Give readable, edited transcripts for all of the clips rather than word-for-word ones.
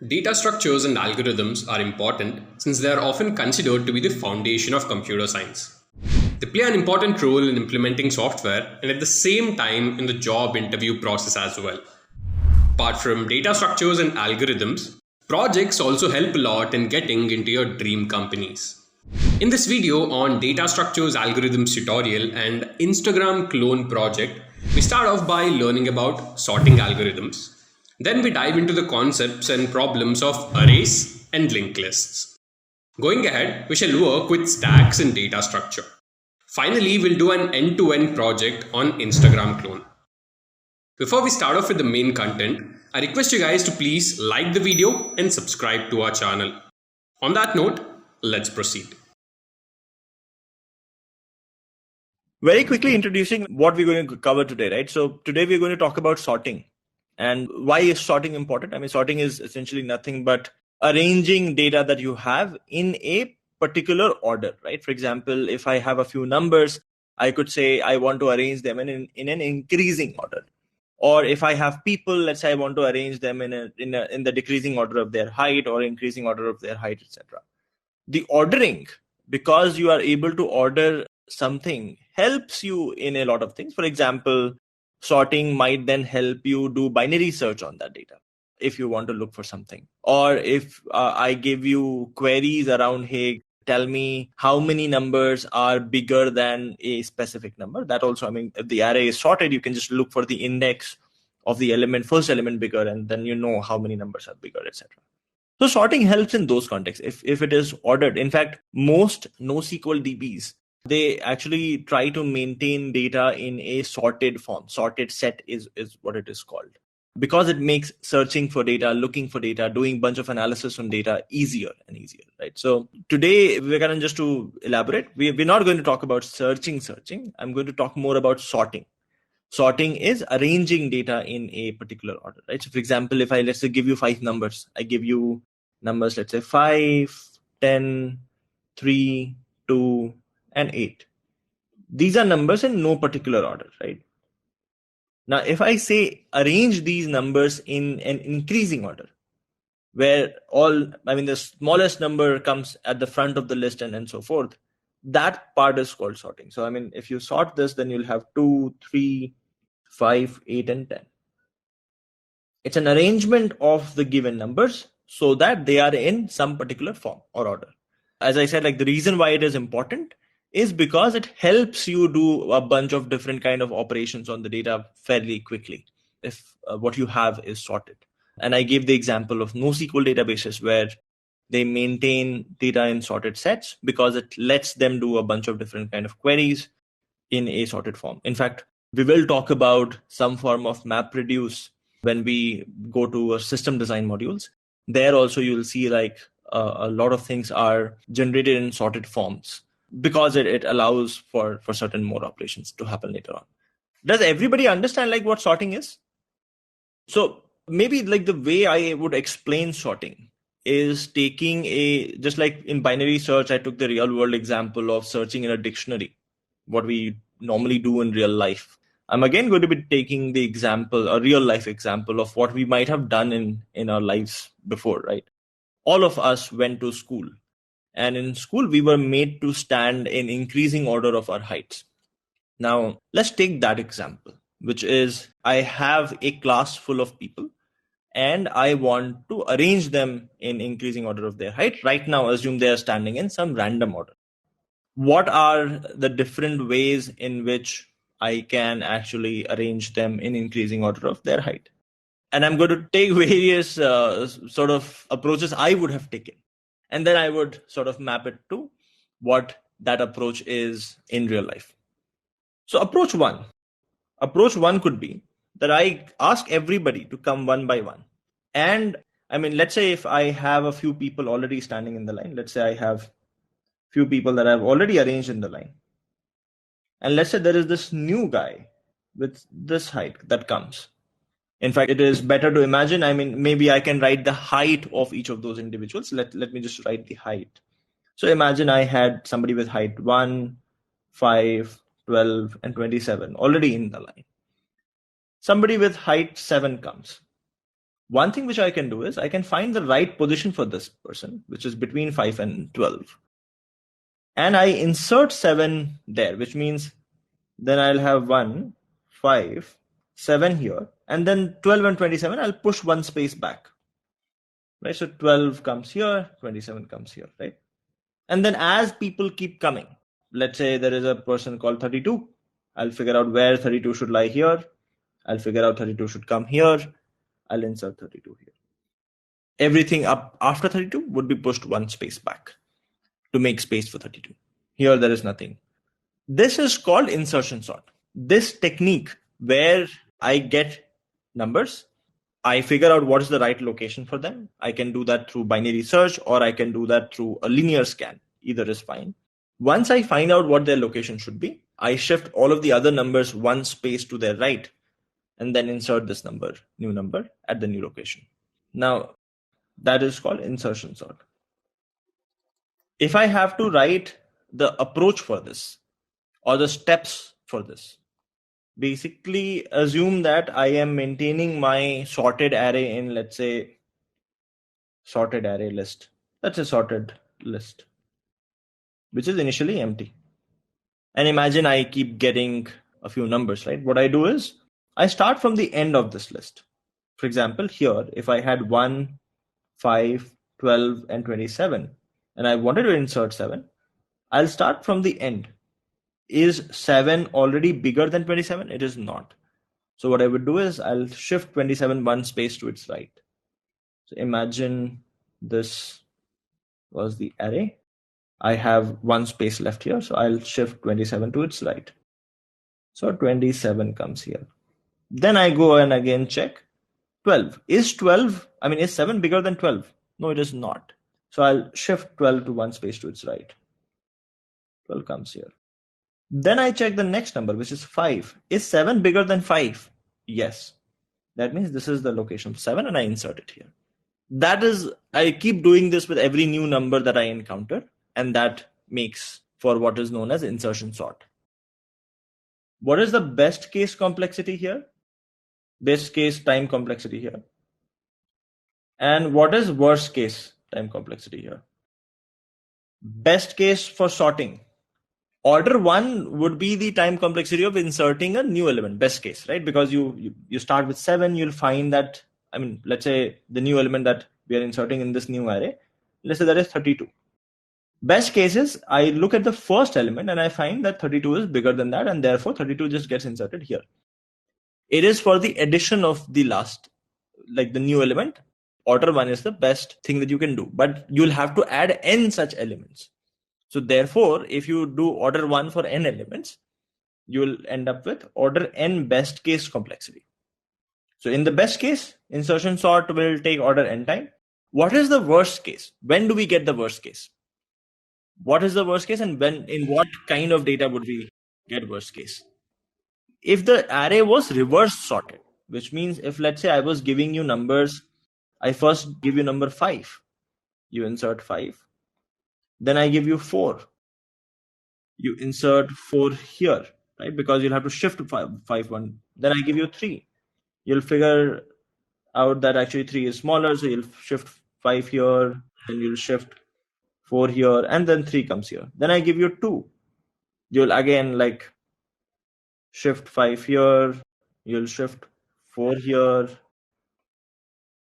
Data structures and algorithms are important since they are often considered to be the foundation of computer science. They play an important role in implementing software and at the same time in the job interview process as well. Apart from data structures and algorithms, projects also help a lot in getting into your dream companies. In this video on data structures algorithms tutorial and Instagram clone project, we start off by learning about sorting algorithms. Then we dive into the concepts and problems of arrays and linked lists. Going ahead, we shall work with stacks and data structure. Finally, we'll do an end-to-end project on Instagram clone. Before we start off with the main content, I request you guys to please like the video and subscribe to our channel. On that note, let's proceed. Very quickly introducing what we're going to cover today, right? So today we're going to talk about sorting. And why is sorting important? I mean, sorting is essentially nothing but arranging data that you have in a particular order, right? For example, if I have a few numbers, I could say I want to arrange them in an increasing order. Or if I have people, let's say I want to arrange them in the decreasing order of their height or increasing order of their height, etc. The ordering, because you are able to order something, helps you in a lot of things. For example, sorting might then help you do binary search on that data if you want to look for something. Or if I give you queries around, hey, tell me how many numbers are bigger than a specific number. That also, I mean, if the array is sorted, you can just look for the index of the first element bigger, and then you know how many numbers are bigger, etc. So sorting helps in those contexts if it is ordered. In fact, most NoSQL DBs, they actually try to maintain data in a sorted form. Sorted set is what it is called, because it makes searching for data, looking for data, doing a bunch of analysis on data easier and easier, right? So today, we're going to just to elaborate, we're not going to talk about searching. I'm going to talk more about sorting. Sorting is arranging data in a particular order, right? So for example, if let's say give you 5 numbers, I give you numbers, let's say 5, 10, 3, 2, and 8. These are numbers in no particular order, right? Now, if I say arrange these numbers in an increasing order, where the smallest number comes at the front of the list and so forth, that part is called sorting. So, I mean, if you sort this, then you'll have 2, 3, 5, 8, and 10. It's an arrangement of the given numbers so that they are in some particular form or order. As I said, like the reason why it is important is because it helps you do a bunch of different kind of operations on the data fairly quickly if what you have is sorted. And I gave the example of NoSQL databases where they maintain data in sorted sets because it lets them do a bunch of different kind of queries in a sorted form. In fact, we will talk about some form of MapReduce when we go to our system design modules. There also you'll see like a lot of things are generated in sorted forms because it allows for certain more operations to happen later on. Does everybody understand like what sorting is? So maybe like the way I would explain sorting is taking just like in binary search, I took the real world example of searching in a dictionary, what we normally do in real life. I'm again going to be taking the example, a real life example of what we might have done in our lives before, right? All of us went to school, and in school we were made to stand in increasing order of our heights. Now, let's take that example, which is I have a class full of people and I want to arrange them in increasing order of their height. Right now, assume they are standing in some random order. What are the different ways in which I can actually arrange them in increasing order of their height? And I'm going to take various sort of approaches I would have taken. And then I would sort of map it to what that approach is in real life. So approach one could be that I ask everybody to come one by one. And I mean, let's say if I have a few people already standing in the line, let's say I have few people that I've already arranged in the line. And let's say there is this new guy with this height that comes. In fact, it is better to imagine, I mean, maybe I can write the height of each of those individuals. Let me just write the height. So imagine I had somebody with height 1, 5, 12, and 27 already in the line. Somebody with height 7 comes. One thing which I can do is I can find the right position for this person, which is between 5 and 12. And I insert 7 there, which means then I'll have 1, 5, 7 here. And then 12 and 27, I'll push one space back. Right? So 12 comes here, 27 comes here, right? And then as people keep coming, let's say there is a person called 32. I'll figure out where 32 should lie here. I'll figure out 32 should come here. I'll insert 32 here. Everything up after 32 would be pushed one space back to make space for 32. Here there is nothing. This is called insertion sort. This technique where I get numbers, I figure out what is the right location for them. I can do that through binary search, or I can do that through a linear scan. Either is fine. Once I find out what their location should be, I shift all of the other numbers one space to their right and then insert this number, new number, at the new location. Now, that is called insertion sort. If I have to write the approach for this or the steps for this, basically assume that I am maintaining my sorted array in, let's say, sorted array list. That's a sorted list, which is initially empty. And imagine I keep getting a few numbers, right? What I do is I start from the end of this list. For example, here, if I had 1, 5, 12, and 27, and I wanted to insert 7, I'll start from the end. Is 7 already bigger than 27? It is not. So what I would do is I'll shift 27 one space to its right. So imagine this was the array. I have one space left here, so I'll shift 27 to its right. So 27 comes here. Then I go and again check 12. Is 7 bigger than 12? No, it is not. So I'll shift 12 to one space to its right. 12 comes here. Then I check the next number, which is 5. Is 7 bigger than 5? Yes. That means this is the location of 7 and I insert it here. That is, I keep doing this with every new number that I encounter, and that makes for what is known as insertion sort. What is the best case complexity here? Best case time complexity here. And what is worst case time complexity here? Best case for sorting. Order 1 would be the time complexity of inserting a new element, best case, right? Because you start with 7, you'll find that, let's say the new element that we are inserting in this new array, let's say that is 32. Best case is I look at the first element and I find that 32 is bigger than that, and therefore 32 just gets inserted here. It is for the addition of the last, like the new element. Order 1 is the best thing that you can do, but you'll have to add n such elements. So therefore, if you do order 1 for n elements, you will end up with order n best case complexity. So in the best case, insertion sort will take order n time. What is the worst case? When do we get the worst case? What is the worst case, and in what kind of data would we get worst case? If the array was reverse sorted, which means if, let's say, I was giving you numbers, I first give you number 5, you insert 5. Then I give you 4. You insert 4 here, right? Because you'll have to shift 5 1. Then I give you 3. You'll figure out that actually 3 is smaller, so you'll shift 5 here, then you'll shift 4 here, and then 3 comes here. Then I give you 2. You'll again shift 5 here, you'll shift 4 here,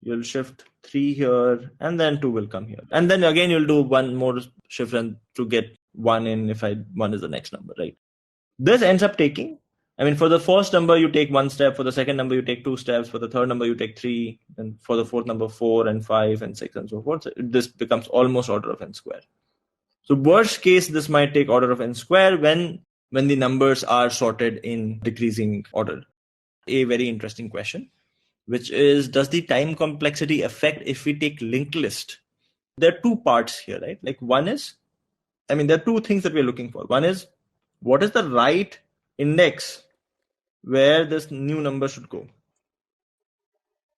you'll shift 3 here, and then 2 will come here. And then again, you'll do one more shift and to get 1 in if 1 is the next number, right? This ends up taking, for the first number, you take 1 step. For the second number, you take 2 steps. For the third number, you take 3. And for the fourth number, 4 and 5 and 6 and so forth. So this becomes almost order of n square. So worst case, this might take order of n square when the numbers are sorted in decreasing order. A very interesting question, which is, does the time complexity affect if we take linked list? There are 2 parts here, right? One is, there are 2 things that we're looking for. One is, what is the right index where this new number should go?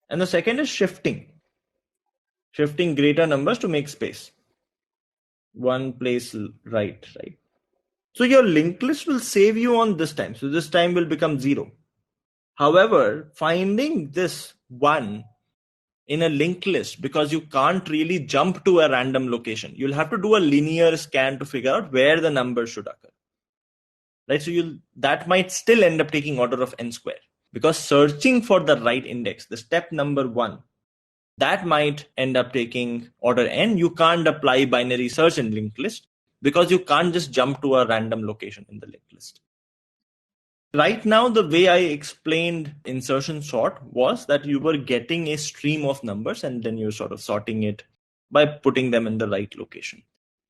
And the second is shifting greater numbers to make space. One place right. So your linked list will save you on this time. So this time will become 0. However, finding this one in a linked list, because you can't really jump to a random location, you'll have to do a linear scan to figure out where the number should occur. Right? So that might still end up taking order of n square, because searching for the right index, the step number 1, that might end up taking order n. You can't apply binary search in linked list because you can't just jump to a random location in the linked list. Right now, the way I explained insertion sort was that you were getting a stream of numbers and then you're sort of sorting it by putting them in the right location.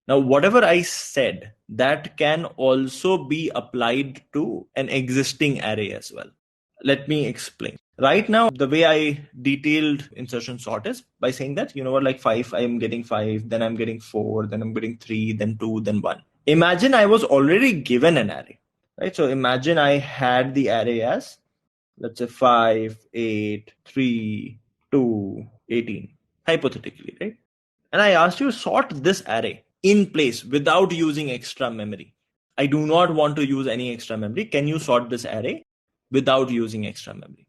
Now, whatever I said, that can also be applied to an existing array as well. Let me explain. Right now, the way I detailed insertion sort is by saying that, like 5, I'm getting 5, then I'm getting 4, then I'm getting 3, then 2, then 1. Imagine I was already given an array, right? So imagine I had the array as, let's say 5, 8, 3, 2, 18, hypothetically, right? And I asked you to sort this array in place without using extra memory. I do not want to use any extra memory. Can you sort this array without using extra memory?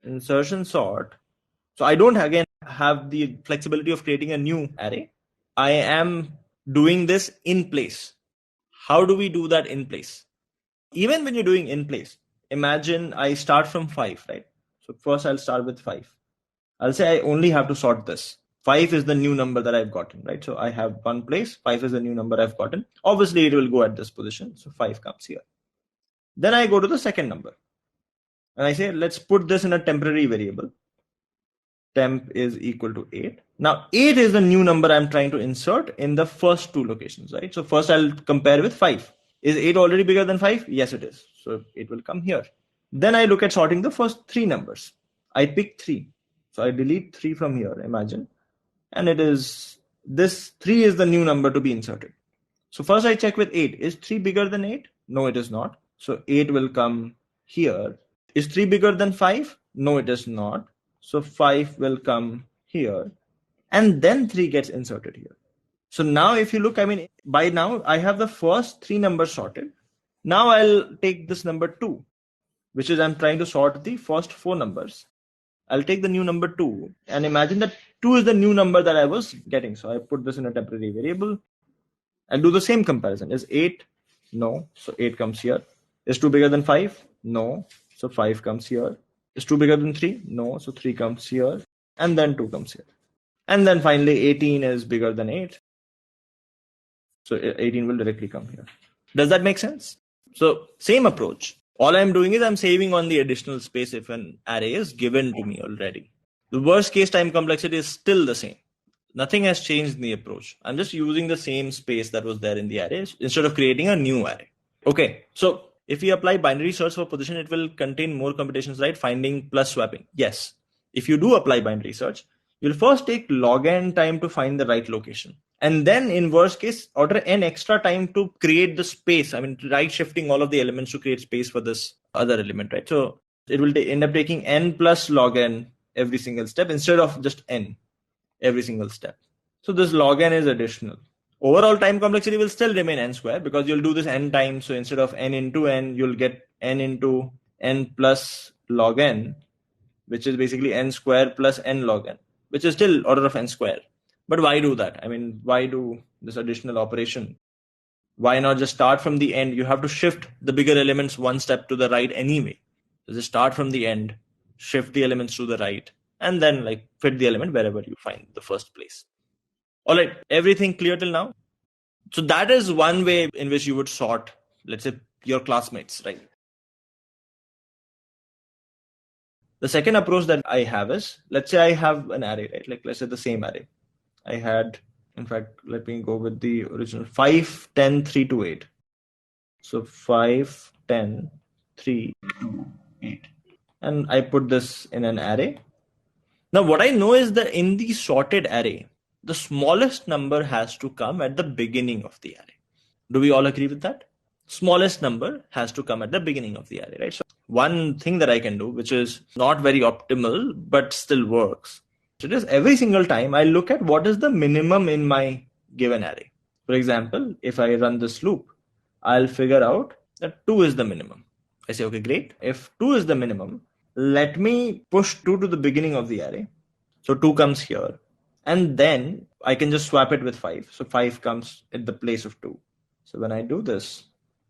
Insertion sort. So I don't again have the flexibility of creating a new array. I am doing this in place. How do we do that in place? Even when you're doing in place, imagine I start from 5, right? So first I'll start with 5. I'll say I only have to sort this. 5 is the new number that I've gotten, right? So I have one place, 5 is the new number I've gotten. Obviously, it will go at this position. So 5 comes here. Then I go to the second number. And I say, let's put this in a temporary variable. Temp is equal to 8. Now, 8 is the new number I'm trying to insert in the first 2 locations, right? So first I'll compare with 5. Is 8 already bigger than 5? Yes, it is. So it will come here. Then I look at sorting the first 3 numbers. I pick 3. So I delete 3 from here, imagine. And it is, this 3 is the new number to be inserted. So first I check with 8. Is 3 bigger than 8? No, it is not. So 8 will come here. Is 3 bigger than 5? No, it is not. So 5 will come here. And then 3 gets inserted here. So now if you look, by now I have the first 3 numbers sorted. Now I'll take this number 2, which is I'm trying to sort the first 4 numbers. I'll take the new number 2 and imagine that 2 is the new number that I was getting. So I put this in a temporary variable and do the same comparison. Is 8? No. So 8 comes here. Is 2 bigger than 5? No. So 5 comes here. Is 2 bigger than 3? No. So 3 comes here. And then 2 comes here. And then finally 18 is bigger than 8. So 18 will directly come here. Does that make sense? So same approach. All I'm doing is I'm saving on the additional space if an array is given to me already. The worst case time complexity is still the same. Nothing has changed in the approach. I'm just using the same space that was there in the array instead of creating a new array. Okay, so if we apply binary search for position, it will contain more computations, right? Finding plus swapping. Yes. If you do apply binary search, you'll first take log n time to find the right location. And then in worst case, order n extra time to create the space. Right shifting all of the elements to create space for this other element, right? So it will end up taking n plus log n every single step instead of just n every single step. So this log n is additional. Overall time complexity will still remain n square because you'll do this n times. So instead of n into n, you'll get n into n plus log n, which is basically n square plus n log n, which is still order of n square. But why do that? Why do this additional operation? Why not just start from the end? You have to shift the bigger elements one step to the right anyway. So just start from the end, shift the elements to the right, and then fit the element wherever you find the first place. All right, everything clear till now? So that is one way in which you would sort, let's say, your classmates, right? The second approach that I have is, let's say I have an array, right? Let's say the same array. I had, in fact, let me go with the original 5, 10, 3, 2, 8. So 5, 10, 3, 2, 8. And I put this in an array. Now, what I know is that in the sorted array, the smallest number has to come at the beginning of the array. Do we all agree with that? Smallest number has to come at the beginning of the array, right? So one thing that I can do, which is not very optimal, but still works. It is every single time I look at what is the minimum in my given array. For example, if I run this loop, I'll figure out that 2 is the minimum. I say, okay, great. If 2 is the minimum, let me push 2 to the beginning of the array. So 2 comes here. And then I can just swap it with 5. So 5 comes at the place of 2. So when I do this,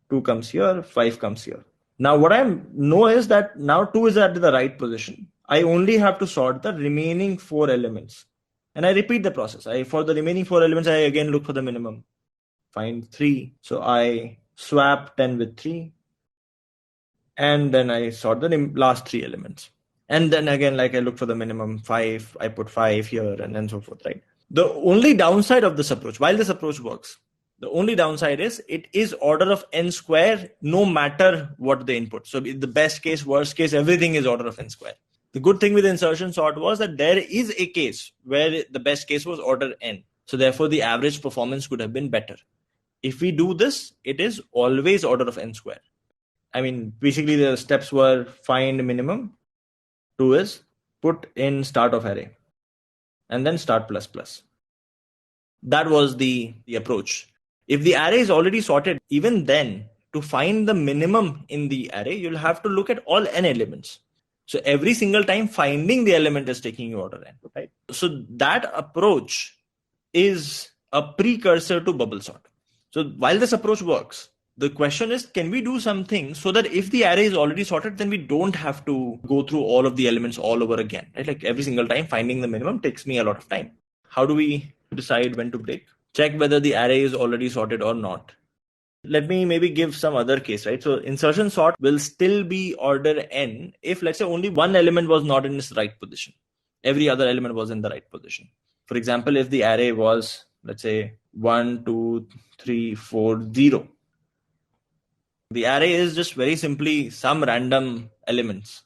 2 comes here, 5 comes here. Now what I know is that now 2 is at the right position. I only have to sort the remaining 4 elements. And I repeat the process. For the remaining 4 elements, I again look for the minimum. Find 3. So I swap 10 with 3. And then I sort the last 3 elements. And then again, like I look for the minimum 5, I put 5 here and then so forth, right? The only downside of this approach, while this approach works, the only downside is it is order of n square no matter what the input. So in the best case, worst case, everything is order of n square. The good thing with insertion sort was that there is a case where the best case was order n. So therefore, the average performance could have been better. If we do this, it is always order of n square. I mean, basically the steps were find minimum. 2 is put in start of array and then start plus plus. That was the approach. If the array is already sorted, even then to find the minimum in the array, you'll have to look at all n elements. So every single time finding the element is taking you order n, right? So that approach is a precursor to bubble sort. So while this approach works, the question is, can we do something so that if the array is already sorted, then we don't have to go through all of the elements all over again, right? Like every single time finding the minimum takes me a lot of time. How do we decide when to break? Check whether the array is already sorted or not. Let me maybe give some other case, right? So insertion sort will still be order n if, let's say, only one element was not in its right position. Every other element was in the right position. For example, if the array was, let's say, 1, 2, 3, 4, 0. The array is just very simply some random elements.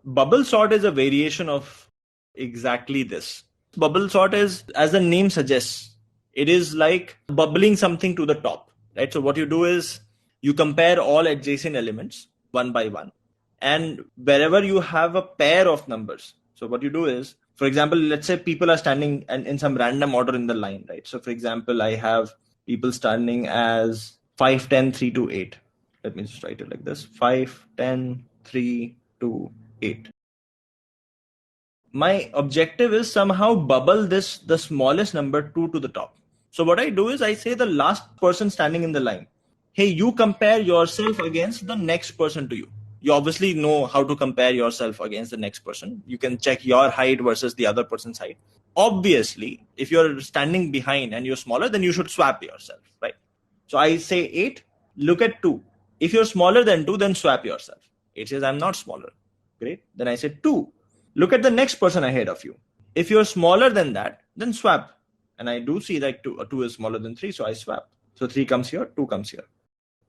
Bubble sort is a variation of exactly this. Bubble sort is, as the name suggests, it is like bubbling something to the top, right? So what you do is you compare all adjacent elements one by one. And wherever you have a pair of numbers, so what you do is, for example, let's say people are standing in some random order in the line, right? So for example, I have people standing as 5, 10, 3, 2, 8. Let me just write it like this: 5, 10, 3, 2, 8. My objective is somehow bubble the smallest number 2 to the top. So what I do is I say the last person standing in the line, hey, you compare yourself against the next person to you. You obviously know how to compare yourself against the next person. You can check your height versus the other person's height. Obviously, if you're standing behind and you're smaller, then you should swap yourself, right? So I say 8, look at 2. If you're smaller than 2, then swap yourself. 8 says, I'm not smaller. Great. Then I say 2. Look at the next person ahead of you. If you're smaller than that, then swap. And I do see that 2 is smaller than 3, so I swap. So 3 comes here, 2 comes here.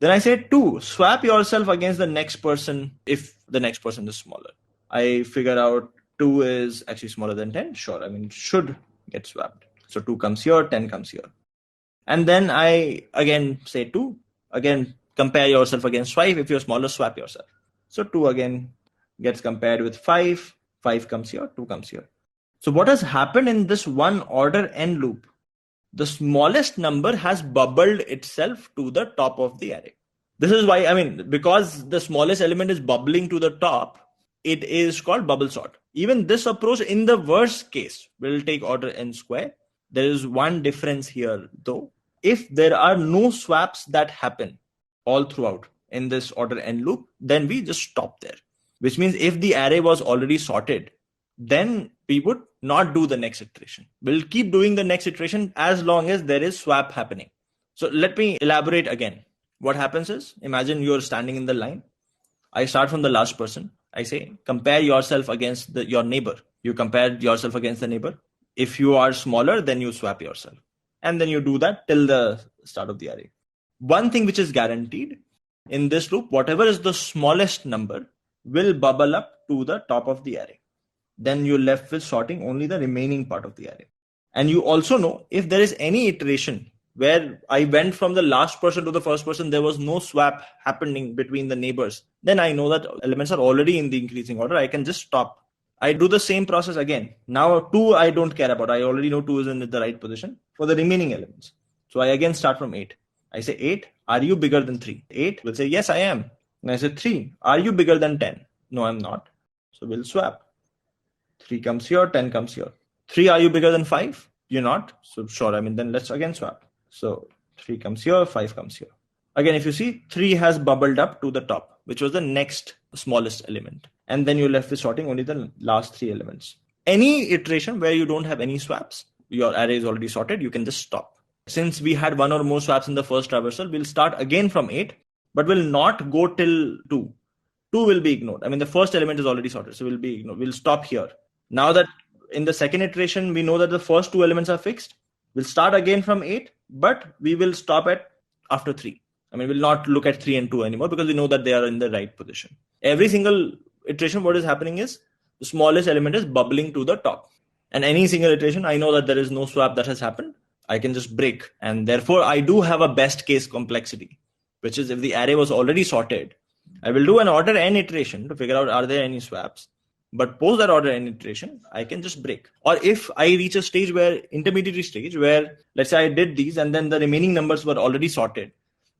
Then I say 2, swap yourself against the next person if the next person is smaller. I figure out 2 is actually smaller than 10. Sure, I mean, should get swapped. So 2 comes here, 10 comes here. And then I again say 2. Again, compare yourself against 5. If you're smaller, swap yourself. So 2 again gets compared with 5. 5 comes here, 2 comes here. So what has happened in this one order n loop? The smallest number has bubbled itself to the top of the array. This is why, I mean, because the smallest element is bubbling to the top, it is called bubble sort. Even this approach in the worst case will take order n square. There is one difference here though. If there are no swaps that happen all throughout in this order n loop, then we just stop there. Which means if the array was already sorted, then we would not do the next iteration. We'll keep doing the next iteration as long as there is swap happening. So let me elaborate again. What happens is, imagine you're standing in the line. I start from the last person. I say, compare yourself against your neighbor. You compare yourself against the neighbor. If you are smaller, then you swap yourself. And then you do that till the start of the array. One thing which is guaranteed in this loop, whatever is the smallest number will bubble up to the top of the array. Then you're left with sorting only the remaining part of the array. And you also know if there is any iteration where I went from the last person to the first person, there was no swap happening between the neighbors, then I know that elements are already in the increasing order. I can just stop. I do the same process again. Now 2 I don't care about. I already know 2 is in the right position for the remaining elements. So I again start from 8. I say 8, are you bigger than 3? 8 will say, yes, I am. And I say 3. Are you bigger than 10? No, I'm not. So we'll swap. 3 comes here, 10 comes here. 3, are you bigger than 5? You're not. So sure, then let's again swap. So 3 comes here, 5 comes here. Again, if you see, 3 has bubbled up to the top, which was the next smallest element. And then you're left with sorting only the last 3 elements. Any iteration where you don't have any swaps, your array is already sorted, you can just stop. Since we had 1 or more swaps in the first traversal, we'll start again from 8, but we'll not go till 2. 2 will be ignored. The first element is already sorted, so we'll stop here. Now that in the second iteration, we know that the first 2 elements are fixed, we'll start again from 8, but we will stop at after 3. We'll not look at 3 and 2 anymore because we know that they are in the right position. Every single iteration, what is happening is the smallest element is bubbling to the top. And any single iteration, I know that there is no swap that has happened. I can just break. And therefore, I do have a best case complexity, which is if the array was already sorted, I will do an order n iteration to figure out are there any swaps. But post that order n iteration, I can just break. Or if I reach a stage intermediary stage where, let's say I did these and then the remaining numbers were already sorted,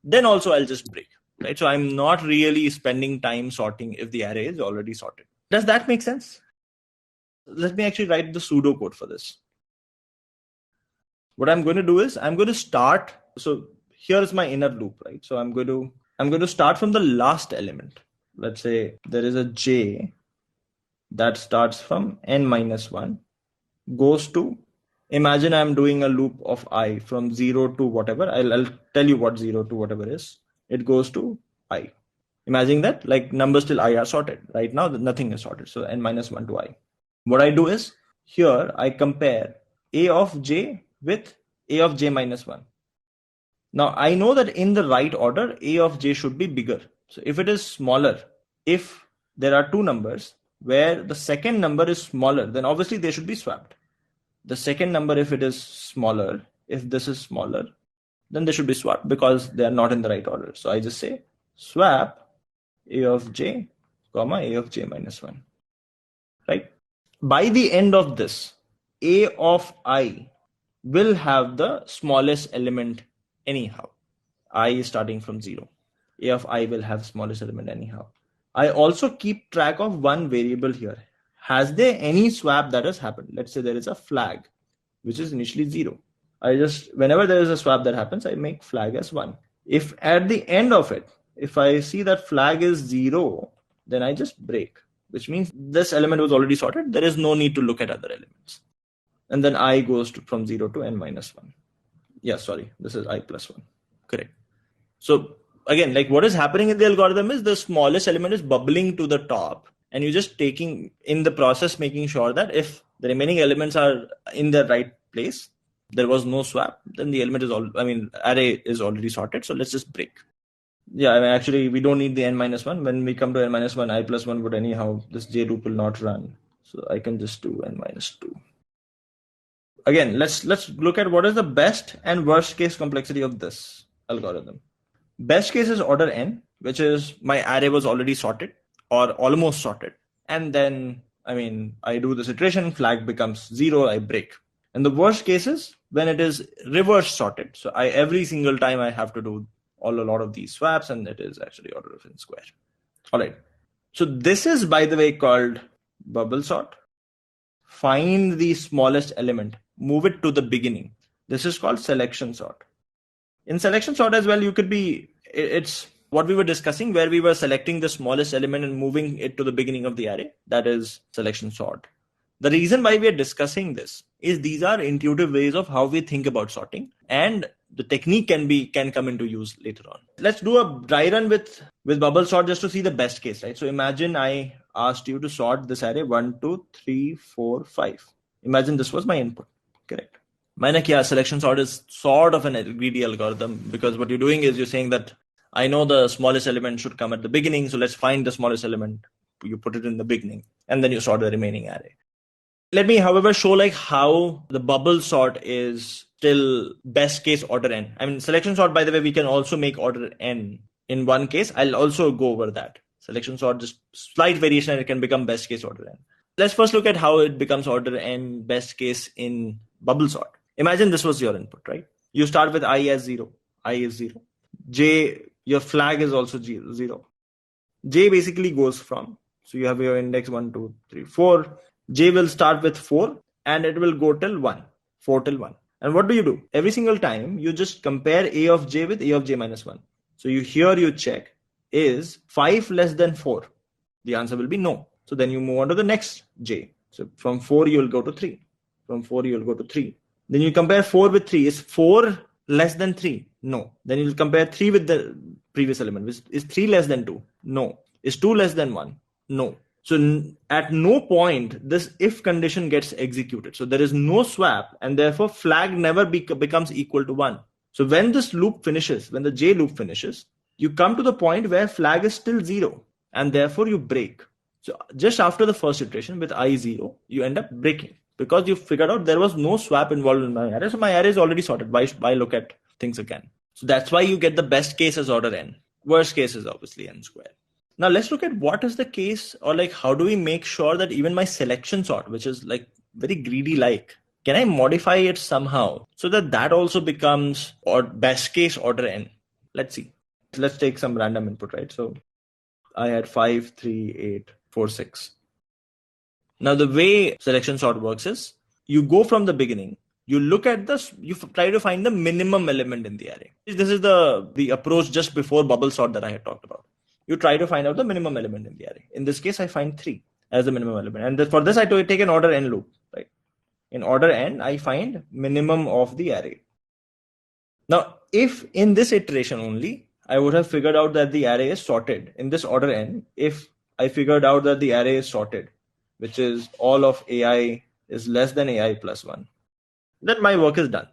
then also I'll just break, right? So I'm not really spending time sorting if the array is already sorted. Does that make sense? Let me actually write the pseudocode for this. What I'm going to do is I'm going to start. So here's my inner loop, right? So I'm going to start from the last element. Let's say there is a j that starts from n-1, goes to, imagine I'm doing a loop of I from 0 to whatever. I'll tell you what 0 to whatever is. It goes to I. Imagine that like numbers till I are sorted. Right now, nothing is sorted. So n-1 to I. What I do is here I compare a of j with a of j-1. Now I know that in the right order, a of j should be bigger. So if it is smaller, if there are 2 numbers where the second number is smaller, then obviously they should be swapped. The second number, if it is smaller, if this is smaller, then they should be swapped because they are not in the right order. So I just say swap a of j, comma a of j-1, right? By the end of this, a of I will have the smallest element anyhow. I is starting from 0. A of I will have smallest element anyhow. I also keep track of one variable here. Has there any swap that has happened? Let's say there is a flag, which is initially 0. Whenever there is a swap that happens, I make flag as 1. If at the end of it, if I see that flag is 0, then I just break, which means this element was already sorted. There is no need to look at other elements. And then I goes from 0 to n-1. Yeah, sorry, this is I plus 1. Correct. So again, like what is happening in the algorithm is the smallest element is bubbling to the top, and you're just taking in the process, making sure that if the remaining elements are in the right place, there was no swap, then the element is array is already sorted. So let's just break. Yeah, actually we don't need the n-1. When we come to n-1, I plus 1 would anyhow, this j loop will not run. So I can just do n-2. Again, let's look at what is the best and worst case complexity of this algorithm. Best case is order n, which is my array was already sorted or almost sorted. And then, I do this iteration, flag becomes 0, I break. And the worst case is when it is reverse sorted. So every single time I have to do a lot of these swaps, and it is actually order of n square. All right. So this is, by the way, called bubble sort. Find the smallest element, move it to the beginning. This is called selection sort. In selection sort as well, it's what we were discussing where we were selecting the smallest element and moving it to the beginning of the array. That is selection sort. The reason why we are discussing this is these are intuitive ways of how we think about sorting, and the technique can come into use later on. Let's do a dry run with bubble sort just to see the best case, right? So imagine I asked you to sort this array 1, 2, 3, 4, 5. Imagine this was my input, correct? Selection sort is sort of an greedy algorithm, because what you're doing is you're saying that I know the smallest element should come at the beginning, so let's find the smallest element. You put it in the beginning, and then you sort the remaining array. Let me, however, show like how the bubble sort is still best case order n. Selection sort, by the way, we can also make order n in one case. I'll also go over that. Selection sort, just slight variation, and it can become best case order n. Let's first look at how it becomes order n best case in bubble sort. Imagine this was your input, right? You start with I as 0. I is 0. J, your flag is also 0. J basically goes from, so you have your index 1, 2, 3, 4. J will start with 4 and it will go till 1, 4 till 1. And what do? Every single time you just compare A of J with A of J minus 1. So you check, is 5 less than 4? The answer will be no. So then you move on to the next J. So from 4 you will go to 3. From 4 you will go to 3. Then you compare 4 with 3. Is 4 less than 3? No. Then you'll compare 3 with the previous element. Is 3 less than 2? No. Is 2 less than 1? No. So at no point this if condition gets executed. So there is no swap, and therefore flag never becomes equal to 1. So when this loop finishes, when the J loop finishes, you come to the point where flag is still 0, and therefore you break. So just after the first iteration with I0, you end up breaking because you figured out there was no swap involved in my array. So my array is already sorted. Why look at things again? So that's why you get the best case as order n. Worst case is obviously n squared. Now let's look at what is the case, or like how do we make sure that even my selection sort, which is like very greedy like, can I modify it somehow so that also becomes or best case order n? Let's see. Let's take some random input, right? So I had 5, 3, 8, 4, 6. Now the way selection sort works is you go from the beginning, you look at this, you try to find the minimum element in the array. This is the approach just before bubble sort that I had talked about. You try to find out the minimum element in the array. In this case, I find 3 as the minimum element. And for this, I take an order n loop, right? In order n, I find minimum of the array. Now, if in this iteration only, I would have figured out that the array is sorted in this order n, if I figured out that the array is sorted, which is all of ai is less than ai plus 1, then my work is done.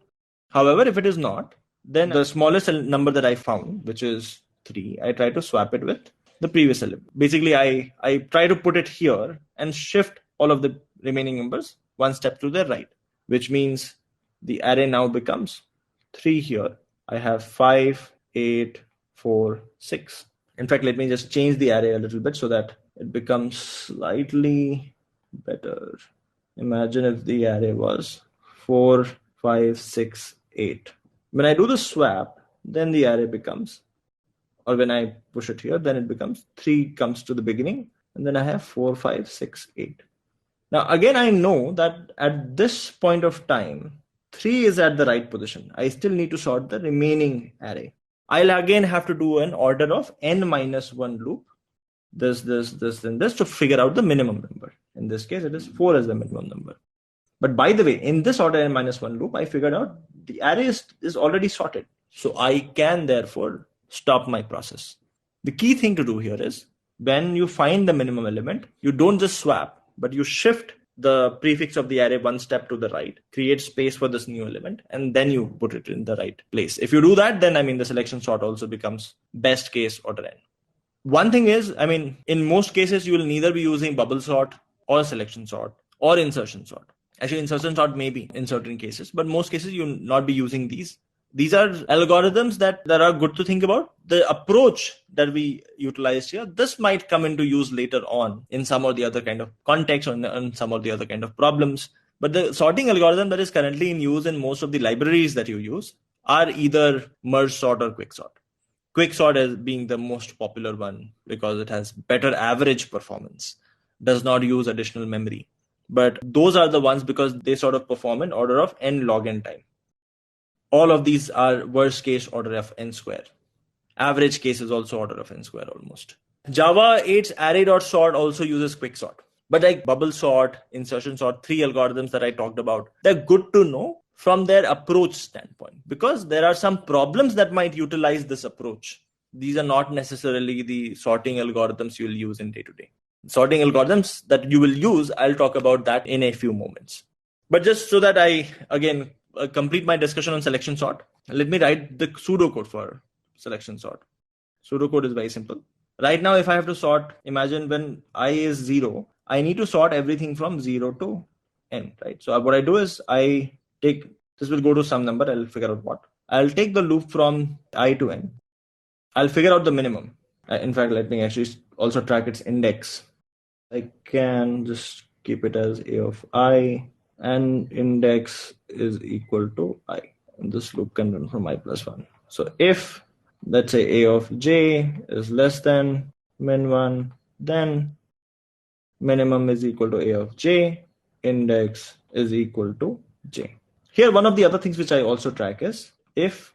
However, if it is not, then the smallest number that I found, which is 3, I try to swap it with the previous element. Basically, I try to put it here and shift all of the remaining numbers one step to the right, which means the array now becomes 3 here. I have 5, 8, 4, 6. In fact, let me just change the array a little bit so that it becomes slightly better. Imagine if the array was 4, 5, 6, 8. When I do the swap, then the array becomes, or when I push it here, then it becomes 3 comes to the beginning, and then I have 4, 5, 6, 8. Now, again, I know that at this point of time, 3 is at the right position. I still need to sort the remaining array. I'll again have to do an order of n minus 1 loop, this, and this to figure out the minimum number. In this case, it is 4 as the minimum number. But by the way, in this order n minus 1 loop, I figured out the array is already sorted. So I can therefore stop my process. The key thing to do here is when you find the minimum element, you don't just swap, but you shift the prefix of the array one step to the right, create space for this new element, and then you put it in the right place. If you do that, then the selection sort also becomes best case order n. One thing is, in most cases, you will neither be using bubble sort or selection sort or insertion sort. Actually, insertion sort may be in certain cases, but most cases you will not be using these. These are algorithms that are good to think about. The approach that we utilized here, this might come into use later on in some or the other kind of context or in some or the other kind of problems. But the sorting algorithm that is currently in use in most of the libraries that you use are either merge sort or quick sort. Quick sort as being the most popular one because it has better average performance, does not use additional memory. But those are the ones because they sort of perform in order of n log n time. All of these are worst case order of n square. Average case is also order of n square almost. Java 8's array.sort also uses quick sort. But like bubble sort, insertion sort, 3 algorithms that I talked about, they're good to know from their approach standpoint because there are some problems that might utilize this approach. These are not necessarily the sorting algorithms you'll use in day-to-day. Sorting algorithms that you will use, I'll talk about that in a few moments. But just so that I, again, complete my discussion on selection sort, let me write the pseudocode for selection sort. Pseudocode is very simple. Right now, if I have to sort, imagine when I is 0, I need to sort everything from 0 to n, right? So what I do is I take, this will go to some number, I'll figure out what. I'll take the loop from I to n. I'll figure out the minimum. In fact, let me actually also track its index. I can just keep it as a of I, and index is equal to I. And this loop can run from I plus 1. So if, let's say, a of j is less than min1, then minimum is equal to a of j, index is equal to j. Here, one of the other things which I also track is if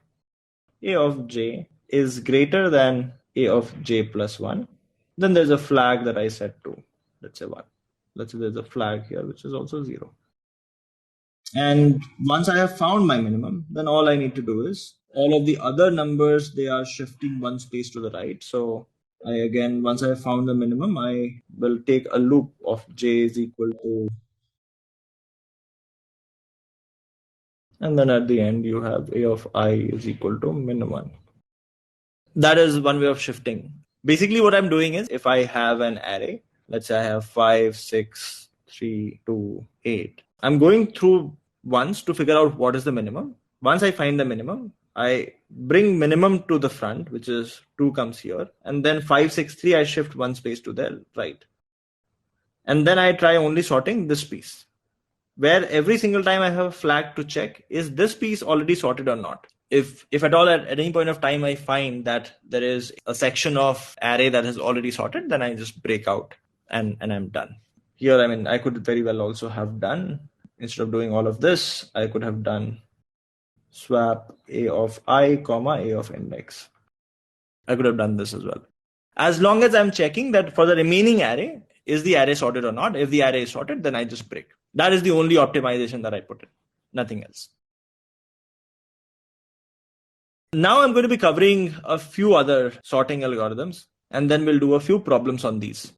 a of j is greater than a of j plus 1, then there's a flag that I set to, let's say 1. Let's say there's a flag here which is also 0. And once I have found my minimum, then all I need to do is all of the other numbers, they are shifting one space to the right. So I again, once I have found the minimum, I will take a loop of j is equal to, and then at the end you have a of I is equal to min1. That is one way of shifting. Basically what I'm doing is if I have an array, let's say I have 5, 6, 3, 2, 8. I'm going through once to figure out what is the minimum. Once I find the minimum, I bring minimum to the front, which is 2 comes here. And then 5, 6, 3, I shift one space to the right. And then I try only sorting this piece, where every single time I have a flag to check, is this piece already sorted or not? If at all at any point of time I find that there is a section of array that is already sorted, then I just break out and I'm done. Here, I mean, I could very well also have done, instead of doing all of this, I could have done swap a of I comma a of index. I could have done this as well. As long as I'm checking that for the remaining array, is the array sorted or not? If the array is sorted, then I just break. That is the only optimization that I put in, nothing else. Now I'm going to be covering a few other sorting algorithms, and then we'll do a few problems on these.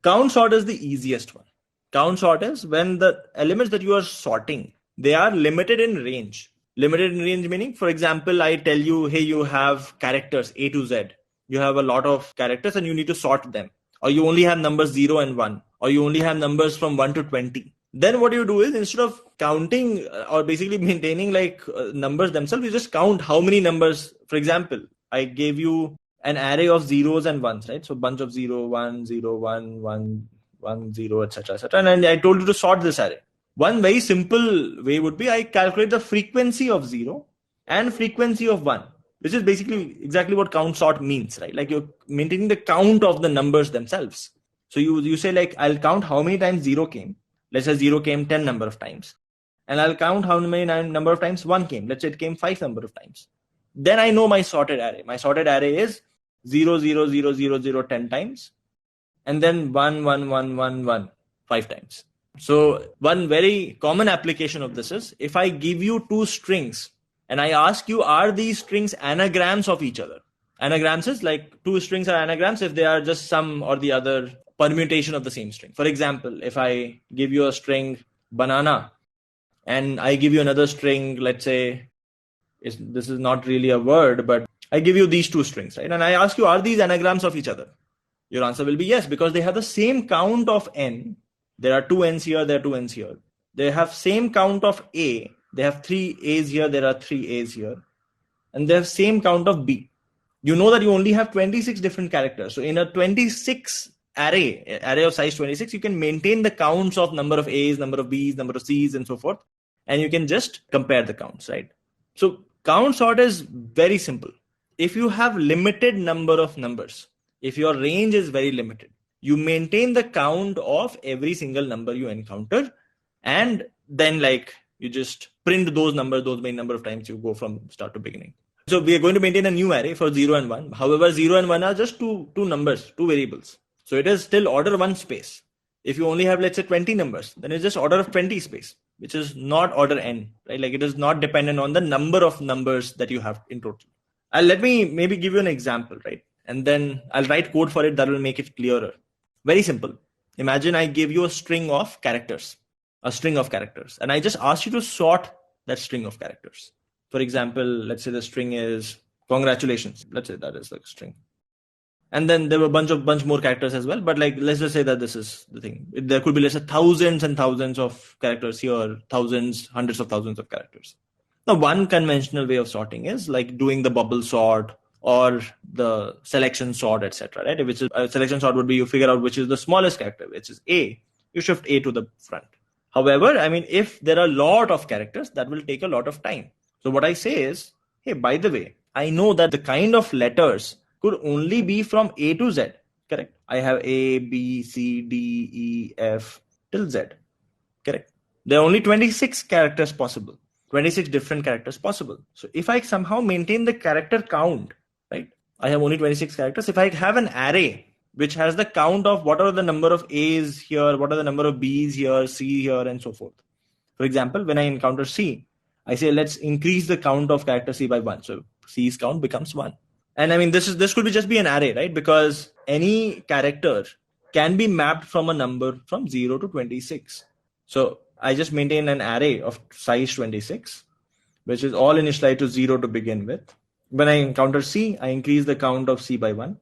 Count sort is the easiest one. Count sort is when the elements that you are sorting, they are limited in range. Limited in range meaning, for example, I tell you, hey, you have characters A to Z. You have a lot of characters and you need to sort them. Or you only have numbers 0 and 1. Or you only have numbers from 1 to 20. Then what you do is, instead of counting or basically maintaining like numbers themselves, you just count how many numbers. For example, I gave you an array of zeros and ones, right? So bunch of 0, 1, 0, 1, 1, 1, 0, etc., etc. And I told you to sort this array. One very simple way would be I calculate the frequency of 0 and frequency of 1, which is basically exactly what count sort means, right? Like you're maintaining the count of the numbers themselves. So you say like, I'll count how many times 0 came. Let's say 0 came 10 number of times. And I'll count how many number of times 1 came. Let's say it came 5 number of times. Then I know my sorted array. My sorted array is 0, 0, 0, 0, 0, 10 times. And then 1, 1, 1, 1, 1, 5 times. So one very common application of this is, if I give you two strings and I ask you, are these strings anagrams of each other? Anagrams is like two strings are anagrams if they are just some or the other permutation of the same string. For example, if I give you a string banana and I give you another string, let's say, this is not really a word, but I give you these two strings, right? And I ask you, are these anagrams of each other? Your answer will be yes, because they have the same count of n. There are two n's here, there are two n's here. They have same count of a. They have three a's here, there are three a's here. And they have same count of b. You know that you only have 26 different characters. So in a 26 array of size 26, you can maintain the counts of number of a's, number of b's, number of c's, and so forth. And you can just compare the counts, right? So count sort is very simple. If you have limited number of numbers, if your range is very limited, you maintain the count of every single number you encounter, and then like you just print those numbers, those many number of times you go from start to beginning. So we are going to maintain a new array for 0 and 1. However, 0 and 1 are just two numbers, two variables. So it is still order 1 space. If you only have, let's say, 20 numbers, then it's just order of 20 space, which is not order n, right? Like it is not dependent on the number of numbers that you have in total. Let me maybe give you an example, right? And then I'll write code for it that will make it clearer. Very simple. Imagine I give you a string of characters, and I just ask you to sort that string of characters. For example, let's say the string is congratulations. Let's say that is the string. And then there were a bunch more characters as well. But like, let's just say that this is the thing. There could be, let's say, thousands and thousands of characters here, thousands, hundreds of thousands of characters. Now, one conventional way of sorting is like doing the bubble sort or the selection sort, etc. Right? Which is a selection sort would be you figure out which is the smallest character, which is A. You shift A to the front. However, I mean, if there are a lot of characters, that will take a lot of time. So what I say is, hey, by the way, I know that the kind of letters could only be from A to Z. correct? I have A, B, C, D, E, F till Z, correct? There are only 26 characters possible, 26 different characters possible. So if I somehow maintain the character count, right? I have only 26 characters. If I have an array which has the count of what are the number of A's here, what are the number of B's here, C here, and so forth. For example, when I encounter C, I say let's increase the count of character C by 1. So C's count becomes 1. And I mean, this could be just be an array, right? Because any character can be mapped from a number from 0 to 26. So I just maintain an array of size 26, which is all initialized to 0 to begin with. When I encounter C, I increase the count of C by 1.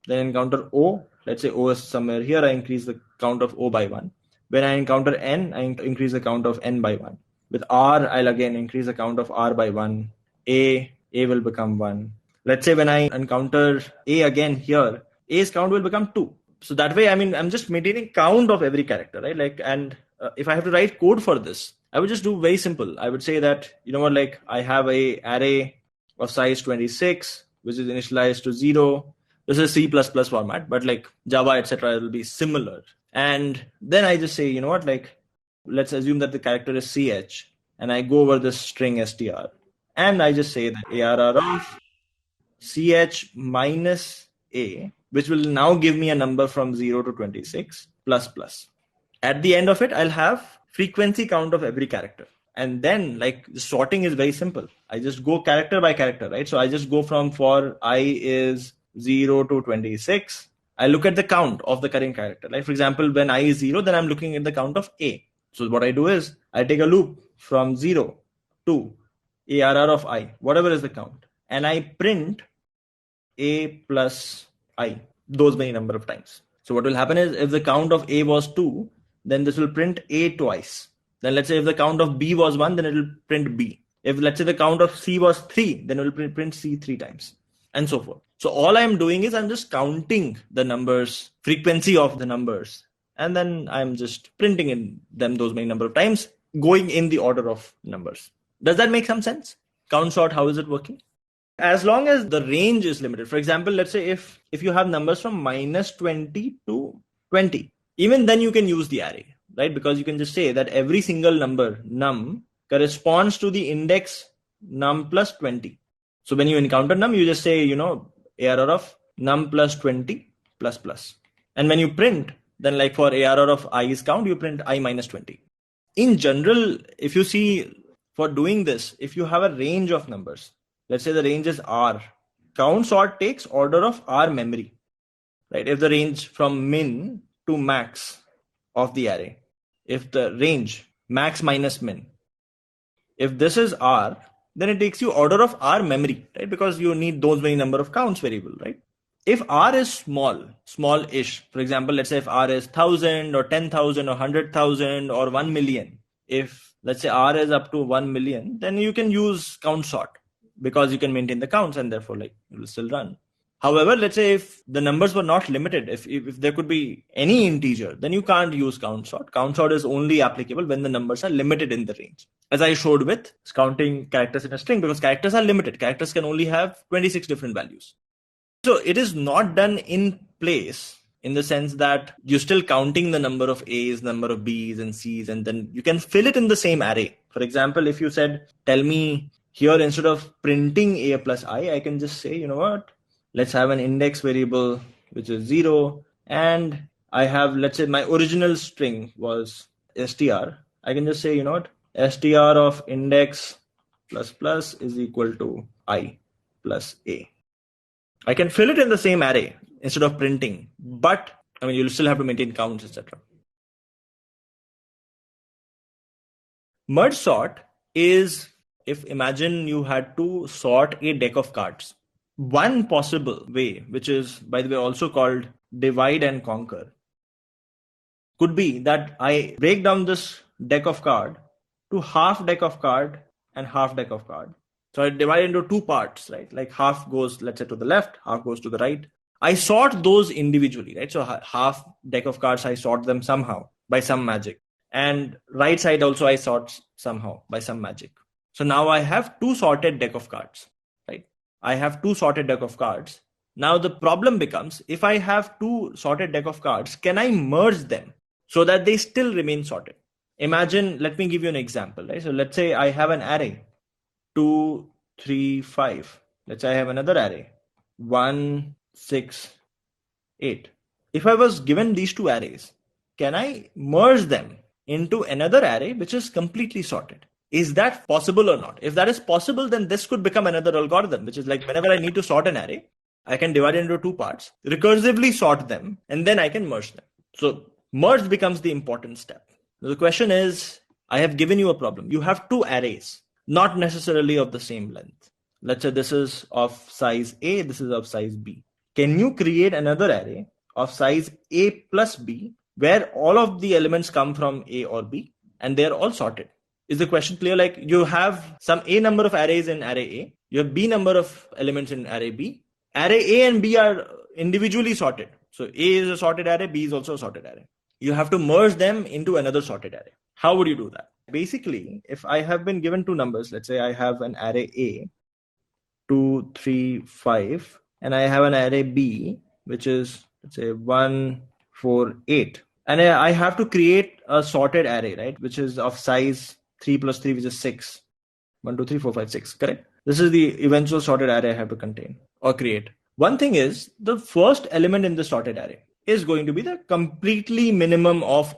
Then encounter O, let's say O is somewhere here, I increase the count of O by 1. When I encounter N, I increase the count of N by 1. With R, I'll again increase the count of R by 1. A will become 1. Let's say when I encounter A again here, A's count will become 2. So that way, I mean, I'm just maintaining count of every character, right? Like, and if I have to write code for this, I would just do very simple. I would say that, you know what, like I have a array of size 26, which is initialized to 0. This is C++ format, but like Java, etc., will be similar. And then I just say, you know what, like, let's assume that the character is CH, and I go over this string str, and I just say that ARR of CH minus A, which will now give me a number from 0 to 26 plus plus. At the end of it, I'll have frequency count of every character. And then like the sorting is very simple. I just go character by character, right? So I just go from for I is 0 to 26. I look at the count of the current character. Like for example, when I is 0, then I'm looking at the count of A. So what I do is I take a loop from 0 to ARR of I, whatever is the count. And I print A plus I, those many number of times. So what will happen is if the count of A was 2, then this will print A twice. Then let's say if the count of B was 1, then it will print B. If let's say the count of C was 3, then it will print C 3 times, and so forth. So all I'm doing is I'm just counting the numbers, frequency of the numbers, and then I'm just printing in them those many number of times, going in the order of numbers. Does that make some sense? Count sort, how is it working? As long as the range is limited. For example, let's say if you have numbers from minus 20 to 20, even then you can use the array, right? Because you can just say that every single number num corresponds to the index num plus 20. So when you encounter num, you just say, you know, ARR of num plus 20 plus plus. And when you print, then like for ARR of i's count, you print I minus 20. In general, if you see for doing this, if you have a range of numbers, let's say the range is R, count sort takes order of R memory, right? If the range from min to max of the array, if the range max minus min, if this is R, then it takes you order of R memory, right? Because you need those many number of counts variable, right? If R is small-ish, for example, let's say if R is 1,000 or 10,000 or 100,000 or 1 million, if let's say R is up to 1 million, then you can use count sort because you can maintain the counts and therefore like it will still run. However, let's say if the numbers were not limited, if there could be any integer, then you can't use count sort. Count sort is only applicable when the numbers are limited in the range. As I showed with counting characters in a string, because characters are limited. Characters can only have 26 different values. So it is not done in place in the sense that you're still counting the number of A's, number of B's and C's, and then you can fill it in the same array. For example, if you said, tell me here instead of printing A plus I can just say, you know what? Let's have an index variable, which is 0. And I have, let's say my original string was str. I can just say, you know what? Str of index plus plus is equal to I plus A. I can fill it in the same array instead of printing, but I mean, you'll still have to maintain counts, etc. Merge sort is if imagine you had to sort a deck of cards. One possible way, which is, by the way, also called divide and conquer, could be that I break down this deck of card to half deck of card and half deck of card. So I divide into two parts, right? Like half goes, let's say, to the left, half goes to the right. I sort those individually, right? So half deck of cards, I sort them somehow by some magic. And right side also I sort somehow by some magic. So now I have two sorted deck of cards, right? I have two sorted deck of cards. Now the problem becomes, if I have two sorted deck of cards, can I merge them so that they still remain sorted? Imagine, let me give you an example, right? So let's say I have an array 2, 3, 5. Let's say I have another array 1, 6, 8. If I was given these two arrays, can I merge them into another array which is completely sorted? Is that possible or not? If that is possible, then this could become another algorithm, which is like whenever I need to sort an array, I can divide it into two parts, recursively sort them, and then I can merge them. So merge becomes the important step. The question is, I have given you a problem. You have two arrays, not necessarily of the same length. Let's say this is of size A, this is of size B. Can you create another array of size A plus B where all of the elements come from A or B and they're all sorted? Is the question clear? Like you have some A number of arrays in array A, you have B number of elements in array B. Array A and B are individually sorted. So A is a sorted array, B is also a sorted array. You have to merge them into another sorted array. How would you do that? Basically, if I have been given two numbers, let's say I have an array A, 2, 3, 5, and I have an array B, which is, let's say 1, 4, 8. And I have to create a sorted array, right? Which is of size 3 plus 3, which is 6. 1, 2, 3, 4, 5, 6, correct? This is the eventual sorted array I have to contain or create. One thing is, the first element in the sorted array is going to be the completely minimum of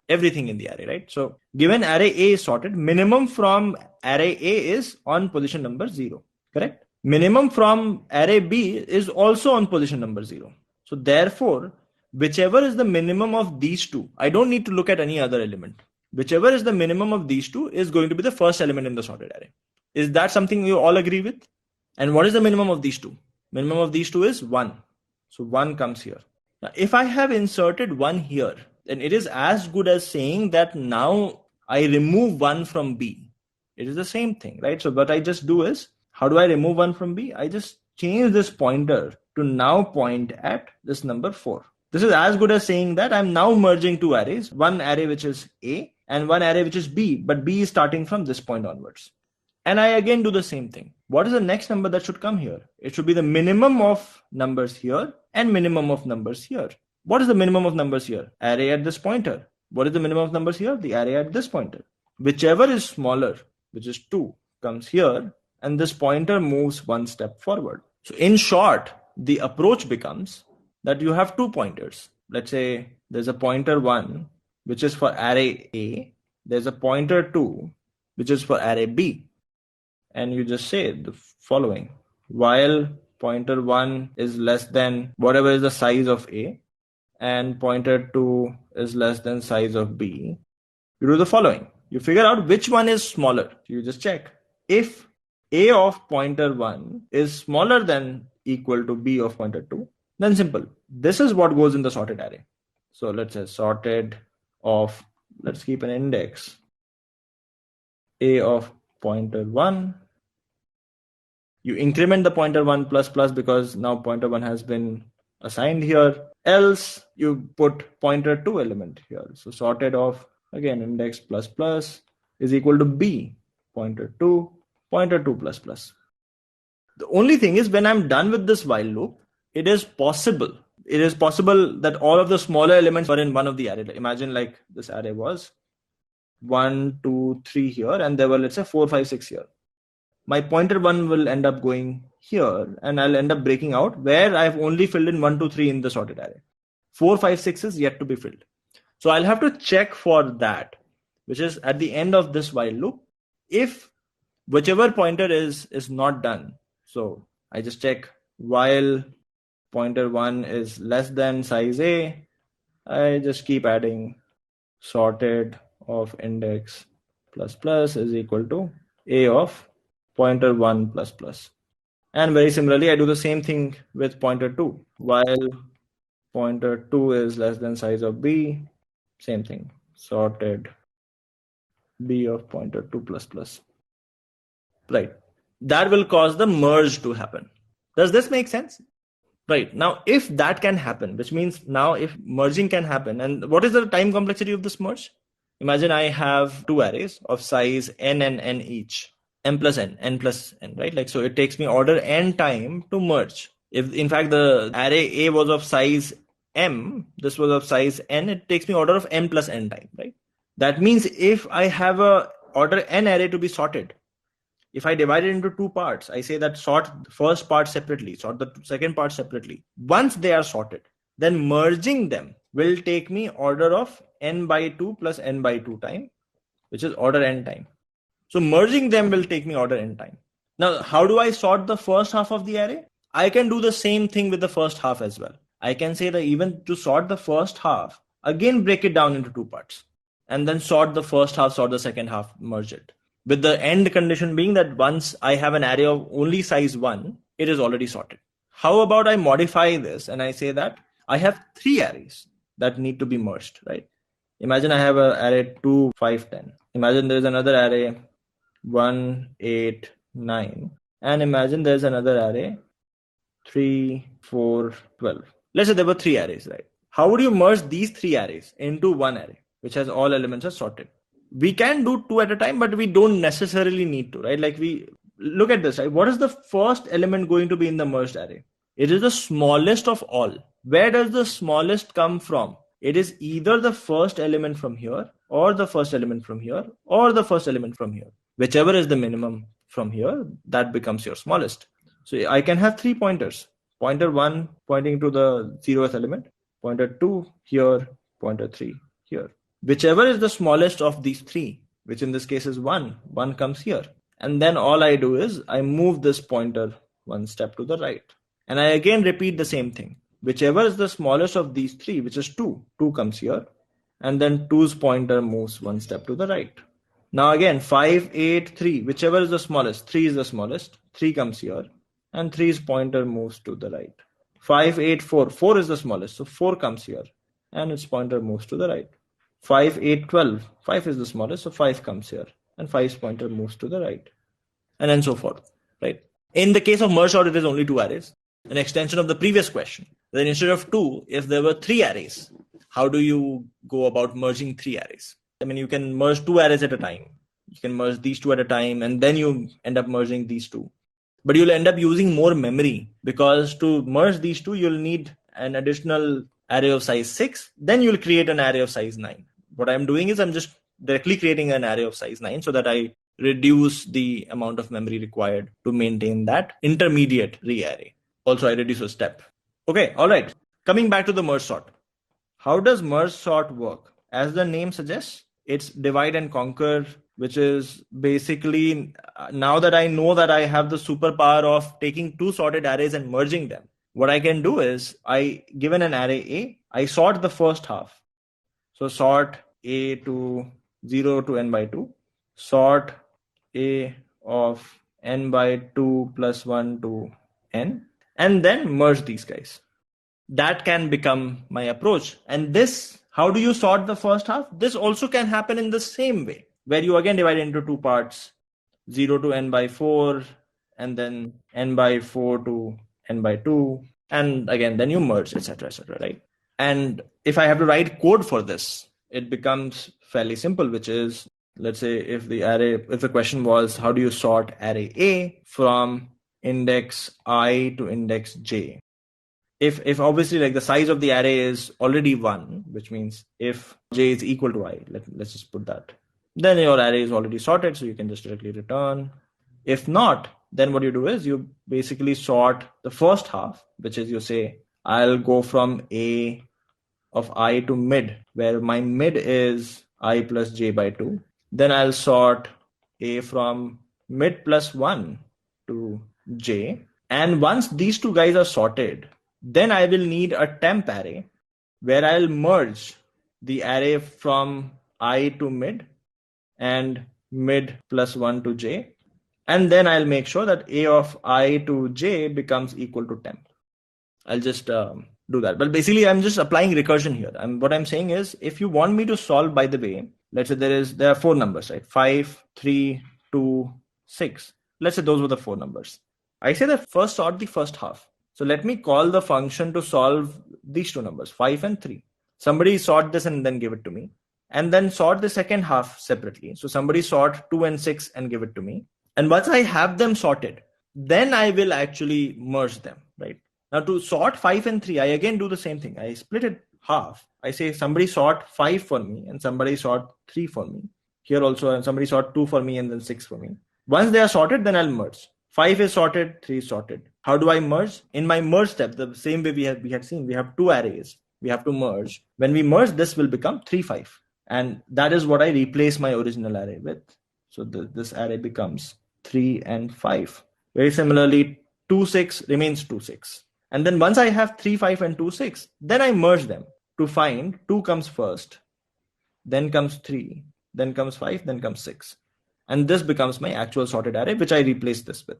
everything in the array, right? So given array A is sorted, minimum from array A is on position number 0, correct? Minimum from array B is also on position number 0. So therefore, whichever is the minimum of these two, I don't need to look at any other element. Whichever is the minimum of these two is going to be the first element in the sorted array. Is that something you all agree with? And what is the minimum of these two? Minimum of these two is 1. So 1 comes here. Now, if I have inserted 1 here, then it is as good as saying that now I remove 1 from B. It is the same thing, right? So what I just do is, how do I remove 1 from B? I just change this pointer to now point at this number 4. This is as good as saying that I'm now merging two arrays, one array which is A and one array which is B, but B is starting from this point onwards. And I again do the same thing. What is the next number that should come here? It should be the minimum of numbers here and minimum of numbers here. What is the minimum of numbers here? Array at this pointer. What is the minimum of numbers here? The array at this pointer. Whichever is smaller, which is 2, comes here, and this pointer moves one step forward. So in short, the approach becomes that you have two pointers. Let's say there's a pointer 1, which is for array A. There's a pointer 2, which is for array B. And you just say the following: while pointer 1 is less than whatever is the size of A, and pointer 2 is less than size of B, you do the following. You figure out which one is smaller. You just check. If A of pointer 1 is smaller than equal to B of pointer 2, then simple. This is what goes in the sorted array. So let's say sorted of, let's keep an index, A of pointer 1. You increment the pointer 1 plus plus because now pointer 1 has been assigned here. Else you put pointer 2 element here. So sorted of, again, index plus plus is equal to B, pointer 2 plus plus. The only thing is, when I'm done with this while loop, it is possible that all of the smaller elements are in one of the array. Imagine like this array was 1, 2, 3 here, and there were, let's say, 4, 5, 6 here. My pointer 1 will end up going here, and I'll end up breaking out where I've only filled in 1, 2, 3 in the sorted array. 4, 5, 6 is yet to be filled. So I'll have to check for that, which is at the end of this while loop. If whichever pointer is not done, so I just check while pointer 1 is less than size A, I just keep adding sorted of index plus plus is equal to A of pointer 1 plus plus. And very similarly, I do the same thing with pointer 2. While pointer 2 is less than size of B, same thing, sorted B of pointer 2 plus plus. Right. That will cause the merge to happen. Does this make sense? Right. Now, if that can happen, which means now if merging can happen, and what is the time complexity of this merge? Imagine I have two arrays of size n and n each. N plus n, right? Like, so it takes me order n time to merge. If in fact the array A was of size m, this was of size n, it takes me order of m plus n time, right? That means if I have a order n array to be sorted, if I divide it into two parts, I say that sort the first part separately, sort the second part separately. Once they are sorted, then merging them will take me order of n by 2 plus n by 2 time, which is order n time. So merging them will take me order n time. Now, how do I sort the first half of the array? I can do the same thing with the first half as well. I can say that even to sort the first half, again break it down into two parts and then sort the first half, sort the second half, merge it. With the end condition being that once I have an array of only size 1, it is already sorted. How about I modify this and I say that I have 3 arrays that need to be merged, right? Imagine I have an array 2, 5, 10. Imagine there is another array 1, 8, 9. And imagine there's another array 3, 4, 12. Let's say there were 3 arrays, right? How would you merge these 3 arrays into one array, which has all elements are sorted? We can do 2 at a time, but we don't necessarily need to, right? Like we look at this, right? What is the first element going to be in the merged array? It is the smallest of all. Where does the smallest come from? It is either the first element from here, or the first element from here, or the first element from here. Whichever is the minimum from here, that becomes your smallest. So I can have 3 pointers. Pointer 1 pointing to the 0th element, pointer 2 here, pointer 3 here. Whichever is the smallest of these 3, which in this case is 1 comes here. And then all I do is I move this pointer 1 step to the right. And I again repeat the same thing. Whichever is the smallest of these 3, which is 2 comes here. And then 2's pointer moves 1 step to the right. Now again, 5, 8, 3, whichever is the smallest, 3 is the smallest, 3 comes here. And 3's pointer moves to the right. 5, 8, 4, 4 is the smallest, so 4 comes here. And its pointer moves to the right. 5, 8, 12, 5 is the smallest, so 5 comes here. And 5's pointer moves to the right. And then so forth, right? In the case of merge sort, it is only 2 arrays. An extension of the previous question. Then instead of 2, if there were 3 arrays, how do you go about merging 3 arrays? I mean, you can merge 2 arrays at a time. You can merge these 2 at a time, and then you end up merging these 2. But you'll end up using more memory, because to merge these 2, you'll need an additional array of size 6. Then you'll create an array of size 9. What I'm doing is I'm just directly creating an array of size 9 so that I reduce the amount of memory required to maintain that intermediate re-array. Also, I reduce a step. Okay, all right. Coming back to the merge sort. How does merge sort work? As the name suggests, it's divide and conquer, which is basically, now that I know that I have the superpower of taking 2 sorted arrays and merging them, what I can do is, given an array A, I sort the first half. So sort A to 0 to n by 2, sort A of n by 2 plus 1 to n, and then merge these guys. That can become my approach. And this, how do you sort the first half? This also can happen in the same way, where you again divide into 2 parts, 0 to n by 4, and then n by 4 to n by 2, and again, then you merge, etc., right? And if I have to write code for this, it becomes fairly simple, which is, let's say if the question was, how do you sort array A from index I to index j? If obviously like the size of the array is already 1, which means if j is equal to I, let's just put that, then your array is already sorted, so you can just directly return. If not, then what you do is you basically sort the first half, which is you say, I'll go from A of I to mid, where my mid is I plus j by 2. Then I'll sort A from mid plus 1 to j. And once these 2 guys are sorted, then I will need a temp array where I'll merge the array from I to mid and mid plus 1 to j. And then I'll make sure that A of I to j becomes equal to temp. I'll just do that. But basically, I'm just applying recursion here. And what I'm saying is, if you want me to solve, by the way, let's say there are 4 numbers, right? 5, 3, 2, 6. Let's say those were the 4 numbers. I say that first sort the first half. So let me call the function to solve these 2 numbers, 5 and 3. Somebody sort this and then give it to me. And then sort the second half separately. So somebody sort 2 and 6 and give it to me. And once I have them sorted, then I will actually merge them, right? Now to sort 5 and 3, I again do the same thing. I split it half. I say somebody sort 5 for me and somebody sort 3 for me. Here also somebody sort 2 for me and then 6 for me. Once they are sorted, then I'll merge. 5 is sorted, 3 is sorted. How do I merge? In my merge step, the same way we had seen, we have two arrays. We have to merge. When we merge, this will become 3, 5. And that is what I replace my original array with. So this array becomes 3 and 5. Very similarly, 2, 6 remains 2, 6. And then once I have 3, 5 and 2, 6, then I merge them to find 2 comes first, then comes 3, then comes 5, then comes 6. And this becomes my actual sorted array, which I replace this with.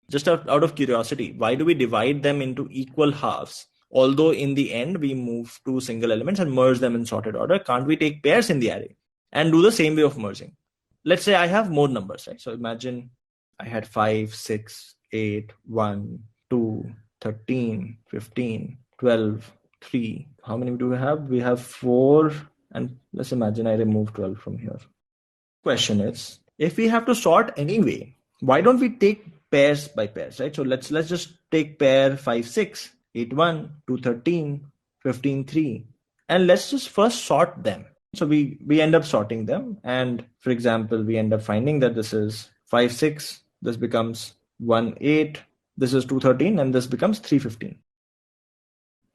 Just out of curiosity, why do we divide them into equal halves? Although in the end, we move two single elements and merge them in sorted order. Can't we take pairs in the array and do the same way of merging? Let's say I have more numbers, right? So imagine I had 5, 6, 8, 1, 2, 13, 15, 12, 3. How many do we have? We have 4. And let's imagine I remove 12 from here. Question is, if we have to sort anyway, why don't we take pairs by pairs, right? So let's just take pair 5, 6, 8, 1, 2, 13, 15, 3. And let's just first sort them. So we end up sorting them. And for example, we end up finding that this is 5, 6. This becomes 1, 8. This is 2, 13. And this becomes 3, 15.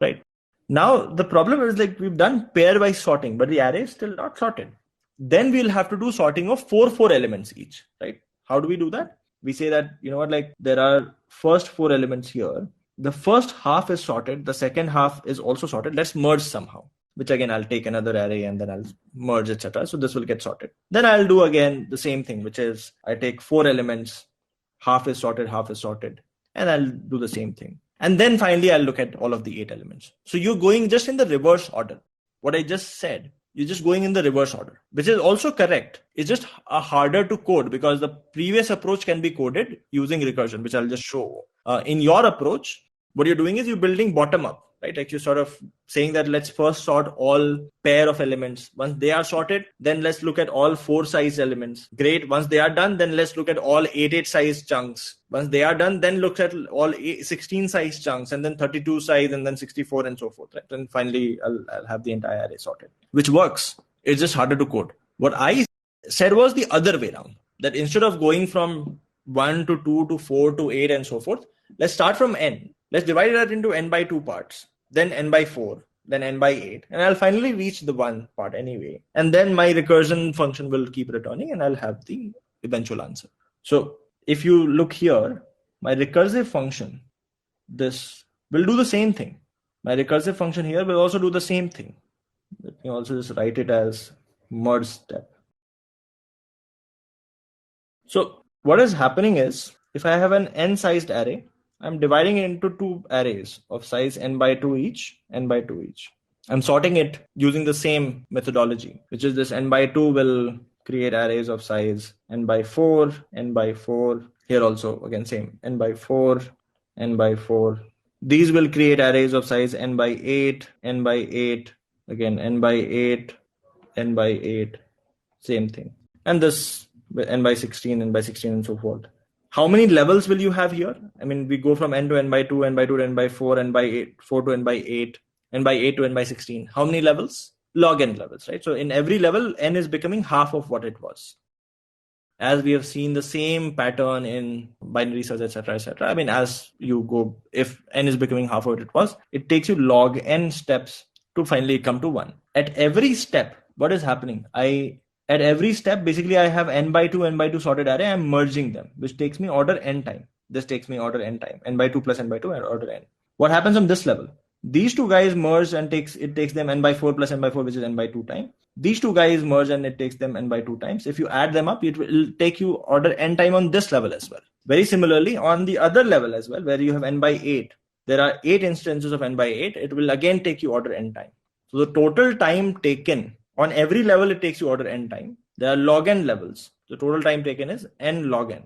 Right? Now, the problem is like we've done pairwise sorting, but the array is still not sorted. Then we'll have to do sorting of 4 elements each, right? How do we do that? We say that, you know what, like there are first 4 elements here. The first half is sorted. The second half is also sorted. Let's merge somehow, which again, I'll take another array and then I'll merge, etc. So this will get sorted. Then I'll do again the same thing, which is I take 4 elements, half is sorted, and I'll do the same thing. And then finally, I'll look at all of the 8 elements. So you're going just in the reverse order. What I just said, you're just going in the reverse order, which is also correct. It's just harder to code because the previous approach can be coded using recursion, which I'll just show. In your approach, what you're doing is you're building bottom up, right? Like you're sort of saying that let's first sort all pair of elements. Once they are sorted, then let's look at all 4 size elements. Great. Once they are done, then let's look at all 8 size chunks. Once they are done, then look at all 16 size chunks and then 32 size and then 64 and so forth. Right? And finally, I'll have the entire array sorted, which works. It's just harder to code. What I said was the other way around, that instead of going from 1 to 2 to 4 to 8 and so forth, let's start from n. Let's divide that into n by 2 parts, then n by 4, then n by 8. And I'll finally reach the 1 part anyway. And then my recursion function will keep returning and I'll have the eventual answer. So if you look here, my recursive function, this will do the same thing. My recursive function here will also do the same thing. Let me also just write it as merge step. So what is happening is, if I have an n-sized array, I'm dividing it into 2 arrays of size n by 2 each, n by 2 each. I'm sorting it using the same methodology, which is this n by 2 will create arrays of size n by 4, n by 4. Here also, again, same, n by 4, n by 4. These will create arrays of size n by 8, n by 8, again, n by 8, n by 8, same thing. And this n by 16, n by 16, and so forth. How many levels will you have here? I mean, we go from n to n by 2, n by 2 to n by 4, n by 8, 4 to n by 8, n by 8 to n by 16. How many levels? Log n levels, right? So in every level, n is becoming half of what it was. As we have seen the same pattern in binary search, etc., etc. I mean, as you go, if n is becoming half of what it was, it takes you log n steps to finally come to 1. At every step, what is happening? At every step, basically, I have n by 2 sorted array. I'm merging them, which takes me order n time. This takes me order n time. N by 2 plus n by 2 and order n. What happens on this level? These 2 guys merge and it takes them n by 4 plus n by 4, which is n by 2 time. These 2 guys merge and it takes them n by 2 times. If you add them up, it will take you order n time on this level as well. Very similarly, on the other level as well, where you have n by 8, there are 8 instances of n by 8. It will again take you order n time. So the total time taken on every level, it takes you order n time. There are log n levels. The total time taken is n log n.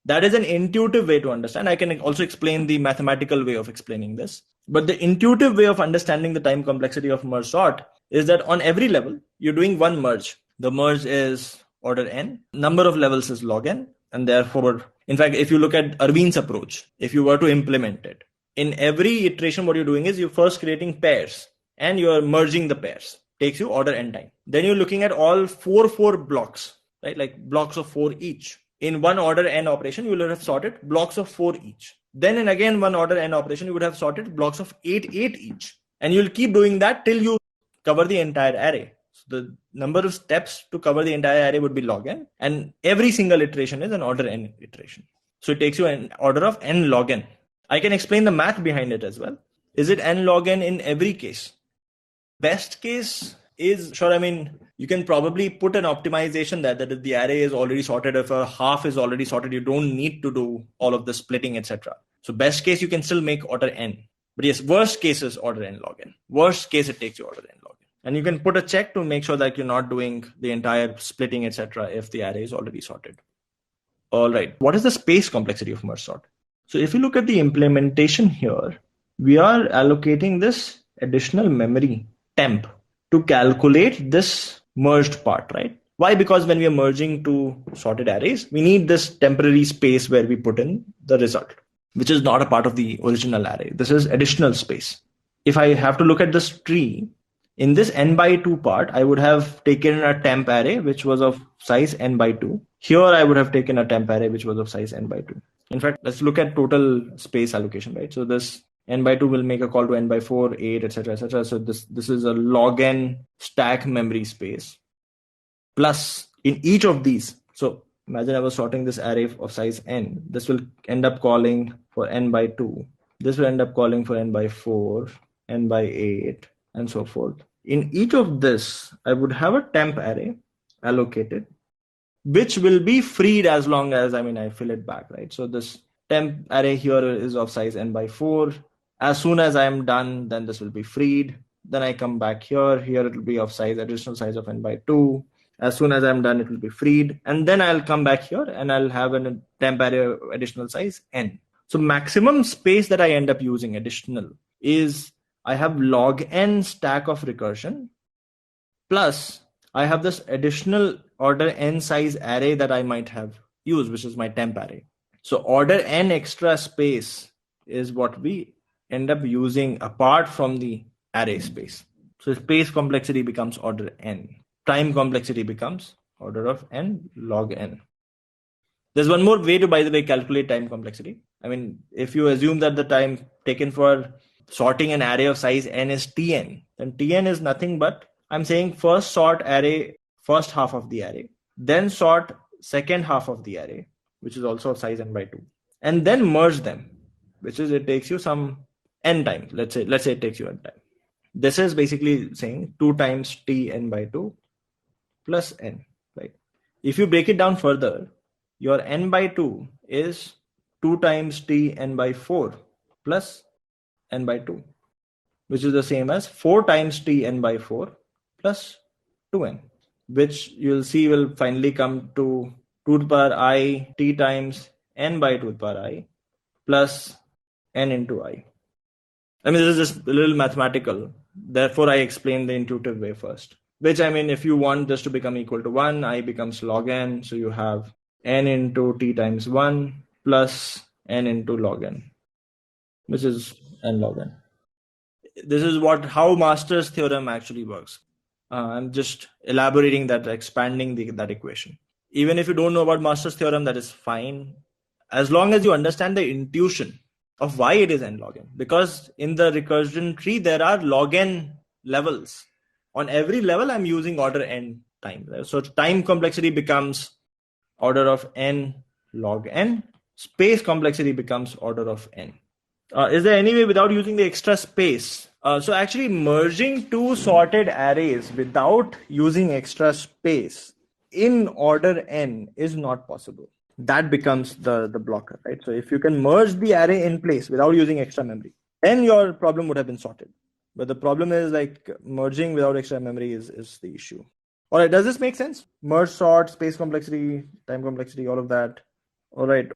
That is an intuitive way to understand. I can also explain the mathematical way of explaining this. But the intuitive way of understanding the time complexity of merge sort is that on every level, you're doing one merge. The merge is order n. Number of levels is log n. And therefore, in fact, if you look at Arvind's approach, if you were to implement it, in every iteration, what you're doing is you're first creating pairs and you're merging the pairs. Takes you order n time. Then you're looking at all four blocks, right? Like blocks of 4 each. In one order n operation, you will have sorted blocks of 4 each. Then in again one order n operation, you would have sorted blocks of 8 each. And you'll keep doing that till you cover the entire array. So the number of steps to cover the entire array would be log n. And every single iteration is an order n iteration. So it takes you an order of n log n. I can explain the math behind it as well. Is it n log n in every case? Best case is, sure, I mean, you can probably put an optimization that if the array is already sorted, if a half is already sorted, you don't need to do all of the splitting, etc. So best case, you can still make order n. But yes, worst case is order n log n. Worst case, it takes you order n log n. And you can put a check to make sure that you're not doing the entire splitting, etc. if the array is already sorted. All right. What is the space complexity of merge sort? So if you look at the implementation here, we are allocating this additional memory temp to calculate this merged part, right? Why? Because when we are merging two sorted arrays, we need this temporary space where we put in the result, which is not a part of the original array. This is additional space. If I have to look at this tree, in this n by 2 part, I would have taken a temp array, which was of size n by 2. Here, I would have taken a temp array, which was of size n by 2. In fact, let's look at total space allocation, right? So this n by 2 will make a call to n by 4, 8, etc., etc. So this is a log n stack memory space. Plus, in each of these, so imagine I was sorting this array of size n. This will end up calling for n by 2. This will end up calling for n by 4, n by 8, and so forth. In each of this, I would have a temp array allocated, which will be freed as long as, I fill it back, right? So this temp array here is of size n by 4. As soon as I am done, then this will be freed. Then I come back here. Here it will be of size, additional size of n by 2. As soon as I'm done, it will be freed. And then I'll come back here and I'll have a temp array additional size n. So maximum space that I end up using additional is I have log n stack of recursion plus I have this additional order n size array that I might have used, which is my temp array. So order n extra space is what we end up using apart from the array space. So space complexity becomes order n. Time complexity becomes order of n log n. There's one more way to, by the way, calculate time complexity. If you assume that the time taken for sorting an array of size n is tn, then tn is nothing but, I'm saying first sort array, first half of the array, then sort second half of the array, which is also of size n by 2, and then merge them, which is it takes you some n time. Let's say it takes you n time. This is basically saying 2 times t n by 2 plus n, right? If you break it down further, your n by 2 is 2 times t n by 4 plus n by 2, which is the same as 4 times t n by 4 plus 2n, which you'll see will finally come to 2 to the power I t times n by 2 to the power I plus n into I. This is just a little mathematical. Therefore, I explain the intuitive way first, which if you want this to become equal to 1, I becomes log n. So you have n into t times 1 plus n into log n, which is n log n. This is how Master's theorem actually works. I'm just elaborating that, expanding that equation. Even if you don't know about Master's theorem, that is fine, as long as you understand the intuition of why it is n log n. Because in the recursion tree, there are log n levels. On every level, I'm using order n time. So time complexity becomes order of n log n. Space complexity becomes order of n. Is there any way without using the extra space? So actually merging two sorted arrays without using extra space in order n is not possible. That becomes the blocker, right? So if you can merge the array in place without using extra memory, then your problem would have been sorted. But the problem is merging without extra memory is the issue. All right, does this make sense? Merge, sort, space complexity, time complexity, all of that. All right.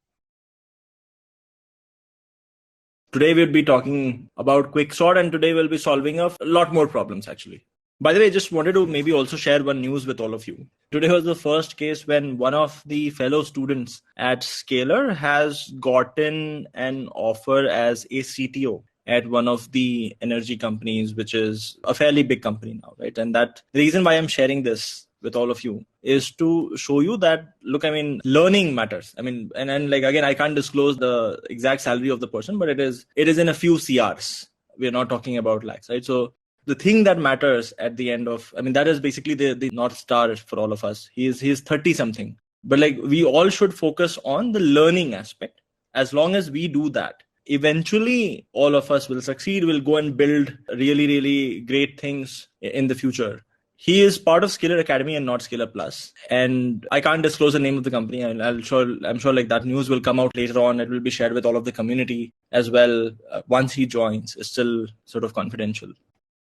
Today we'll be talking about quick sort, and today we'll be solving a lot more problems actually. By the way, I just wanted to maybe also share one news with all of you. Today was the first case when one of the fellow students at Scalar has gotten an offer as a CTO at one of the energy companies, which is a fairly big company now, right? And that the reason why I'm sharing this with all of you is to show you that, look, I mean, learning matters. I mean, and like, again, I can't disclose the exact salary of the person, but it is in a few CRs. We're not talking about lakhs, right? So the thing that matters at the end of, I mean, that is basically the North Star for all of us. He's 30 something, but like, we all should focus on the learning aspect. As long as we do that, eventually all of us will succeed. We'll go and build really, really great things in the future. He is part of Scalar Academy and not Scalar Plus. And I can't disclose the name of the company. I'm sure like that news will come out later on. It will be shared with all of the community as well. Once he joins, it's still sort of confidential.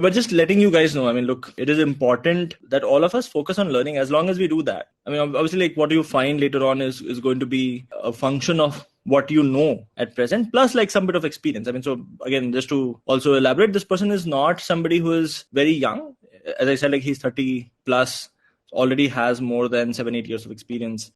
But just letting you guys know, I mean, look, it is important that all of us focus on learning. As long as we do that, I mean, obviously, like, what you find later on is going to be a function of what you know at present, plus like some bit of experience. I mean, so again, just to also elaborate, this person is not somebody who is very young. As I said, like, he's 30 plus, already has more than 7-8 years of experience,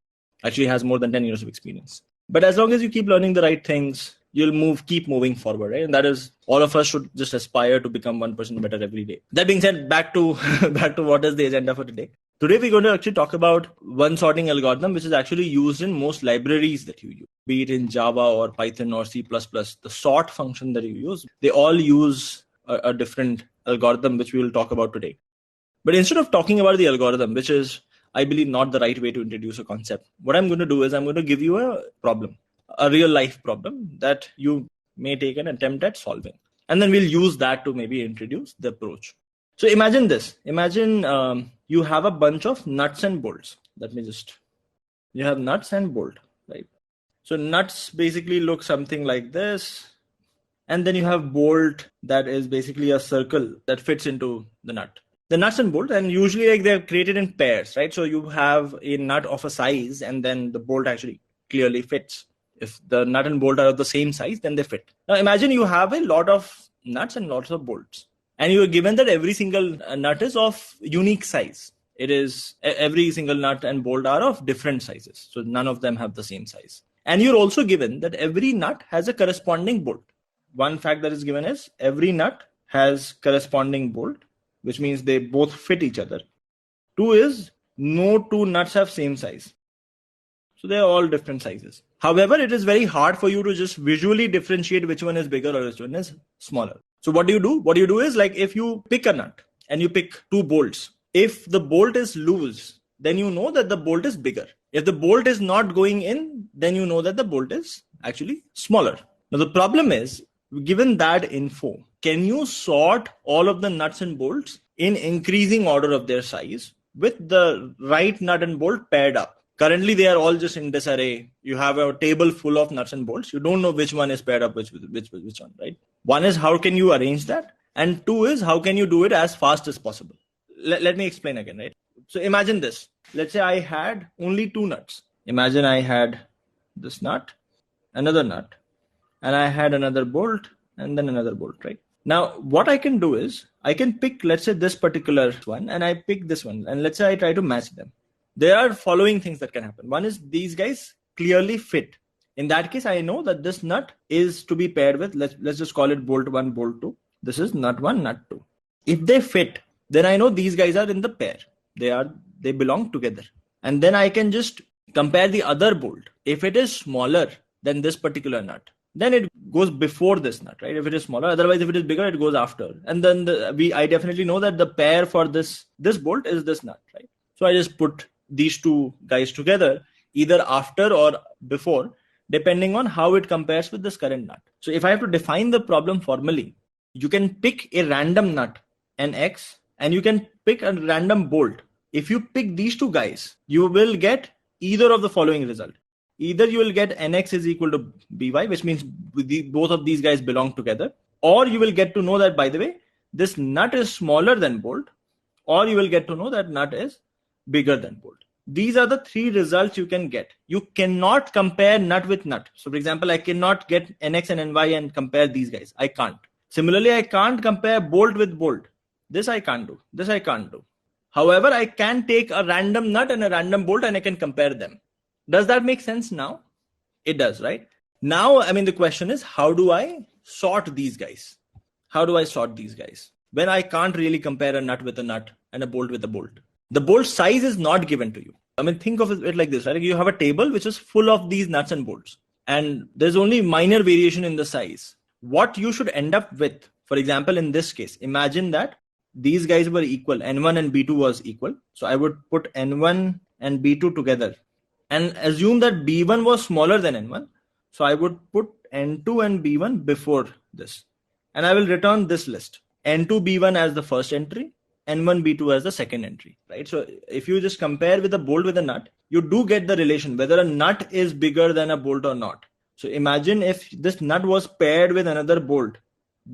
actually has more than 10 years of experience. But as long as you keep learning the right things, you'll keep moving forward, right? And that is, all of us should just aspire to become 1% better every day. That being said, back to what is the agenda for today. Today, we're going to actually talk about one sorting algorithm, which is actually used in most libraries that you use, be it in Java or Python or C++. The sort function that you use, they all use a different algorithm, which we will talk about today. But instead of talking about the algorithm, which is, I believe, not the right way to introduce a concept, what I'm going to do is I'm going to give you a problem, a real life problem that you may take an attempt at solving. And then we'll use that to maybe introduce the approach. So imagine this. Imagine you have a bunch of nuts and bolts. You have nuts and bolt, right? So nuts basically look something like this. And then you have bolt that is basically a circle that fits into the nut. The nuts and bolts, and usually like they're created in pairs, right? So you have a nut of a size and then the bolt actually clearly fits. If the nut and bolt are of the same size, then they fit. Now imagine you have a lot of nuts and lots of bolts, and you are given that every single nut is of unique size. It is, every single nut and bolt are of different sizes. So none of them have the same size. And you're also given that every nut has a corresponding bolt. One fact that is given is every nut has corresponding bolt, which means they both fit each other. Two is no two nuts have same size. So they're all different sizes. However, it is very hard for you to just visually differentiate which one is bigger or which one is smaller. So what do you do? What you do is, like, if you pick a nut and you pick two bolts, if the bolt is loose, then you know that the bolt is bigger. If the bolt is not going in, then you know that the bolt is actually smaller. Now the problem is, given that info, can you sort all of the nuts and bolts in increasing order of their size with the right nut and bolt paired up? Currently, they are all just in this array. You have a table full of nuts and bolts. You don't know which one is paired up with which one, right? One is, how can you arrange that? And two is, how can you do it as fast as possible? Let me explain again, right? So imagine this. Let's say I had only two nuts. Imagine I had this nut, another nut, and I had another bolt and then another bolt, right? Now, what I can do is I can pick, let's say, this particular one, and I pick this one, and let's say I try to match them. There are following things that can happen. One is, these guys clearly fit. In that case, I know that this nut is to be paired with, let's just call it bolt 1, bolt 2. This is nut 1, nut 2. If they fit, then I know these guys are in the pair. They belong together. And then I can just compare the other bolt. If it is smaller than this particular nut, then it goes before this nut, right? If it is smaller, otherwise if it is bigger, it goes after. And then I definitely know that the pair for this bolt is this nut, right? So I just put these two guys together, either after or before, depending on how it compares with this current nut. So if I have to define the problem formally, you can pick a random nut, an X, and you can pick a random bolt. If you pick these two guys, you will get either of the following result. Either you will get nx is equal to by, which means both of these guys belong together, or you will get to know that, by the way, this nut is smaller than bolt, or you will get to know that nut is bigger than bolt. These are the three results you can get. You cannot compare nut with nut. So for example, I cannot get nx and ny and compare these guys. I can't. Similarly, I can't compare bolt with bolt. This I can't do. This I can't do. However, I can take a random nut and a random bolt and I can compare them. Does that make sense now? It does, right? Now, I mean, the question is, how do I sort these guys? How do I sort these guys? When I can't really compare a nut with a nut and a bolt with a bolt. The bolt size is not given to you. I mean, think of it like this, right? You have a table which is full of these nuts and bolts, and there's only minor variation in the size. What you should end up with, for example, in this case, imagine that these guys were equal. N1 and B2 was equal. So I would put N1 and B2 together and assume that B1 was smaller than N1. So I would put N2 and B1 before this. And I will return this list. N2, B1 as the first entry, N1, B2 as the second entry, right? So if you just compare with a bolt with a nut, you do get the relation, whether a nut is bigger than a bolt or not. So imagine if this nut was paired with another bolt,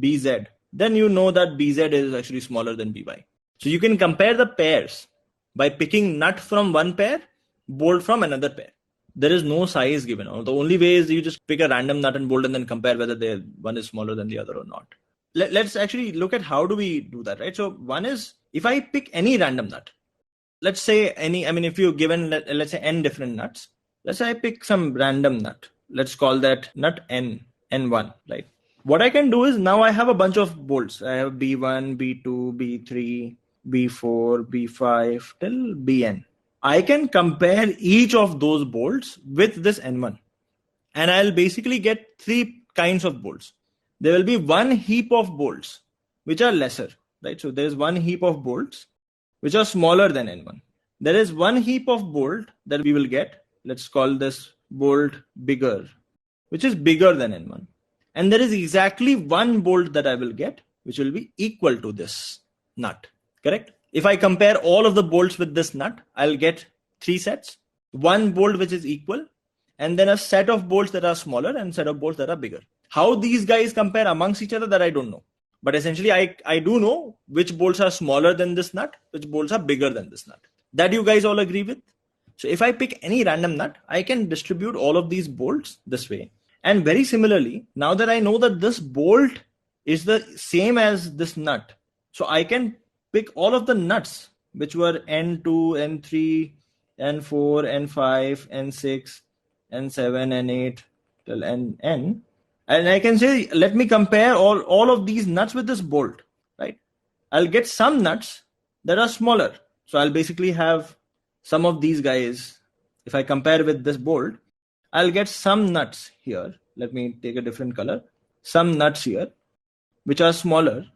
BZ, then you know that BZ is actually smaller than BY. So you can compare the pairs by picking nut from one pair, bolt from another pair. There is no size given. The only way is you just pick a random nut and bolt and then compare whether one is smaller than the other or not. Let's actually look at how do we do that, right? So one is, if I pick any random nut, let's say if you're given, let's say n different nuts, let's say I pick some random nut. Let's call that nut N1, right? What I can do is now I have a bunch of bolts. I have B1, B2, B3, B4, B5 till Bn. I can compare each of those bolts with this N1. And I'll basically get three kinds of bolts. There will be one heap of bolts which are lesser, right? So there's one heap of bolts which are smaller than N1. There is one heap of bolt that we will get. Let's call this bolt bigger, which is bigger than N1. And there is exactly one bolt that I will get, which will be equal to this nut, correct? If I compare all of the bolts with this nut, I'll get three sets, one bolt which is equal, and then a set of bolts that are smaller and set of bolts that are bigger. How these guys compare amongst each other, that I don't know. But essentially, I do know which bolts are smaller than this nut, which bolts are bigger than this nut. That you guys all agree with? So if I pick any random nut, I can distribute all of these bolts this way. And very similarly, now that I know that this bolt is the same as this nut, so I can pick all of the nuts, which were N2, N3, N4, N5, N6, N7, N8 till N. And I can say, let me compare all of these nuts with this bolt, right? I'll get some nuts that are smaller. So I'll basically have some of these guys. If I compare with this bolt, I'll get some nuts here. Let me take a different color. Some nuts here, which are smaller.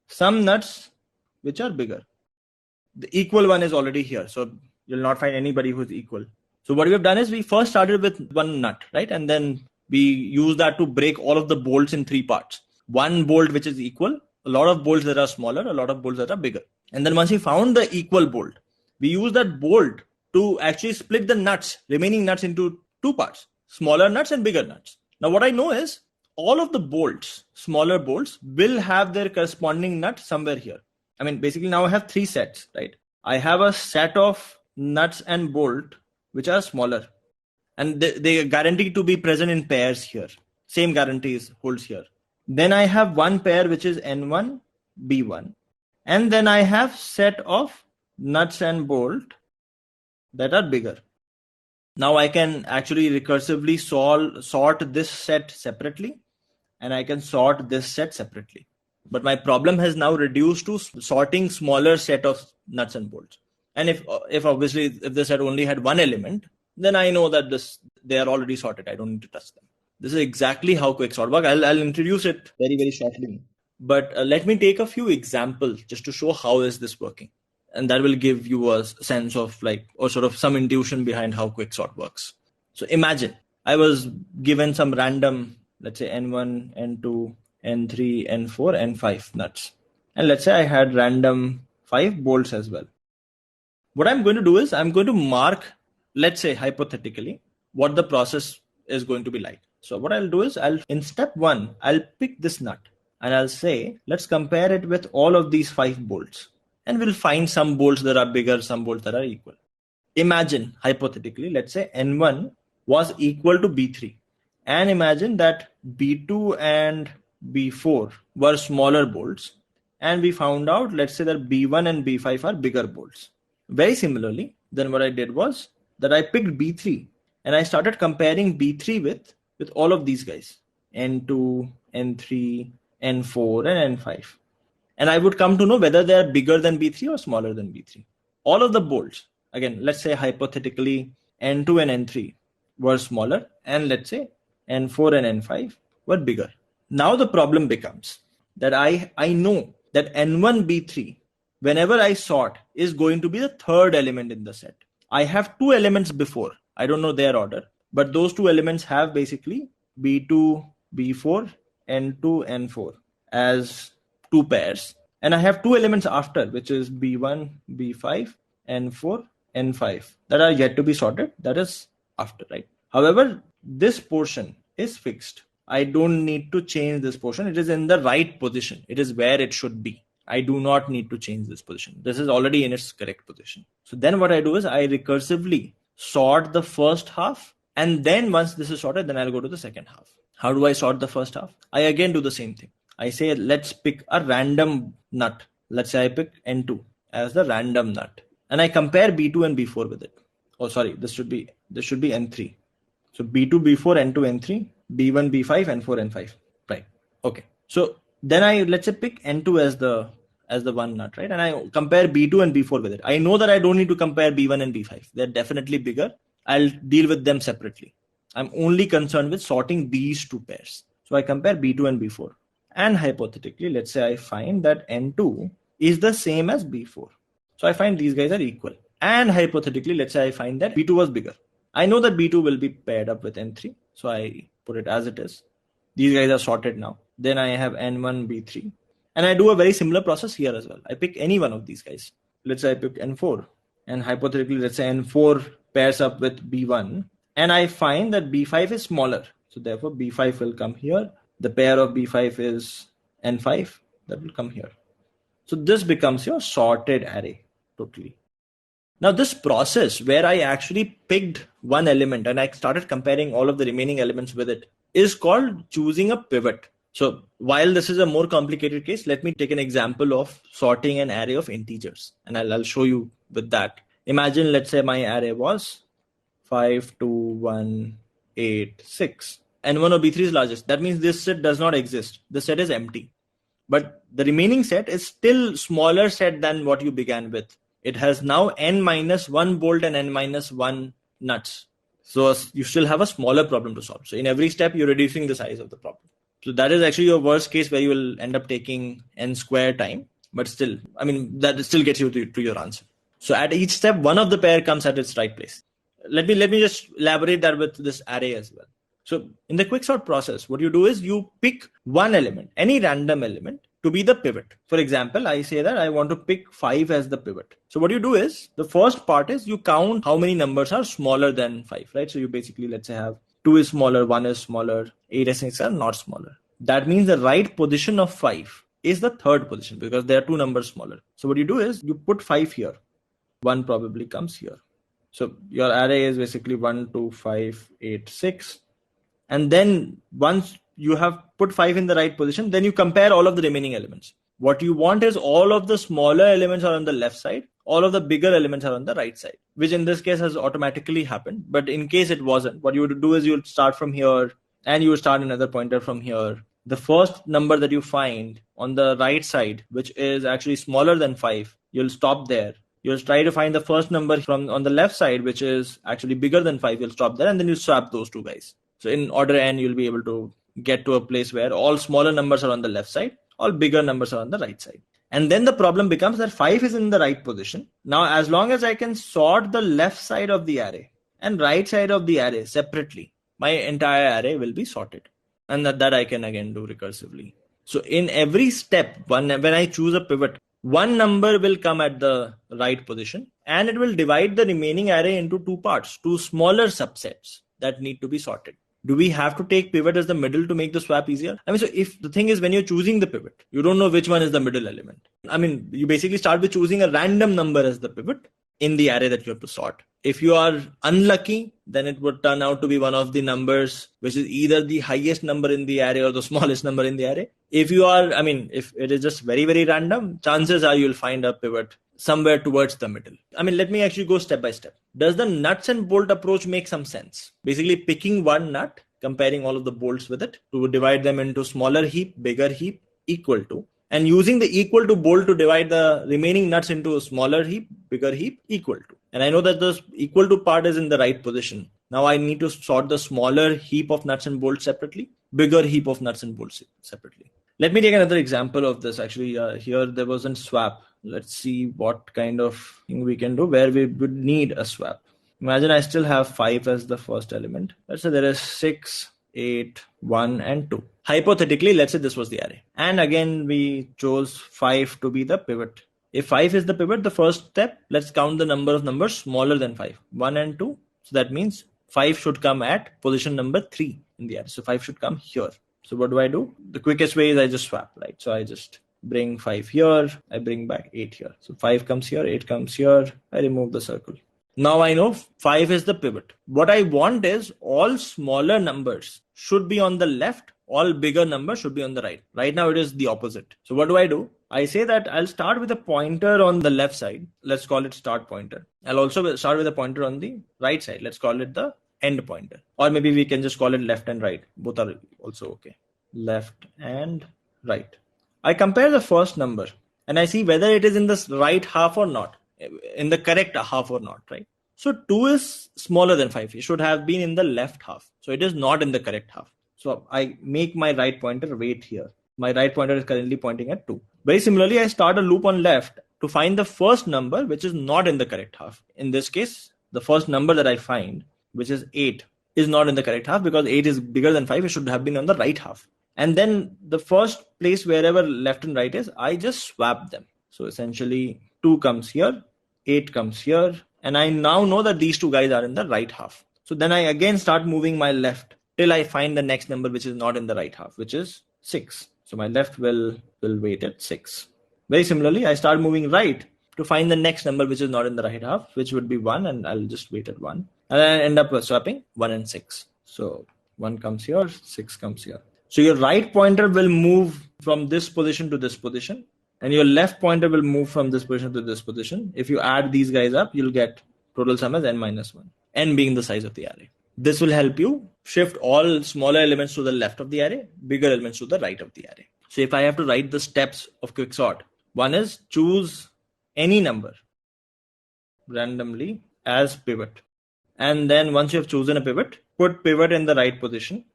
Some nuts, which are bigger. The equal one is already here. So you'll not find anybody who's equal. So what we have done is we first started with one nut, right? And then we use that to break all of the bolts in three parts. One bolt which is equal, a lot of bolts that are smaller, a lot of bolts that are bigger. And then once we found the equal bolt, we use that bolt to actually split the remaining nuts into two parts, smaller nuts and bigger nuts. Now what I know is all of the bolts, smaller bolts, will have their corresponding nut somewhere here. I mean, basically now I have three sets, right? I have a set of nuts and bolt which are smaller. And they are guaranteed to be present in pairs here. Same guarantees holds here. Then I have one pair which is N1, B1. And then I have set of nuts and bolt that are bigger. Now I can actually recursively sort this set separately, and I can sort this set separately. But my problem has now reduced to sorting smaller set of nuts and bolts. And if obviously if the set only had one element, then I know that they are already sorted. I don't need to touch them. This is exactly how quicksort works. I'll introduce it very, very shortly. But let me take a few examples just to show how is this working. And that will give you a sense of or sort of some intuition behind how quicksort works. So imagine I was given some random, let's say N1, N2, N3, N4, N5 nuts. And let's say I had random 5 bolts as well. What I'm going to do is I'm going to mark, let's say hypothetically, what the process is going to be like. So what I'll do is in step 1, I'll pick this nut and I'll say, let's compare it with all of these 5 bolts. And we'll find some bolts that are bigger, some bolts that are equal. Imagine, hypothetically, let's say N1 was equal to B3. And imagine that B2 and B4 were smaller bolts. and we found out, let's say that B1 and B5 are bigger bolts. Very similarly, then what I did was that I picked B3 and I started comparing B3 with all of these guys, N2, N3, N4, and N5. And I would come to know whether they are bigger than B3 or smaller than B3. All of the bolts, again, let's say hypothetically N2 and N3 were smaller, and let's say N4 and N5 were bigger. Now the problem becomes that I know that N1B3, whenever I sort, is going to be the third element in the set. I have two elements before. I don't know their order, but those two elements have basically B2, B4, N2, N4 as two pairs. And I have two elements after, which is B1, B5, N4, N5 that are yet to be sorted. That is after, right? However, this portion is fixed. I don't need to change this portion. It is in the right position. It is where it should be. I do not need to change this position. This is already in its correct position. So then what I do is I recursively sort the first half. And then once this is sorted, then I'll go to the second half. How do I sort the first half? I again do the same thing. I say, let's pick a random nut. Let's say I pick N2 as the random nut. And I compare B2 and B4 with it. Oh, sorry, this should be N3. So B2, B4, N2, N3, B1, B5, N4, N5. Right. Okay. So then let's say pick N2 as the one nut, right? And I compare B2 and B4 with it. I know that I don't need to compare B1 and B5. They're definitely bigger. I'll deal with them separately. I'm only concerned with sorting these two pairs. So I compare B2 and B4. And hypothetically, let's say I find that N2 is the same as B4. So I find these guys are equal. And hypothetically, let's say I find that B2 was bigger. I know that B2 will be paired up with N3. So I put it as it is. These guys are sorted now. Then I have N1, B3. And I do a very similar process here as well. I pick any one of these guys. Let's say I pick N4. And hypothetically, let's say N4 pairs up with B1. And I find that B5 is smaller. So therefore, B5 will come here. The pair of B5 is N5. That will come here. So this becomes your sorted array totally. Now this process where I actually picked one element and I started comparing all of the remaining elements with it is called choosing a pivot. So while this is a more complicated case, let me take an example of sorting an array of integers. And I'll show you with that. Imagine, let's say my array was 5, 2, 1, 8, 6. And one of B3 is largest. That means this set does not exist. The set is empty. But the remaining set is still smaller set than what you began with. It has now n-1 bolt and n-1 nuts. So you still have a smaller problem to solve. So in every step, you're reducing the size of the problem. So that is actually your worst case where you will end up taking n square time. But still, I mean, that still gets you to your answer. So at each step, one of the pair comes at its right place. Let me just elaborate that with this array as well. So in the quicksort process, what you do is you pick one element, any random element, to be the pivot. For example, I say that I want to pick 5 as the pivot. So what you do is, the first part is you count how many numbers are smaller than 5, right? So you basically, let's say, have 2 is smaller, 1 is smaller, 8 and 6 are not smaller. That means the right position of 5 is the third position because there are 2 numbers smaller. So what you do is you put 5 here. 1 probably comes here. So your array is basically 1, 2, 5, 8, 6. And then once you have put 5 in the right position, then you compare all of the remaining elements. What you want is all of the smaller elements are on the left side, all of the bigger elements are on the right side, which in this case has automatically happened. But in case it wasn't, what you would do is you would start from here and you would start another pointer from here. The first number that you find on the right side, which is actually smaller than 5, you'll stop there. You'll try to find the first number from on the left side, which is actually bigger than 5. You'll stop there and then you swap those two guys. So in order n, you'll be able to get to a place where all smaller numbers are on the left side, all bigger numbers are on the right side. And then the problem becomes that 5 is in the right position. Now, as long as I can sort the left side of the array and right side of the array separately, my entire array will be sorted. And that I can again do recursively. So in every step, when I choose a pivot, one number will come at the right position and it will divide the remaining array into 2 parts, 2 smaller subsets that need to be sorted. Do we have to take pivot as the middle to make the swap easier? I mean, so if the thing is when you're choosing the pivot, you don't know which one is the middle element. I mean, you basically start with choosing a random number as the pivot. in the array that you have to sort. If you are unlucky, then it would turn out to be one of the numbers which is either the highest number in the array or the smallest number in the array. If you are, if it is just very, very random, chances are you'll find a pivot somewhere towards the middle. Let me actually go step by step. Does the nuts and bolt approach make some sense? Basically picking one nut, comparing all of the bolts with it to divide them into smaller heap, bigger heap, equal to, and using the equal to bolt to divide the remaining nuts into a smaller heap, bigger heap, equal to. And I know that the equal to part is in the right position. Now I need to sort the smaller heap of nuts and bolts separately, bigger heap of nuts and bolts separately. Let me take another example of this. Actually, here there was a swap. Let's see what kind of thing we can do where we would need a swap. Imagine I still have 5 as the first element. Let's say there is 6, 8, 1, and 2. Hypothetically, let's say this was the array. And again, we chose 5 to be the pivot. If 5 is the pivot, the first step, let's count the number of numbers smaller than 5. 1 and 2. So that means 5 should come at position number 3 in the array. So 5 should come here. So what do? The quickest way is I just swap, right? So I just bring 5 here. I bring back 8 here. So 5 comes here, 8 comes here. I remove the circle. Now I know 5 is the pivot. What I want is all smaller numbers should be on the left. All bigger numbers should be on the right. Right now it is the opposite. So what do? I say that I'll start with a pointer on the left side. Let's call it start pointer. I'll also start with a pointer on the right side. Let's call it the end pointer. Or maybe we can just call it left and right. Both are also okay. Left and right. I compare the first number and I see whether it is in the right half or not. In the correct half or not, right? So 2 is smaller than 5. It should have been in the left half. So it is not in the correct half. So I make my right pointer wait here. My right pointer is currently pointing at 2. Very similarly, I start a loop on left to find the first number which is not in the correct half. In this case, the first number that I find, which is 8, is not in the correct half because 8 is bigger than 5. It should have been on the right half. And then the first place wherever left and right is, I just swap them. So essentially 2 comes here, 8 comes here, and I now know that these two guys are in the right half. So then I again start moving my left till I find the next number which is not in the right half, which is 6. So my left will wait at 6. Very similarly, I start moving right to find the next number which is not in the right half, which would be 1, and I'll just wait at 1. And I end up swapping 1 and 6. So 1 comes here, 6 comes here. So your right pointer will move from this position to this position, and your left pointer will move from this position to this position. If you add these guys up, you'll get total sum as n minus 1, n being the size of the array. This will help you shift all smaller elements to the left of the array, bigger elements to the right of the array. So if I have to write the steps of quicksort, one is choose any number randomly as pivot. And then once you have chosen a pivot, put pivot in the right position.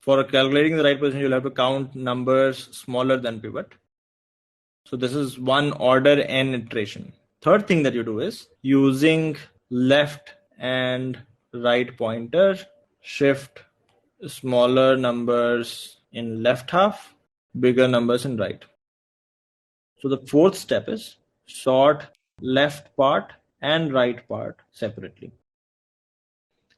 For calculating the right position, you'll have to count numbers smaller than pivot. So this is one order n iteration. Third thing that you do is using left and right pointer, shift smaller numbers in left half, bigger numbers in right. So the fourth step is sort left part and right part separately.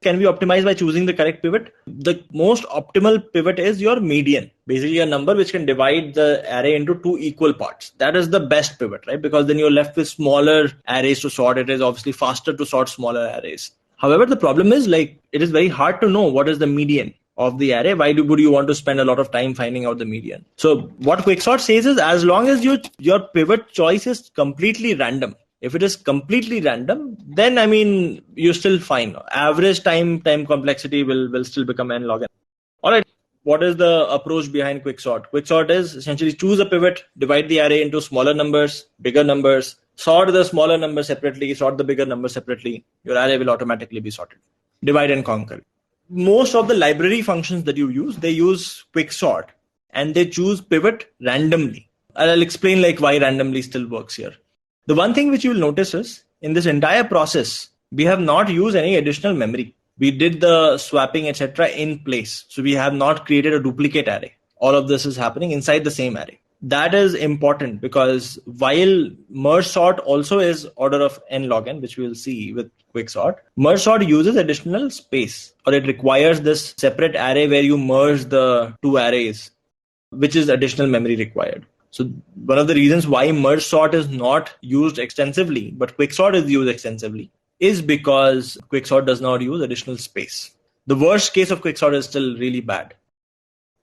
Can we optimize by choosing the correct pivot? The most optimal pivot is your median, basically a number which can divide the array into 2 equal parts. That is the best pivot, right? Because then you're left with smaller arrays to sort. It is obviously faster to sort smaller arrays. However, the problem is it is very hard to know what is the median of the array. Why would you want to spend a lot of time finding out the median? So what quicksort says is, as long as your pivot choice is completely random. If it is completely random, then you're still fine. Average time complexity will still become n log n. All right. What is the approach behind quicksort? Quicksort is essentially choose a pivot, divide the array into smaller numbers, bigger numbers, sort the smaller number separately, sort the bigger number separately. Your array will automatically be sorted. Divide and conquer. Most of the library functions that you use, they use quicksort and they choose pivot randomly. I'll explain why randomly still works here. The one thing which you will notice is in this entire process, we have not used any additional memory. We did the swapping, etc. in place. So we have not created a duplicate array. All of this is happening inside the same array. That is important because while merge sort also is order of n log n, which we will see with quicksort, merge sort uses additional space, or it requires this separate array where you merge the two arrays, which is additional memory required. So one of the reasons why merge sort is not used extensively, but quicksort is used extensively, is because quicksort does not use additional space. The worst case of quicksort is still really bad.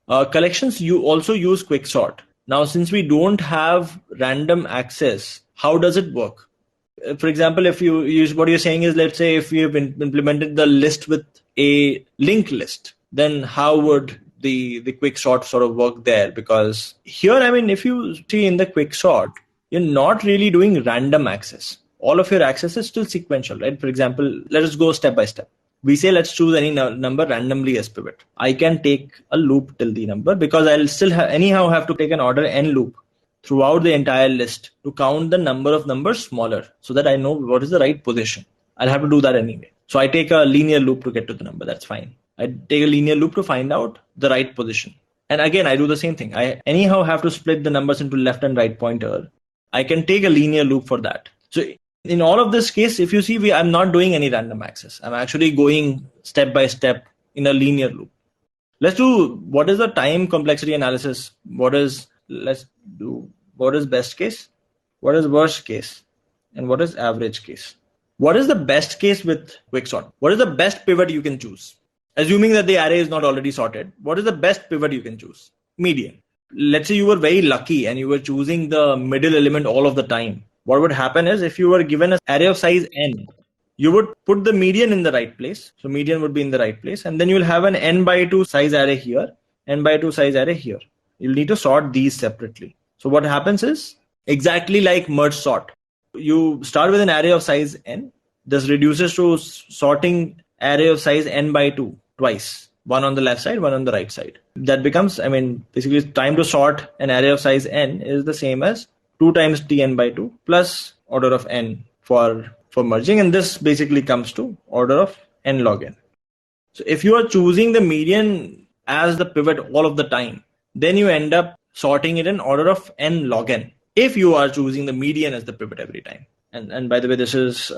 Collections, you also use quicksort. Now, since we don't have random access, how does it work? For example, if you use, what you're saying is, let's say if you've implemented the list with a linked list, then how would the quick sort sort of work there? Because here, I mean, if you see in the quick sort, you're not really doing random access. All of your access is still sequential, right? For example, let us go step by step. We say let's choose any number randomly as pivot. I can take a loop till the number because I'll still anyhow have to take an order n loop throughout the entire list to count the number of numbers smaller so that I know what is the right position. I'll have to do that anyway. So I take a linear loop to get to the number. That's fine. I take a linear loop to find out the right position. And again, I do the same thing. I anyhow have to split the numbers into left and right pointer. I can take a linear loop for that. So in all of this case, if you see, I'm not doing any random access. I'm actually going step by step in a linear loop. Let's do what is the time complexity analysis. Let's do what is best case, what is worst case, and what is average case. What is the best case with quicksort? What is the best pivot you can choose? Assuming that the array is not already sorted, what is the best pivot you can choose? Median. Let's say you were very lucky and you were choosing the middle element all of the time. What would happen is if you were given an array of size n, you would put the median in the right place. So median would be in the right place. And then you'll have an n by 2 size array here, n by 2 size array here. You'll need to sort these separately. So what happens is exactly like merge sort. You start with an array of size n. This reduces to sorting array of size n by 2 twice. One on the left side, one on the right side. That becomes, basically time to sort an array of size n is the same as 2 times tn by 2 plus order of n for merging. And this basically comes to order of n log n. So if you are choosing the median as the pivot all of the time, then you end up sorting it in order of n log n. If you are choosing the median as the pivot every time. And by the way, this is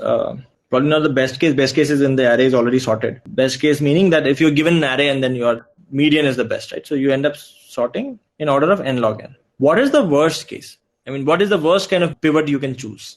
probably not the best case. Best case is when the array is already sorted. Best case meaning that if you're given an array and then your median is the best, right? So you end up sorting in order of n log n. What is the worst case? What is the worst kind of pivot you can choose?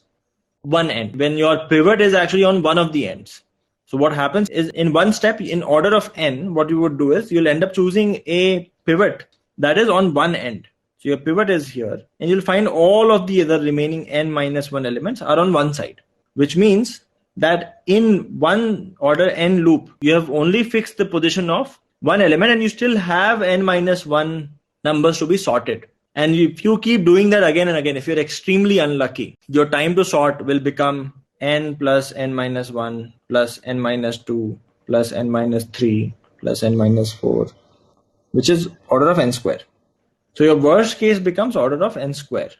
One end. When your pivot is actually on one of the ends. So what happens is in one step, in order of n, what you would do is you'll end up choosing a pivot that is on one end. So your pivot is here and you'll find all of the other remaining n minus 1 elements are on one side, which means that in one order n loop, you have only fixed the position of one element and you still have n minus 1 numbers to be sorted. And if you keep doing that again and again, if you're extremely unlucky, your time to sort will become n plus n minus 1 plus n minus 2 plus n minus 3 plus n minus 4, which is order of n square. So your worst case becomes order of n square.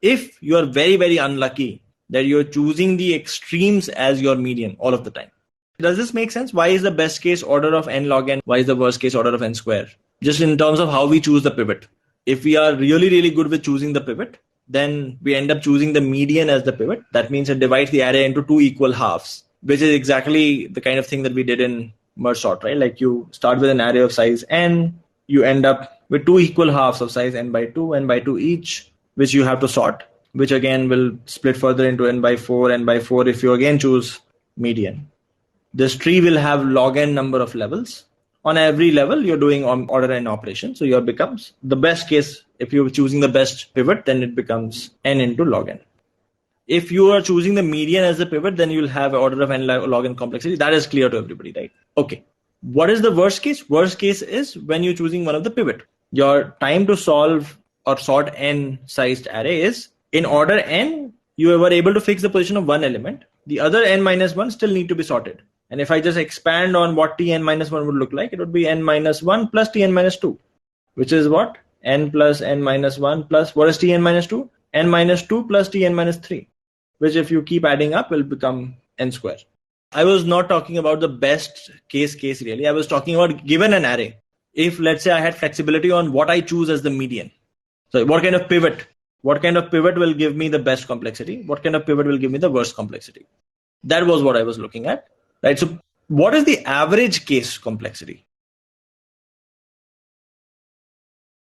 If you are very, very unlucky that you're choosing the extremes as your median all of the time. Does this make sense? Why is the best case order of n log n? Why is the worst case order of n square? Just in terms of how we choose the pivot. If we are really, really good with choosing the pivot, then we end up choosing the median as the pivot. That means it divides the array into 2 equal halves, which is exactly the kind of thing that we did in merge sort, right? Like you start with an array of size n, you end up with 2 equal halves of size n by 2 each, which you have to sort, which again will split further into n by 4 if you again choose median. This tree will have log n number of levels. On every level, you're doing order n operation. So your becomes the best case. If you're choosing the best pivot, then it becomes n into log n. If you are choosing the median as the pivot, then you'll have order of n log n complexity. That is clear to everybody, right? Okay. What is the worst case? Worst case is when you're choosing one of the pivot. Your time to solve or sort n sized array is in order n, you were able to fix the position of one element. The other n minus 1 still need to be sorted. And if I just expand on what tn minus 1 would look like, it would be n minus 1 plus tn minus 2, which is what? N plus n minus 1 plus what is tn minus 2? N minus 2 plus tn minus 3, which if you keep adding up will become n square. I was not talking about the best case really. I was talking about given an array. If let's say I had flexibility on what I choose as the median. So what kind of pivot? What kind of pivot will give me the best complexity? What kind of pivot will give me the worst complexity? That was what I was looking at. Right. So what is the average case complexity?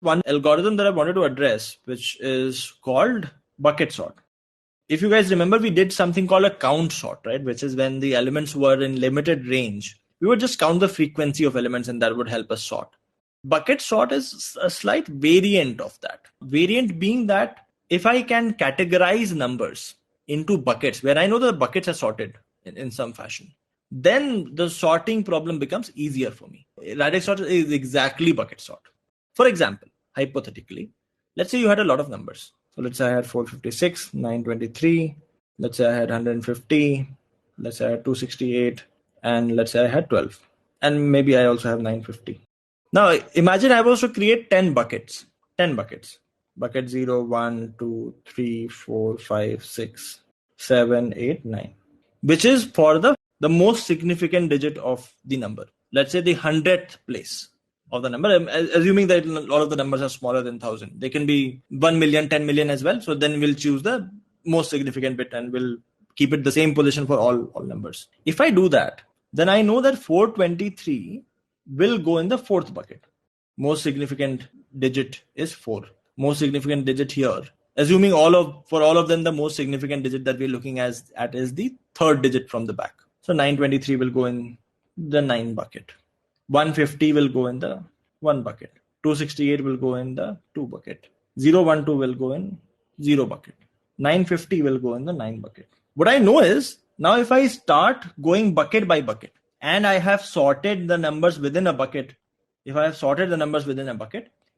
one algorithm that I wanted to address, which is called bucket sort. If you guys remember, we did something called a count sort, right? Which is when the elements were in limited range. We would just count the frequency of elements and that would help us sort. Bucket sort is a slight variant of that. Variant being that if I can categorize numbers into buckets where I know the buckets are sorted in some fashion, then the sorting problem becomes easier for me. Radix sort is exactly bucket sort. For example, hypothetically, let's say you had a lot of numbers. So let's say I had 456, 923, let's say I had 150, let's say I had 268, and let's say I had 12. And maybe I also have 950. Now imagine I was to create 10 buckets. 10 buckets. Bucket 0, 1, 2, 3, 4, 5, 6, 7, 8, 9. Which is for the most significant digit of the number. Let's say the 100th place of the number, assuming that a lot of the numbers are smaller than 1000. They can be 1 million, 10 million as well. So then we'll choose the most significant bit and we'll keep it the same position for all numbers. If I do that, then I know that 423 will go in the fourth bucket. Most significant digit is 4. Most significant digit here, assuming for all of them, the most significant digit that we're looking at is the third digit from the back. So 923 will go in the 9 bucket. 150 will go in the 1 bucket. 268 will go in the 2 bucket. 012 will go in 0 bucket. 950 will go in the 9 bucket. What I know is now if I start going bucket by bucket and I have sorted the numbers within a bucket,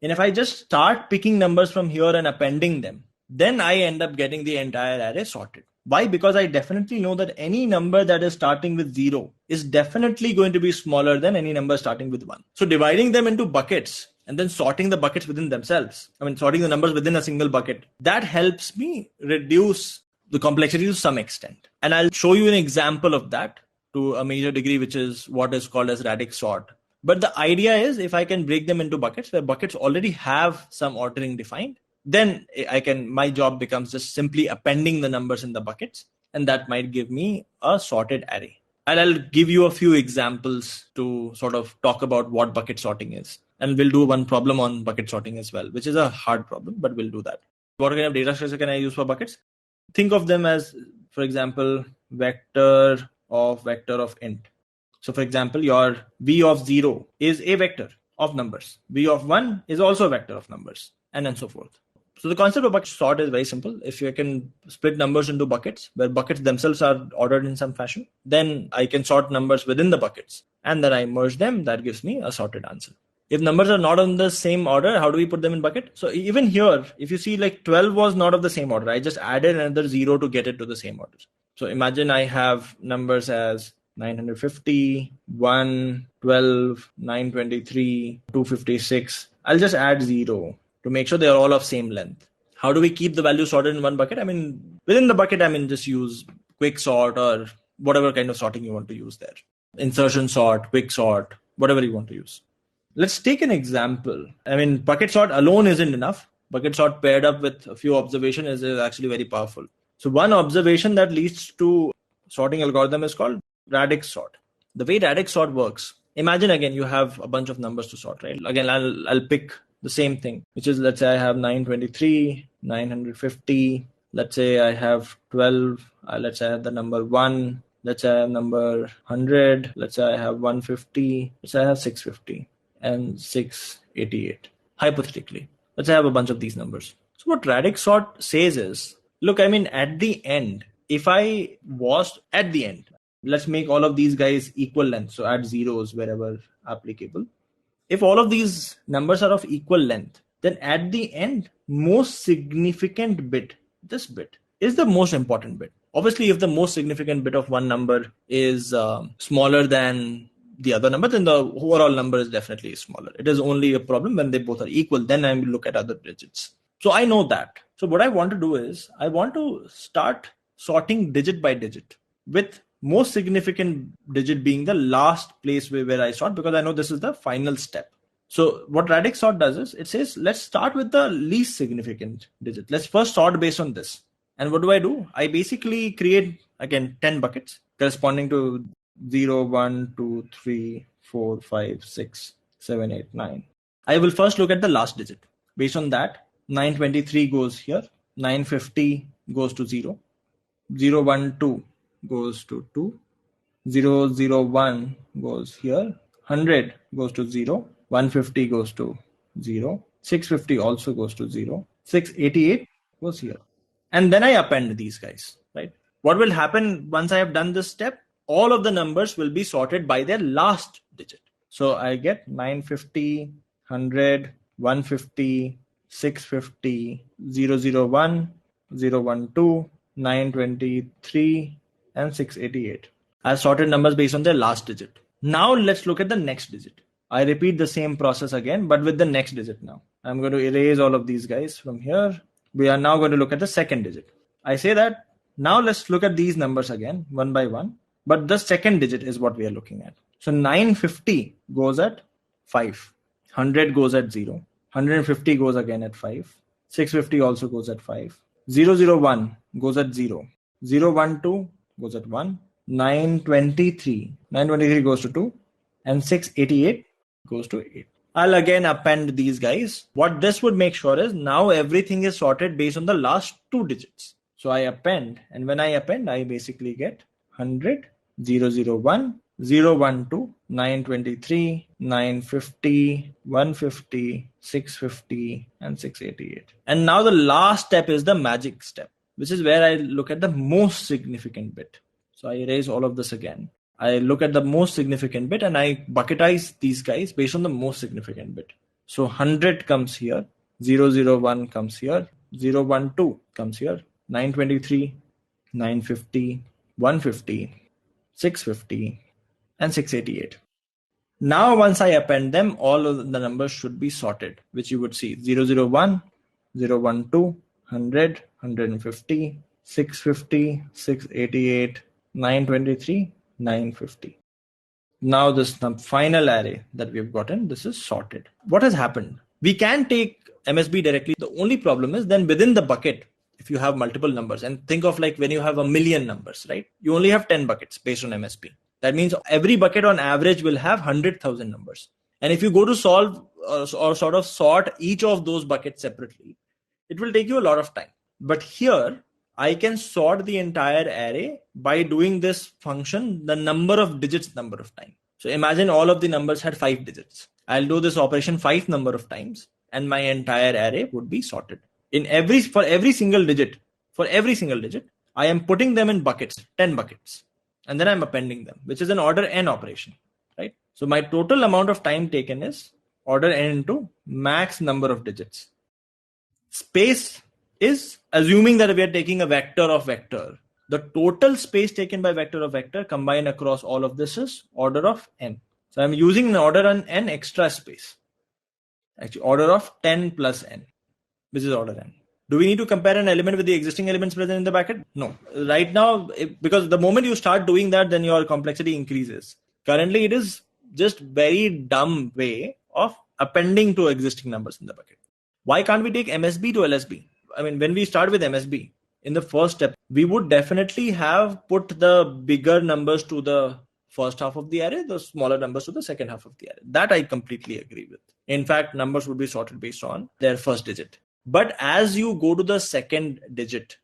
and if I just start picking numbers from here and appending them, then I end up getting the entire array sorted. Why? Because I definitely know that any number that is starting with 0 is definitely going to be smaller than any number starting with 1. So dividing them into buckets and then sorting the buckets within themselves, sorting the numbers within a single bucket, that helps me reduce the complexity to some extent. And I'll show you an example of that to a major degree, which is what is called as radix sort. But the idea is if I can break them into buckets where buckets already have some ordering defined, then my job becomes just simply appending the numbers in the buckets, and that might give me a sorted array. And I'll give you a few examples to sort of talk about what bucket sorting is. And we'll do one problem on bucket sorting as well, which is a hard problem, but we'll do that. What kind of data structure can I use for buckets? Think of them as, for example, vector of int. So for example, your v of 0 is a vector of numbers. V of 1 is also a vector of numbers, and then so forth. So the concept of bucket sort is very simple. If you can split numbers into buckets, where buckets themselves are ordered in some fashion, then I can sort numbers within the buckets. And then I merge them, that gives me a sorted answer. If numbers are not on the same order, how do we put them in bucket? So even here, if you see like 12 was not of the same order, I just added another 0 to get it to the same order. So imagine I have numbers as 950, 1, 12, 923, 256. I'll just add 0 to make sure they are all of same length. How do we keep the values sorted in one bucket? Within the bucket, just use quick sort or whatever kind of sorting you want to use there. Insertion sort, quick sort, whatever you want to use. Let's take an example. Bucket sort alone isn't enough. Bucket sort paired up with a few observations is actually very powerful. So one observation that leads to sorting algorithm is called radix sort. The way radix sort works, imagine again you have a bunch of numbers to sort, right? Again, I'll pick the same thing, which is, let's say I have 923, 950. Let's say I have 12. Let's say I have the number 1. Let's say I have number 100. Let's say I have 150. Let's say I have 650 and 688. Hypothetically, let's say I have a bunch of these numbers. So what radix sort says is, look, at the end, let's make all of these guys equal length. So add zeros wherever applicable. If all of these numbers are of equal length, then at the end, most significant bit, this bit, is the most important bit. Obviously, if the most significant bit of one number is smaller than the other number, then the overall number is definitely smaller. It is only a problem when they both are equal. Then I will look at other digits. So I know that. So what I want to do is I want to start sorting digit by digit, with most significant digit being the last place where I sort, because I know this is the final step. So what radix sort does is it says, let's start with the least significant digit. Let's first sort based on this. And what do? I basically create, again, 10 buckets corresponding to 0, 1, 2, 3, 4, 5, 6, 7, 8, 9. I will first look at the last digit. Based on that, 923 goes here, 950 goes to 0, 012 goes to 2, 001 goes here, 100 goes to 0, 150 goes to 0, 650 also goes to 0, 688 goes here. And then I append these guys, right? What will happen once I have done this step? All of the numbers will be sorted by their last digit. So I get 950, 100, 150, 650, 001, 012, 923, and 688. I sorted numbers based on their last digit. Now let's look at the next digit. I repeat the same process again, but with the next digit now. I'm going to erase all of these guys from here. We are now going to look at the second digit. I say that now let's look at these numbers again, one by one. But the second digit is what we are looking at. So 950 goes at 5. 100 goes at 0. 150 goes again at 5. 650 also goes at 5. 001 goes at 0. 012 goes at 1. 923 goes to 2. And 688 goes to 8. I'll again append these guys. What this would make sure is now everything is sorted based on the last two digits. So I append, and when I append, I basically get 100, 001, 012, 923, 950, 150, 650, and 688. And now the last step is the magic step, which is where I look at the most significant bit. So I erase all of this again. I look at the most significant bit and I bucketize these guys based on the most significant bit. So 100 comes here, 001 comes here, 012 comes here, 923, 950, 150, 650, and 688. Now once I append them, all of the numbers should be sorted, which you would see 001, 012, 100, 150, 650, 688, 923, 950. Now this final array that we've gotten, this is sorted. What has happened? We can take MSB directly. The only problem is then within the bucket, if you have multiple numbers, and think of like when you have 1,000,000 numbers, right? You only have 10 buckets based on MSB. That means every bucket on average will have 100,000 numbers. And if you go to solve or sort of sort each of those buckets separately, it will take you a lot of time. But here, I can sort the entire array by doing this function, the number of digits number of time. So imagine all of the numbers had 5 digits. I'll do this operation 5 number of times and my entire array would be sorted. For every single digit, I am putting them in buckets, 10 buckets. And then I'm appending them, which is an order n operation, right? So my total amount of time taken is order n into max number of digits. Space is assuming that we are taking a vector of vector. The total space taken by vector of vector combined across all of this is order of n. So I'm using an order on n extra space. Actually, order of 10 plus n, which is order n. Do we need to compare an element with the existing elements present in the bucket? No. Right now, because the moment you start doing that, then your complexity increases. Currently, it is just very dumb way of appending to existing numbers in the bucket. Why can't we take MSB to LSB? I mean, when we start with MSB, in the first step, we would definitely have put the bigger numbers to the first half of the array, the smaller numbers to the second half of the array. That I completely agree with. In fact, numbers would be sorted based on their first digit. But as you go to the second digit,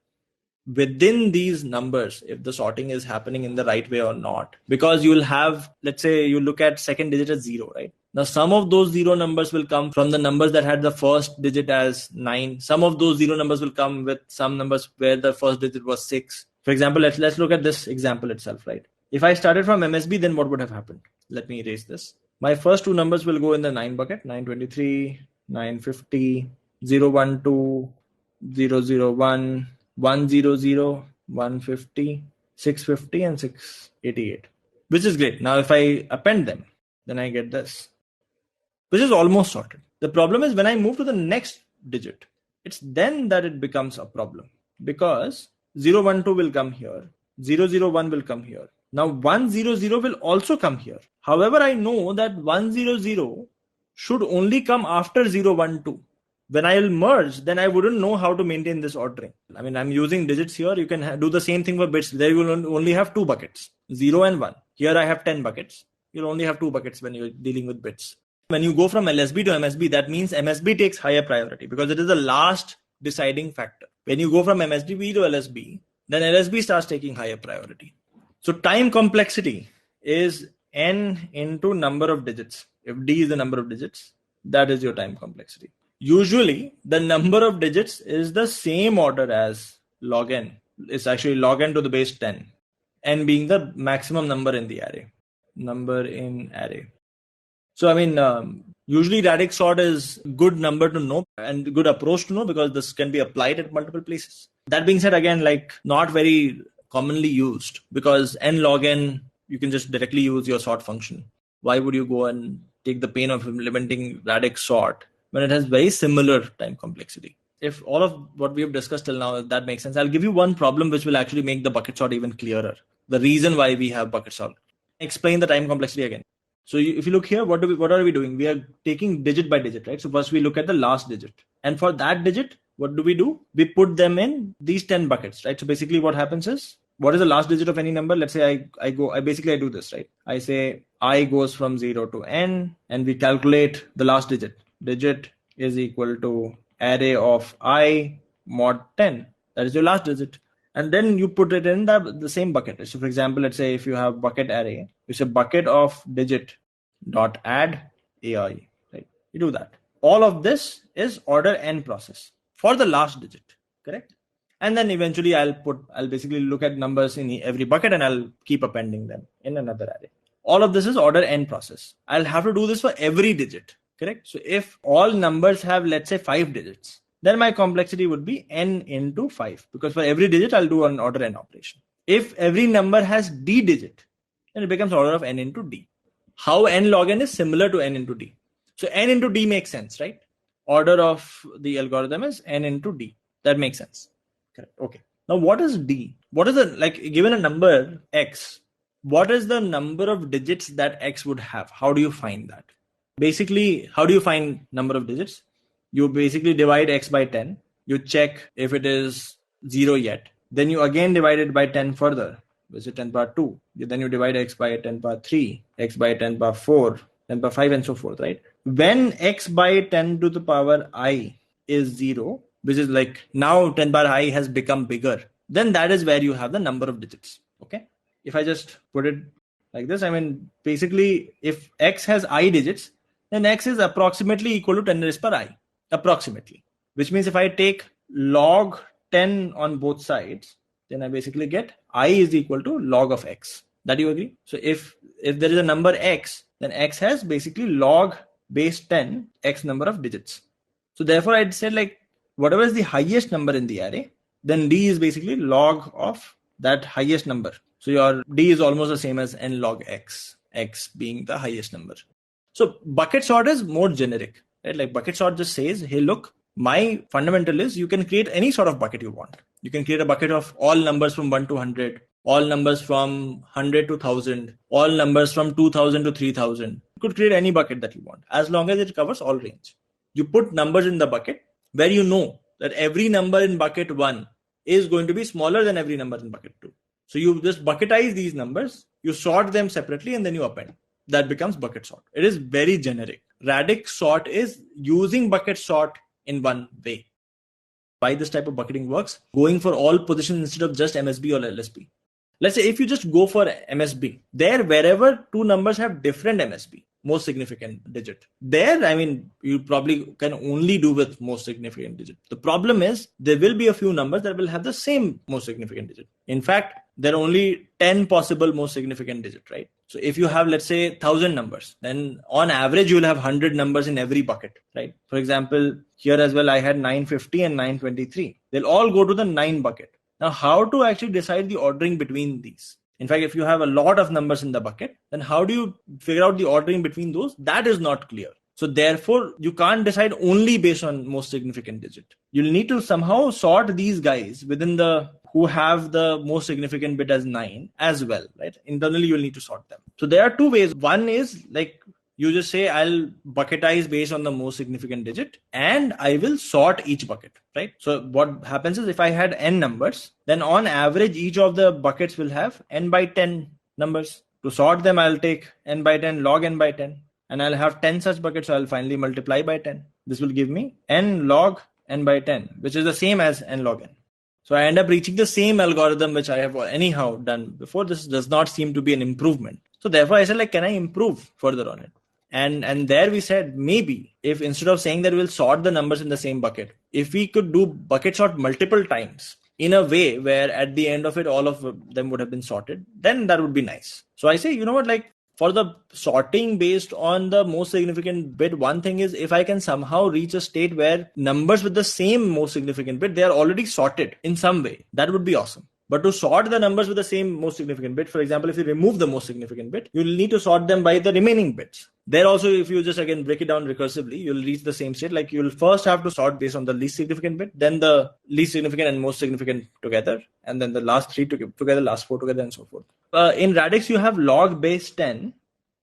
within these numbers, if the sorting is happening in the right way or not, because you'll have, let's say you look at second digit as 0, right? Now, some of those 0 numbers will come from the numbers that had the first digit as 9. Some of those 0 numbers will come with some numbers where the first digit was 6. For example, let's look at this example itself, right? If I started from MSB, then what would have happened? Let me erase this. My first two numbers will go in the 9 bucket, 923, 950, 012, 001, 100, 150, 650, and 688, which is great. Now, if I append them, then I get this, which is almost sorted. The problem is when I move to the next digit, it's then that it becomes a problem because 012 will come here, 001 will come here. Now 100 will also come here. However, I know that 100 should only come after 012. When I'll merge, then I wouldn't know how to maintain this ordering. I mean, I'm using digits here. You can do the same thing for bits. There you will only have 2 buckets, 0 and 1. Here I have 10 buckets. You'll only have 2 buckets when you're dealing with bits. When you go from LSB to MSB, that means MSB takes higher priority because it is the last deciding factor. When you go from MSB to LSB, then LSB starts taking higher priority. So time complexity is n into number of digits. If d is the number of digits, that is your time complexity. Usually, the number of digits is the same order as log n. It's actually log n to the base 10, n being the maximum number in the array. Number in array. So, usually radix sort is good number to know and good approach to know because this can be applied at multiple places. That being said, again, like not very commonly used because n log n, you can just directly use your sort function. Why would you go and take the pain of implementing radix sort when it has very similar time complexity? If all of what we have discussed till now, if that makes sense, I'll give you one problem which will actually make the bucket sort even clearer. The reason why we have bucket sort. Explain the time complexity again. So if you look here, what are we doing? We are taking digit by digit, right? So first we look at the last digit. And for that digit, what do? We put them in these 10 buckets, right? So basically what happens is, what is the last digit of any number? Let's say I do this, right? I say I goes from 0 to n and we calculate the last digit. Digit is equal to array of I mod 10. That is your last digit. And then you put it in the same bucket. So for example, let's say if you have bucket array, it's a bucket of digit dot add AI, right? You do that. All of this is order n process for the last digit, correct? And then eventually I'll basically look at numbers in every bucket and I'll keep appending them in another array. All of this is order n process. I'll have to do this for every digit, correct? So if all numbers have, let's say 5 digits, then my complexity would be n into 5 because for every digit I'll do an order n operation. If every number has d digit, then it becomes order of n into d. How n log n is similar to n into d. So n into d makes sense, right? Order of the algorithm is n into d. That makes sense. Correct. Okay. Now what is d? What is given a number x, what is the number of digits that x would have? How do you find that? Basically, how do you find number of digits? You basically divide x by 10. You check if it is 0 yet. Then you again divide it by 10 further, which is 10 power 2. Then you divide x by 10 power 3, x by 10 power 4, 10 power 5, and so forth, right? When x by 10 to the power I is 0, which is like now 10 power I has become bigger, then that is where you have the number of digits, okay? If I just put it like this, basically if x has I digits, then x is approximately equal to 10 raised per I. Approximately, which means if I take log 10 on both sides, then I basically get I is equal to log of x. That you agree? So if there is a number x, then x has basically log base 10 x number of digits. So therefore I'd say like whatever is the highest number in the array, then d is basically log of that highest number. So your d is almost the same as n log x being the highest number. So bucket sort is more generic. Right? Like bucket sort just says, hey, look, my fundamental is you can create any sort of bucket you want. You can create a bucket of all numbers from 1 to 100, all numbers from 100 to 1000, all numbers from 2000 to 3000. You could create any bucket that you want as long as it covers all range. You put numbers in the bucket where you know that every number in bucket 1 is going to be smaller than every number in bucket 2. So you just bucketize these numbers, you sort them separately, and then you append. That becomes bucket sort. It is very generic. Radix sort is using bucket sort in one way. Why this type of bucketing works? Going for all positions instead of just MSB or LSB. Let's say if you just go for MSB, there wherever two numbers have different MSB, most significant digit, there, you probably can only do with most significant digit. The problem is there will be a few numbers that will have the same most significant digit. In fact, there are only 10 possible most significant digit, right? So if you have, let's say 1000 numbers, then on average, you will have 100 numbers in every bucket, right? For example, here as well, I had 950 and 923. They'll all go to the 9 bucket. Now, how to actually decide the ordering between these? In fact, if you have a lot of numbers in the bucket, then how do you figure out the ordering between those? That is not clear. So therefore, you can't decide only based on most significant digit. You'll need to somehow sort these guys within who have the most significant bit as 9 as well, right? Internally, you'll need to sort them. So there are two ways. One is like you just say, I'll bucketize based on the most significant digit and I will sort each bucket, right? So what happens is if I had n numbers, then on average, each of the buckets will have n by 10 numbers. To sort them, I'll take n by 10 log n by 10. and I'll have 10 such buckets. So I'll finally multiply by 10. This will give me n log n by 10, which is the same as n log n. So I end up reaching the same algorithm which I have anyhow done before. This does not seem to be an improvement. So therefore I said, like, can I improve further on it? And there we said, maybe if instead of saying that we'll sort the numbers in the same bucket, if we could do bucket sort multiple times in a way where at the end of it all of them would have been sorted, then that would be nice. So I say, you know what, like, for the sorting based on the most significant bit, one thing is if I can somehow reach a state where numbers with the same most significant bit, they are already sorted in some way, that would be awesome. But to sort the numbers with the same most significant bit, for example, if you remove the most significant bit, you'll need to sort them by the remaining bits. There also, if you just again break it down recursively, you'll reach the same state. Like, you'll first have to sort based on the least significant bit, then the least significant and most significant together, and then the last three together, last four together, and so forth. In radix, you have log base 10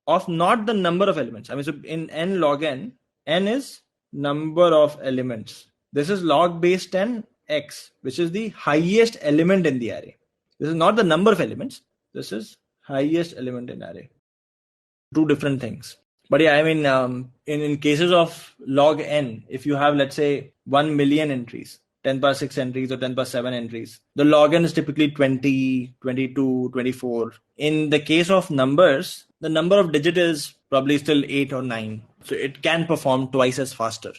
of not the number of elements. I mean, so in n log n is number of elements. This is log base 10 x, which is the highest element in the array. This is not the number of elements. This is highest element in array. Two different things. But yeah, I mean, in cases of log n, if you have, let's say, 1 million entries, 10 power 6 entries or 10 power 7 entries, the log n is typically 20, 22, 24. In the case of numbers, the number of digit is probably still 8 or 9. So it can perform twice as faster.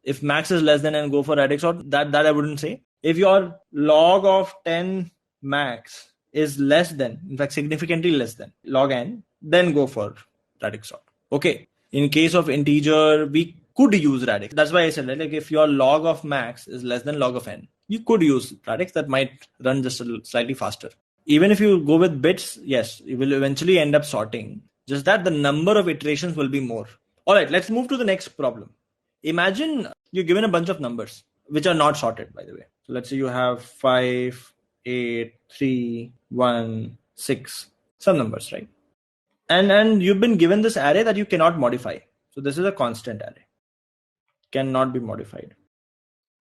If max is less than and go for radix sort, that I wouldn't say. If your log of 10 max is less than, in fact, significantly less than log n, then go for radix sort. Okay. In case of integer, we could use radix. That's why I said, like, if your log of max is less than log of n, you could use radix. That might run just slightly faster. Even if you go with bits, yes, you will eventually end up sorting. Just that the number of iterations will be more. All right, let's move to the next problem. Imagine you're given a bunch of numbers which are not sorted, by the way. So let's say you have 5, 8, 3, 1, 6, some numbers, right? And you've been given this array that you cannot modify. So this is a constant array, cannot be modified.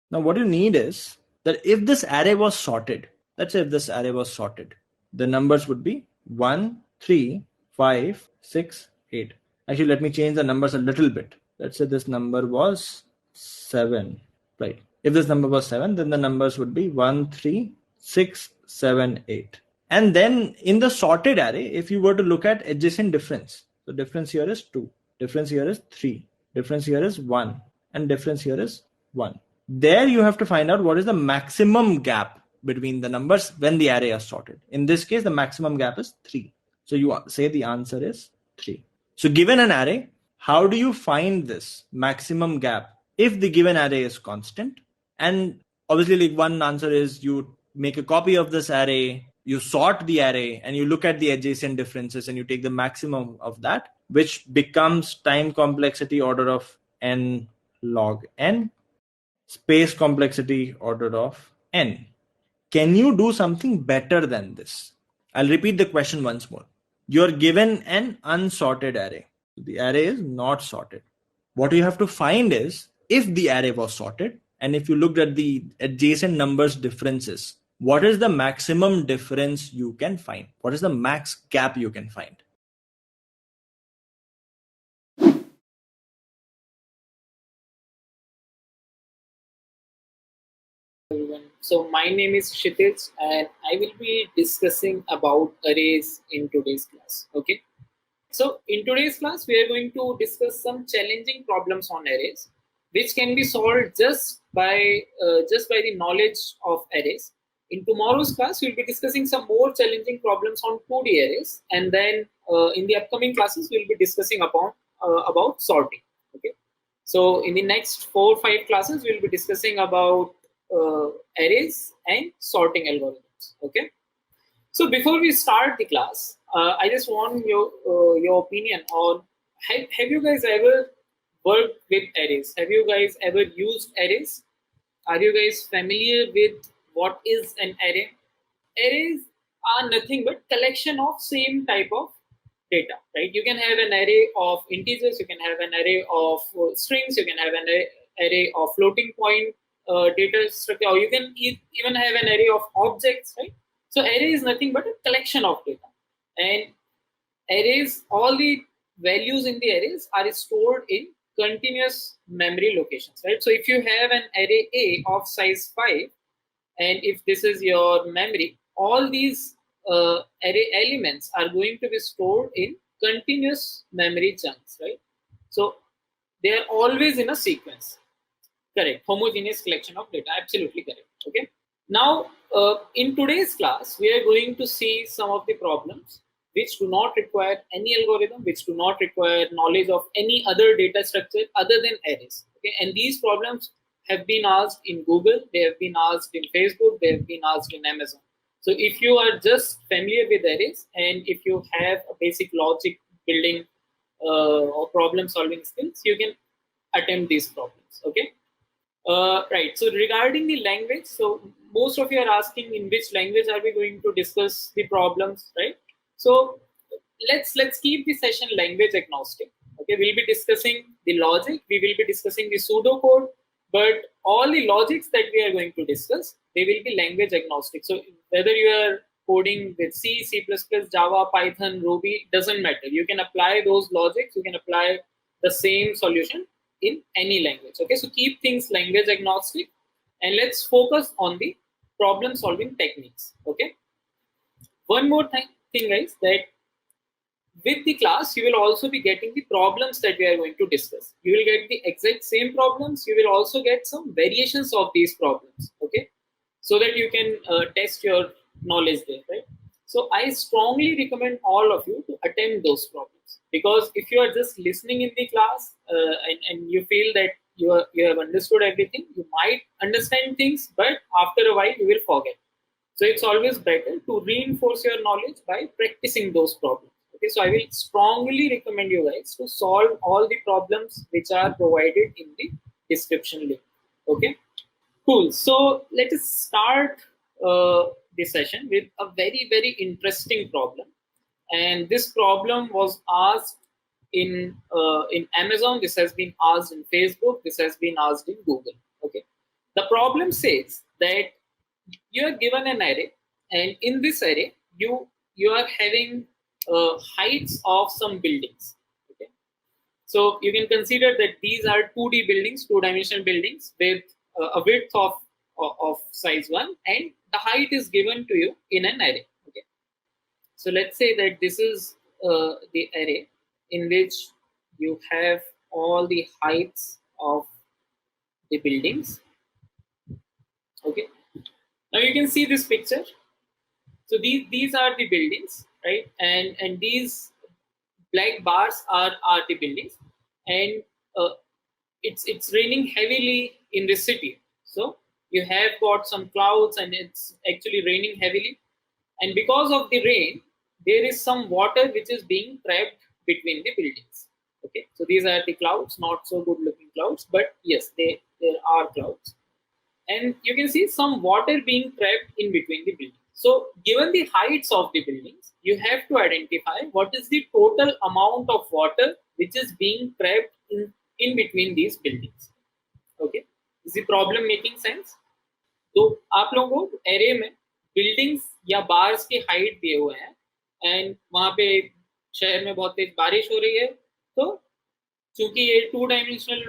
Now what you need is that if this array was sorted, let's say if this array was sorted, the numbers would be 1, 3, 5, 6, 8. Actually, let me change the numbers a little bit. Let's say this number was 7, right? If this number was 7, then the numbers would be 1, 3, 6, 7, 8. And then in the sorted array, if you were to look at adjacent difference, the difference here is 2, difference here is 3, difference here is 1, and difference here is 1. There you have to find out what is the maximum gap between the numbers when the array is sorted. In this case, the maximum gap is 3. So you say the answer is 3. So given an array, how do you find this maximum gap if the given array is constant? And obviously, like, one answer is you make a copy of this array, you sort the array, and you look at the adjacent differences and you take the maximum of that, which becomes time complexity order of n log n, space complexity order of n. Can you do something better than this? I'll repeat the question once more. You're given an unsorted array. The array is not sorted. What you have to find is if the array was sorted, and if you looked at the adjacent numbers differences, what is the maximum difference you can find? What is the max gap you can find? Everyone. So my name is Kshitij and I will be discussing about arrays in today's class. Okay. So in today's class, we are going to discuss some challenging problems on arrays, which can be solved just by the knowledge of arrays. In tomorrow's class, we'll be discussing some more challenging problems on 2D arrays, and then in the upcoming classes, we'll be discussing about sorting. Okay. So in the next 4 or 5 classes, we'll be discussing about arrays and sorting algorithms. Okay. So before we start the class, I just want your opinion on have you guys ever worked with arrays? Have you guys ever used arrays? Are you guys familiar with what is an array? Arrays are nothing but collection of same type of data, right? You can have an array of integers, you can have an array of strings, you can have an array of floating point data structure, or you can even have an array of objects, right? So array is nothing but a collection of data, and arrays, all the values in the arrays are stored in continuous memory locations, right? So if you have an array A of size 5, and if this is your memory, all these array elements are going to be stored in continuous memory chunks, right? So they are always in a sequence. Correct. Homogeneous collection of data. Absolutely correct. Okay. Now, in today's class, we are going to see some of the problems which do not require any algorithm, which do not require knowledge of any other data structure other than arrays. Okay. And these problems have been asked in Google, they have been asked in Facebook, they have been asked in Amazon. So if you are just familiar with arrays and if you have a basic logic building or problem solving skills, you can attempt these problems. Okay. Right. So regarding the language, so most of you are asking in which language are we going to discuss the problems, right? So let's keep the session language agnostic. Okay, we'll be discussing the logic, we will be discussing the pseudocode, but all the logics that we are going to discuss, they will be language agnostic. So whether you are coding with C, C++, Java, Python, Ruby, doesn't matter. You can apply those logics, you can apply the same solution in any language. Okay, so keep things language agnostic and let's focus on the problem solving techniques. Okay, one more thing guys, that with the class you will also be getting the problems that we are going to discuss. You will get the exact same problems, you will also get some variations of these problems. Okay, so that you can test your knowledge there, right? So I strongly recommend all of you to attempt those problems, because if you are just listening in the class and you feel that you have understood everything, you might understand things, but after a while you will forget. So it's always better to reinforce your knowledge by practicing those problems. Okay, so I will strongly recommend you guys to solve all the problems which are provided in the description link. Okay, cool. So let us start this session with a very interesting problem, and this problem was asked in Amazon. This has been asked in Facebook. This has been asked in Google. Okay, the problem says that you are given an array, and in this array you are having heights of some buildings. Okay, so you can consider that these are 2D buildings, two-dimensional buildings with a width of size 1, and the height is given to you in an array. Okay, so let's say that this is the array in which you have all the heights of the buildings. Okay, now you can see this picture. So these are the buildings, right? And these black bars are the buildings, and it's raining heavily in this city. So you have got some clouds and it's actually raining heavily, and because of the rain there is some water which is being trapped between the buildings. Okay, so these are the clouds, not so good looking clouds, but yes, there are clouds, and you can see some water being trapped in between the buildings. So given the heights of the buildings, you have to identify what is the total amount of water which is being trapped in between these buildings. Okay, is the problem making sense? तो आप लोगों को array में buildings या bars की height दिए हुए हैं, एंड वहां पे शहर में बहुत तेज बारिश हो रही है, तो चूंकि ये 2 डायमेंशनल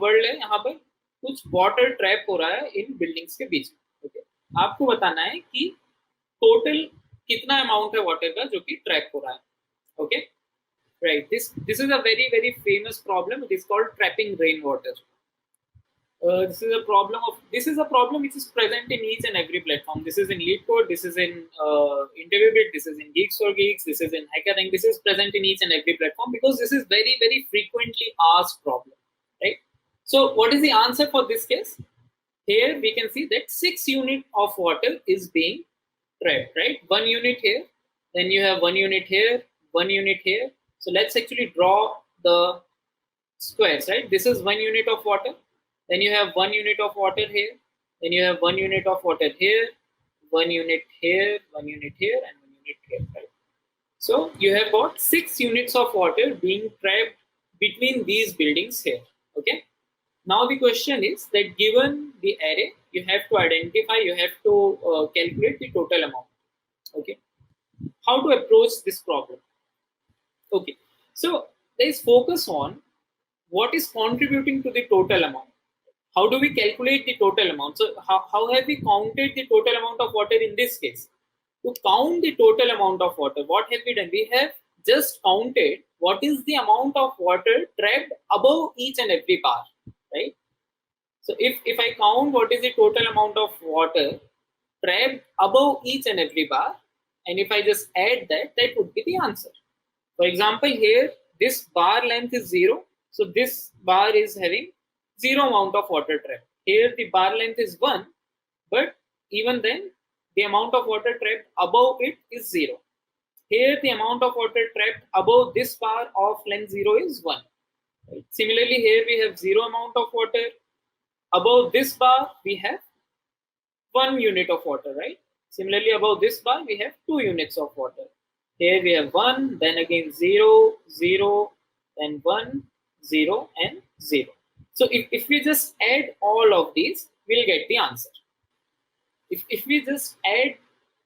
वर्ल्ड है, यहाँ पर कुछ वाटर ट्रैप हो रहा है इन बिल्डिंग्स के बीच में. ओके, आपको बताना है कि टोटल कितना अमाउंट है वाटर का जो कि ट्रैप हो रहा है. Okay, right, this is a very famous problem. It is called trapping rain water. This is a problem which is present in each and every platform. This is in LeetCode, this is in InterviewBit, this is in Geeks for Geeks, this is in HackerRank. This is present in each and every platform because this is very frequently asked problem, right? So what is the answer for this case? Here we can see that 6 units of water is being trapped, right? 1 unit here, then you have 1 unit here, 1 unit here. So let's actually draw the squares, right? This is 1 unit of water. Then you have 1 unit of water here. Then you have 1 unit of water here, 1 unit here, 1 unit here, and 1 unit here. Right? So you have got 6 units of water being trapped between these buildings here. Okay. Now the question is that given the array, you have to identify, you have to calculate the total amount. Okay. How to approach this problem? Okay. So there is focus on what is contributing to the total amount. How do we calculate the total amount? So how have we counted the total amount of water in this case? To count the total amount of water, what have we done? We have just counted what is the amount of water trapped above each and every bar, right? So if I count what is the total amount of water trapped above each and every bar, and if I just add that, that would be the answer. For example, here this bar length is 0, so this bar is having 0 amount of water trapped. Here the bar length is 1, but even then the amount of water trapped above it is 0. Here the amount of water trapped above this bar of length 0 is 1. Right? Similarly, here we have 0 amount of water. Above this bar we have 1 unit of water, right? Similarly, above this bar we have 2 units of water. Here we have 1, then again 0, 0, then 1, 0, and 0. So if we just add all of these, we'll get the answer. If we just add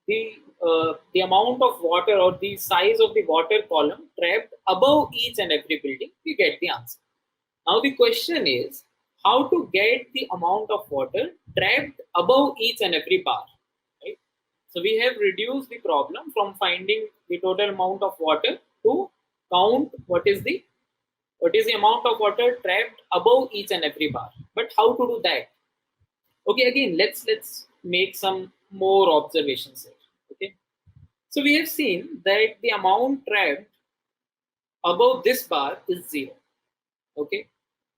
the amount of water or the size of the water column trapped above each and every building, we get the answer. Now the question is how to get the amount of water trapped above each and every bar. Right? So we have reduced the problem from finding the total amount of water to count what is the amount of water trapped above each and every bar. But how to do that? Okay, again let's make some more observations here. Okay, so we have seen that the amount trapped above this bar is 0. Okay,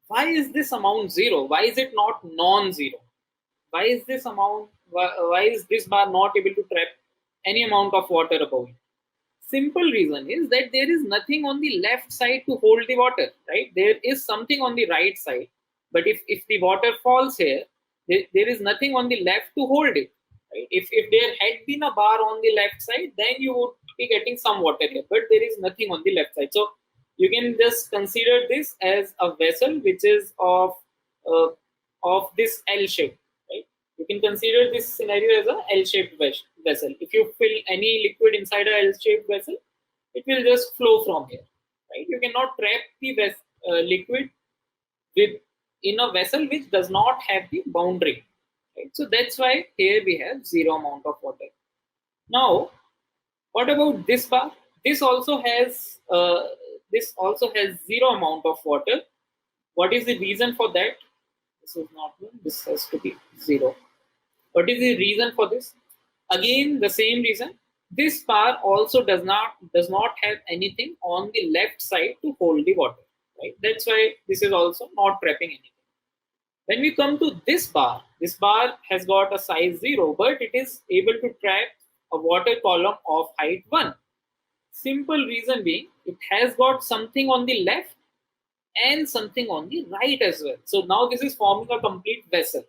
why is this amount 0? Why is it not non-zero? Why is this amount? Why is this bar not able to trap any amount of water above it? Simple reason is that there is nothing on the left side to hold the water, right? There is something on the right side, but if the water falls here, there is nothing on the left to hold it. Right? If there had been a bar on the left side, then you would be getting some water here, but there is nothing on the left side. So you can just consider this as a vessel which is of this L shape. Right? You can consider this scenario as a L-shaped vessel. If you fill any liquid inside a L-shaped vessel, it will just flow from here. Right? You cannot trap the liquid in a vessel which does not have the boundary. Right? So that's why here we have 0 amount of water. Now, what about this bar? This also has 0 amount of water. What is the reason for that? This is not 1. This has to be 0. What is the reason for this? Again, the same reason. This bar also does not have anything on the left side to hold the water. Right? That's why this is also not trapping anything. When we come to this bar has got a size 0, but it is able to trap a water column of height 1. Simple reason being, it has got something on the left and something on the right as well. So now this is forming a complete vessel.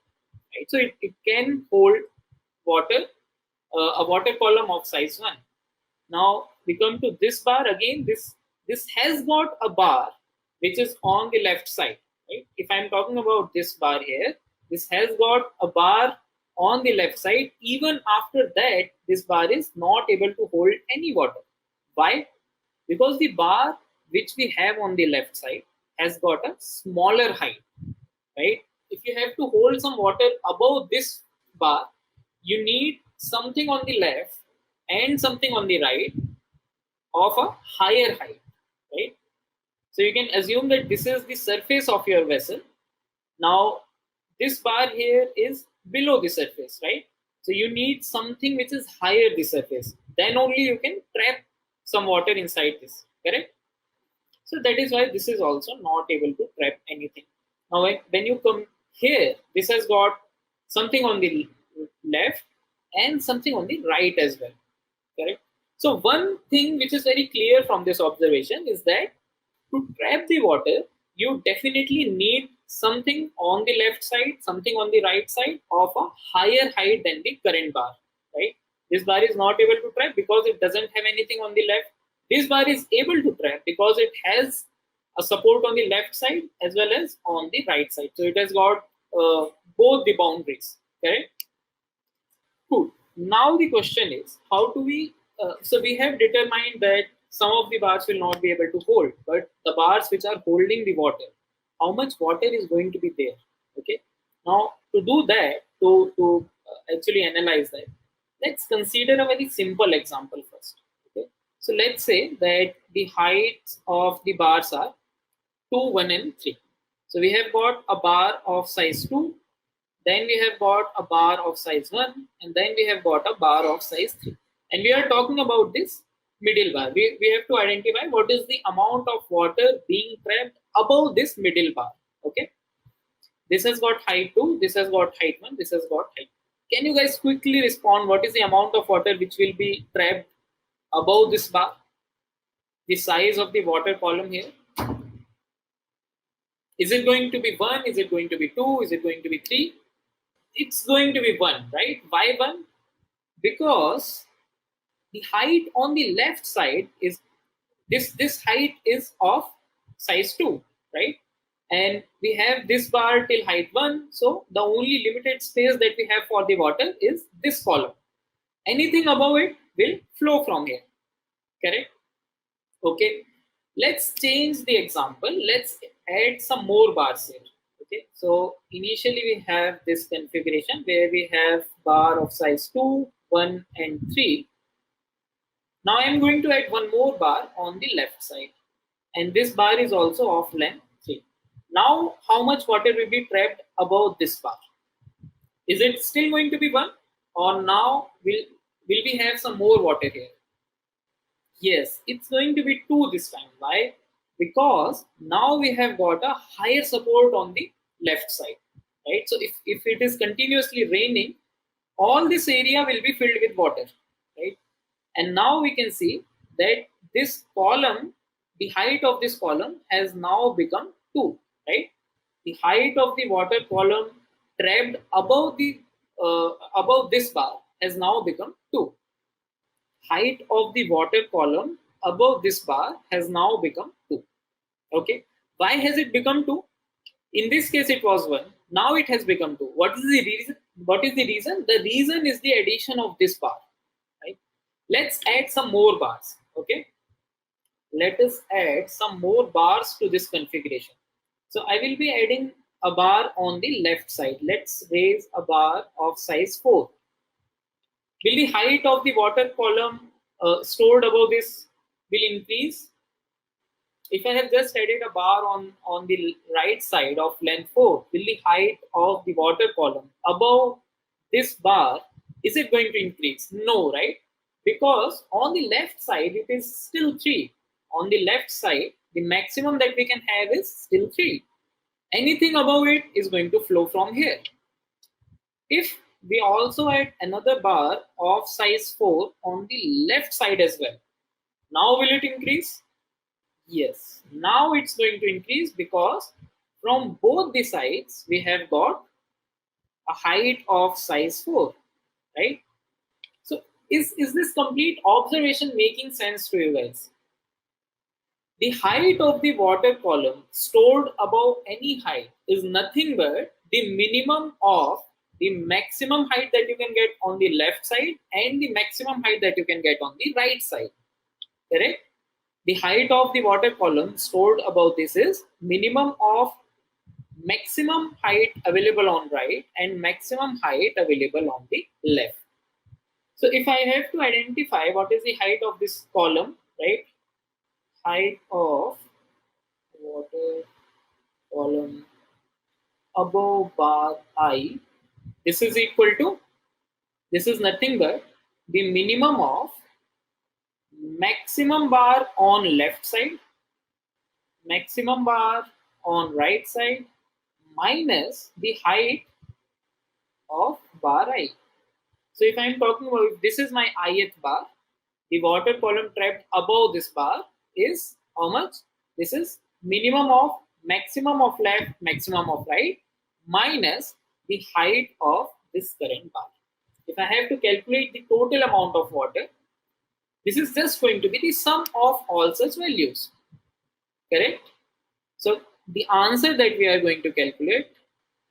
Right? So it can hold water, a water column of size 1. Now we come to this bar again. This has got a bar which is on the left side. Right? If I'm talking about this bar here, this has got a bar on the left side. Even after that, this bar is not able to hold any water. Why? Because the bar which we have on the left side has got a smaller height. Right? If you have to hold some water above this bar, you need something on the left and something on the right of a higher height. Right? So you can assume that this is the surface of your vessel. Now, this bar here is below the surface, right? So you need something which is higher the surface. Then only you can trap some water inside this, correct? So that is why this is also not able to trap anything. Now, when you come here, this has got something on the left and something on the right as well, correct? So one thing which is very clear from this observation is that to trap the water, you definitely need something on the left side, something on the right side of a higher height than the current bar, right? This bar is not able to trap because it doesn't have anything on the left. This bar is able to trap because it has a support on the left side as well as on the right side. So it has got both the boundaries, correct? Cool. Now the question is, how do we, so we have determined that some of the bars will not be able to hold, but the bars which are holding the water, how much water is going to be there? Okay. Now to do that, to actually analyze that, let's consider a very simple example first. Okay. So let's say that the heights of the bars are 2, 1, and 3. So we have got a bar of size 2, then we have got a bar of size 1, and then we have got a bar of size 3. And we are talking about this middle bar. We have to identify what is the amount of water being trapped above this middle bar. Okay. This has got height 2, this has got height 1, this has got height. Can you guys quickly respond? What is the amount of water which will be trapped above this bar? The size of the water column here. Is it going to be 1? Is it going to be 2? Is it going to be 3? It's going to be 1, right? Why 1? Because the height on the left side is this height is of size 2, right? And we have this bar till height 1. So the only limited space that we have for the water is this column. Anything above it will flow from here. Correct? Okay. Let's change the example. Let's add some more bars here. Okay. So initially we have this configuration where we have bar of size 2, 1, and 3. Now I'm going to add one more bar on the left side. And this bar is also of length 3. Now how much water will be trapped above this bar? Is it still going to be 1? Or now will we have some more water here? Yes, it's going to be 2 this time. Why? Because now we have got a higher support on the left side, right? So if it is continuously raining, all this area will be filled with water, right? And now we can see that this column, the height of this column has now become 2, right? The height of the water column trapped above the above this bar has now become 2. Height of the water column above this bar has now become 2. Okay. Why has it become 2? In this case, it was 1. Now it has become 2. What is the reason? What is the reason? The reason is the addition of this bar. Right. Let's add some more bars. Okay. Let us add some more bars to this configuration. So I will be adding a bar on the left side. Let's raise a bar of size 4. Will the height of the water column stored above this will increase? If I have just added a bar on the right side of length 4, will the height of the water column above this bar, is it going to increase? No, right? Because on the left side, it is still 3. On the left side, the maximum that we can have is still 3. Anything above it is going to flow from here. If we also add another bar of size 4 on the left side as well, now will it increase? Yes, now it's going to increase because from both the sides we have got a height of size 4, right? So is this complete observation making sense to you guys? The height of the water column stored above any height is nothing but the minimum of the maximum height that you can get on the left side and the maximum height that you can get on the right side. Correct? The height of the water column stored above this is minimum of maximum height available on right and maximum height available on the left. So if I have to identify what is the height of this column, right? Height of water column above bar I, this is equal to, this is nothing but the minimum of maximum bar on left side, maximum bar on right side, minus the height of bar I. So if I am talking about, if this is my ith bar, the water column trapped above this bar is how much? This is minimum of maximum of left, maximum of right, minus the height of this current bar. If I have to calculate the total amount of water, this is just going to be the sum of all such values. Correct? So the answer that we are going to calculate,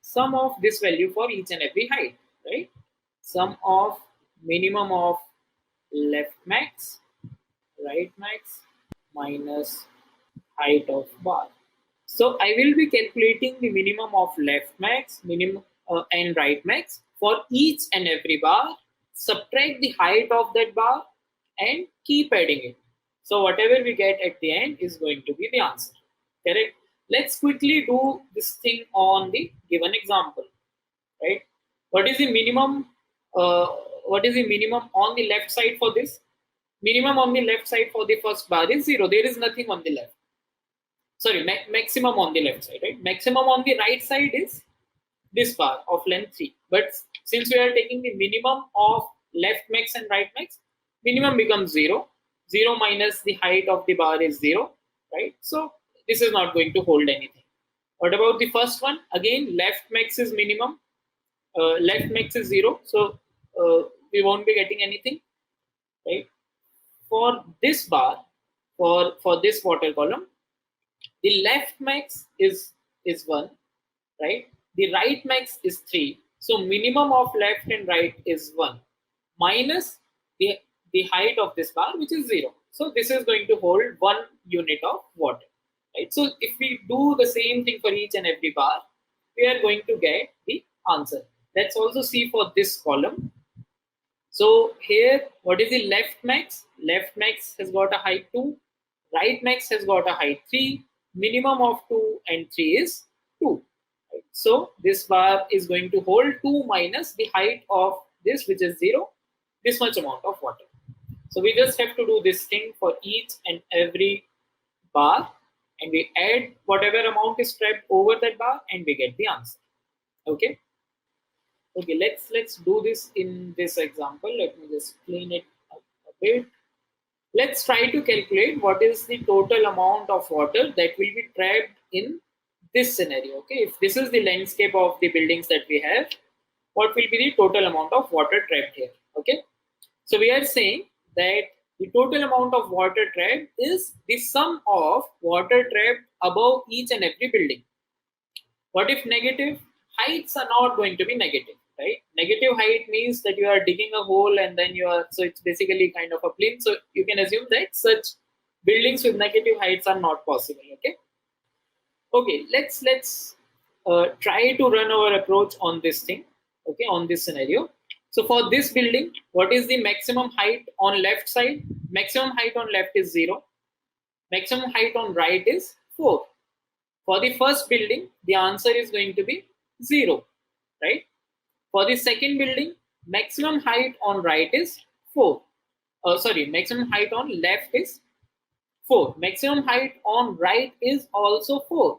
sum of this value for each and every height, right? Sum of minimum of left max, right max, minus height of bar. So I will be calculating the minimum of left max, minimum and right max for each and every bar, subtract the height of that bar and keep adding it. So whatever we get at the end is going to be the answer. Correct? Let's quickly do this thing on the given example. Right? What is the minimum? What is the minimum on the left side for this? Minimum on the left side for the first bar is 0. There is nothing on the left. Sorry, maximum on the left side, right? Maximum on the right side is this bar of length 3. But since we are taking the minimum of left max and right max, minimum becomes 0. 0 minus the height of the bar is 0, right? So this is not going to hold anything. What about the first one? Again, left max is minimum. Left max is 0. So we won't be getting anything, right? For this bar, for this water column, the left max is 1, right? The right max is 3. So minimum of left and right is 1 minus the height of this bar, which is 0. So this is going to hold 1 unit of water, right? So if we do the same thing for each and every bar, we are going to get the answer. Let's also see for this column. So here, what is the left max? Left max has got a height 2. Right max has got a height 3. Minimum of 2 and 3 is 2. Right? So this bar is going to hold 2 minus the height of this, which is 0, this much amount of water. So we just have to do this thing for each and every bar, and we add whatever amount is trapped over that bar, and we get the answer. Okay. Okay, let's do this in this example. Let me just clean it up a bit. Let's try to calculate what is the total amount of water that will be trapped in this scenario. Okay, if this is the landscape of the buildings that we have, what will be the total amount of water trapped here? Okay, so we are saying that the total amount of water trapped is the sum of water trapped above each and every building. What if negative? Heights are not going to be negative, right? Negative height means that you are digging a hole and then you are, so it's basically kind of a plinth. So you can assume that such buildings with negative heights are not possible. Okay. Okay, let's try to run our approach on this thing. Okay, on this scenario. So for this building, what is the maximum height on left side? Maximum height on left is 0. Maximum height on right is 4. For the first building, the answer is going to be 0, right? For the second building, maximum height on right is 4. Maximum height on left is 4. Maximum height on right is also 4,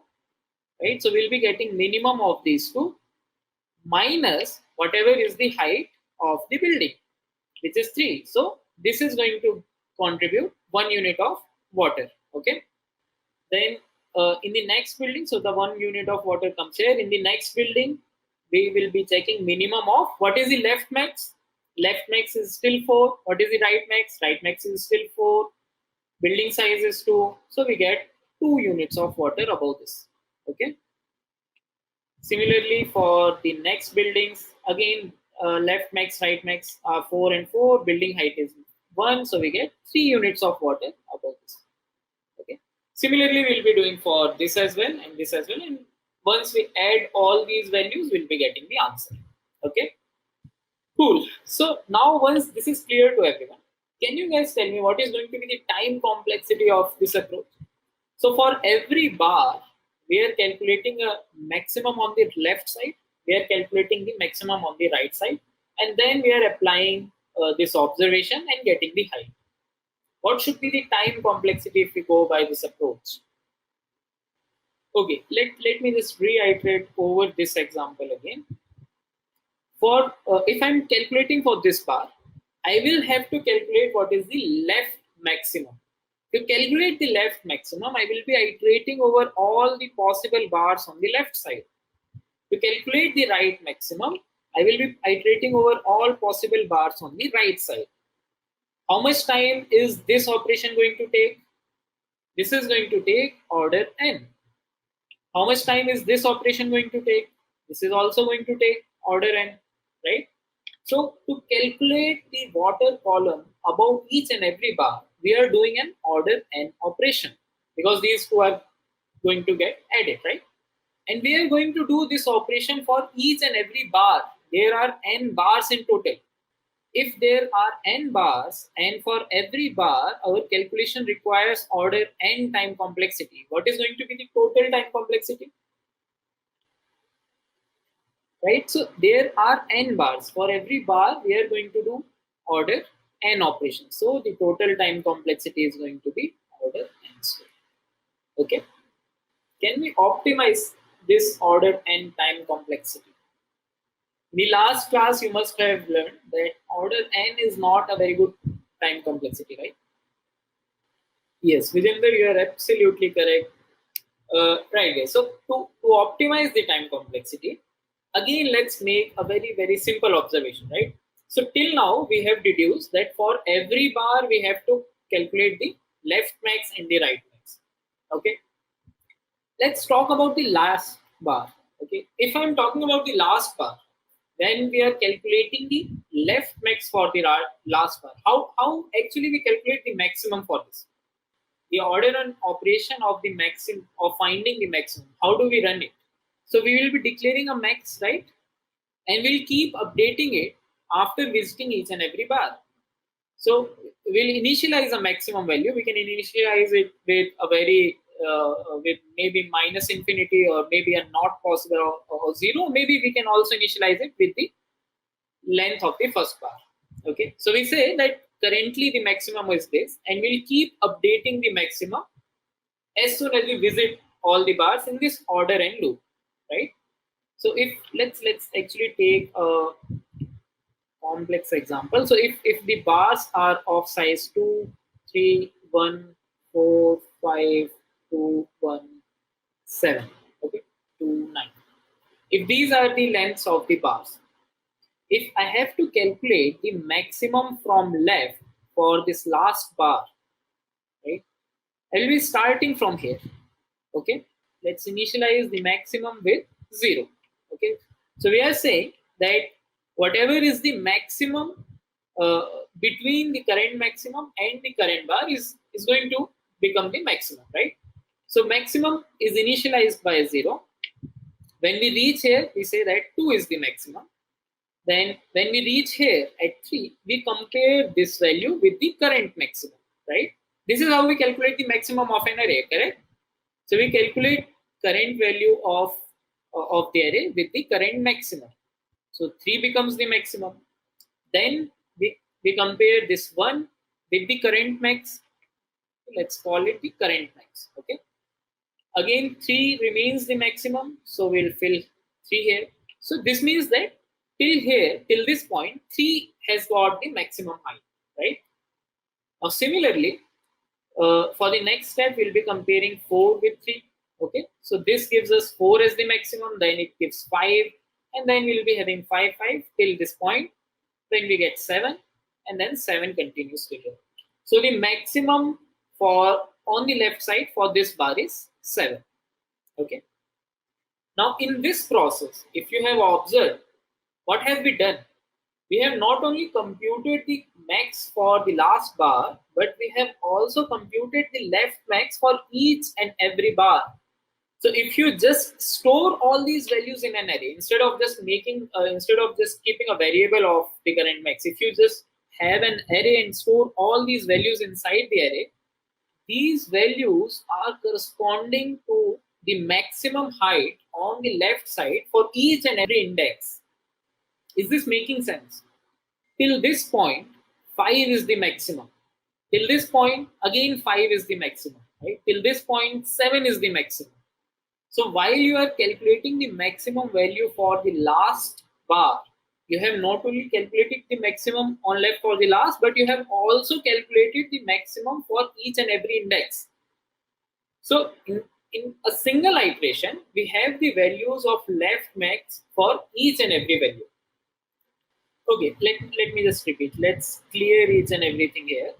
right? So we'll be getting minimum of these two minus whatever is the height of the building, which is 3. So this is going to contribute 1 unit of water, okay? Then in the next building, so the 1 unit of water comes here. In the next building, we will be checking minimum of what is the left max. Left max is still 4. What is the right max? Right max is still 4. Building size is 2. So we get 2 units of water above this. Okay. Similarly, for the next buildings, again, left max, right max are 4 and 4. Building height is 1. So we get 3 units of water above this. Okay. Similarly, we'll be doing for this as well and this as well. And once we add all these values, we'll be getting the answer. Okay. Cool. So now once this is clear to everyone, can you guys tell me what is going to be the time complexity of this approach? So for every bar, we are calculating a maximum on the left side. We are calculating the maximum on the right side. And then we are applying this observation and getting the height. What should be the time complexity if we go by this approach? Okay, let me just reiterate over this example again. For if I'm calculating for this bar, I will have to calculate what is the left maximum. To calculate the left maximum, I will be iterating over all the possible bars on the left side. To calculate the right maximum, I will be iterating over all possible bars on the right side. How much time is this operation going to take? This is going to take order n. How much time is this operation going to take? This is also going to take order n, right? So to calculate the water column above each and every bar, we are doing an order n operation because these two are going to get added, right? And we are going to do this operation for each and every bar. There are n bars in total. If there are n bars, and for every bar, our calculation requires order n time complexity. What is going to be the total time complexity? Right? So there are n bars. For every bar, we are going to do order n operations. So the total time complexity is going to be order n squared. Okay. Can we optimize this order n time complexity? In the last class, you must have learned that order n is not a very good time complexity, right? Yes, Vijender, you are absolutely correct. Right, guys. So to optimize the time complexity, again, let's make a very, very simple observation, right? So till now, we have deduced that for every bar, we have to calculate the left max and the right max. Okay. Let's talk about the last bar. Okay. If I'm talking about the last bar, when we are calculating the left max for the last bar, how actually we calculate the maximum for this? The order and operation of the maximum, or finding the maximum, how do we run it? So we will be declaring a max, right? And we'll keep updating it after visiting each and every bar. So we'll initialize a maximum value. We can initialize it with a very with maybe minus infinity, or maybe a not possible, or zero. Maybe we can also initialize it with the length of the first bar. Okay, so we say that currently the maximum is this, and we'll keep updating the maximum as soon as we visit all the bars in this order and loop, right? So if let's actually take a complex example. So if the bars are of size 2, 3, 1, 4, 5, 2, 1, 7, okay, 2, 9. If these are the lengths of the bars, if I have to calculate the maximum from left for this last bar, right, I will be starting from here. Okay, let's initialize the maximum with 0. Okay, so we are saying that whatever is the maximum between the current maximum and the current bar is going to become the maximum, right? So maximum is initialized by 0. When we reach here, we say that 2 is the maximum. Then when we reach here at 3, we compare this value with the current maximum, right? This is how we calculate the maximum of an array, correct? So we calculate current value of the array with the current maximum. So 3 becomes the maximum. Then we compare this 1 with the current max. Let's call it the current max. Okay. Again, 3 remains the maximum. So we'll fill 3 here. So this means that till this point, 3 has got the maximum height, right? Now similarly, for the next step, we'll be comparing 4 with 3. Okay, so this gives us 4 as the maximum, then it gives 5, and then we'll be having 5, 5 till this point. Then we get 7, and then 7 continues to here. So the maximum for on the left side for this bar is 7. Okay. Now in this process, if you have observed, what have we done? We have not only computed the max for the last bar, but we have also computed the left max for each and every bar. So if you just store all these values in an array, instead of just keeping a variable of the current max, if you just have an array and store all these values inside the array, these values are corresponding to the maximum height on the left side for each and every index. Is this making sense? Till this point, 5 is the maximum. Till this point, again 5 is the maximum. Right? Till this point, 7 is the maximum. So while you are calculating the maximum value for the last bar, you have not only calculated the maximum on left for the last, but you have also calculated the maximum for each and every index. So in a single iteration, we have the values of left max for each and every value. Okay, let me just repeat. Let's clear each and everything here.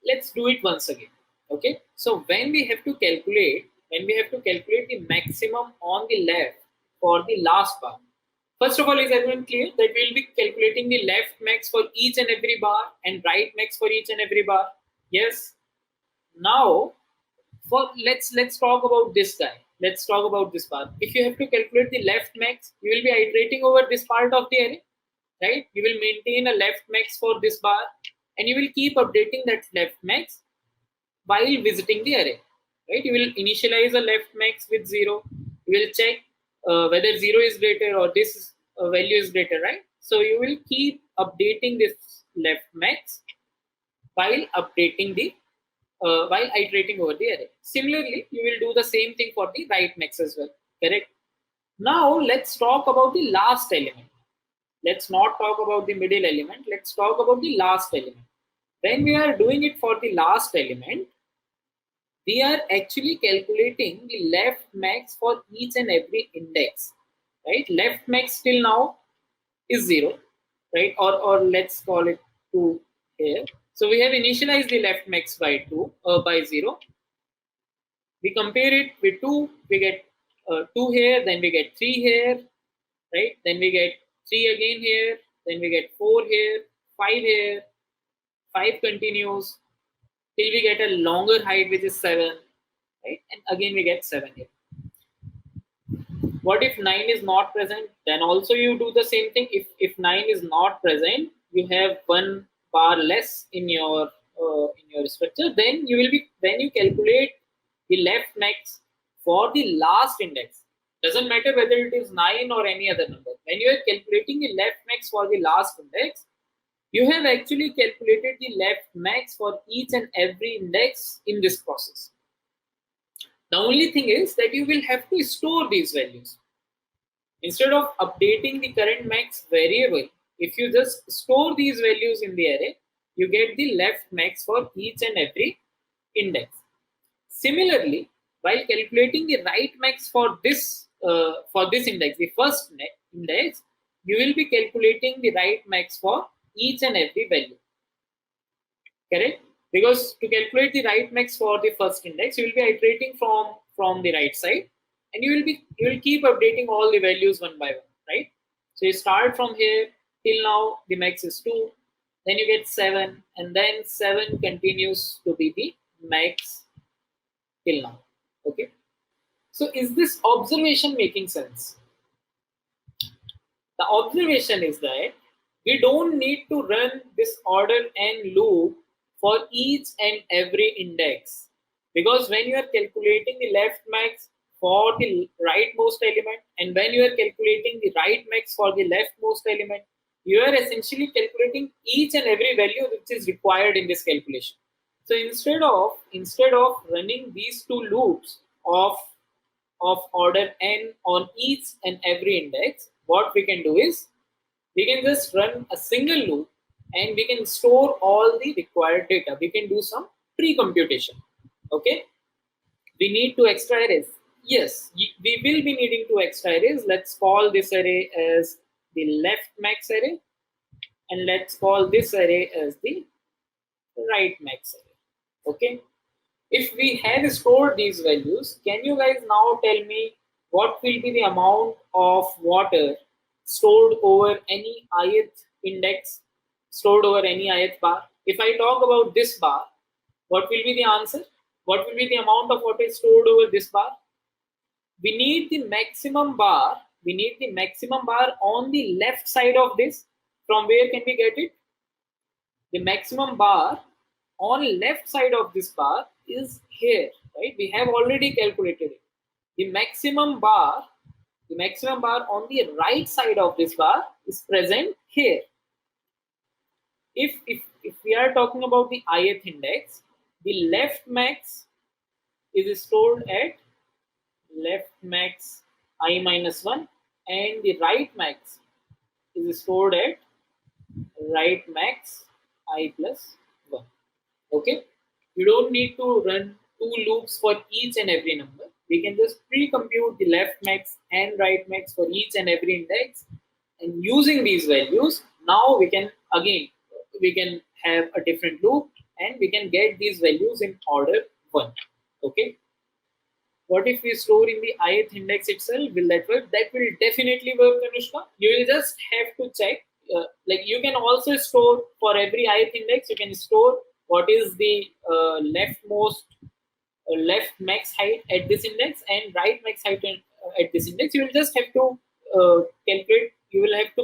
Let's do it once again. Okay, so when we have to calculate the maximum on the left for the last bar, first of all, is everyone clear that we'll be calculating the left max for each and every bar and right max for each and every bar? Yes. Now, let's talk about this guy. Let's talk about this part. If you have to calculate the left max, you will be iterating over this part of the array, right? You will maintain a left max for this bar, and you will keep updating that left max while visiting the array, right? You will initialize a left max with 0. You will check whether 0 is greater or this value is greater, right? So you will keep updating this left max while updating the while iterating over the array. Similarly, you will do the same thing for the right max as well, correct? Now let's talk about the last element. Let's not talk about the middle element. Let's talk about the last element. When we are doing it for the last element, we are actually calculating the left max for each and every index, right? Left max till now is 0, right? Or let's call it 2 here. So we have initialized the left max by 0. We compare it with 2, we get 2 here, then we get 3 here, right? Then we get 3 again here, then we get 4 here, 5 here, 5 continues till we get a longer height which is 7, right? And again we get 7 here. What if 9 is not present? Then also you do the same thing. If 9 is not present, you have 1 bar less in your structure. Then you calculate the left max for the last index. Doesn't matter whether it is 9 or any other number. When you are calculating the left max for the last index, you have actually calculated the left max for each and every index in this process. The only thing is that you will have to store these values. Instead of updating the current max variable, if you just store these values in the array, you get the left max for each and every index. Similarly, while calculating the right max for this index, the first index, you will be calculating the right max for each and every value. Correct? Because to calculate the right max for the first index, you will be iterating from the right side, and you will keep updating all the values one by one, right? So you start from here till now the max is 2, then you get 7, and then 7 continues to be the max till now. Okay. So is this observation making sense? The observation is that we don't need to run this order n loop for each and every index, because when you are calculating the left max for the rightmost element and when you are calculating the right max for the leftmost element, you are essentially calculating each and every value which is required in this calculation. So instead of running these two loops of order n on each and every index, what we can do is we can just run a single loop and we can store all the required data. We can do some pre-computation. Okay, we need 2 extra arrays. Yes, we will be needing 2 extra arrays. Let's call this array as the left max array, and let's call this array as the right max array. Okay, if we have stored these values, can you guys now tell me what will be the amount of water stored over any ith index, stored over any ith bar? If I talk about this bar, what will be the answer? What will be the amount of water stored over this bar? We need the maximum bar. We need the maximum bar on the left side of this. From where can we get it? The maximum bar on left side of this bar is here, right? We have already calculated it. The maximum bar on the right side of this bar is present here. If we are talking about the ith index, the left max is stored at left max I minus 1, and the right max is stored at right max I plus 1. Okay, you don't need to run 2 loops for each and every number. We can just pre-compute the left max and right max for each and every index, and using these values, now we can have a different loop and we can get these values in order 1. Okay, what if we store in the ith index itself? Will that work? That will definitely work, Anushka. You will just have to check. Like you can also store for every ith index, you can store what is the left max height at this index and right max height at this index. You will just have to calculate. You will have to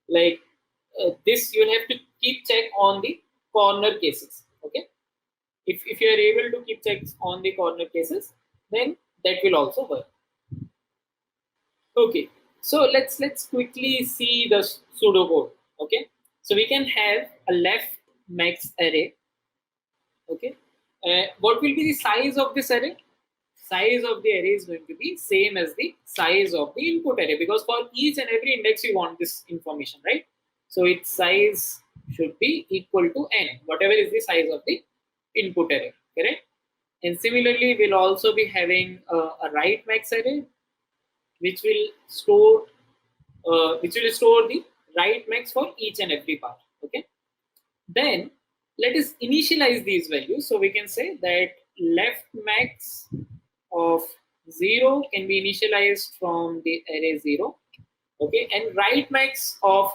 like this. You will have to keep check on the corner cases. Okay, if you are able to keep checks on the corner cases, then that will also work. Okay, so let's quickly see the pseudocode. Okay, so we can have a left max array. Okay, what will be the size of this array? Size of the array is going to be same as the size of the input array, because for each and every index you want this information, right? So its size should be equal to n, whatever is the size of the input array, correct? And similarly, we'll also be having a right max array, which will store the right max for each and every part. Okay, then let us initialize these values. So we can say that left max of 0 can be initialized from the array 0. Okay, and right max of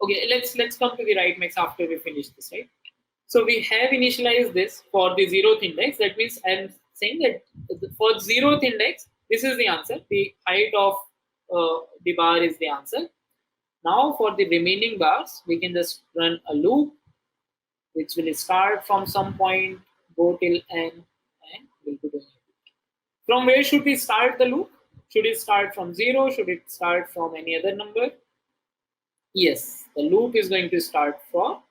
okay, let's come to the right max after we finish this, right? So we have initialized this for the 0th index. That means I'm saying that for 0th index, this is the answer. The height of the bar is the answer. Now for the remaining bars, we can just run a loop, which will start from some point, go till n, and we'll be doing it. From where should we start the loop? Should it start from 0? Should it start from any other number? Yes, the loop is going to start from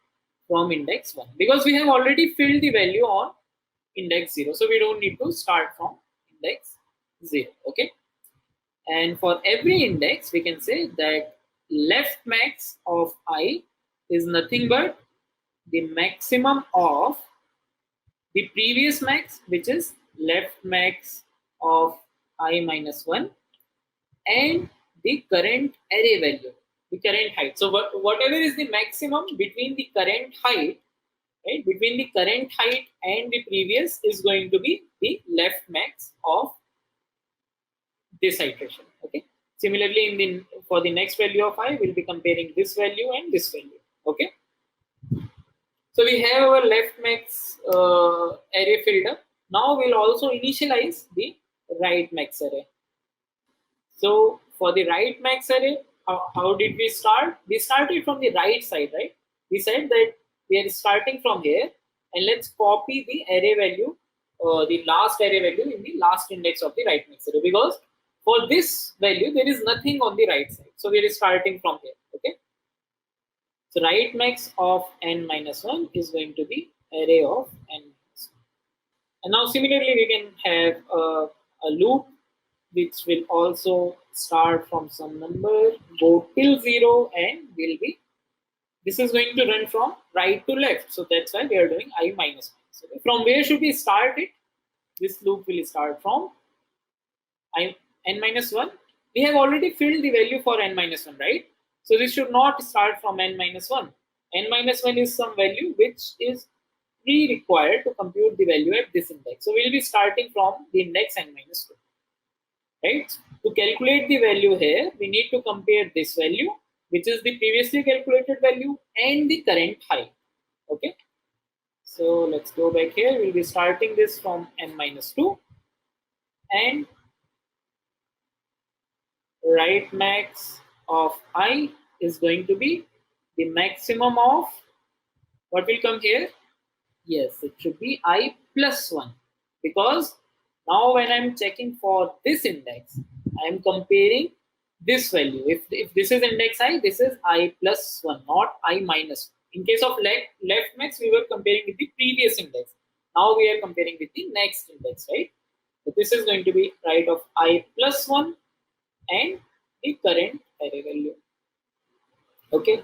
index 1, because we have already filled the value on index 0. So we don't need to start from index 0. Okay. And for every index, we can say that left max of I is nothing but the maximum of the previous max, which is left max of I minus 1, and the current array value, the current height. So whatever is the maximum between the current height, right, between the current height and the previous is going to be the left max of this iteration. Okay. Similarly, for the next value of I, we'll be comparing this value and this value. Okay. So we have our left max array filled up. Now we'll also initialize the right max array. So for the right max array, how did we start? We started from the right side, right? We said that we are starting from here, and let's copy the array value, the last array value in the last index of the right max array, because for this value there is nothing on the right side. So we are starting from here. Okay. So right max of n minus 1 is going to be array of n minus 1. And now similarly, we can have a loop which will also start from some number, go till 0, and this is going to run from right to left. So that's why we are doing I minus 1. So from where should we start it? This loop will start from n minus 1. We have already filled the value for n minus 1, right? So this should not start from n minus 1. N minus 1 is some value which is required to compute the value at this index. So we'll be starting from the index n minus 2. Right? To calculate the value here, we need to compare this value, which is the previously calculated value, and the current height. Okay. So let's go back here. We'll be starting this from n minus 2, and right max of I is going to be the maximum of what will come here? Yes, it should be I plus 1, because now when I'm checking for this index, I'm comparing this value. If this is index I, this is I plus 1, not I minus 1. In case of left max, we were comparing with the previous index. Now we are comparing with the next index, right? So this is going to be right of I plus 1 and the current array value. Okay.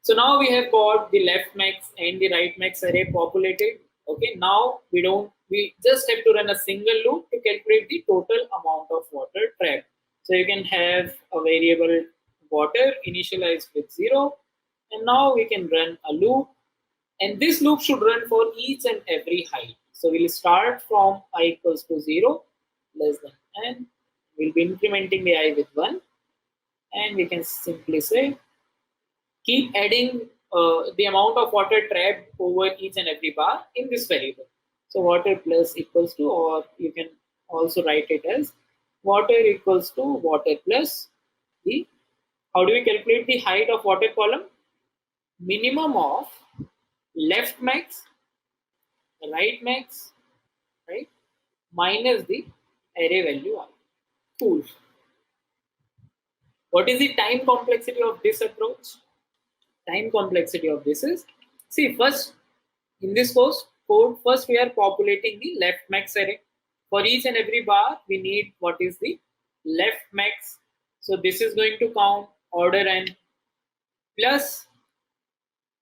So now we have got the left max and the right max array populated. Okay. Now we just have to run a single loop to calculate the total amount of water trapped. So you can have a variable water initialized with 0, and now we can run a loop, and this loop should run for each and every height. So we'll start from I equals to 0 less than n. We'll be incrementing the I with 1, and we can simply say keep adding the amount of water trapped over each and every bar in this variable. So water plus equals to, or you can also write it as water equals to water plus the, how do we calculate the height of water column? Minimum of left max, right max, right, minus the array value I. Cool. What is the time complexity of this approach? Time complexity of this is, see, first in this code, first we are populating the left max array. For each and every bar, we need what is the left max. So this is going to count order n plus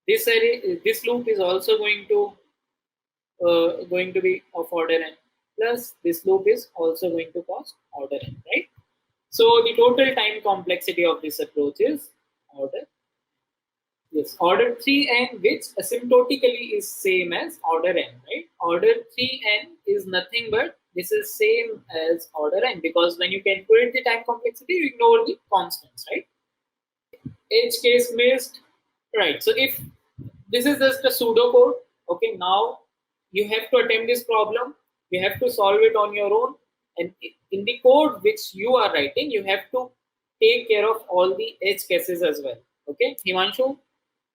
this array. This loop is also going to be of order n plus this loop is also going to cost order n, right? So the total time complexity of this approach is order. Yes, order 3n, which asymptotically is same as order n, right? Order 3n is nothing but this is same as order n, because when you calculate the time complexity, you ignore the constants, right? Edge case missed, right? So if this is just a pseudocode, okay, now you have to attempt this problem, you have to solve it on your own, and in the code which you are writing, you have to take care of all the edge cases as well. Okay, Himanshu,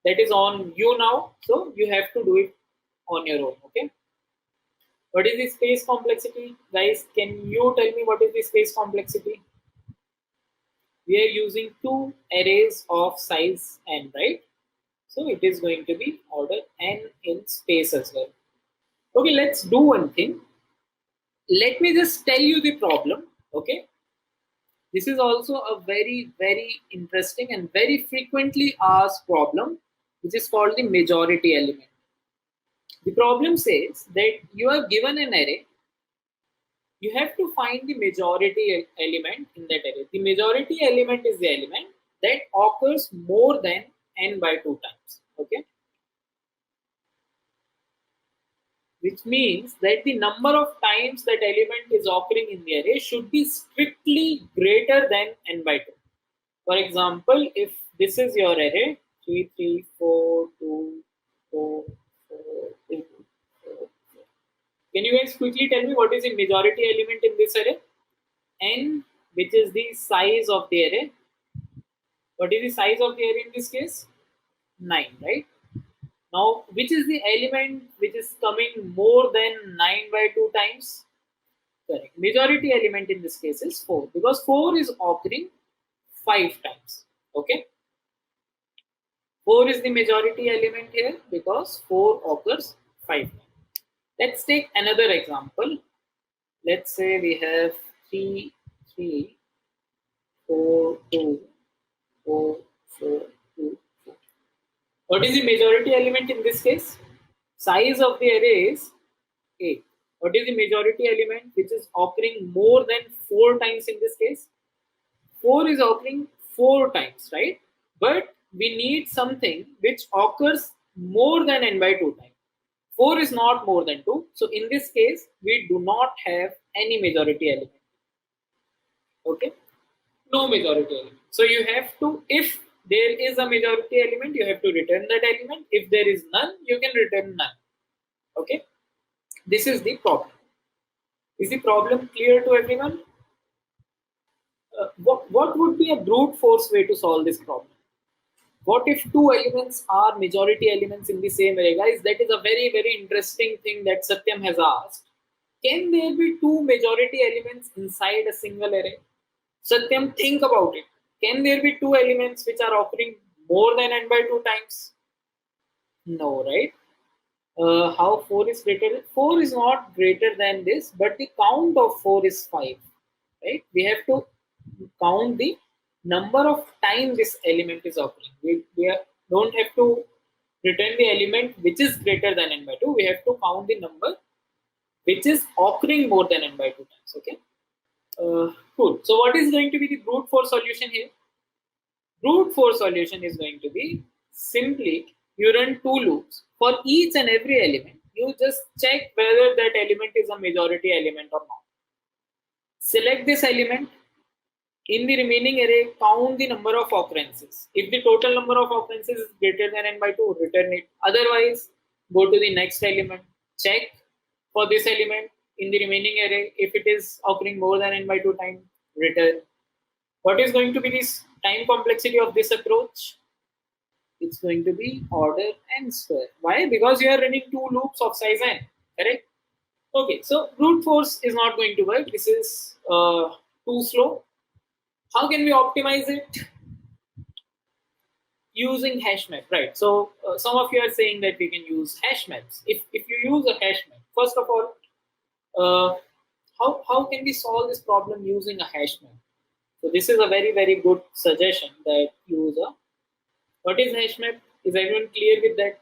that is on you now, so you have to do it on your own. Okay, what is the space complexity, guys? Can you tell me what is the space complexity? We are using two arrays of size n, right? So it is going to be order n in space as well. Okay, let's do one thing. Let me just tell you the problem. Okay, this is also a very, very interesting and very frequently asked problem, which is called the majority element. The problem says that you are given an array, you have to find the majority element in that array. The majority element is the element that occurs more than n by 2 times. Okay, which means that the number of times that element is occurring in the array should be strictly greater than n by 2. For example, if this is your array 3, 3, 4, 2, 4, 4, 2, 4, 4. Can you guys quickly tell me what is the majority element in this array? N, which is the size of the array. What is the size of the array in this case? 9, right? Now, which is the element which is coming more than 9 by 2 times? Correct. Majority element in this case is 4, because 4 is occurring 5 times. Okay. 4 is the majority element here because 4 occurs 5 times. Let's take another example. Let's say we have 3, 3, 4, 2, 4, 4, 2, 4. What is the majority element in this case? Size of the array is 8. What is the majority element which is occurring more than 4 times in this case? 4 is occurring 4 times, right? But we need something which occurs more than n by 2 times. 4 is not more than 2. So in this case, we do not have any majority element. Okay? No majority element. So you have to, if there is a majority element, you have to return that element. If there is none, you can return none. Okay? This is the problem. Is the problem clear to everyone? What would be a brute force way to solve this problem? What if 2 elements are majority elements in the same array? Guys, that is a very, very interesting thing that Satyam has asked. Can there be 2 majority elements inside a single array? Satyam, think about it. Can there be 2 elements which are occurring more than n by 2 times? No, right? How 4 is greater? 4 is not greater than this, but the count of 4 is 5, right? We have to count the number of times this element is occurring. We don't have to return the element which is greater than n by 2. We have to count the number which is occurring more than n by 2 times. Okay. Cool. So what is going to be the brute force solution here? Brute force solution is going to be simply you run 2 loops. For each and every element, you just check whether that element is a majority element or not. Select this element. in the remaining array, count the number of occurrences. If the total number of occurrences is greater than n by 2, return it. Otherwise, go to the next element, check for this element in the remaining array. If it is occurring more than n by 2 times, return. What is going to be this time complexity of this approach? It's going to be order n square. Why? Because you are running 2 loops of size n, correct? Okay, so brute force is not going to work. This is too slow. How can we optimize it? Using hash map, right? So some of you are saying that we can use hash maps. If you use a hash map, first of all, how can we solve this problem using a hash map? So this is a very good suggestion that use a. What is hash map? Is everyone clear with that?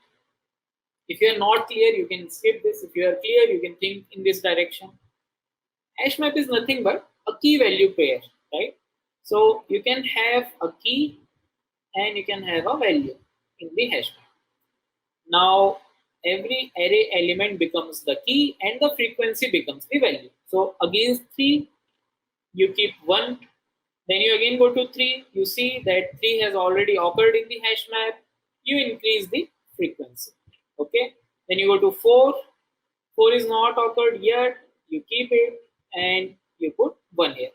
If you are not clear, you can skip this. If you are clear, you can think in this direction. Hash map is nothing but a key value pair, right? So you can have a key and you can have a value in the hash map. Now every array element becomes the key and the frequency becomes the value. So against 3, you keep 1. Then you again go to 3. You see that 3 has already occurred in the hash map. You increase the frequency. Okay. Then you go to 4. 4 is not occurred yet. You keep it and you put 1 here.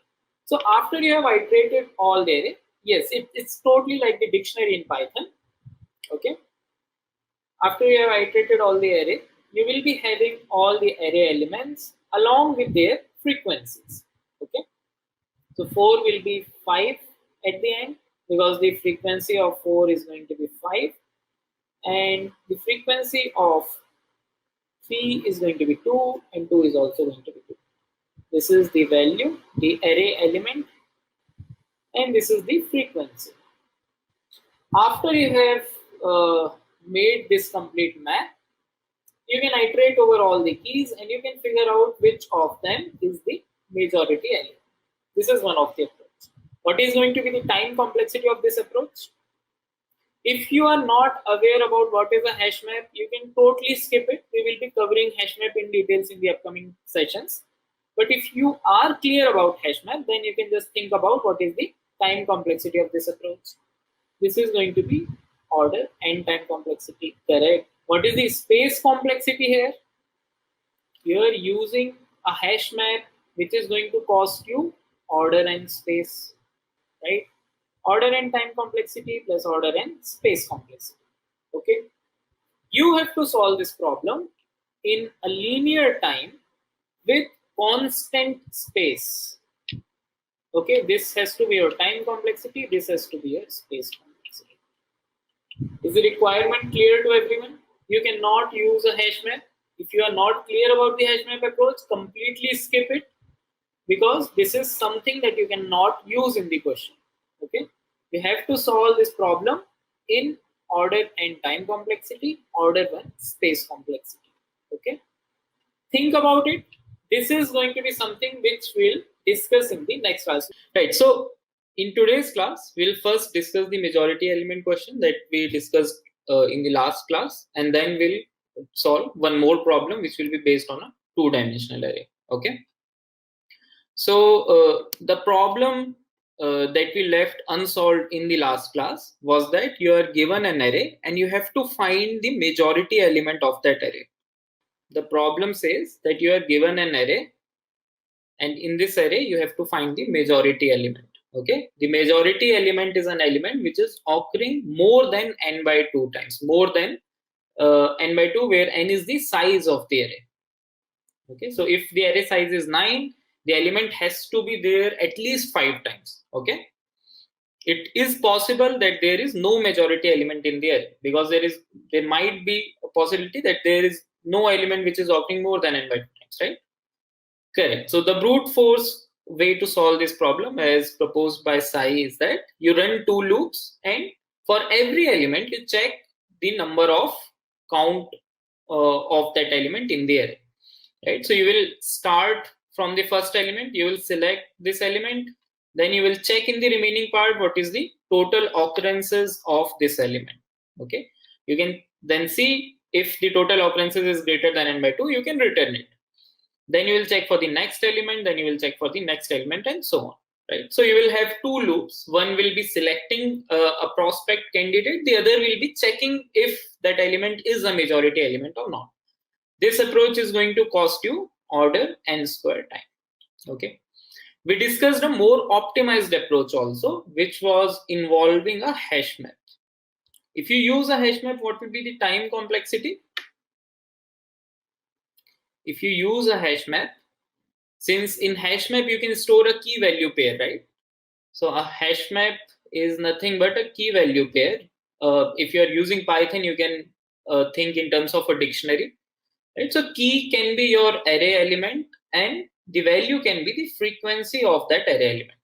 So after you have iterated all the array, yes, it's totally like the dictionary in Python. Okay. After you have iterated all the array, you will be having all the array elements along with their frequencies. Okay. So 4 will be 5 at the end because the frequency of 4 is going to be 5, and the frequency of 3 is going to be 2, and 2 is also going to be 2. This is the value, the array element, and this is the frequency. After you have made this complete map, you can iterate over all the keys and you can figure out which of them is the majority element. This is one of the approach. What is going to be the time complexity of this approach? If you are not aware about what is a hash map, you can totally skip it. We will be covering hash map in details in the upcoming sessions. But if you are clear about hash map, then you can just think about what is the time complexity of this approach. This is going to be order n time complexity, correct? What is the space complexity here? You are using a hash map which is going to cost you order n space, right? Order n time complexity plus order n space complexity. Okay, you have to solve this problem in a linear time with constant space. Okay, this has to be your time complexity, this has to be your space complexity. Is the requirement clear to everyone? You cannot use a hash map. If you are not clear about the hash map approach, completely skip it, because this is something that you cannot use in the question. Okay, we have to solve this problem in order n time complexity, order 1 space complexity. Okay, think about it. This is going to be something which we'll discuss in the next class. Right, so in today's class, we'll first discuss the majority element question that we discussed in the last class, and then we'll solve one more problem which will be based on a 2-dimensional array. Okay, so the problem that we left unsolved in the last class was that you are given an array and you have to find the majority element of that array. The problem says that you are given an array, and in this array you have to find the majority element. Okay, the majority element is an element which is occurring more than n by 2 times, more than n by 2, where n is the size of the array. Okay, so if the array size is 9, the element has to be there at least 5 times. Okay, it is possible that there is no majority element in the array, because there might be a possibility that there is no element which is occurring more than n by 2 times, right? Correct. So the brute force way to solve this problem as proposed by Sai is that you run 2 loops, and for every element you check the number of count of that element in the array, right? So you will start from the first element, you will select this element, then you will check in the remaining part what is the total occurrences of this element. Okay, you can then see if the total occurrences is greater than n by 2, you can return it. Then you will check for the next element, then you will check for the next element, and so on, right? So you will have two loops. One will be selecting a prospect candidate. The other will be checking if that element is a majority element or not. This approach is going to cost you order n square time. Okay. We discussed a more optimized approach also, which was involving a hash map. If you use a hash map, what will be the time complexity? If you use a hash map, since in hash map you can store a key value pair, right? So a hash map is nothing but a key value pair. If you are using Python, you can think in terms of a dictionary, right? So key can be your array element and the value can be the frequency of that array element.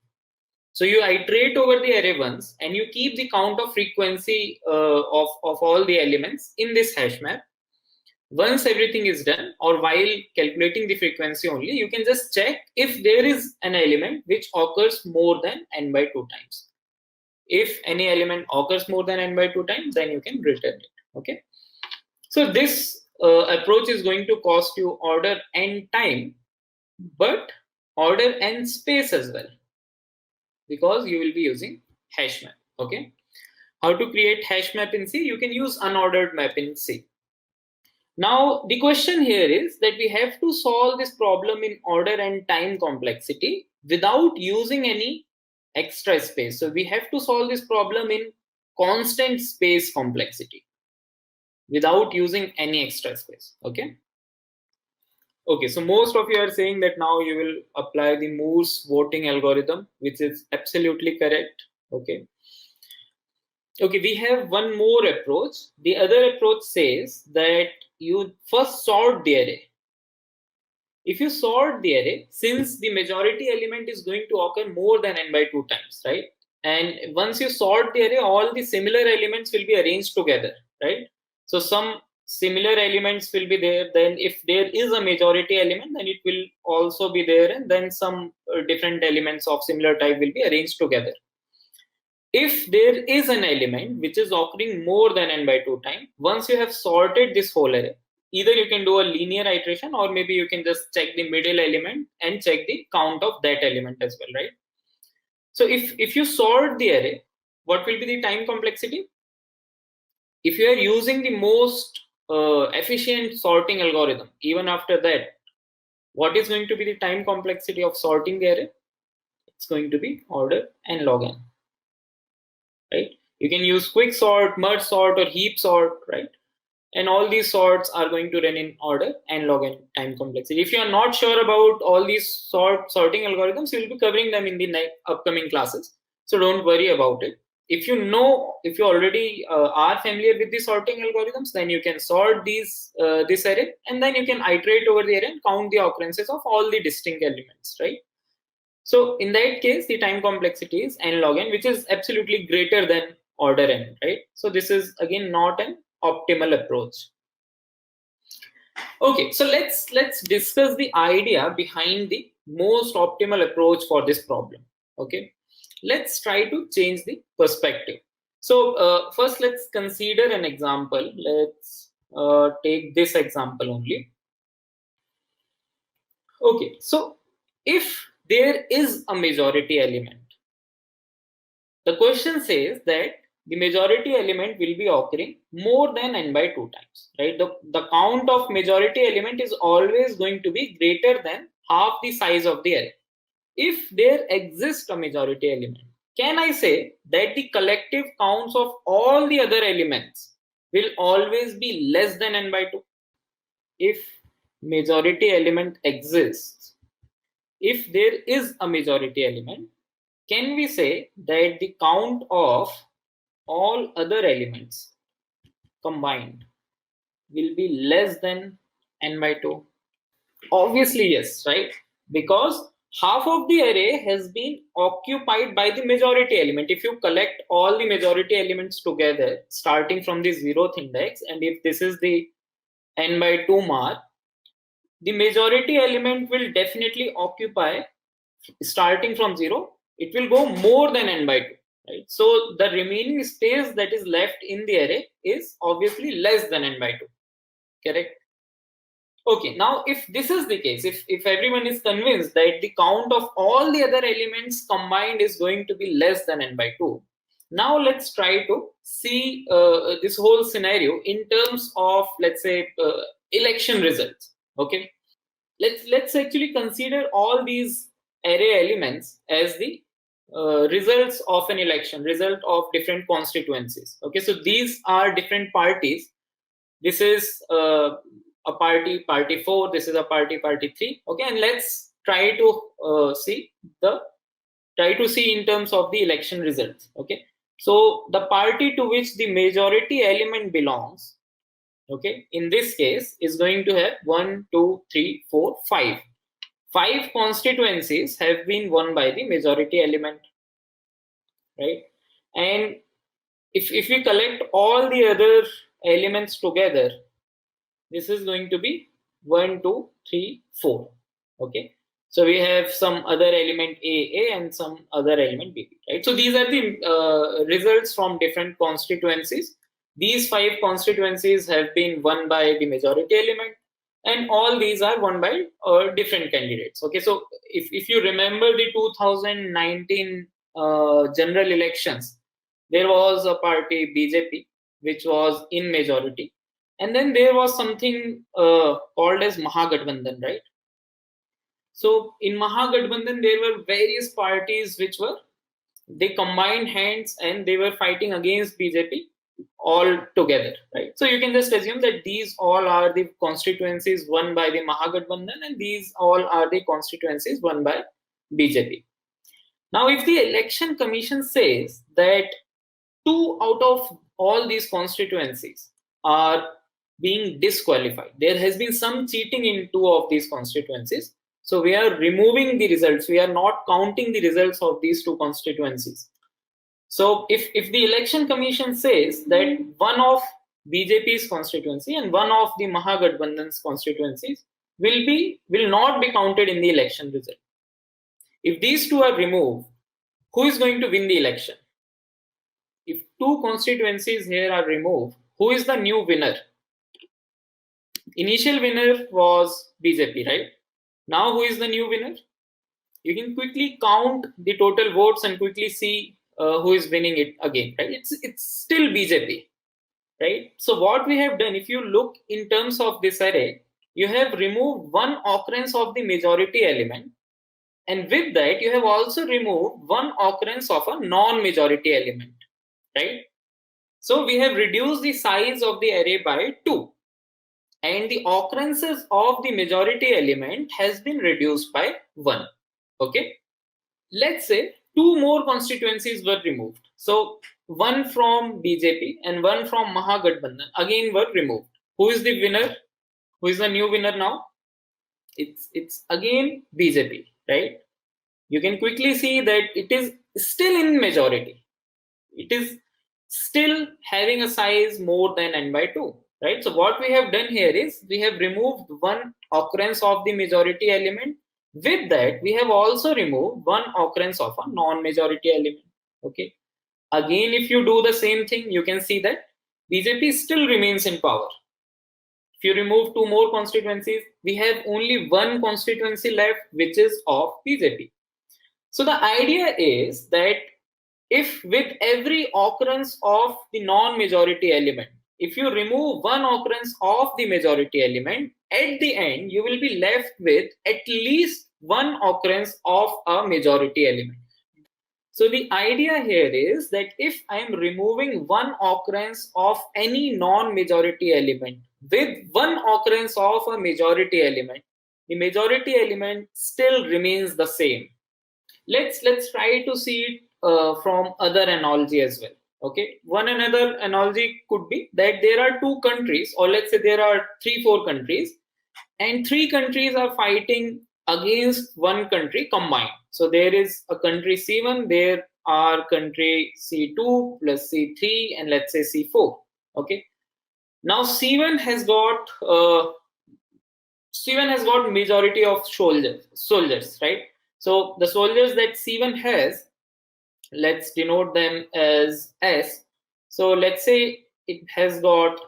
So you iterate over the array once and you keep the count of frequency of all the elements in this hash map. Once everything is done, or while calculating the frequency only, you can just check if there is an element which occurs more than n by 2 times. If any element occurs more than n by 2 times, then you can return it. Okay. So this approach is going to cost you order n time, but order n space as well, because you will be using hash map. Okay. How to create hash map in C? You can use unordered map in C. Now, the question here is that we have to solve this problem in order and time complexity without using any extra space. So we have to solve this problem in constant space complexity without using any extra space. Okay. Okay, so most of you are saying that now you will apply the Moore's voting algorithm, which is absolutely correct. Okay. Okay, we have one more approach. The other approach says that you first sort the array. If you sort the array, since the majority element is going to occur more than n by 2 times, right? And once you sort the array, all the similar elements will be arranged together, right? So some similar elements will be there. Then if there is a majority element, then it will also be there. And then some different elements of similar type will be arranged together. If there is an element which is occurring more than n by 2 times, once you have sorted this whole array, either you can do a linear iteration or maybe you can just check the middle element and check the count of that element as well, right? So if you sort the array, what will be the time complexity? If you are using the most efficient sorting algorithm, even after that, what is going to be the time complexity of sorting the array? It's going to be order n log n. Right? You can use quick sort, merge sort, or heap sort, right? And all these sorts are going to run in order n log n time complexity. If you are not sure about all these sorting algorithms, you will be covering them in the upcoming classes. So don't worry about it. If you already are familiar with the sorting algorithms, then you can sort this array, and then you can iterate over the array and count the occurrences of all the distinct elements, right? So in that case, the time complexity is n log n, which is absolutely greater than order n, right? So this is again not an optimal approach. Okay, so let's discuss the idea behind the most optimal approach for this problem. Okay, let's try to change the perspective. So first, let's consider an example. Let's take this example only. Okay, so if there is a majority element, the question says that the majority element will be occurring more than n by 2 times, right? The count of majority element is always going to be greater than half the size of the array. If there exists a majority element, can I say that the collective counts of all the other elements will always be less than n by 2? If majority element exists, if there is a majority element, can we say that the count of all other elements combined will be less than n by 2? Obviously yes, right? Because half of the array has been occupied by the majority element. If you collect all the majority elements together, starting from the 0th index, and if this is the n by 2 mark, the majority element will definitely occupy, starting from 0, it will go more than n by 2. Right? So the remaining space that is left in the array is obviously less than n by 2. Correct? Okay, now if this is the case, if everyone is convinced that the count of all the other elements combined is going to be less than n by 2, now let's try to see this whole scenario in terms of, let's say, election results. Okay, let's actually consider all these array elements as the results of an election, result of different constituencies. Okay, so these are different parties. This is a party 4, this is a party 3. Okay, and let's try to see in terms of the election results. Okay, so the party to which the majority element belongs, okay, in this case is going to have 1 2 3 4 5 constituencies have been won by the majority element, right? And if we collect all the other elements together, this is going to be 1 2 3 4. Okay, so we have some other element a and some other element b, right? So these are the results from different constituencies. These 5 constituencies have been won by the majority element, and all these are won by different candidates. Okay, so if you remember the 2019 general elections, there was a party BJP which was in majority, and then there was something called as Mahagathbandhan, right? So in Mahagathbandhan, there were various parties which they combined hands and they were fighting against BJP all together, right? So you can just assume that these all are the constituencies won by the Mahagathbandhan, and these all are the constituencies won by BJP. Now, if the election commission says that 2 out of all these constituencies are being disqualified, there has been some cheating in 2 of these constituencies, so we are removing the results, we are not counting the results of these 2 constituencies. So if the election commission says that one of BJP's constituency and one of the Mahagathbandhan's constituencies will not be counted in the election result, if these 2 are removed, who is going to win the election? If 2 constituencies here are removed, who is the new winner? Initial winner was BJP, right? Now who is the new winner? You can quickly count the total votes and quickly see who is winning it again, right? It's still BJP, right? So what we have done, if you look in terms of this array, you have removed one occurrence of the majority element, and with that you have also removed one occurrence of a non-majority element, right? So we have reduced the size of the array by 2, and the occurrences of the majority element has been reduced by 1. Okay, let's say 2 more constituencies were removed. So one from BJP and one from Mahagathbandhan again were removed. Who is the winner? Who is the new winner now? It's again BJP, right? You can quickly see that it is still in majority. It is still having a size more than n by 2, right? So what we have done here is we have removed one occurrence of the majority element. With that, we have also removed one occurrence of a non-majority element. Okay. Again, if you do the same thing, you can see that BJP still remains in power. If you remove 2 more constituencies, we have only one constituency left, which is of BJP. So the idea is that if with every occurrence of the non-majority element, if you remove one occurrence of the majority element, at the end you will be left with at least one occurrence of a majority element. So the idea here is that if I am removing one occurrence of any non-majority element with one occurrence of a majority element, the majority element still remains the same. Let's try to see it from other analogy as well. Okay, one another analogy could be that there are 2 countries, or let's say there are 3-4 countries, and 3 countries are fighting against one country combined. So there is a country C1, there are country C2 plus C3, and let's say C4. Okay, now C1 has got majority of soldiers, right? So the soldiers that C1 has, let's denote them as S. So let's say it has got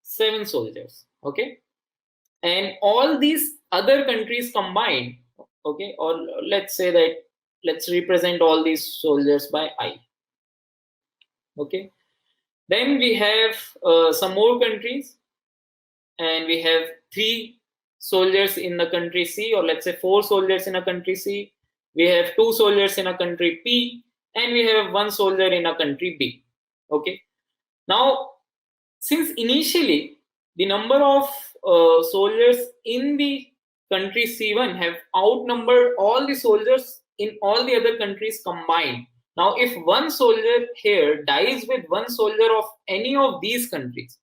7 soldiers. Okay, and all these other countries combined, okay, or let's say that let's represent all these soldiers by I. Okay, then we have some more countries, and we have 3 soldiers in the country C, or let's say 4 soldiers in a country C. We have 2 soldiers in a country P, and we have 1 soldier in a country B. Okay, now since initially the number of soldiers in the country C1 have outnumbered all the soldiers in all the other countries combined. Now, if 1 soldier here dies with 1 soldier of any of these countries,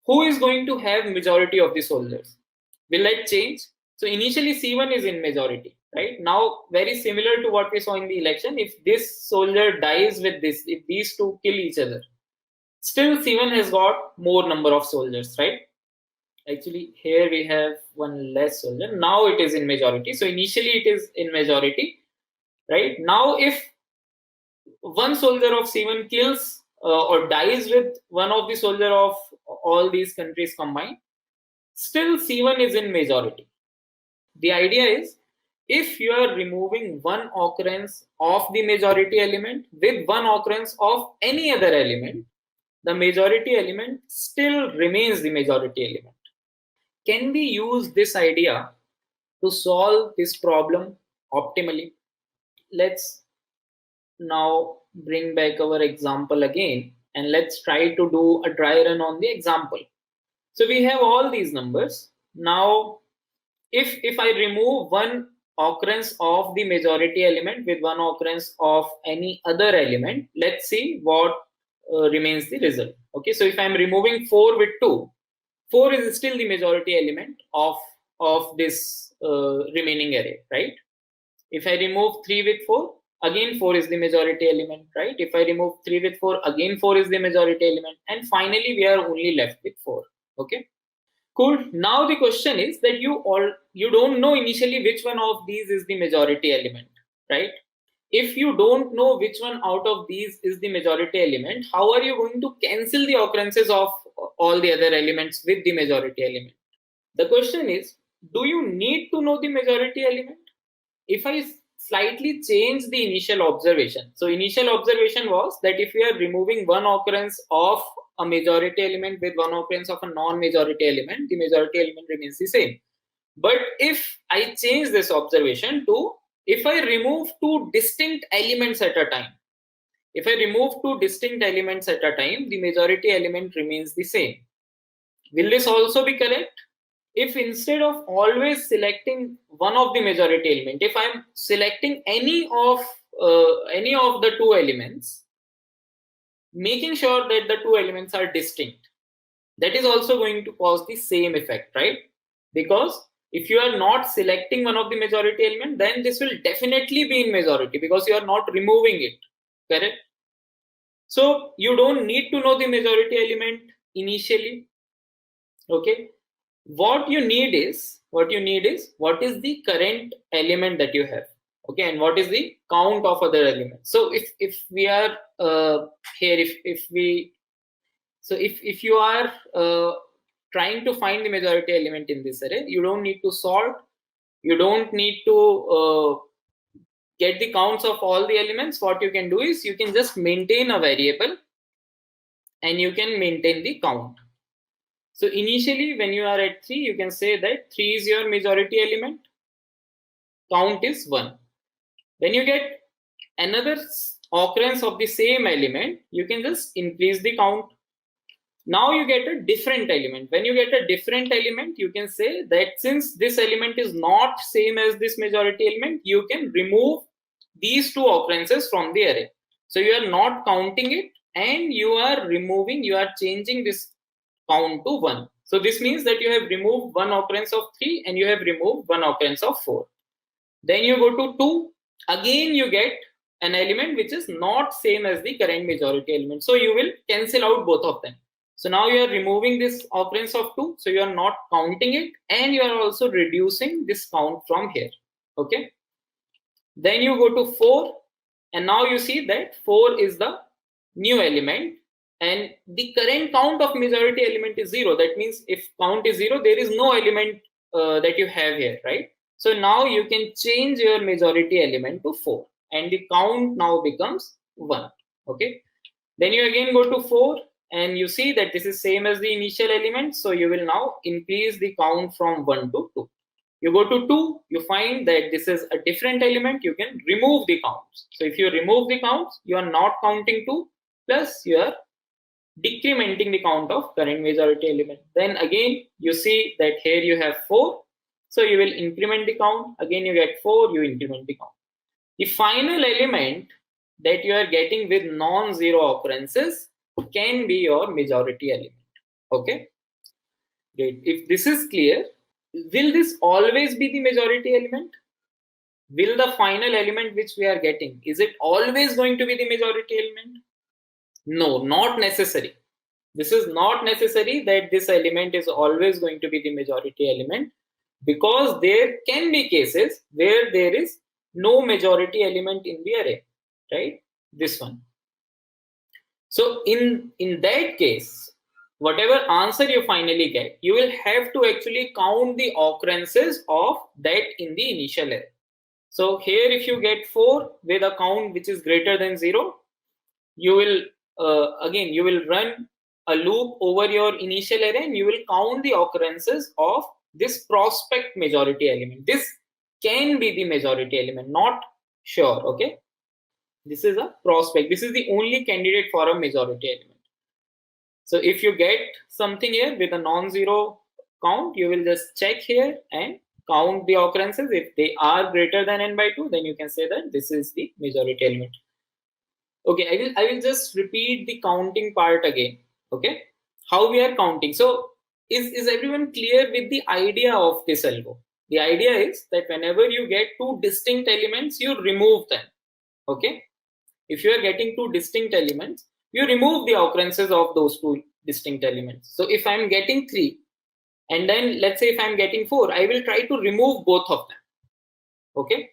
who is going to have majority of the soldiers? Will that change? So initially C1 is in majority, right? Now, very similar to what we saw in the election, if this soldier dies with this, if these two kill each other, still C1 has got more number of soldiers, right? Actually, here we have 1 less soldier. Now it is in majority. So initially it is in majority, right? Now if 1 soldier of C1 kills or dies with 1 of the soldier of all these countries combined, still C1 is in majority. The idea is, if you are removing 1 occurrence of the majority element with 1 occurrence of any other element, the majority element still remains the majority element. Can we use this idea to solve this problem optimally? Let's now bring back our example again, and let's try to do a dry run on the example. So we have all these numbers. Now, if I remove 1 occurrence of the majority element with 1 occurrence of any other element, let's see what remains the result. Okay, so if I'm removing 4 with 2, 4 is still the majority element of this remaining array, right? If I remove 3 with 4, again 4 is the majority element, right? If I remove 3 with 4, again 4 is the majority element, and finally we are only left with 4. Okay, cool. Now the question is that you don't know initially which one of these is the majority element, right? If you don't know which one out of these is the majority element, how are you going to cancel the occurrences of all the other elements with the majority element? The question is, do you need to know the majority element? If I slightly change the initial observation, so initial observation was that if we are removing 1 occurrence of a majority element with 1 occurrence of a non-majority element, the majority element remains the same. But if I change this observation to, if I remove 2 distinct elements at a time, if I remove 2 distinct elements at a time, the majority element remains the same. Will this also be correct? If instead of always selecting one of the majority element, if I'm selecting any of the 2 elements, making sure that the 2 elements are distinct, that is also going to cause the same effect, right? Because if you are not selecting one of the majority element, then this will definitely be in majority because you are not removing it, correct? So you don't need to know the majority element initially. Okay, what you need is what is the current element that you have, okay, and what is the count of other elements. So if we are here, if you are trying to find the majority element in this array, you don't need to sort, you don't need to get the counts of all the elements. What you can do is you can just maintain a variable and you can maintain the count. So initially when you are at 3, you can say that 3 is your majority element, count is 1. When you get another occurrence of the same element, you can just increase the count. Now you get a different element. When you get a different element, you can say that since this element is not same as this majority element, you can remove these 2 occurrences from the array. So you are not counting it and you are changing this count to 1. So this means that you have removed 1 occurrence of 3 and you have removed 1 occurrence of 4. Then you go to 2, again you get an element which is not same as the current majority element. So you will cancel out both of them. So now you are removing this occurrence of 2, so you are not counting it and you are also reducing this count from here. Okay. Then you go to 4 and now you see that 4 is the new element and the current count of majority element is 0. That means if count is 0, there is no element that you have here, right? So now you can change your majority element to 4 and the count now becomes 1. Okay, then you again go to 4 and you see that this is same as the initial element, so you will now increase the count from 1 to 2. You go to 2, you find that this is a different element, you can remove the counts. So if you remove the counts, you are not counting 2, plus you are decrementing the count of current majority element. Then again you see that here you have 4, so you will increment the count. Again you get 4, you increment the count. The final element that you are getting with non-zero occurrences can be your majority element. Okay, great. If this is clear, will this always be the majority element? Will the final element which we are getting, is it always going to be the majority element? No, not necessary. This is not necessary that this element is always going to be the majority element, because there can be cases where there is no majority element in the array, right? This one. So in that case, whatever answer you finally get, you will have to actually count the occurrences of that in the initial array. So here if you get 4 with a count which is greater than 0, you will again you will run a loop over your initial array and you will count the occurrences of this prospect majority element. This can be the majority element, not sure. Okay, this is a prospect, this is the only candidate for a majority element. So if you get something here with a non-zero count, you will just check here and count the occurrences. If they are greater than n by 2, then you can say that this is the majority element. Okay, I will just repeat the counting part again. Okay, how we are counting. So is everyone clear with the idea of this algo? The idea is that whenever you get 2 distinct elements, you remove them. Okay, if you are getting 2 distinct elements, you remove the occurrences of those 2 distinct elements. So if I'm getting 3 and then let's say if I'm getting 4, I will try to remove both of them. Okay,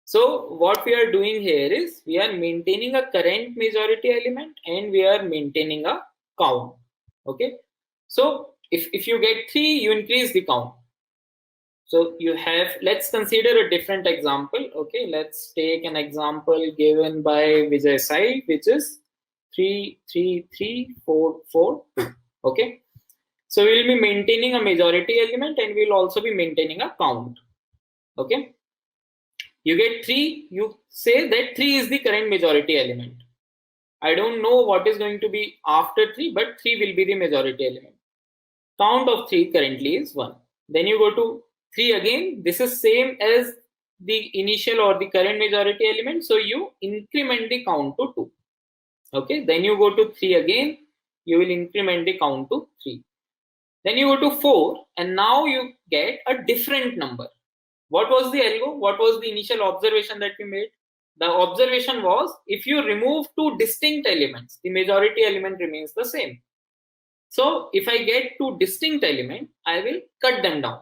so what we are doing here is we are maintaining a current majority element and we are maintaining a count. Okay, so if you get 3, you increase the count. So you have, let's consider a different example. Okay, let's take an example given by Vijay Sai, which is 3, 3, 3, 4, 4, 2. Okay, so we'll be maintaining a majority element and we'll also be maintaining a count. Okay, you get 3, you say that 3 is the current majority element. I don't know what is going to be after 3, but 3 will be the majority element. Count of 3 currently is 1. Then you go to 3 again. This is same as the initial or the current majority element, so you increment the count to 2. Okay, then you go to 3 again, you will increment the count to 3. Then you go to 4 and now you get a different number. What was the algo? What was the initial observation that we made? The observation was if you remove 2 distinct elements, the majority element remains the same. So if I get 2 distinct elements, I will cut them down.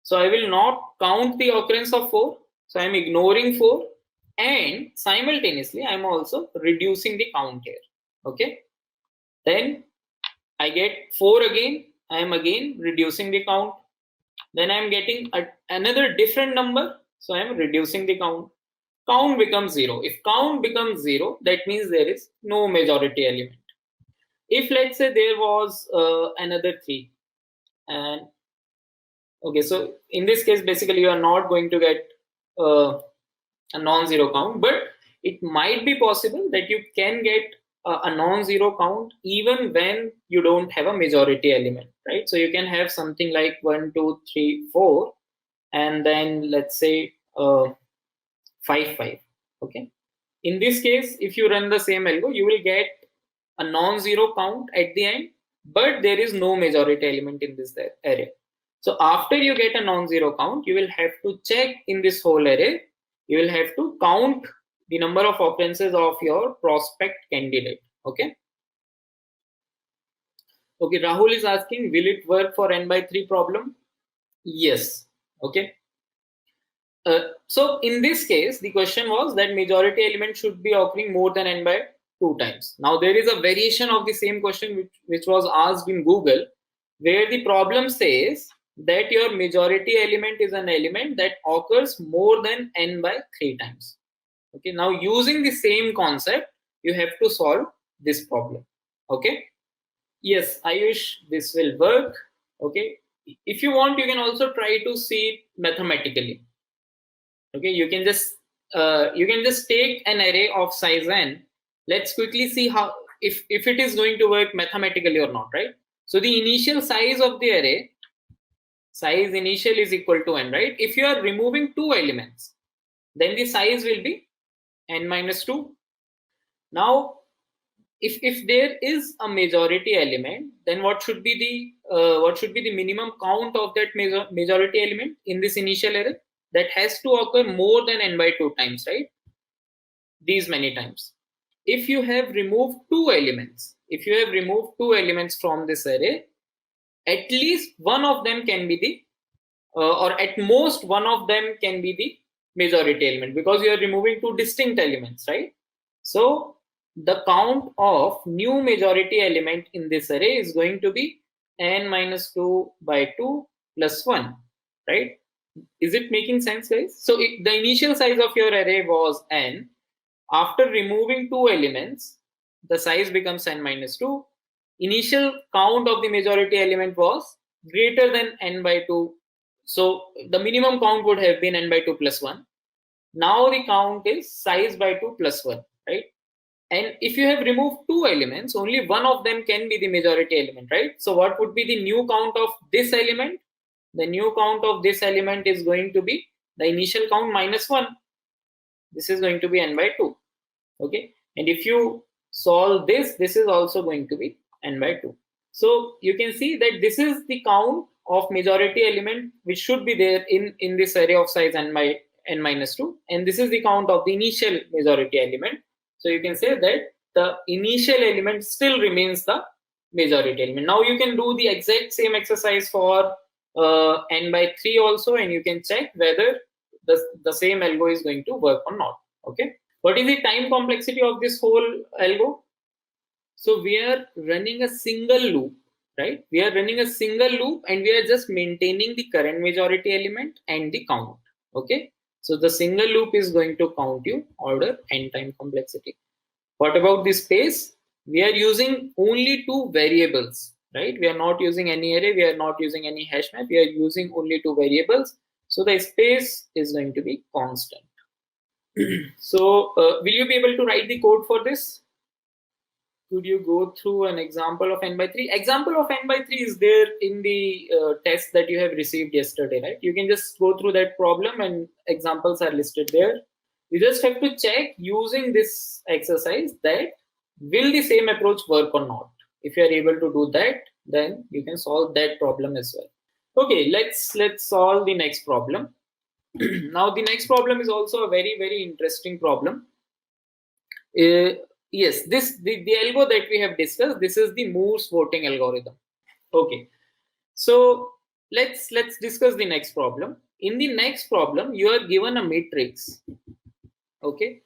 So I will not count the occurrence of 4. So I am ignoring 4 and simultaneously I am also reducing the count here. Okay, then I get 4 again. I am again reducing the count. Then I am getting another different number, so I am reducing the count. Count becomes 0. If count becomes 0, that means there is no majority element. If let's say there was another 3, and okay, so in this case basically you are not going to get a non-zero count, but it might be possible that you can get a non-zero count even when you don't have a majority element, right? So you can have something like 1, 2, 3, 4, and then let's say 5, 5. Okay, in this case if you run the same algo, you will get a non-zero count at the end, but there is no majority element in this array. So after you get a non-zero count, you will have to check in this whole array, you will have to count the number of occurrences of your prospect candidate. Okay, okay, Rahul is asking, will it work for n by 3 problem? Yes. Okay, so in this case the question was that majority element should be occurring more than n by 2 times. Now there is a variation of the same question which was asked in Google, where the problem says that your majority element is an element that occurs more than n by 3 times. Okay, now using the same concept, you have to solve this problem. Okay, yes, Ayush, this will work. Okay, if you want, you can also try to see it mathematically. Okay, you can just take an array of size n. Let's quickly see how if it is going to work mathematically or not, right? So the initial size of the array, size initial is equal to n, right? If you are removing 2 elements, then the size will be n minus 2. Now, if there is a majority element, then what should be the minimum count of that majority element in this initial array? That has to occur more than n by 2 times, right? These many times. If you have removed 2 elements, from this array, at least one of them can be the, or at most one of them can be the majority element, because you are removing 2 distinct elements, right? So the count of new majority element in this array is going to be n minus 2 by 2 plus 1, right? Is it making sense, guys? So the initial size of your array was n. After removing 2 elements, the size becomes n minus 2. Initial count of the majority element was greater than n by 2. So the minimum count would have been n by 2 plus 1. Now the count is size by 2 plus 1, right? And if you have removed 2 elements, only one of them can be the majority element, right? So what would be the new count of this element? The new count of this element is going to be the initial count minus 1. This is going to be n by 2. Okay. And if you solve this, this is also going to be n by 2. So you can see that this is the count of majority element which should be there in this array of size n by n minus 2. And this is the count of the initial majority element. So you can say that the initial element still remains the majority element. Now you can do the exact same exercise for n by 3 also, and you can check whether the same algo is going to work or not. Okay. What is the time complexity of this whole algo? So we are running a single loop, right? We are running a single loop and we are just maintaining the current majority element and the count. Okay. So the single loop is going to count you order n time complexity. What about the space? We are using only 2 variables, right? We are not using any array. We are not using any hash map. We are using only 2 variables. So the space is going to be constant. So will you be able to write the code for this? Could you go through an example of n by 3? Example of n by 3 is there in the test that you have received yesterday, right? You can just go through that problem and examples are listed there. You just have to check using this exercise that will the same approach work or not. If you are able to do that, then you can solve that problem as well. Okay, let's solve the next problem. Now the next problem is also a very, very interesting problem. Yes, the algo that we have discussed, this is the Moore's voting algorithm. Okay, so let's discuss the next problem. In the next problem, you are given a matrix. Okay,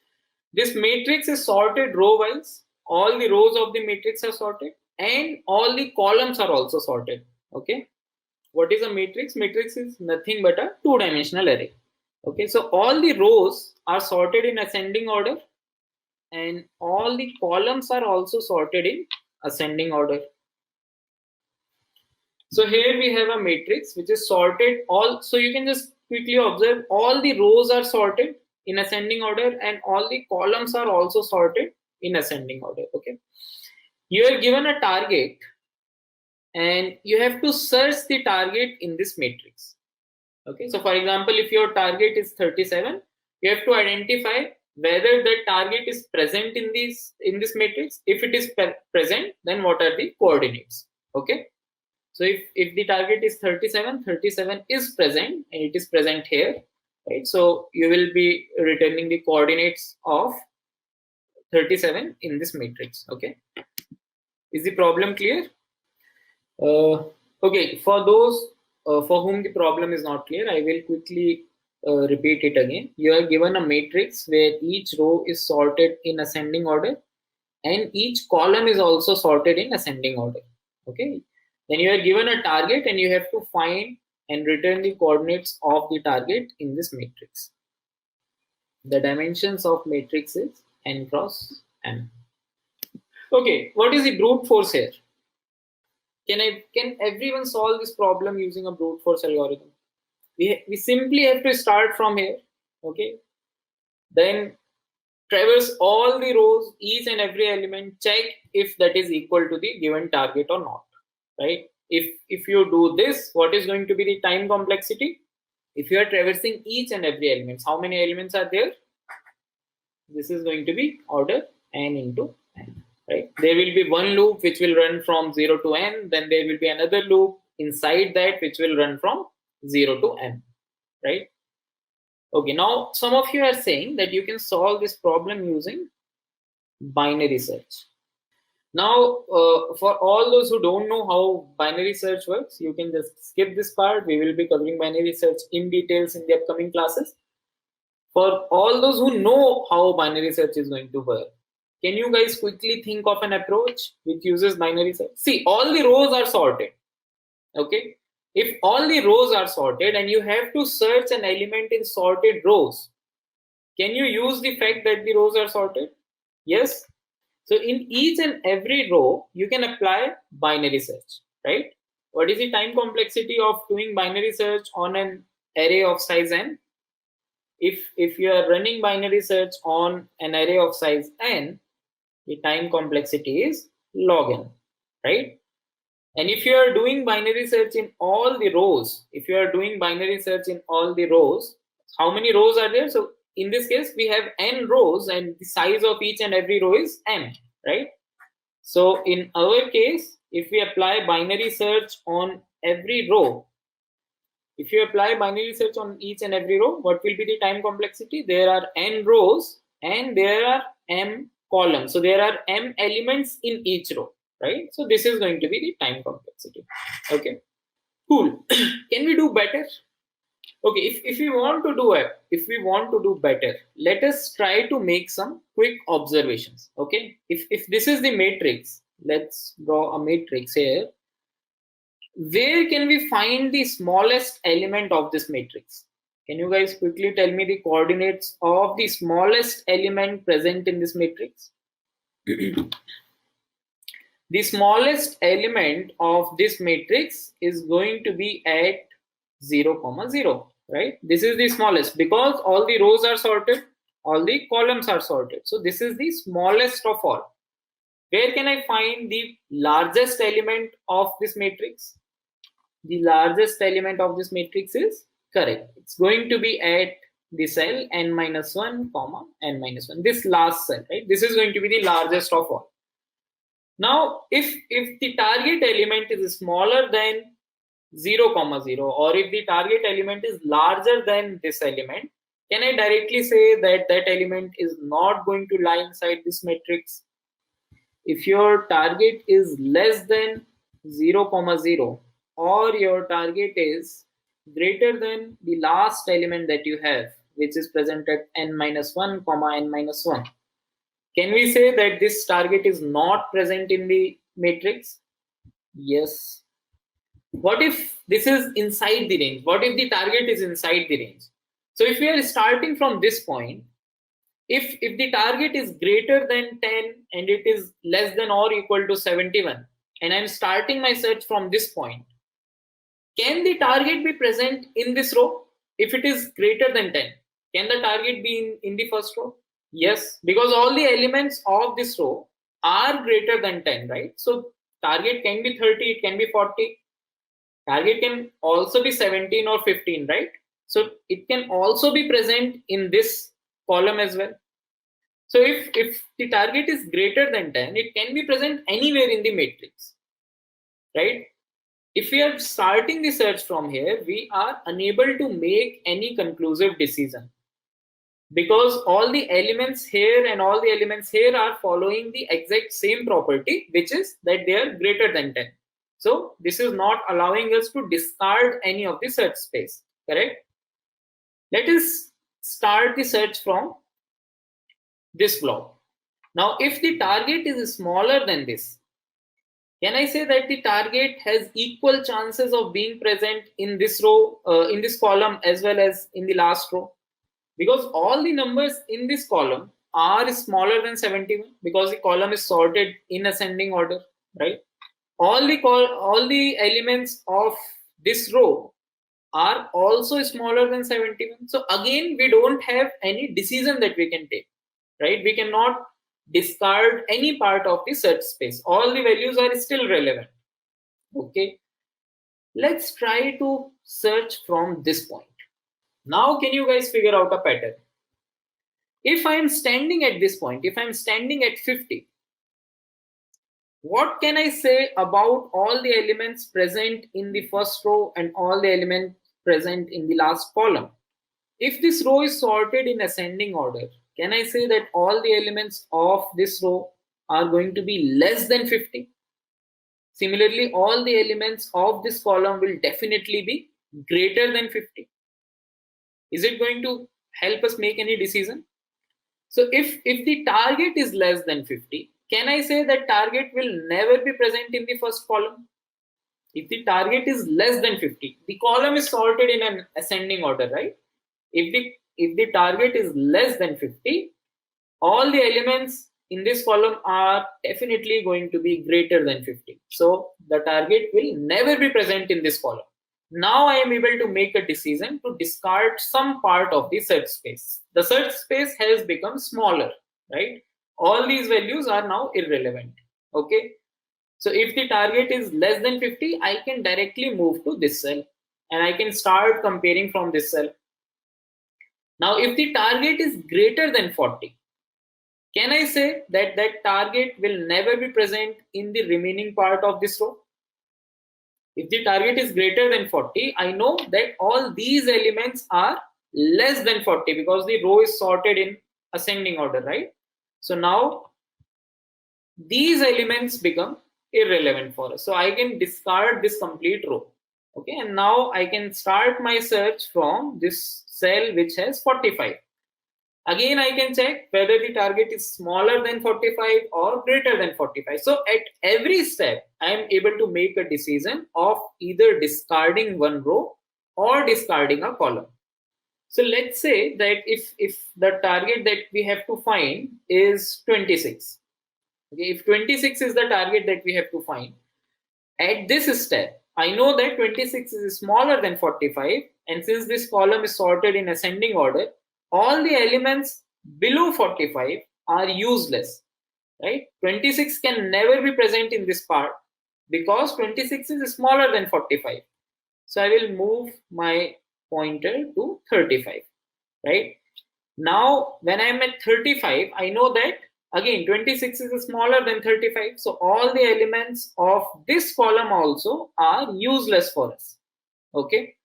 this matrix is sorted row-wise. All the rows of the matrix are sorted and all the columns are also sorted. Okay, what is a matrix? Matrix is nothing but a 2-dimensional array. Okay, so all the rows are sorted in ascending order and all the columns are also sorted in ascending order. So here we have a matrix which is sorted all. So you can just quickly observe all the rows are sorted in ascending order and all the columns are also sorted in ascending order. Okay, you are given a target and you have to search the target in this matrix. Okay, so for example, if your target is 37, you have to identify whether the target is present in this matrix. If it is present, then what are the coordinates? Okay, so if the target is 37, 37 is present and it is present here, right? So you will be returning the coordinates of 37 in this matrix. Okay, is the problem clear? Okay, for those for whom the problem is not clear, I will quickly repeat it again. You are given a matrix where each row is sorted in ascending order and each column is also sorted in ascending order. Okay, then you are given a target and you have to find and return the coordinates of the target in this matrix. The dimensions of matrix is n cross m. Okay, what is the brute force here? Can everyone solve this problem using a brute force algorithm? We simply have to start from here. Okay, then traverse all the rows, each and every element, check if that is equal to the given target or not, right? If you do this, what is going to be the time complexity? If you are traversing each and every element, how many elements are there? This is going to be order n into n, right? There will be one loop which will run from 0 to n, then there will be another loop inside that which will run from 0 to n, right? Okay, now some of you are saying that you can solve this problem using binary search. Now, for all those who don't know how binary search works, you can just skip this part. We will be covering binary search in details in the upcoming classes. For all those who know how binary search is going to work, can you guys quickly think of an approach which uses binary search? See, all the rows are sorted. Okay, if all the rows are sorted and you have to search an element in sorted rows, can you use the fact that the rows are sorted? Yes. So in each and every row, you can apply binary search, right? What is the time complexity of doing binary search on an array of size n? If you are running binary search on an array of size n, the time complexity is log n, right? And if you are doing binary search in all the rows, how many rows are there? So in this case, we have n rows and the size of each and every row is m, right? So in our case, if we apply binary search on every row, if you apply binary search on each and every row, what will be the time complexity? There are n rows and there are m columns. So there are m elements in each row, right? So this is going to be the time complexity. Okay, cool. Can we do better? Okay, if we want to do better, let us try to make some quick observations. Okay, if this is the matrix, let's draw a matrix here. Where can we find the smallest element of this matrix? Can you guys quickly tell me the coordinates of the smallest element present in this matrix? The smallest element of this matrix is going to be at 0, 0, right? This is the smallest because all the rows are sorted, all the columns are sorted. So this is the smallest of all. Where can I find the largest element of this matrix? The largest element of this matrix is correct. It's going to be at the cell n-1, n-1. This last cell, right? This is going to be the largest of all. Now, if the target element is smaller than 0, 0, or if the target element is larger than this element, can I directly say that that element is not going to lie inside this matrix? If your target is less than 0, 0, or your target is greater than the last element that you have, which is present at n-1, n-1, can we say that this target is not present in the matrix? Yes. What if this is inside the range? What if the target is inside the range? So if we are starting from this point, if the target is greater than 10 and it is less than or equal to 71, and I'm starting my search from this point, can the target be present in this row? If it is greater than 10, can the target be in the first row? Yes, because all the elements of this row are greater than 10, right? So target can be 30, it can be 40. Target can also be 17 or 15, right? So it can also be present in this column as well. So if the target is greater than 10, it can be present anywhere in the matrix, right? If we are starting the search from here, we are unable to make any conclusive decision because all the elements here and all the elements here are following the exact same property, which is that they are greater than 10. So this is not allowing us to discard any of the search space, correct? Let us start the search from this block. Now, if the target is smaller than this, can I say that the target has equal chances of being present in this row, in this column, as well as in the last row? Because all the numbers in this column are smaller than 71, because the column is sorted in ascending order, right? All the elements of this row are also smaller than 71. So again, we don't have any decision that we can take, right? We cannot discard any part of the search space. All the values are still relevant. Okay, let's try to search from this point. Now, can you guys figure out a pattern? If I'm standing at this point, if I'm standing at 50, what can I say about all the elements present in the first row and all the elements present in the last column? If this row is sorted in ascending order, can I say that all the elements of this row are going to be less than 50? Similarly, all the elements of this column will definitely be greater than 50. Is it going to help us make any decision? So if the target is less than 50, can I say that target will never be present in the first column? If the target is less than 50, the column is sorted in an ascending order, right? If the target is less than 50, all the elements in this column are definitely going to be greater than 50. So the target will never be present in this column. Now I am able to make a decision to discard some part of the search space. The search space has become smaller, right? All these values are now irrelevant. Okay. So if the target is less than 50, I can directly move to this cell and I can start comparing from this cell. Now, if the target is greater than 40, can I say that that target will never be present in the remaining part of this row? If the target is greater than 40, I know that all these elements are less than 40 because the row is sorted in ascending order, right? So now these elements become irrelevant for us. So I can discard this complete row. Okay, and now I can start my search from this cell which has 45. Again, I can check whether the target is smaller than 45 or greater than 45. So at every step, I am able to make a decision of either discarding one row or discarding a column. So let's say that if the target that we have to find is 26. Okay, if 26 is the target that we have to find, at this step, I know that 26 is smaller than 45, and since this column is sorted in ascending order, all the elements below 45 are useless, right? 26 can never be present in this part because 26 is smaller than 45. So I will move my pointer to 35, right? Now, when I'm at 35, I know that again 26 is smaller than 35. So all the elements of this column also are useless for us. Okay.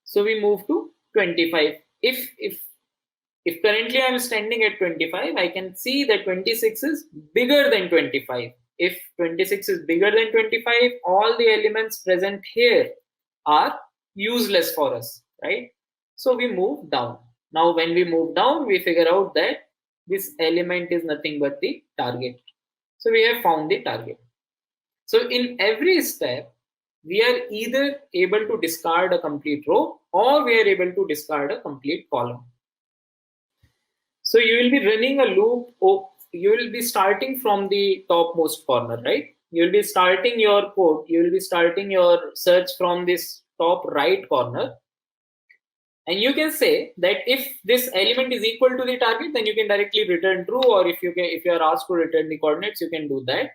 So we move to 25. If currently I'm standing at 25, I can see that 26 is bigger than 25. If 26 is bigger than 25, all the elements present here are useless for us, right? So we move down. Now, when we move down, we figure out that this element is nothing but the target. So we have found the target. So in every step, we are either able to discard a complete row or we are able to discard a complete column. So you will be running a loop. You will be starting from the topmost corner, right? You will be starting your code. You will be starting your search from this top right corner. And you can say that if this element is equal to the target, then you can directly return true, or if you are asked to return the coordinates, you can do that.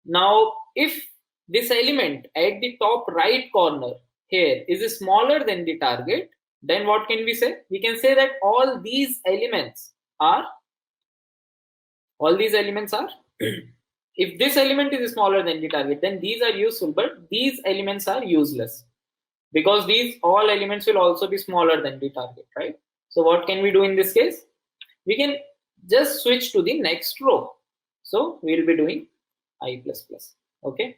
Now, if this element at the top right corner here is smaller than the target, then what can we say? We can say that all these elements are if this element is smaller than the target, then these are useful, but these elements are useless because these all elements will also be smaller than the target, right? So what can we do in this case? We can just switch to the next row. So we'll be doing I++. Okay.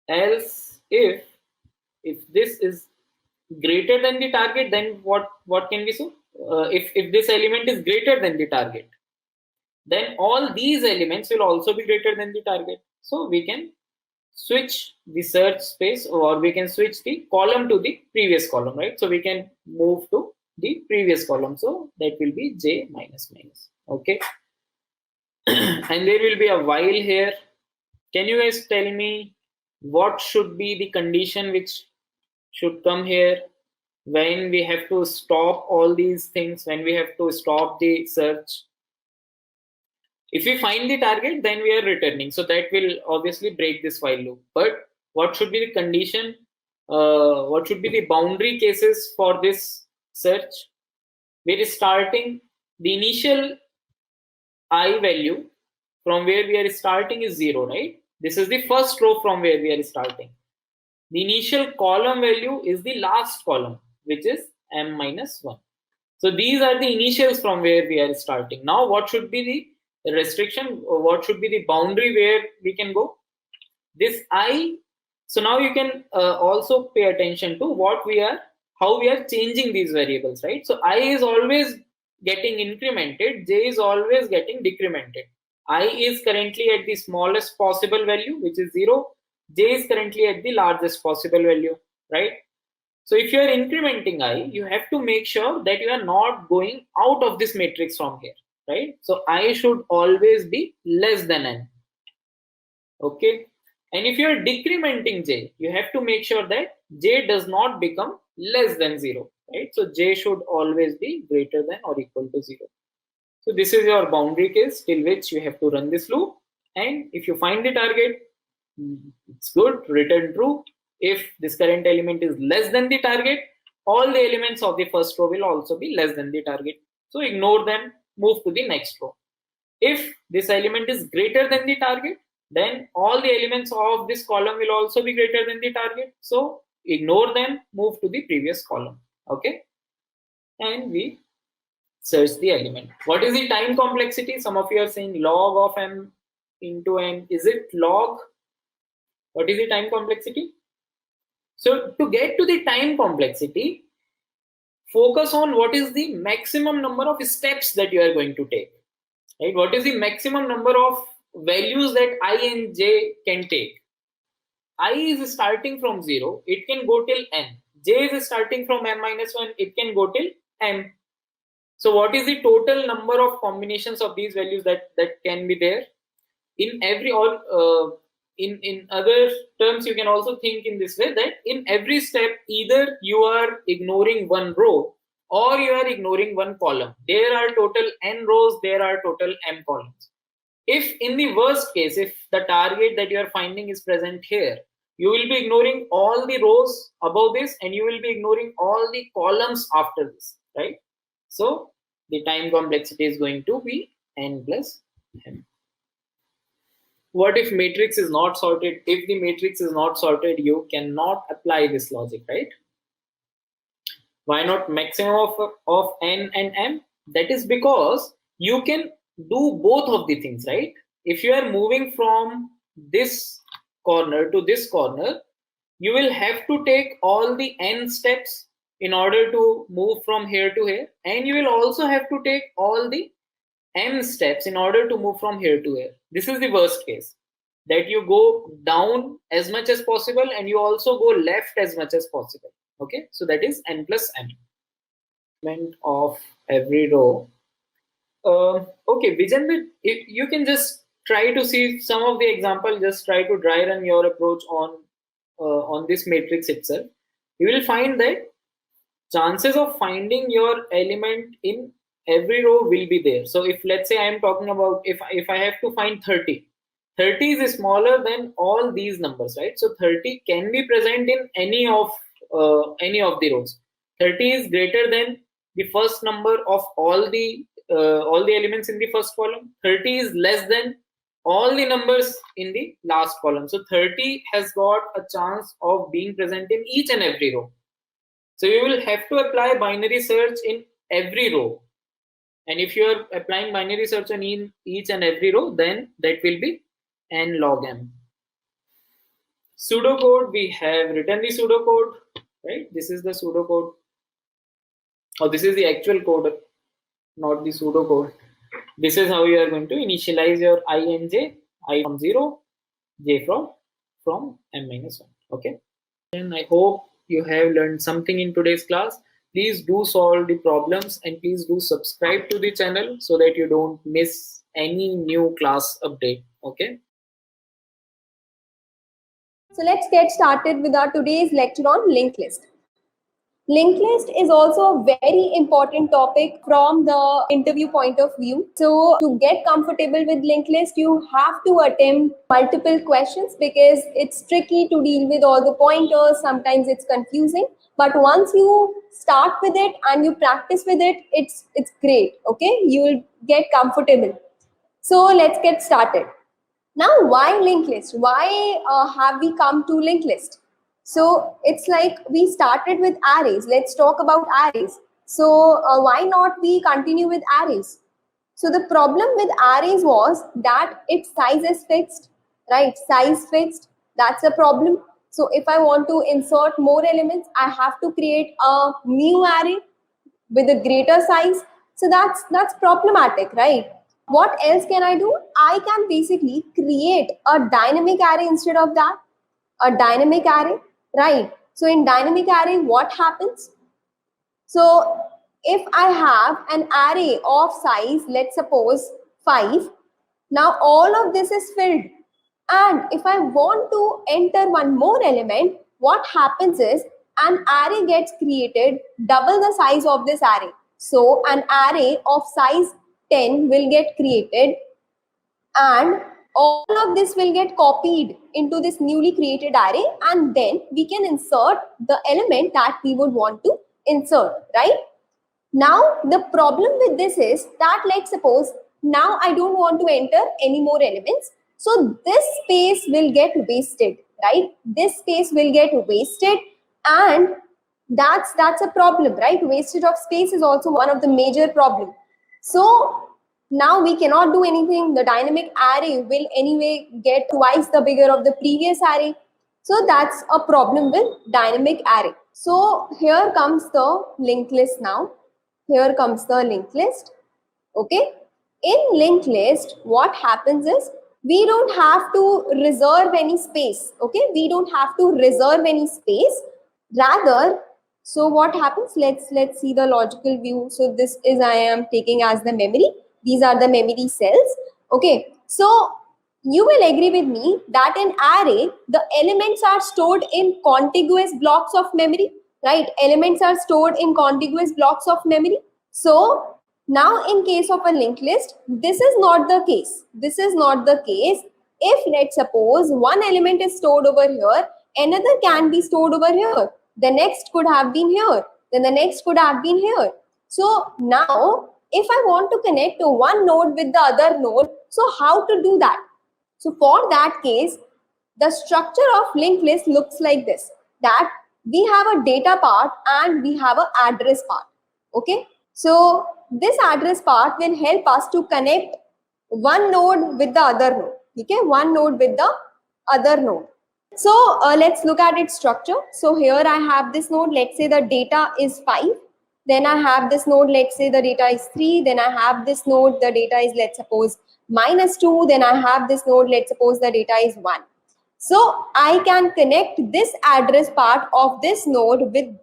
Else, if this is greater than the target, then what can we say? If this element is greater than the target, then all these elements will also be greater than the target. So we can switch the search space, or we can switch the column to the previous column, right? So we can move to the previous column. So that will be j minus minus. Okay. And there will be a while here. Can you guys tell me what should be the condition which should come here when we have to stop all these things, when we have to stop the search? If we find the target, then we are returning. So that will obviously break this while loop. But what should be the condition? What should be the boundary cases for this search? We're starting the initial I value from where we are starting is 0, right? This is the first row from where we are starting. The initial column value is the last column, which is m minus 1. So these are the initials from where we are starting. Now what should be the restriction, or what should be the boundary where we can go? This I. So now you can also pay attention to how we are changing these variables, right? So I is always getting incremented, j is always getting decremented. I is currently at the smallest possible value, which is 0. J is currently at the largest possible value, right? So if you are incrementing I, you have to make sure that you are not going out of this matrix from here, right? So I should always be less than n. Okay. And if you are decrementing j, you have to make sure that j does not become less than 0, right? So j should always be greater than or equal to 0. So this is your boundary case till which you have to run this loop. And if you find the target, it's good, return true. If this current element is less than the target, all the elements of the first row will also be less than the target. So ignore them, move to the next row. If this element is greater than the target, then all the elements of this column will also be greater than the target. So ignore them, move to the previous column. Okay. And we search the element. What is the time complexity? Some of you are saying log of m into n. Is it log? What is the time complexity? So to get to the time complexity, focus on what is the maximum number of steps that you are going to take. Right? What is the maximum number of values that I and j can take? I is starting from 0, it can go till n. J is starting from m minus 1, it can go till m. So what is the total number of combinations of these values that can be there? In every, or in other terms, you can also think in this way, that in every step, either you are ignoring one row or you are ignoring one column. There are total n rows, there are total m columns. If in the worst case, if the target that you are finding is present here, you will be ignoring all the rows above this and you will be ignoring all the columns after this, right? So the time complexity is going to be n plus m. What if matrix is not sorted? If the matrix is not sorted, you cannot apply this logic, right? Why not maximum of n and m? That is because you can do both of the things, right? If you are moving from this corner to this corner, you will have to take all the n steps in order to move from here to here, and you will also have to take all the m steps in order to move from here to here. This is the worst case, that you go down as much as possible and you also go left as much as possible. Okay, so that is n plus m. Of every row. Okay, Vijay, you can just try to see some of the example. Just try to dry run your approach on this matrix itself. You will find that chances of finding your element in every row will be there. So if, let's say, I am talking about, if I have to find 30 is smaller than all these numbers, right? So 30 can be present in any of the rows. 30 is greater than the first number of all the elements in the first column. 30 is less than all the numbers in the last column. So 30 has got a chance of being present in each and every row. So you will have to apply binary search in every row. And if you are applying binary search on each and every row, then that will be n log m. Pseudocode, we have written the pseudocode, right? This is the pseudocode. Or this is the actual code, not the pseudocode. This is how you are going to initialize your I and j, I from 0, j from m minus 1. Okay. And I hope you have learned something in today's class. Please do solve the problems and please do subscribe to the channel so that you don't miss any new class update. Okay. So let's get started with our today's lecture on linked list. Linked list is also a very important topic from the interview point of view. So to get comfortable with linked list, you have to attempt multiple questions because it's tricky to deal with all the pointers. Sometimes it's confusing, but once you start with it and you practice with it, it's great. Okay, you will get comfortable. So let's get started. Now, why linked list? Why have we come to linked list? So it's like we started with arrays. Let's talk about arrays. So why not we continue with arrays? So the problem with arrays was that its size is fixed, right? Size fixed, that's a problem. So if I want to insert more elements, I have to create a new array with a greater size. So that's problematic, right? What else can I do? I can basically create a dynamic array instead of that. A dynamic array, right? So in dynamic array, what happens? So if I have an array of size, let's suppose 5, now all of this is filled. And if I want to enter one more element, what happens is an array gets created double the size of this array. So an array of size 10 will get created and all of this will get copied into this newly created array, and then we can insert the element that we would want to insert, right? Now the problem with this is that, let's suppose now I don't want to enter any more elements, so this space will get wasted, right? This space will get wasted, and that's a problem, right? Wastage of space is also one of the major problem. So now we cannot do anything. The dynamic array will anyway get twice the bigger of the previous array. So that's a problem with dynamic array. So here comes the linked list now. Here comes the linked list. Okay. In linked list, what happens is we don't have to reserve any space. Okay. We don't have to reserve any space. Rather, so what happens? Let's see the logical view. So this is I am taking as the memory. These are the memory cells. Okay. So you will agree with me that in array, the elements are stored in contiguous blocks of memory, right? Elements are stored in contiguous blocks of memory. So now in case of a linked list, this is not the case. This is not the case. If let's suppose one element is stored over here, another can be stored over here. The next could have been here. Then the next could have been here. So now if I want to connect to one node with the other node, so how to do that? So for that case, the structure of linked list looks like this, that we have a data part and we have an address part. Okay. So this address part will help us to connect one node with the other node. Okay. One node with the other node. So let's look at its structure. So here I have this node, let's say the data is 5. Then I have this node, let's say the data is 3. Then I have this node, the data is, let's suppose, -2. Then I have this node, let's suppose the data is 1. So I can connect this address part of this node with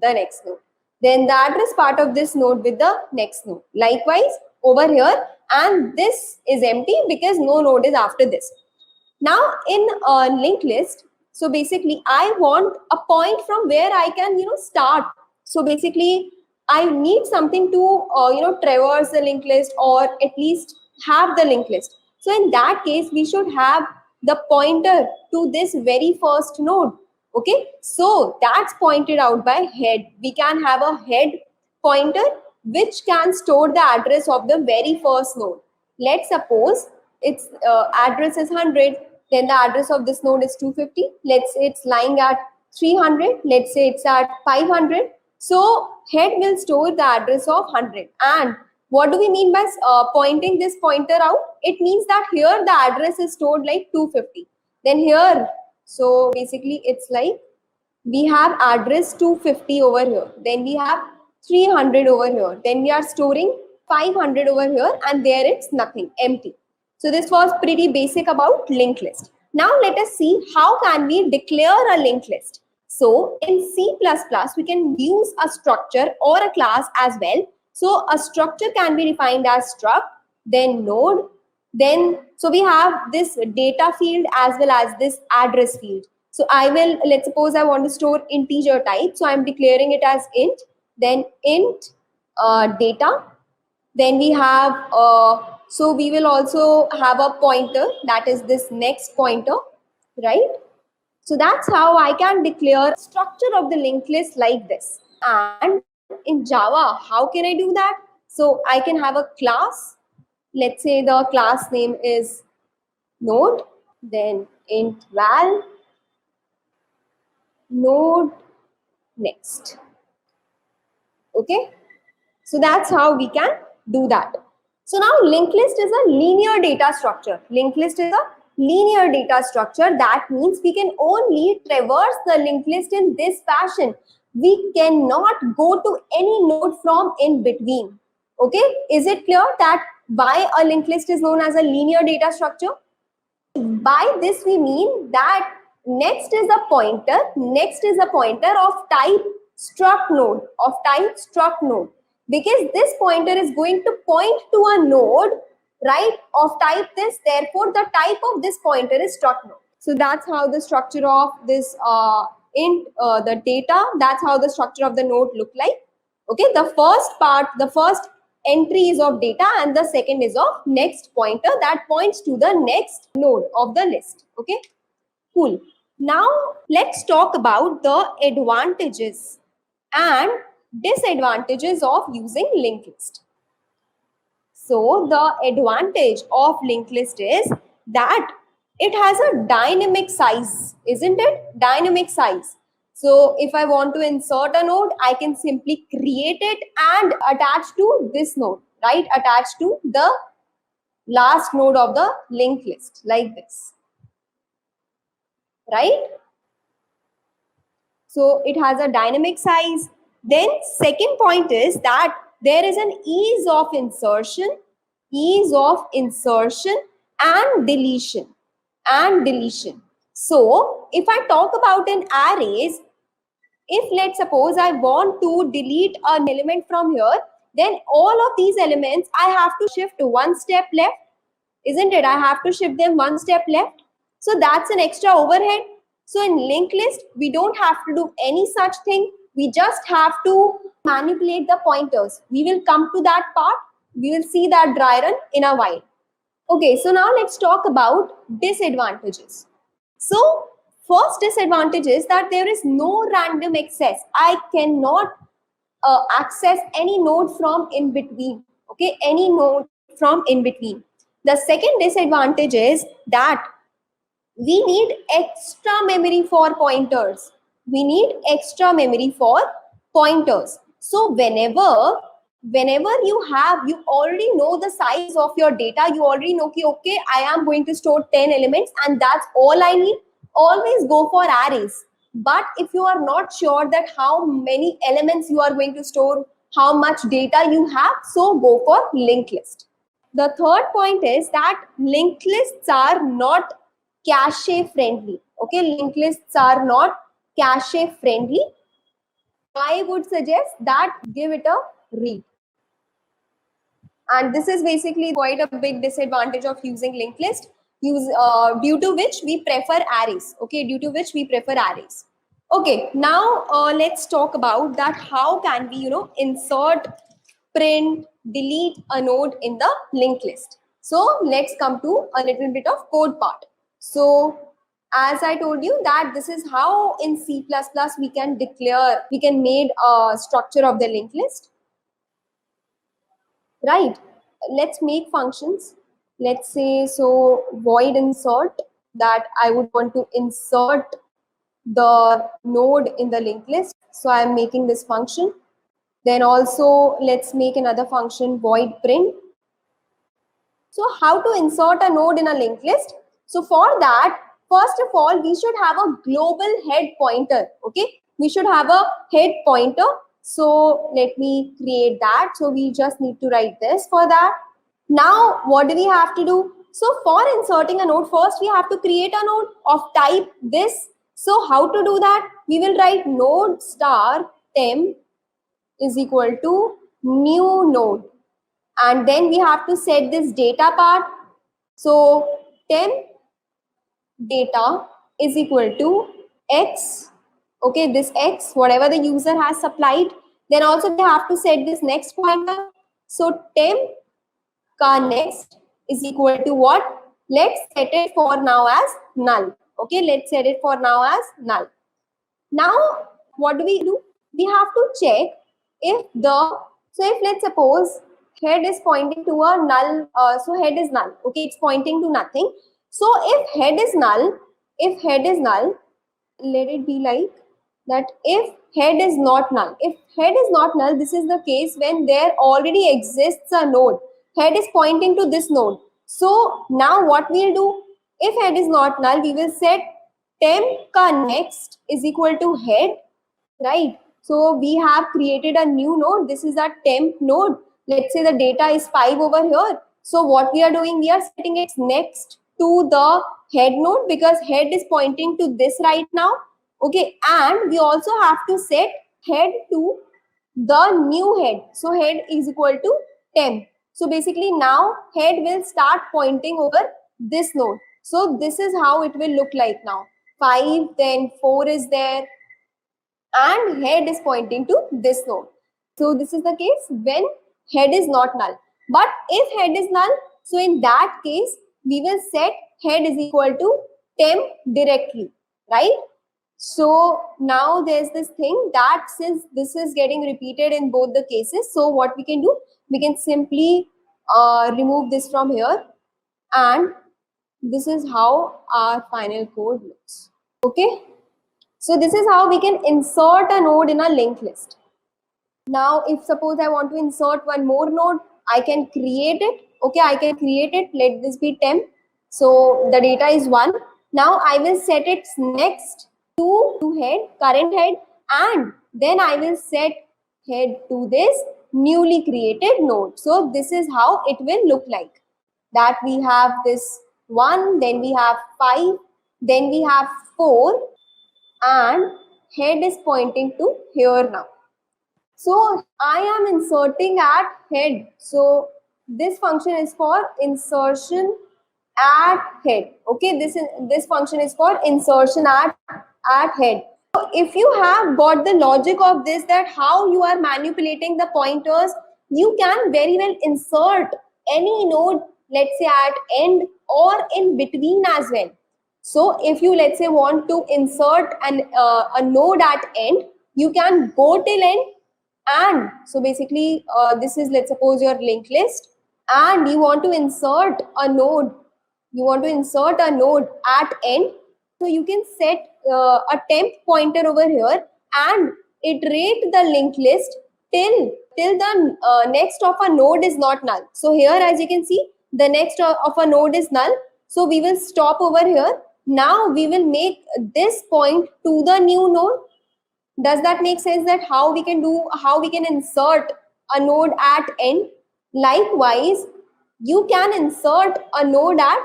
the next node. Then the address part of this node with the next node. Likewise over here, and this is empty because no node is after this. Now in a linked list, so basically I want a point from where I can start. So basically I need something to traverse the linked list or at least have the linked list. So in that case we should have the pointer to this very first node. Okay, so that's pointed out by head. We can have a head pointer which can store the address of the very first node. Let's suppose its address is 100. Then the address of this node is 250. Let's say it's lying at 300. Let's say it's at 500. So head will store the address of 100. And what do we mean by pointing this pointer out? It means that here the address is stored like 250. Then here, so basically it's like we have address 250 over here. Then we have 300 over here. Then we are storing 500 over here, and there it's nothing, empty. So this was pretty basic about linked list. Now let us see how can we declare a linked list. So in C++, we can use a structure or a class as well. So a structure can be defined as struct, then node, then so we have this data field as well as this address field. So I will, let's suppose I want to store integer type. So I'm declaring it as int, then int data. Then we have, so we will also have a pointer, that is this next pointer, right? So that's how I can declare structure of the linked list like this. And in Java, how can I do that? So I can have a class. Let's say the class name is node, then int val, node next. Okay, so that's how we can do that. So now linked list is a linear data structure. Linked list is a linear data structure. That means we can only traverse the linked list in this fashion. We cannot go to any node from in between. Okay, is it clear that why a linked list is known as a linear data structure? By this we mean that next is a pointer of type struct node, because this pointer is going to point to a node, right, of type this, therefore the type of this pointer is struct node. So that's how the structure of this the data, that's how the structure of the node look like. Okay, the first entry is of data and the second is of next pointer that points to the next node of the list. Okay, cool. Now let's talk about the advantages and disadvantages of using linked list. So the advantage of linked list is that it has a dynamic size, isn't it? Dynamic size. So if I want to insert a node, I can simply create it and attach to this node, right? Attach to the last node of the linked list like this, right? So it has a dynamic size. Then second point is that there is an ease of insertion and deletion. So if I talk about an arrays, if let's suppose I want to delete an element from here, then all of these elements I have to shift one step left, isn't it? I have to shift them one step left. So that's an extra overhead. So in linked list, we don't have to do any such thing. We just have to manipulate the pointers. We will come to that part. We will see that dry run in a while. Okay, so now let's talk about disadvantages. So first disadvantage is that there is no random access. I cannot access any node from in between. Okay, any node from in between. The second disadvantage is that we need extra memory for pointers. So whenever you already know the size of your data, you already know, okay, I am going to store 10 elements and that's all I need, always go for arrays. But if you are not sure that how many elements you are going to store, how much data you have, so go for linked list. The third point is that linked lists are not cache friendly. Okay, linked lists are not cache friendly. I would suggest that give it a read. And this is basically quite a big disadvantage of using linked list, due to which we prefer arrays. Okay, due to which we prefer arrays. Okay, now let's talk about that how can we insert, print, delete a node in the linked list. So let's come to a little bit of code part. So as I told you that this is how in C++ we can make a structure of the linked list. Right, let's make functions. Let's say, so void insert, that I would want to insert the node in the linked list. So I'm making this function. Then also let's make another function, void print. So how to insert a node in a linked list? So for that, first of all, we should have a global head pointer. Okay, we should have a head pointer. So let me create that. So we just need to write this for that. Now, what do we have to do? So for inserting a node, first we have to create a node of type this. So how to do that? We will write node star temp is equal to new node. And then we have to set this data part. So temp data is equal to x. Okay, this x, whatever the user has supplied. Then also we have to set this next pointer. So temp ka next is equal to what? Let's set it for now as null. Okay, let's set it for now as null. Now, what do? We have to check if if let's suppose head is pointing to a null, so head is null. Okay, it's pointing to nothing. So if head is null, let it be like that. If head is not null, this is the case when there already exists a node. Head is pointing to this node. So now what we'll do, if head is not null, we will set temp ka next is equal to head, right? So we have created a new node. This is a temp node. Let's say the data is 5 over here. So what we are doing, we are setting it next to the head node because head is pointing to this right now. Okay, and we also have to set head to the new head. So head is equal to temp. So basically now head will start pointing over this node. So this is how it will look like now. 5, then 4 is there, and head is pointing to this node. So this is the case when head is not null. But if head is null, so in that case, we will set head is equal to temp directly, right? So now there's this thing that since this is getting repeated in both the cases, so what we can do, we can simply remove this from here, and this is how our final code looks. Okay. So this is how we can insert a node in a linked list. Now, if suppose I want to insert one more node, I can create it. Okay, I can create it. Let this be temp. So the data is 1. Now I will set it next to head, current head, and then I will set head to this newly created node. So this is how it will look like. That we have this 1, then we have 5, then we have 4, and head is pointing to here now. So I am inserting at head. So this function is for insertion at head. Okay, this function is for insertion at head. So if you have got the logic of this, that how you are manipulating the pointers, you can very well insert any node, let's say at end or in between as well. So if you, let's say, want to insert a node at end, you can go till end. And so basically this is, let's suppose, your linked list, and you want to insert a node at end. So you can set a temp pointer over here and iterate the linked list till the next of a node is not null. So here, as you can see, the next of a node is null. So we will stop over here. Now we will make this point to the new node. Does that make sense? That how we can insert a node at end? Likewise, you can insert a node at,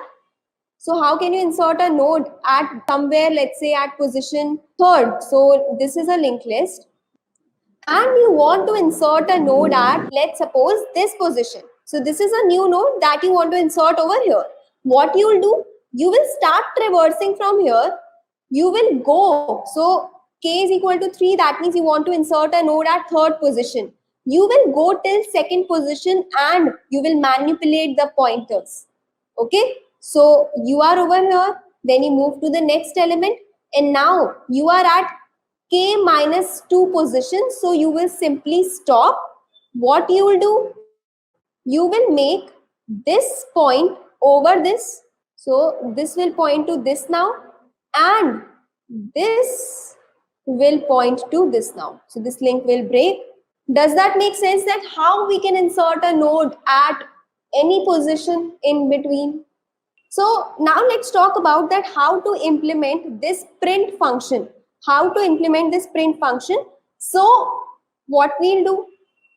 so how can you insert a node at somewhere, let's say at position 3rd? So this is a linked list, and you want to insert a node at, let's suppose, this position. So this is a new node that you want to insert over here. What you will do, you will start traversing from here. You will go, so k is equal to 3, that means you want to insert a node at 3rd position. You will go till 2nd position and you will manipulate the pointers. Okay, so you are over here, then you move to the next element, and now you are at k minus 2 position. So you will simply stop. What you will do, you will make this point over this. So this will point to this now, and this will point to this now. So this link will break. Does that make sense? That how we can insert a node at any position in between? So now let's talk about that how to implement this print function. So what we'll do,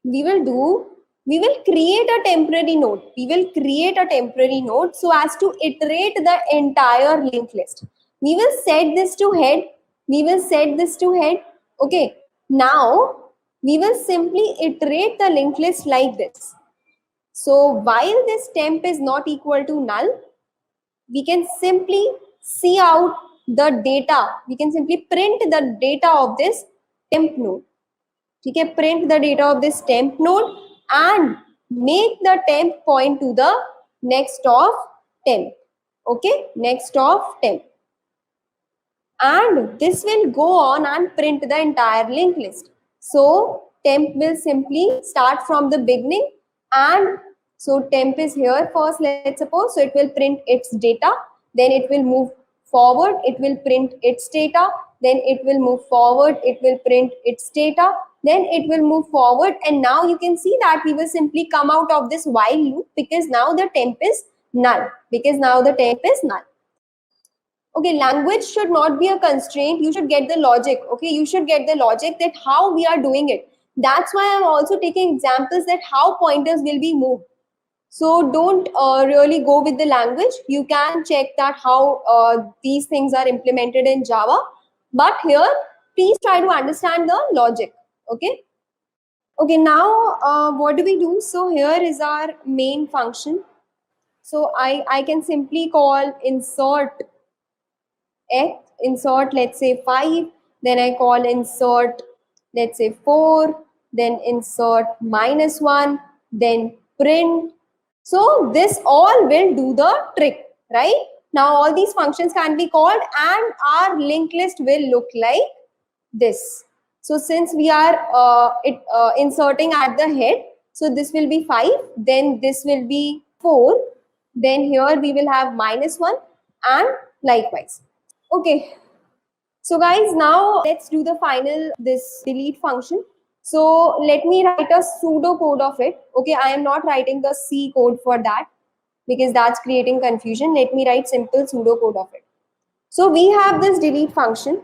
we will create a temporary node. We will create a temporary node so as to iterate the entire linked list. We will set this to head. We will set this to head. Okay. Now we will simply iterate the linked list like this. So while this temp is not equal to null, we can simply see out the data. We can simply print the data of this temp node. Okay, print the data of this temp node and make the temp point to the next of temp. Okay, next of temp. And this will go on and print the entire linked list. So temp will simply start from the beginning, and so temp is here first, let's suppose. So it will print its data, then it will move forward, it will print its data, then it will move forward, it will print its data, then it will move forward. And now you can see that we will simply come out of this while loop because now the temp is null. Okay, language should not be a constraint. You should get the logic. Okay, you should get the logic that how we are doing it. That's why I'm also taking examples that how pointers will be moved. So don't really go with the language. You can check that how these things are implemented in Java. But here, please try to understand the logic. Okay. Okay, now what do we do? So here is our main function. So I can simply call insert x, insert let's say 5, then I call insert let's say 4, then insert -1, then print. So this all will do the trick, right? Now all these functions can be called and our linked list will look like this. So since we are inserting at the head, so this will be 5, then this will be 4, then here we will have -1 and likewise. Okay, so guys, now let's do the final, this delete function. So let me write a pseudo code of it. Okay, I am not writing the C code for that because that's creating confusion. Let me write simple pseudo code of it. So we have this delete function.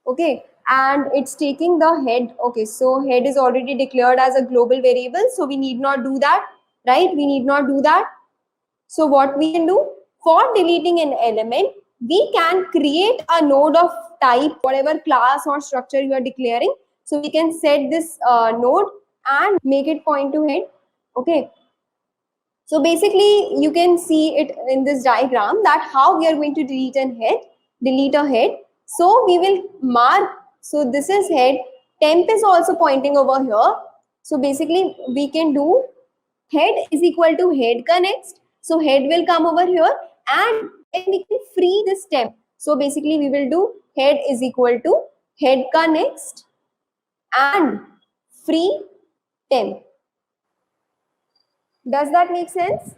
Okay, and it's taking the head. Okay, so head is already declared as a global variable, so we need not do that, right? We need not do that. So what we can do for deleting an element, we can create a node of type, whatever class or structure you are declaring. So we can set this node and make it point to head. Okay. So basically, you can see it in this diagram that how we are going to delete a head. So we will mark. So this is head. Temp is also pointing over here. So basically, we can do head is equal to head ka next. So head will come over here and then we can free this temp. So basically we will do head is equal to head ka next and free temp. Does that make sense?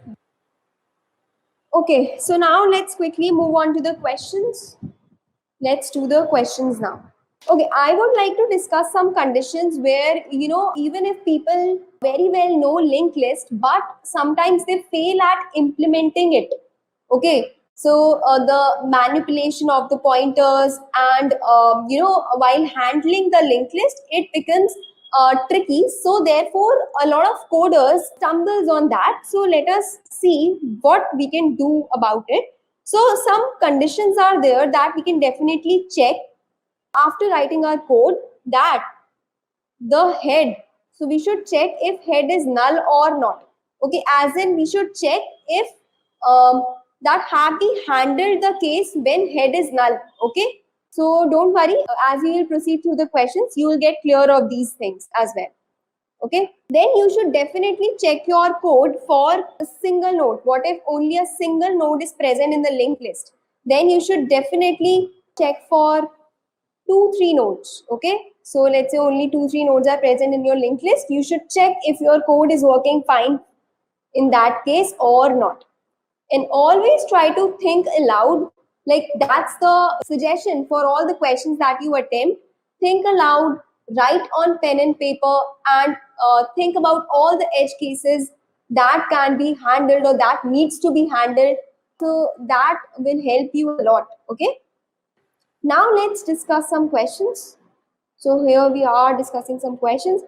Okay, so now let's quickly move on to the questions. Let's do the questions now. Okay, I would like to discuss some conditions where, you know, even if people very well know linked list, but sometimes they fail at implementing it. Okay, so the manipulation of the pointers and, you know, while handling the linked list, it becomes tricky. So therefore, a lot of coders stumbles on that. So let us see what we can do about it. So some conditions are there that we can definitely check after writing our code, that the head, so we should check if head is null or not. Okay, as in we should check if that have we handled the case when head is null. Okay, so don't worry, as we will proceed through the questions, you will get clear of these things as well. Okay, then you should definitely check your code for a single node. What if only a single node is present in the linked list? Then you should definitely check for 2-3 nodes. Okay, so let's say only 2-3 nodes are present in your linked list. You should check if your code is working fine in that case or not. And always try to think aloud. Like, that's the suggestion for all the questions that you attempt. Think aloud, write on pen and paper, and think about all the edge cases that can be handled or that needs to be handled. So that will help you a lot. Okay, now let's discuss some questions. So here we are discussing some questions.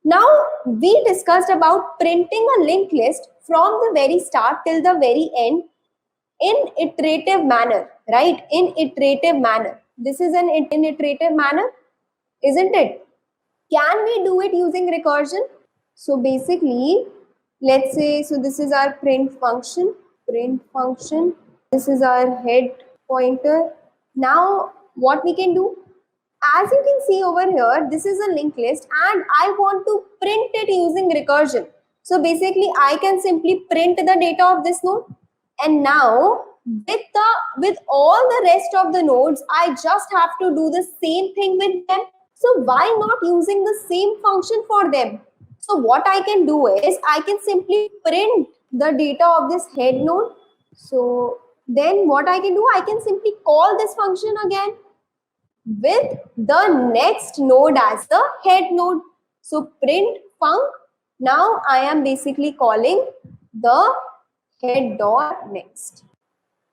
Now we discussed about printing a linked list from the very start till the very end in iterative manner, right? In iterative manner. This is an iterative manner, isn't it? Can we do it using recursion? So basically, let's say, so this is our print function. This is our head pointer. Now, what we can do, as you can see over here, this is a linked list and I want to print it using recursion. So basically, I can simply print the data of this node, and now with all the rest of the nodes, I just have to do the same thing with them. So why not using the same function for them? So what I can do is I can simply print the data of this head node. So then what I can do, I can simply call this function again with the next node as the head node. So print func. Now I am basically calling the head dot next.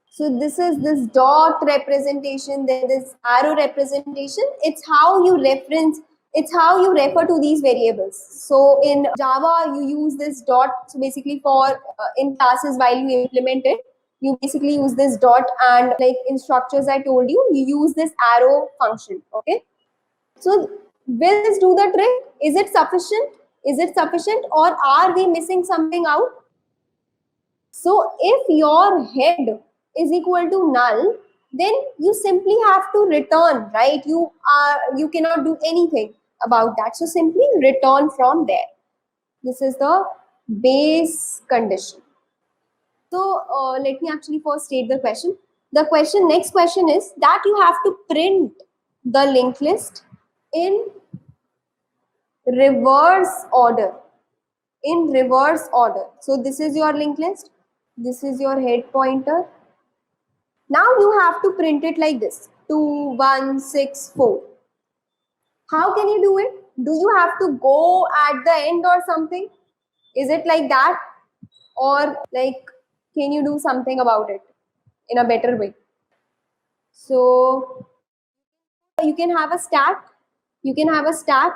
So this is this dot representation, then this arrow representation. It's how you reference, it's how you refer to these variables. So in Java, you use this dot. So basically for in classes while you implement it, you basically use this dot, and like in structures I told you, you use this arrow function, okay? So will this do the trick? Is it sufficient? Is it sufficient, or are we missing something out? So if your head is equal to null, then you simply have to return, right? You cannot do anything about that. So simply return from there. This is the base condition. So let me actually first state the question. The next question is that you have to print the linked list in reverse order. In reverse order. So this is your linked list. This is your head pointer. Now you have to print it like this: 2, 1, 6, 4. How can you do it? Do you have to go at the end or something? Is it like that? Or like, can you do something about it in a better way? So you can have a stack. You can have a stack.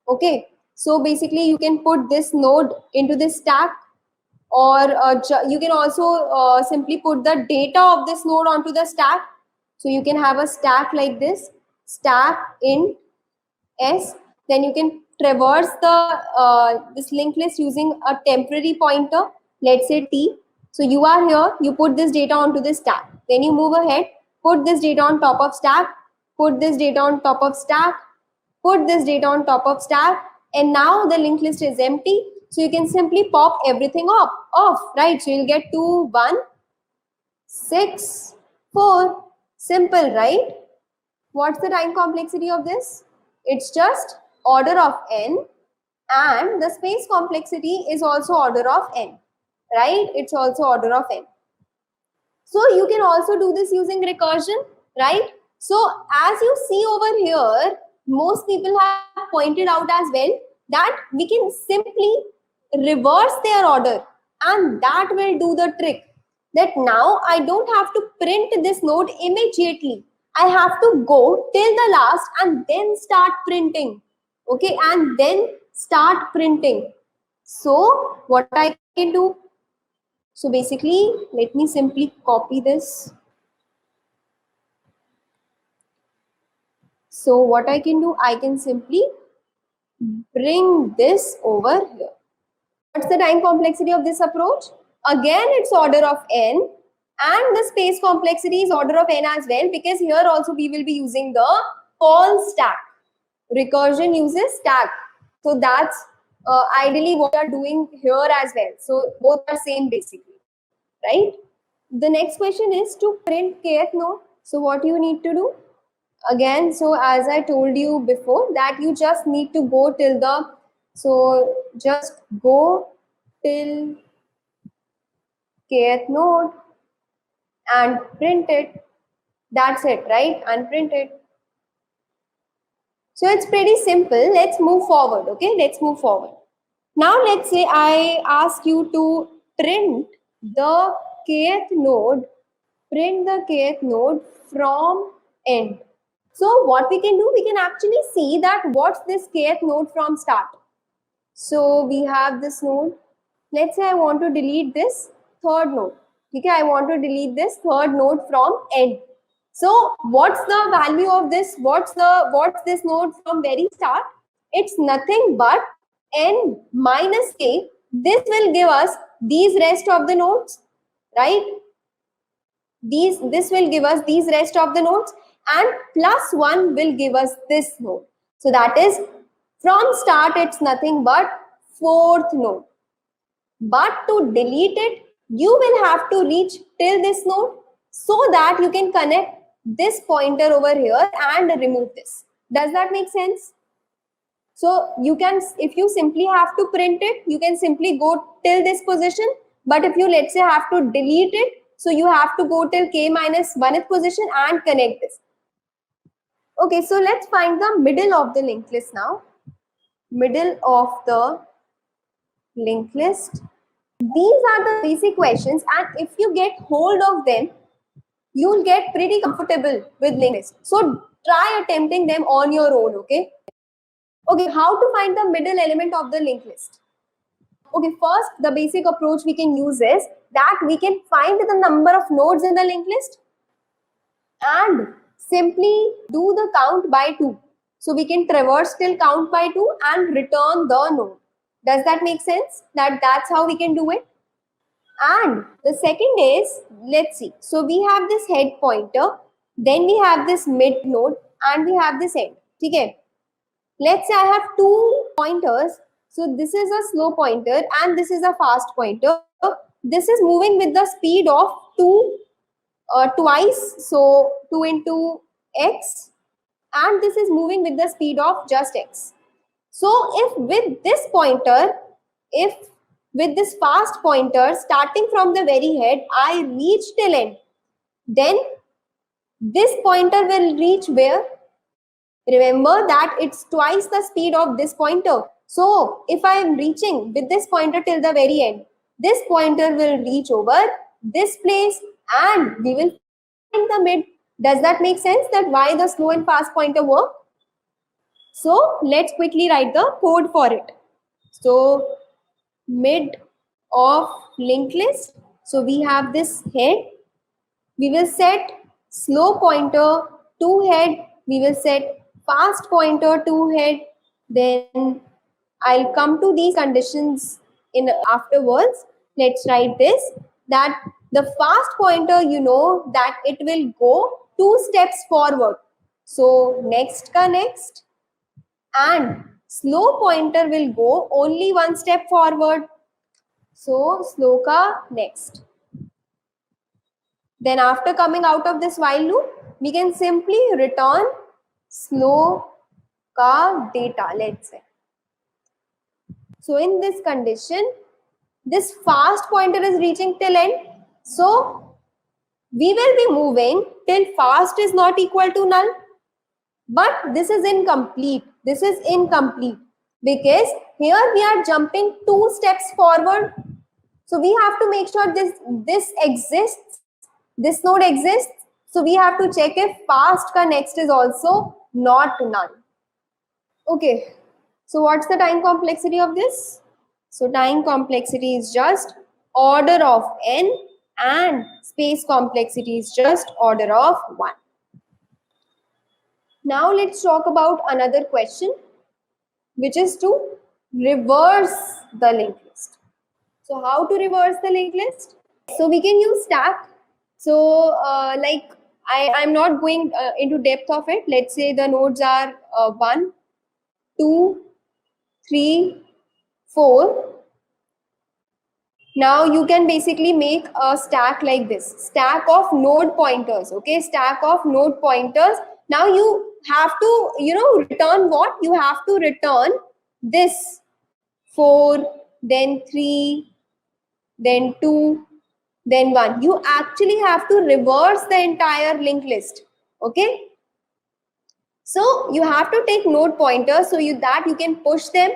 Okay. So basically you can put this node into this stack, or you can also simply put the data of this node onto the stack. So you can have a stack like this, stack in S. Then you can traverse the this linked list using a temporary pointer, let's say T. So you are here, you put this data onto this stack. Then you move ahead, put this data on top of stack, put this data on top of stack, put this data on top of stack, and now the linked list is empty. So you can simply pop everything off, right? So you'll get 2, 1, 6, 4. Simple, right? What's the time complexity of this? It's just order of n, and the space complexity is also order of n, right? It's also order of n. So you can also do this using recursion, right? So as you see over here, most people have pointed out as well that we can simply reverse their order, and that will do the trick. That now I don't have to print this node immediately. I have to go till the last and then start printing. Okay, and then start printing. So what I can do? So basically, let me simply copy this. So what I can do, I can simply bring this over here. What's the time complexity of this approach? Again, it's order of n, and the space complexity is order of n as well, because here also we will be using the call stack. Recursion uses stack. So that's ideally what we are doing here as well. So both are same basically, right? The next question is to print kth node. So what you need to do? Again, so as I told you before, that you just need to go till the, so just go till kth node and print it. That's it, right? And print it. So it's pretty simple. Let's move forward. Okay, let's move forward. Now let's say I ask you to print the kth node, from end. So what we can do, we can actually see that what's this kth node from start. So we have this node. Let's say I want to delete this third node. Okay, I want to delete this third node from end. So what's the value of this? What's this node from very start? It's nothing but n minus k. This will give us these rest of the nodes, right? This will give us these rest of the nodes, and plus 1 will give us this node. So that is, from start it's nothing but fourth node. But to delete it, you will have to reach till this node so that you can connect this pointer over here and remove this. Does that make sense? So you can, if you simply have to print it, you can simply go till this position. But if you, let's say, have to delete it, so you have to go till k minus 1th position and connect this. Okay, so let's find the middle of the linked list now. Middle of the linked list. These are the basic questions, and if you get hold of them, you'll get pretty comfortable with linked list. So try attempting them on your own, okay? Okay, how to find the middle element of the linked list? Okay, first, the basic approach we can use is that we can find the number of nodes in the linked list and simply do the count by 2. So we can traverse till count by 2 and return the node. Does that make sense? That's how we can do it. And the second is, let's see. So we have this head pointer, then we have this mid node, and we have this end. Okay. Let's say I have 2 pointers. So this is a slow pointer and this is a fast pointer. This is moving with the speed of 2 twice, so 2 into x, and this is moving with the speed of just x. So if with this pointer, if with this fast pointer starting from the very head, I reach till end, then this pointer will reach where? Remember that it's twice the speed of this pointer. So if I am reaching with this pointer till the very end, this pointer will reach over this place and we will find the mid. Does that make sense, that why the slow and fast pointer work? So let's quickly write the code for it. So mid of linked list. So we have this head. We will set slow pointer to head. We will set fast pointer to head. Then I'll come to these conditions in afterwards. Let's write this, that the fast pointer, you know that it will go 2 steps forward. So next ka next, and slow pointer will go only 1 step forward. So slow ka next. Then after coming out of this while loop, we can simply return slow ka data, let's say. So in this condition, this fast pointer is reaching till end. So we will be moving till fast is not equal to null. But this is incomplete. This is incomplete because here we are jumping 2 steps forward. So we have to make sure this exists. This node exists. So we have to check if fast ka next is also not null. Okay. So what's the time complexity of this? So time complexity is just order of n and space complexity is just order of 1. Now let's talk about another question, which is to reverse the linked list. So how to reverse the linked list? So we can use stack. So I'm not going into depth of it. Let's say the nodes are 1, 2, 3, 4. Now you can basically make a stack like this, stack of node pointers. Okay, stack of node pointers. Now you have to, return what? You have to return this 4, then 3, then 2, then 1. You actually have to reverse the entire linked list. Okay. So you have to take node pointers so that you can push them.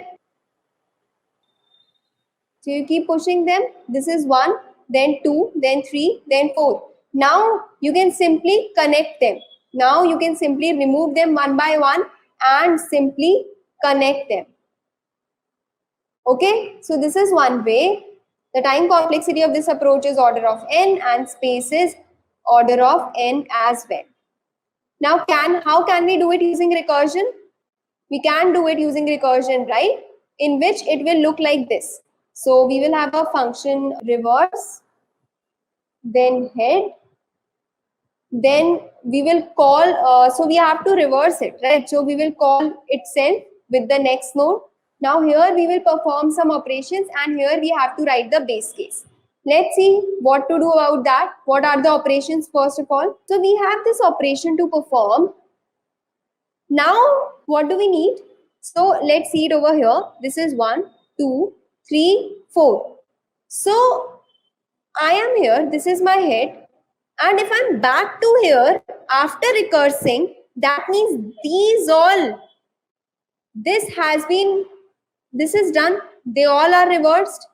So you keep pushing them. This is 1, then 2, then 3, then 4. Now you can simply connect them. Now you can simply remove them one by one and simply connect them. Okay, so this is one way. The time complexity of this approach is order of n and space is order of n as well. Now how can we do it using recursion? We can do it using recursion, right? In which it will look like this. So we will have a function reverse, then head, then we will call, so we have to reverse it, right? So we will call itself with the next node. Now here we will perform some operations and here we have to write the base case. Let's see what to do about that. What are the operations first of all? So we have this operation to perform. Now what do we need? So let's see it over here. This is 1, 2, 3, 4. So I am here, this is my head, and if I'm back to here after recursing, that means this is done, they all are reversed,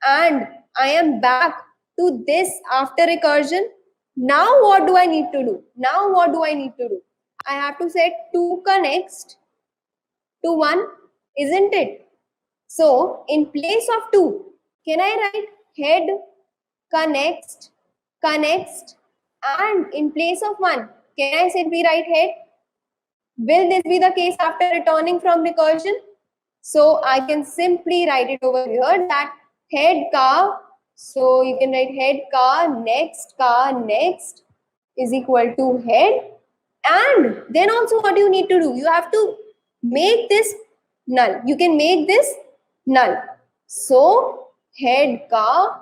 and I am back to this after recursion. Now what do I need to do? I have to set 2 next to 1, isn't it? So in place of 2, can I write head connects, and in place of 1, can I simply write head? Will this be the case after returning from recursion? So I can simply write it over here that head ka, so you can write head ka next is equal to head. And then also what you need to do, you have to make this null. You can make this null. So head ka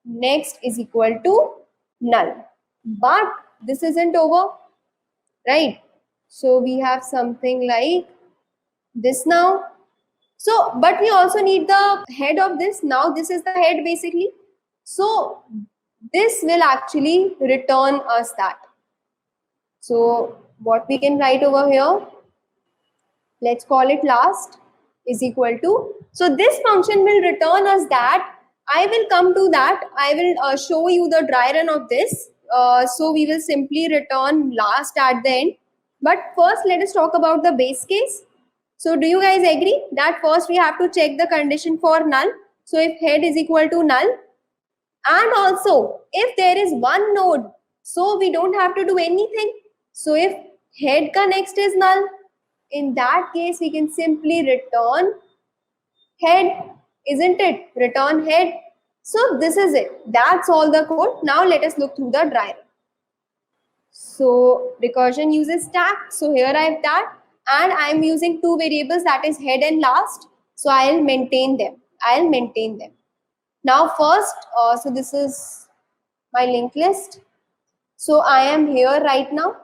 next is equal to null. But this isn't over, right? So we have something like this now. So, but we also need the head of this. Now this is the head basically. So this will actually return us that. So what we can write over here, let's call it last is equal to. So this function will return us that. I will come to that. I will show you the dry run of this. So we will simply return last at the end. But first let us talk about the base case. So do you guys agree that first we have to check the condition for null? So if head is equal to null, and also if there is one node, so we don't have to do anything. So if head ka next is null, in that case we can simply return head, isn't it? Return head. So this is it. That's all the code. Now let us look through the dry run. So recursion uses stack. So here I have that, and I am using 2 variables, that is head and last. So I'll maintain them. Now first, so this is my linked list. So I am here right now.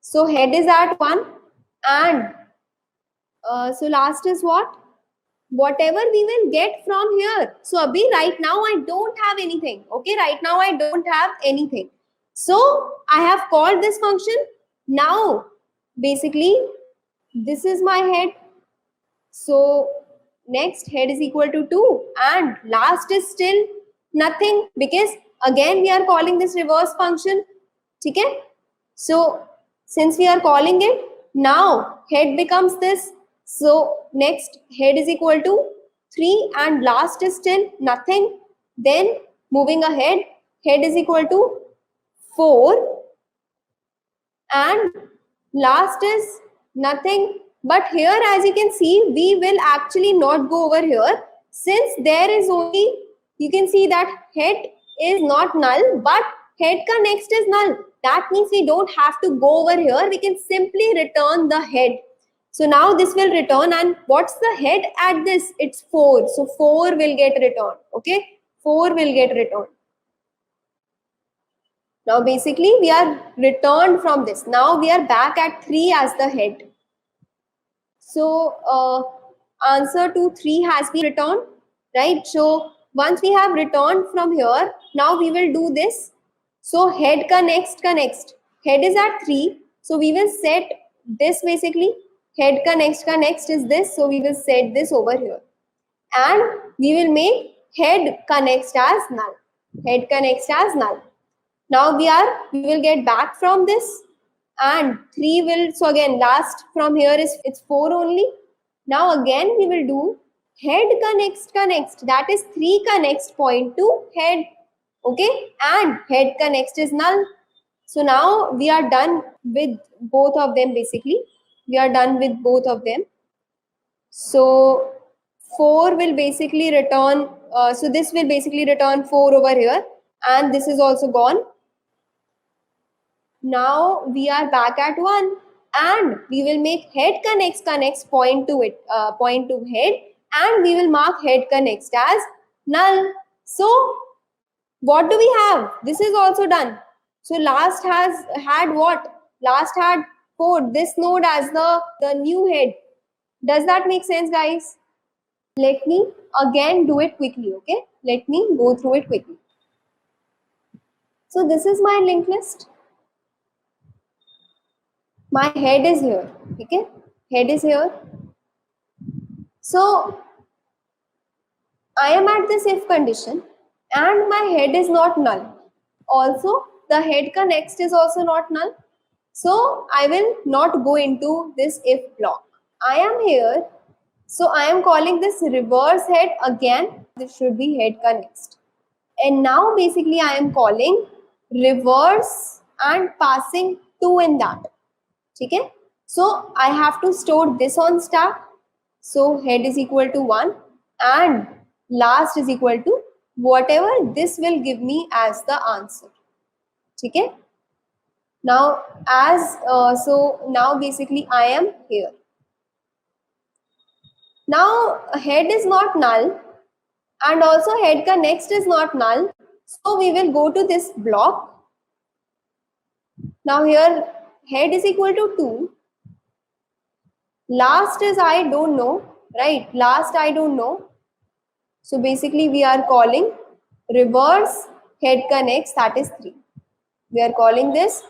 So head is at 1, and so last is what? Whatever we will get from here. So Abhi, right now I don't have anything. Okay, right now I don't have anything. So I have called this function. Now basically this is my head. So next head is equal to 2, and last is still nothing, because again we are calling this reverse function. Okay? So since we are calling it, now head becomes this. So next head is equal to 3 and last is still nothing. Then moving ahead, head is equal to 4 and last is nothing. But here, as you can see, we will actually not go over here, since there is only, you can see that head is not null, but head ka next is null. That means we don't have to go over here. We can simply return the head. So now this will return, and what's the head at this? It's 4. So 4 will get returned. Okay, 4 will get returned. Now basically we are returned from this. Now we are back at 3 as the head. So answer to 3 has been returned, right? So once we have returned from here, now we will do this. So head ka next. Head is at 3. So we will set this basically. Head ka next is this. So we will set this over here. And we will make head ka next as null. Head ka next as null. Now we will get back from this, and 3 will, so again last from here is it's 4 only. Now again we will do head connects, that is 3 connects point to head, okay, and head connects is null. So now we are done with both of them. Basically we are done with both of them. So 4 will basically return, so this will basically return 4 over here, and this is also gone. Now we are back at 1, and we will make head connects point to it, point to head, and we will mark head connects as null. So what do we have? This is also done. So last has had what? Last had 4, this node as the new head. Does that make sense, guys? Let me again do it quickly, okay? Let me go through it quickly. So this is my linked list. My head is here, okay? Head is here. So I am at this if condition and my head is not null. Also, the head connects is also not null. So I will not go into this if block. I am here. So I am calling this reverse head again. This should be head connects. And now basically I am calling reverse and passing 2 in that. Okay? So I have to store this on stack. So head is equal to 1 and last is equal to whatever this will give me as the answer. Okay? Now so now basically I am here. Now head is not null and also head connects is not null. So we will go to this block. Now here head is equal to 2. Last is I don't know, right? Last I don't know. So basically we are calling reverse head connects, that is 3. We are calling this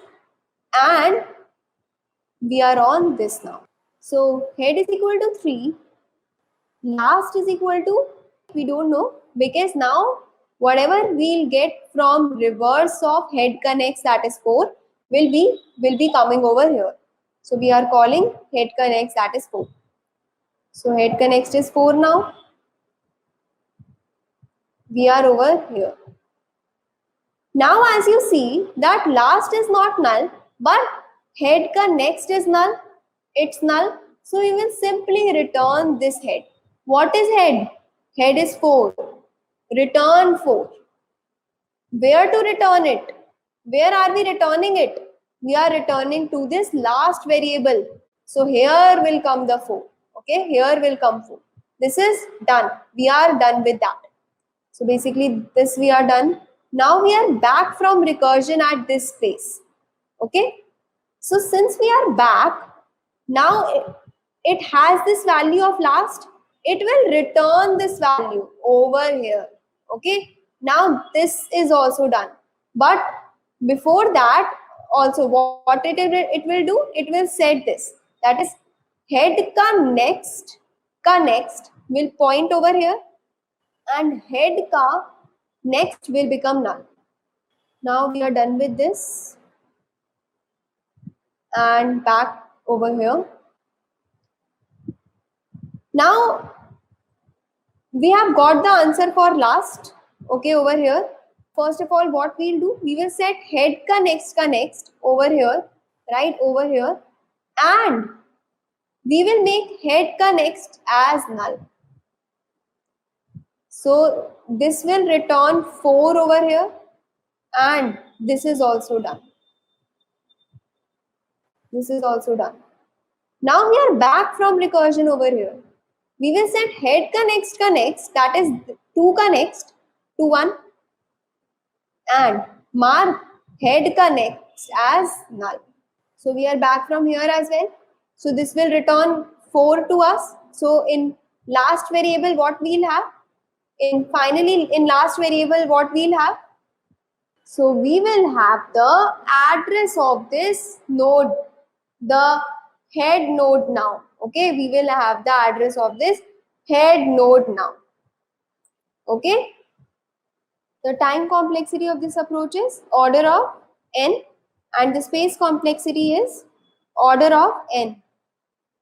and we are on this now. So head is equal to 3. Last is equal to, we don't know, because now whatever we'll get from reverse of head connects, that is 4, will be coming over here. So we are calling head connects, that is 4. So head connects is 4 now. We are over here. Now as you see that last is not null, but head connects is null. It's null. So we will simply return this head. What is head? Head is 4. Return 4. Where to return it? Where are we returning it? We are returning to this last variable. So here will come the 4. Okay, here will come 4. This is done. We are done with that. So basically this we are done. Now we are back from recursion at this place. Okay. So since we are back, now it has this value of last. It will return this value over here. Okay. Now this is also done. But before that, also what it will do, it will set this. That is head connects will point over here and head ka next will become null. Now we are done with this and back over here. Now we have got the answer for last. Okay, over here. First of all, what we'll do, we will set head connects over here, right over here, and we will make head connects as null. So this will return 4 over here and this is also done. This is also done. Now we are back from recursion over here. We will set head connects, that is 2 connects to 1 and mark head connects as null. So we are back from here as well. So this will return 4 to us. So in last variable what we'll have, in last variable what we'll have, so we will have the address of this node, the head node now. Okay, we will have the address of this head node now. Okay, the time complexity of this approach is order of n and the space complexity is order of n.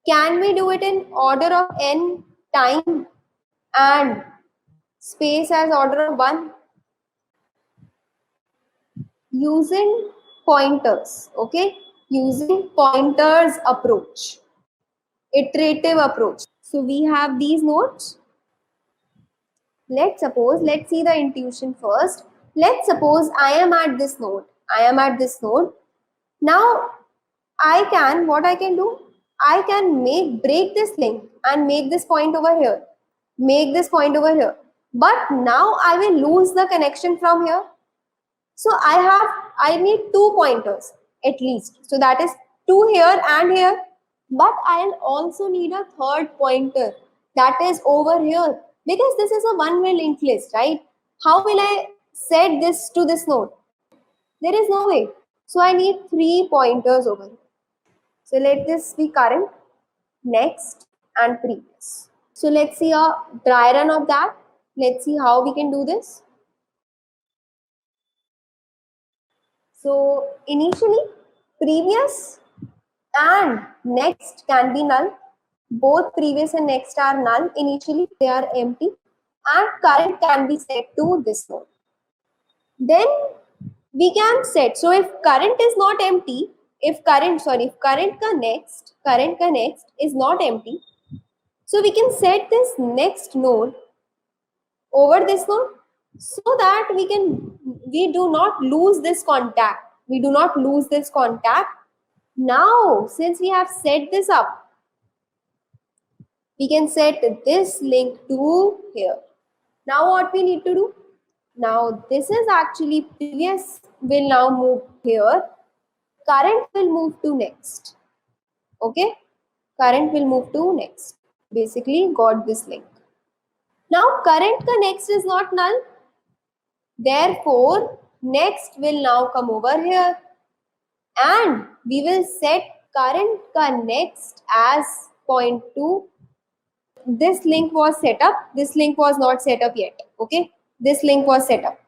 Can we do it in order of n time and space as order of 1? Using pointers, okay? Using pointers approach, iterative approach. So we have these nodes. Let's see the intuition first. Let's suppose I am at this node. Now what I can do? I can break this link and make this point over here. But now I will lose the connection from here. So I need 2 pointers at least. So that is 2 here and here. But I'll also need a third pointer that is over here, because this is a one-way linked list, right? How will I set this to this node? There is no way. So I need 3 pointers over here. So let this be current, next, and previous. So let's see a dry run of that. Let's see how we can do this. So initially, previous and next can be null. Both previous and next are null. Initially, they are empty, and current can be set to this node. Then we can set. So if current is not empty, if current connects is not empty, so we can set this next node over this node, so that we do not lose this contact. Now, since we have set this up, we can set this link to here. Now what we need to do? Now this is actually previous will now move here. Current will move to next. Okay? Current will move to next. Basically got this link. Now current connects is not null. Therefore, next will now come over here. And we will set current connects as point to. This link was set up. This link was not set up yet. Okay. This link was set up.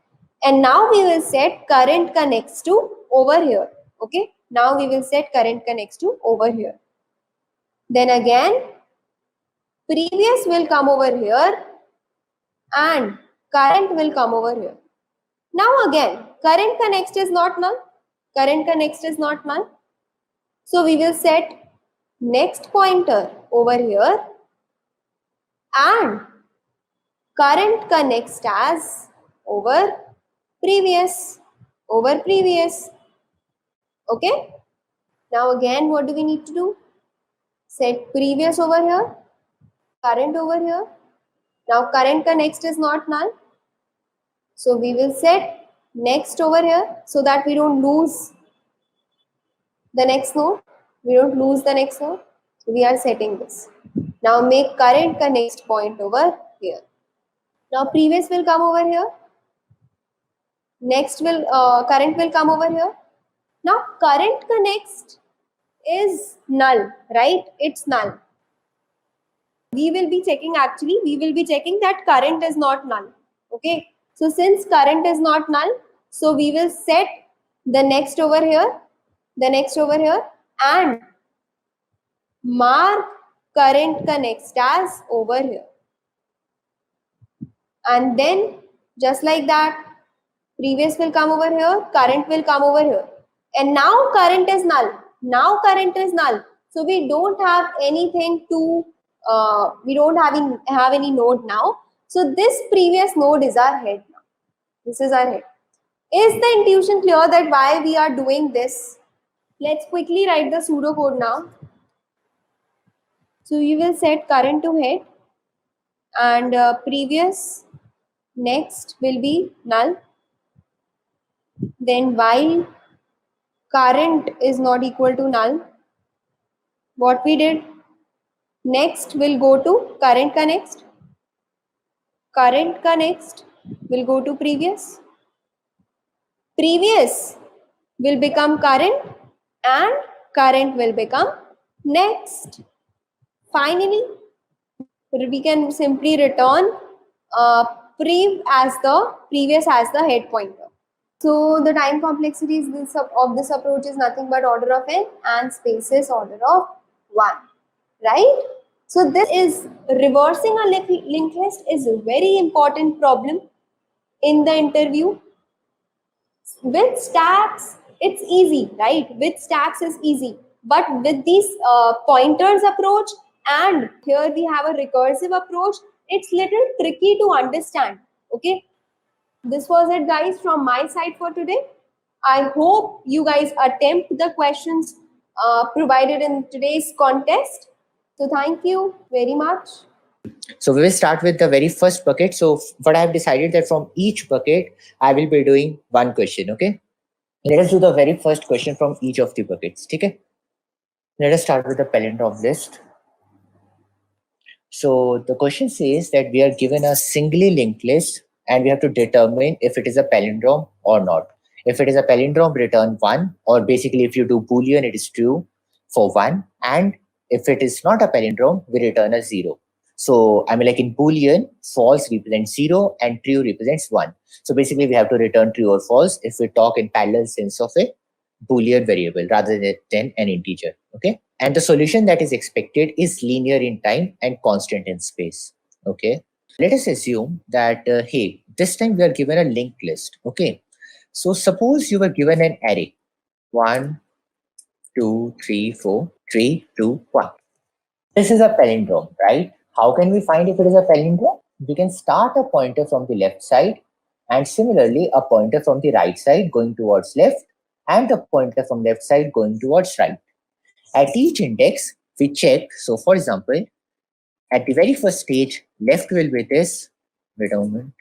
And now we will set current connects to over here. Okay. Now we will set current connects to over here. Then again, previous will come over here and current will come over here. Now again, current connects is not null. So we will set next pointer over here and current connects as over previous. Okay. Now again, what do we need to do? Set previous over here, current over here. Now current connects is not null. So we will set next over here so that we don't lose the next node. So we are setting this. Now make current connect point over here. Now previous will come over here. Next will current will come over here. Now current connects is null, right? It's null. We will be checking that current is not null. Okay. So since current is not null, so we will set the next over here, and mark current connects as over here. And then just like that, previous will come over here, current will come over here. And now current is null. So we don't have anything to, we don't have any node now. So this previous node is our head now. This is our head. Is the intuition clear that why we are doing this? Let's quickly write the pseudocode now. So we will set current to head and previous next will be null. Then while current is not equal to null, what we did? Next will go to current connects. Current connects will go to previous. Previous will become current and current will become next. Finally, we can simply return previous as the head pointer. So the time complexity of this approach is nothing but order of n and space is order of 1, right? So this is reversing a linked list is a very important problem in the interview. With stacks, it's easy, right? With stacks is easy, but with these pointers approach, and here we have a recursive approach, it's little tricky to understand. Okay, this was it, guys, from my side for today. I hope you guys attempt the questions provided in today's contest. So thank you very much. So we will start with the very first bucket. So what I have decided that from each bucket, I will be doing one question. Okay. Let us do the very first question from each of the buckets. Okay. Let us start with the palindrome list. So the question says that we are given a singly linked list and we have to determine if it is a palindrome or not. If it is a palindrome, return 1, or basically if you do Boolean, it is true for 1. And if it is not a palindrome, we return a 0. So I mean, like in Boolean, false represents 0 and true represents 1. So basically we have to return true or false if we talk in parallel sense of a Boolean variable rather than an integer. Okay. And the solution that is expected is linear in time and constant in space. Okay. Let us assume that, hey, this time we are given a linked list. Okay. So suppose you were given an array 1, 2, 3, 4, 3, 2, 1. This is a palindrome, right? How can we find if it is a palindrome? We can start a pointer from the left side and similarly a pointer from the right side going towards left and a pointer from left side going towards right. At each index, we check. So for example, at the very first stage, left will be this, wait a moment,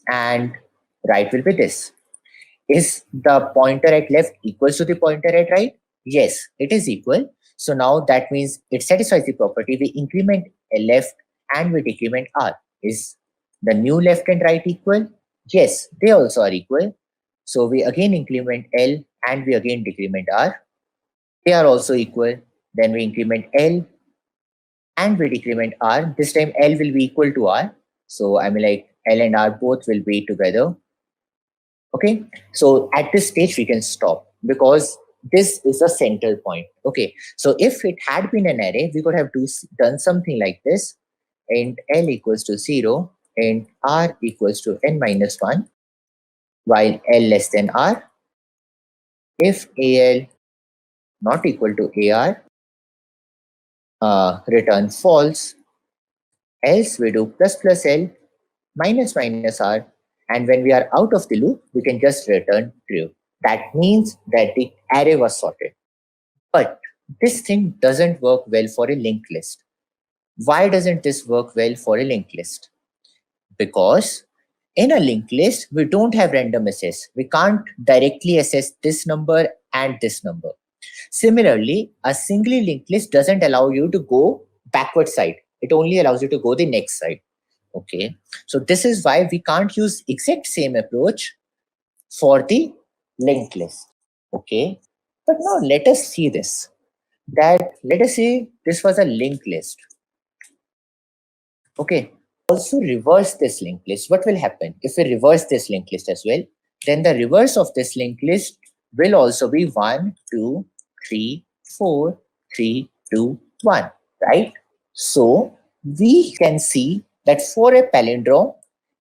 and right will be this. Is the pointer at left equals to the pointer at right? Yes, it is equal. So now that means it satisfies the property. We increment a left and we decrement r. Is the new left and right equal? Yes, they also are equal. So we again increment L and we again decrement r. They are also equal. Then we increment L and we decrement r. This time L will be equal to r. So I mean, like L and r both will be together. Okay. So at this stage we can stop because this is a central point. Okay. So if it had been an array, we could have done something like this. Int L equals to 0 and r equals to n minus 1 while L less than r. If AL not equal to AR, return false, else we do plus plus L minus minus R, and when we are out of the loop, we can just return true. That means that the array was sorted. But this thing doesn't work well for a linked list. Why doesn't this work well for a linked list? Because in a linked list, we don't have random access. We can't directly access this number and this number. Similarly, a singly linked list doesn't allow you to go backward side. It only allows you to go the next side. Okay. So this is why we can't use exact same approach for the linked list. Okay. But now let us see this. Let us say this was a linked list. Okay. Also reverse this linked list. What will happen if we reverse this linked list as well? Then the reverse of this linked list will also be 1, 2, 3, 4, 3, 2, 1, right? So we can see that for a palindrome,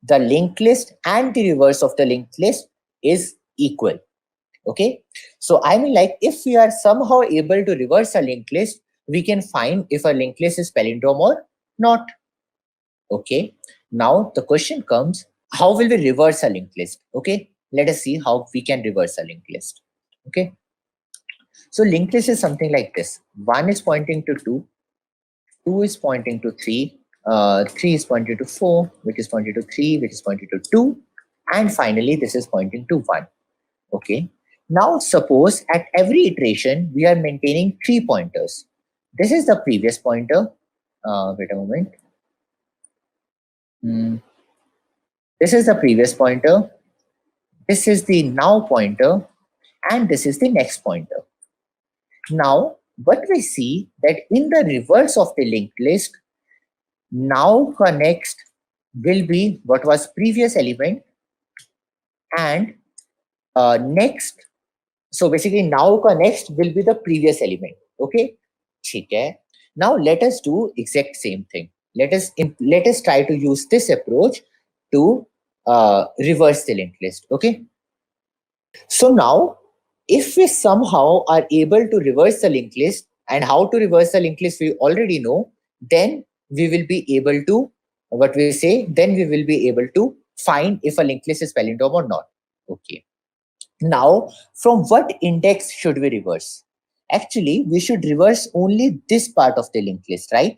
the linked list and the reverse of the linked list is equal. Okay. So I mean, like if we are somehow able to reverse a linked list, we can find if a linked list is palindrome or not. Okay. Now the question comes, how will we reverse a linked list? Okay. Let us see how we can reverse a linked list. Okay. So linked list is something like this. 1 is pointing to 2, 2 is pointing to 3, 3 is pointing to 4, which is pointing to 3, which is pointing to 2, and finally this is pointing to 1. Okay. Now suppose at every iteration we are maintaining 3 pointers. This is the previous pointer. Wait a moment. This is the previous pointer. This is the now pointer, and this is the next pointer. Now, what we see that in the reverse of the linked list, now next will be what was previous element, and next. So basically, now next will be the previous element. Okay, ठीक है. Now let us do exact same thing. Let us try to use this approach to reverse the linked list. Okay. So now, if we somehow are able to reverse the linked list, and how to reverse the linked list we already know, then we will be able to, what we say, then we will be able to find if a linked list is palindrome or not. Okay. Now, from what index should we reverse? Actually, we should reverse only this part of the linked list, right?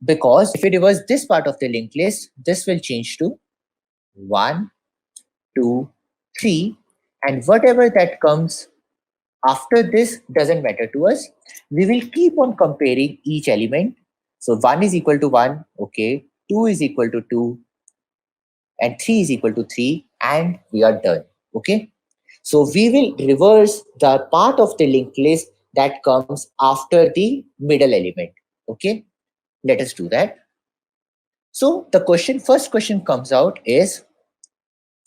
Because if we reverse this part of the linked list, this will change to 1, 2, 3, and whatever that comes after this doesn't matter to us. We will keep on comparing each element. So 1 is equal to 1, okay, 2 is equal to 2, and 3 is equal to 3, and we are done. Okay. So we will reverse the part of the linked list that comes after the middle element. Okay. Let us do that. So the first question comes out is,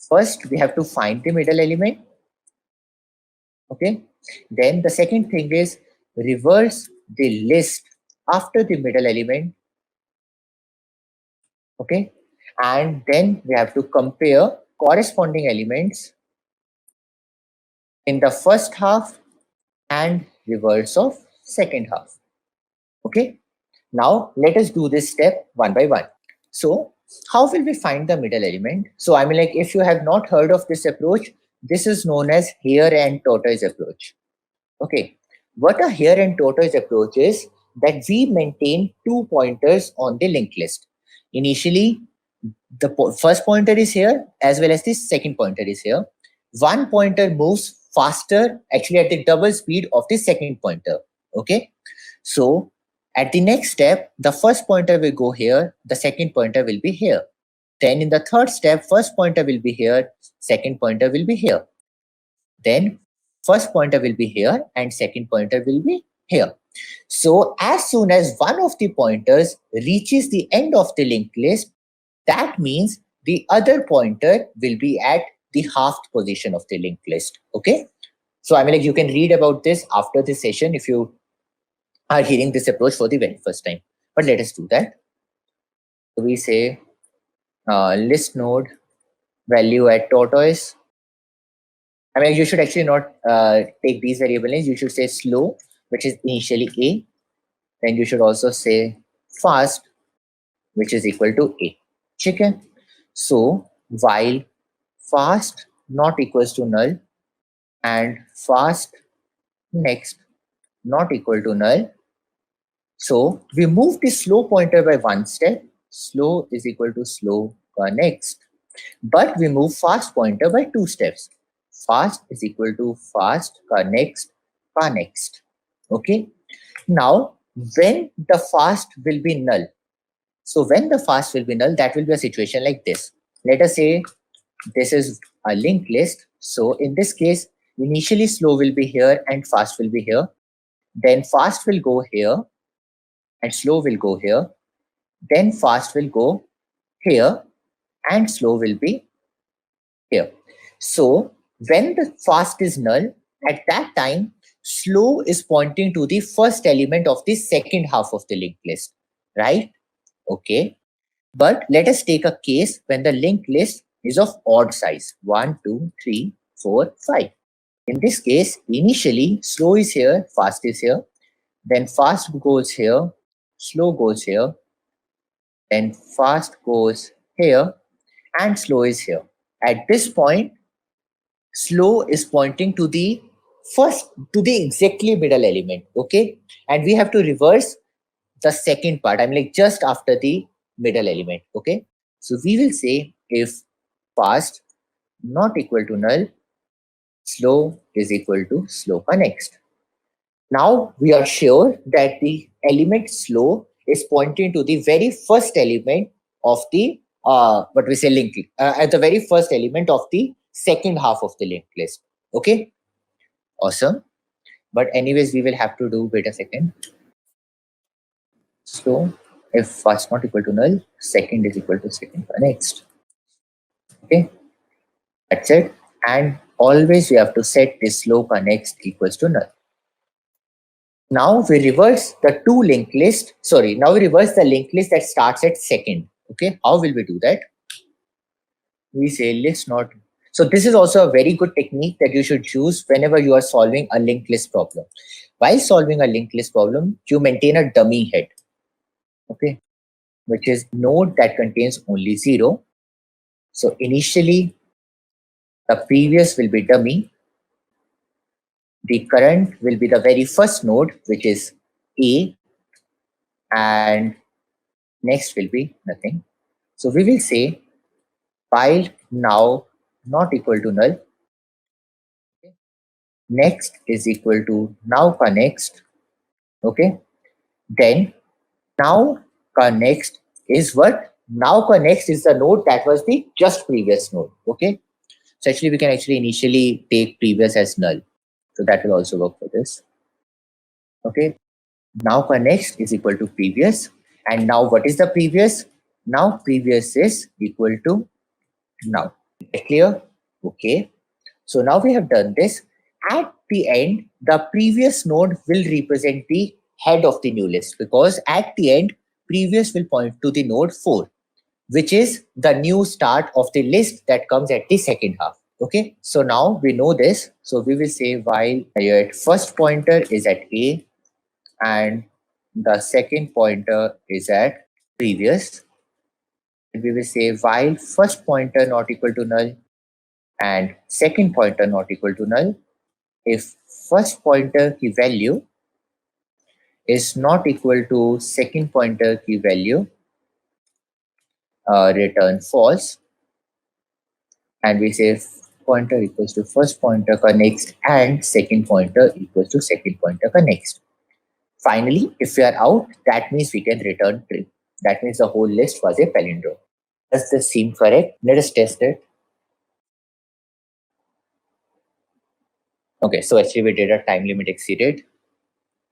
first we have to find the middle element. Okay. Then the second thing is reverse the list after the middle element. Okay. And then we have to compare corresponding elements in the first half and reverse of second half. Okay. Now let us do this step one by one. So how will we find the middle element? So I mean, like, if you have not heard of this approach, this is known as hare and tortoise approach. Okay. What a hare and tortoise approach is that we maintain 2 pointers on the linked list. Initially, the first pointer is here as well as the second pointer is here. One pointer moves faster, actually at the double speed of the second pointer. Okay. So at the next step, the first pointer will go here, the second pointer will be here. Then in the third step, first pointer will be here, second pointer will be here. Then first pointer will be here and second pointer will be here. So as soon as one of the pointers reaches the end of the linked list, that means the other pointer will be at the halved position of the linked list. Okay. So I mean, like, you can read about this after this session if you are hearing this approach for the very first time. But let us do that. So we say list node value at tortoise. I mean, you should actually not take these variable names. You should say slow, which is initially A. Then you should also say fast, which is equal to A. Okay. So while fast not equals to null and fast next not equal to null, so we move the slow pointer by one step. Slow is equal to slow next. But we move fast pointer by 2 steps. Fast is equal to fast next next. Okay. Now, when the fast will be null, so when the fast will be null, that will be a situation like this. Let us say this is a linked list. So in this case, initially slow will be here and fast will be here. Then fast will go here and slow will go here. Then fast will go here and slow will be here. So when the fast is null, at that time, slow is pointing to the first element of the second half of the linked list, right? Okay. But let us take a case when the linked list is of odd size, 1, 2, 3, 4, 5. In this case, initially slow is here, fast is here, then fast goes here, slow goes here, then fast goes here, and slow is here. At this point, slow is pointing to the exactly middle element. Okay. And we have to reverse the second part. I'm like just after the middle element. Okay. So we will say if fast not equal to null, slow is equal to slow next. Now we are sure that the element slow is pointing to the very first element of the what we say linked at the very first element of the second half of the linked list. Okay, awesome. But anyways, we will have to do wait a second. So if first not equal to null, second is equal to second next. Okay, that's it. And always we have to set this slow next equals to null. Now we reverse the two linked list. Sorry, now we reverse the linked list that starts at second. Okay, how will we do that? We say list not. So this is also a very good technique that you should use whenever you are solving a linked list problem. While solving a linked list problem, you maintain a dummy head, okay, which is node that contains only 0. So initially, the previous will be dummy. The current will be the very first node, which is A, and next will be nothing. So we will say while now not equal to null, next is equal to now ka next. Okay, then now ka next is what? Now ka next is the node that was the just previous node. Okay, so actually we can actually initially take previous as null. So that will also work for this. Okay, now ka next is equal to previous. And now what is the previous? Now previous is equal to now. Clear? Okay. So now we have done this. At the end, the previous node will represent the head of the new list, because at the end, previous will point to the node 4, which is the new start of the list that comes at the second half. Okay, so now we know this. So we will say while your first pointer is at A and the second pointer is at previous, we will say while first pointer not equal to null and second pointer not equal to null, if first pointer key value is not equal to second pointer key value, return false, and we say pointer equals to first pointer ka next and second pointer equals to second pointer ka next. Finally, if we are out, that means we can return true. That means the whole list was a palindrome. Does this seem correct? Let us test it. Okay, so actually we did a time limit exceeded.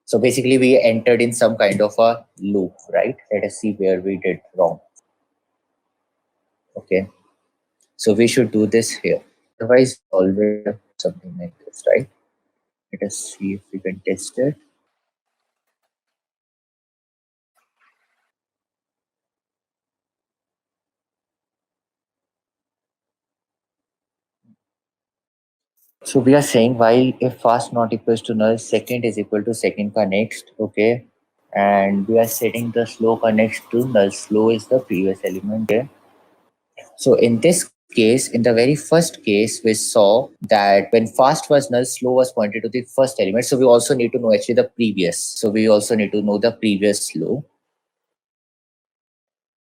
So basically we entered in some kind of a loop, right? Let us see where we did wrong. Okay, so we should do this here. Otherwise, always something like this, right? Let us see if we can test it. So we are saying while if fast not equals to null, second is equal to second ka next, okay? And we are setting the slow ka next to null. Slow is the previous element here. So in this case, in the very first case, we saw that when fast was null, slow was pointed to the first element. So we also need to know actually the previous. So we also need to know the previous slow.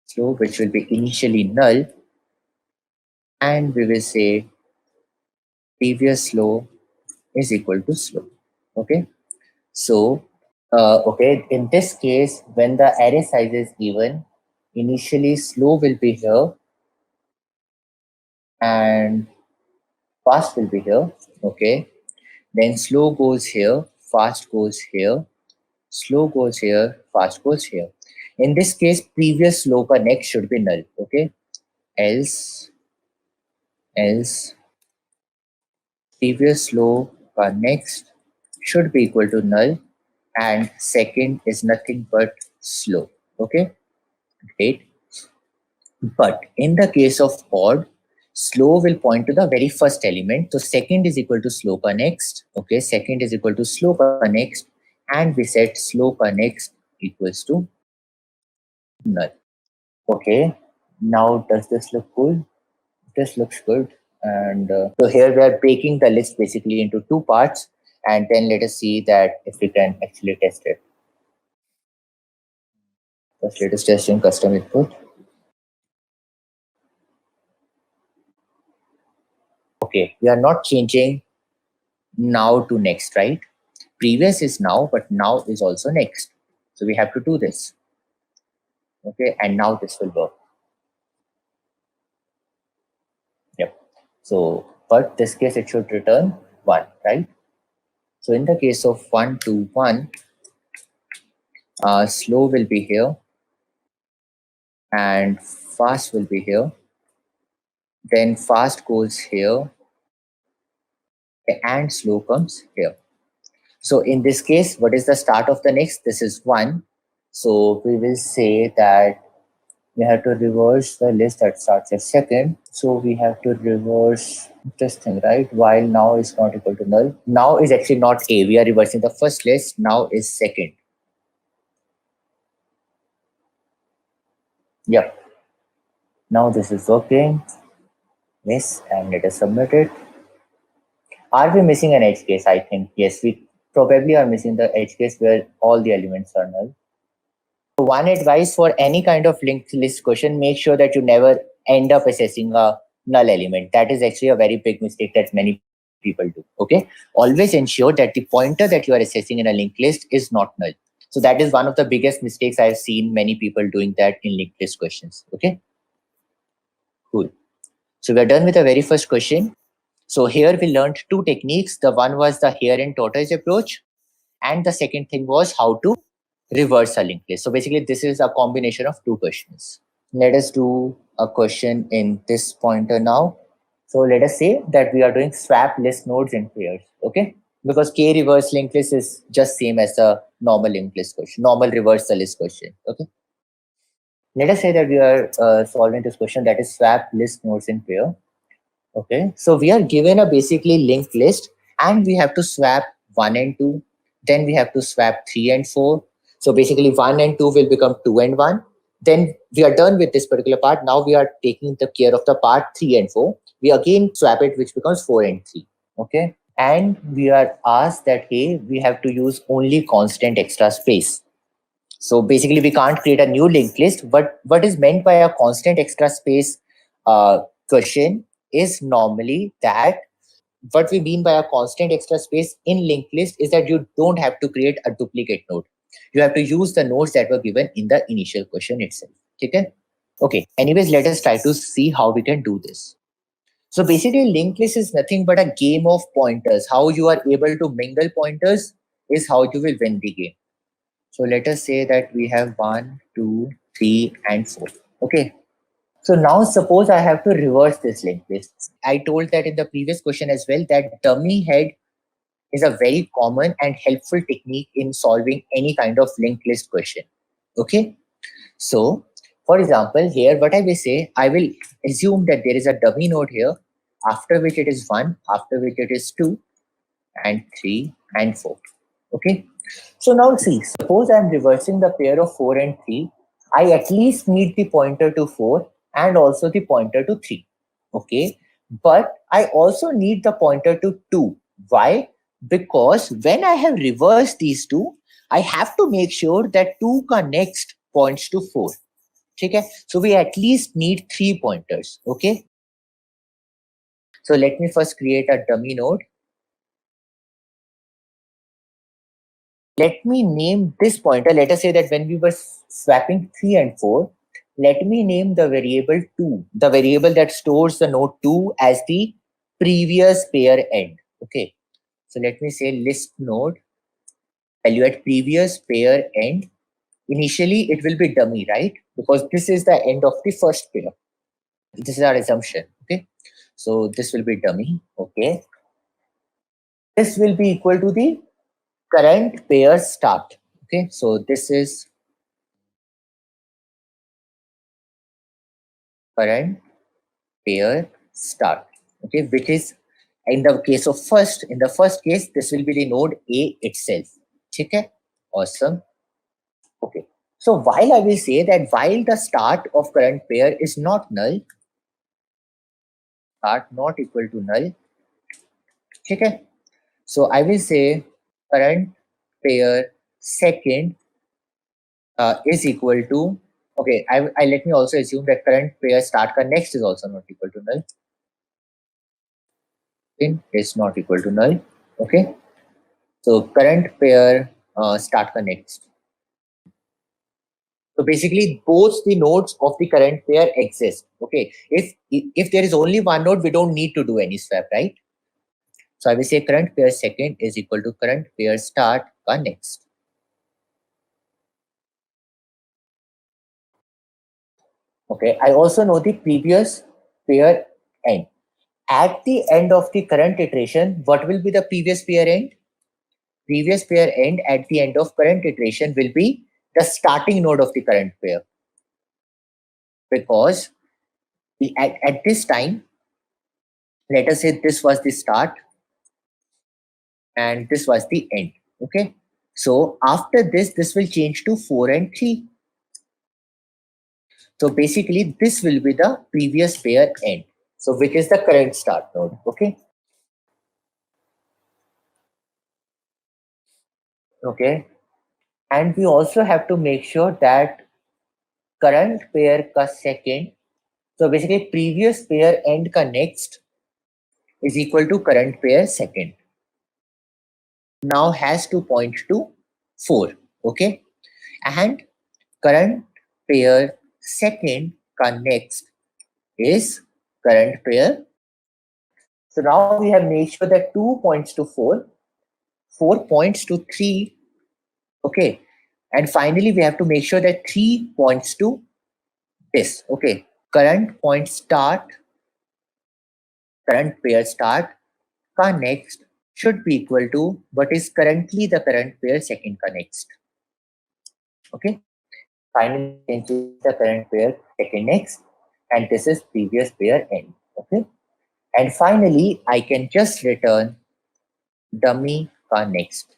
Slow, which will be initially null. And we will say previous slow is equal to slow. Okay. So, okay, in this case, when the array size is even, initially slow will be here and fast will be here. Okay. Then slow goes here, fast goes here, slow goes here, fast goes here. In this case, previous slow ka next should be null. Okay. Else previous slow ka next should be equal to null and second is nothing but slow. Okay, great. But in the case of odd, slow will point to the very first element. So second is equal to slow ka next. Okay, second is equal to slow ka next, and we set slow ka next equals to null. Okay, now does this look cool? This looks good. And so here we are breaking the list basically into two parts, and then let us see that if we can actually test it. First, let us test in custom input. Okay, we are not changing now to next, right? Previous is now, but now is also next. So we have to do this. Okay, and now this will work. Yep. So, but this case it should return 1, right? So in the case of 1 to 1, slow will be here and fast will be here. Then fast goes here and slow comes here. So in this case, what is the start of the next? This is 1. So we will say that we have to reverse the list that starts at second. So we have to reverse this thing, right? While now is not equal to null. Now is actually not A. We are reversing the first list. Now is second. Yep. Now this is working. Yes, and let us submit it. Are we missing an edge case? I think yes, we probably are missing the edge case where all the elements are null. One advice for any kind of linked list question, make sure that you never end up assessing a null element. That is actually a very big mistake that many people do. Okay, always ensure that the pointer that you are assessing in a linked list is not null. So that is one of the biggest mistakes I've seen many people doing that in linked list questions. Okay, cool. So we're done with the very first question. So here we learned two techniques. The one was the hare and tortoise approach, and the second thing was how to reverse a linked list. So basically, this is a combination of two questions. Let us do a question in this pointer now. So let us say that we are doing swap list nodes in pairs, okay? Because K reverse linked list is just same as the normal linked list question, normal reverse the list question, okay? Let us say that we are solving this question that is swap list nodes in pair. Okay, so we are given a basically linked list and we have to swap 1 and 2. Then we have to swap 3 and 4. So basically 1 and 2 will become 2 and 1. Then we are done with this particular part. Now we are taking the care of the part 3 and 4. We again swap it, which becomes 4 and 3. Okay, and we are asked that, hey, we have to use only constant extra space. So basically we can't create a new linked list. What is meant by a constant extra space question is normally that what we mean by a constant extra space in linked list is that you don't have to create a duplicate node. You have to use the nodes that were given in the initial question itself. Okay. Anyways, let us try to see how we can do this. So basically, linked list is nothing but a game of pointers. How you are able to mingle pointers is how you will win the game. So let us say that we have 1, 2, 3, and 4. Okay. So now suppose I have to reverse this linked list. I told that in the previous question as well that dummy head is a very common and helpful technique in solving any kind of linked list question. Okay. So for example, here what I will say, I will assume that there is a dummy node here, after which it is 1, after which it is 2, and 3, and 4. Okay. So now see, suppose I'm reversing the pair of 4 and 3. I at least need the pointer to 4 and also the pointer to 3. Okay. But I also need the pointer to 2. Why? Because when I have reversed these two, I have to make sure that 2 ka next points to 4. Okay. So we at least need 3 pointers. Okay. So let me first create a dummy node. Let me name this pointer. Let us say that when we were swapping 3 and 4, let me name the variable 2, the variable that stores the node 2 as the previous pair end. Okay. So let me say list node value at previous pair end. Initially, it will be dummy, right? Because this is the end of the first pair. This is our assumption. Okay. So this will be dummy. Okay. This will be equal to the current pair start. Okay, so this is current pair start. Okay, which is in the case of in the first case, this will be the node A itself. Okay, awesome. Okay, so while I will say that while the start of current pair is not null, start not equal to null. Okay, so I will say current pair second is equal to, okay, I let me also assume that current pair start ka next is also not equal to null. Is not equal to null. Okay, so current pair start ka next. So basically both the nodes of the current pair exist. Okay, if there is only one node, we don't need to do any swap, right? So I will say current pair second is equal to current pair start ka next. Okay, I also know the previous pair end. At the end of the current iteration, what will be the previous pair end? previous pair end at the end of current iteration will be the starting node of the current pair, because at this time, let us say this was the start and this was the end. Okay, so after this will change to 4 and 3. So basically this will be the previous pair end, so which is the current start node. Okay, and we also have to make sure that current pair ka second, so basically previous pair end ka next is equal to current pair second, now has to point to 4. Okay, and current pair second ka next is current pair. So now we have made sure that 2 points to 4, 4 points to 3. Okay, and finally we have to make sure that 3 points to this. Okay, current point start, current pair start ka next should be equal to what is currently the current pair second ka next. Okay, finally the current pair second next, and this is previous pair end. Okay, and finally I can just return dummy ka next.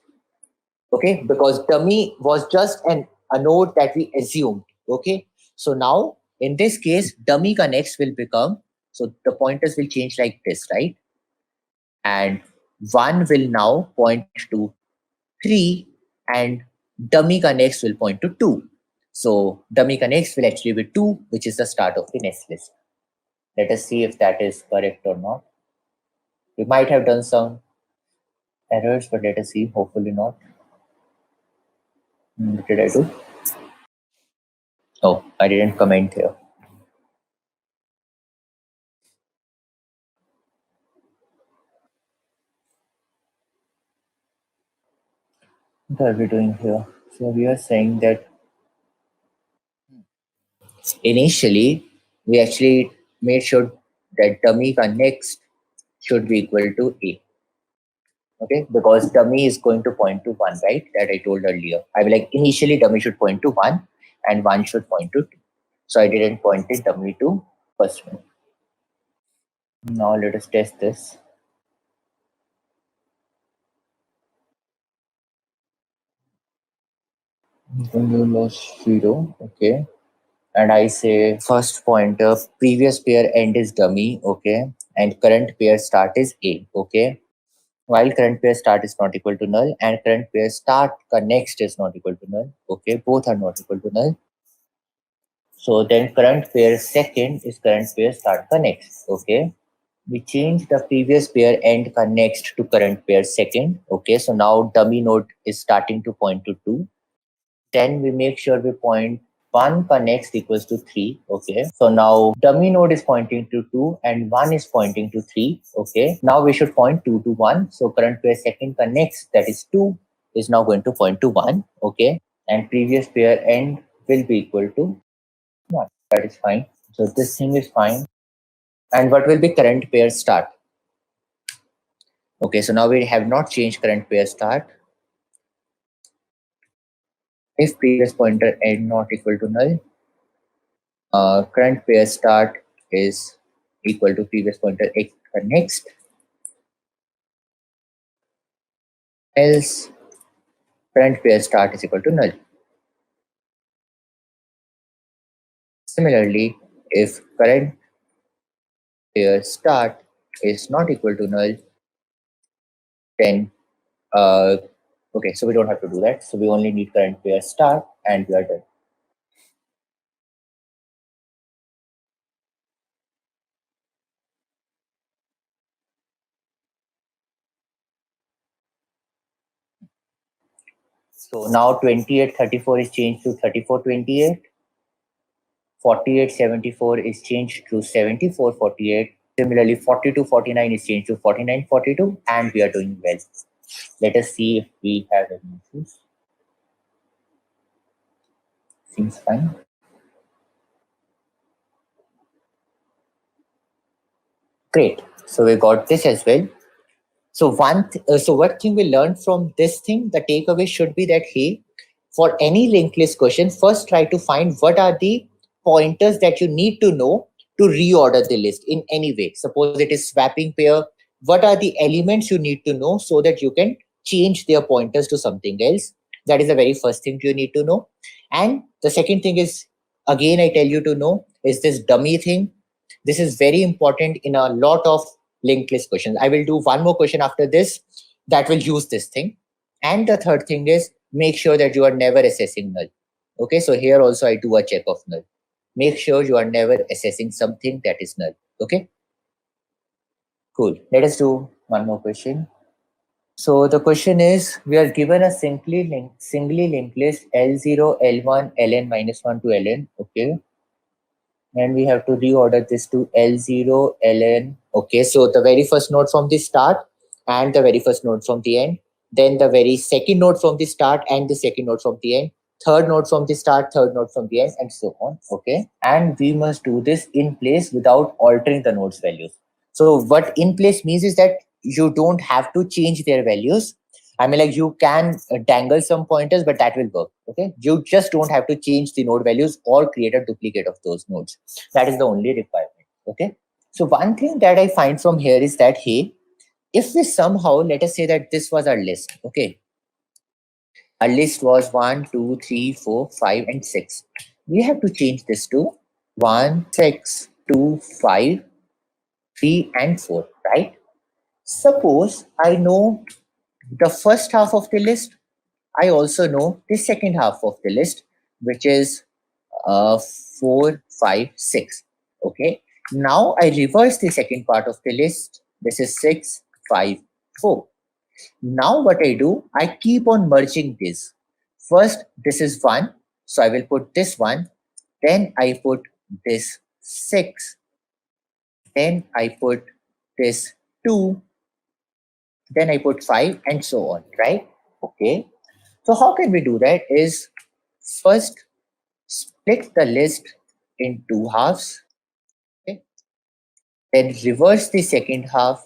Okay, because dummy was just a node that we assumed. Okay, so now in this case dummy ka next will become, so the pointers will change like this, right? And 1 will now point to 3 and dummy ka next will point to 2. So dummy ka next will actually be 2, which is the start of the next list. Let us see if that is correct or not. We might have done some errors, but let us see, hopefully not. What did I do? Oh, I didn't comment here. What are we doing here? So we are saying that initially we actually made sure that dummy ka next should be equal to A. Okay, because dummy is going to point to 1, right? That I told earlier. I will like initially dummy should point to 1 and 1 should point to 2. So I didn't point it dummy to first one. Now let us test this. Lost 0. Okay. And I say first pointer previous pair end is dummy. Okay. And current pair start is A. Okay. While current pair start is not equal to null and current pair start next is not equal to null. Okay, both are not equal to null. So then current pair second is current pair start next. Okay, we change the previous pair end next to current pair second. Okay, so now dummy node is starting to point to 2. Then we make sure we point 1 next equals to 3. Okay, so now dummy node is pointing to 2 and 1 is pointing to 3. Okay, now we should point 2 to 1. So current pair second next, that is 2, is now going to point to 1. Okay, and previous pair end will be equal to 1. That is fine. So this thing is fine. And what will be current pair start? Okay, so now we have not changed current pair start. If previous pointer end not equal to null, current pair start is equal to previous pointer next, else current pair start is equal to null. Similarly, if current pair start is not equal to null, then okay, so we don't have to do that. So we only need current pair start and we are done. So now 2834 is changed to 3428. 4874 is changed to 7448. Similarly, 4249 is changed to 4942, and we are doing well. Let us see if we have any issues. Seems fine. Great. So we got this as well. So what thing we learned from this thing, the takeaway should be that, hey, for any linked list question, first try to find what are the pointers that you need to know to reorder the list in any way. Suppose it is swapping pair, what are the elements you need to know so that you can change their pointers to something else? That is the very first thing you need to know. And the second thing is, again, I tell you to know, is this dummy thing. This is very important in a lot of linked list questions. I will do one more question after this that will use this thing. And the third thing is, make sure that you are never assessing null. Okay, so here also I do a check of null. Make sure you are never assessing something that is null. Okay, cool. Let us do one more question. So the question is, we are given a singly linked list L0, L1, Ln minus 1 to Ln. Okay, and we have to reorder this to L0, Ln. Okay, so the very first node from the start and the very first node from the end, then the very second node from the start and the second node from the end, third node from the start, third node from the end, and so on. Okay, and we must do this in place without altering the nodes values. So what in place means is that you don't have to change their values. I mean, like, you can dangle some pointers, but that will work. Okay, you just don't have to change the node values or create a duplicate of those nodes. That is the only requirement. Okay, so one thing that I find from here is that, hey, if we somehow, let us say that this was our list. Okay, our list was 1, 2, 3, 4, 5, and 6. We have to change this to 1, 6, 2, 5, 3, and 4, right? Suppose I know the first half of the list. I also know the second half of the list, which is 4, 5, 6. Okay. Now I reverse the second part of the list. This is 6, 5, 4. Now what I do, I keep on merging this. First, this is 1. So I will put this 1. Then I put this 6. Then I put this 2. Then I put 5, and so on, right? Okay. So how can we do that is, first split the list in two halves. Okay. Then reverse the second half.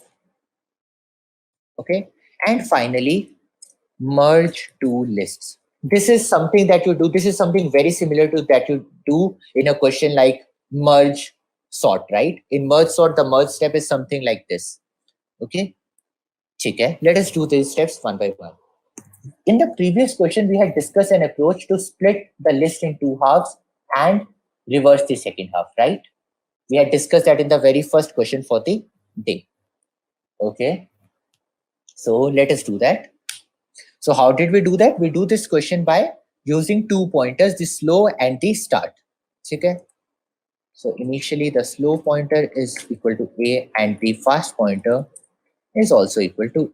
Okay. And finally, merge two lists. This is something that you do. This is something very similar to that you do in a question like merge sort, right? In merge sort, the merge step is something like this. Okay. Okay. Let us do these steps one by one. In the previous question, we had discussed an approach to split the list in two halves and reverse the second half, right? We had discussed that in the very first question for the day. Okay. So let us do that. So how did we do that? We do this question by using two pointers, the slow and the start. Okay. So initially the slow pointer is equal to A and the fast pointer is also equal to.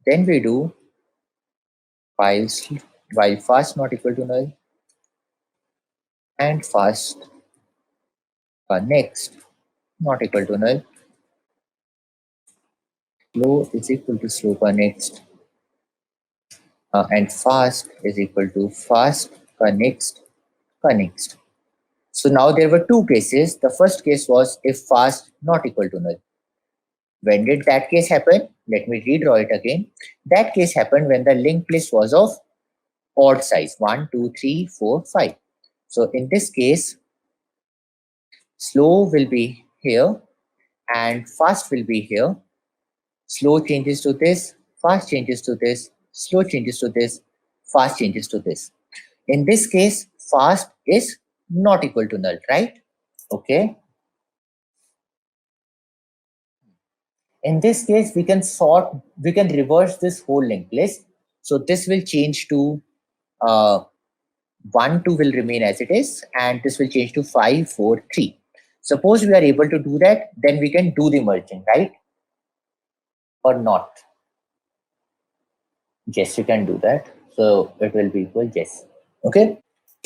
Then we do while fast not equal to null and fast next not equal to null. Slow is equal to slow next and fast is equal to fast next. So now there were two cases. The first case was if fast not equal to null. When did that case happen? Let me redraw it again. That case happened when the linked list was of odd size, 1, 2, 3, 4, 5. So in this case, slow will be here and fast will be here. Slow changes to this, fast changes to this, slow changes to this, fast changes to this. In this case, fast is not equal to null, right? Okay. In this case, we can reverse this whole linked list. So this will change to 1, 2 will remain as it is, and this will change to 5, 4, 3. Suppose we are able to do that, then we can do the merging, right? Or not? Yes, you can do that. So it will be equal, yes. Okay.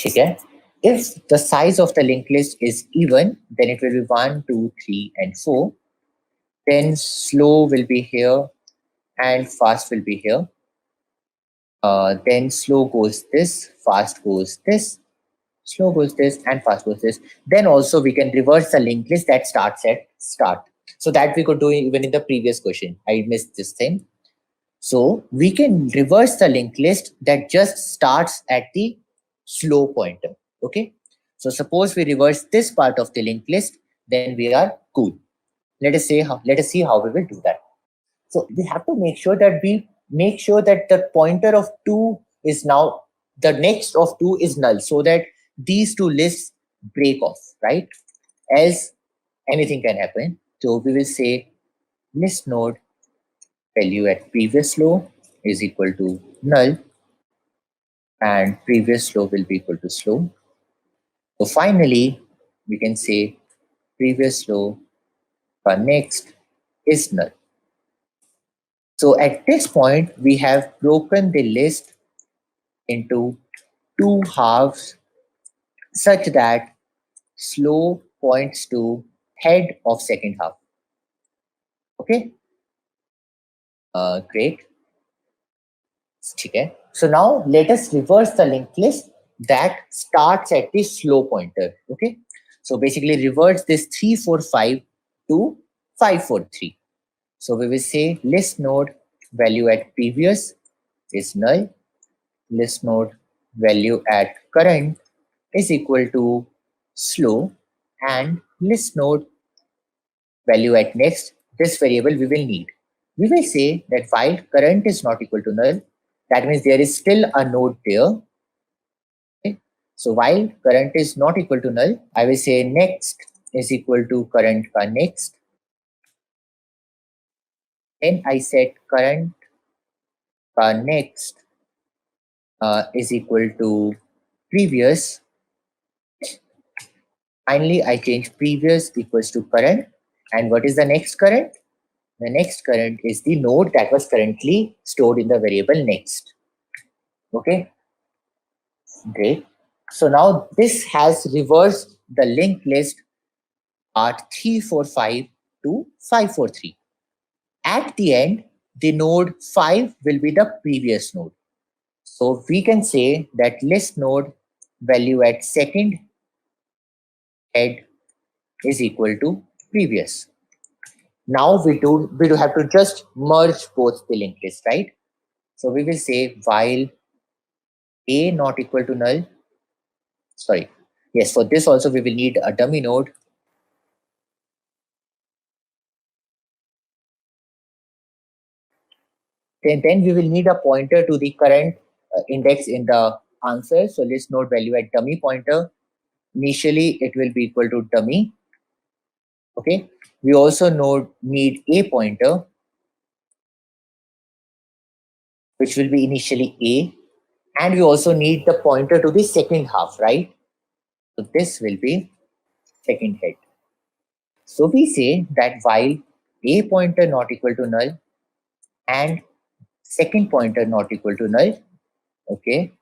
Okay. If the size of the linked list is even, then it will be 1, 2, 3, and 4. Then slow will be here and fast will be here. Then slow goes this, fast goes this, slow goes this, and fast goes this. Then also we can reverse the linked list that starts at start. So that we could do even in the previous question. I missed this thing. So we can reverse the linked list that just starts at the slow pointer. Okay. So suppose we reverse this part of the linked list, then we are cool. Let us see how we will do that. So we have to make sure that the pointer of 2 is now the next of 2 is null, so that these two lists break off, right? Else anything can happen. So we will say list node value at previous low is equal to null, and previous low will be equal to slow. So finally, we can say previous low next is null. So at this point, we have broken the list into two halves such that slow points to head of second half. Okay, great. Okay. So now let us reverse the linked list that starts at the slow pointer. Okay, so basically reverse this 345 to 543. So we will say list node value at previous is null, list node value at current is equal to slow, and list node value at next, this variable we will need. We will say that while current is not equal to null, that means there is still a node there. Okay. So while current is not equal to null, I will say next is equal to current ka next. Then I set current ka next is equal to previous. Finally, I change previous equals to current. And what is the next current? The next current is the node that was currently stored in the variable next. Okay, great. So now this has reversed the linked list part 345 to 543. At the end, the node 5 will be the previous node. So we can say that list node value at second head is equal to previous. Now we do have to just merge both the linked list, right? So we will say while a not equal to null, sorry, yes, for this also we will need a dummy node. Then we will need a pointer to the current index in the answer. So list node value at dummy pointer. Initially, it will be equal to dummy. Okay. We also need a pointer, which will be initially a. And we also need the pointer to the second half, right? So this will be second head. So we say that while a pointer not equal to null and second pointer not equal to null, okay.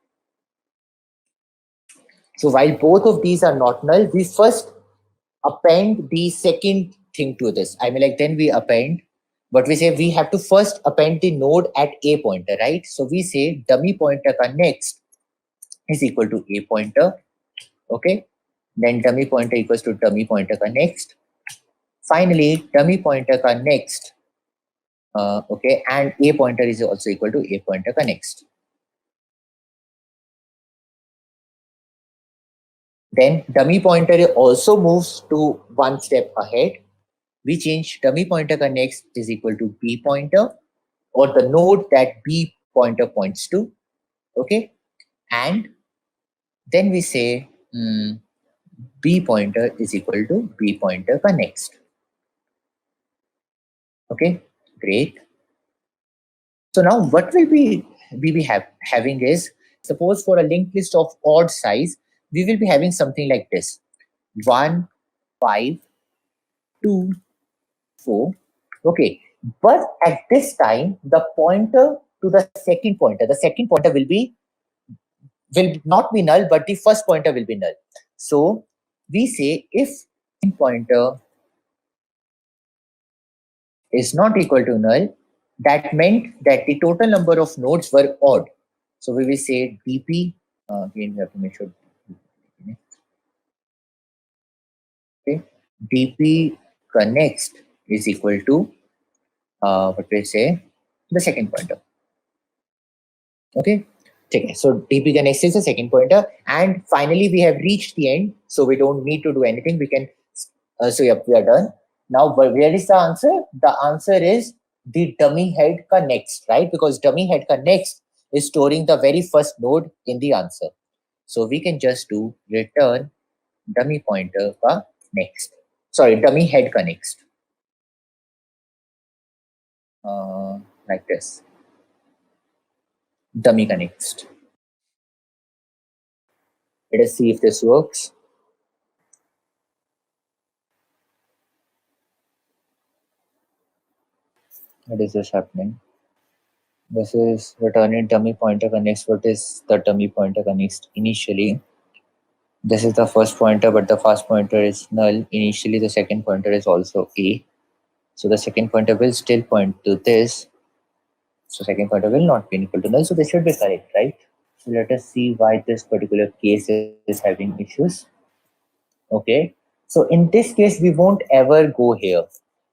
So while both of these are not null, we first append the second thing to this. I mean, like, then we append, but we say we have to first append the node at a pointer, right? So we say dummy pointer ka next is equal to a pointer. Okay. Then dummy pointer equals to dummy pointer ka next. Finally, dummy pointer ka next. Okay. And a pointer is also equal to a pointer ka next. Then dummy pointer also moves to one step ahead. We change dummy pointer ka next is equal to b pointer, or the node that b pointer points to. Okay. And then we say b pointer is equal to b pointer ka next. Okay, great. So now what will we be having is, suppose for a linked list of odd size, we will be having something like this: 1, 5, 2, 4. Okay, but at this time, the pointer to the second pointer will not be null, but the first pointer will be null. So we say if pointer is not equal to null, that meant that the total number of nodes were odd. So we will say dp, again we have to make sure, okay, dp next is equal to what we say, the second pointer. Okay. So DP connects is the second pointer, and finally we have reached the end. So we don't need to do anything. We can. So yep, we are done. Now, where is the answer? The answer is the dummy head ka next, right? Because dummy head ka next is storing the very first node in the answer. So we can just do return dummy pointer ka next. Sorry, dummy head ka next. Like this. Dummy ka next. Let us see if this works. What is this happening? This is returning dummy pointer connects. What is the dummy pointer connects initially? This is the first pointer, but the first pointer is null. Initially, the second pointer is also A. So the second pointer will still point to this. So second pointer will not be equal to null. So this should be correct, right? So let us see why this particular case is having issues. Okay. So in this case, we won't ever go here.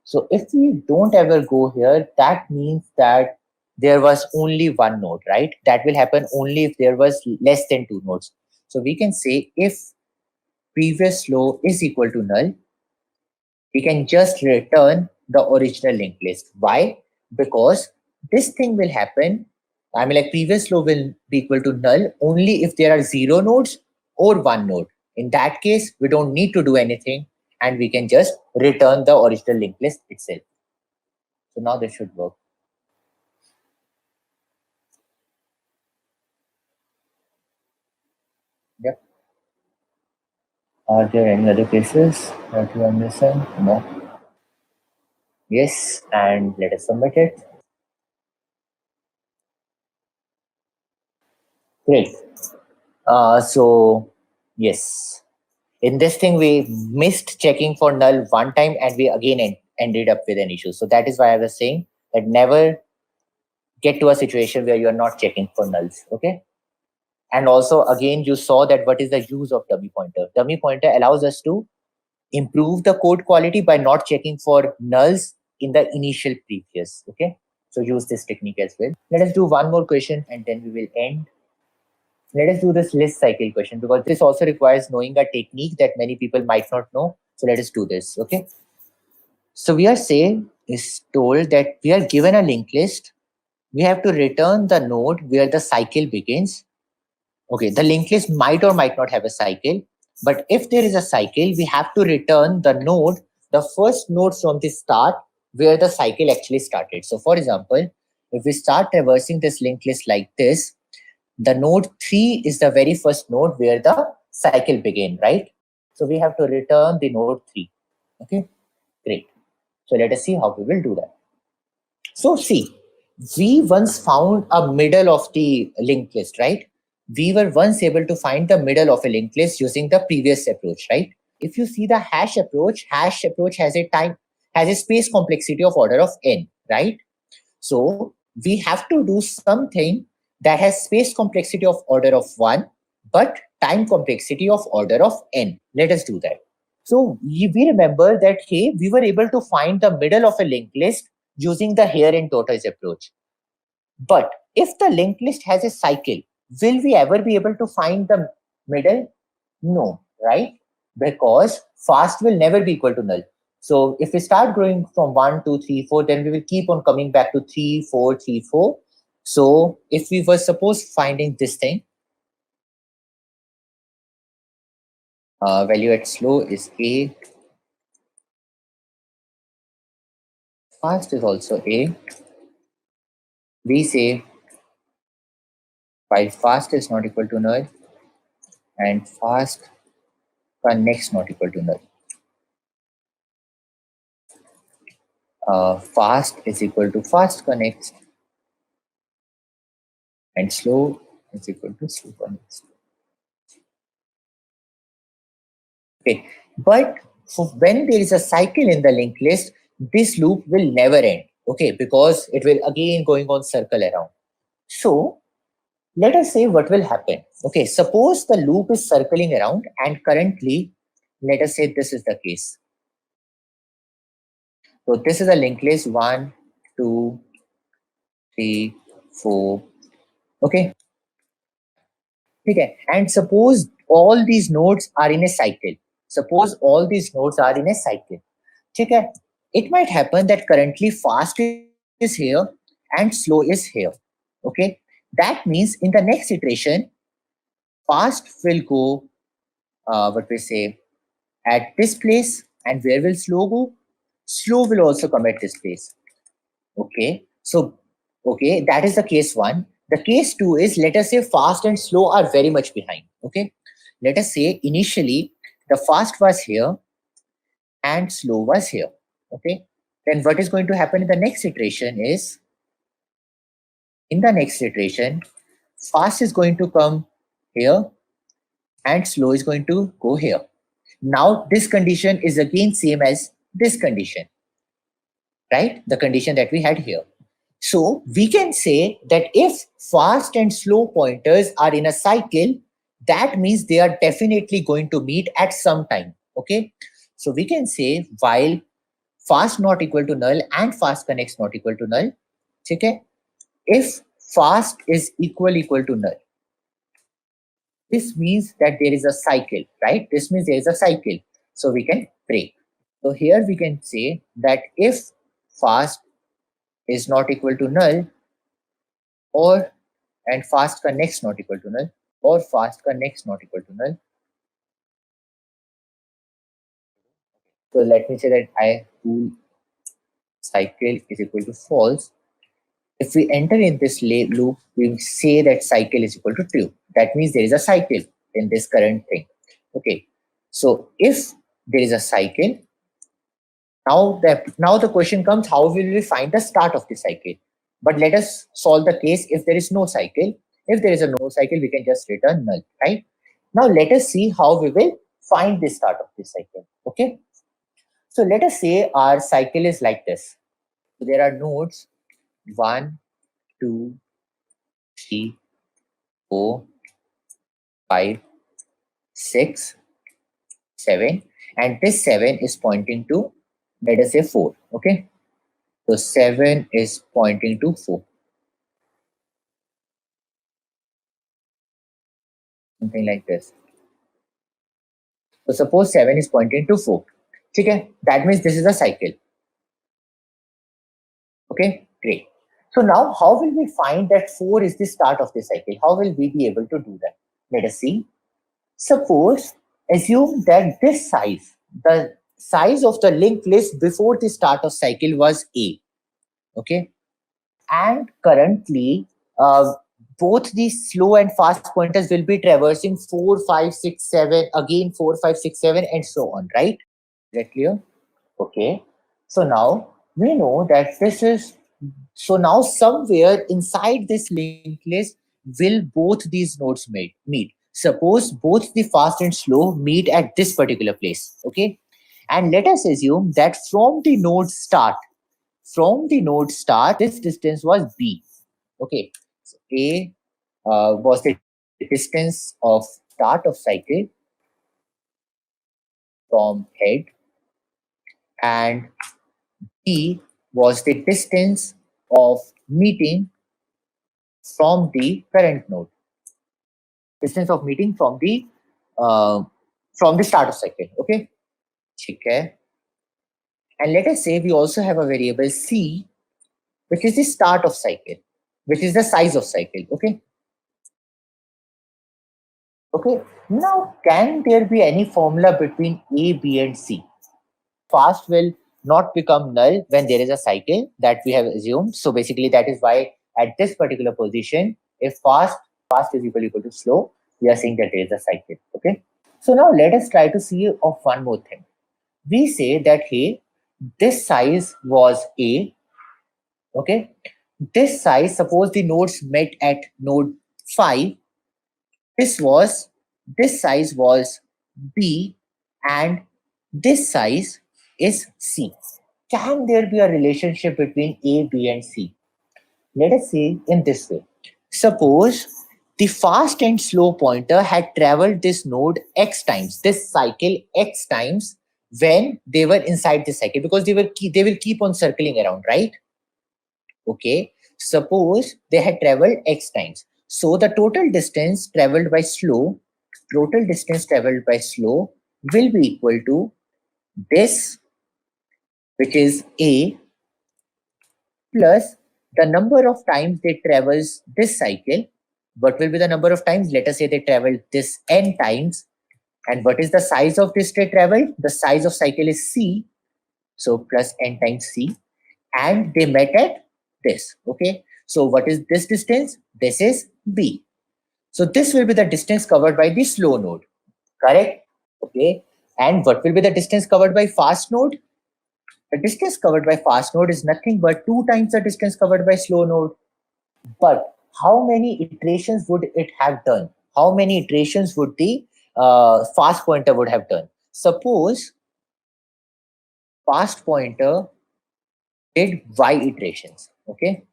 So if we don't ever go here, that means that there was only one node, right? That will happen only if there was less than two nodes. So we can say if previous low is equal to null, we can just return the original linked list. Why? Because this thing will happen. I mean, like previous low will be equal to null only if there are 0 nodes or 1 node. In that case, we don't need to do anything and we can just return the original linked list itself. So now this should work. Yep. Are there any other cases that you are missing? No. Yes, and let us submit it. Great. So yes, in this thing we missed checking for null one time and we again ended up with an issue. So that is why I was saying that never get to a situation where you are not checking for nulls. Okay. And also again, you saw that what is the use of dummy pointer. Dummy pointer allows us to improve the code quality by not checking for nulls in the initial previous. Okay. So use this technique as well. Let us do one more question and then we will end. Let us do this list cycle question because this also requires knowing a technique that many people might not know. So let us do this. Okay. So we are saying is told that we are given a linked list. We have to return the node where the cycle begins. Okay. The linked list might or might not have a cycle, but if there is a cycle, we have to return the node, the first node from the start where the cycle actually started. So for example, if we start traversing this linked list like this, the node 3 is the very first node where the cycle began, right? So we have to return the node 3. Okay, great. So let us see how we will do that. So see, we once found a middle of the linked list, right? We were once able to find the middle of a linked list using the previous approach, right? If you see the hash approach has a space complexity of order of n, right? So we have to do something that has space complexity of order of 1, but time complexity of order of n. Let us do that. So we remember that, hey, we were able to find the middle of a linked list using the hare and tortoise approach. But if the linked list has a cycle, will we ever be able to find the middle? No, right? Because fast will never be equal to null. So if we start growing from 1, 2, 3, 4, then we will keep on coming back to 3, 4, 3, 4. So if we were suppose finding this thing, value at slow is A, fast is also A. We say while fast is not equal to null and fast next not equal to null. Fast is equal to fast connects and slow is equal to slow connects. Okay, but when there is a cycle in the linked list, this loop will never end. Okay, because it will again going on circle around. So let us say what will happen. Okay, suppose the loop is circling around and currently, let us say this is the case. So this is a linked list 1, 2, 3, 4. Okay. Okay. And suppose all these nodes are in a cycle. Suppose all these nodes are in a cycle. Okay. It might happen that currently fast is here and slow is here. Okay. That means in the next iteration, fast will go, what we say, at this place, and where will slow go? Slow will also come at this place. Okay. So, okay, that is the case one. The case two is, let us say fast and slow are very much behind. Okay. Let us say initially the fast was here and slow was here. Okay. Then what is going to happen in the next iteration is, in the next iteration, fast is going to come here and slow is going to go here. Now this condition is again same as this condition, right? The condition that we had here. So we can say that if fast and slow pointers are in a cycle, that means they are definitely going to meet at some time. Okay. So we can say while fast not equal to null and fast connects not equal to null, okay, if fast is equal to null, this means that there is a cycle, right? This means there is a cycle. So we can break. So here we can say that if fast is not equal to null, or and fast connects not equal to null, or fast connects not equal to null. So let me say that I pool cycle is equal to false. If we enter in this loop, we say that cycle is equal to true. That means there is a cycle in this current thing. Okay. So if there is a cycle, now the question comes, how will we find the start of the cycle? But let us solve the case if there is no cycle. If there is a no cycle, we can just return null, right? Now let us see how we will find the start of the cycle. Okay. So let us say our cycle is like this. So there are nodes 1, 2, 3, 4, 5, 6, 7, and this 7 is pointing to, let us say, 4. Okay. So 7 is pointing to 4. Something like this. So suppose 7 is pointing to 4. Okay. That means this is a cycle. Okay, great. So now how will we find that 4 is the start of the cycle? How will we be able to do that? Let us see. Suppose, assume that this size, the size of the linked list before the start of cycle was A. Okay. And currently, both the slow and fast pointers will be traversing 4, 5, 6, 7, again 4, 5, 6, 7, and so on, right? Is that clear? Okay. So now we know that this is, so now somewhere inside this linked list will both these nodes meet. Suppose both the fast and slow meet at this particular place. Okay. And let us assume that from the node start, this distance was B. Okay. So A was the distance of start of cycle from head, and B was the distance of meeting from the current node. Distance of meeting from the start of cycle. Okay. Okay. And let us say we also have a variable C, which is the start of cycle, which is the size of cycle. Okay. Okay. Now, can there be any formula between A, B, and C? Fast will not become null when there is a cycle that we have assumed. So basically, that is why at this particular position, if fast is equal to slow, we are saying that there is a cycle. Okay. So now let us try to see of one more thing. We say that, hey, this size was A. Okay. This size, suppose the nodes met at node 5. This size was B, and this size is C. Can there be a relationship between A, B, and C? Let us see in this way. Suppose the fast and slow pointer had traveled this node X times, this cycle X times, when they were inside the cycle, because they will keep on circling around, right? Okay, suppose they had traveled x times, so the total distance traveled by slow will be equal to this, which is a, plus the number of times they travels this cycle. What will be the number of times? Let us say they traveled this n times. And what is the size of this they traveled? The size of cycle is c, so plus n times c. And they met at this. Okay, so what is this distance? This is b. So this will be the distance covered by the slow node, correct? Okay, and what will be the distance covered by fast node? The distance covered by fast node is nothing but 2 times the distance covered by slow node. But how many iterations would it have done? How many iterations would the fast pointer would have done? Suppose fast pointer did y iterations. Okay,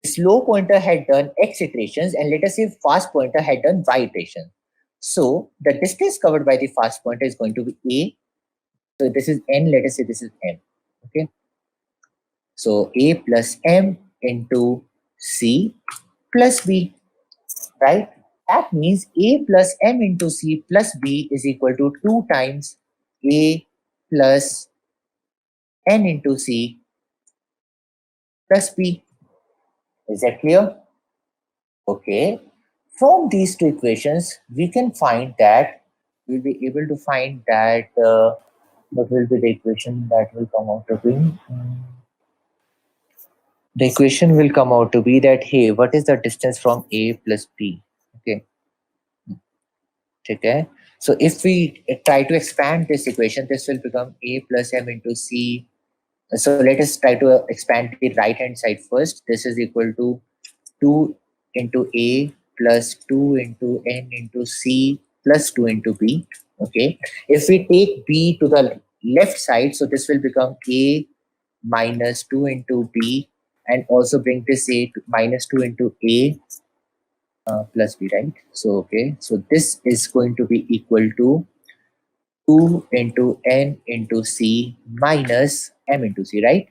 slow pointer had done x iterations, and let us say fast pointer had done y iterations. So the distance covered by the fast pointer is going to be a. So this is n. Let us say this is m. Okay, so a plus m into c plus b, right? That means a plus m into c plus b is equal to 2 times a plus n into c plus b. Is that clear? Okay. From these two equations, we can find that we'll be able to find that what will be the equation that will come out to be? The equation will come out to be that, hey, what is the distance from a plus b? Okay. Okay. So if we try to expand this equation, this will become a plus m into c. So let us try to expand the right hand side first. This is equal to 2 into a plus 2 into n into c plus 2 into b. Okay. If we take b to the left side, so this will become a minus 2 into b, and also bring this a to minus 2 into a plus b, right? So, okay. So this is going to be equal to 2 into n into c minus m into c, right?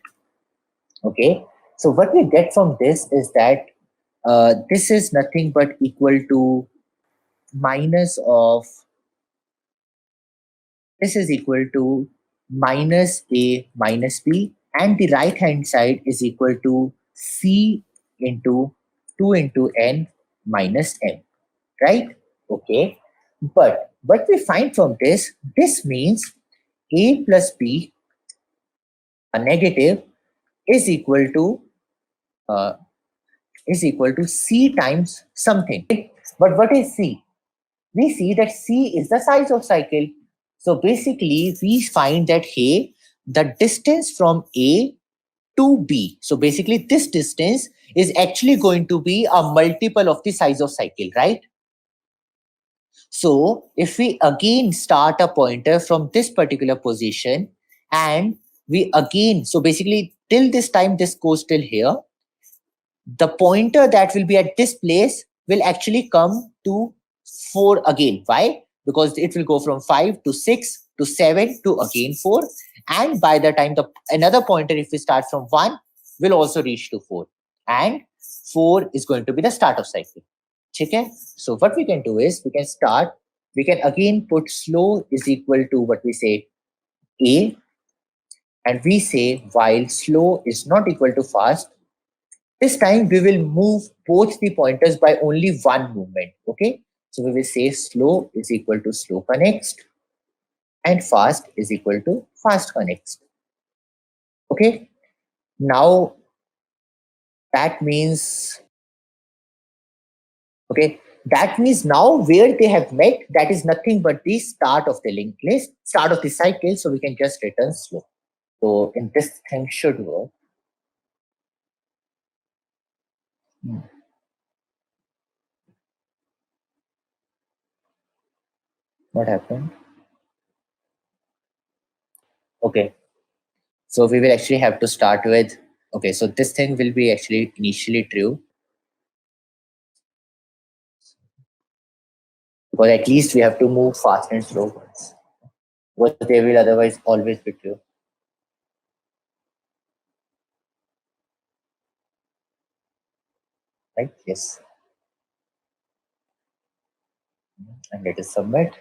Okay. So what we get from this is that this is nothing but equal to minus of, this is equal to minus a minus b, and the right hand side is equal to c into 2 into n minus m, right? Okay. But what we find from this, this means a plus b, a negative, is equal to c times something. But what is c? We see that c is the size of cycle. So basically, we find that, hey, the distance from a to b. So basically, this distance is actually going to be a multiple of the size of cycle, right? So if we again start a pointer from this particular position, and we again, so basically till this time, this goes till here, the pointer that will be at this place will actually come to 4 again. Why? Because it will go from 5 to 6 to 7 to again 4. And by the time the another pointer, if we start from 1, will also reach to 4. And 4 is going to be the start of cycle. Okay? So what we can do is we can again put slow is equal to what we say a, and we say while slow is not equal to fast, this time we will move both the pointers by only one movement. Okay, so we will say slow is equal to slow connects and fast is equal to fast connects. Okay, now that means, now where they have met, that is nothing but the start of the linked list, start of the cycle. So we can just return slow. So in this thing should work. What happened? Okay, so we will actually have to start with, okay, so this thing will be actually initially true, because at least we have to move fast and slow ones. what they will otherwise always be true. Right? Yes. And let us submit.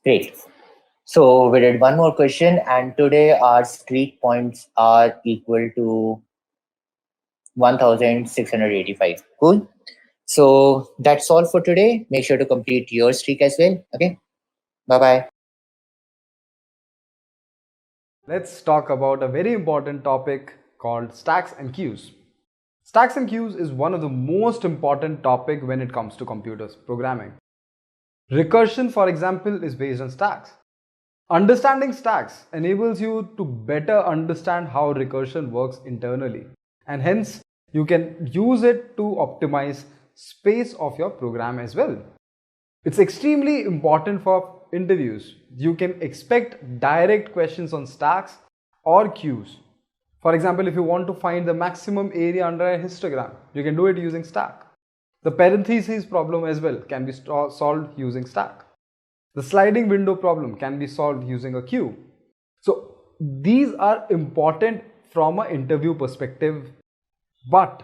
Great. So we did one more question, and today our streak points are equal to 1,685. Cool. So that's all for today. Make sure to complete your streak as well. Okay. Bye-bye. Let's talk about a very important topic called stacks and queues. Stacks and queues is one of the most important topic when it comes to computers programming. Recursion, for example, is based on stacks. Understanding stacks enables you to better understand how recursion works internally, and hence you can use it to optimize space of your program as well. It's extremely important for interviews. You can expect direct questions on stacks or queues. For example, if you want to find the maximum area under a histogram, you can do it using stack. The parentheses problem as well can be solved using stack. The sliding window problem can be solved using a queue. So these are important from an interview perspective. But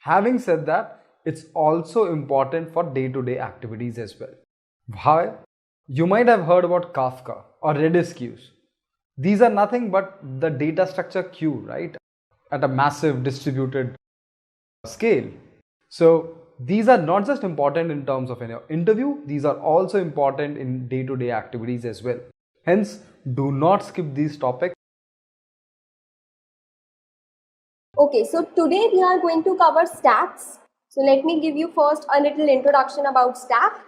having said that, it's also important for day-to-day activities as well. Why? You might have heard about Kafka or Redis queues. These are nothing but the data structure queue, right? At a massive distributed scale. So these are not just important in terms of an interview, these are also important in day-to-day activities as well. Hence, do not skip these topics. Okay, so today we are going to cover stacks. So let me give you first a little introduction about stack.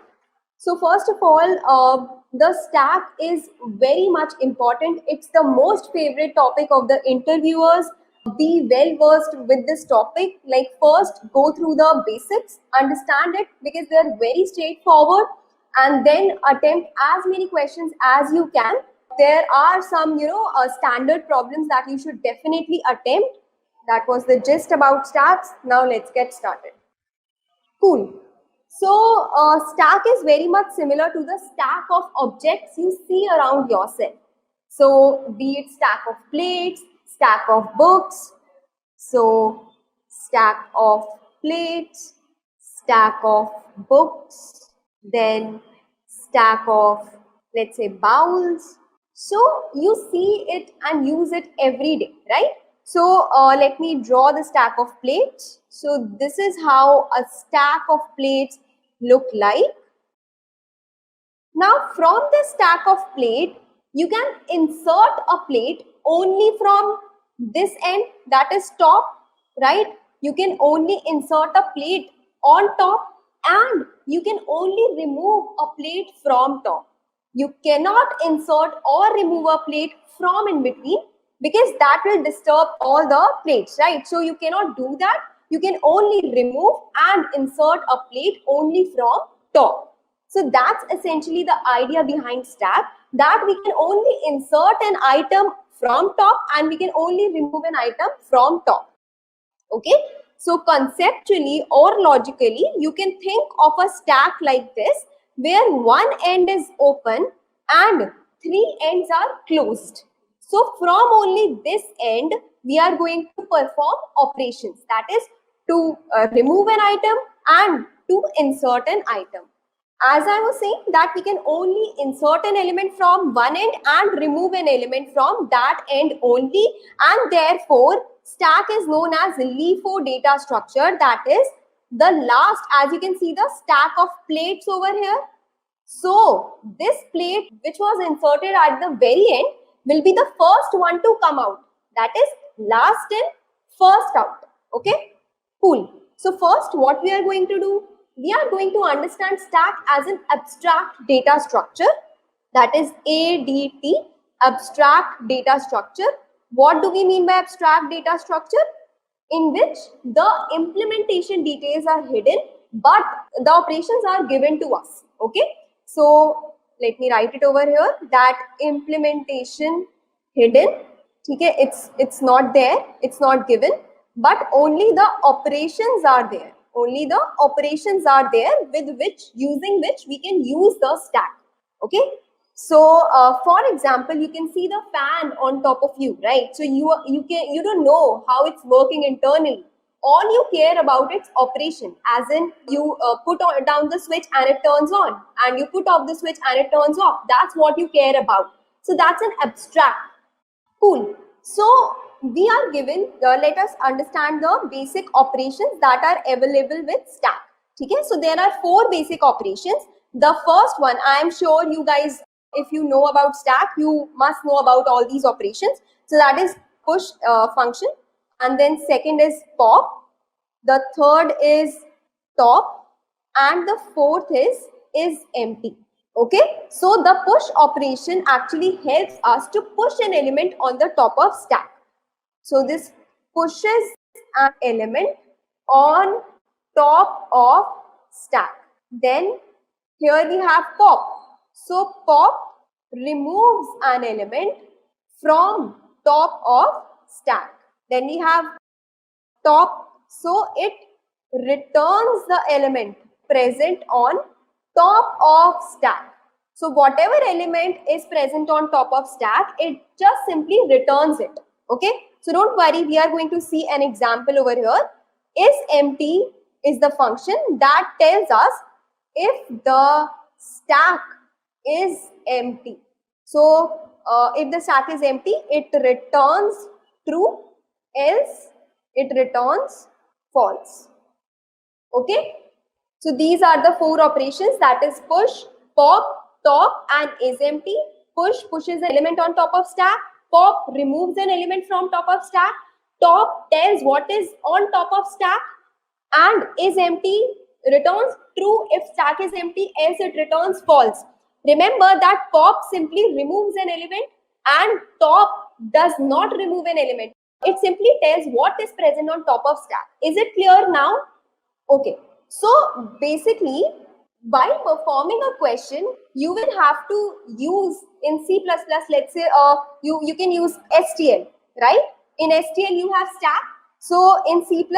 So first of all, the stack is very much important. It's the most favorite topic of the interviewers. Be well versed with this topic. Like first go through the basics, understand it because they are very straightforward, and then attempt as many questions as you can. There are some standard problems that you should definitely attempt. That was the gist about stacks. Now let's get started. Cool. So stack is very much similar to the stack of objects you see around yourself. So be it stack of plates, stack of books, so stack of plates, stack of books, then stack of, let's say, bowls. So you see it and use it every day, right? So let me draw the stack of plates. So this is how a stack of plates look like. Now from this stack of plate, you can insert a plate only from this end, that is top, right? You can only insert a plate on top, and you can only remove a plate from top. You cannot insert or remove a plate from in between because that will disturb all the plates, right? So you cannot do that. You can only remove and insert a plate only from top. So that's essentially the idea behind stack, that we can only insert an item from top and we can only remove an item from top. Okay, so conceptually or logically, you can think of a stack like this, where one end is open and three ends are closed. So from only this end, we are going to perform operations, that is to remove an item and to insert an item. As I was saying, that we can only insert an element from one end and remove an element from that end only, and therefore stack is known as LIFO data structure. That is the last, as you can see the stack of plates over here. So this plate which was inserted at the very end will be the first one to come out. That is last in, first out. Okay, cool. So first what we are going to do, we are going to understand stack as an abstract data structure, that is ADT, abstract data structure. What do we mean by abstract data structure? In which the implementation details are hidden, but the operations are given to us. Okay, so let me write it over here, that implementation hidden. Okay, it's not there, it's not given, but only the operations are there. Only the operations are there using which we can use the stack. Okay. So for example, you can see the fan on top of you, right? So you don't know how it's working internally. All you care about its operation, as in you down the switch and it turns on, and you put off the switch and it turns off. That's what you care about. So that's an abstract. Cool. So we are given, let us understand the basic operations that are available with stack. Okay, so there are 4 basic operations. The first one, I am sure you guys, if you know about stack, you must know about all these operations. So that is push function, and then second is pop, the third is top, and the fourth is empty. Okay, so the push operation actually helps us to push an element on the top of stack. So this pushes an element on top of stack. Then here we have pop. So pop removes an element from top of stack. Then we have top, so it returns the element present on top of stack. So whatever element is present on top of stack, it just simply returns it. Okay, so don't worry, we are going to see an example over here. IsEmpty is the function that tells us if the stack is empty. So if the stack is empty, it returns true, else it returns false. Okay, so these are the 4 operations, that is push, pop, top, and isEmpty. Push pushes an element on top of stack, pop removes an element from top of stack, top tells what is on top of stack, and isEmpty returns true if stack is empty, else it returns false. Remember that pop simply removes an element and top does not remove an element. It simply tells what is present on top of stack. Is it clear now? Okay. So basically, while performing a question, you will have to use in C++, let's say you can use STL, right? In STL you have stack. So in C++,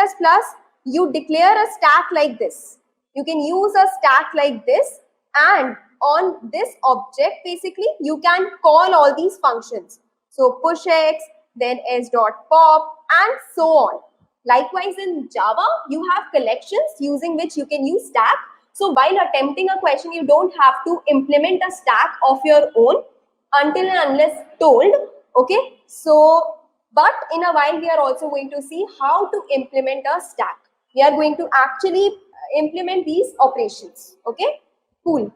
you declare a stack like this. You can use a stack like this, and on this object, basically, you can call all these functions. So push x, then s.pop, and so on. Likewise, in Java, you have collections using which you can use stack. So while attempting a question, you don't have to implement a stack of your own until and unless told. Okay, so but in a while we are also going to see how to implement a stack. We are going to actually implement these operations. Okay, cool.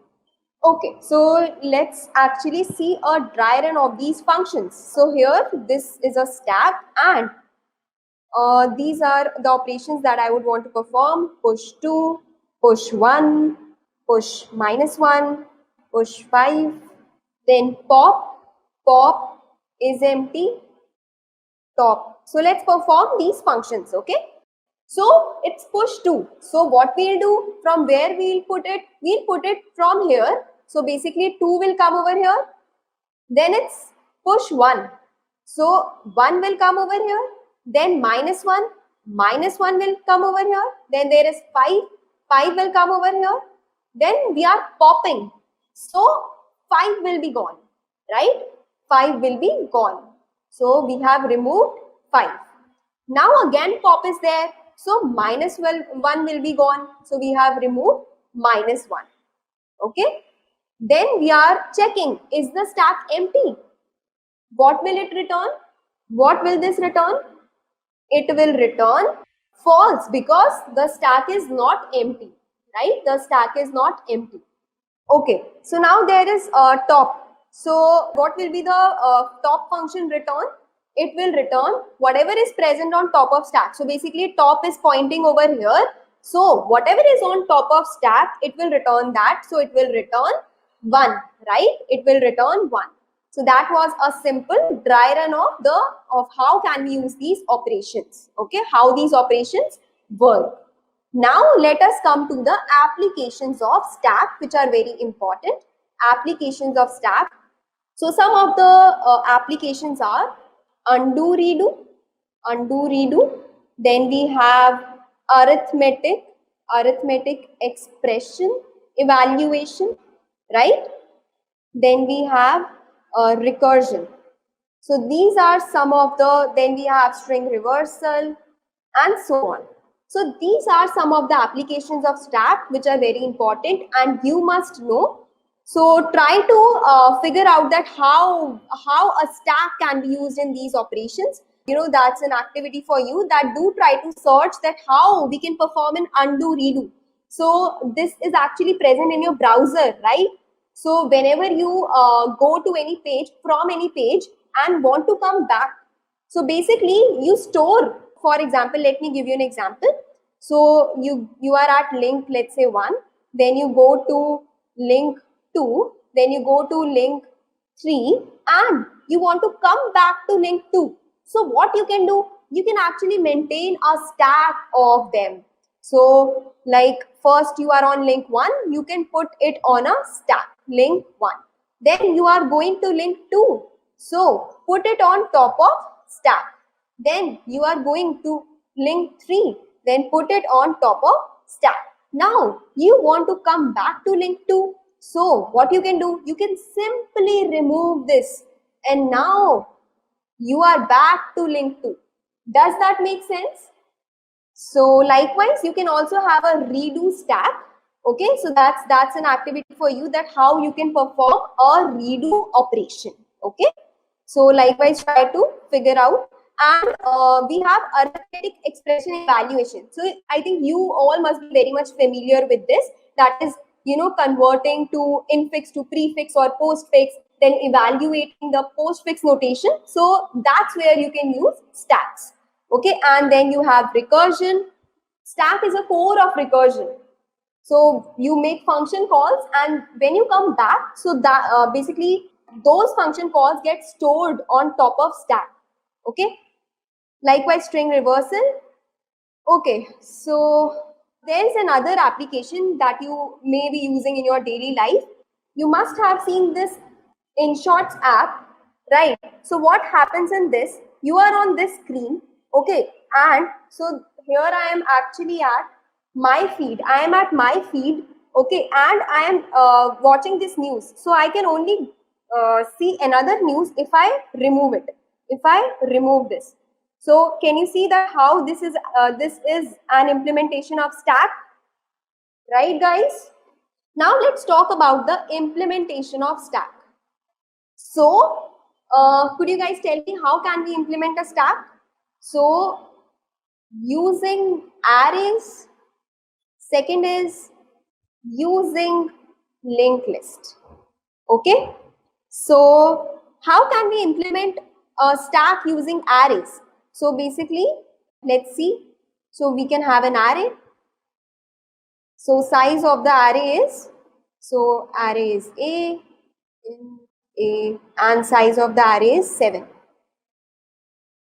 Okay, so let's actually see a dry run of these functions. So here this is a stack, and these are the operations that I would want to perform: push 2, push 1, push -1, push 5, then pop, pop is empty, top. So let's perform these functions. Okay, so it's push 2. So what we'll do, from where we'll put it? We'll put it from here. So basically 2 will come over here. Then it's push 1. So 1 will come over here. Then -1, -1 will come over here. Then there is 5, 5 will come over here. Then we are popping. So 5 will be gone, right? 5 will be gone. So we have removed 5. Now again pop is there. So -1 will be gone. So we have removed -1. Okay. Then we are checking, is the stack empty? What will it return? What will this return? It will return false, because the stack is not empty, right? The stack is not empty. Okay, so now there is top. So what will be the top function return? It will return whatever is present on top of stack. So basically top is pointing over here. So whatever is on top of stack, it will return that. So it will return 1, right? It will return 1. So that was a simple dry run of how can we use these operations. Okay, how these operations work. Now let us come to the applications of stack, which are very important. Applications of stack. So some of the applications are undo, redo, undo, redo. Then we have arithmetic, arithmetic expression evaluation, right? Then we have recursion. So these are some of the, then we have string reversal and so on. So these are some of the applications of stack which are very important and you must know. So try to figure out that how a stack can be used in these operations. That's an activity for you, that do try to search that how we can perform an undo redo. So this is actually present in your browser, right? So whenever you go to any page, from any page and want to come back, so basically you store, for example, let me give you an example. So you are at link, let's say 1, then you go to link 2, then you go to link 3 and you want to come back to link 2. So what you can do, you can actually maintain a stack of them. So like first you are on link 1, you can put it on a stack, link 1. Then you are going to link 2. So put it on top of stack. Then you are going to link 3. Then put it on top of stack. Now you want to come back to link 2. So what you can do, you can simply remove this. And now you are back to link 2. Does that make sense? So likewise, you can also have a redo stack. Okay, so that's an activity for you, that how you can perform a redo operation. Okay, so likewise try to figure out. And we have arithmetic expression evaluation. So I think you all must be very much familiar with this. That is, converting to infix to prefix or postfix, then evaluating the postfix notation. So that's where you can use stacks. Okay, and then you have recursion. Stack is a core of recursion. So you make function calls, and when you come back, so that basically those function calls get stored on top of stack. Okay, likewise string reversal. Okay, so there is another application that you may be using in your daily life. You must have seen this InShorts app, right? So what happens in this, you are on this screen, okay, and so here I am actually at my feed. I am at my feed, okay, and I am watching this news. So I can only see another news if I remove it, if I remove this. So can you see that how this is an implementation of stack, right guys? Now let's talk about the implementation of stack. So could you guys tell me how can we implement a stack? So using arrays, second is using linked list. Okay, so how can we implement a stack using arrays? So basically, let's see. So we can have an array. So size of the array is, so array is A, and size of the array is 7.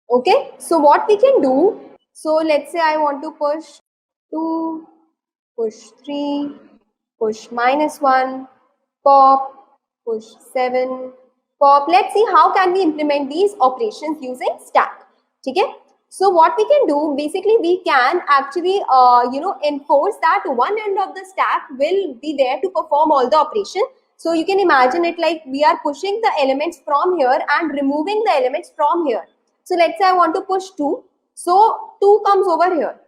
Okay, so what we can do, so let's say I want to push 2, push 3, push -1, pop, push 7, pop. Let's see how can we implement these operations using stack. Okay, so what we can do, basically we can actually enforce that one end of the stack will be there to perform all the operation. So you can imagine it like we are pushing the elements from here and removing the elements from here. So let's say I want to push 2, so 2 comes over here.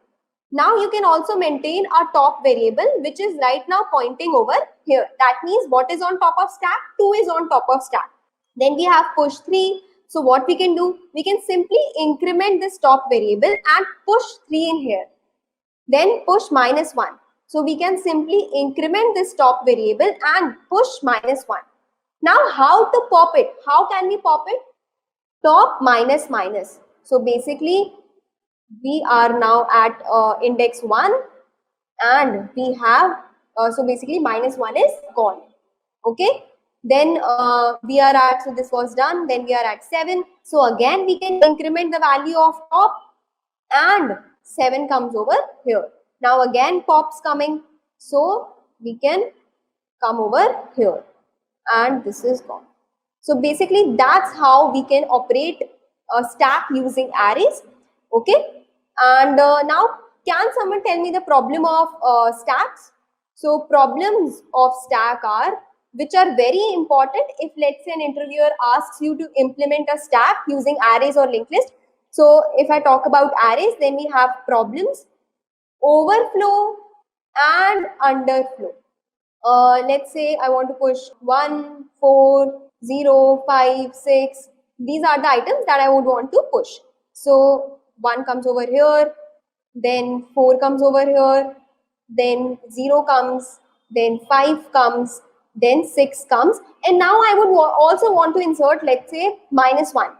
Now you can also maintain a top variable which is right now pointing over here. That means what is on top of stack? 2 is on top of stack. Then we have push 3. So what we can do, we can simply increment this top variable and push 3 in here. Then push -1. So we can simply increment this top variable and push -1. Now how to pop it? How can we pop it? Top minus minus. So basically we are now at index 1 and we have, so basically -1 is gone. Okay. Then we are at, so this was done, then we are at 7. So again we can increment the value of top and 7 comes over here. Now again pop's coming, so we can come over here and this is gone. So basically that's how we can operate a stack using arrays. Okay, and now can someone tell me the problem of stacks? So problems of stack are, which are very important if let's say an interviewer asks you to implement a stack using arrays or linked list. So if I talk about arrays, then we have problems, overflow and underflow. Let's say I want to push 1, 4, 0, 5, 6. These are the items that I would want to push. So 1 comes over here, then 4 comes over here, then 0 comes, then 5 comes, then 6 comes, and now I would also want to insert, let's say, -1.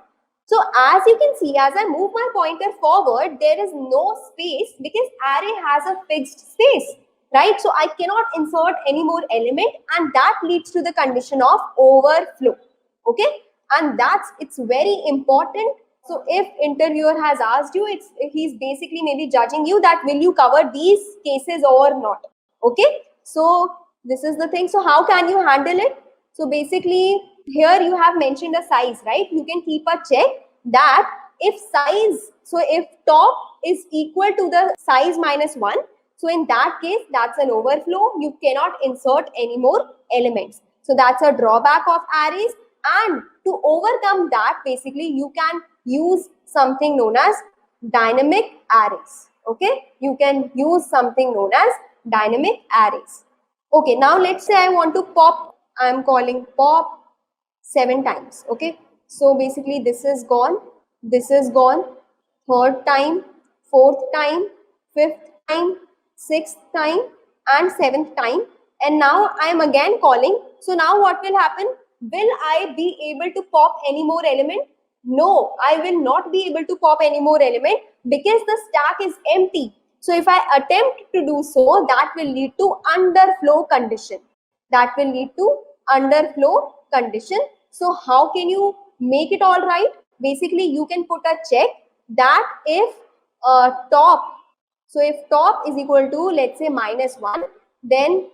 So as you can see, as I move my pointer forward, there is no space because array has a fixed space, right? So I cannot insert any more element, and that leads to the condition of overflow. Okay, and it's very important. So if interviewer has asked you, he's basically maybe judging you that will you cover these cases or not. Okay, so this is the thing. So how can you handle it? So basically here you have mentioned a size, right? You can keep a check that if size, so if top is equal to the size -1, so in that case, that's an overflow. You cannot insert any more elements. So that's a drawback of arrays. And to overcome that, basically, you can use something known as dynamic arrays. Okay, you can use something known as dynamic arrays. Okay, now let's say I want to pop, I'm calling pop 7 times. Okay, so basically this is gone, third time, fourth time, fifth time, sixth time, and 7th time, and now I am again calling. So now what will happen? Will I be able to pop any more element? No, I will not be able to pop any more element because the stack is empty. So if I attempt to do so, that will lead to underflow condition. So how can you make it all right? Basically, you can put a check that if top, so if top is equal to, let's say, -1, then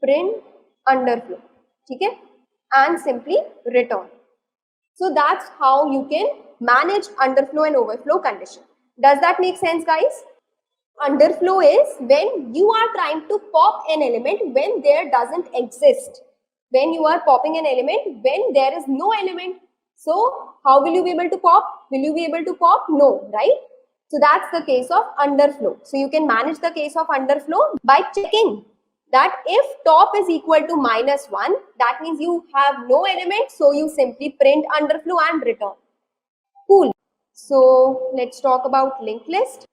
print underflow, okay, and simply return. So that's how you can manage underflow and overflow condition. Does that make sense, guys? Underflow is when you are trying to pop an element when there doesn't exist. When you are popping an element when there is no element. So how will you be able to pop? Will you be able to pop? No, right? So that's the case of underflow. So you can manage the case of underflow by checking that if top is equal to -1, that means you have no element. So you simply print underflow and return. Cool. So let's talk about linked list.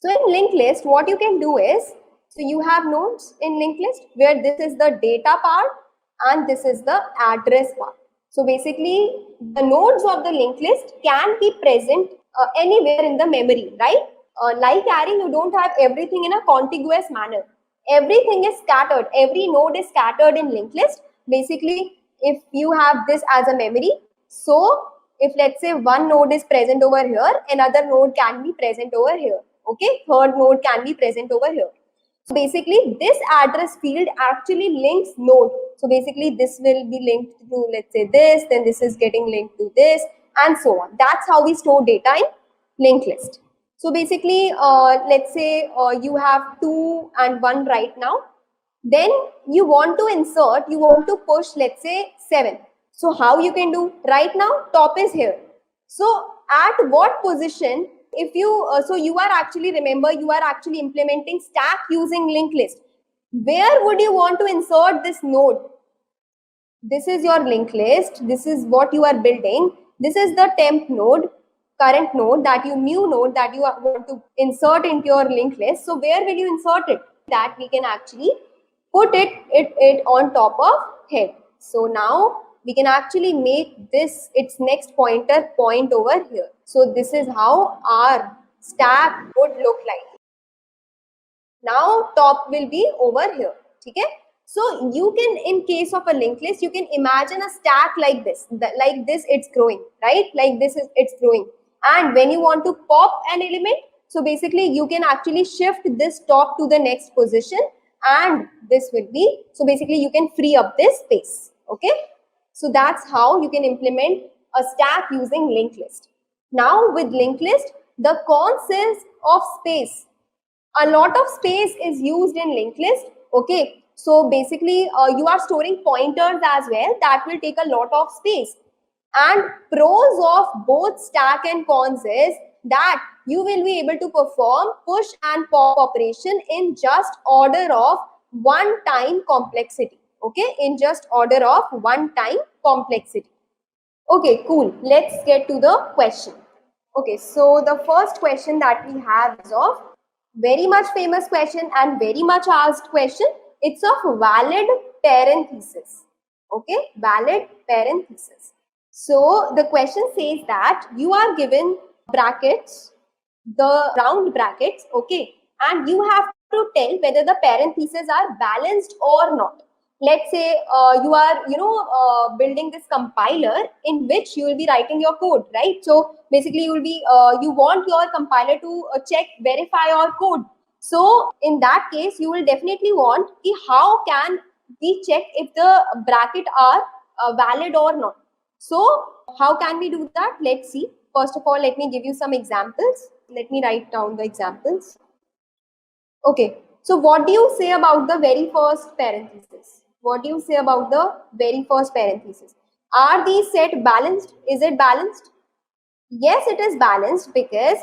So in linked list, what you can do is, so you have nodes in linked list where this is the data part and this is the address part. So basically, the nodes of the linked list can be present anywhere in the memory, right? Like array, you don't have everything in a contiguous manner. Everything is scattered. Every node is scattered in linked list. Basically, if you have this as a memory, so if let's say one node is present over here, another node can be present over here. Okay, third node can be present over here. So basically, this address field actually links node. So basically, this will be linked to, let's say, this, then this is getting linked to this, and so on. That's how we store data in linked list. So basically, let's say you have 2 and 1 right now. Then you want to insert, you want to push, let's say, 7. So how you can do? Right now, top is here. So at what position, if you, so you are actually, remember, you are actually implementing stack using linked list. Where would you want to insert this node? This is your linked list. This is what you are building. This is the temp node, current node, that you new node that you want to insert into your linked list. So where will you insert it? That we can actually put it on top of head. So now we can actually make this its next pointer point over here. So this is how our stack would look like. Now top will be over here. Okay? So you can, in case of a linked list, you can imagine a stack like this. Like this, it's growing, right? Like this is it's growing. And when you want to pop an element, so basically you can actually shift this top to the next position, and this will be, so basically you can free up this space. Okay? So that's how you can implement a stack using linked list. Now with linked list, the concept of space. A lot of space is used in linked list. Okay, so basically you are storing pointers as well, that will take a lot of space. And pros of both stack and cons is that you will be able to perform push and pop operation in just order of one time complexity. Okay, in just order of one time complexity. Okay, cool. Let's get to the question. Okay, so the first question that we have is of very much famous question and very much asked question. It's of valid parenthesis. Okay, valid parenthesis. So the question says that you are given brackets, the round brackets, okay, and you have to tell whether the parentheses are balanced or not. Let's say you are building this compiler in which you will be writing your code, right? So basically you will be you want your compiler to check, verify your code. So in that case you will definitely want how can we check if the bracket are valid or not. So how can we do that? Let's see. First of all, let me give you some examples. Let me write down the examples. Okay, so what do you say about the very first parenthesis? What do you say about the very first parenthesis? Are these set balanced? Is it balanced? Yes, it is balanced because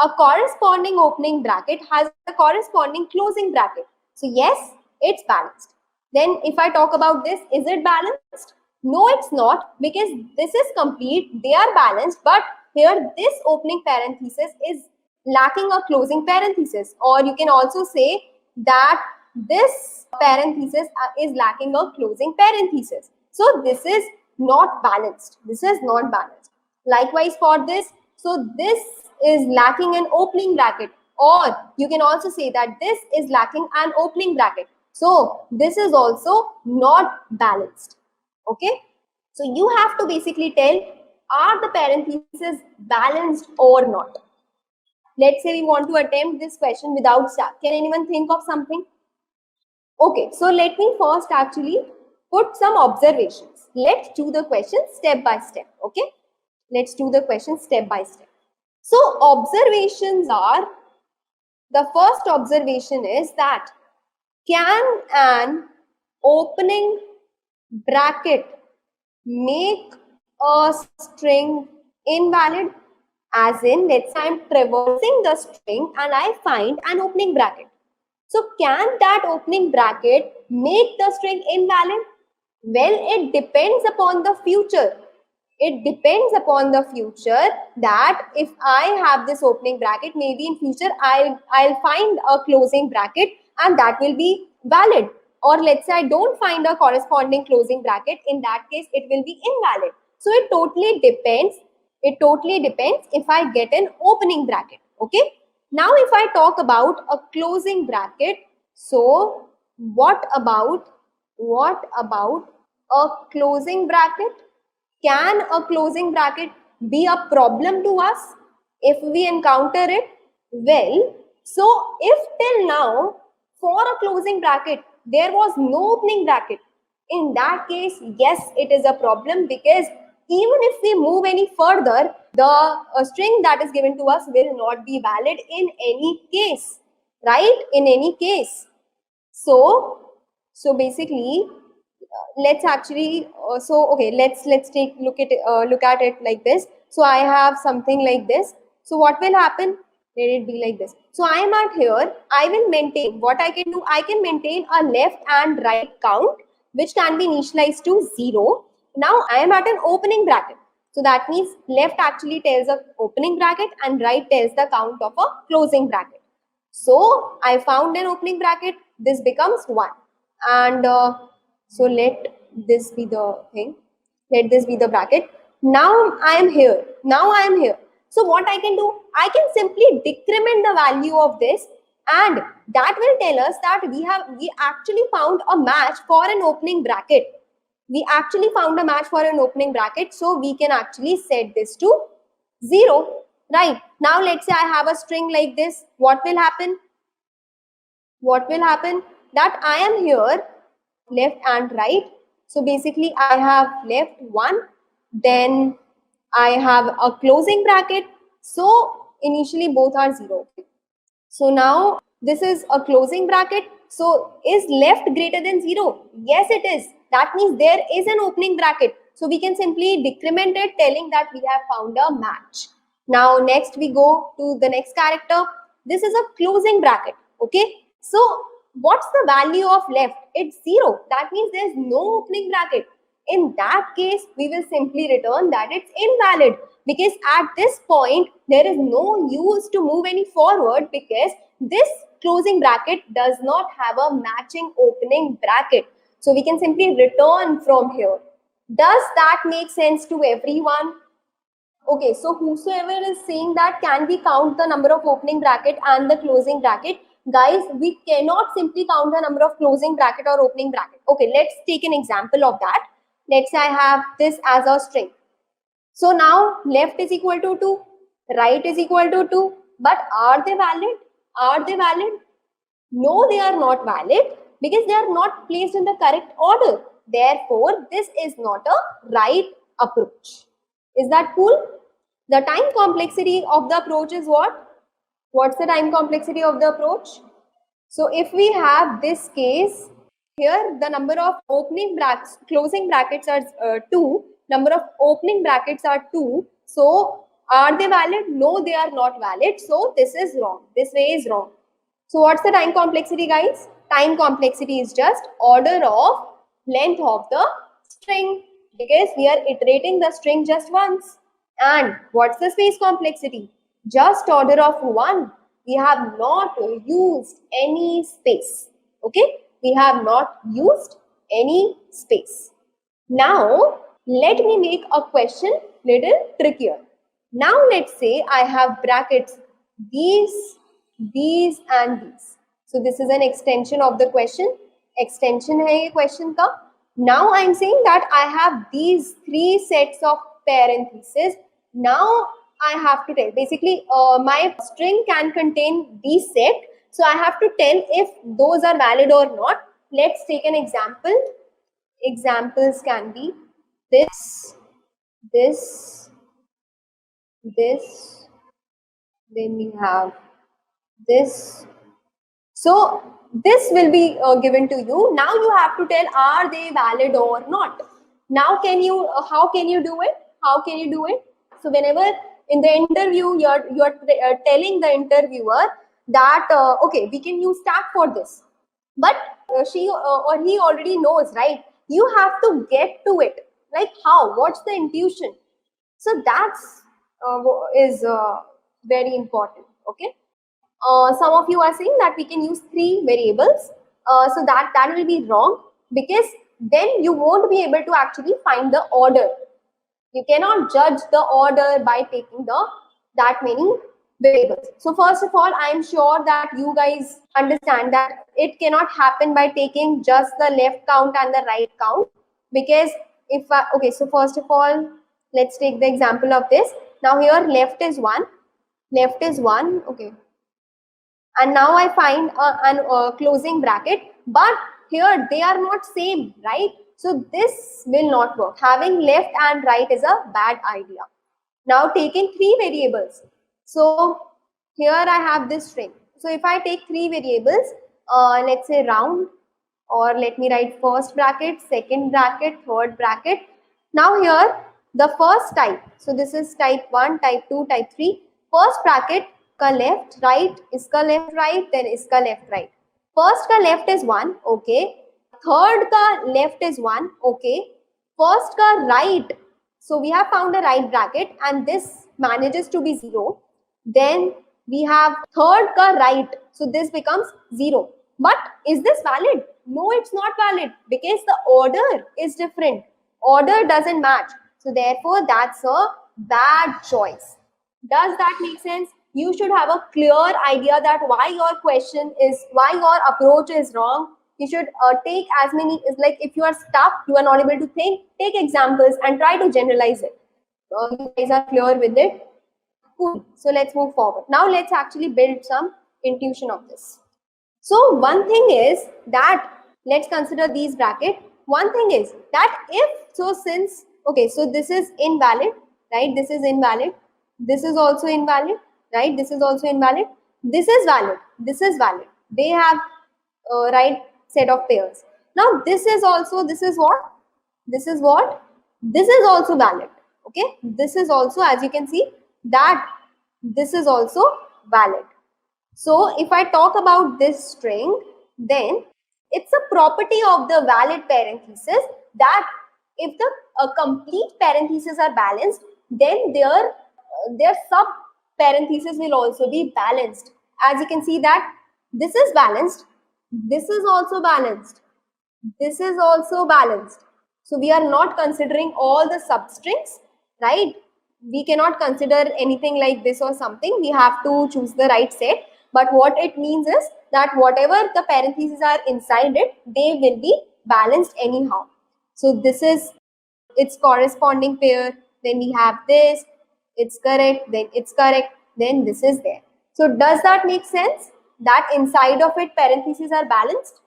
a corresponding opening bracket has a corresponding closing bracket. So yes, it's balanced. Then if I talk about this, is it balanced? No, it's not, because this is complete. They are balanced, but here this opening parenthesis is lacking a closing parenthesis, or you can also say that this parenthesis is lacking a closing parenthesis. So this is not balanced. This is not balanced. Likewise for this, so this is lacking an opening bracket, or you can also say that this is lacking an opening bracket. So this is also not balanced. Okay, so you have to basically tell, are the parentheses balanced or not? Let's say we want to attempt this question without stack. Can anyone think of something? Okay, so let me first actually put some observations. Let's do the question step by step. Okay, let's do the question step by step. So observations are, the first observation is that, can an opening bracket make a string invalid? As in, let's say I'm traversing the string and I find an opening bracket. So can that opening bracket make the string invalid? Well, it depends upon the future. It depends upon the future, that if I have this opening bracket, maybe in future I'll find a closing bracket and that will be valid. Or let's say I don't find a corresponding closing bracket, in that case it will be invalid. So it totally depends. It totally depends if I get an opening bracket. Okay. Now if I talk about a closing bracket, so what about a closing bracket? Can a closing bracket be a problem to us if we encounter it? Well, so if till now for a closing bracket there was no opening bracket, in that case, yes, it is a problem, because even if we move any further, the string that is given to us will not be valid in any case, right? In any case. So basically, let's actually okay, let's take look at it like this. So I have something like this. So what will happen? Let it be like this. So I am at here. I will maintain, what I can do, I can maintain a left and right count, which can be initialized to 0. Now I am at an opening bracket. So that means left actually tells a opening bracket and right tells the count of a closing bracket. So I found an opening bracket. This becomes 1. And so let this be the thing. Let this be the bracket. Now I am here. Now I am here. So what I can do? I can simply decrement the value of this, and that will tell us that we actually found a match for an opening bracket. We actually found a match for an opening bracket. So we can actually set this to 0. Right. Now let's say I have a string like this. What will happen? What will happen? That I am here, left and right. So basically I have left 1, then I have a closing bracket. So initially both are 0. So now This is a closing bracket. So is left greater than 0? Yes, it is. That means there is an opening bracket. So we can simply decrement it, telling that we have found a match. Now next we go to the next character. This is a closing bracket. Okay. So what's the value of left? It's 0. That means there's no opening bracket. In that case, we will simply return that it's invalid, because at this point there is no use to move any forward, because this closing bracket does not have a matching opening bracket. So we can simply return from here. Does that make sense to everyone? Okay, so whosoever is saying that, can we count the number of opening bracket and the closing bracket? Guys, we cannot simply count the number of closing bracket or opening bracket. Okay, let's take an example of that. Let's say I have this as a string. So now left is equal to 2, right is equal to 2. But are they valid? Are they valid? No, they are not valid, because they are not placed in the correct order. Therefore, this is not a right approach. Is that cool? The time complexity of the approach is what? What's the time complexity of the approach? So if we have this case, here the number of opening brackets, closing brackets are 2, number of opening brackets are 2. So are they valid? No, they are not valid. So this is wrong. This way is wrong. So what's the time complexity, guys? Time complexity is just order of length of the string, because we are iterating the string just once. And what's the space complexity? Just order of 1. We have not used any space. Okay, we have not used any space. Now let me make a question little trickier. Now let's say I have brackets these and these. So this is an extension of the question. Extension hai ye question ka. Now I'm saying that I have these 3 sets of parentheses. Now I have to tell, basically my string can contain these set. So I have to tell if those are valid or not. Let's take an example. Examples can be this, then we have this. So this will be given to you. Now you have to tell, are they valid or not? Now can you, how can you do it? How can you do it? So whenever in the interview you're telling the interviewer that okay, we can use stack for this, but she or he already knows, right? You have to get to it. Like how? What's the intuition? So that's is very important. Okay. Some of you are saying that we can use 3 variables. So that will be wrong, because then you won't be able to actually find the order. You cannot judge the order by taking that many variables. So first of all, I am sure that you guys understand that it cannot happen by taking just the left count and the right count, because if okay, so first of all, let's take the example of this. Now here left is 1, okay, and now I find a closing bracket, but here they are not same, right? So this will not work. Having left and right is a bad idea. Now taking 3 variables. So here I have this string. So if I take 3 variables, let's say round, or let me write first bracket, second bracket, third bracket. Now here the first type. So this is type 1, type 2, type 3. First bracket का left right, इसका left right, then इसका left right. First का left is 1, okay. Third का left is 1, okay. First का right, so we have found a right bracket and this manages to be 0. Then we have third का right, so this becomes 0. But is this valid? No, it's not valid, because the order is different. Order doesn't match. So therefore, that's a bad choice. Does that make sense? You should have a clear idea that why your approach is wrong. You should take as many, like if you are stuck, you are not able to think, take examples and try to generalize it. You guys are clear with it? Cool. So let's move forward. Now let's actually build some intuition of this. So one thing is that, let's consider these brackets. One thing is that since, okay, so this is invalid, right? This is invalid. This is also invalid, right? This is also invalid. This is valid. This is valid. they have right set of pairs. Now this is also, this is what, this is what, this is also valid. Okay, this is also, as you can see, that this is also valid. So if I talk about this string, then it's a property of the valid parenthesis that if the complete parentheses are balanced, then their sub parenthesis will also be balanced. As you can see that this is balanced, this is also balanced, this is also balanced. So we are not considering all the substrings, right? We cannot consider anything like this or something. We have to choose the right set. But what it means is that whatever the parentheses are inside it, they will be balanced anyhow. So this is its corresponding pair. Then we have this, it's correct, then it's correct, then this is there. So does that make sense? That inside of it parentheses are balanced?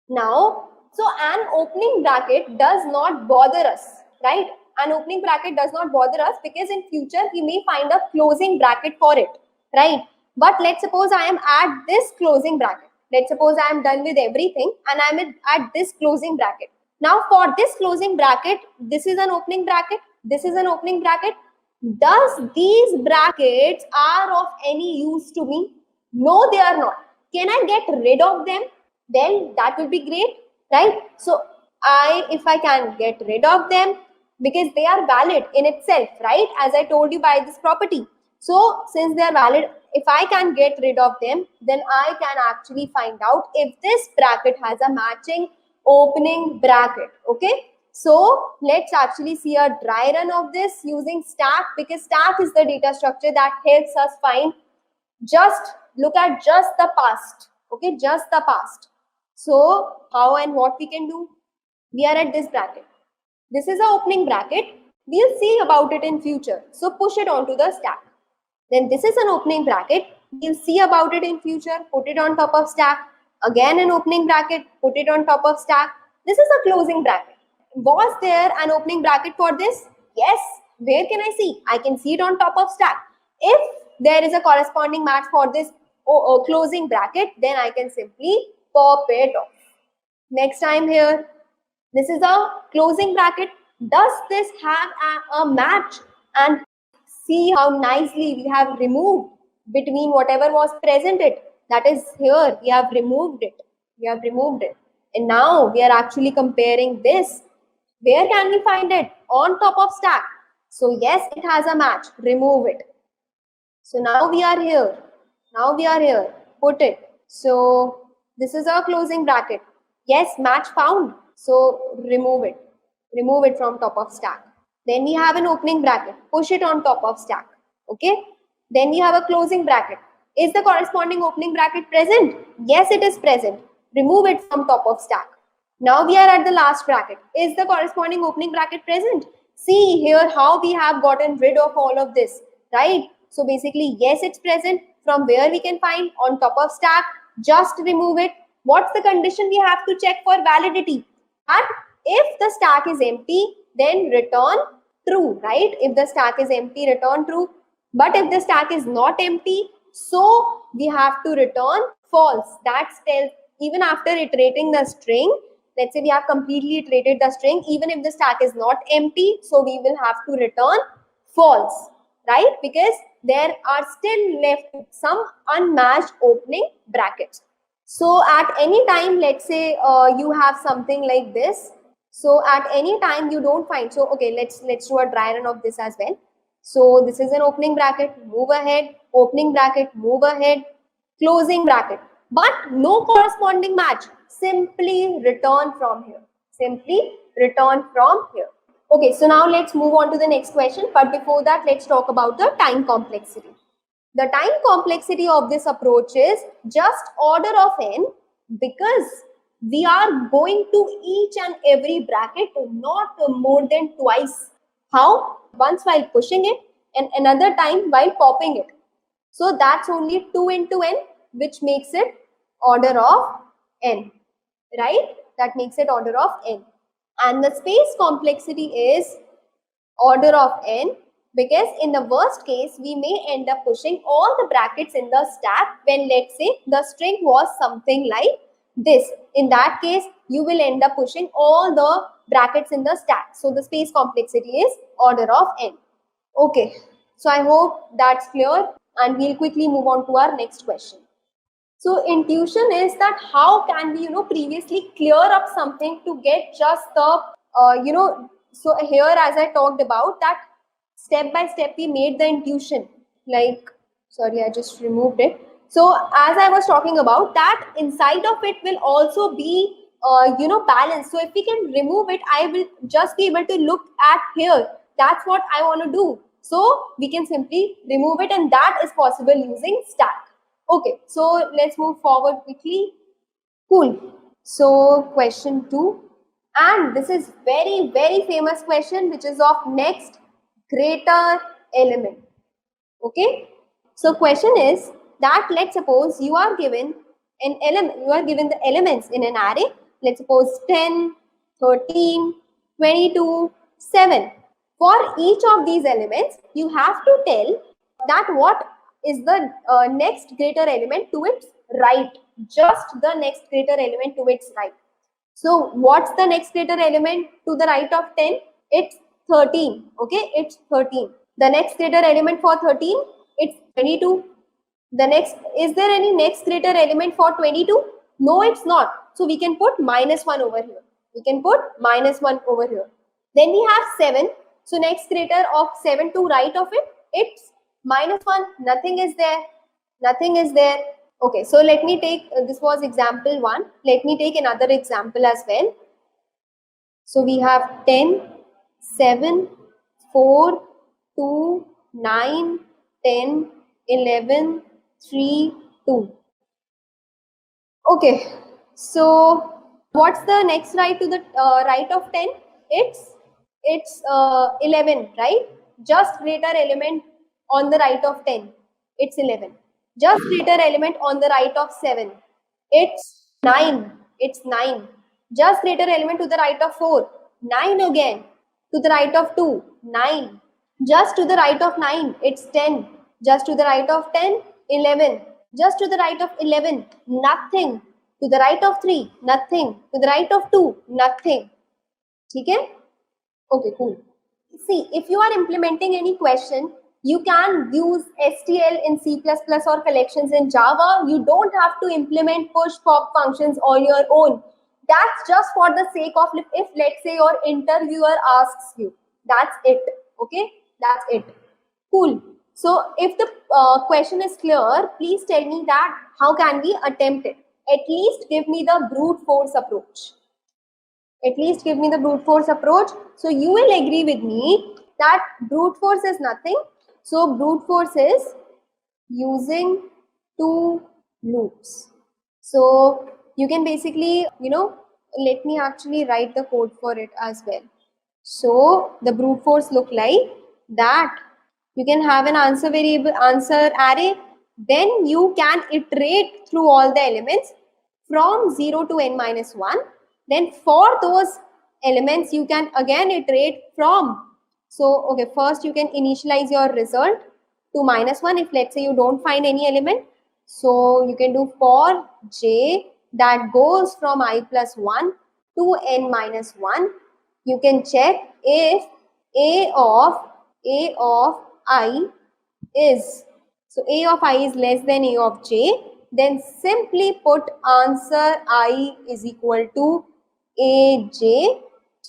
Now, so an opening bracket does not bother us, right? An opening bracket does not bother us because in future we may find a closing bracket for it, right? But let's suppose I am at this closing bracket. Let's suppose I am done with everything and I am at this closing bracket. Now for this closing bracket, this is an opening bracket, this is an opening bracket. Does these brackets are of any use to me? No, they are not. Can I get rid of them? Then that will be great, right? So if I can get rid of them because they are valid in itself, right? As I told you by this property. So since they are valid, if I can get rid of them, then I can actually find out if this bracket has a matching opening bracket. Okay. So let's actually see a dry run of this using stack, because stack is the data structure that helps us find. Just look at just the past. Okay, just the past. So how and what we can do? We are at this bracket. This is an opening bracket. We'll see about it in future. So push it onto the stack. Then this is an opening bracket. We'll see about it in future. Put it on top of stack. Again an opening bracket. Put it on top of stack. This is a closing bracket. Was there an opening bracket for this? Yes. Where can I see? I can see it on top of stack. If there is a corresponding match for this closing bracket, then I can simply pop it off. Next time here, this is a closing bracket. Does this have a match? And see how nicely we have removed between whatever was presented. That is here, we have removed it. We have removed it. And now we are actually comparing this. Where can we find it? On top of stack. So yes, it has a match. Remove it. So now we are here. Now we are here. Put it. So this is our closing bracket. Yes, match found. So remove it. Remove it from top of stack. Then we have an opening bracket. Push it on top of stack. Okay. Then we have a closing bracket. Is the corresponding opening bracket present? Yes, it is present. Remove it from top of stack. Now we are at the last bracket. Is the corresponding opening bracket present? See here how we have gotten rid of all of this, right? So basically, yes, it's present. From where we can find? On top of stack. Just remove it. What's the condition we have to check for validity? And if the stack is empty, then return true, right? If the stack is empty, return true. But if the stack is not empty, so we have to return false. That tells, even after iterating the string, let's say we have completely iterated the string, even if the stack is not empty, so we will have to return false, right? Because there are still left some unmatched opening brackets. So at any time, let's say you have something like this. So at any time you don't find, so okay, let's do a dry run of this as well. So this is an opening bracket, move ahead, opening bracket, move ahead, closing bracket, but no corresponding match. Simply return from here. Simply return from here. Okay, so now let's move on to the next question. But before that, let's talk about the time complexity. The time complexity of this approach is just order of n, because we are going to each and every bracket not more than twice. How? Once while pushing it and another time while popping it. So that's only 2 into n, which makes it order of n, right? That makes it order of n. And the space complexity is order of n, Because in the worst case, we may end up pushing all the brackets in the stack when, let's say, the string was something like this. In that case, you will end up pushing all the brackets in the stack. So the space complexity is order of n. Okay, so I hope that's clear, and we'll quickly move on to our next question. So intuition is that how can we, previously clear up something to get just the, so here as I talked about that step by step we made the intuition, like, sorry, I just removed it. So as I was talking about that, inside of it will also be, balance. So if we can remove it, I will just be able to look at here. That's what I want to do. So we can simply remove it, and that is possible using stack. Okay, so let's move forward quickly. Cool. So question 2, and this is very, very famous question, which is of next greater element. Okay, so question is that, let's suppose you are given an element, you are given the elements in an array. Let's suppose 10, 13, 22, 7. For each of these elements, you have to tell that what is the next greater element to its right, just the next greater element to its right. So what's the next greater element to the right of 10? It's 13. Okay, it's 13. The next greater element for 13, it's 22. The next, is there any next greater element for 22? No, it's not. So we can put -1 over here. We can put -1 over here. Then we have 7. So next greater of 7 to right of it, it's -1. Nothing is there. Nothing is there. Okay, so let me take, this was example 1. Let me take another example as well. So we have 10, 7, 4, 2, 9, 10, 11, 3, 2. Okay, so what's the next right to the right of 10? It's 11, right? Just greater element on the right of 10. It's 11. Just greater element on the right of 7. It's 9. It's 9. Just greater element to the right of 4. 9 again. To the right of 2. 9. Just to the right of 9. It's 10. Just to the right of 10. 11. Just to the right of 11. Nothing. To the right of 3. Nothing. To the right of 2. Nothing. Okay? Okay, cool. See, if you are implementing any question, you can use STL in C++ or collections in Java. You don't have to implement push pop functions on your own. That's just for the sake of if let's say your interviewer asks you. That's it. Okay, that's it. Cool. So if the question is clear, please tell me that how can we attempt it. At least give me the brute force approach. At least give me the brute force approach. So you will agree with me that brute force is nothing. So brute force is using 2 loops. So you can basically, let me actually write the code for it as well. So the brute force look like that. You can have an answer variable, answer array. Then you can iterate through all the elements from 0 to n-1. Then for those elements, you can again iterate from. So, okay, first you can initialize your result to -1 if let's say you don't find any element. So you can do for j that goes from I plus 1 to n-1. You can check if a of I is, so a of I is less than a of j, then simply put answer I is equal to aj,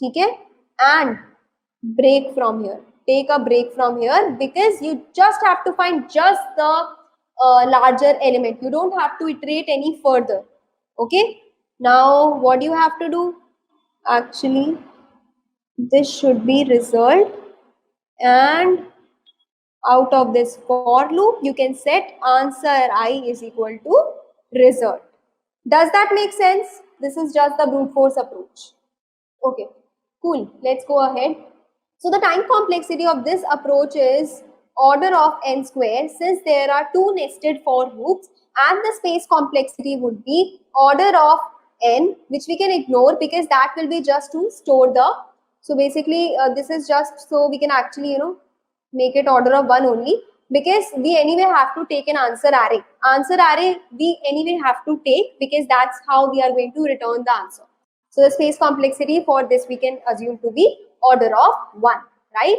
okay, and break from here. Take a break from here because you just have to find just the larger element. You don't have to iterate any further. Okay. Now what do you have to do? Actually, this should be result, and out of this for loop, you can set answer I is equal to result. Does that make sense? This is just the brute force approach. Okay, cool. Let's go ahead. So the time complexity of this approach is order of n square, since there are 2 nested for loops, and the space complexity would be order of n, which we can ignore because that will be just to store the. So basically, this is just so we can actually, Make it order of 1 only, because we anyway have to take an answer array. Answer array we anyway have to take, because that's how we are going to return the answer. So the space complexity for this we can assume to be order of 1, right?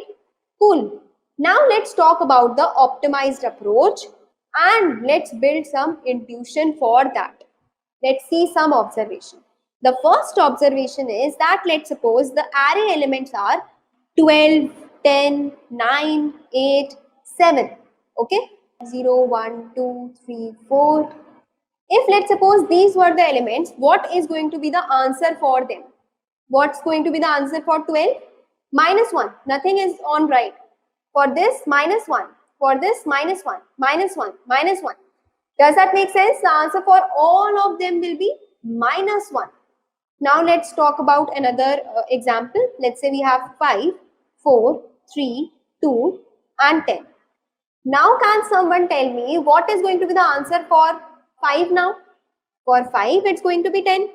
Cool. Now let's talk about the optimized approach, and let's build some intuition for that. Let's see some observation. The first observation is that let's suppose the array elements are 12, 10, 9, 8, 7. Okay? 0, 1, 2, 3, 4. If let's suppose these were the elements, what is going to be the answer for them? What's going to be the answer for 12? Minus 1. Nothing is on right. For this, minus 1. For this, minus 1. Minus 1. Minus 1. Does that make sense? The answer for all of them will be minus 1. Now let's talk about another example. Let's say we have 5, 4, 3, 2 and 10. Now can someone tell me what is going to be the answer for 5 now? For 5 it's going to be 10.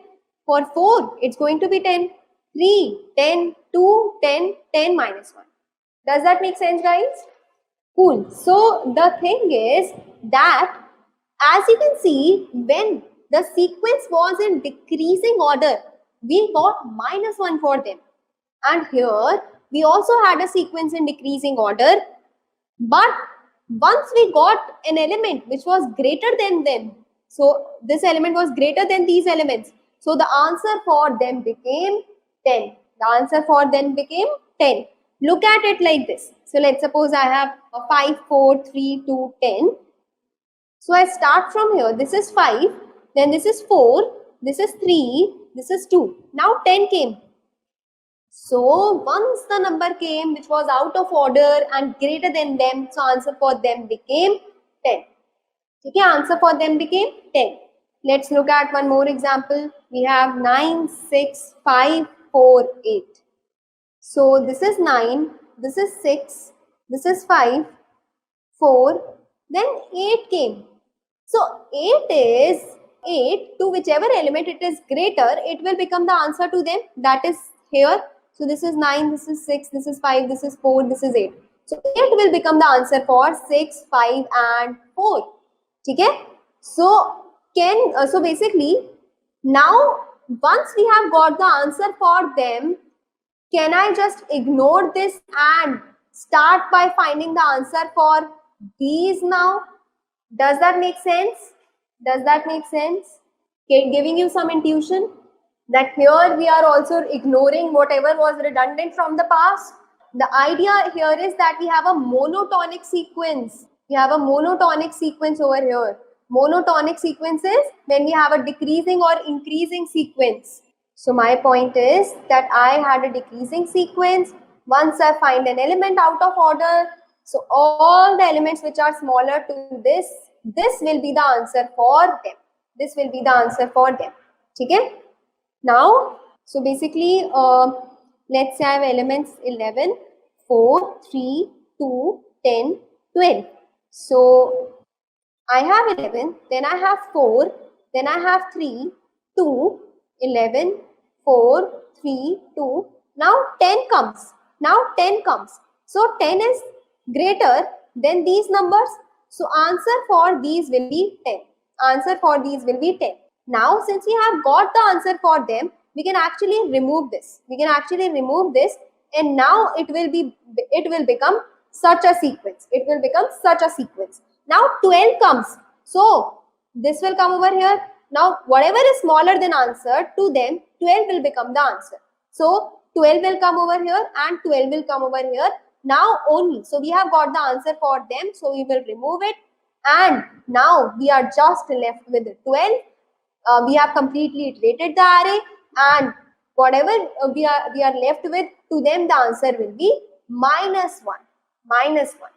For 4 it's going to be 10. 3, 10, 2, 10, 10 minus 1. Does that make sense, guys? Cool. So the thing is that, as you can see, when the sequence was in decreasing order, we got minus 1 for them. And here we also had a sequence in decreasing order, but once we got an element which was greater than them, so this element was greater than these elements, so the answer for them became 10. The answer for them became 10. Look at it like this. So let's suppose I have a 5, 4, 3, 2, 10. So I start from here. This is 5, then this is 4, this is 3, this is 2. Now 10 came. So once the number came which was out of order and greater than them, so answer for them became 10. Okay, answer for them became 10. Let's look at one more example. We have 9, 6, 5, 4, 8. So this is 9, this is 6, this is 5, 4, then 8 came. So 8 is 8 to whichever element it is greater, it will become the answer to them. That is here. So this is 9, this is 6, this is 5, this is 4, this is 8. So 8 will become the answer for 6, 5 and 4. Okay? So so basically now once we have got the answer for them, can I just ignore this and start by finding the answer for these now? Does that make sense? Does that make sense? Okay, giving you some intuition that here we are also ignoring whatever was redundant from the past. The idea here is that we have a monotonic sequence. We have a monotonic sequence over here. Monotonic sequence is when we have a decreasing or increasing sequence. So my point is that I had a decreasing sequence. Once I find an element out of order, so all the elements which are smaller to this will be the answer for them. This will be the answer for them. Okay? Now, so basically, let's say I have elements 11, 4, 3, 2, 10, 12. So I have 11, then I have 4, then I have 3, 2, 11, 4, 3, 2. Now 10 comes. Now 10 comes. So 10 is greater than these numbers. So answer for these will be 10. Answer for these will be 10. Now since we have got the answer for them, we can actually remove this. We can actually remove this, and now it will become such a sequence. It will become such a sequence. Now 12 comes. So this will come over here. Now whatever is smaller than answer to them, 12 will become the answer. So 12 will come over here and 12 will come over here. Now only. So we have got the answer for them. So we will remove it. And now we are just left with 12. We have completely iterated the array, and whatever we are left with, to them the answer will be minus 1. Minus 1.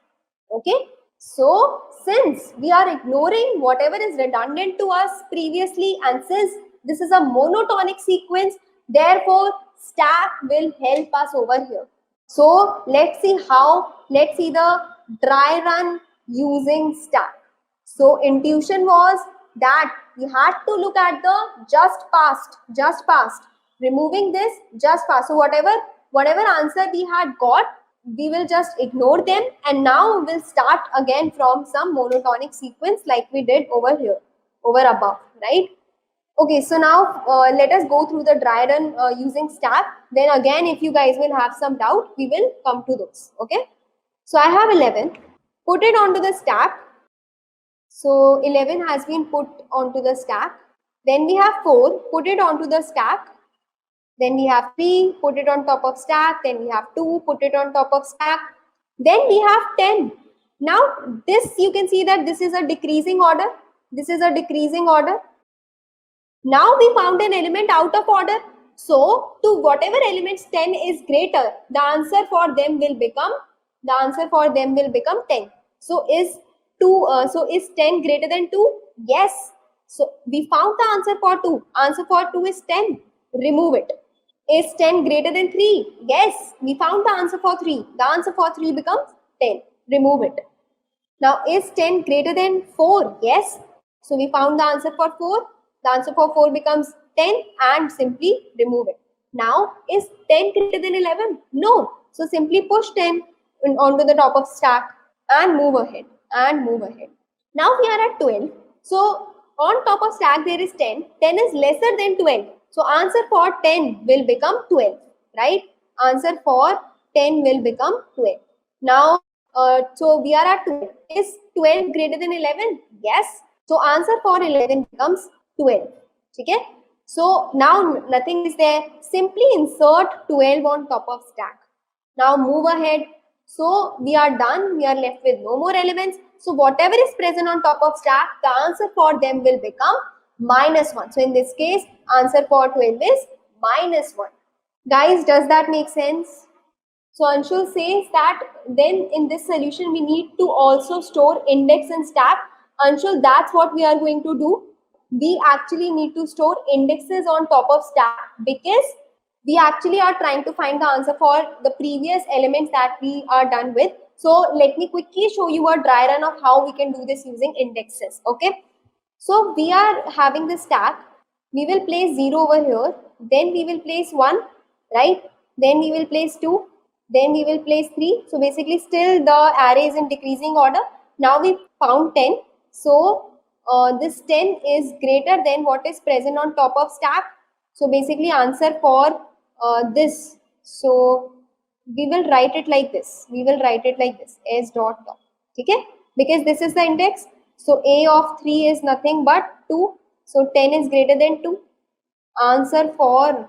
Okay. So since we are ignoring whatever is redundant to us previously, and since this is a monotonic sequence, therefore stack will help us over here. So let's see the dry run using stack. So intuition was that we had to look at the just past, removing this just past. So whatever answer we had got, we will just ignore them, and now we'll start again from some monotonic sequence like we did over here, over above, right? Okay, so now let us go through the dry run using stack. Then again, if you guys will have some doubt, we will come to those. Okay, so I have 11, put it onto the stack. So 11 has been put onto the stack. Then we have 4, put it onto the stack. Then we have 3, put it on top of stack. Then we have 2, put it on top of stack. Then we have 10. Now this, you can see that this is a decreasing order. This is a decreasing order. Now we found an element out of order. So to whatever elements 10 is greater, the answer for them will become 10. So is 10 greater than 2? Yes. So we found the answer for 2. Answer for 2 is 10. Remove it. Is 10 greater than 3? Yes. We found the answer for 3. The answer for 3 becomes 10. Remove it. Now is 10 greater than 4? Yes. So we found the answer for 4. The answer for 4 becomes 10 and simply remove it. Now is 10 greater than 11? No. So simply push 10 onto the top of stack and move ahead and move ahead. Now we are at 12. So on top of stack there is 10. 10 is lesser than 12. So answer for 10 will become 12, right? Answer for 10 will become 12. Now, so we are at 12. Is 12 greater than 11? Yes. So answer for 11 becomes 12. Okay? So now nothing is there. Simply insert 12 on top of stack. Now move ahead. So we are done. We are left with no more elements. So whatever is present on top of stack, the answer for them will become -1. So in this case, answer for 12 is -1. Guys, does that make sense? So Anshul says that then in this solution, we need to also store index and stack. Anshul, that's what we are going to do. We actually need to store indexes on top of stack because we actually are trying to find the answer for the previous elements that we are done with. So let me quickly show you a dry run of how we can do this using indexes. Okay. So we are having the stack. We will place 0 over here. Then we will place 1, right? Then we will place 2. Then we will place 3. So basically still the array is in decreasing order. Now we found 10. So this 10 is greater than what is present on top of stack. So basically answer for this. So we will write it like this. We will write it like this. S dot top. Okay? Because this is the index. So a of 3 is nothing but 2. So 10 is greater than 2. Answer for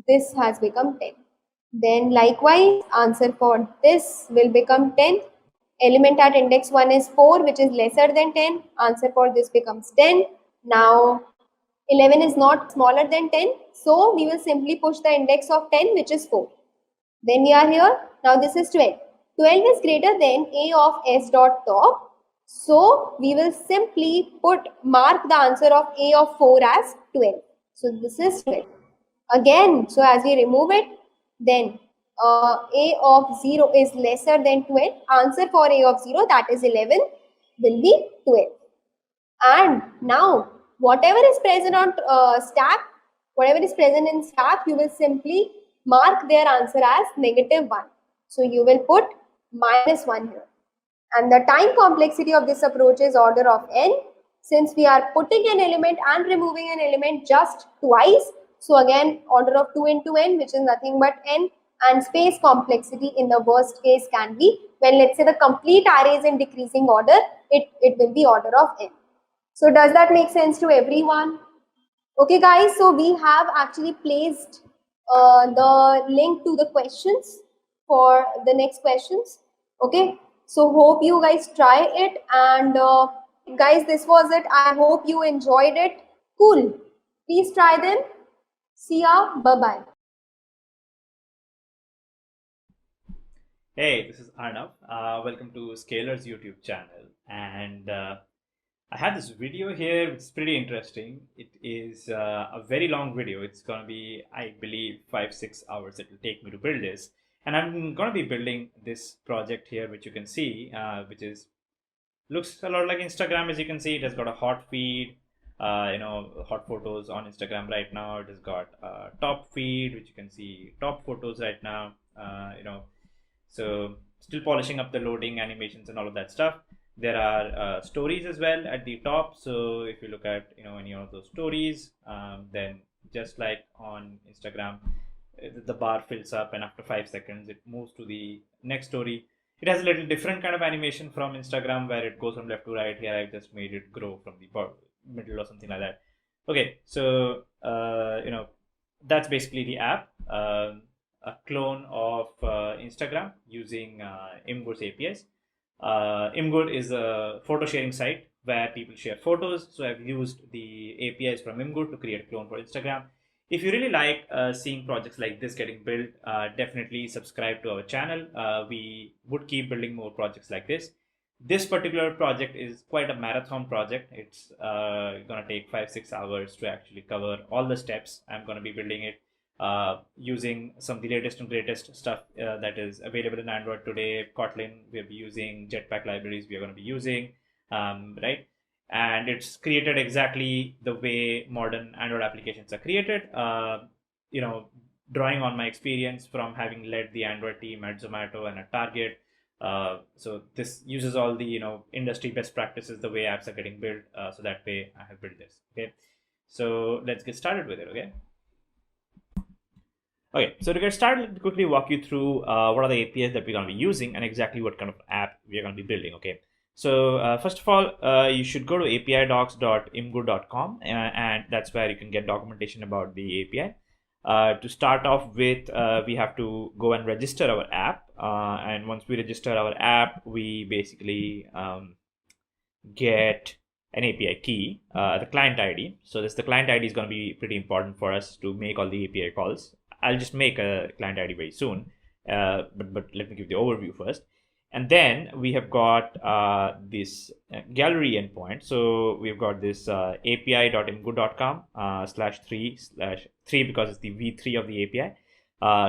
this has become 10. Then likewise, answer for this will become 10. Element at index 1 is 4, which is lesser than 10. Answer for this becomes 10. Now 11 is not smaller than 10. So we will simply push the index of 10, which is 4. Then we are here. Now this is 12. 12 is greater than a of s dot top. So we will simply mark the answer of a of 4 as 12. So this is 12. Again, so as we remove it, then a of 0 is lesser than 12. Answer for a of 0, that is 11, will be 12. And now whatever is present on stack, whatever is present in stack, you will simply mark their answer as -1. So you will put -1 here. And the time complexity of this approach is order of n. Since we are putting an element and removing an element just twice, so again order of 2 into n, which is nothing but n. And space complexity in the worst case can be, when let's say the complete array is in decreasing order, it will be order of n. So does that make sense to everyone? Okay guys, so we have actually placed the link to the questions for the next questions. Okay, so hope you guys try it, and guys, this was it. I hope you enjoyed it. Cool. Please try them. See ya. Bye-bye. Hey, this is Arnav. Welcome to Scalar's YouTube channel. And I have this video here, which is pretty interesting. It is a very long video. It's going to be, I believe, 5-6 hours it will take me to build this. And I'm going to be building this project here, which you can see, which looks a lot like Instagram. As you can see, it has got a hot feed, hot photos on Instagram right now. It has got a top feed, which you can see top photos right now, So still polishing up the loading animations and all of that stuff. There are stories as well at the top. So if you look at any of those stories, then just like on Instagram, the bar fills up, and after 5 seconds it moves to the next story. It has a little different kind of animation from Instagram where it goes from left to right. Here I just made it grow from the middle or something like that. Okay, so that's basically the app, a clone of Instagram using Imgood's APIs. Imgood is a photo sharing site where people share photos. So I've used the APIs from Imgood to create a clone for Instagram. If you really like seeing projects like this getting built, definitely subscribe to our channel. We would keep building more projects like this. This particular project is quite a marathon project. It's going to take 5-6 hours to actually cover all the steps. I'm going to be building it using some of the latest and greatest stuff that is available in Android today. Kotlin, we'll be using Jetpack libraries we are going to be using, right? And it's created exactly the way modern Android applications are created. Drawing on my experience from having led the Android team at Zomato and at Target. So this uses all the industry best practices, the way apps are getting built. So that way I have built this. Okay, so let's get started with it. Okay, so to get started, let me quickly walk you through what are the APIs that we're going to be using and exactly what kind of app we are going to be building. Okay, so first of all, you should go to apidocs.imgood.com and that's where you can get documentation about the API. To start off with, we have to go and register our app. And once we register our app, we basically get an API key, the client ID. So the client ID is going to be pretty important for us to make all the API calls. I'll just make a client ID very soon, but let me give the overview first. And then we have got this gallery endpoint. So we've got this api.imgood.com /3 because it's the v3 of the API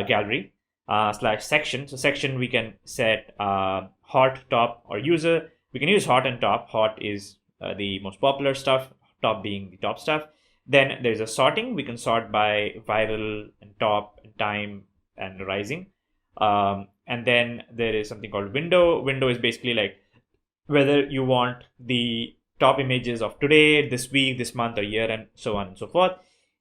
gallery /section. So section we can set hot, top, or user. We can use hot and top. Hot is the most popular stuff, top being the top stuff. Then there's a sorting. We can sort by viral and top and time and rising. And then there is something called window. Window is basically like whether you want the top images of today, this week, this month, or year, and so on and so forth.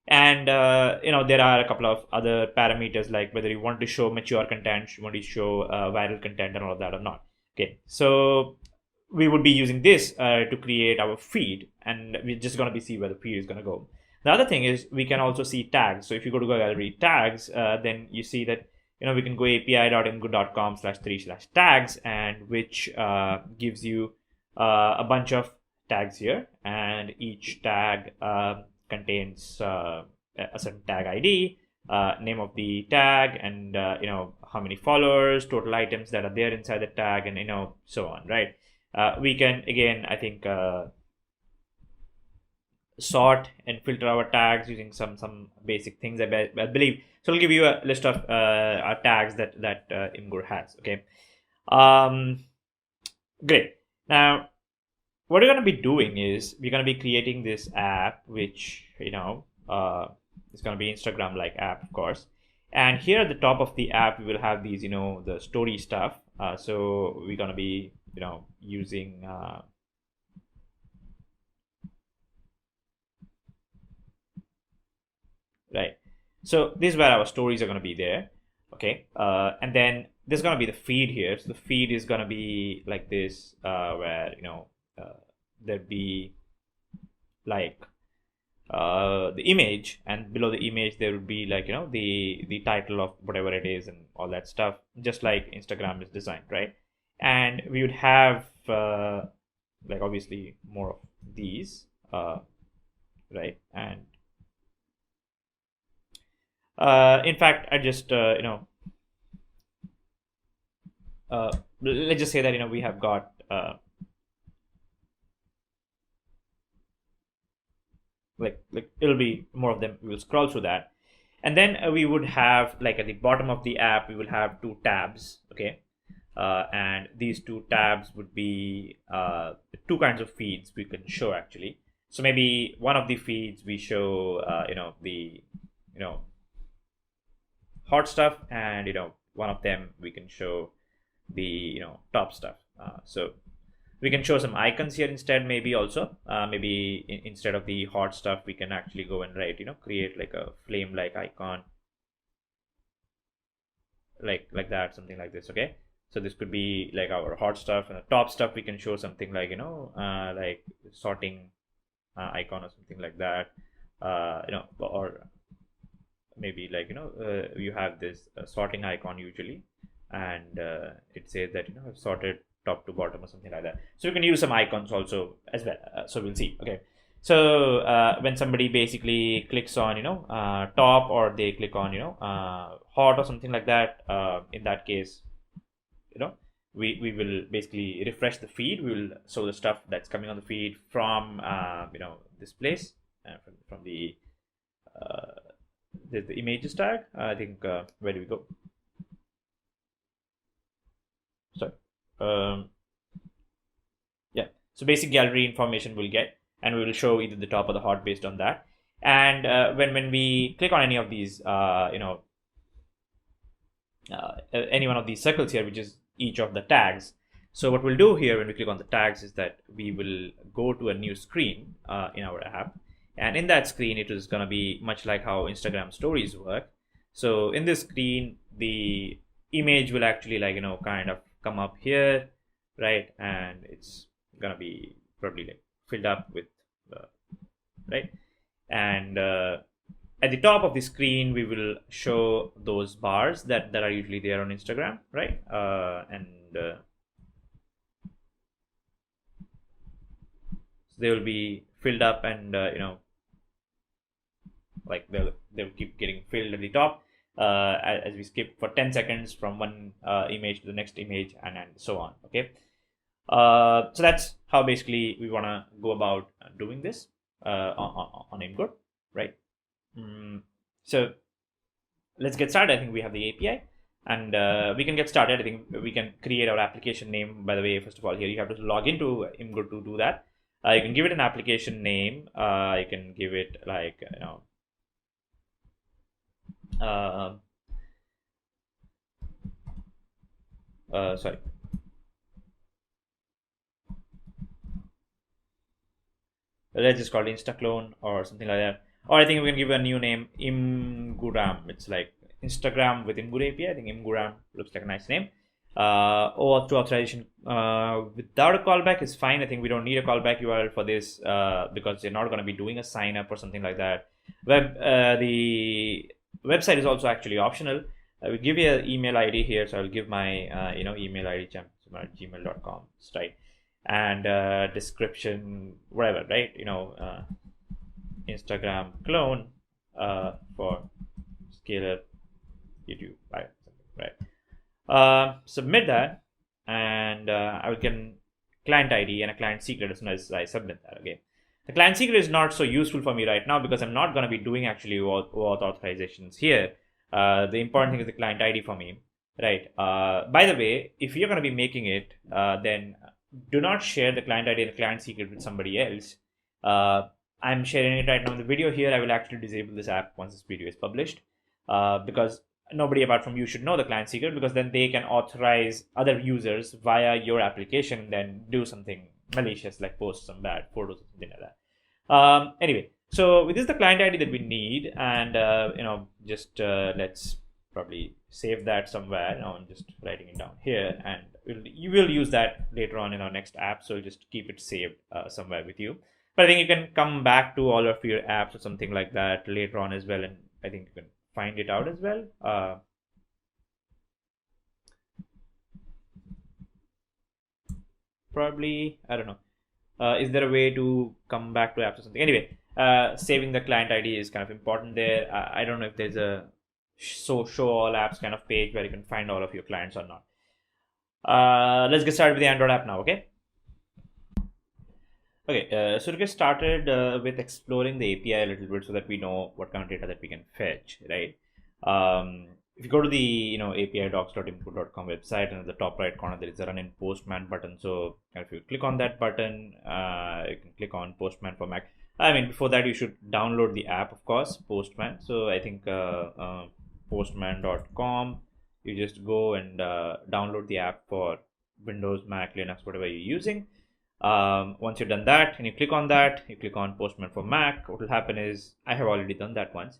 And there are a couple of other parameters like whether you want to show mature content, you want to show viral content, and all of that or not. Okay, so we would be using this to create our feed, and we're just going to see where the feed is going to go. The other thing is we can also see tags. So if you go to gallery tags, then you see that we can go api.imgood.com /3/tags, and which gives you a bunch of tags here, and each tag contains a certain tag ID, name of the tag, and how many followers, total items that are there inside the tag, and so on, right? We can again, I think, sort and filter our tags using some basic things, I believe. So I'll give you a list of our tags that Imgood has. Okay, great. Now, what we're going to be doing is we're going to be creating this app, which is going to be Instagram-like app, of course. And here at the top of the app, we will have these, the story stuff. So we're going to be, using right. So this is where our stories are going to be there. Okay, and then there's going to be the feed here. So the feed is going to be like this, where there'd be like the image, and below the image there would be like the title of whatever it is and all that stuff, just like Instagram is designed, right? And we would have like obviously more of these, right? And in fact, I just let's just say that we have got like it'll be more of them. We will scroll through that, and then we would have like at the bottom of the app we will have two tabs. Okay, and these two tabs would be two kinds of feeds we can show actually. So maybe one of the feeds we show the hot stuff, and one of them we can show the top stuff. So we can show some icons here instead. Maybe also maybe instead of the hot stuff, we can actually go and write create like a flame like icon, like that, something like this. Okay, so this could be like our hot stuff, and the top stuff we can show something like like sorting icon or something like that. Or maybe like you have this sorting icon usually, and it says that I've sorted top to bottom or something like that. So you can use some icons also as well. So we'll see. Okay, so when somebody basically clicks on top, or they click on hot or something like that, in that case we will basically refresh the feed. We will show the stuff that's coming on the feed from this place, from the images tag. I think where do we go? Sorry. Yeah, so basic gallery information we'll get, and we will show either the top or the hot based on that. And when we click on any of these any one of these circles here, which is each of the tags, so what we'll do here when we click on the tags is that we will go to a new screen in our app, and in that screen it is going to be much like how Instagram stories work. So in this screen, the image will actually kind of come up here, right? And it's gonna be probably like filled up with right, and at the top of the screen we will show those bars that are usually there on Instagram, right? And so they will be filled up, and like they'll keep getting filled at the top as we skip for 10 seconds from one image to the next image, and so on. Okay, so that's how basically we want to go about doing this on Imgur, right? So let's get started. I think we have the API, and we can get started. I think we can create our application name. By the way, first of all, here you have to log into Imgur to do that. You can give it an application name. You can give it like sorry. Let's just call it InstaClone or something like that. Or I think we can give a new name, Imguram. It's like Instagram with Imgur API. I think Imguram looks like a nice name. OAuth to authorization without a callback is fine. I think we don't need a callback URL for this because they're not going to be doing a sign up or something like that. The website is also actually optional. I will give you an email ID here, so I'll give my email ID gmail.com, right? And description, whatever, right? Instagram clone for Scalar YouTube, right? Submit that, and I will get client ID and a client secret as soon as I submit that. Okay, the client secret is not so useful for me right now because I'm not going to be doing actually OAuth authorizations here. The important thing is the client ID for me, right? By the way, if you're going to be making it, then do not share the client ID and the client secret with somebody else. I'm sharing it right now in the video here. I will actually disable this app once this video is published because nobody apart from you should know the client secret, because then they can authorize other users via your application and then do something malicious like post some bad photos or something like that. Anyway, so this is the client ID that we need, and just let's probably save that somewhere. I'm just writing it down here, and you will use that later on in our next app, so just keep it saved somewhere with you. But I think you can come back to all of your apps or something like that later on as well, and I think you can find it out as well. Probably, I don't know. Is there a way to come back to apps or something? Anyway, saving the client ID is kind of important there. I don't know if there's a show all apps kind of page where you can find all of your clients or not. Let's get started with the Android app now, okay? Okay, so to get started with exploring the API a little bit so that we know what kind of data that we can fetch, right? If you go to the API docs.imgur.com website, and at the top right corner there is a run in Postman button. So if you click on that button, you can click on Postman for Mac. I mean, before that you should download the app, of course, Postman. So I think postman.com You just go and download the app for Windows, Mac, Linux, whatever you're using. Once you've done that and you click on that, you click on Postman for Mac, what will happen is, I have already done that once.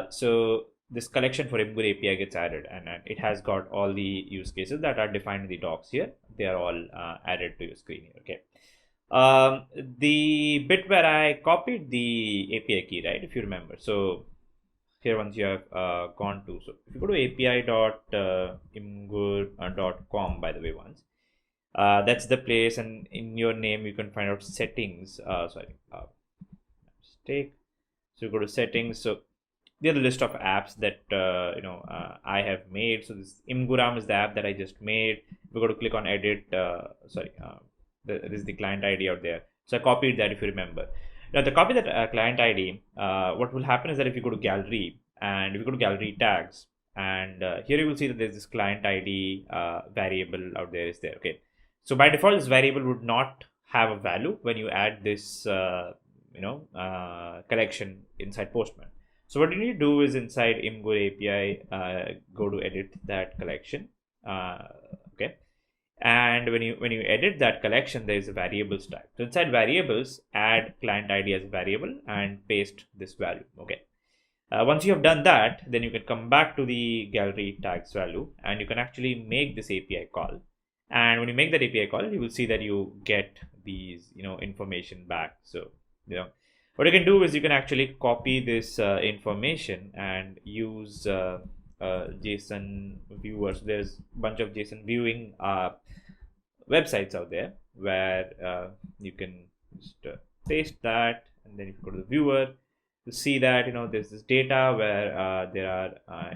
So this collection for Imgur API gets added, and it has got all the use cases that are defined in the docs here. They are all added to your screen here. Okay. The bit where I copied the API key, right? If you remember. So here, once you have gone to, so if you go to api.imgur.com, by the way, once, that's the place, and in your name you can find out settings. Mistake. So you go to settings. So there are a list of apps that I have made. So this Imguram is the app that I just made. We go to click on edit. This is the client ID out there. So I copied that, if you remember. Now to copy that client ID, what will happen is that if you go to gallery and if you go to gallery tags, and here you will see that there's this client ID variable out there is there. Okay. So by default, this variable would not have a value when you add this collection inside Postman. So what you need to do is inside Imgur API, go to edit that collection. Okay. And when you edit that collection, there is a variables tag. So inside variables, add client ID as a variable and paste this value. Okay. Once you have done that, then you can come back to the gallery tags value, and you can actually make this API call. And when you make that API call, you will see that you get these information back. So what you can do is you can actually copy this information and use JSON viewers. There's a bunch of JSON viewing websites out there where you can just paste that, and then if you go to the viewer, you see that there's this data where there are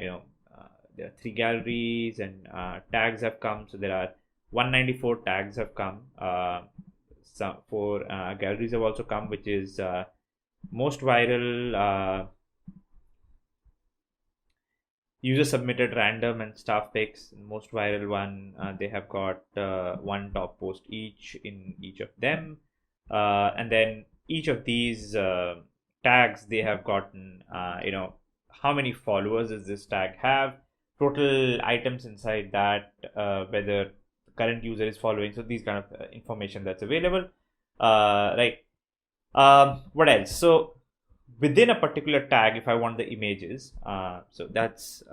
3 galleries, and tags have come. So there are 194 tags have come. Some 4 galleries have also come, which is most viral, user submitted random and staff picks. Most viral one, they have got 1 top post each in each of them, and then each of these tags, they have gotten how many followers does this tag have, total items inside that, whether the current user is following. So these kind of information that's available, right? What else? So within a particular tag, if I want the images, so that's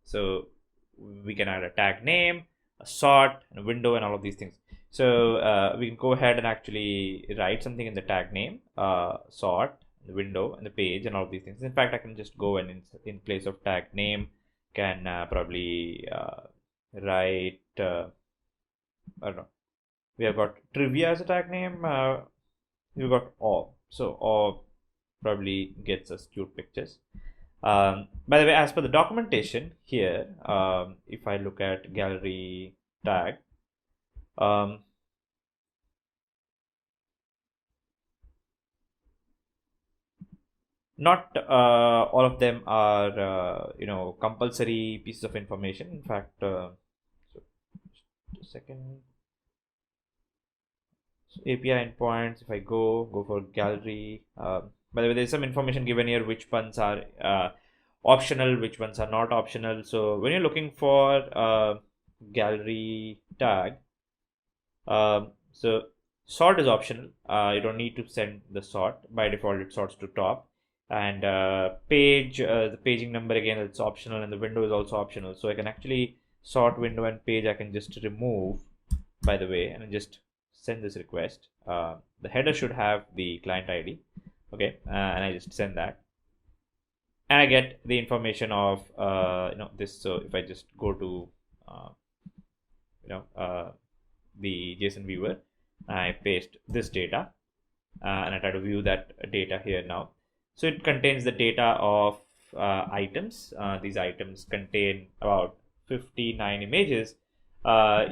so we can add a tag name, a sort, and a window, and all of these things. So we can go ahead and actually write something in the tag name, sort, the window, and the page, and all of these things. In fact, I can just go and in place of tag name, can probably write I don't know. We have got trivia as a tag name. We've got all. So all probably gets us cute pictures. By the way, as per the documentation here, if I look at gallery tag, not all of them are compulsory pieces of information. In fact, so just a second. So API endpoints, if I go for gallery, by the way, there's some information given here which ones are optional, which ones are not optional. So when you're looking for gallery tag, so sort is optional. You don't need to send the sort. By default, it sorts to top. And page, the paging number, again, it's optional, and the window is also optional. So I can actually sort window and page. I can just remove, by the way, and just send this request. The header should have the client ID. Okay, and I just send that, and I get the information of this. So if I just go to the JSON viewer, I paste this data, and I try to view that data here now. So it contains the data of items. These items contain about 59 images.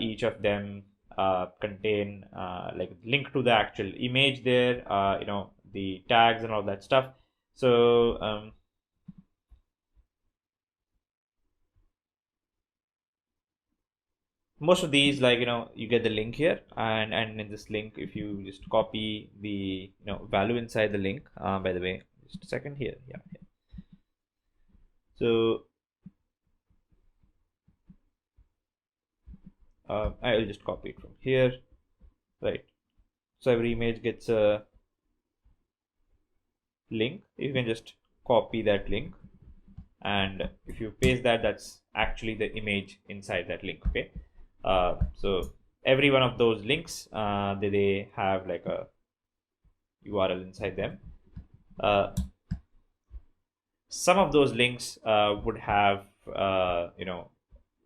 Each of them contain like link to the actual image there, the tags and all that stuff. So most of these, like you get the link here, and in this link, if you just copy the value inside the link, by the way, just a second here, yeah. So I'll just copy it from here, right? So every image gets a link. You can just copy that link, and if you paste that, that's actually the image inside that link. Okay, so every one of those links, they have like a URL inside them. Some of those links would have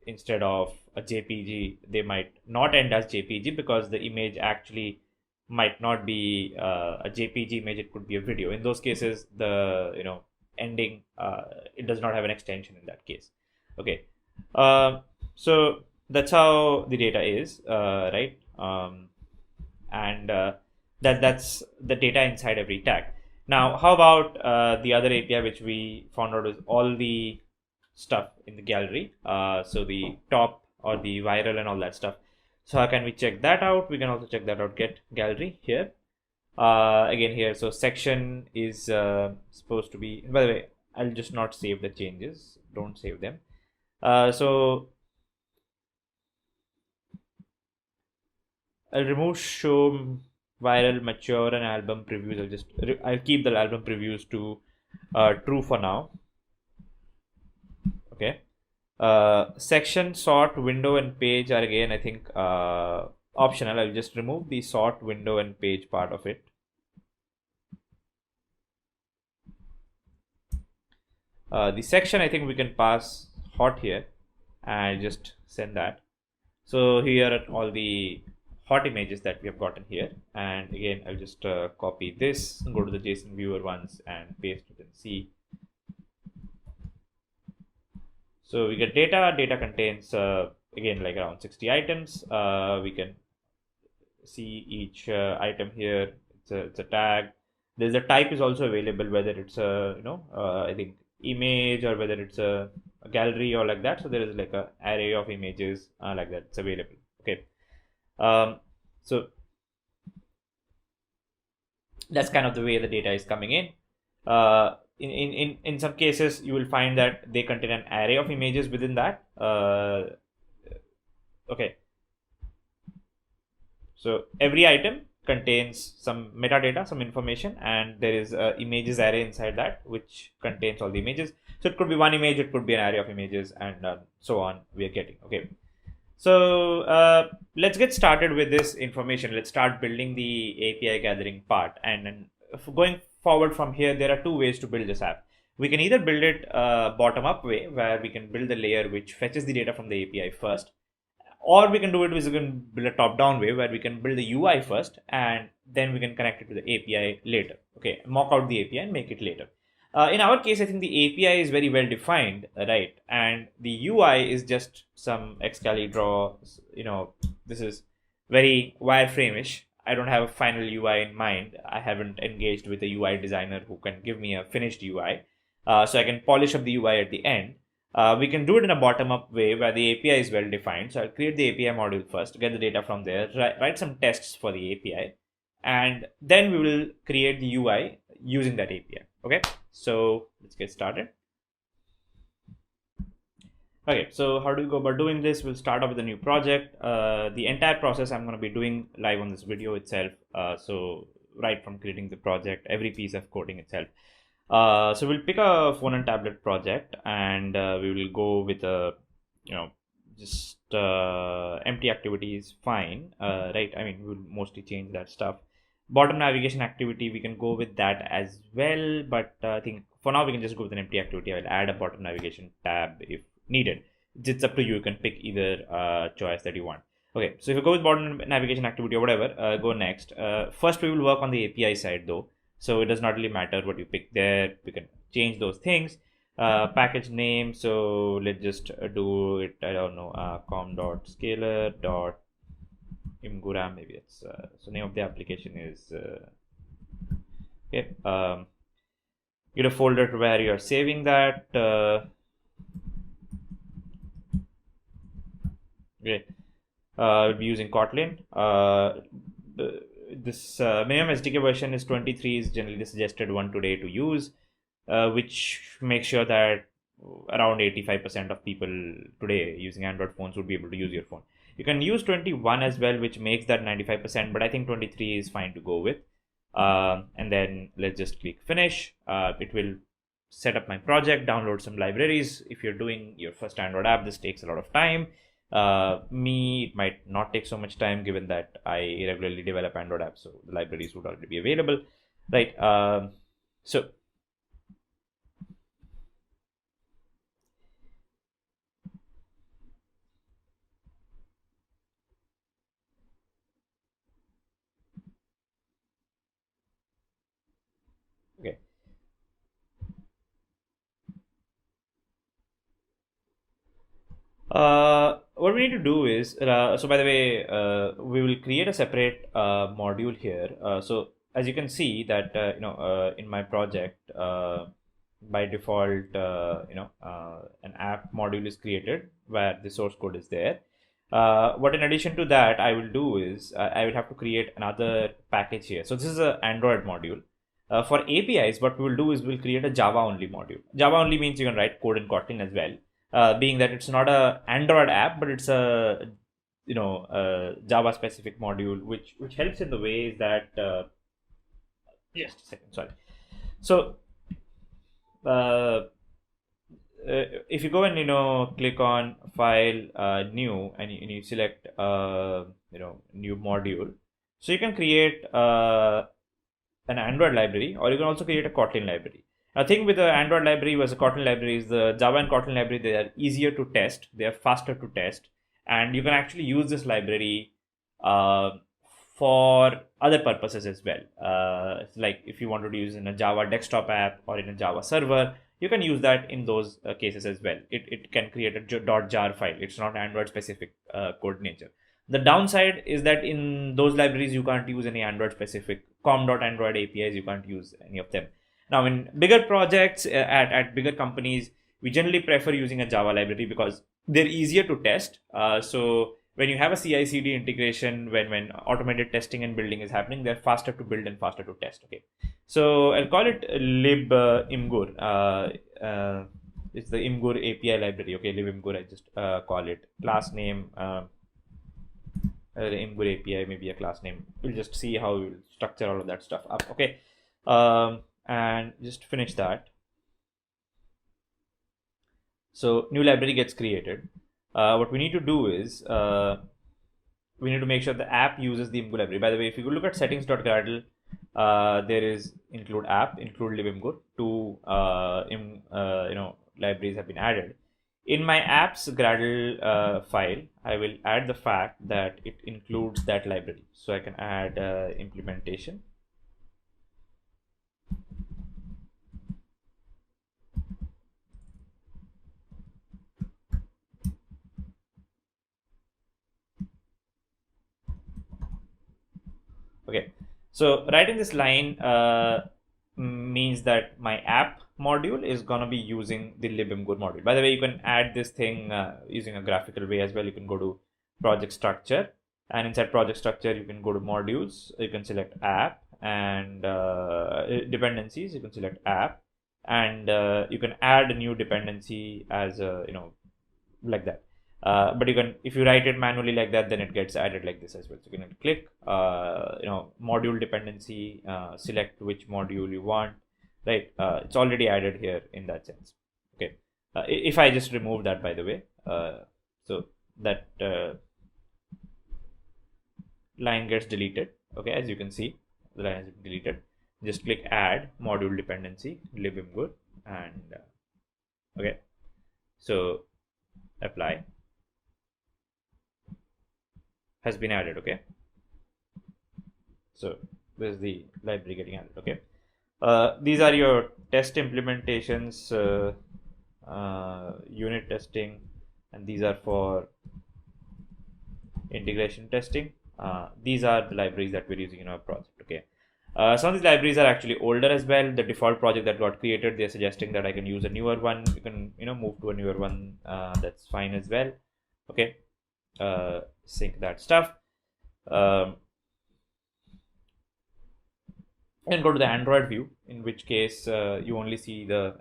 instead of a JPG, they might not end as JPG because the image actually might not be a JPG image. It could be a video. In those cases, the ending, it does not have an extension in that case. Okay, so that's how the data is, right? And that's the data inside every tag. Now, how about the other API which we found out is all the stuff in the gallery, so the top or the viral and all that stuff. So how can we check that out? We can also check that out, get gallery here. Again here, so section is supposed to be, by the way, I'll just not save the changes, don't save them. So I'll remove show viral, mature, and album previews. I'll keep the album previews to true for now. Okay. Section, sort, window, and page are again, I think, optional. I'll just remove the sort, window, and page part of it. The section, I think we can pass hot here and just send that. So here are all the hot images that we have gotten here, and again I'll just copy this, go to the JSON viewer once and paste it and see. So we get data contains again like around 60 items. We can see each item here. It's a tag. There's a type is also available, whether it's a I think image or whether it's a gallery or like that. So there is like a array of images like that. It's available. Okay. So that's kind of the way the data is coming in. In some cases, you will find that they contain an array of images within that. Okay. So every item contains some metadata, some information, and there is a images array inside that which contains all the images. So it could be one image, it could be an array of images, and so on. We are getting okay. So let's get started with this information. Let's start building the API gathering part. And going forward from here, there are two ways to build this app. We can either build it bottom-up way, where we can build the layer which fetches the data from the API first, or we can do it with, we can build a top-down way, where we can build the UI first, and then we can connect it to the API later. Okay, mock out the API and make it later. In our case, I think the API is very well defined, right? And the UI is just some Excali draw. This is very wireframe-ish. I don't have a final UI in mind. I haven't engaged with a UI designer who can give me a finished UI. So I can polish up the UI at the end. We can do it in a bottom-up way where the API is well defined. So I'll create the API module first, get the data from there, write some tests for the API, and then we will create the UI using that API. Okay, so let's get started. Okay, so how do we go about doing this? We'll start off with a new project. The entire process I'm going to be doing live on this video itself. So right from creating the project, every piece of coding itself. So we'll pick a phone and tablet project, and we will go with a, just empty activity is fine, right? I mean, we'll mostly change that stuff. Bottom navigation activity, we can go with that as well, but I think for now we can just go with an empty activity. I'll add a bottom navigation tab if needed. It's up to you. You can pick either choice that you want. Okay, so if you go with bottom navigation activity or whatever, go next. First, we will work on the API side though. So it does not really matter what you pick there. We can change those things. Package name. So let's just do it. I don't know. com.scalar. Imguram, maybe it's so name of the application is okay. Get a folder where you're saving that. Okay, we'll be using Kotlin. This minimum SDK version is 23, is generally the suggested one today to use, which makes sure that around 85% of people today using Android phones would be able to use your phone. You can use 21 as well, which makes that 95%, but I think 23 is fine to go with. And then let's just click finish. It will set up my project, download some libraries. If you're doing your first Android app, this takes a lot of time. It might not take so much time given that I regularly develop Android apps, so the libraries would already be available, right? So okay. What we need to do is, so by the way, we will create a separate module here. So as you can see that, in my project, by default, an app module is created where the source code is there. What in addition to that I will do is, I will have to create another package here. So this is an Android module. For APIs, what we will do is we'll create a Java only module. Java only means you can write code in Kotlin as well. Being that it's not a Android app, but it's a Java specific module, which helps in the ways that just a second, sorry. So if you go and click on file, new, and you select new module, so you can create an Android library, or you can also create a Kotlin library. The thing with the Android library versus Kotlin library is the Java and Kotlin library, they are easier to test, they are faster to test, and you can actually use this library for other purposes as well. Like if you wanted to use in a Java desktop app or in a Java server, you can use that in those cases as well. It can create a .jar file. It's not Android specific code nature. The downside is that in those libraries, you can't use any Android specific com.android APIs. You can't use any of them. Now, in bigger projects, at bigger companies, we generally prefer using a Java library because they're easier to test. So when you have a CI/CD integration, when automated testing and building is happening, they're faster to build and faster to test. Okay, so I'll call it lib imgur. It's the imgur API library. Okay, lib imgur. I just call it class name. Imgur API, maybe a class name. We'll just see how we'll structure all of that stuff up. Okay. And just finish that. So new library gets created. What we need to do is we need to make sure the app uses the imgur library. By the way, if you look at settings.gradle, there is include app, include libimgur. Two libraries have been added. In my apps Gradle file, I will add the fact that it includes that library. So I can add implementation. Okay, so writing this line means that my app module is going to be using the libimgur module. By the way, you can add this thing using a graphical way as well. You can go to project structure, and inside project structure, you can go to modules. You can select app, and dependencies. You can select app, and you can add a new dependency as like that. But you can, if you write it manually like that, then it gets added like this as well. So you can click, module dependency, select which module you want, right? It's already added here in that sense. Okay. If I just remove that, by the way, so that line gets deleted. Okay, as you can see, the line has been deleted. Just click add module dependency libimgur, and okay, so apply. Has been added. Okay, so this is the library getting added. Okay, these are your test implementations, unit testing, and these are for integration testing. These are the libraries that we're using in our project. Okay, some of these libraries are actually older as well. The default project that got created, they're suggesting that I can use a newer one. You can move to a newer one. That's fine as well. Okay. Sync that stuff, and go to the Android view, in which case you only see the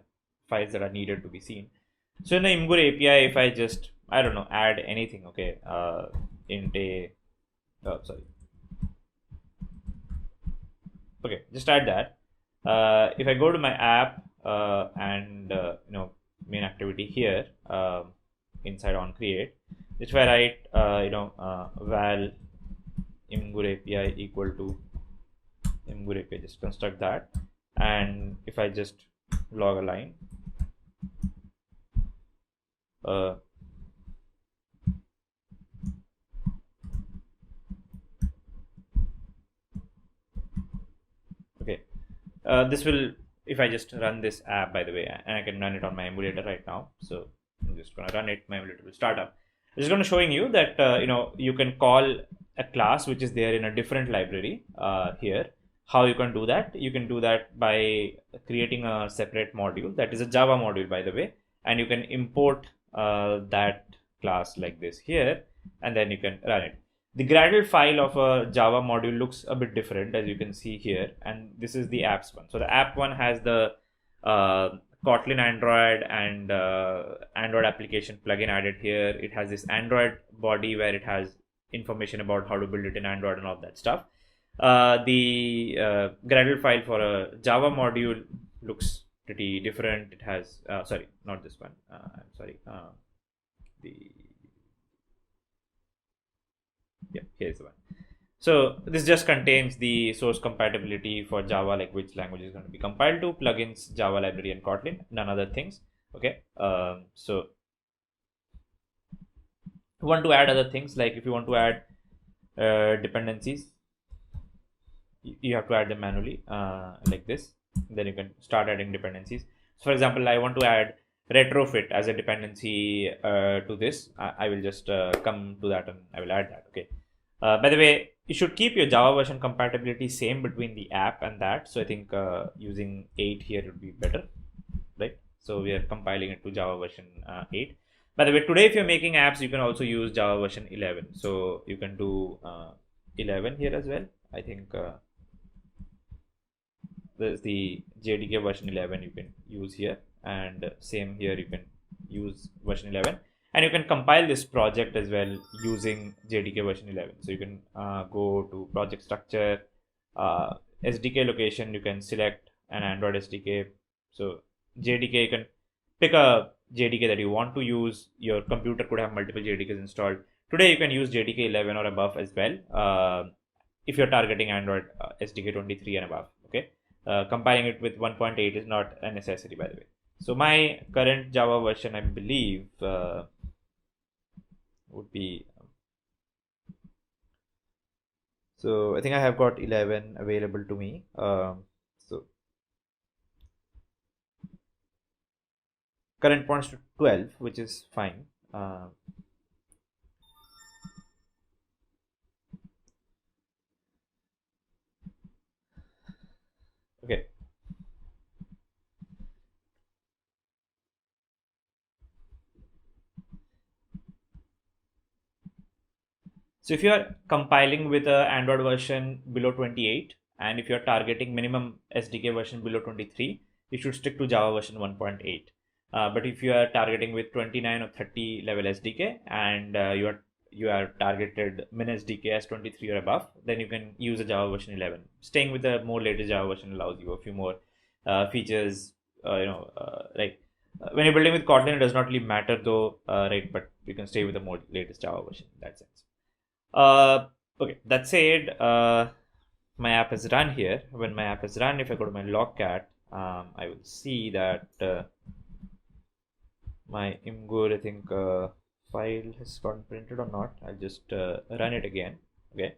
files that are needed to be seen. So in the imgur API, if I just, I don't know, add anything, okay, int a, sorry. Okay, just add that. If I go to my app and main activity here inside on create, if I write val imgur API equal to imgur API, just construct that, and if I just log a line, okay, this will, if I just run this app, by the way, and I can run it on my emulator right now. So I'm just going to run it. My emulator will start up. It's going to showing you that you can call a class which is there in a different library here. How you can do that? You can do that by creating a separate module that is a Java module, by the way, and you can import that class like this here, and then you can run it. The Gradle file of a Java module looks a bit different, as you can see here, and this is the apps one. So the app one has the Kotlin Android and Android application plugin added here. It has this Android body where it has information about how to build it in Android and all that stuff. The Gradle file for a Java module looks pretty different. It has sorry, not this one. I'm sorry. Here's the one. So this just contains the source compatibility for Java, like which language is going to be compiled to, plugins, Java library, and Kotlin, none other things. Okay. So if you want to add other things, like if you want to add dependencies, you have to add them manually like this. Then you can start adding dependencies. So for example, I want to add retrofit as a dependency to this. I will just come to that and I will add that. Okay. By the way, you should keep your Java version compatibility same between the app and that. So I think using 8 here would be better, right? So we are compiling it to Java version 8. By the way, today if you're making apps, you can also use Java version 11. So you can do 11 here as well. I think there's the JDK version 11 you can use here, and same here you can use version 11, and you can compile this project as well using JDK version 11. So you can go to project structure, SDK location, you can select an Android SDK. So JDK, you can pick a JDK that you want to use. Your computer could have multiple JDKs installed. Today you can use JDK 11 or above as well if you're targeting Android SDK 23 and above. Okay. Compiling it with 1.8 is not a necessity, by the way. So my current Java version, I believe, would be, so I think I have got 11 available to me. So current points to 12, which is fine. Okay. So if you are compiling with a Android version below 28, and if you are targeting minimum SDK version below 23, you should stick to Java version 1.8. But if you are targeting with 29 or 30 level SDK and you are targeted min SDK as 23 or above, then you can use a Java version 11. Staying with the more latest Java version allows you a few more features. Like when you're building with Kotlin, it does not really matter though, right? But you can stay with the more latest Java version in that sense. Okay, that said, my app is run here. When my app is run, if I go to my logcat, I will see that my imgur, I think, file has gotten printed or not. I'll just run it again. Okay,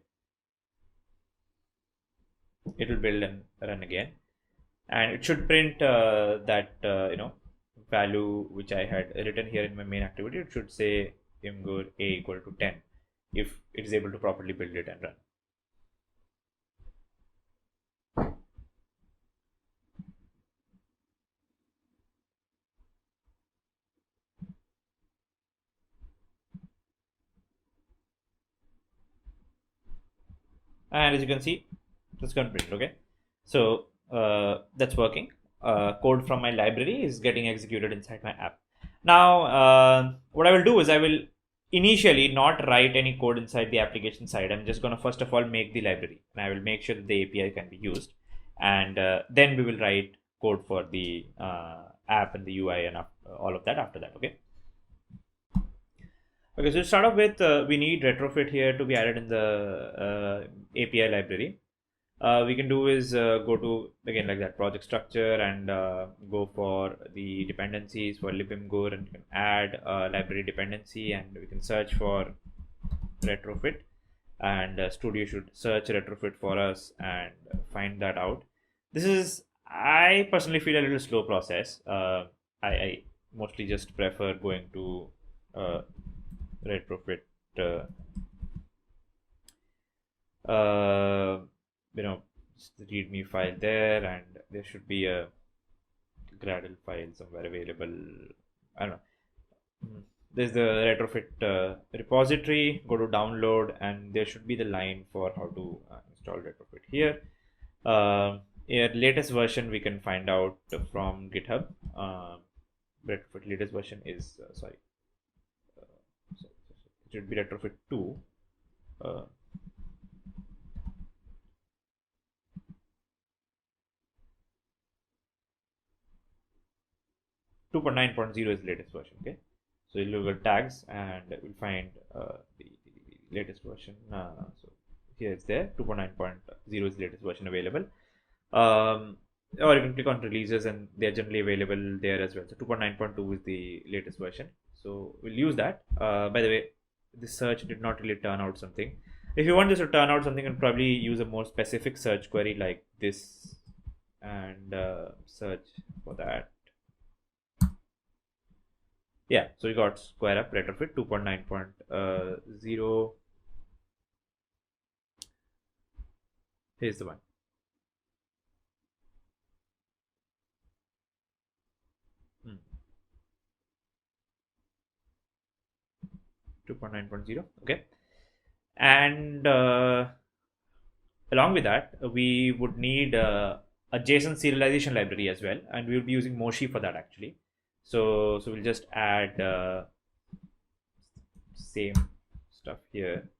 it will build and run again, and it should print that value which I had written here in my main activity. It should say imgur a equal to 10 if it is able to properly build it and run. And as you can see, it's going to print. Okay, so that's working. Code from my library is getting executed inside my app. Now what I will do is I will initially not write any code inside the application side. I'm just going to first of all make the library, and I will make sure that the API can be used, and then we will write code for the app and the UI and all of that after that. Okay. Okay, so to start off with, we need retrofit here to be added in the API library. We can do is go to, again, like that project structure, and go for the dependencies for libimgur, and you can add a library dependency, and we can search for retrofit, and Studio should search retrofit for us and find that out. This is, I personally feel, a little slow process. I mostly just prefer going to retrofit readme file there, and there should be a Gradle file somewhere available. I don't know. There's the retrofit repository. Go to download, and there should be the line for how to install retrofit here. Latest version we can find out from GitHub. Retrofit latest version is it should be retrofit 2. 2.9.0 is the latest version. Okay, so you'll look at tags, and we'll find the latest version. So here it's there. 2.9.0 is the latest version available. Or you can click on releases, and they're generally available there as well. So 2.9.2 is the latest version. So we'll use that. By the way, this search did not really turn out something. If you want this to turn out something, you can probably use a more specific search query like this, and search for that. Yeah, so we got square up retrofit 2.9.0. Here's the one. Hmm. 2.9.0. Okay, and along with that, we would need a JSON serialization library as well, and we will be using Moshi for that actually. So we'll just add same stuff here.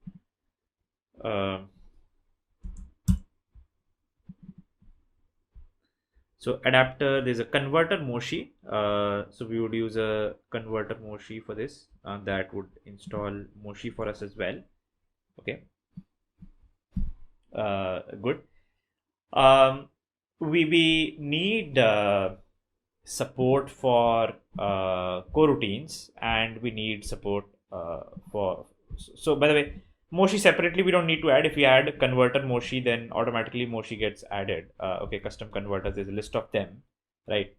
So adapter, there's a converter Moshi. So we would use a converter Moshi for this. That would install Moshi for us as well. Okay. Good. We need support for coroutines, and we need support for. So by the way, Moshi separately we don't need to add. If we add converter Moshi, then automatically Moshi gets added. Okay, custom converters, there's a list of them, right?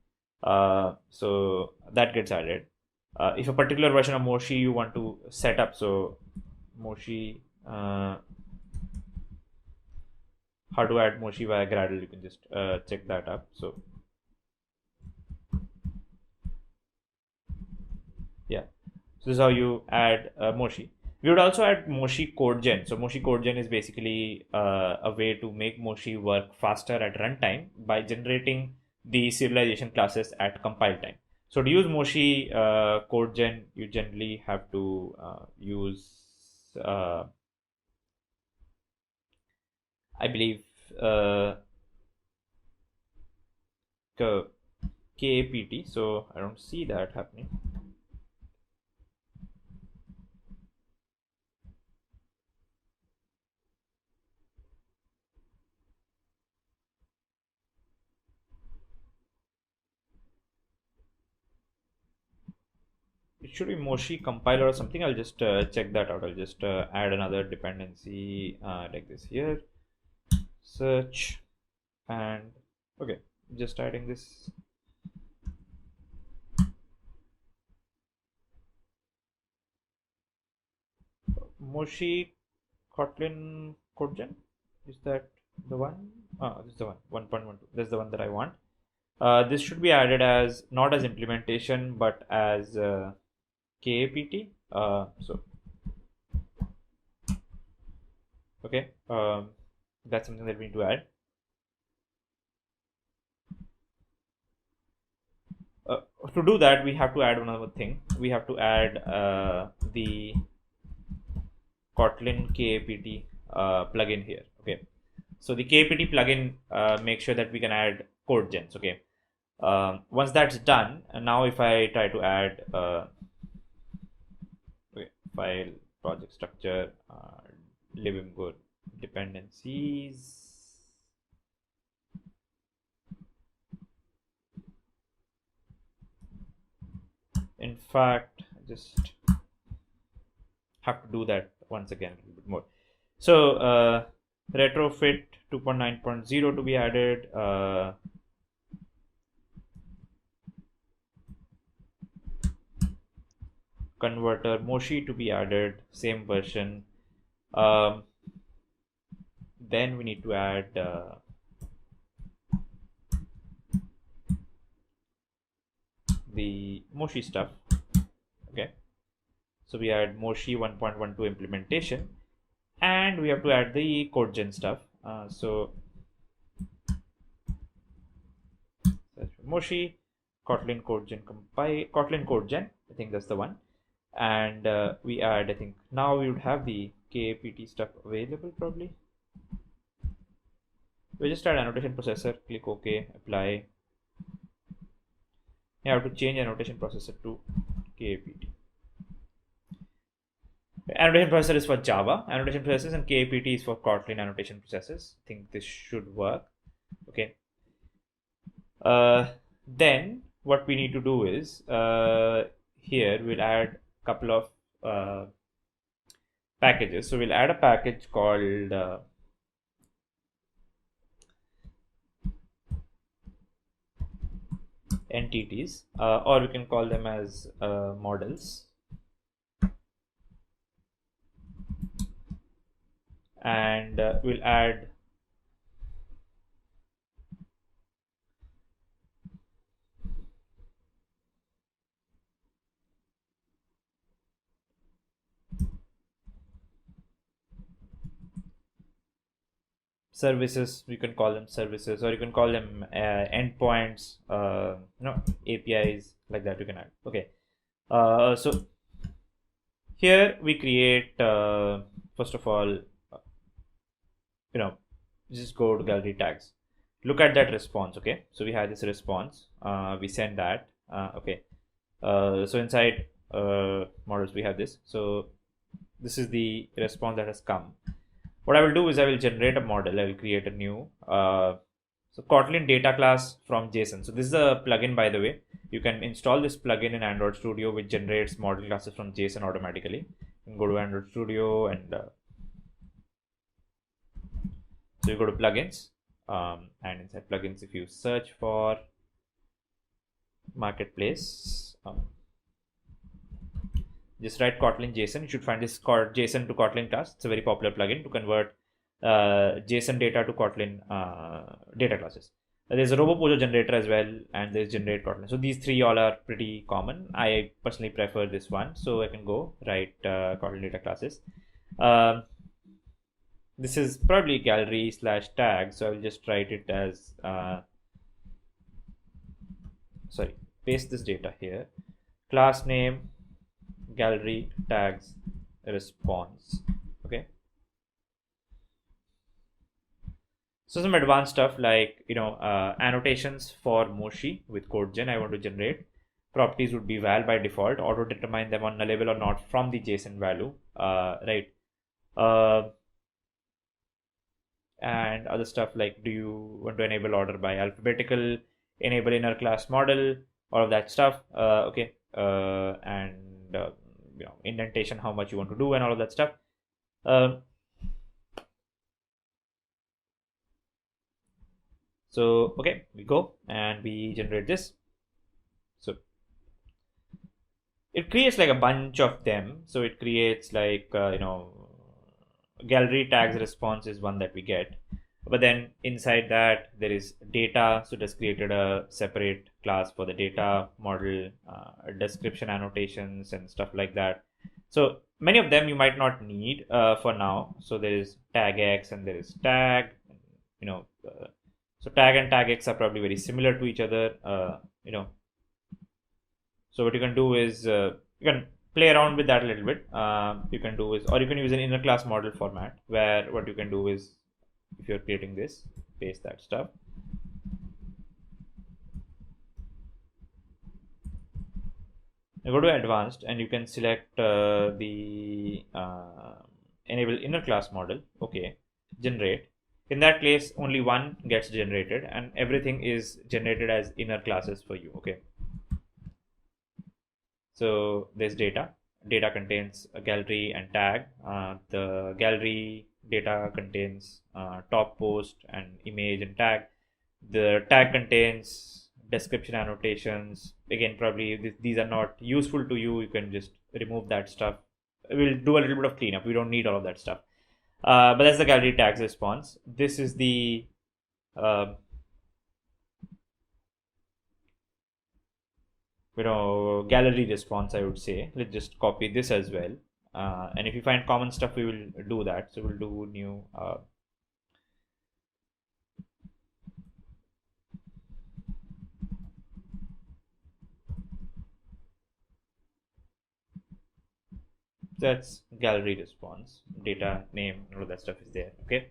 So that gets added. If a particular version of Moshi you want to set up, so Moshi, how to add Moshi via Gradle, you can just check that up. So yeah, so this is how you add Moshi. We would also add Moshi CodeGen. So Moshi CodeGen is basically a way to make Moshi work faster at runtime by generating the serialization classes at compile time. So to use Moshi CodeGen, you generally have to use, I believe, KAPT. So I don't see that happening. It should be Moshi compiler or something. I'll just check that out. I'll just add another dependency like this here. Search, and okay, just adding this. Moshi Kotlin CodeGen, is that the one? This is the one, 1.12. That's the one that I want. This should be added as not as implementation but as KAPT. So okay, that's something that we need to add. To do that, we have to add another thing. We have to add the Kotlin KAPT plugin here. Okay, so the KAPT plugin makes sure that we can add code gens. Okay, once that's done, and now if I try to add file, project structure, living good, dependencies. In fact, I just have to do that once again a little bit more. So retrofit 2.9.0 to be added. Converter Moshi to be added, same version. Then we need to add the Moshi stuff. Okay, so we add Moshi 1.12 implementation, and we have to add the code gen stuff. So Moshi, Kotlin code gen compile, Kotlin code gen, I think that's the one. And we add, I think now we would have the KAPT stuff available probably. We just add annotation processor, click OK, apply. You have to change annotation processor to KAPT. Annotation processor is for Java annotation processes, and KAPT is for Kotlin annotation processes. I think this should work. Okay. Then what we need to do is here we'll add a couple of packages. So we'll add a package called entities, or we can call them as models. And we'll add services. You can call them services, or you can call them endpoints, APIs, like that you can add. Okay, so here we create first of all, just go to gallery tags, look at that response. Okay, so we have this response, we send that. Okay, so inside models we have this. So this is the response that has come. What I will do is I will generate a model. I will create a new so Kotlin data class from JSON. So this is a plugin, by the way. You can install this plugin in Android Studio, which generates model classes from JSON automatically. You can go to Android Studio, and so you go to plugins, and inside plugins, if you search for marketplace, just write Kotlin JSON. You should find this called JSON to Kotlin class. It's a very popular plugin to convert JSON data to Kotlin data classes. There's a RoboPojo generator as well, and there's generate Kotlin. So these three all are pretty common. I personally prefer this one, so I can go write Kotlin data classes. This is probably gallery / tag, so I will just write it as paste this data here. Class name, gallery tags, response. Okay, so some advanced stuff like annotations for Moshi with CodeGen I want to generate. Properties would be val by default, auto determine them on nullable or not from the JSON value, right? And other stuff like, do you want to enable order by alphabetical, enable inner class model, all of that stuff. Okay, and indentation, how much you want to do, and all of that stuff. So okay, we go and we generate this. So it creates like a bunch of them. So it creates like gallery tags response is one that we get, but then inside that there is data. So it has created a separate class for the data model, description annotations and stuff like that. So many of them you might not need for now. So there is tag X and there is tag, so tag and tag X are probably very similar to each other. So what you can do is you can play around with that a little bit. You can do is, or you can use an inner class model format, where what you can do is, if you're creating this, paste that stuff. You go to advanced and you can select the enable inner class model. Okay, generate. In that case, only one gets generated and everything is generated as inner classes for you. Okay, so there's data. Data contains a gallery and tag. The gallery data contains top post and image and tag. The tag contains description annotations. Again, probably these are not useful to you. You can just remove that stuff. We'll do a little bit of cleanup. We don't need all of that stuff. But that's the gallery tags response. This is the gallery response, I would say. Let's just copy this as well. And if you find common stuff, we will do that. So we'll do new that's gallery response, data name, all of that stuff is there. Okay,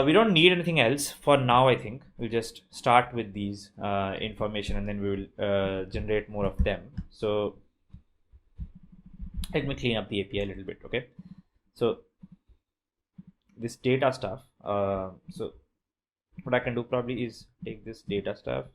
we don't need anything else for now. I think we'll just start with these information and then we will generate more of them. So let me clean up the API a little bit. Okay, so this data stuff, so what I can do probably is take this data stuff,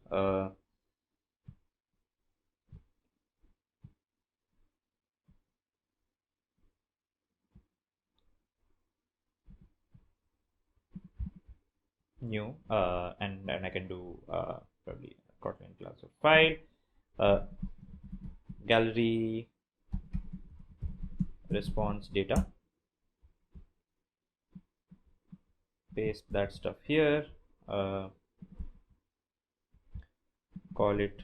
new, and I can do probably Kotlin class of file, gallery response data, paste that stuff here, call it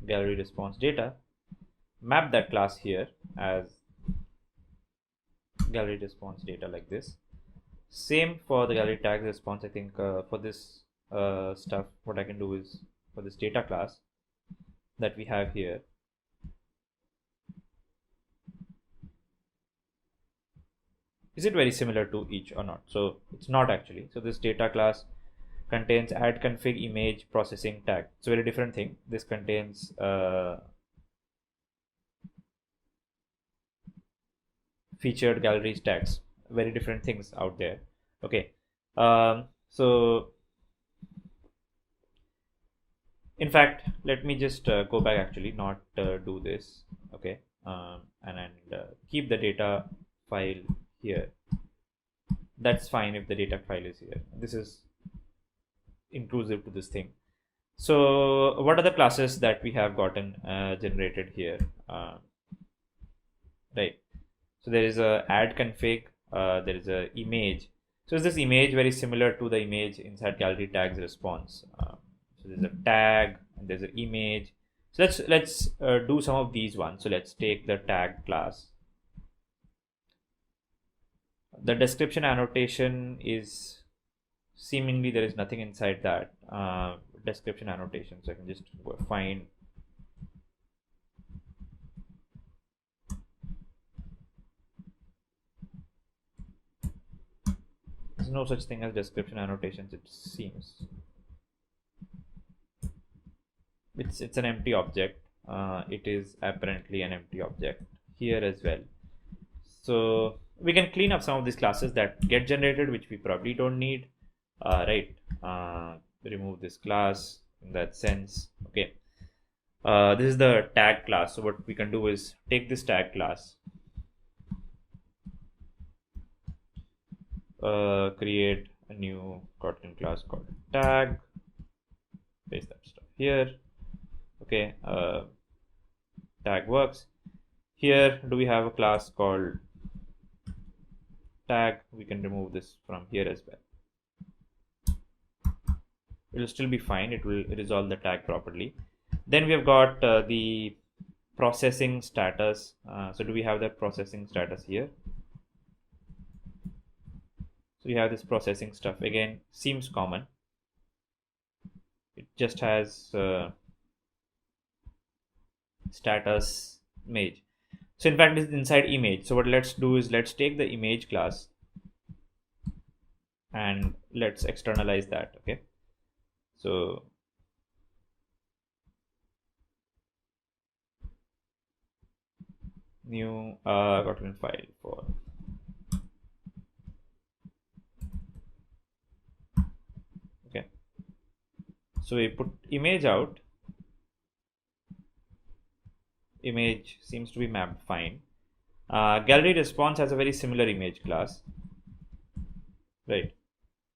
gallery response data, map that class here as gallery response data like this. Same for the gallery tags response. I think for this stuff, what I can do is, for this data class that we have here, is it very similar to each or not? So it's not actually. So this data class contains add config image processing tag. It's a very different thing. This contains featured galleries tags. Very different things out there. Okay, so in fact, let me just go back, actually not do this. Okay, and keep the data file here. That's fine if the data file is here. This is inclusive to this thing. So what are the classes that we have gotten generated here? Right, so there is a add config, there is a image. So is this image very similar to the image inside gallery tags response? So there's a tag and there's an image. So let's do some of these ones. So let's take the tag class. The description annotation is seemingly there is nothing inside that description annotation. So I can just go find there's no such thing as description annotations, it seems. It's an empty object. It is apparently an empty object here as well. So we can clean up some of these classes that get generated, which we probably don't need. Right, remove this class in that sense. Okay, this is the tag class. So what we can do is take this tag class, create a new Kotlin class called tag, paste that stuff here. Okay, tag works. Here, do we have a class called tag? We can remove this from here as well. It will still be fine. It will resolve the tag properly. Then we have got the processing status. So do we have that processing status here? So we have this processing stuff. Again, seems common. It just has status image. So in fact, it's inside image. So what let's do is let's take the image class and let's externalize that. Okay. So new Kotlin file for okay. So we put image out. Image seems to be mapped fine. Gallery response has a very similar image class, right?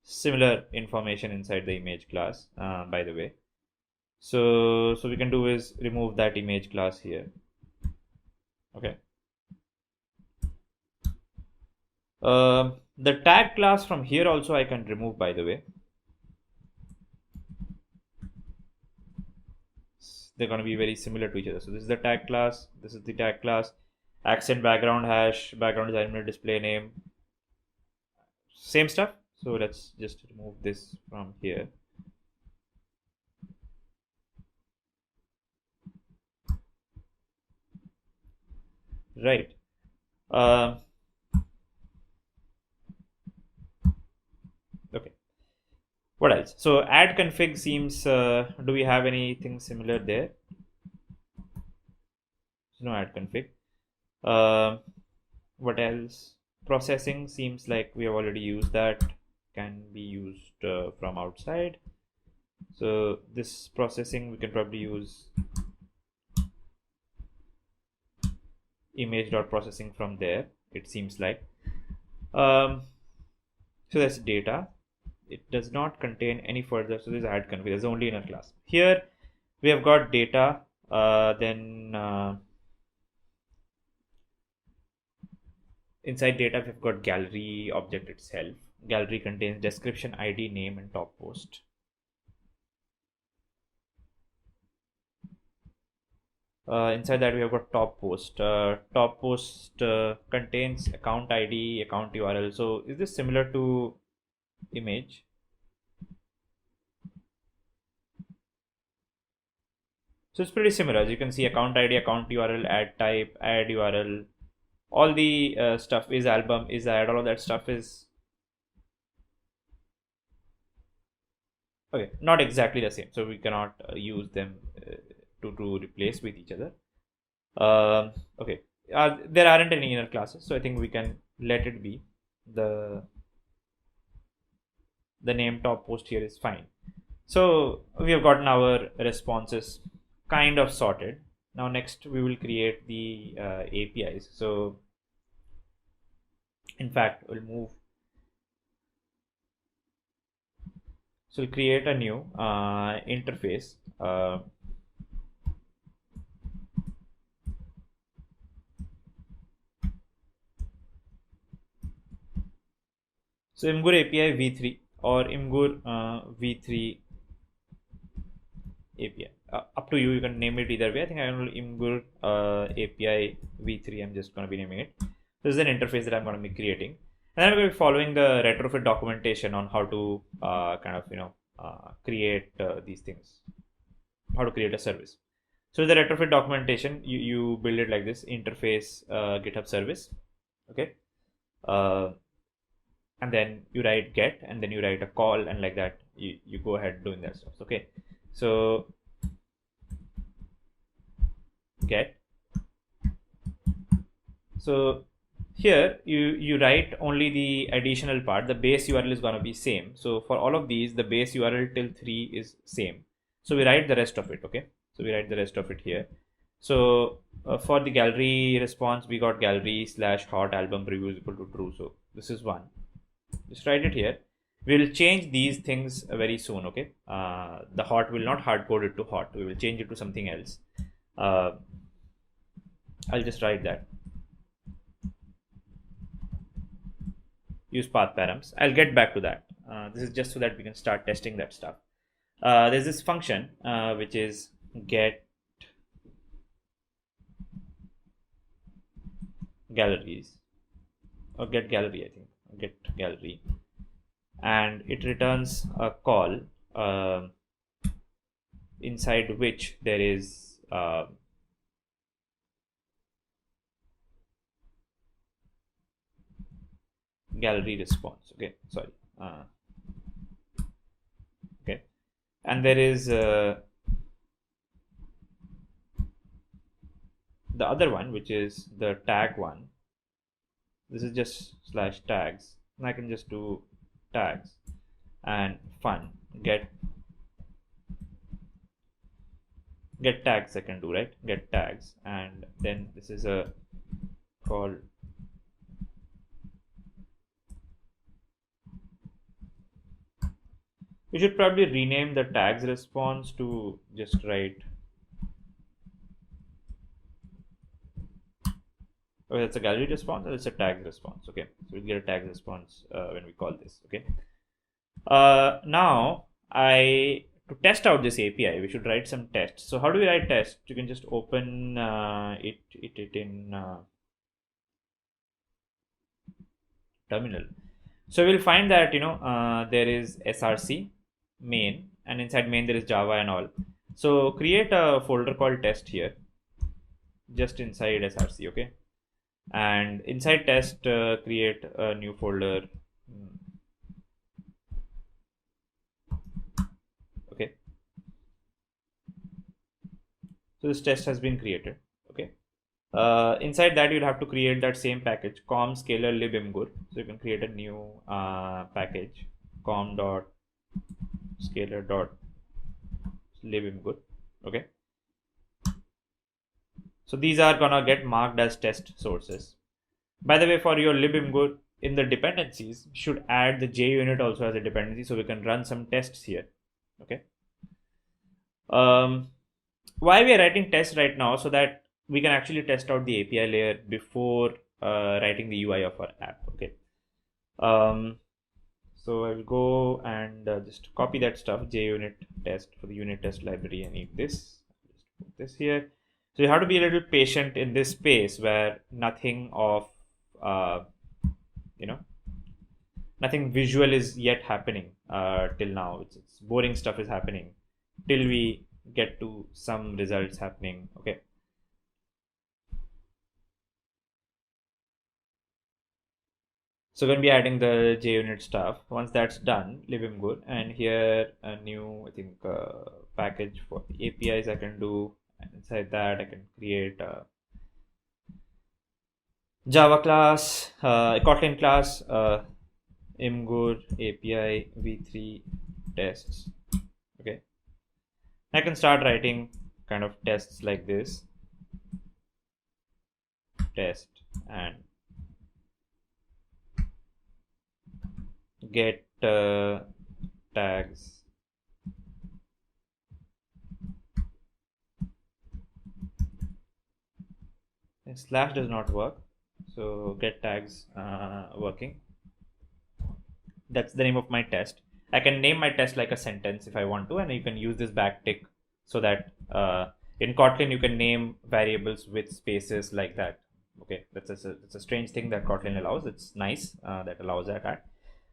Similar information inside the image class, by the way. So we can do is remove that image class here. Okay. The tag class from here also I can remove, by the way. They're going to be very similar to each other. So this is the tag class, this is the tag class, accent background hash, background is animal display name, same stuff. So let's just remove this from here. Right. Okay. What else? So add config seems, do we have anything similar there? No add config. What else? Processing seems like we have already used that, can be used from outside. So this processing we can probably use image.processing from there, it seems like. So that's data. It does not contain any further, so this is add config, there's only inner class. Here we have got data, then inside data we've got gallery object itself. Gallery contains description, ID, name, and top post. Inside that we have got top post. Top post contains account ID, account URL. So is this similar to image? So it's pretty similar. As you can see, account ID, account URL, add type, add URL, all the stuff is album, is add, all of that stuff is okay, not exactly the same. So we cannot use them to replace with each other. Okay, there aren't any inner classes, so I think we can let it be. The name top post here is fine. So we have gotten our responses kind of sorted. Now next we will create the APIs. So in fact we'll move. So we'll create a new interface. So Imgur API v3 or Imgur v3 API. Up to you, you can name it either way. I think I will Imgur API v3. I'm just going to be naming it. This is an interface that I'm going to be creating. And then I'm going to be following the retrofit documentation on how to create these things, how to create a service. So the retrofit documentation, you build it like this: interface GitHub service. Okay. And then you write get, and then you write a call, and like that you go ahead doing that stuff. Okay, so get. So here you write only the additional part. The base URL is going to be same. So for all of these, the base URL till 3 is same. So we write the rest of it. Okay, so we write the rest of it here. So for the gallery response, we got gallery / hot album preview is equal to true. So this is one. Just write it here. We will change these things very soon. Okay, the hot will not hard code it to hot. We will change it to something else. I'll just write that. Use path params. I'll get back to that. This is just so that we can start testing that stuff. There's this function which is get galleries or get gallery, I think. Get gallery, and it returns a call inside which there is gallery response. Okay, sorry. Okay, and there is the other one, which is the tag one. This is just slash tags, and I can just do tags and fun get tags. I can do, right, get tags, and then this is a call. We should probably rename the tags response to just write. Oh, that's a gallery response, or it's a tag response. Okay, so we'll get a tag response when we call this. Okay. Now to test out this API, we should write some tests. So how do we write tests? You can just open it in terminal. So we'll find that there is src main, and inside main there is Java and all. So create a folder called test here, just inside src. Okay, and inside test create a new folder. Okay, so this test has been created. Okay, inside that you'll have to create that same package com scalar lib imgur. So you can create a new package com dot scalar dot lib imgur. Okay, so these are gonna get marked as test sources. By the way, for your lib imgur, in the dependencies, you should add the JUnit also as a dependency, so we can run some tests here. Okay, why we are writing tests right now? So that we can actually test out the API layer before writing the UI of our app. Okay, so I will go and just copy that stuff, JUnit test for the unit test library. I need this. Just put this here. So you have to be a little patient in this space where nothing of nothing visual is yet happening till now. It's boring stuff is happening till we get to some results happening. Okay. So we're going to be adding the JUnit stuff. Once that's done, libimgur, and here a new, I think, package for APIs I can do. And inside that I can create a Java class, a Kotlin class, imgur API v3 tests. Okay, I can start writing kind of tests like this, test and get tags. Slash does not work, so get tags working. That's the name of my test. I can name my test like a sentence if I want to, and you can use this backtick so that in Kotlin you can name variables with spaces like that. Okay, that's a strange thing that Kotlin allows. It's nice that allows that.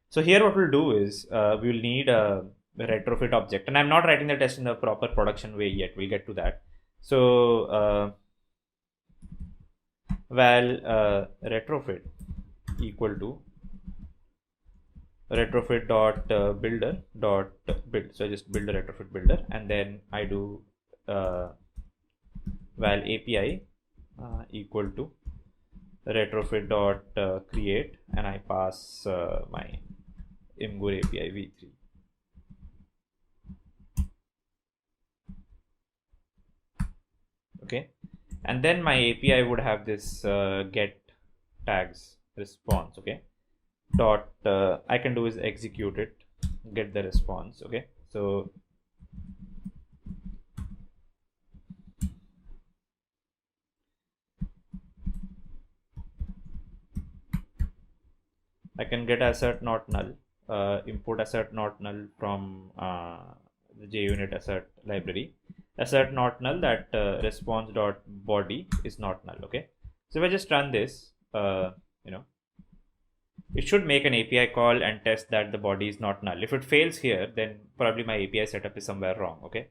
So here what we'll do is we will need a retrofit object, and I'm not writing the test in the proper production way yet. We'll get to that. So retrofit equal to retrofit dot builder dot build. So I just build a retrofit builder, and then I do val API equal to retrofit dot create, and I pass my imgur API v3. Okay, and then my API would have this get tags response. Okay, dot I can do is execute it, get the response. Okay, so I can get assert not null, import assert not null from the JUnit assert library. Assert not null that response dot body is not null. Okay, so if I just run this, it should make an API call and test that the body is not null. If it fails here, then probably my API setup is somewhere wrong. Okay,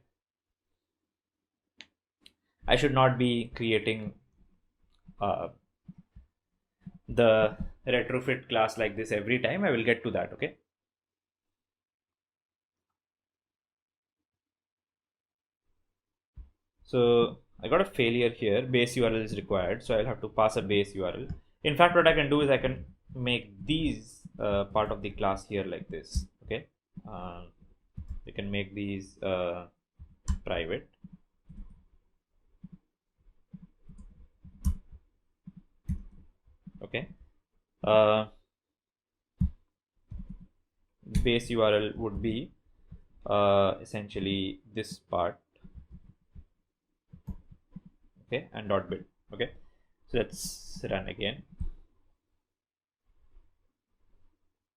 I should not be creating the retrofit class like this every time. I will get to that. Okay. So I got a failure here. Base URL is required, so I'll have to pass a base URL. In fact, what I can do is I can make these part of the class here like this. Okay, you can make these private. Okay, base URL would be essentially this part. Okay, and dot build. Okay, so let's run again.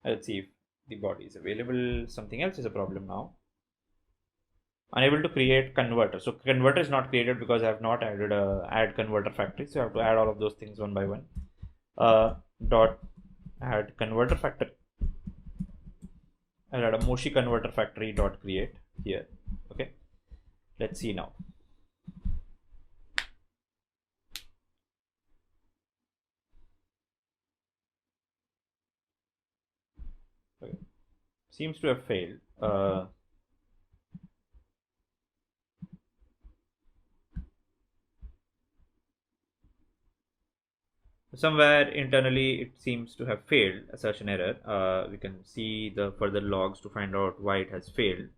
Let's see if the body is available. Something else is a problem now. Unable to create converter. So converter is not created because I have not added a add converter factory. So I have to add all of those things one by one. Dot add converter factory. I'll add a Moshi converter factory dot create here. Okay. Let's see now. Okay. Seems to have failed. Somewhere internally it seems to have failed, assertion error. We can see the further logs to find out why it has failed.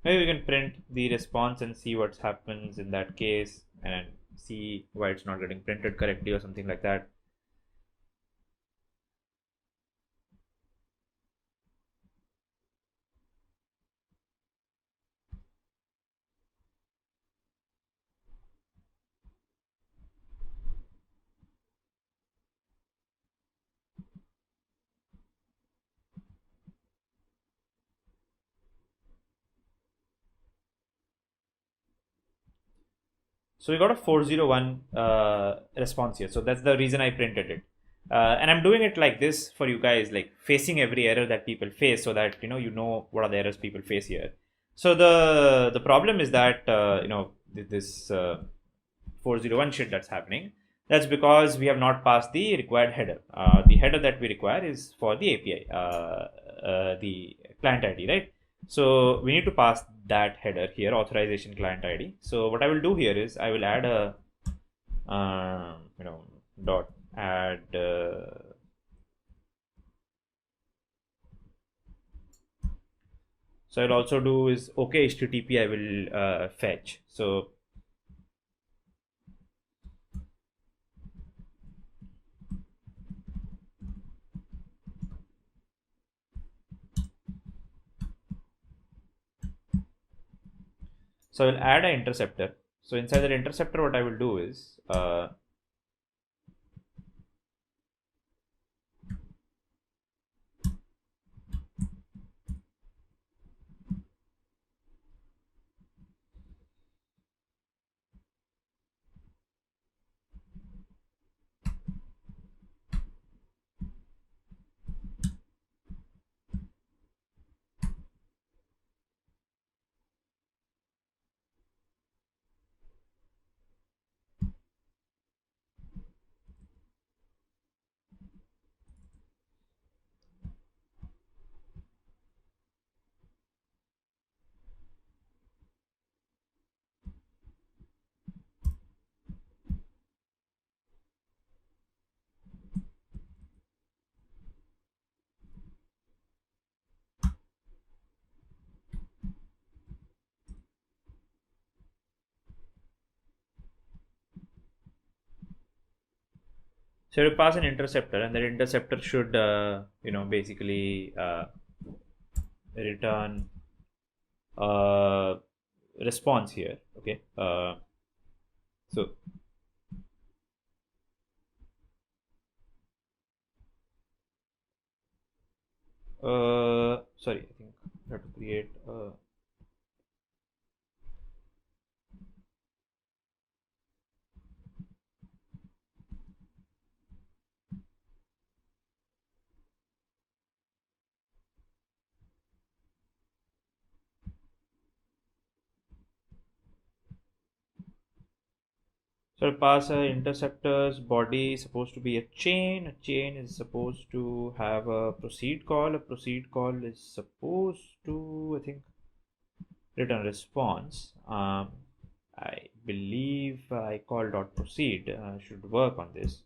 Maybe we can print the response and see what happens in that case and see why it's not getting printed correctly or something like that. So we got a 401 response here. So that's the reason I printed it. And I'm doing it like this for you guys, like facing every error that people face so that you know what are the errors people face here. So the problem is that this 401 shit that's happening. That's because we have not passed the required header. The header that we require is for the API, the client ID, right? So we need to pass that header here, authorization client ID. So what I will do here is I will add a dot add so I'll also do is okay HTTP I will fetch. So I'll add an interceptor. So inside that interceptor, what I will do is so you pass an interceptor, and that interceptor should, basically return response here. Okay. So sorry, I think I have to create so pass a interceptor's body is supposed to be a chain. A chain is supposed to have a proceed call. A proceed call is supposed to, I think, return response. I believe I call dot proceed should work on this.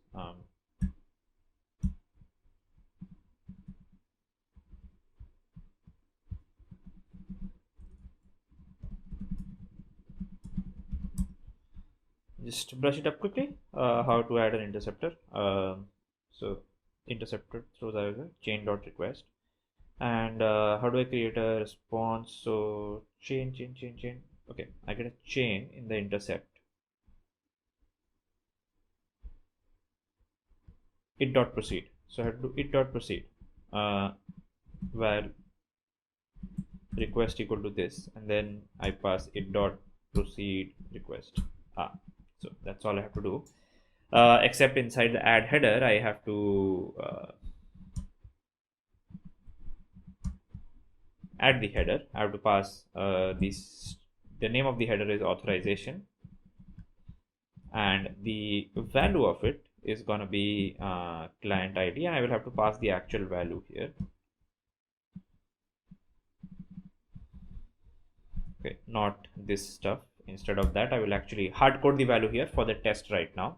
Just brush it up quickly. How to add an interceptor. So interceptor throws out a chain dot request. And how do I create a response? So chain. Okay, I get a chain in the intercept. It dot proceed. So I have to do it dot proceed. While request equal to this, and then I pass it dot proceed request. So that's all I have to do. Except inside the add header, I have to add the header. I have to pass this. The name of the header is authorization, and the value of it is gonna be client ID, and I will have to pass the actual value here. Okay, not this stuff. Instead of that, I will actually hard code the value here for the test right now.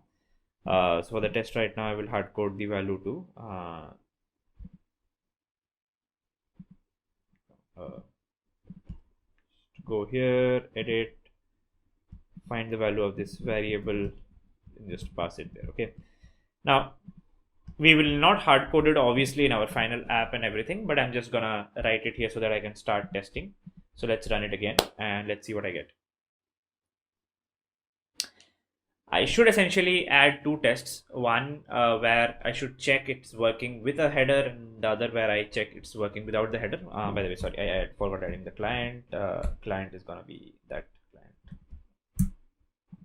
So for the test right now, I will hard code the value to go here, edit, find the value of this variable, and just pass it there. Okay. Now we will not hard code it obviously in our final app and everything, but I'm just gonna write it here so that I can start testing. So let's run it again and let's see what I get. I should essentially add two tests. One where I should check it's working with a header, and the other where I check it's working without the header. By the way, sorry, I forgot adding the client. Client is gonna be that client.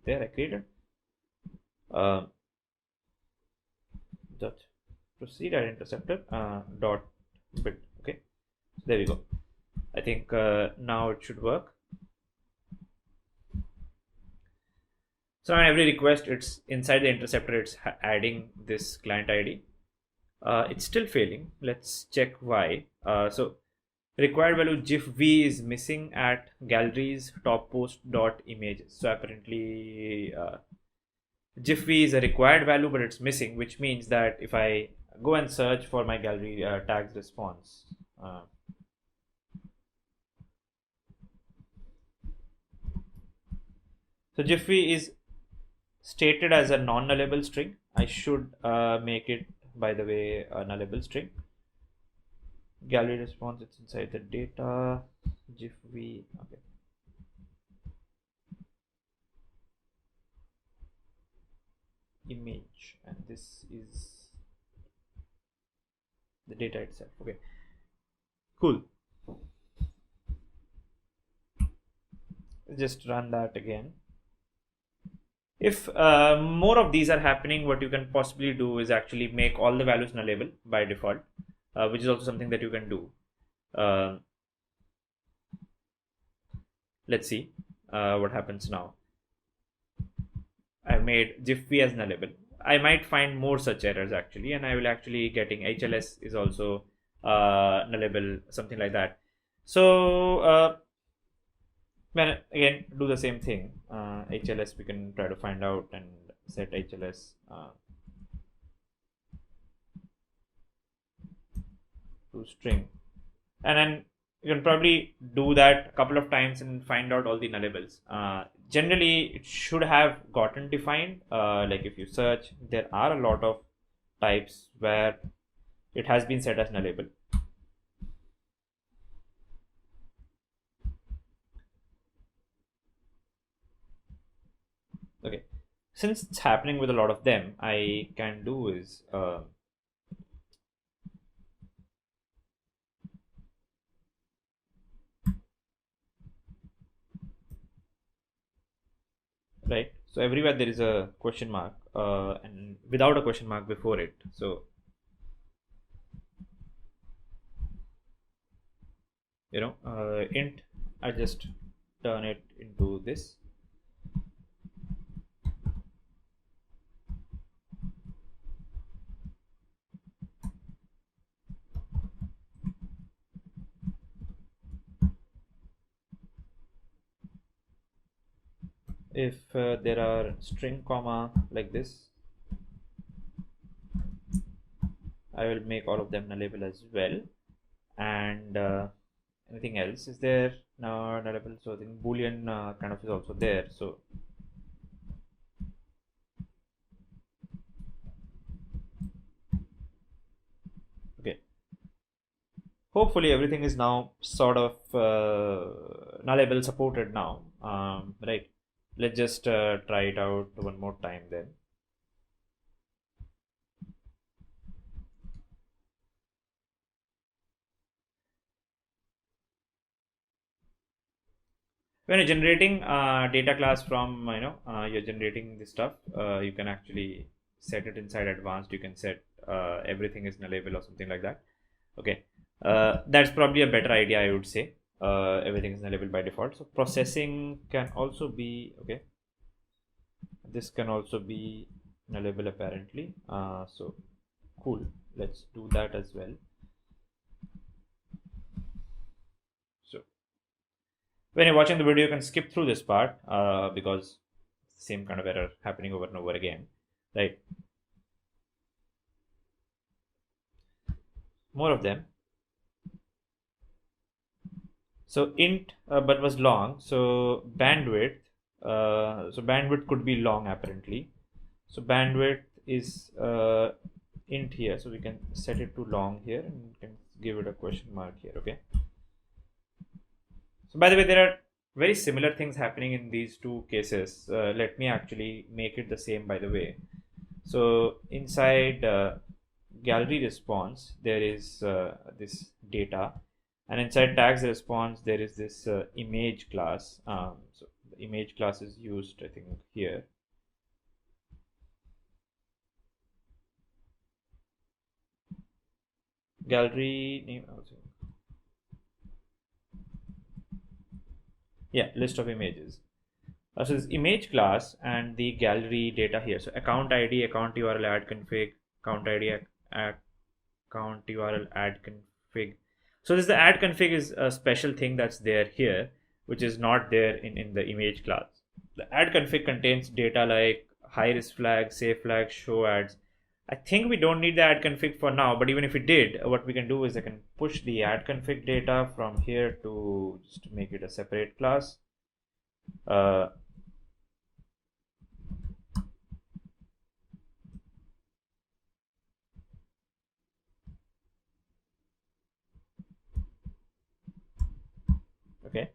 There I created. Dot proceed add interceptor dot bit. Okay, so there we go. I think now it should work. So on every request, it's inside the interceptor, it's adding this client ID. It's still failing. Let's check why. So required value GIF V is missing at galleries top post dot images. So apparently GIF V is a required value, but it's missing, which means that if I go and search for my gallery tags response, so GIF V is stated as a non-nullable string. I should make it, by the way, a nullable string. Gallery response, it's inside the data. GIF V, okay. Image, and this is the data itself. Okay, cool. Just run that again. If more of these are happening, what you can possibly do is actually make all the values nullable by default, which is also something that you can do. Let's see what happens now. I've made GIF V as nullable. I might find more such errors actually, and I will actually getting HLS is also nullable, something like that. So when again do the same thing, HLS we can try to find out and set HLS to string, and then you can probably do that a couple of times and find out all the nullables. Generally it should have gotten defined. Like if you search, there are a lot of types where it has been set as nullable. Okay, since it's happening with a lot of them, I can do is right? So everywhere there is a question mark and without a question mark before it. So int, I just turn it into this. If there are string comma like this, I will make all of them nullable as well. And anything else is there? No, nullable. So I think boolean kind of is also there. So okay, hopefully everything is now sort of nullable supported now, right? Let's just try it out one more time then. When you're generating data class from, you're generating this stuff, you can actually set it inside advanced. You can set everything is nullable or something like that. Okay, that's probably a better idea, I would say. Everything is nullable by default. So processing can also be, okay, this can also be nullable apparently. So cool, let's do that as well. So when you're watching the video, you can skip through this part because it's the same kind of error happening over and over again, right? More of them. So int but was long. So bandwidth. So bandwidth could be long apparently. So bandwidth is int here. So we can set it to long here and we can give it a question mark here. Okay. So by the way, there are very similar things happening in these two cases. Let me actually make it the same, by the way. So inside gallery response, there is this data, and inside tags response, there is this image class. So the image class is used, I think, here. Gallery name also. Yeah, list of images. So this image class and the gallery data here. So account ID, account URL add config, account ID, account URL add config. So this the add config is a special thing that's there here, which is not there in the image class. The add config contains data like high risk flag, safe flag, show ads. I think we don't need the add config for now, but even if we did, what we can do is I can push the add config data from here to just make it a separate class. Okay,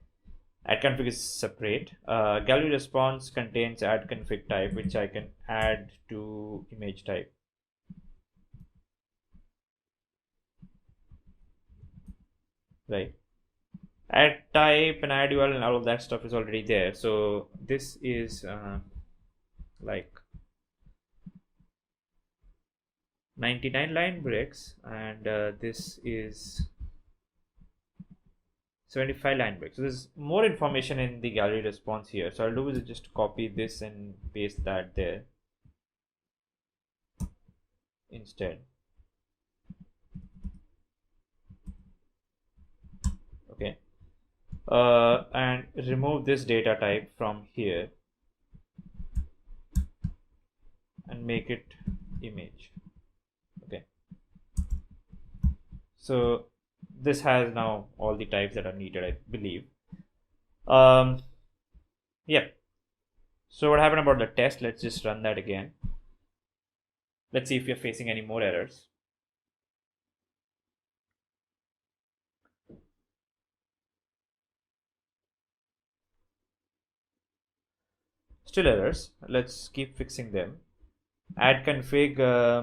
add config is separate. Gallery response contains add config type, which I can add to image type. Right, add type and add URL and all of that stuff is already there. So this is like 99 line breaks, and this is 75 line breaks. So there's more information in the gallery response here. So I'll do is just copy this and paste that there instead. Okay, and remove this data type from here and make it image. Okay, so this has now all the types that are needed, I believe. Yeah, so what happened about the test? Let's just run that again. Let's see if we're facing any more errors. Still errors. Let's keep fixing them. Add config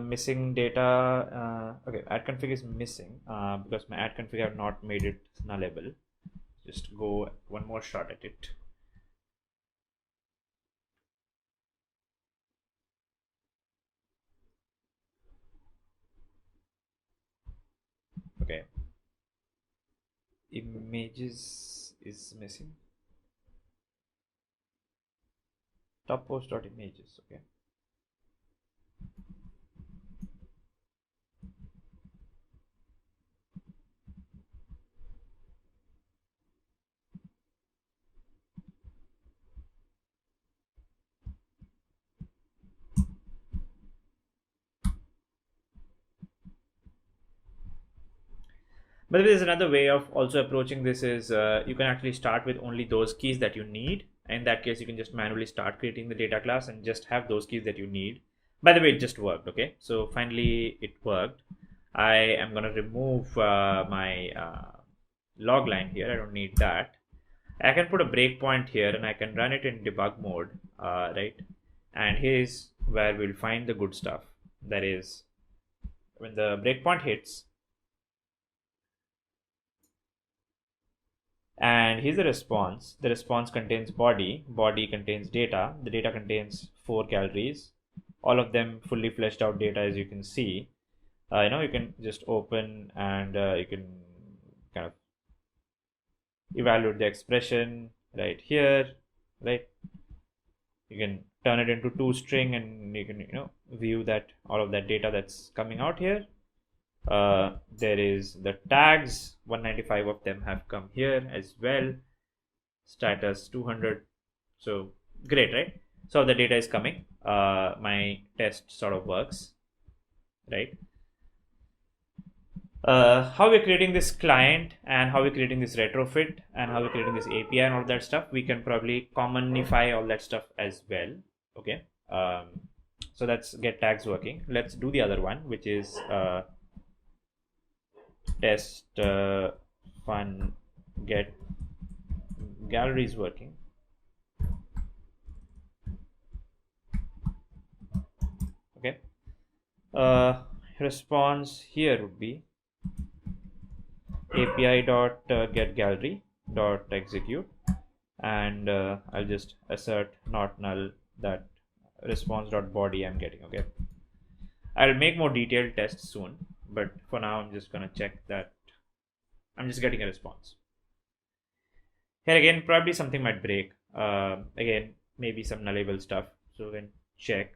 missing data. Okay, add config is missing because my add config I have not made it nullable. Just go one more shot at it. images is missing. Top post dot images. Okay. But there's another way of also approaching this is you can actually start with only those keys that you need. In that case, you can just manually start creating the data class and just have those keys that you need. By the way, it just worked. Okay, so finally it worked. I am going to remove my log line here. I don't need that. I can put a breakpoint here and I can run it in debug mode, right? And here's where we'll find the good stuff. That is, when the breakpoint hits, and here's the response. The response contains body contains data, the data contains 4 calories, all of them fully fleshed out data, as you can see. You can just open and you can kind of evaluate the expression right here, right? You can turn it into toString and you can view that all of that data that's coming out here. There is the tags, 195 of them have come here as well. Status 200. So great, right? So the data is coming. My test sort of works, right? How we're creating this client and how we're creating this retrofit and how we're creating this API and all that stuff, we can probably commonify all that stuff as well. Okay. So that's get tags working. Let's do the other one, which is test fun get galleries working. Okay. Response here would be API dot get gallery dot execute, and I'll just assert not null that response dot body I'm getting. Okay. I'll make more detailed tests soon, but for now I'm just gonna check that I'm just getting a response. Here again, probably something might break. Again, maybe some nullable stuff. So we can check.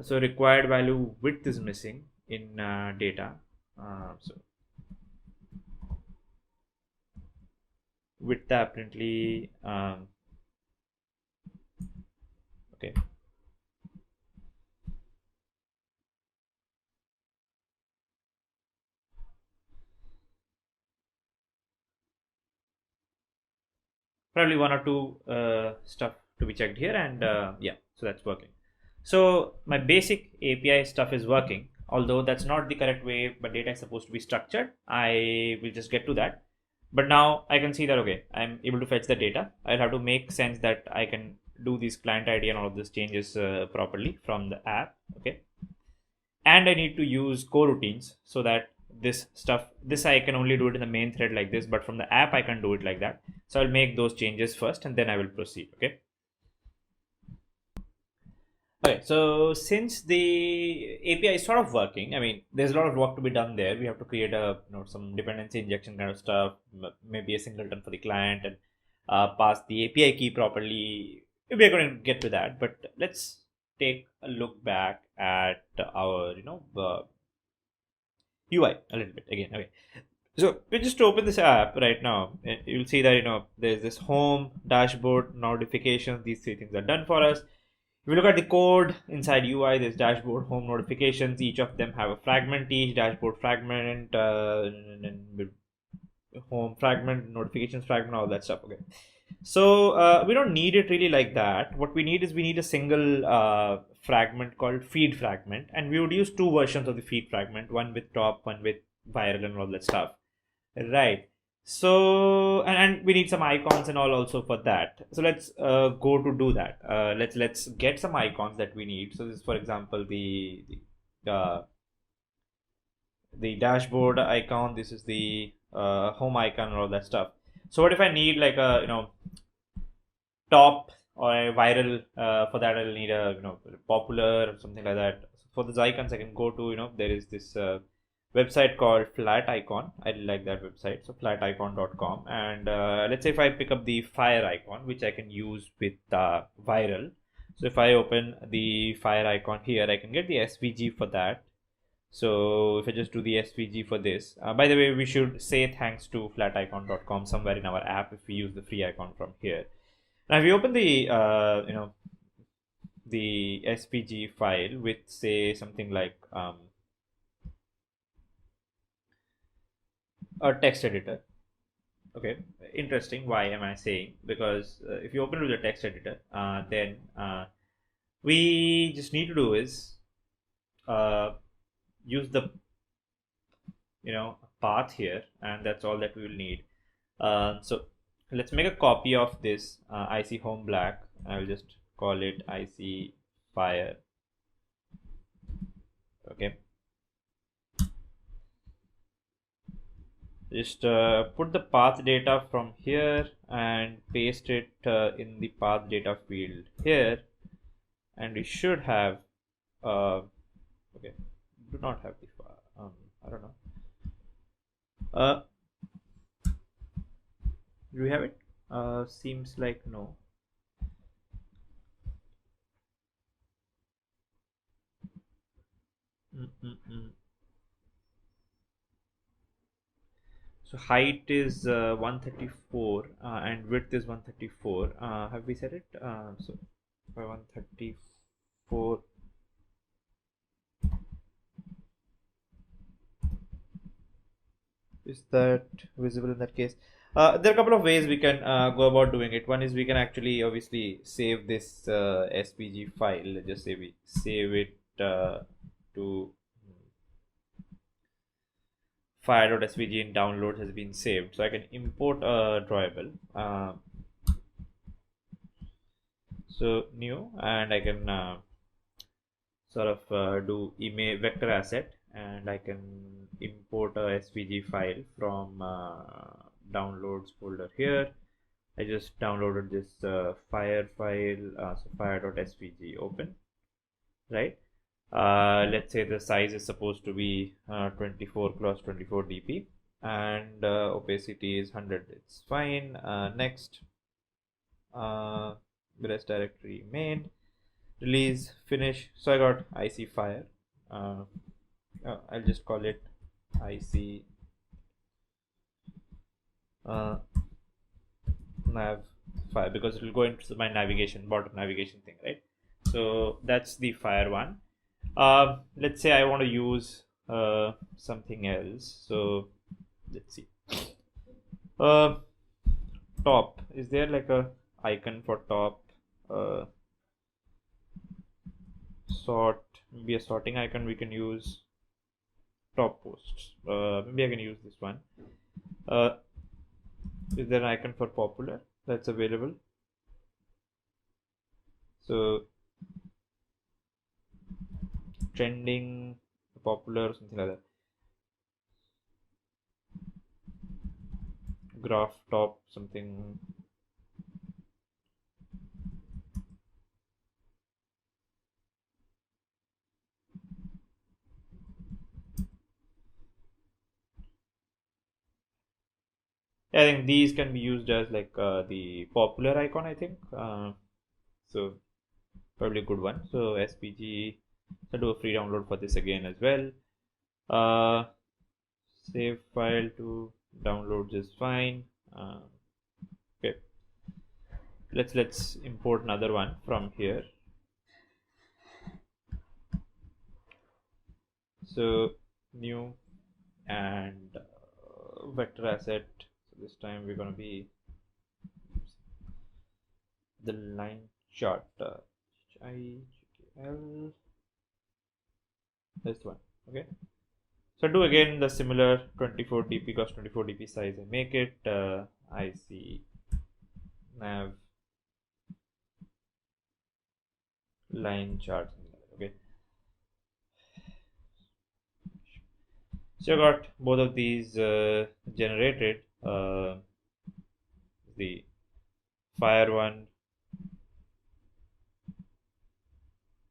So required value width is missing in data. So width apparently okay. Probably one or two stuff to be checked here, and yeah, so that's working. So my basic API stuff is working, although that's not the correct way, but data is supposed to be structured. I will just get to that. But now I can see that, okay, I'm able to fetch the data. I'll have to make sense that I can do these client ID and all of these changes properly from the app. Okay. And I need to use coroutines so that this I can only do it in the main thread like this, but from the app I can do it like that. So I'll make those changes first and then I will proceed. Okay. Okay, so since the API is sort of working, I mean, there's a lot of work to be done there. We have to create a some dependency injection kind of stuff, maybe a singleton for the client, and pass the API key properly. We're going to get to that, but let's take a look back at our UI a little bit again. Okay, so we just open this app right now. You'll see that there's this home, dashboard, notifications. These 3 things are done for us. If you look at the code inside UI, there's dashboard, home, notifications. Each of them have a fragment, each dashboard fragment, home fragment, notifications fragment, all that stuff. Okay, so we don't need it really like that. What we need is we need a single fragment called feed fragment, and we would use 2 versions of the feed fragment, one with top, one with viral, and all that stuff. Right. So and we need some icons and all also for that. So let's go to do that. Let's get some icons that we need. So this is, for example, the dashboard icon. This is the home icon and all that stuff. So what if I need like a top or a viral? For that I'll need a popular or something like that. for the icons, I can go to, there is this website called Flat Icon. I like that website. So flaticon.com. And let's say if I pick up the fire icon, which I can use with viral. So if I open the fire icon here, I can get the SVG for that. So if I just do the SVG for this, by the way, we should say thanks to flaticon.com somewhere in our app if we use the free icon from here. Now if you open the the SVG file with, say, something like a text editor. Okay, interesting. Why am I saying? Because if you open with the text editor, then we just need to do is use the path here, and that's all that we will need. So let's make a copy of this IC home black. I will just call it IC fire. Okay, just put the path data from here and paste it in the path data field here, and we should have okay, do not have the I don't know, do we have it? Seems like no. So height is 134 and width is 134. Have we set it? So by 134. Is that visible in that case? There are a couple of ways we can go about doing it. One is we can actually obviously save this SVG file. Let's just say we save it to fire.svg in downloads has been saved. So I can import a drawable. So new, and I can sort of do image vector asset, and I can import a SVG file from downloads folder here. I just downloaded this fire file, so fire.svg open, right? Let's say the size is supposed to be 24 cross 24 dp, and opacity is 100. It's fine. Next, rest directory main, release, finish. So I got IC fire. I'll just call it IC nav fire because it will go into my navigation, bottom navigation thing, right? So that's the fire one. Let's say I want to use something else. So let's see. Top, is there like a icon for top? Sort, maybe a sorting icon we can use. Top posts, maybe I can use this one. Is there an icon for popular that's available? So trending, popular, something like that. Graph top, something. I think these can be used as like the popular icon, I think. So probably a good one. So SPG, I'll do a free download for this again as well. Save file to downloads is fine. Okay, let's import another one from here. So new and vector asset. So this time we're going to be the line chart. HIGL. This one. Okay. So do again the similar 24 dp cross 24 dp size. I make it IC nav line chart. Okay. So I got both of these generated. The fire one,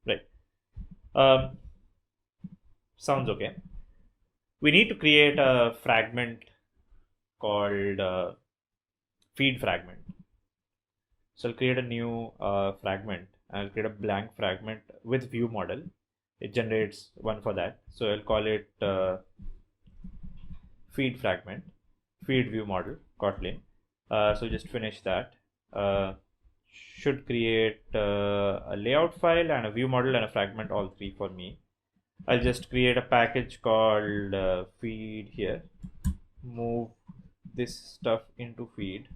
right? sounds okay. We need to create a fragment called feed fragment. So I'll create a new fragment. I'll create a blank fragment with view model. It generates one for that. So I'll call it feed fragment, feed view model, Kotlin. So just finish that. Should create a layout file and a view model and a fragment, all three for me. I'll just create a package called feed here. Move this stuff into feed.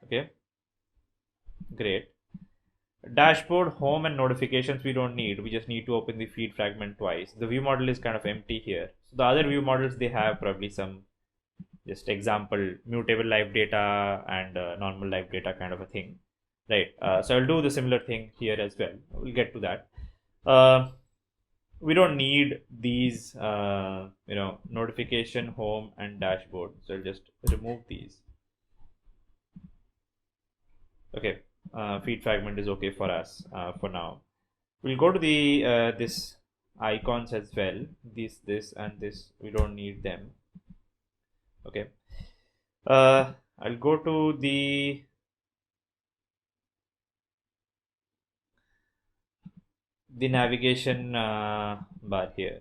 Okay, great. Dashboard, home, and notifications we don't need. We just need to open the feed fragment twice. The view model is kind of empty here. So the other view models, they have probably some just example mutable live data and normal live data kind of a thing, right? So I'll do the similar thing here as well. We'll get to that. We don't need these, notification, home, and dashboard. So I'll just remove these. Okay, feed fragment is okay for us for now. We'll go to the this icons as well. This, and this. We don't need them. Okay. I'll go to the navigation bar here.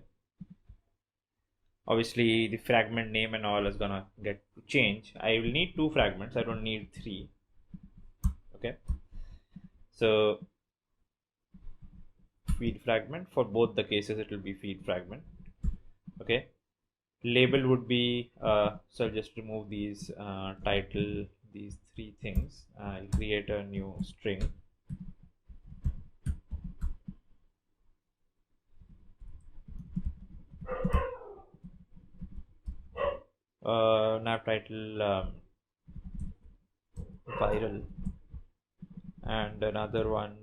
Obviously, the fragment name and all is gonna get to change. I will need 2 fragments. I don't need 3. Okay. So feed fragment, for both the cases it will be feed fragment. Okay. Label would be so I'll just remove these title, these 3 things. I'll create a new string. Nav title viral, and another one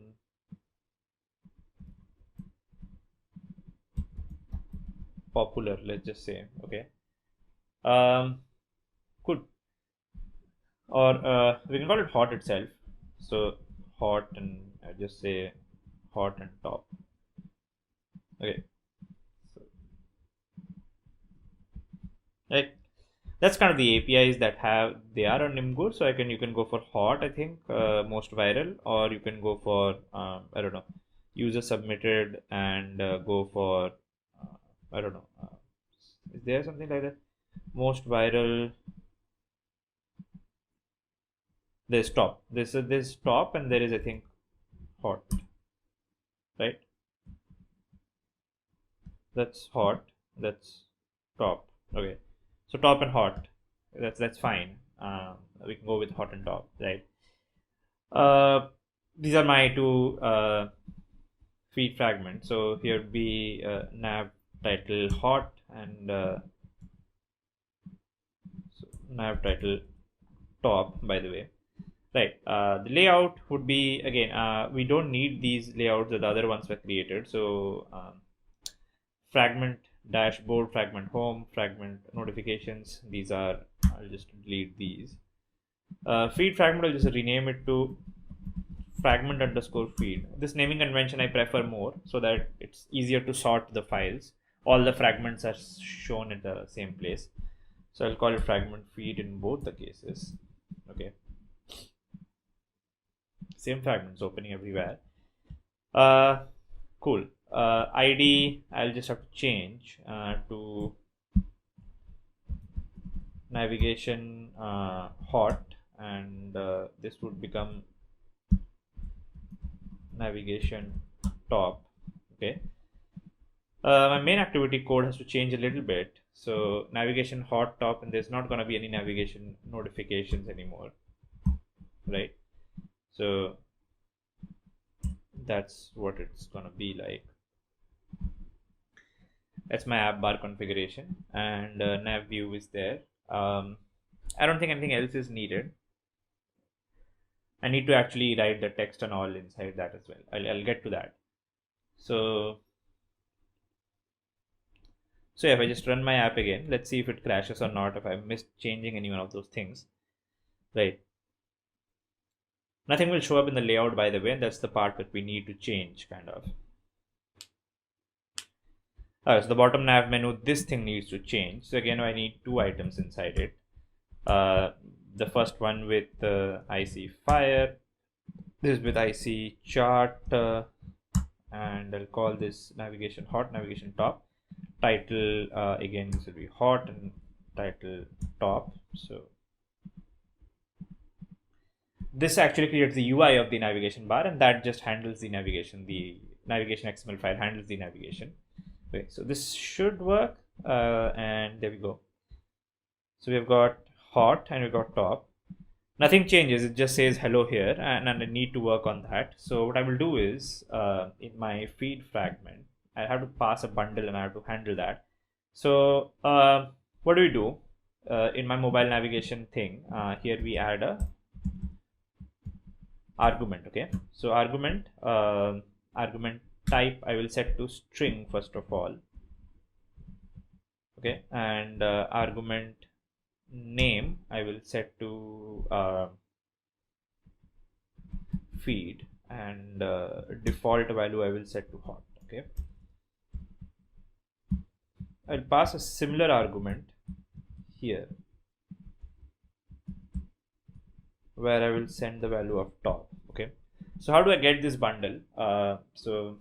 popular, let's just say. Okay. Cool. Or we can call it hot itself. So hot, and I just say hot and top. Okay. So, right. That's kind of the APIs that they are on Nimgur. So you can go for hot, I think, most viral, or you can go for I don't know, user submitted, and go for I don't know. Is there something like that? Most viral. There's top. There's top, and there is, I think, hot. Right? That's hot. That's top. Okay. So top and hot. That's fine. We can go with hot and top, right? These are my 2 feed fragments. So here would be nav title hot, and so nav title top, by the way. Right. The layout would be, again, we don't need these layouts that the other ones were created. So fragment dashboard, fragment home, fragment notifications. These are, I'll just delete these. Feed fragment, I'll just rename it to fragment underscore feed. This naming convention I prefer more, so that it's easier to sort the files. All the fragments are shown in the same place. So I'll call it fragment feed in both the cases. Okay. Same fragments opening everywhere. Cool. ID, I'll just have to change to navigation hot, and this would become navigation top. Okay. My main activity code has to change a little bit. So navigation hot top, and there's not going to be any navigation notifications anymore, right? So that's what it's going to be like. That's my app bar configuration, and nav view is there. I don't think anything else is needed. I need to actually write the text and all inside that as well. I'll get to that. So yeah, if I just run my app again, let's see if it crashes or not, if I missed changing any one of those things. Right. Nothing will show up in the layout, by the way, and that's the part that we need to change, kind of. So the bottom nav menu, this thing needs to change. So again, I need two items inside it. The first one with IC fire, this with IC chart, and I'll call this navigation hot, navigation top. Title, again, this will be hot and title top. So this actually creates the UI of the navigation bar, and that just handles the navigation. The navigation XML file handles the navigation. Okay, so this should work, and there we go. So we've got hot and we've got top. Nothing changes, it just says hello here, and I need to work on that. So what I will do is, in my feed fragment, I have to pass a bundle and I have to handle that. So what do we do? In my mobile navigation thing, here we add a argument. Okay, so argument type I will set to string first of all. Okay, and argument name I will set to feed, and default value I will set to hot. Okay, I'll pass a similar argument here where I will send the value of top. Okay, so how do I get this bundle? So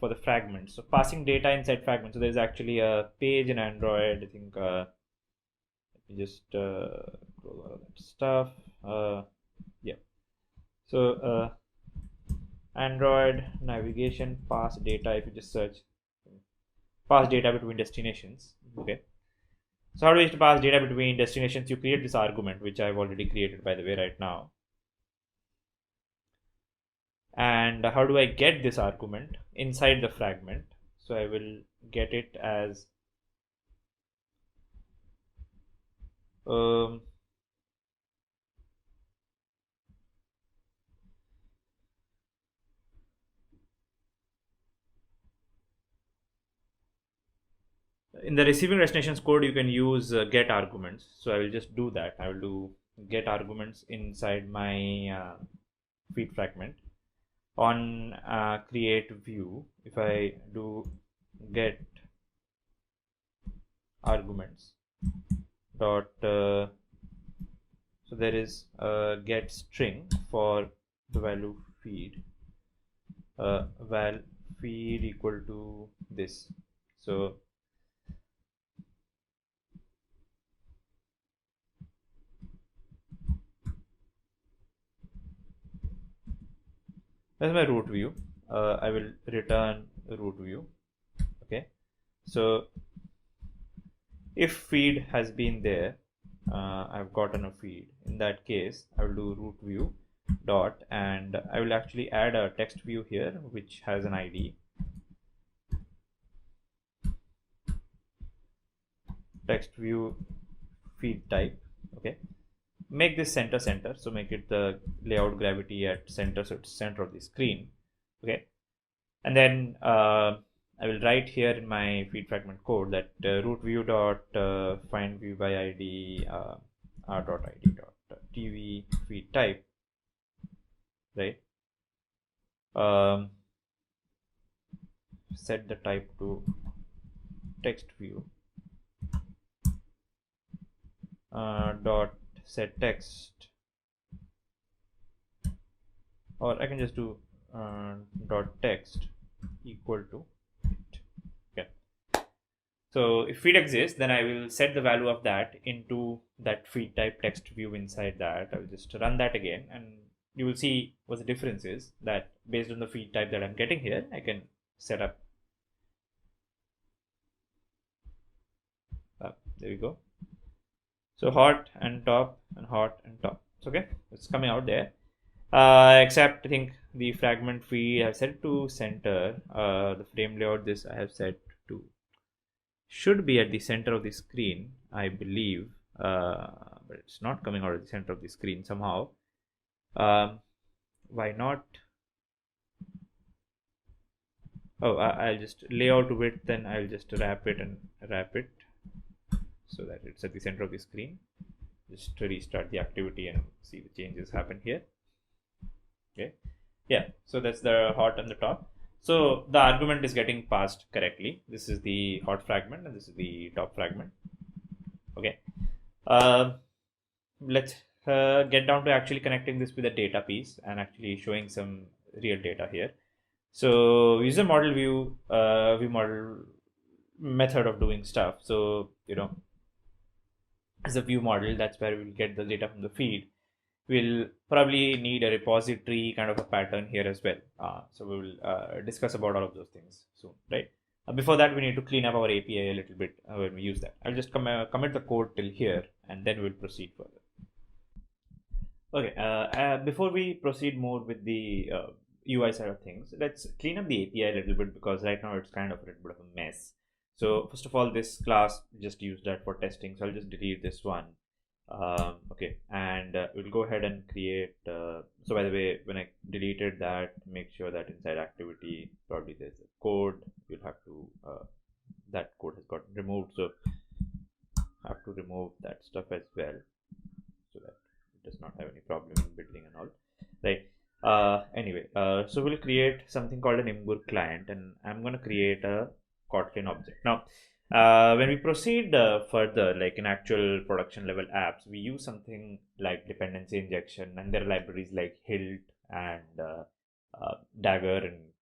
for the fragment, so passing data inside fragment. So there's actually a page in Android. I think let me just close all of that stuff. Yeah. So Android navigation pass data. If you just search pass data between destinations. Okay. So how do you pass data between destinations? You create this argument, which I've already created, by the way, right now. And how do I get this argument inside the fragment? So I will get it as in the receiving destinations code, you can use get arguments. So I will just do that. I will do get arguments inside my feed fragment. On create view, if I do get arguments dot so there is a get string for the value feed, val feed equal to this. So that's my root view. I will return root view. Okay, so if feed has been there, I've gotten a feed. In that case, I will do root view dot, and I will actually add a text view here which has an ID. Text view feed type. Okay, make this center, so make it the layout gravity at center, so it's center of the screen. Okay, and then I will write here in my feed fragment code that root view dot find view by id r dot id dot tv feed type, right? Set the type to text view dot set text, or I can just do dot text equal to it. Okay, so if feed exists, then I will set the value of that into that feed type text view inside that. I will just run that again, and you will see what the difference is, that based on the feed type that I'm getting here, I can set up. There we go. So hot and top and hot and top. Okay, it's coming out there. Except I think the fragment feed I have set to center. The frame layout, this I have set to should be at the center of the screen, I believe, but it's not coming out of the center of the screen somehow. Why not? Oh, I'll just layout width, then I'll just wrap it so that it's at the center of the screen. Just to restart the activity and see the changes happen here. Okay, yeah, so that's the hot and the top. So the argument is getting passed correctly. This is the hot fragment and this is the top fragment. Okay. Let's get down to actually connecting this with a data piece and actually showing some real data here. So user model view model method of doing stuff. So as a view model, that's where we'll get the data from the feed. We'll probably need a repository kind of a pattern here as well. So we will discuss about all of those things soon, right? Before that, we need to clean up our API a little bit when we use that. I'll just commit the code till here, and then we'll proceed further. Okay, before we proceed more with the UI side of things, let's clean up the API a little bit, because right now it's kind of a little bit of a mess. So first of all, this class just used that for testing, so I'll just delete this one. Okay, and we'll go ahead and create so by the way, when I deleted that, make sure that inside activity probably there's a code. You'll have to that code has gotten removed, so I have to remove that stuff as well, so that it does not have any problem in building and all, right? Anyway, so we'll create something called an Imgur client, and I'm going to create a Kotlin object. Now when we proceed further, like in actual production level apps, we use something like dependency injection, and there are libraries like Hilt and Dagger, and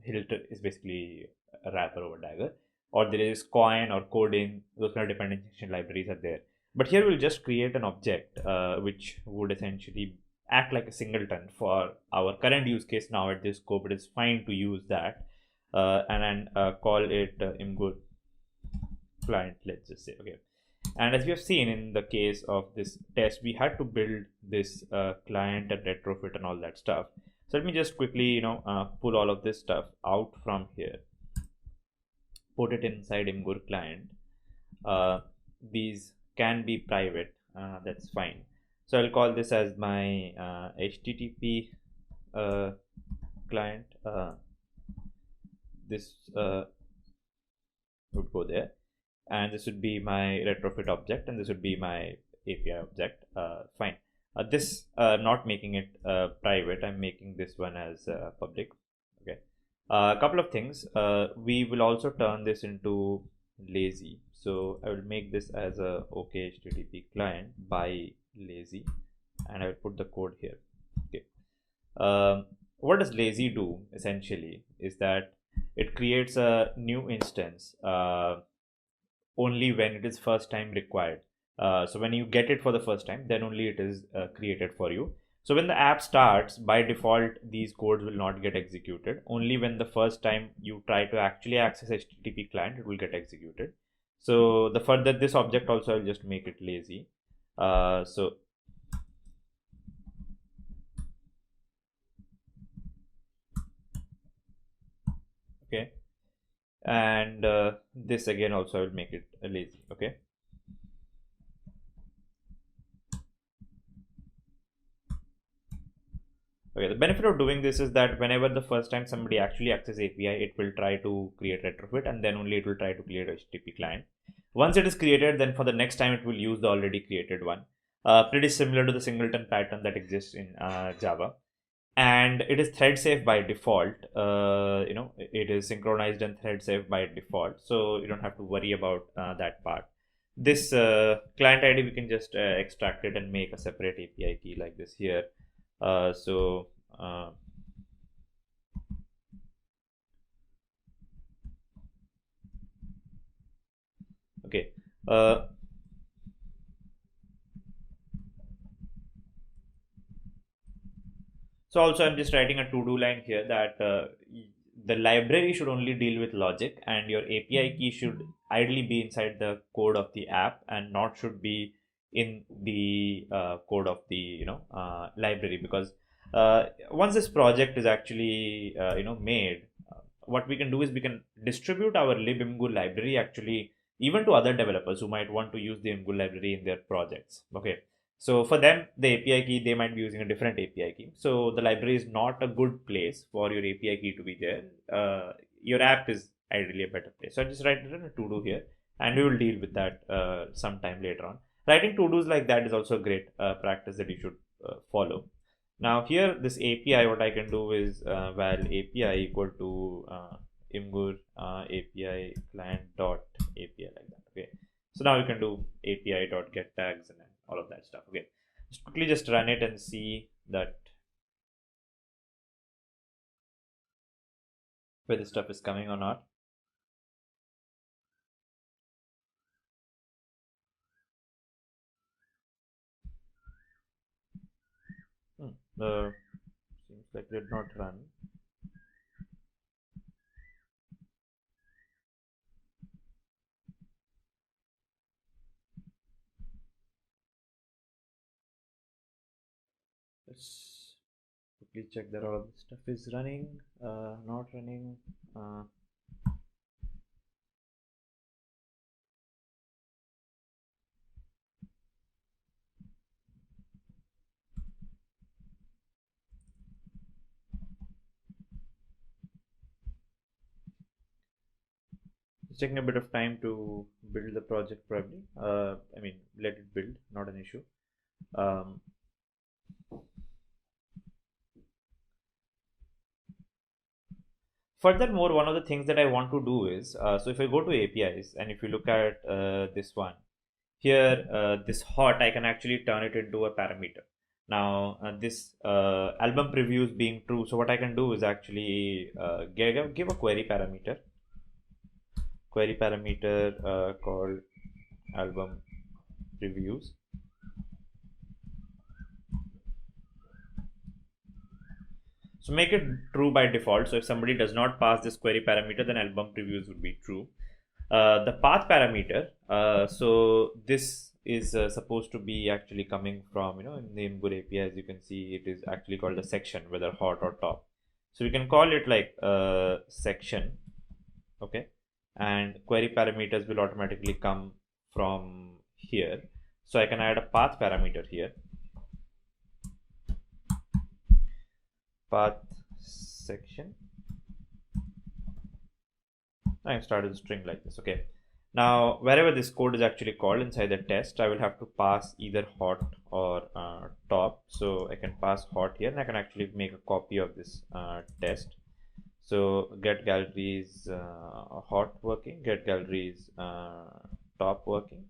Hilt is basically a wrapper over Dagger, or there is Coin or Coding. Those kind of dependency injection libraries are there. But here we'll just create an object which would essentially act like a singleton for our current use case. Now at this scope, it is fine to use that. And then call it Imgur client, let's just say. Okay, and as we have seen in the case of this test, we had to build this client and retrofit and all that stuff. So let me just quickly pull all of this stuff out from here, put it inside Imgur client. These can be private, that's fine. So I'll call this as my HTTP client. This would go there, and this would be my retrofit object, and this would be my API object. Fine. This not making it private, I'm making this one as public. Okay. A couple of things. We will also turn this into lazy. So I will make this as a OK HTTP client by lazy, and I will put the code here. Okay. What does lazy do essentially is that it creates a new instance only when it is first time required. So when you get it for the first time, then only it is created for you. So when the app starts, by default, these codes will not get executed. Only when the first time you try to actually access HTTP client, it will get executed. So the further this object also, I'll just make it lazy. So okay, and this again also I will make it lazy. Okay, the benefit of doing this is that whenever the first time somebody actually accesses API, it will try to create retrofit, and then only it will try to create HTTP client. Once it is created, then for the next time it will use the already created one. Pretty similar to the singleton pattern that exists in Java. And it is thread safe by default. It is synchronized and thread safe by default, so you don't have to worry about that part. This client ID, we can just extract it and make a separate API key like this here. Okay. So also I'm just writing a to-do line here that the library should only deal with logic, and your API key should ideally be inside the code of the app and not should be in the code of the library, because once this project is actually made, what we can do is we can distribute our libimgur library actually even to other developers who might want to use the Imgur library in their projects. Okay. So for them, the API key, they might be using a different API key. So the library is not a good place for your API key to be there. Your app is ideally a better place. So I just write it in a to-do here, and we will deal with that sometime later on. Writing to-dos like that is also a great practice that you should follow. Now here, this API, what I can do is val API equal to imgur API client dot API, like that. Okay. So now we can do API dot get tags and all of that stuff. Okay. Just quickly just run it and see that where the stuff is coming or not. Seems like did not run. Let's quickly check that all of this stuff is running. Not running. It's taking a bit of time to build the project, probably. I mean, let it build, not an issue. Furthermore, one of the things that I want to do is, so if I go to APIs and if you look at this one, here this hot, I can actually turn it into a parameter. Now this album previews being true, so what I can do is actually give a query parameter called album previews. So make it true by default. So if somebody does not pass this query parameter, then album previews would be true. The path parameter, so this is supposed to be actually coming from, in the Imgur API, as you can see, it is actually called a section, whether hot or top. So we can call it like section, okay, and query parameters will automatically come from here. So I can add a path parameter here, path section. I started a string like this. Okay. Now, wherever this code is actually called inside the test, I will have to pass either hot or top. So I can pass hot here, and I can actually make a copy of this test. So get galleries hot working, get galleries top working.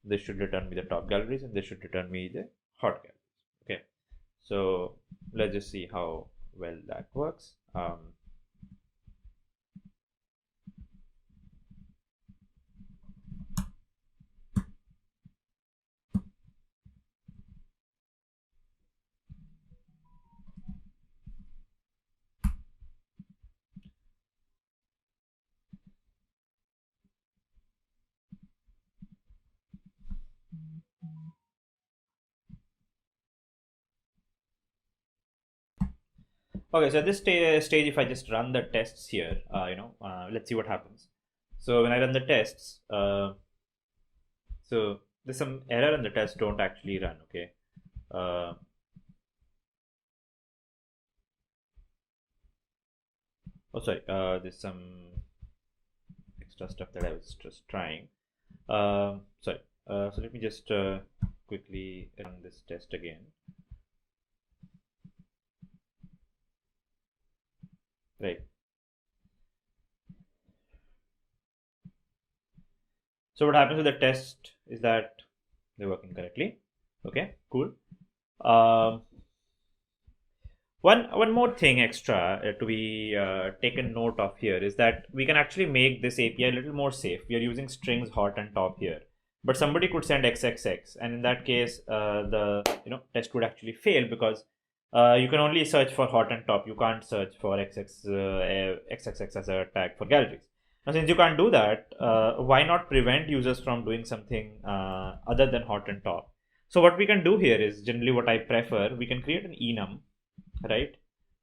This should return me the top galleries, and this should return me the hot galleries. Okay. So let's just see how well that works. Okay, so at this stage, if I just run the tests here, let's see what happens. So when I run the tests, so there's some error and the tests don't actually run. Okay. There's some extra stuff that I was just trying. So let me just quickly run this test again. Right. So what happens with the test is that they're working correctly. Okay, cool. One more thing extra to be taken note of here is that we can actually make this API a little more safe. We are using strings hot and top here, but somebody could send XXX, and in that case, the test would actually fail because you can only search for hot and top. You can't search for XXX as a tag for galleries. Now, since you can't do that, why not prevent users from doing something other than hot and top? So what we can do here is generally what I prefer. We can create an enum, right?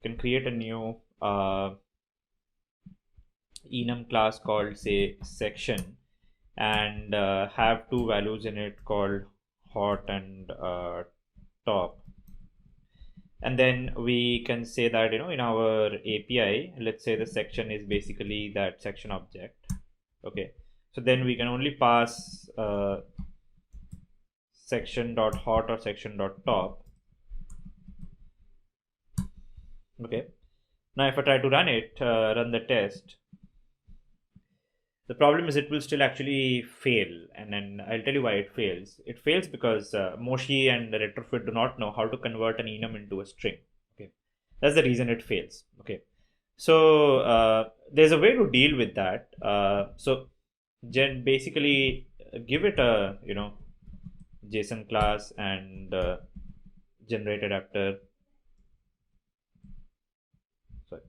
We can create a new enum class called, say, section, and have two values in it called hot and top. And then we can say that, in our API, let's say the section is basically that section object. Okay. So then we can only pass section.hot or section.top. Okay. Now if I try to run the test, the problem is it will still actually fail, and then I'll tell you why it fails. It fails because Moshi and the retrofit do not know how to convert an enum into a string. Okay, that's the reason it fails. Okay, so there's a way to deal with that. So basically give it a JSON class and generate adapter. Sorry.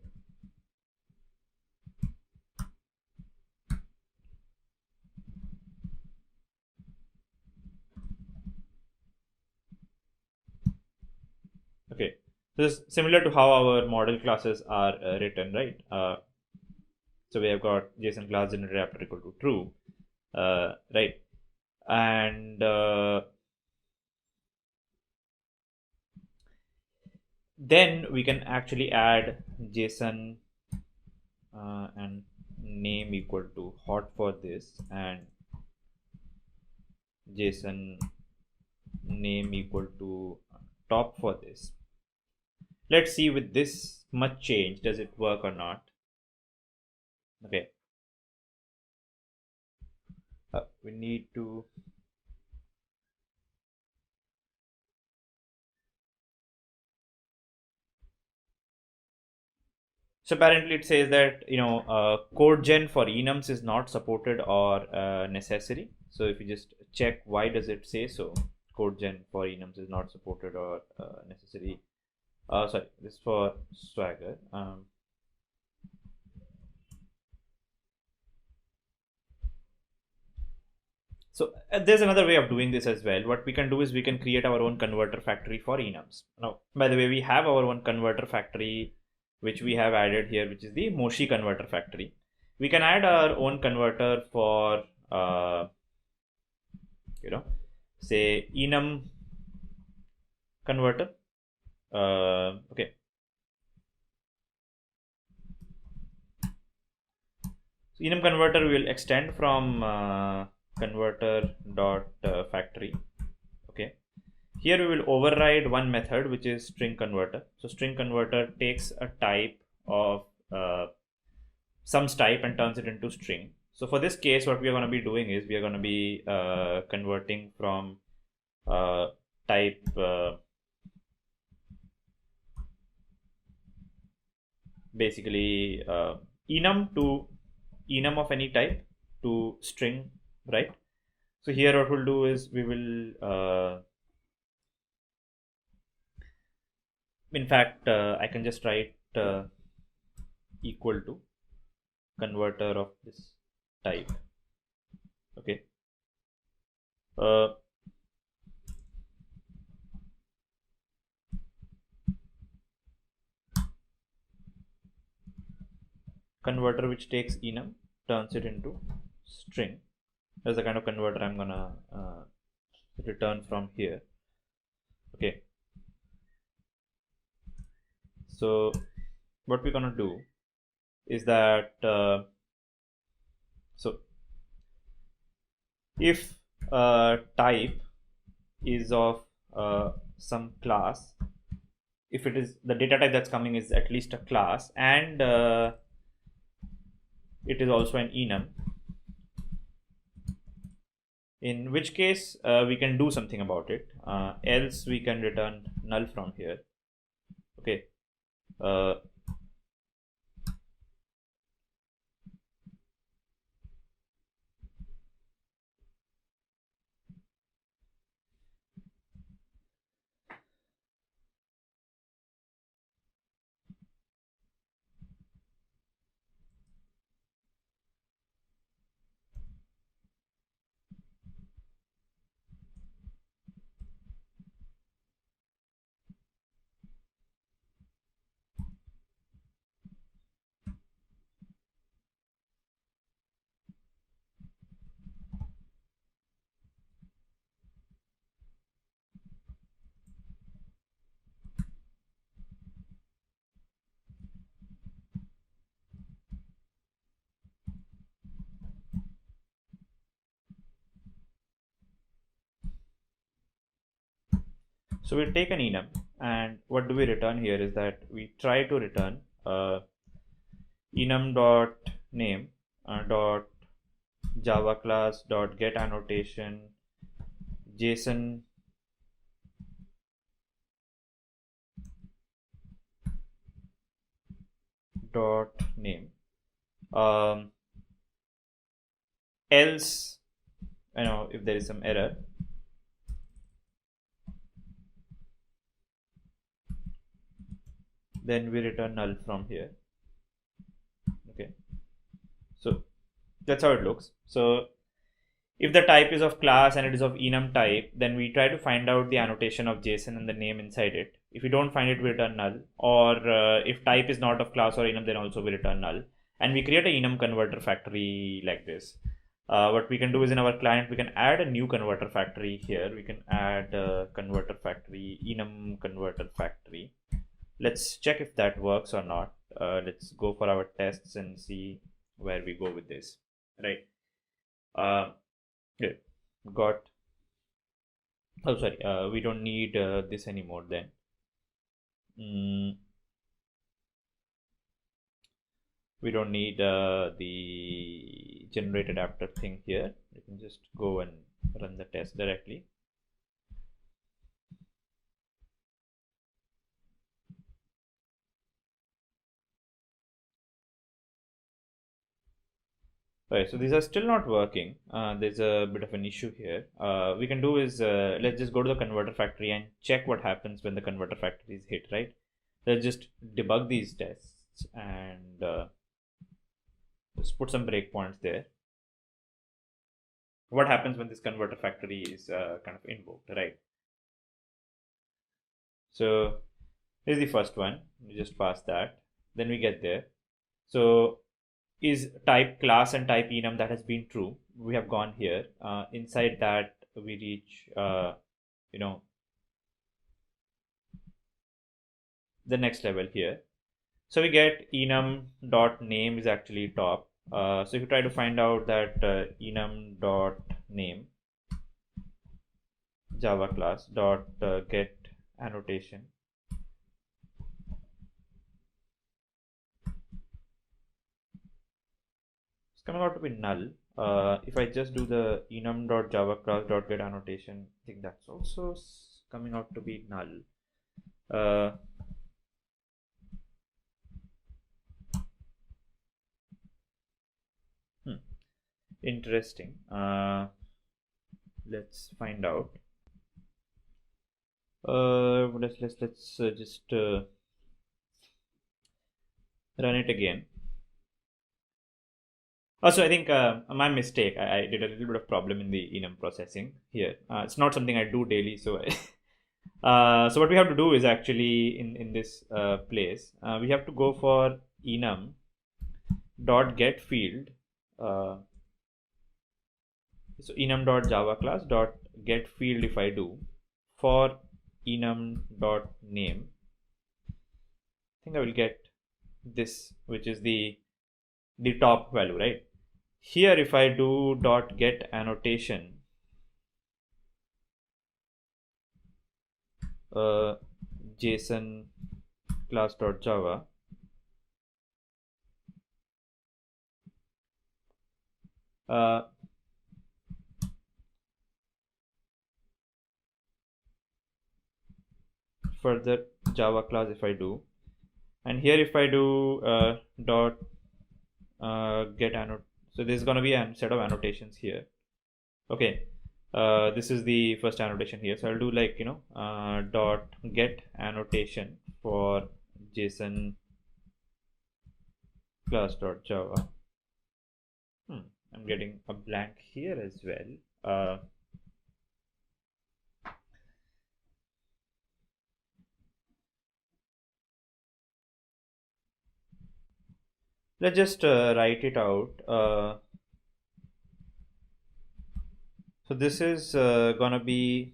Okay, so this is similar to how our model classes are written, right? So we have got JSON class generated after equal to true, right? And then we can actually add JSON and name equal to hot for this, and JSON name equal to top for this. Let's see with this much change, does it work or not? Okay. We need to so apparently it says that code gen for enums is not supported or necessary. So if you just check why does it say so, code gen for enums is not supported or necessary. Sorry, this is for Swagger. So there's another way of doing this as well. What we can do is we can create our own converter factory for enums. Now, by the way, we have our own converter factory, which we have added here, which is the Moshi converter factory. We can add our own converter for, say enum converter. Okay. So enum converter we will extend from converter dot factory. Okay, here we will override one method which is string converter. So string converter takes a type of some type and turns it into string. So for this case, what we are going to be doing is we are going to be converting from type basically enum to enum of any type to string, right? So here what we'll do is we will in fact I can just write equal to converter of this type. Okay, converter which takes enum turns it into string. That's the kind of converter I'm gonna return from here. Okay, so what we're gonna do is that so if type is of some class, if it is the data type that's coming is at least a class, and it is also an enum, in which case we can do something about it, else we can return null from here. Okay, so we'll take an enum And what do we return here is that we try to return enum dot name dot java class dot get annotation JSON dot name, else, if there is some error, then we return null from here. Okay, so that's how it looks. So if the type is of class and it is of enum type, then we try to find out the annotation of JSON and the name inside it. If we don't find it, we return null. Or if type is not of class or enum, then also we return null. And we create an enum converter factory like this. What we can do is in our client, we can add a new converter factory here. We can add a converter factory, enum converter factory. Let's check if that works or not. Let's go for our tests and see where we go with this. Right. Yeah, got. Oh, sorry. We don't need this anymore then. We don't need the generated after thing here. You can just go and run the test directly. Right, so these are still not working. There's a bit of an issue here. We can do is let's just go to the converter factory and check what happens when the converter factory is hit, right? Let's just debug these tests and just put some breakpoints there. What happens when this converter factory is kind of invoked, right? So this is the first one. We just pass that. Then we get there. So is type class and type enum, that has been true. We have gone here. Inside that we reach the next level here. So we get enum dot name is actually top. So if you try to find out that enum dot name java class dot get annotation, it's coming out to be null. If I just do the enum dot java class dot get annotation, I think that's also coming out to be null. Interesting. Let's find out. Let's just run it again. Also, I think my mistake. I did a little bit of problem in the enum processing here. It's not something I do daily, so so what we have to do is actually in this place we have to go for enum dot get field. So enum dot java class dot get field, if I do for enum dot name, I think I will get this, which is the top value, right? Here if I do dot get annotation, JSON class dot java, further java class if I do, and here if I do dot get annotation, so there's going to be a set of annotations here. Okay, this is the first annotation here, so I'll do like dot get annotation for JSON class dot java. I'm getting a blank here as well. Let's just write it out. So this is gonna be,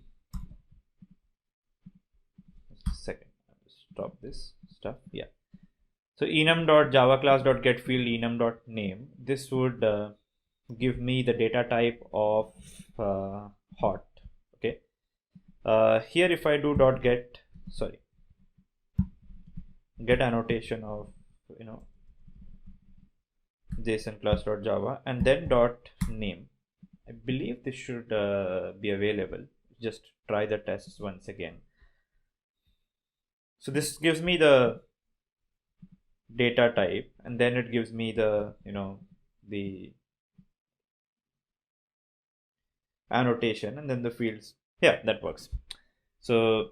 just a second, I'll just stop this stuff. Yeah. So enum dot java class dot get field enum dot name. This would give me the data type of hot. Okay. Here if I do dot get, sorry, get annotation of JSON class.java and then dot name. I believe this should be available. Just try the tests once again. So this gives me the data type, and then it gives me the the annotation, and then the fields. Yeah, that works. So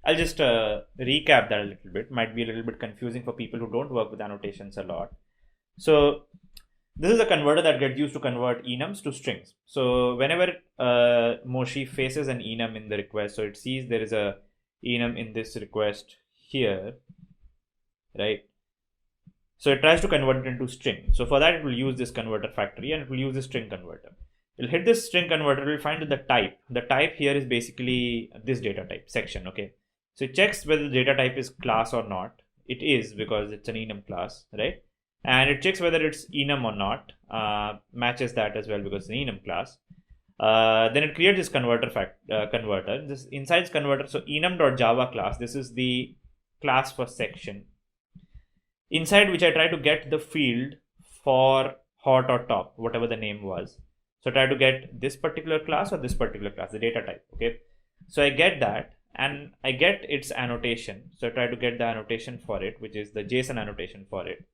I'll just recap that a little bit. Might be a little bit confusing for people who don't work with annotations a lot. So this is a converter that gets used to convert enums to strings. So whenever Moshi faces an enum in the request, so it sees there is a enum in this request here, right? So it tries to convert it into string. So for that, it will use this converter factory, and it will use the string converter. It'll hit this string converter, it will find the type. The type here is basically this data type section, okay? So it checks whether the data type is class or not. It is, because it's an enum class, right? And it checks whether it's enum or not, matches that as well because it's an enum class. Then it creates this converter converter. This inside this converter, so enum.java class, this is the class for section, inside which I try to get the field for hot or top, whatever the name was. So try to get this particular class or this particular class, the data type, okay? So I get that, and I get its annotation. So I try to get the annotation for it, which is the JSON annotation for it.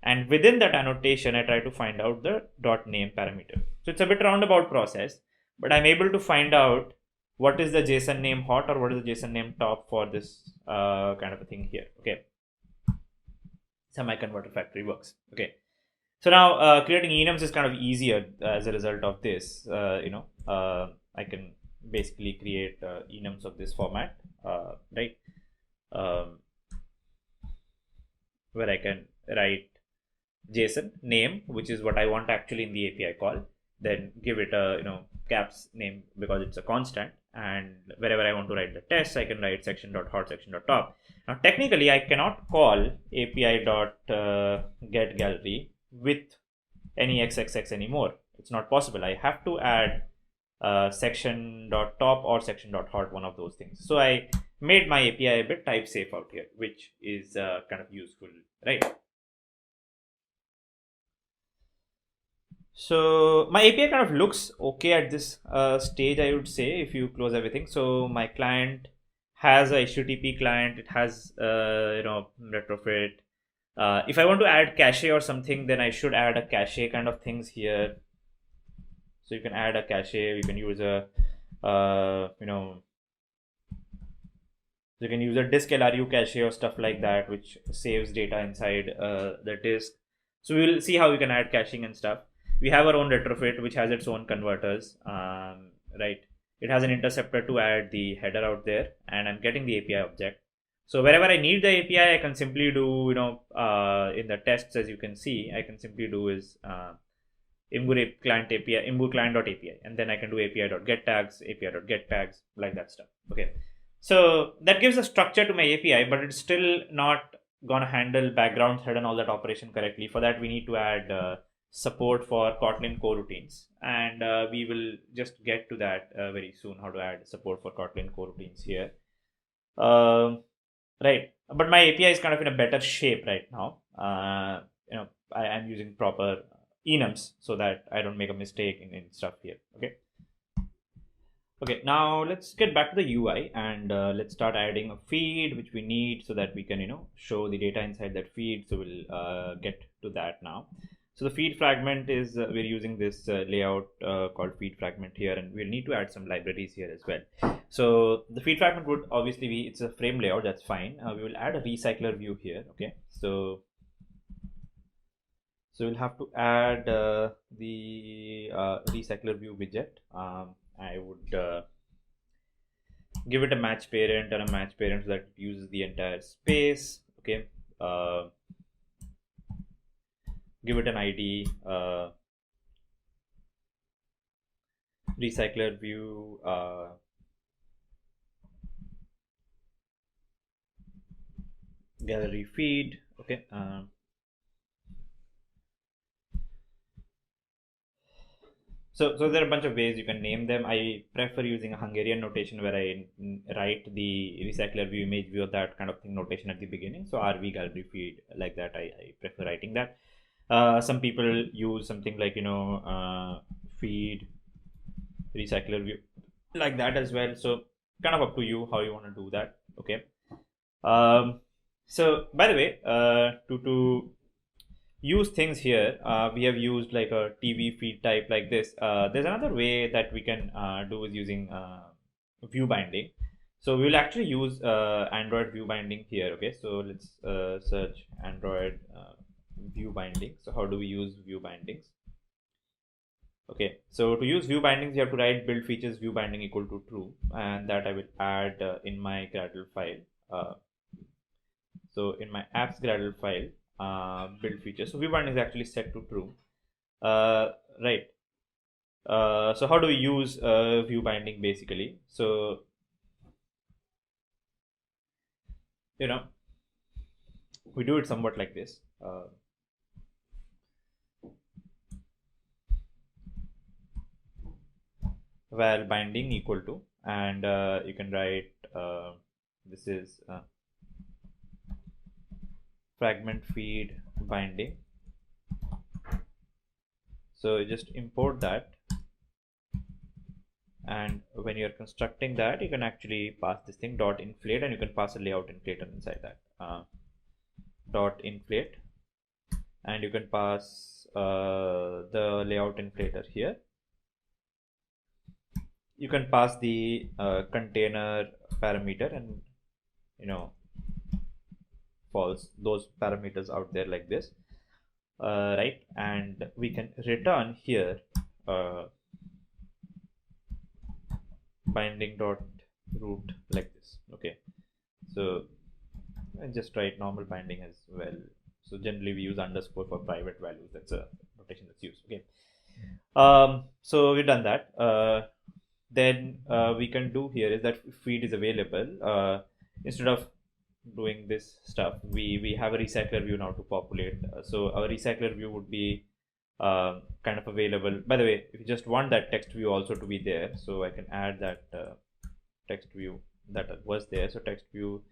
And within that annotation, I try to find out the .name parameter. So it's a bit roundabout process, but I'm able to find out what is the JSON name hot or what is the JSON name top for this kind of a thing here, okay? So my converter factory works, okay? So now creating enums is kind of easier as a result of this. I can basically create enums of this format, right? Where I can write JSON name, which is what I want actually in the API call. Then give it a caps name because it's a constant. And wherever I want to write the tests, I can write section.hot, section.top. Now technically, I cannot call api.getGallery with any xxx anymore. It's not possible. I have to add section.top or section.hot, one of those things. So I made my API a bit type safe out here, which is kind of useful, right? So my API kind of looks okay at this stage, I would say, if you close everything. So my client has a HTTP client. It has retrofit. If I want to add cache or something, then I should add a cache kind of things here. So you can add a cache. You can use a you can use a disk LRU cache or stuff like that, which saves data inside the disk. So we will see how you can add caching and stuff. We have our own retrofit, which has its own converters, right? It has an interceptor to add the header out there, and I'm getting the API object. So wherever I need the API, I can simply do, in the tests, as you can see, I can simply do is imgur client API, imgur client.api, and then I can do api.get tags, api.get tags, like that stuff. Okay. So that gives a structure to my API, but it's still not going to handle background thread and all that operation correctly. For that, we need to add support for Kotlin coroutines, and we will just get to that very soon, how to add support for Kotlin coroutines here. Right, but my API is kind of in a better shape right now. I'm using proper enums so that I don't make a mistake in stuff here. Okay, now let's get back to the UI and let's start adding a feed which we need so that we can show the data inside that feed. So we'll get to that now. So the feed fragment is we're using this layout called feed fragment here, and we'll need to add some libraries here as well. So the feed fragment would obviously be, it's a frame layout, that's fine. We will add a recycler view here. Okay, so we'll have to add the recycler view widget. I would give it a match parent and a match parent so that it uses the entire space. Okay. Give it an ID, recycler view, gallery feed. Okay. So there are a bunch of ways you can name them. I prefer using a Hungarian notation where I write the recycler view, image view, that kind of thing notation at the beginning. So RV gallery feed like that. I prefer writing that. Some people use something like feed recycler view like that as well. So kind of up to you how you want to do that. Okay. So by the way, to use things here, we have used like a TV feed type like this. There's another way that we can do is using view binding. So we will actually use Android view binding here. Okay, so let's search Android view binding. So how do we use view bindings? Okay, so to use view bindings, you have to write build features view binding equal to true, and that I will add in my Gradle file. So in my apps Gradle file, build features. So view binding is actually set to true. Right. So how do we use view binding basically? So we do it somewhat like this. While binding equal to, and you can write this is fragment feed binding. So you just import that, and when you're constructing that, you can actually pass this thing dot inflate, and you can pass a layout inflator inside that dot inflate, and you can pass the layout inflator here. You can pass the container parameter and false those parameters out there like this, right? And we can return here binding dot root like this. Okay, so and just write normal binding as well. So generally we use underscore for private values. That's a notation that's used. Okay, so we've done that. Then we can do here is that feed is available. Instead of doing this stuff, we have a recycler view now to populate. So our recycler view would be kind of available. By the way, if you just want that text view also to be there, so I can add that text view that was there. So text view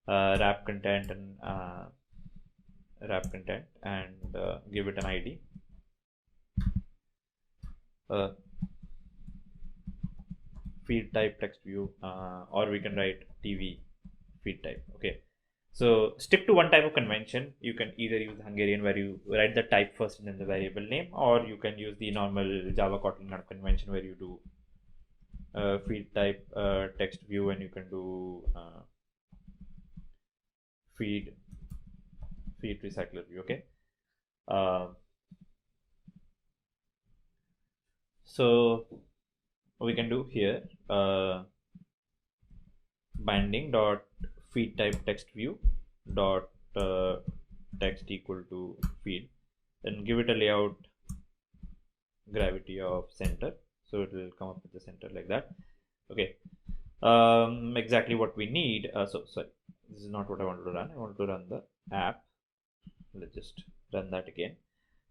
wrap content and give it an ID. Feed type text view, or we can write TV feed type. Okay, so stick to one type of convention. You can either use Hungarian where you write the type first and then the variable name, or you can use the normal Java Kotlin kind of convention where you do feed type text view, and you can do feed recycler view. Okay, so we can do here binding dot feed type text view dot text equal to feed, then give it a layout gravity of center, so it will come up with the center like that. Okay, exactly what we need. So sorry, this is not what I wanted to run. I want to run the app. Let's just run that again.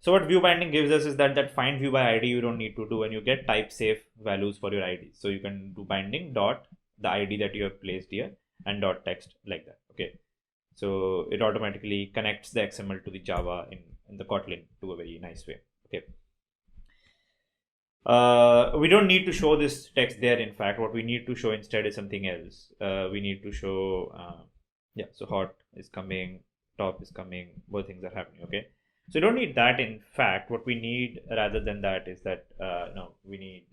So what view binding gives us is that find view by ID you don't need to do, and you get type safe values for your ID. So you can do binding dot the ID that you have placed here and dot text like that. Okay, so it automatically connects the XML to the Java in the Kotlin to a very nice way. Okay, we don't need to show this text there. In fact, what we need to show instead is something else. We need to show so hot is coming, top is coming, both things are happening. Okay, so you don't need that. In fact, what we need rather than that is that we need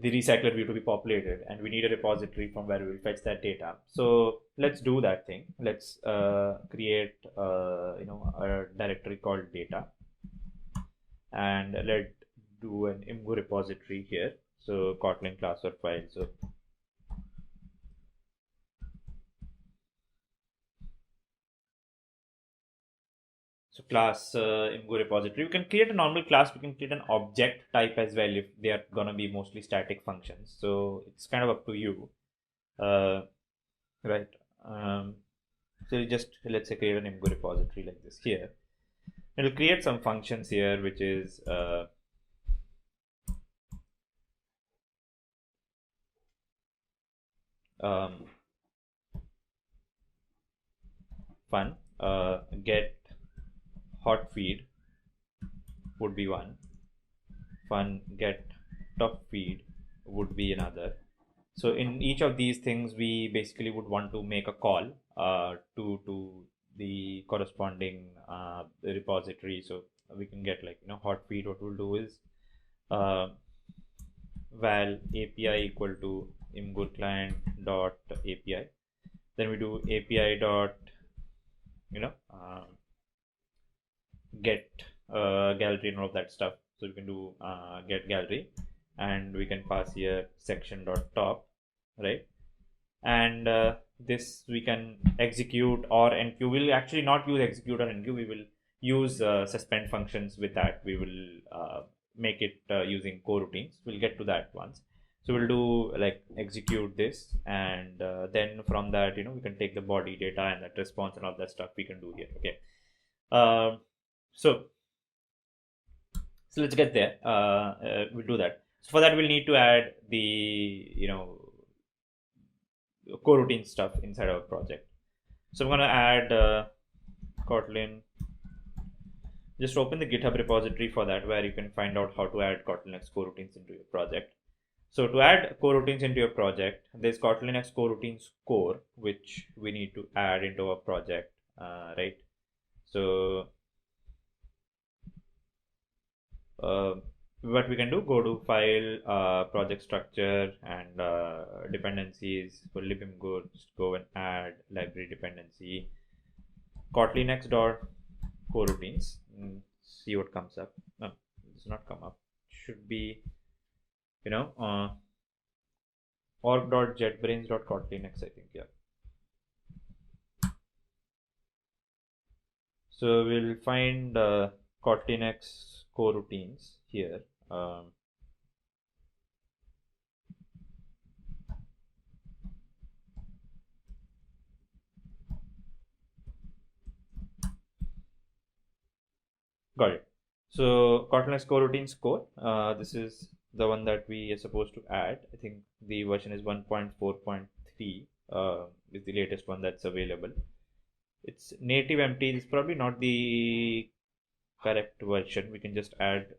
the recycler view to be populated, and we need a repository from where we will fetch that data. So let's do that thing. Let's create a directory called data, and let's do an Imgo repository here. So Kotlin class or file. So class Imgo repository. We can create a normal class. We can create an object type as well if they are gonna be mostly static functions. So it's kind of up to you, right? So you just let's say create an Imgo repository like this here. It'll create some functions here, which is fun. Get hot feed would be one. Fun get top feed would be another. So in each of these things, we basically would want to make a call to the corresponding repository. So we can get like, hot feed. What we'll do is val API equal to imgur client dot API. Then we do API dot get gallery and all of that stuff. So we can do get gallery, and we can pass here section dot top, right? And this we can execute or enqueue. We'll actually not use execute or enqueue. We will use suspend functions with that. We will make it using coroutines. We'll get to that once. So we'll do like execute this, and then from that, we can take the body data and that response and all that stuff we can do here. Okay. So let's get there. We'll do that. So for that, we'll need to add the coroutine stuff inside our project. So I'm going to add Kotlin. Just open the GitHub repository for that, where you can find out how to add Kotlin X coroutines into your project. So to add coroutines into your project, there's Kotlin X coroutines core, which we need to add into our project, right? So what we can do, go to file, project structure, and dependencies for libimgur. Just go and add library dependency Kotlin X dot coroutines. See what comes up. No, it does not come up. It should be org.jetbrains.kotlinx, I think. Yeah. So we'll find Kotlin X coroutines here. Got it. So Kotlin X coroutines core. This is the one that we are supposed to add. I think the version is 1.4.3 is the latest one that's available. It's native empty. It's probably not the correct version. We can just add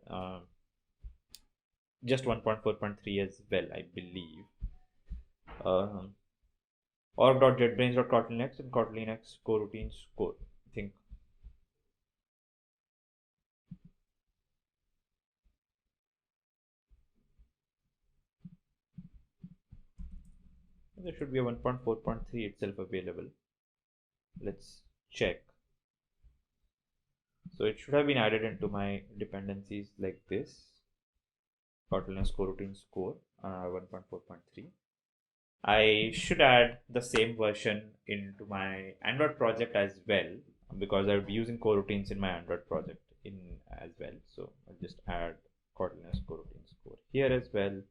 just 1.4.3 as well, I believe. org.jetbrains.kotlinx and Kotlin X coroutines core, I think. There should be a 1.4.3 itself available. Let's check. So it should have been added into my dependencies like this. Kotlin X coroutines core 1.4.3. I should add the same version into my Android project as well, because I'll be using coroutines in my Android project as well. So I'll just add Kotlin X coroutines core here as well.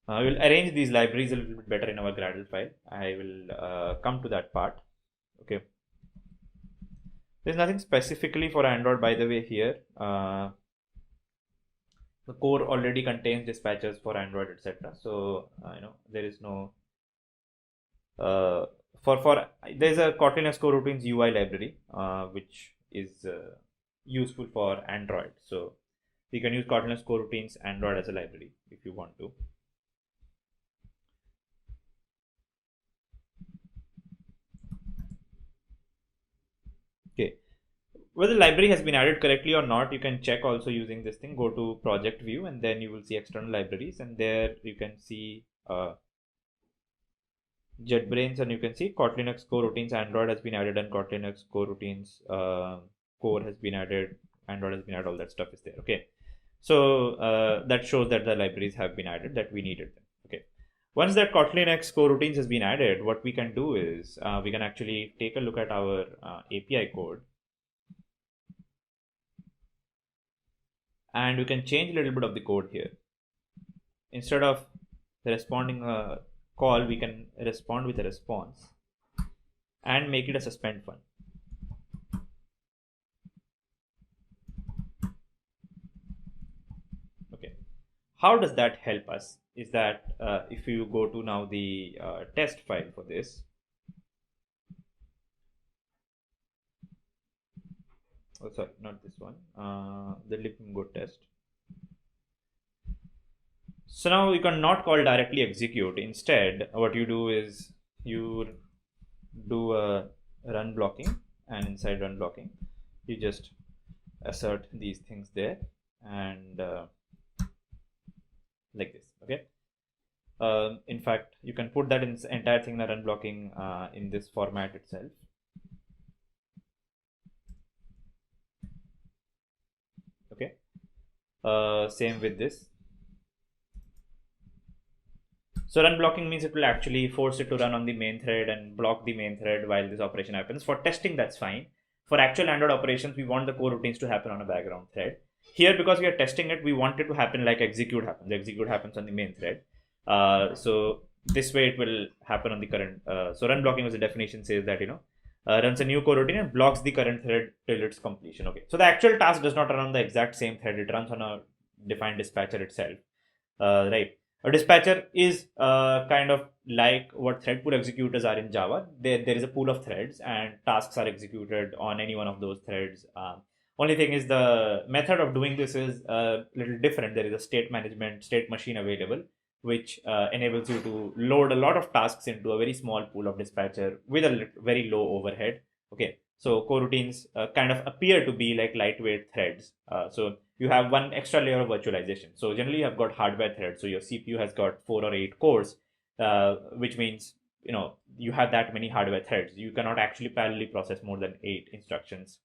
We'll arrange these libraries a little bit better in our Gradle file. I will come to that part. Okay. There's nothing specifically for Android, by the way, here. The core already contains dispatchers for Android, etc. So there is no there's a Kotlin X coroutines UI library which is useful for Android. So you can use Kotlin X coroutines Android as a library if you want to. Okay, whether the library has been added correctly or not, you can check also using this thing. Go to project view, and then you will see external libraries, and there you can see JetBrains, and you can see Kotlin X coroutines Android has been added, and Kotlin X coroutines core has been added, Android has been added, all that stuff is there. Okay, so that shows that the libraries have been added, that we needed them. Okay, once that Kotlin X coroutines has been added, what we can do is we can actually take a look at our API code, and we can change a little bit of the code here. Instead of responding a call, we can respond with a response and make it a suspend fun. how does that help us is that if you go to now the test file for this, oh sorry, not this one, the libgo test. So now you cannot call directly execute. Instead, what you do is you do a run blocking, and inside run blocking, you just assert these things there, and like this. Okay. In fact, you can put that in this entire thing, the run blocking, in this format itself. Okay. Same with this. So run blocking means it will actually force it to run on the main thread and block the main thread while this operation happens. For testing, that's fine. For actual Android operations, we want the coroutines to happen on a background thread. Here, because we are testing it, we want it to happen like execute happens. The execute happens on the main thread. So this way it will happen on the current. So run blocking as a definition says that, runs a new coroutine and blocks the current thread till its completion. Okay. So the actual task does not run on the exact same thread. It runs on a defined dispatcher itself. Right. A dispatcher is kind of like what thread pool executors are in Java. There is a pool of threads and tasks are executed on any one of those threads. Only thing is the method of doing this is a little different. There is a state management, state machine available, which enables you to load a lot of tasks into a very small pool of dispatcher with a very low overhead. Okay, so coroutines kind of appear to be like lightweight threads. So you have one extra layer of virtualization. So generally you have got hardware threads. So your CPU has got 4 or 8 cores, which means you have that many hardware threads. You cannot actually parallelly process more than 8 instructions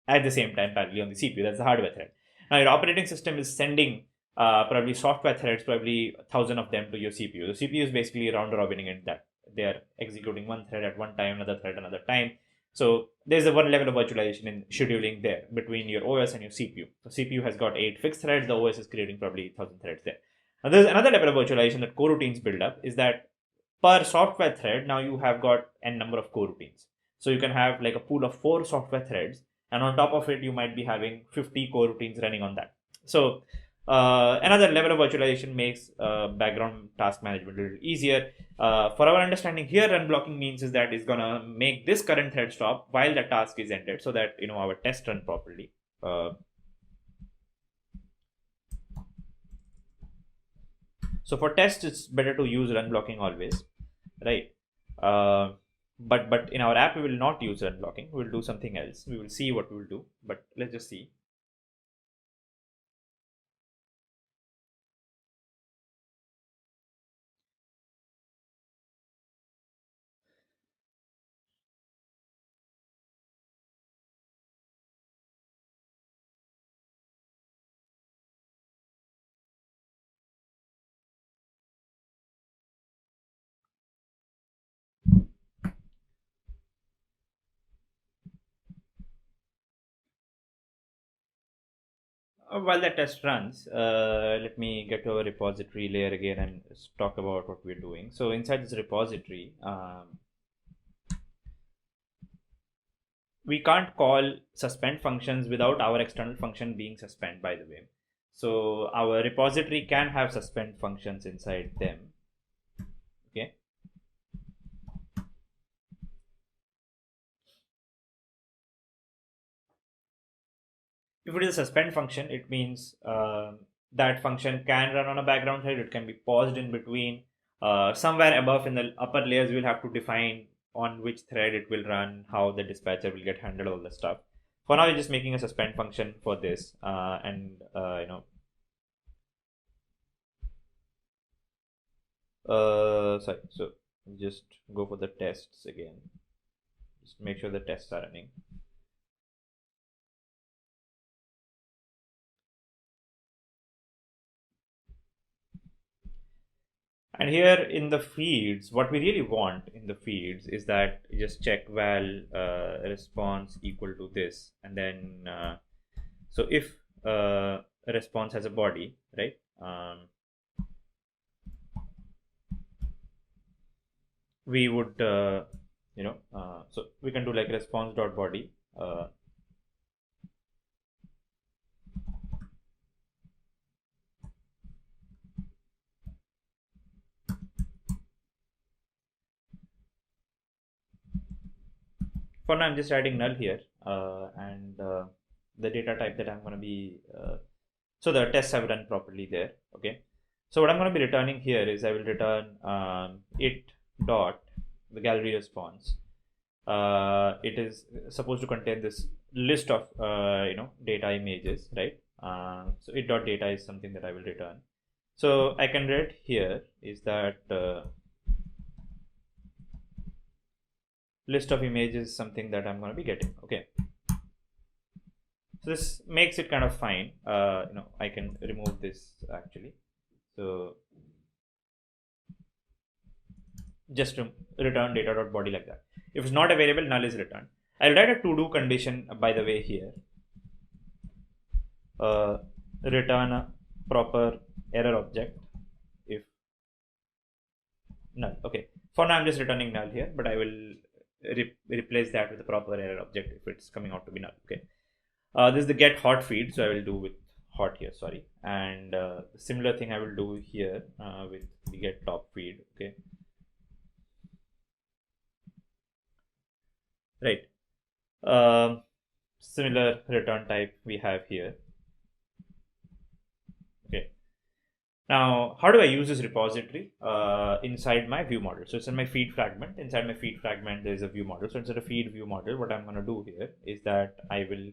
at the same time parallelly on the CPU. That's the hardware thread. Now your operating system is sending probably software threads, probably 1,000 of them to your CPU. The CPU is basically round robining in that. They are executing one thread at one time, another thread another time. So there's a one level of virtualization in scheduling there between your OS and your CPU. So CPU has got 8 fixed threads. The OS is creating probably 1,000 threads there. Now there's another level of virtualization that coroutines build up is that per software thread, now you have got n number of coroutines. So you can have like a pool of 4 software threads, and on top of it, you might be having 50 coroutines running on that. So another level of virtualization makes background task management a little easier. For our understanding here, run blocking means is that it's gonna make this current thread stop while the task is ended, so that our test run properly. So for tests, it's better to use run blocking always, right? But in our app, we will not use run blocking. We'll do something else. We will see what we will do, but let's just see. While the test runs, let me get to our repository layer again and talk about what we're doing. So inside this repository, we can't call suspend functions without our external function being suspend, by the way. So our repository can have suspend functions inside them. Okay. If it is a suspend function, it means that function can run on a background thread. It can be paused in between. Somewhere above in the upper layers, we'll have to define on which thread it will run, how the dispatcher will get handled, all the stuff. For now, we're just making a suspend function for this, sorry. So just go for the tests again. Just make sure the tests are running. And here in the feeds, what we really want in the feeds is that you just check val response equal to this, and then so if a response has a body, right? We would so we can do like response dot body. for now I'm just writing null here, and the data type that I'm going to be, so the tests have run properly there. Okay, so what I'm going to be returning here is I will return it dot the gallery response. It is supposed to contain this list of data images, right? So it dot data is something that I will return. So I can write here is that list of images is something that I'm going to be getting. Okay, so this makes it kind of fine. I can remove this actually. So just return data dot body like that. If it's not a variable, null is returned. I'll write a to do condition by the way here. Return a proper error object if null. Okay, for now I'm just returning null here, but I will replace that with a proper error object if it's coming out to be null. Okay, this is the get hot feed, so I will do with hot here, sorry, and similar thing I will do here with the get top feed. Okay, right. Similar return type we have here. Okay, now how do I use this repository inside my view model? So it's in my feed fragment. Inside my feed fragment there is a view model. So instead of feed view model, what I'm going to do here is that I will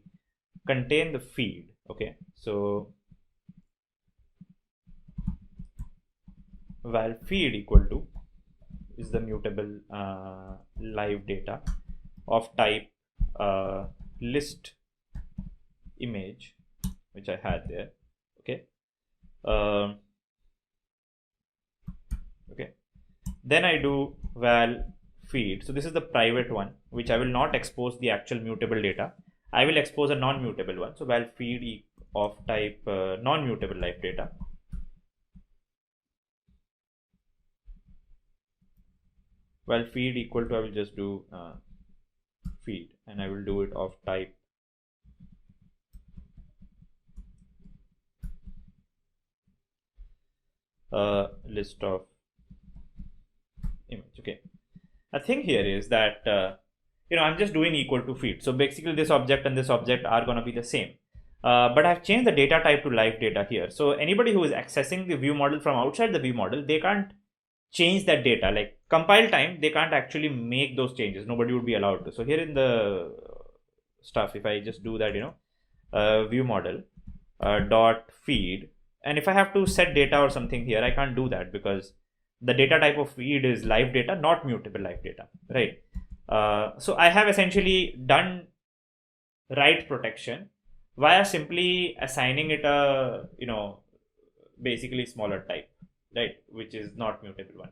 contain the feed. Okay, so val feed equal to is the mutable live data of type list image, which I had there. Okay, okay, then I do val feed. So this is the private one, which I will not expose the actual mutable data. I will expose a non-mutable one. So val feed of type non-mutable live data. Val feed equal to, I will just do feed, and I will do it of type list of image. Okay, a thing here is that I'm just doing equal to feed. So basically this object and this object are going to be the same, but I've changed the data type to live data here. So anybody who is accessing the view model from outside the view model, they can't change that data. Like compile time, they can't actually make those changes. Nobody would be allowed to. So here in the stuff, if I just do that, view model dot feed, and if I have to set data or something here, I can't do that because the data type of feed is live data, not mutable live data, right? So I have essentially done write protection via simply assigning it a basically smaller type, right, which is not mutable one.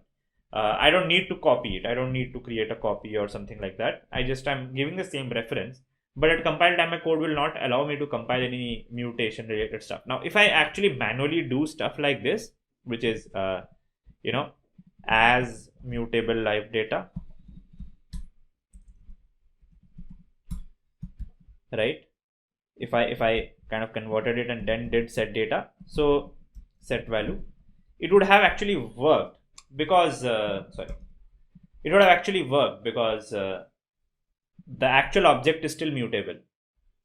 I don't need to copy it. I don't need to create a copy or something like that. I'm giving the same reference, but at compile time my code will not allow me to compile any mutation related stuff. Now if I actually manually do stuff like this, which is as mutable live data, right, if I kind of converted it and then did set data, so set value, it would have actually worked because it would have actually worked because the actual object is still mutable.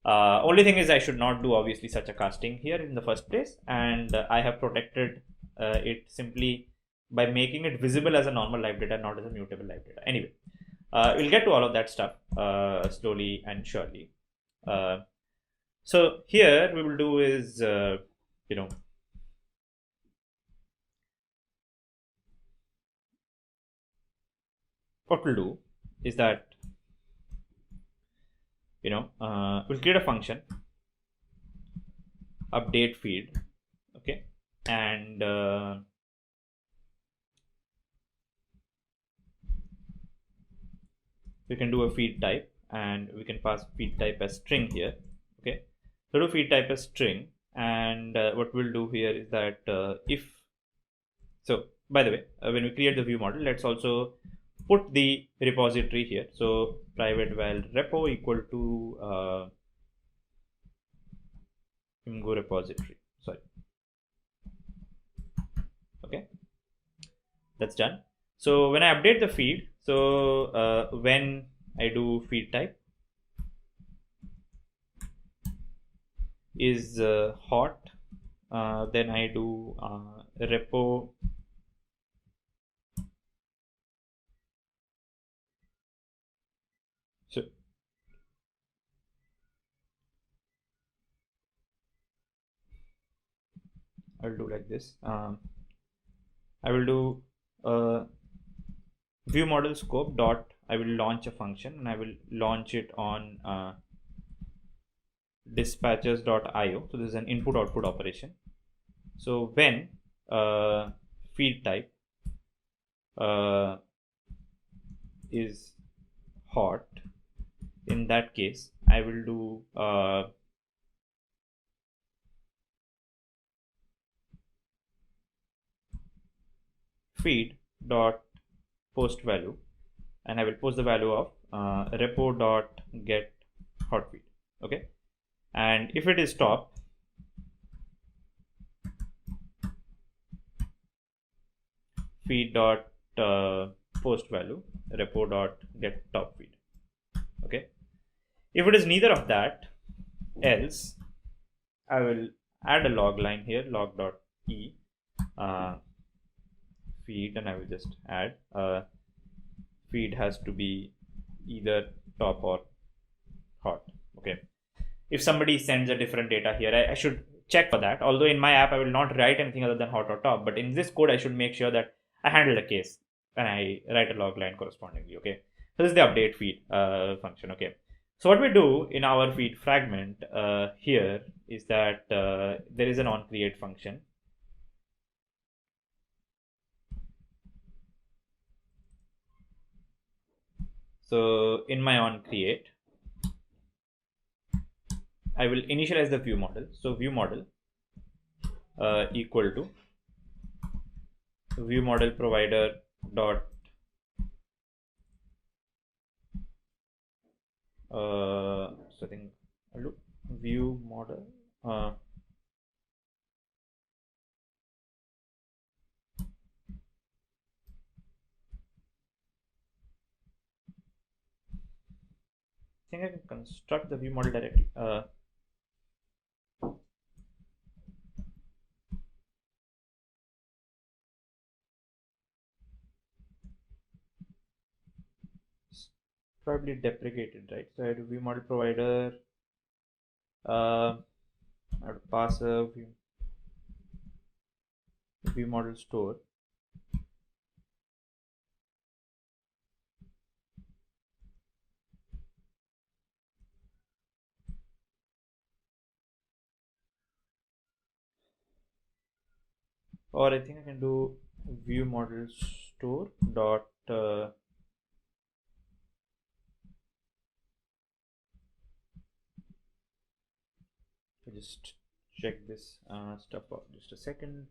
Only thing is I should not do obviously such a casting here in the first place, and I have protected it simply by making it visible as a normal live data, not as a mutable live data. Anyway, we'll get to all of that stuff slowly and surely. So here we will do is what we'll do is that we'll create a function update feed, okay, and we can do a feed type, and we can pass feed type as string here. Okay, so do feed type as string, and what we'll do here is that by the way, when we create the view model, let's also put the repository here. So private val repo equal to imgo repository. Sorry. Okay, that's done. So when I update the feed, so when I do feed type, is hot, then I do repo so I'll do like this. I will do view model scope dot, I will launch a function and I will launch it on dispatches.io. So this is an input output operation. So when feed type is hot, in that case I will do feed dot post value, and I will post the value of repo dot get hot feed. Okay, and if it is top, feed dot post value repo dot get top feed. Okay, if it is neither of that, else I will add a log line here, log dot e feed, and I will just add feed has to be either top or hot. Okay, if somebody sends a different data here, I should check for that. Although in my app I will not write anything other than hot or top, but in this code I should make sure that I handle the case and I write a log line correspondingly. Okay, so this is the update feed function. Okay, so what we do in our feed fragment here is that there is an onCreate function. So in my onCreate, I will initialize the view model. So view model equal to view model provider dot so I think I'll do view model I think I can construct the view model directly. Probably deprecated, right? So I have view model provider. I have to pass a view model store. Or I think I can do view model store dot just check this stuff out just a second.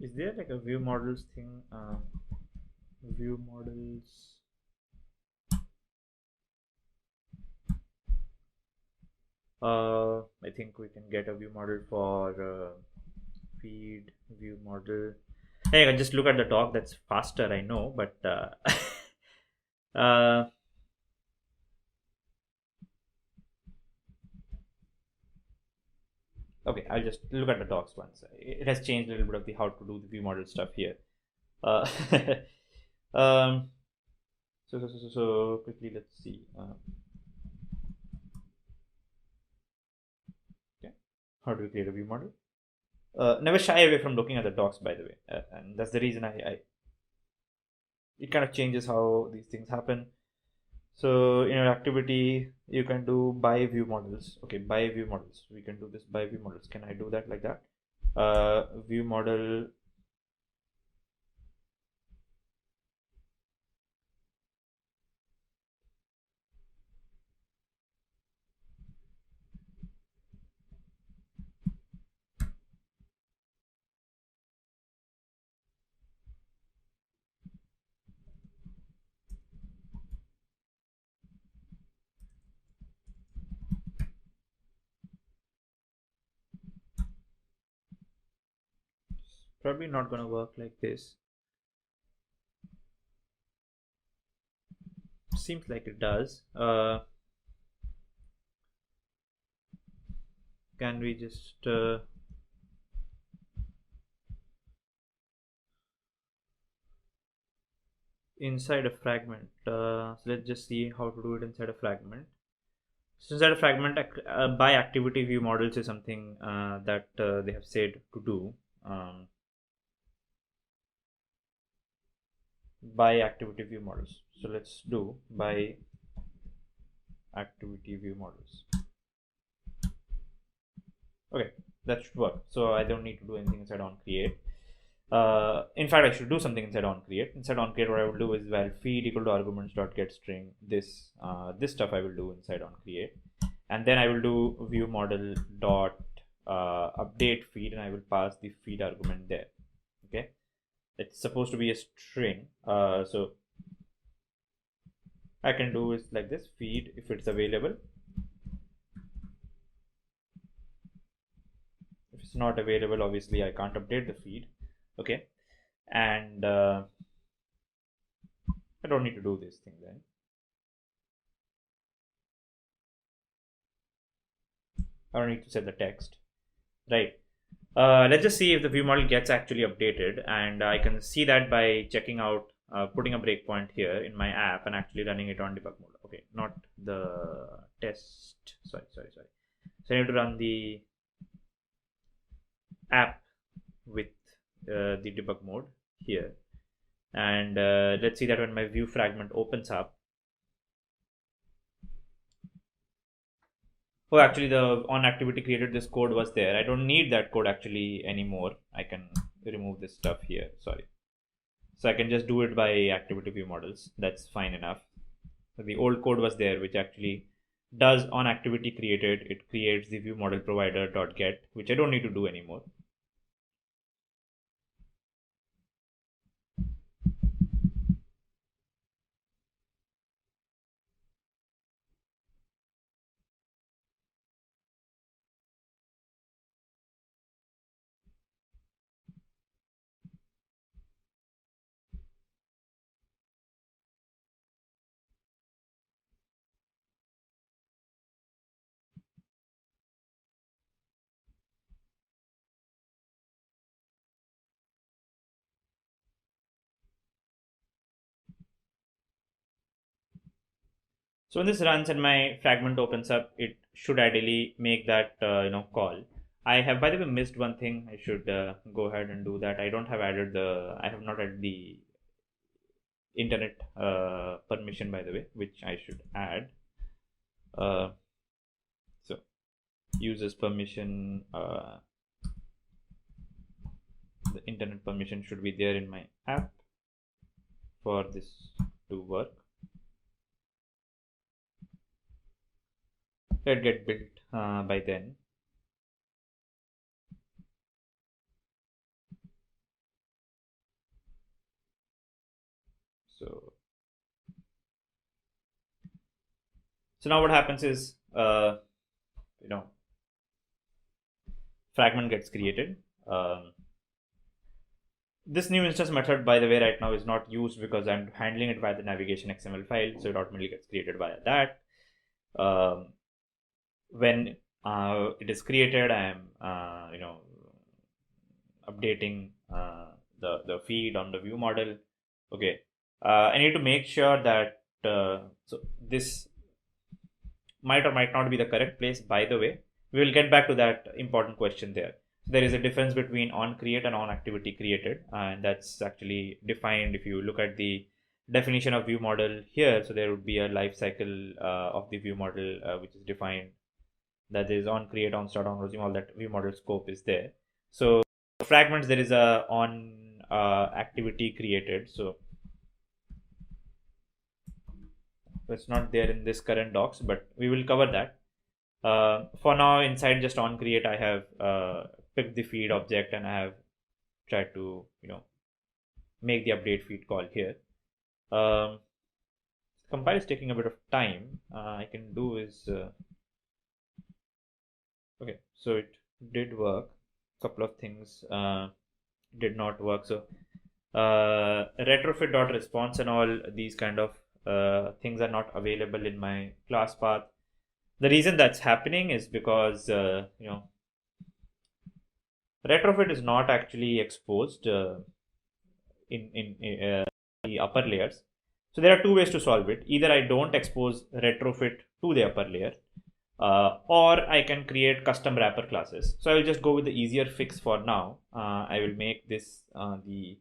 Is there like a view models thing? View models. I think we can get a view model for feed view model. Hey, I can just look at the doc. That's faster, I know, but okay, I'll just look at the docs once. It has changed a little bit of the how to do the view model stuff here. So quickly, let's see. Okay, how do we create a view model? Never shy away from looking at the docs, by the way, and that's the reason it kind of changes how these things happen. So in your activity, you can do by view models. Okay, by view models. We can do this by view models. Can I do that like that? View model. probably not going to work like this. Seems like it does. Can we just inside a fragment? So let's just see how to do it inside a fragment. So inside a fragment, by activity view models is something that they have said to do. By activity view models. So let's do by activity view models. Okay, that should work. So I don't need to do anything inside on create. In fact, I should do something inside on create. Inside on create, what I will do is while feed equal to arguments dot get string. This stuff I will do inside on create, and then I will do view model dot update feed, and I will pass the feed argument there. Okay, it's supposed to be a string. So I can do is like this: feed if it's available. If it's not available, obviously I can't update the feed. Okay, and I don't need to do this thing then. I don't need to set the text, right? Let's just see if the view model gets actually updated, and I can see that by checking out, putting a breakpoint here in my app and actually running it on debug mode. Okay, not the test. Sorry. So I need to run the app with the debug mode here, and let's see that when my view fragment opens up. Oh, actually the on activity created, this code was there. I don't need that code actually anymore. I can remove this stuff here. Sorry. So I can just do it by activity view models. That's fine enough. So the old code was there, which actually does on activity created, it creates the view model provider dot get, which I don't need to do anymore. So when this runs and my fragment opens up, it should ideally make that call. I have, by the way, missed one thing. I should go ahead and do that. I don't have added the. I have not added the internet permission, by the way, which I should add. So users permission. The internet permission should be there in my app for this to work. Let get built by then. So now what happens is fragment gets created. This new instance method, by the way, right now is not used because I'm handling it via the navigation XML file, so it automatically gets created via that. When it is created, I am updating the feed on the view model. Okay, I need to make sure that so this might or might not be the correct place. By the way, we will get back to that important question there. There is a difference between on create and on activity created, and that's actually defined if you look at the definition of view model here. So there would be a life cycle of the view model which is defined. That is on create, on start, on resume. All that view model scope is there. So fragments, there is a on activity created. So it's not there in this current docs, but we will cover that. For now, inside just on create, I have picked the feed object and I have tried to make the update feed call here. Compile is taking a bit of time. I can do is okay, so it did work. Couple of things did not work. So retrofit.response and all these kind of things are not available in my class path. The reason that's happening is because retrofit is not actually exposed in the upper layers. So there are two ways to solve it. Either I don't expose retrofit to the upper layer, or I can create custom wrapper classes. So I will just go with the easier fix for now. I will make this the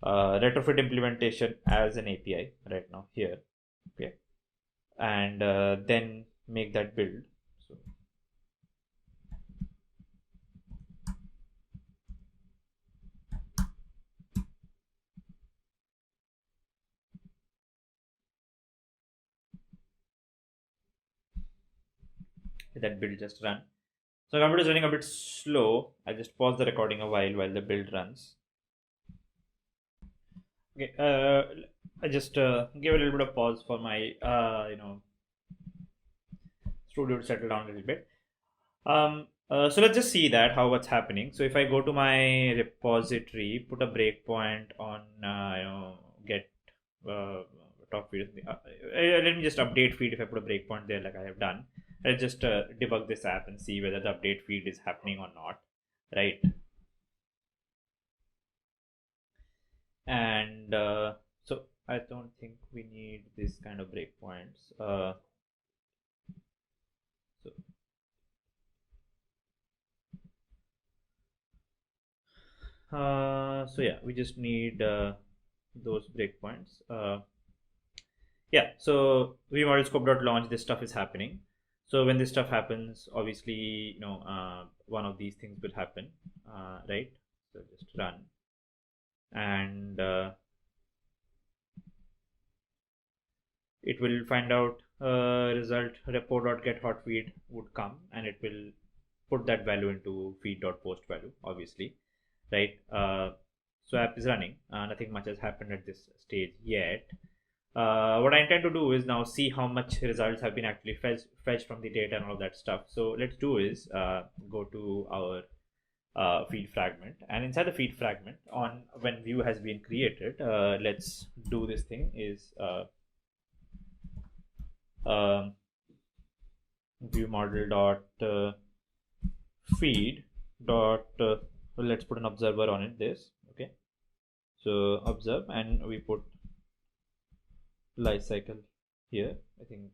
retrofit implementation as an API right now here, okay, and then make that build. So that build just run. So computer is running a bit slow. I just pause the recording a while the build runs. Okay, I just give a little bit of pause for my studio to settle down a little bit. So let's just see that what's happening. So if I go to my repository, put a breakpoint on get top feed. Let me just update feed. If I put a breakpoint there, like I have done, I'll just debug this app and see whether the update feed is happening or not, right? And so I don't think we need this kind of breakpoints. So yeah, we just need those breakpoints. Yeah, so vModelScope.launch, this stuff is happening. So when this stuff happens, obviously, one of these things will happen, right? So just run, and it will find out result repo.getHotFeed would come, and it will put that value into feed.post value, obviously, right? So app is running. Nothing much has happened at this stage yet. What I intend to do is now see how much results have been actually fetched from the data and all of that stuff. So let's do is go to our feed fragment, and inside the feed fragment, on when view has been created, let's do this thing is view model dot feed dot let's put an observer on it, this, okay. So observe, and we put life cycle here. I think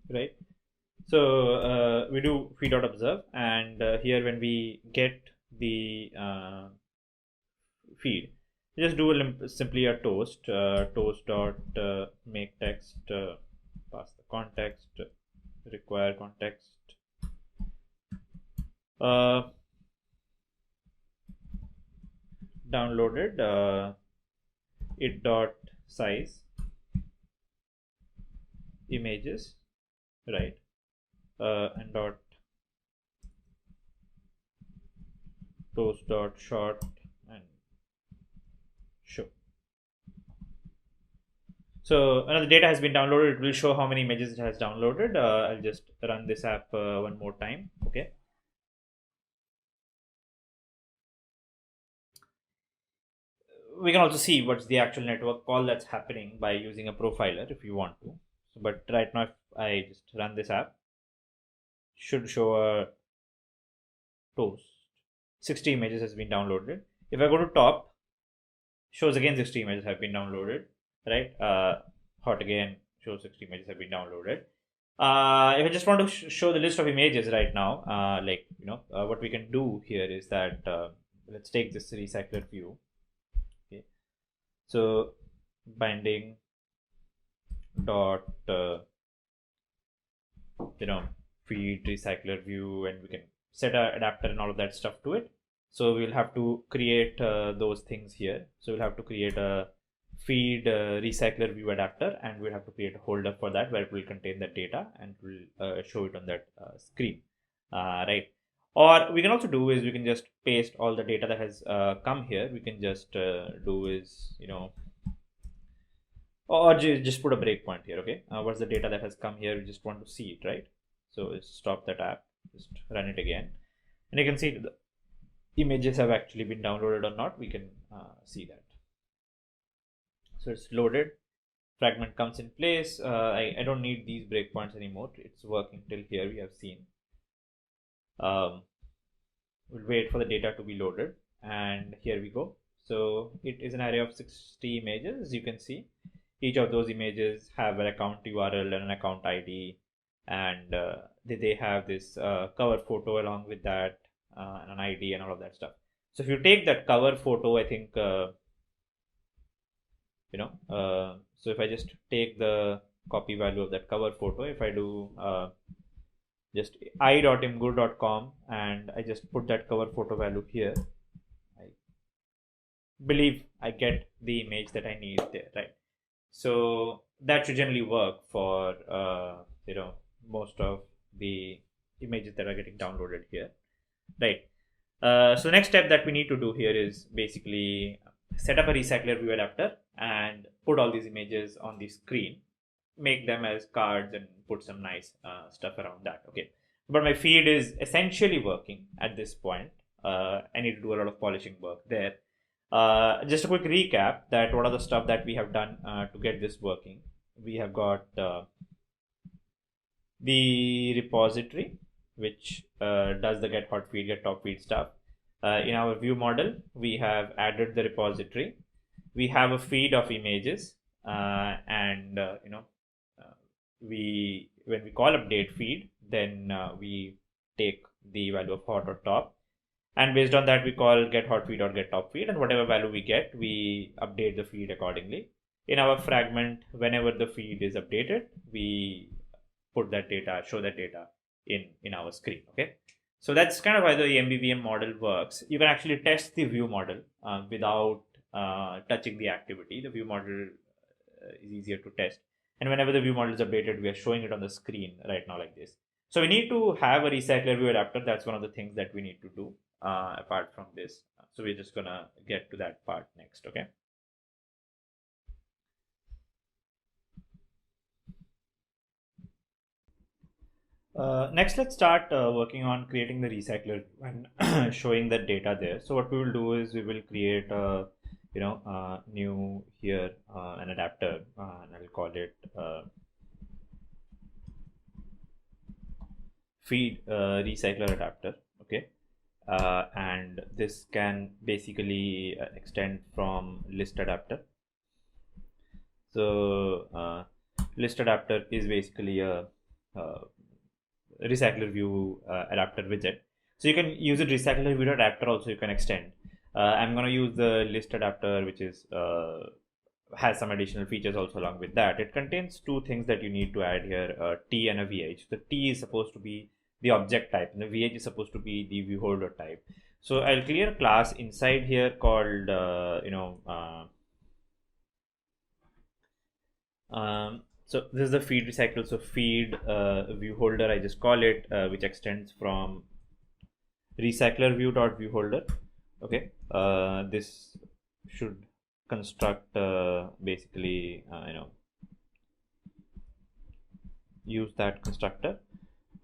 right. So we do feed.observe, and here when we get the feed, we just do simply a toast, toast dot make text, pass the context, require context, downloaded it dot size images, right, and dot toast dot short and show. So another data has been downloaded. It will show how many images it has downloaded. I'll just run this app one more time, okay. We can also see what's the actual network call that's happening by using a profiler if you want to. But right now, if I just run this app, should show a toast. 60 images has been downloaded. If I go to top, shows again 60 images have been downloaded, right? Hot again shows 60 images have been downloaded. If I just want to show the list of images right now, what we can do here is that let's take this recycler view. Okay, so binding dot feed recycler view, and we can set our adapter and all of that stuff to it. So we'll have to create those things here. So we'll have to create a feed recycler view adapter, and we'll have to create a holder for that where it will contain the data and will show it on that screen, right? Or we can also do is we can just paste all the data that has come here. We can just do is, or just put a breakpoint here. Okay, what's the data that has come here? We just want to see it, right? So stop that app, just run it again, and you can see the images have actually been downloaded or not. We can see that. So it's loaded, fragment comes in place. I don't need these breakpoints anymore. It's working till here, we have seen. We'll wait for the data to be loaded, and here we go. So it is an array of 60 images. As you can see, each of those images have an account URL and an account ID, and they have this cover photo along with that, and an ID and all of that stuff. So if you take that cover photo, I think so if I just take the copy value of that cover photo, if I do just i.imgur.com and I just put that cover photo value here, I believe I get the image that I need there, right? So that should generally work for most of the images that are getting downloaded here, right? So the next step that we need to do here is basically set up a recycler view adapter and put all these images on the screen, make them as cards and put some nice stuff around that. Okay, but my feed is essentially working at this point. I need to do a lot of polishing work there. Just a quick recap that what are the stuff that we have done to get this working. We have got the repository, which does the get hot feed, get top feed stuff. In our view model, we have added the repository. We have a feed of images, and when we call update feed, then we take the value of hot or top, and based on that we call get hot feed or get top feed, and whatever value we get, we update the feed accordingly. In our fragment, whenever the feed is updated, we put that data, show that data in our screen. Okay, so that's kind of how the MVVM model works. You can actually test the view model without touching the activity. The view model is easier to test, and whenever the view model is updated, we are showing it on the screen right now like this. So we need to have a recycler view adapter. That's one of the things that we need to do apart from this. So we're just gonna get to that part next. Okay. Next, let's start working on creating the recycler and showing the data there. So what we will do is we will create a new here an adapter, and I'll call it feed recycler adapter. Okay, and this can basically extend from list adapter. So list adapter is basically a recycler view adapter widget. So you can use it recycler view adapter also, you can extend. I'm going to use the list adapter, which is has some additional features also along with that. It contains two things that you need to add here, a T and a VH. The T is supposed to be the object type and the VH is supposed to be the view holder type. So I'll create a class inside here called so this is the feed recycle. So feed view holder, I just call it, which extends from recycler view dot view holder. Okay, this should construct basically use that constructor,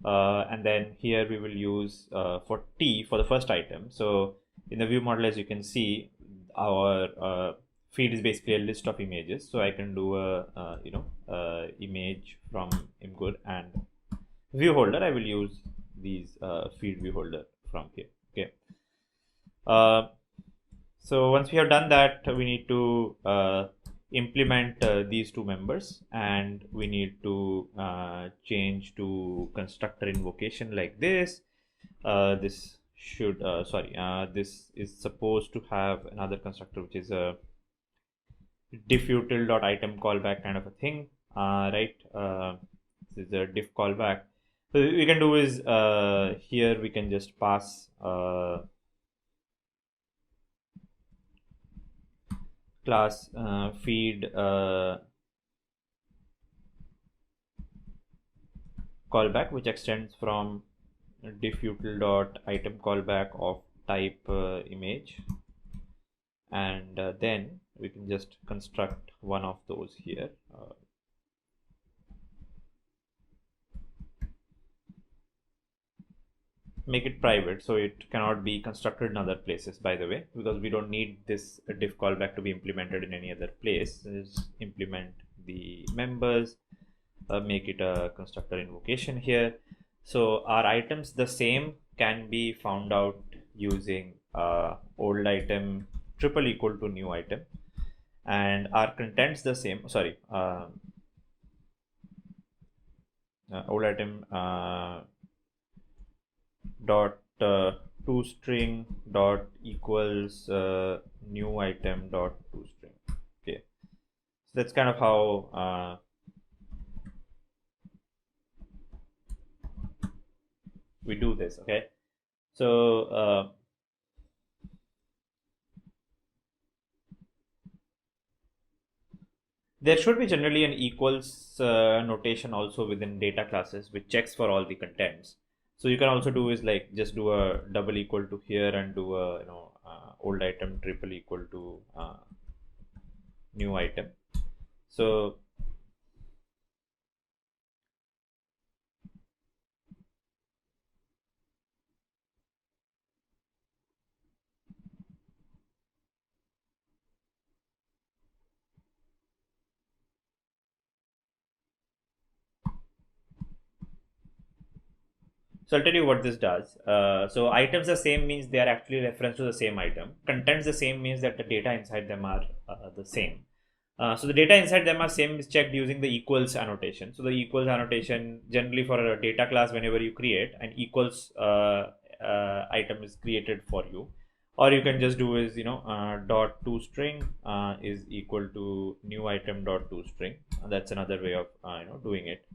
and then here we will use for T for the first item. So in the view model, as you can see, our feed is basically a list of images. So I can do a image from Imgur, and view holder I will use these feed view holder from here. Okay. So once we have done that, we need to implement these two members, and we need to change to constructor invocation like this. This should this is supposed to have another constructor, which is a diffutil.item callback kind of a thing, right? This is a diff callback. So we can do is here we can just pass class feed callback, which extends from diffutil.item callback of type image, and then we can just construct one of those here. Make it private so it cannot be constructed in other places, by the way, because we don't need this diff callback to be implemented in any other place. Just implement the members, make it a constructor invocation here. So our items, the same, can be found out using old item triple equal to new item, and our contents the same. Sorry, old item dot toString dot equals new item dot toString. Okay, so that's kind of how we do this. Okay, so there should be generally an equals notation also within data classes, which checks for all the contents. So you can also do is like just do a double equal to here and do a old item triple equal to new item. So I'll tell you what this does. So items the same means they are actually reference to the same item. Contents the same means that the data inside them are the same. So the data inside them are same is checked using the equals annotation. So the equals annotation generally for a data class, whenever you create an equals item is created for you, or you can just do is dot toString is equal to new item dot toString. That's another way of doing it.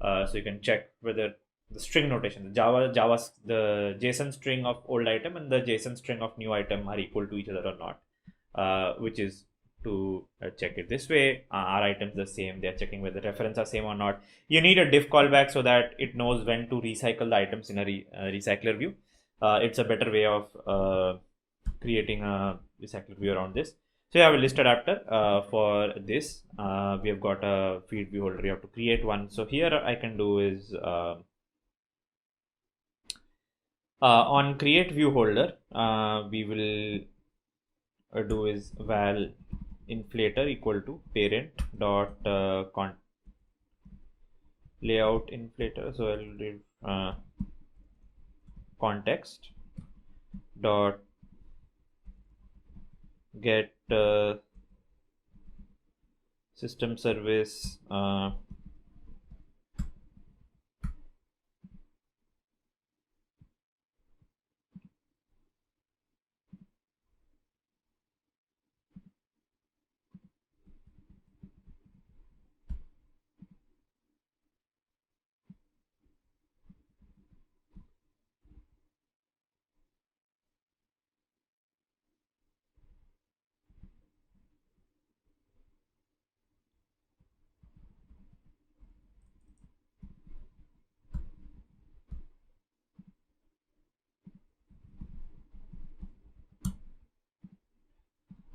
So you can check whether the string notation, the JSON string of old item and the JSON string of new item are equal to each other or not, which is to check it this way. Our items the same, they're checking whether the reference are same or not. You need a diff callback so that it knows when to recycle the items in a recycler view. It's a better way of creating a recycler view around this. So you have a list adapter for this. We have got a feed view holder. You have to create one. So here I can do is on create view holder, we will do is val inflator equal to parent dot layout inflator. So I'll do context dot get system service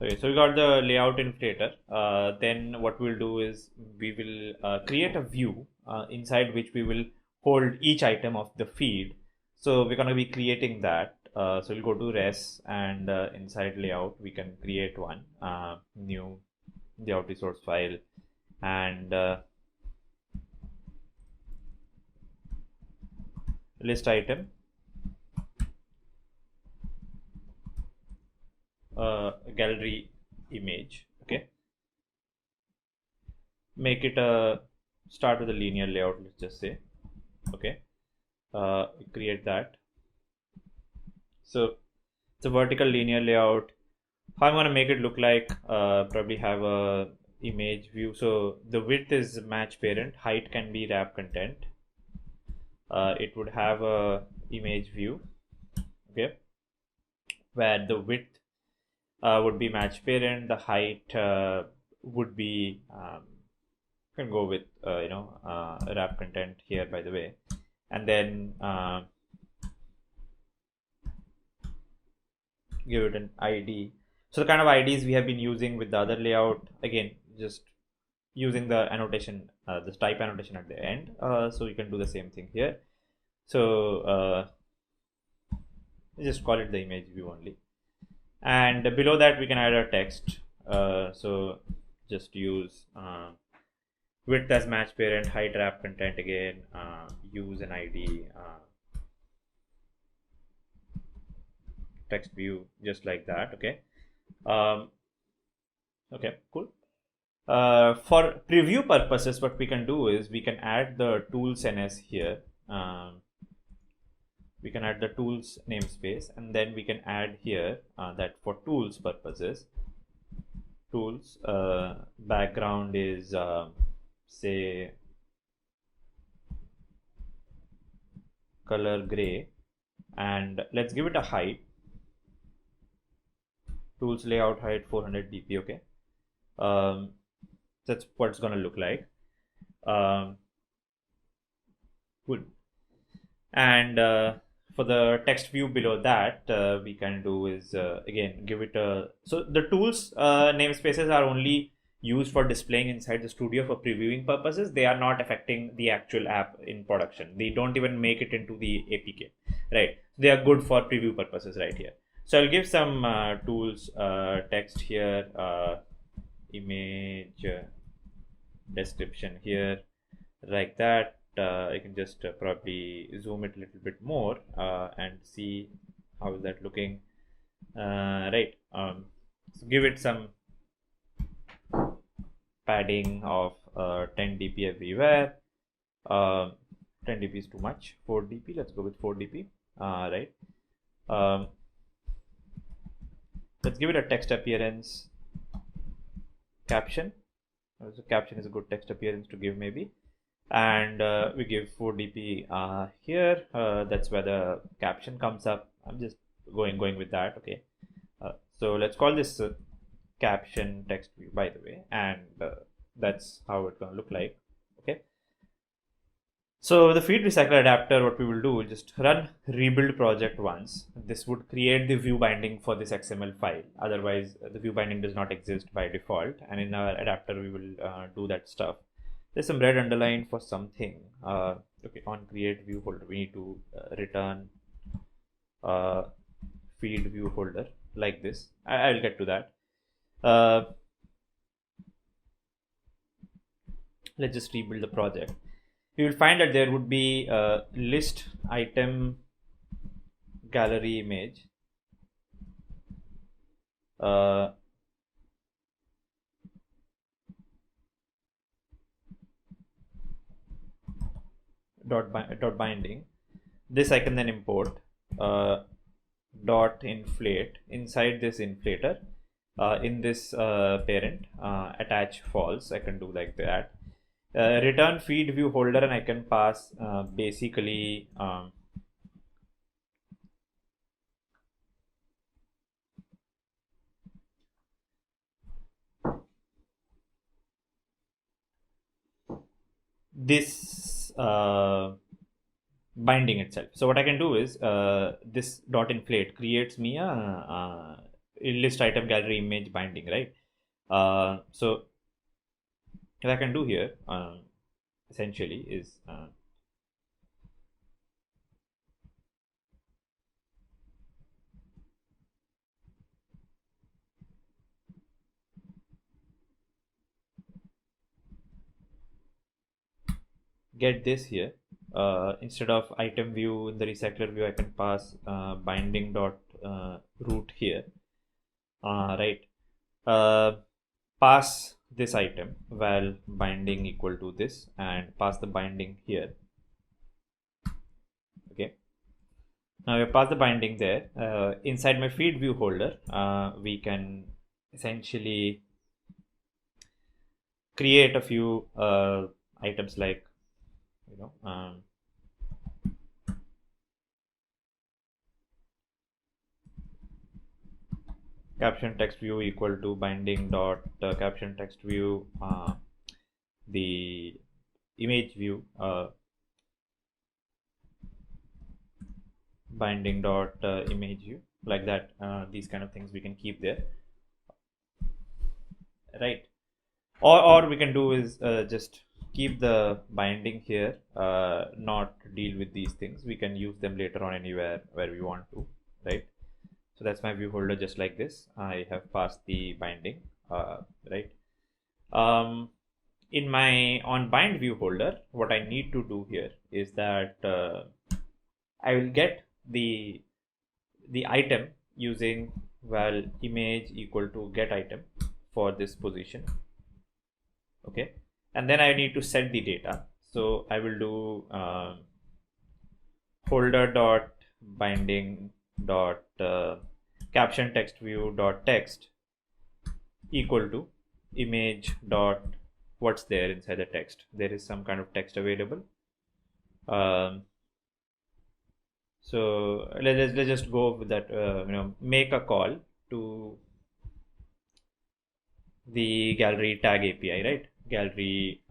Okay, so we got the layout inflator. Then what we'll do is we will create a view inside which we will hold each item of the feed. So we're going to be creating that. So we'll go to res and inside layout we can create one new layout resource file and list item. Gallery image. Okay, make it a start with a linear layout, let's just say. Okay, create that. So it's a vertical linear layout. How I'm going to make it look like, probably have a image view. So the width is match parent, height can be wrap content. It would have a image view, okay, where the width would be match parent. The height would be can go with wrap content here, by the way, and then give it an ID. So the kind of IDs we have been using with the other layout, again, just using the annotation, this type annotation at the end. So you can do the same thing here. So just call it the image view only, and below that we can add a text. So just use width as match parent, height wrap content again, use an ID, text view, just like that. Okay. Okay, cool. For preview purposes, what we can do is we can add the tools ns here. We can add the tools namespace, and then we can add here that for tools purposes, tools background is say color gray, and let's give it a height. Tools layout height 400 dp. Okay, that's what it's gonna look like. Cool. And for the text view below that, we can do is again give it a, so the tools namespaces are only used for displaying inside the studio for previewing purposes. They are not affecting the actual app in production. They don't even make it into the APK, right? They are good for preview purposes right here. So I'll give some tools text here, image description here, like that. I can just probably zoom it a little bit more and see how is that looking. Right. So give it some padding of 10 dp everywhere. 10 dp is too much. 4 dp. Let's go with 4 dp. Right. Let's give it a text appearance caption. So caption is a good text appearance to give maybe. And we give 4 dp here. That's where the caption comes up. I'm just going with that. Okay. So let's call this caption text view, by the way, and that's how it's gonna look like. Okay. So the feed recycler adapter, what we will do, just run rebuild project once. This would create the view binding for this XML file. Otherwise, the view binding does not exist by default, and in our adapter we will do that stuff. There's some red underline for something. Okay, on create view folder, we need to return feed view folder like this. I'll get to that. Let's just rebuild the project. You will find that there would be a list item gallery image. Dot binding. This I can then import dot inflate inside this inflator. In this parent attach false. I can do like that. Return feed view holder, and I can pass basically this binding itself. So what I can do is this dot inflate creates me a list item gallery image binding, right? So what I can do here essentially is get this here. Instead of item view in the recycler view, I can pass binding dot root here, right? Pass this item val binding equal to this, and pass the binding here. Okay, now we pass the binding there. Inside my feed view holder, we can essentially create a few items like, you know, caption text view equal to binding dot caption text view the image view binding dot image view, like that. These kind of things we can keep there, right? Or we can do is just keep the binding here, not deal with these things. We can use them later on anywhere where we want to, right? So that's my view holder, just like this. I have passed the binding, right? In my on bind view holder, what I need to do here is that I will get the item using val image equal to get item for this position. Okay, and then I need to set the data. So I will do holder dot binding dot caption text view dot text equal to image dot what's there inside the text. There is some kind of text available. So let's just go with that. Make a call to the gallery tag API, right? Gallery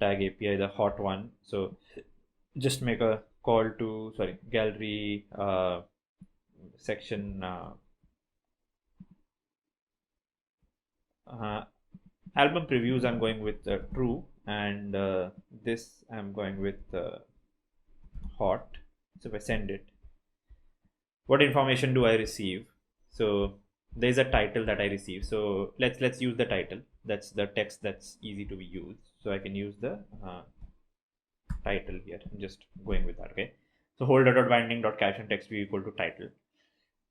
tag API, the hot one. So just make a call to gallery section album previews. I'm going with true, and this I'm going with hot. So if I send it, what information do I receive? So there's a title that I receive. So let's use the title. That's the text that's easy to be used. So I can use the title here. I'm just going with that. Okay. So holder.binding.caption text view equal to title.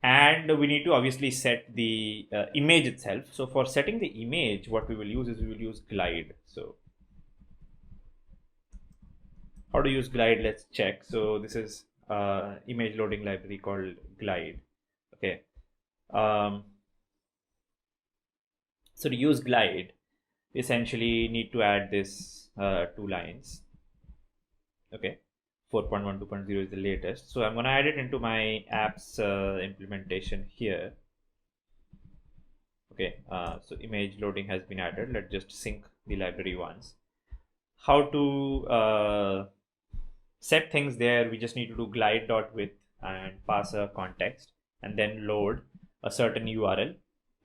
And we need to obviously set the image itself. So for setting the image, what we will use is we will use glide. So how to use glide? Let's check. So this is image loading library called glide. Okay. So to use glide, we essentially need to add this 2 lines. Okay. 4.1 2.0 is the latest. So I'm going to add it into my apps implementation here. Okay. So image loading has been added. Let's just sync the library once. How to set things there? We just need to do glide.width and pass a context and then load a certain URL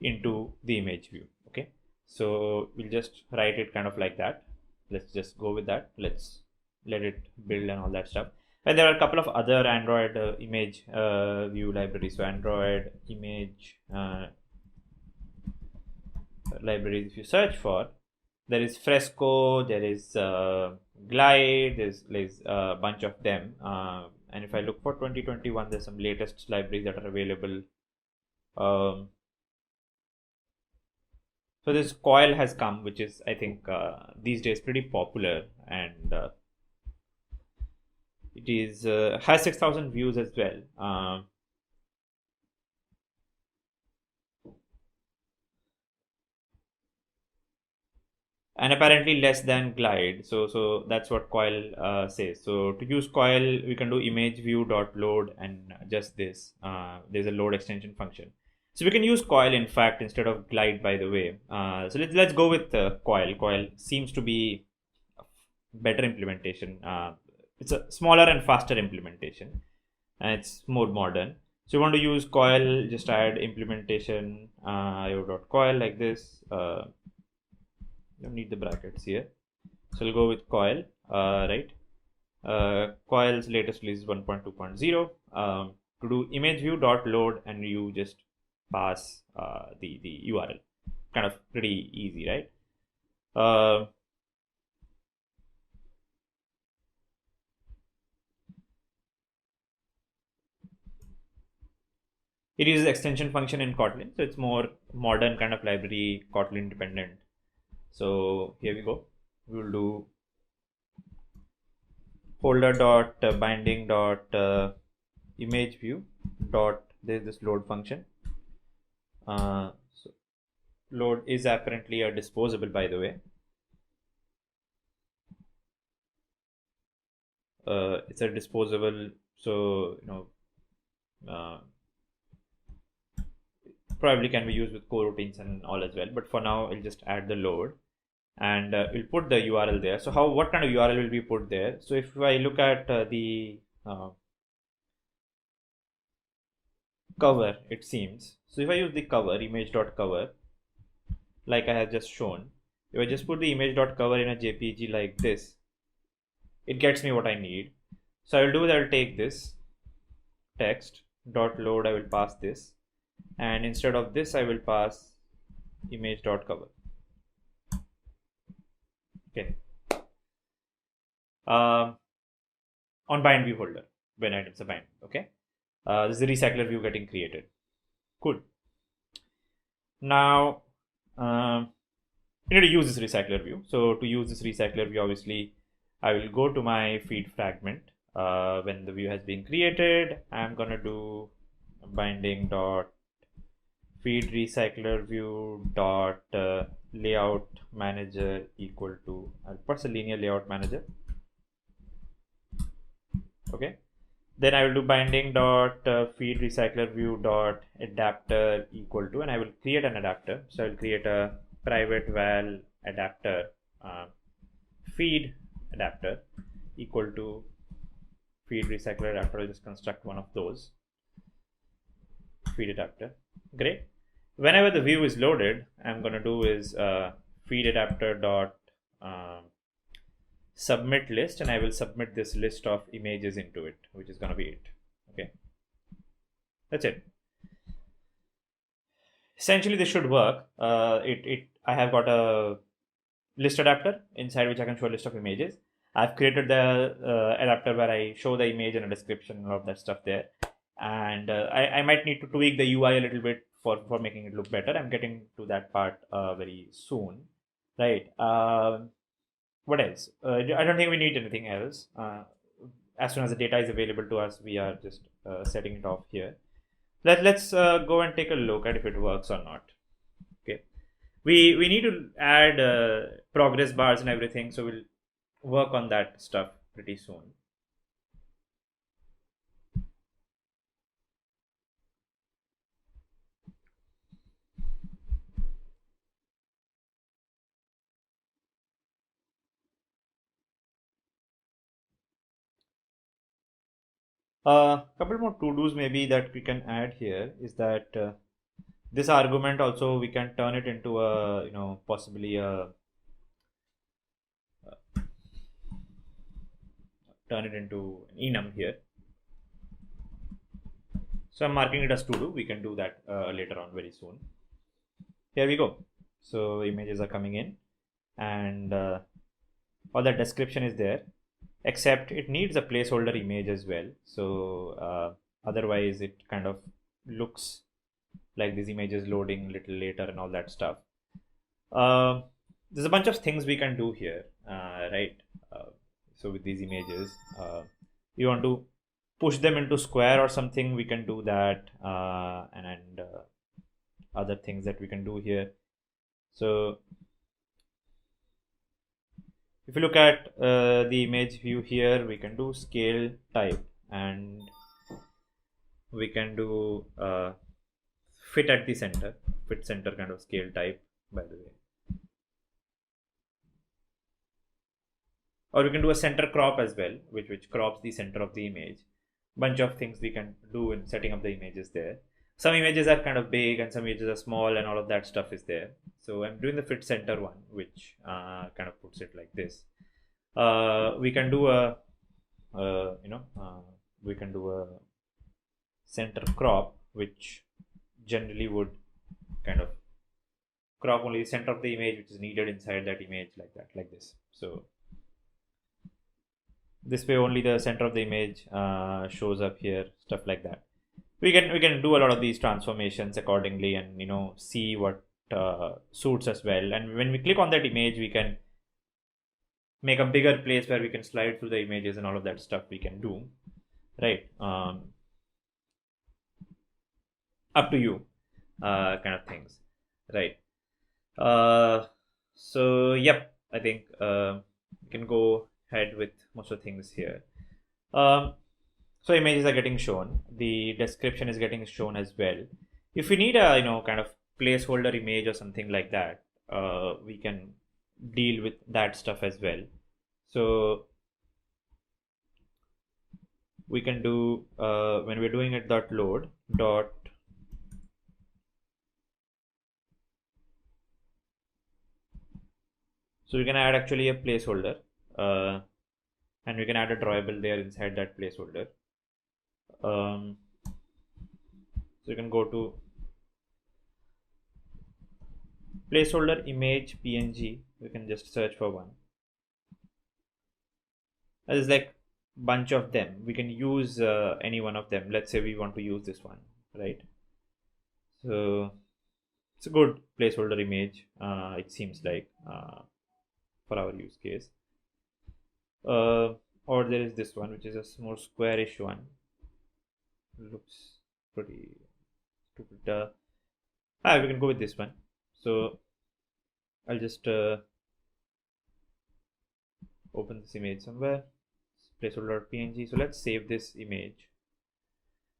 into the image view. Okay. So we'll just write it kind of like that. Let's just go with that. Let's let it build and all that stuff. And there are a couple of other Android image view libraries. So Android image libraries, if you search for, there is Fresco, there is Glide, there's a bunch of them. And if I look for 2021, there's some latest libraries that are available. So this coil has come, which is, I think, these days pretty popular, and it is has 6,000 views as well. And apparently less than glide. So that's what coil says. So to use coil, we can do image view dot load and just this. There's a load extension function. So we can use coil, in fact, instead of glide, by the way. So let's go with coil. Coil seems to be a better implementation. It's a smaller and faster implementation, and it's more modern. So you want to use coil, just add implementation io.coil like this. Don't need the brackets here. So we'll go with coil, right? Coil's latest release is 1.2.0. To do image view dot load, and you just pass the URL. Kind of pretty easy, right? It uses extension function in Kotlin, so it's more modern kind of library, Kotlin dependent. So here we go. We will do holder dot binding dot image view dot, there's this load function. So load is apparently a disposable, by the way. It's a disposable, so probably can be used with coroutines and all as well, but for now I'll just add the load, and we'll put the URL there. So what kind of URL will be put there? So if I look at the cover, it seems, so if I use the cover image.cover like I have just shown, if I just put the image.cover in a JPG like this, it gets me what I need. So I will do that. I'll take this text dot load, I will pass this, and instead of this I will pass image.cover. Okay. On bind view holder, when items are bind. Okay. This is the recycler view getting created. Cool. Now we need to use this recycler view. So to use this recycler view, obviously I will go to my feed fragment. When the view has been created, I'm gonna do binding dot feed recycler view dot layout manager equal to, I'll put a linear layout manager. Okay. Then I will do binding dot feed recycler view dot adapter equal to, and I will create an adapter. So I will create a private val adapter feed adapter equal to feed recycler adapter. I'll just construct one of those feed adapter. Great. Whenever the view is loaded, I'm going to do is feed adapter dot submit list, and I will submit this list of images into it, which is going to be it. Okay, that's it. Essentially this should work. I have got a list adapter inside which I can show a list of images. I've created the adapter where I show the image and a description and all of that stuff there, and I might need to tweak the UI a little bit for making it look better. I'm getting to that part very soon, right? What else? I don't think we need anything else. As soon as the data is available to us, we are just setting it off here. Let's go and take a look at if it works or not. Okay, we need to add progress bars and everything, so we'll work on that stuff pretty soon. Couple more to-dos maybe that we can add here is that this argument also we can turn it into a possibly a turn it into an enum here. So I'm marking it as to do. We can do that later on very soon. Here we go. So images are coming in, and all that description is there, except it needs a placeholder image as well. So otherwise it kind of looks like this image is loading a little later and all that stuff. There's a bunch of things we can do here, right? So with these images, you want to push them into square or something, we can do that, and other things that we can do here. So if you look at the image view here, we can do scale type, and we can do fit at the center, fit center kind of scale type, by the way. Or we can do a center crop as well, which crops the center of the image. Bunch of things we can do in setting up the images there. Some images are kind of big and some images are small, and all of that stuff is there. So I'm doing the fit center one, which kind of puts it like this. We can do we can do a center crop, which generally would kind of crop only the center of the image which is needed inside that image, like that, like this. So this way only the center of the image shows up here, stuff like that. We can do a lot of these transformations accordingly, and see what suits us well. And when we click on that image, we can make a bigger place where we can slide through the images and all of that stuff we can do, right? Up to you, kind of things, right? So yep, I think we can go ahead with most of the things here. So images are getting shown, the description is getting shown as well. If we need a kind of placeholder image or something like that, we can deal with that stuff as well. So we can do when we're doing it dot load dot so we can add actually a placeholder, and we can add a drawable there inside that placeholder. So you can go to placeholder image png. We can just search for one. There's like bunch of them. We can use any one of them. Let's say we want to use this one, right? So it's a good placeholder image, it seems like, for our use case. Or there is this one, which is a more squarish one. Looks pretty stupid. We can go with this one. So I'll just open this image somewhere. Placeholder.png. So let's save this image.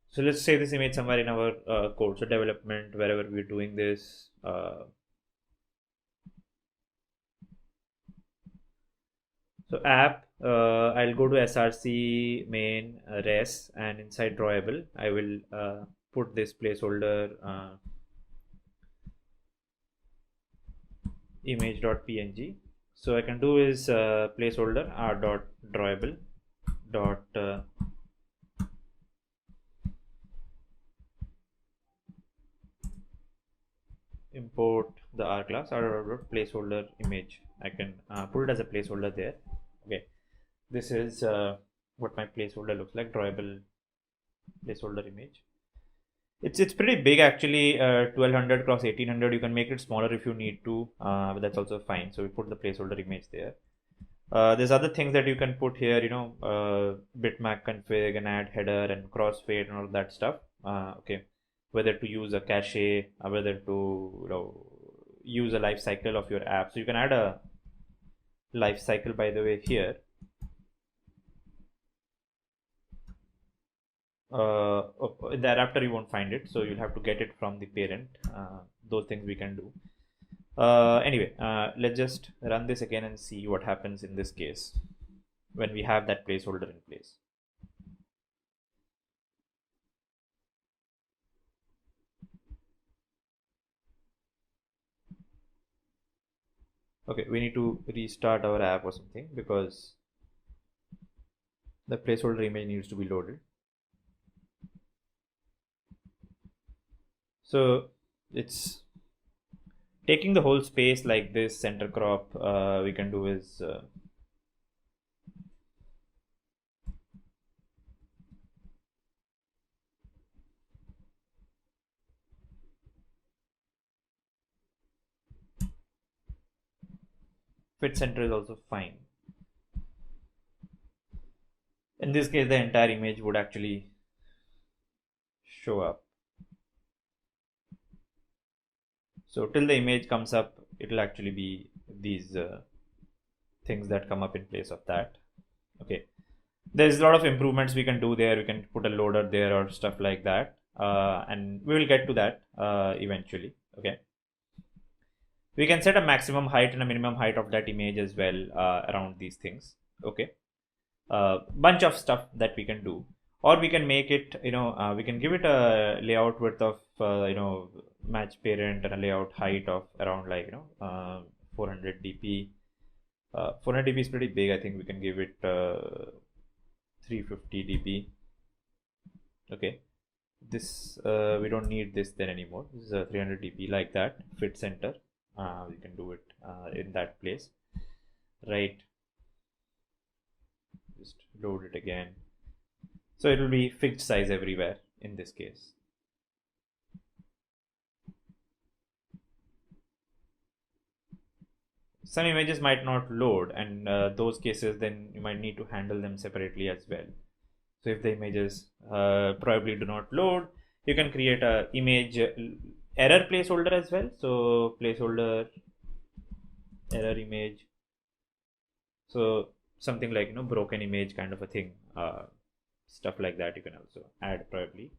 So let's save this image somewhere in our code. So development, wherever we're doing this. So app, I'll go to src main res, and inside drawable, I will put this placeholder image.png. So I can do is placeholder r.drawable dot import the R class or placeholder image. I can put it as a placeholder there. Okay, this is what my placeholder looks like, drawable placeholder image. It's pretty big actually, 1200 cross 1800. You can make it smaller if you need to, but that's also fine. So we put the placeholder image there. There's other things that you can put here, bitmap config and add header and crossfade and all that stuff. Okay, whether to use a cache, whether to use a life cycle of your app. So you can add a life cycle, by the way, here. In the adapter you won't find it, so you'll have to get it from the parent. Those things we can do. Anyway, let's just run this again and see what happens in this case when we have that placeholder in place. Okay, we need to restart our app or something because the placeholder image needs to be loaded. So it's taking the whole space like this, center crop. We can do is fit center is also fine. In this case, the entire image would actually show up. So till the image comes up, it will actually be these things that come up in place of that. Okay, there's a lot of improvements we can do there. We can put a loader there or stuff like that, and we will get to that eventually. Okay, we can set a maximum height and a minimum height of that image as well around these things. Okay, bunch of stuff that we can do, or we can make it, we can give it a layout width of match parent and a layout height of around 400 dp. 400 dp is pretty big. I think we can give it 350 dp. Okay, this we don't need this then anymore. This is a 300 dp, like that. Fit center, we can do it in that place, right? Just load it again. So it will be fixed size everywhere in this case. Some images might not load, and those cases then you might need to handle them separately as well. So if the images probably do not load, you can create a image error placeholder as well. So placeholder error image, so something like broken image kind of a thing, stuff like that you can also add probably.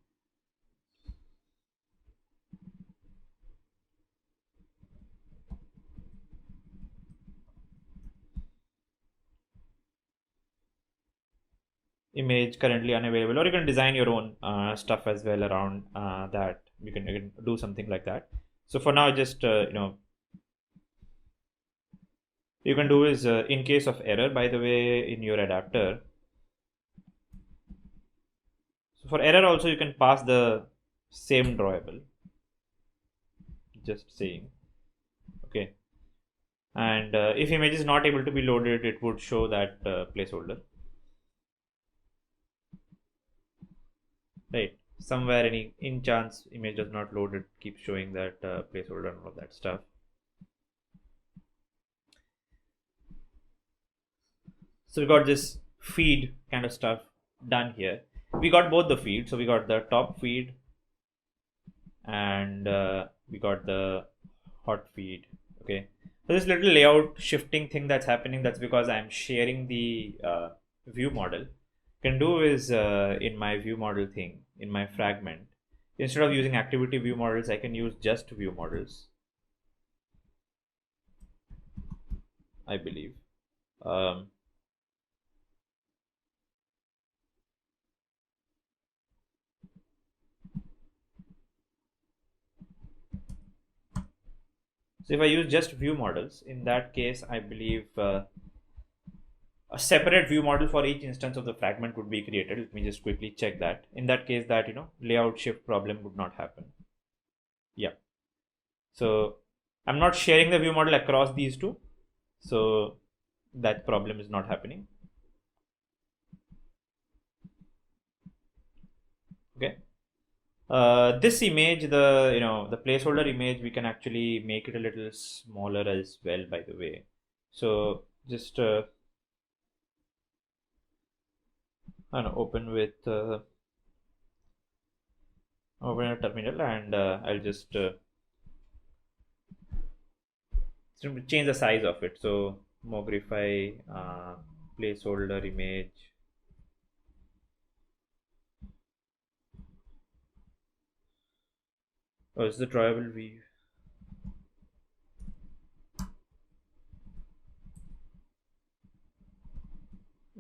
image currently unavailable, or you can design your own stuff as well around that. You can do something like that. So for now, just you can do is in case of error, by the way, in your adapter. So for error also you can pass the same drawable. Just saying. Okay. And if image is not able to be loaded, it would show that placeholder. Right. Somewhere any in chance image does not load, it keeps showing that placeholder and all that stuff. So we got this feed kind of stuff done here. We got both the feeds. So we got the top feed and we got the hot feed. Okay. So this little layout shifting thing that's happening, that's because I'm sharing the view model. Can do is in my view model thing, in my fragment, instead of using activity view models, I can use just view models, I believe. So if I use just view models, in that case, I believe a separate view model for each instance of the fragment would be created. Let me just quickly check that. In that case, that layout shift problem would not happen. Yeah. So I'm not sharing the view model across these two, so that problem is not happening. Okay. This image, the placeholder image, we can actually make it a little smaller as well, by the way. So just open a terminal, and I'll just change the size of it. So Mogrify placeholder image. Oh, it's the drawable view.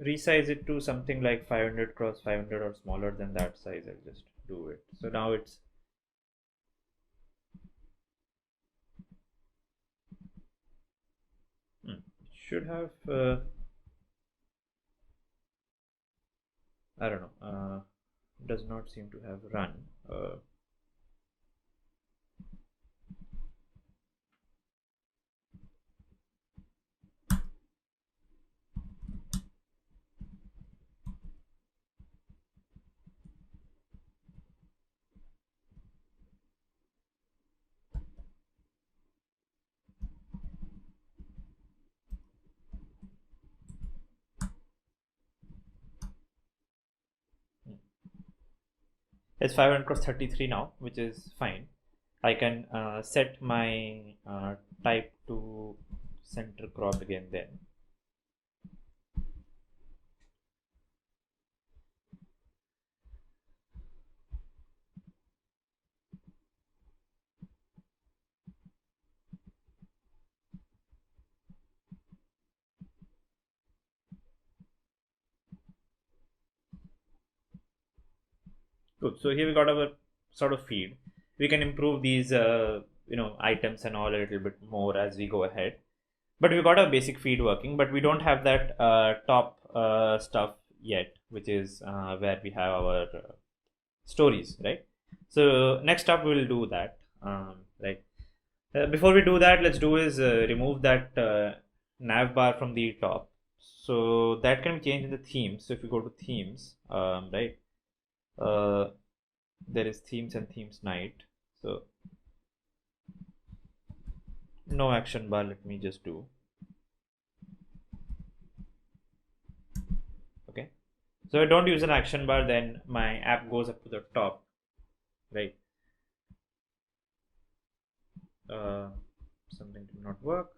Resize it to something like 500 cross 500 or smaller than that size. I'll just do it. So now it's should have I don't know, does not seem to have run. It's 500 cross 33 now, which is fine. I can set my type to center crop again then. Good. So here we got our sort of feed. We can improve these items and all a little bit more as we go ahead. But we got our basic feed working, but we don't have that top stuff yet, which is where we have our stories, right? So next up we'll do that, right? Before we do that, let's do is remove that nav bar from the top. So that can be changed in the themes. So if you go to themes, right, there is themes and themes night. So no action bar, let me just do. Okay, so I don't use an action bar, then my app goes up to the top, right? Something did not work.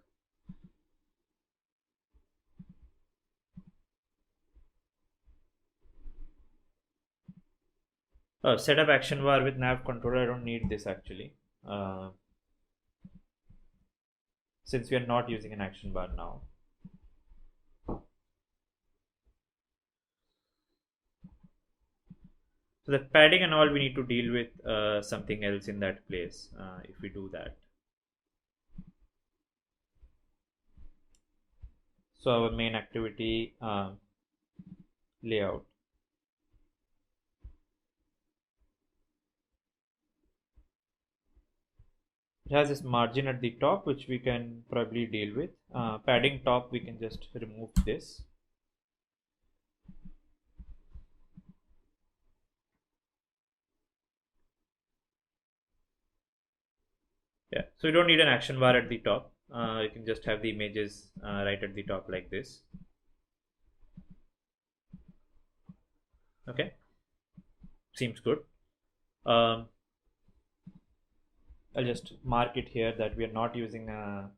Setup action bar with nav controller. I don't need this actually, since we are not using an action bar now. So that padding and all, we need to deal with something else in that place if we do that. So our main activity layout. It has this margin at the top, which we can probably deal with. Padding top, we can just remove this. Yeah, so you don't need an action bar at the top. You can just have the images right at the top like this. Okay, seems good. I'll just mark it here that we are not using a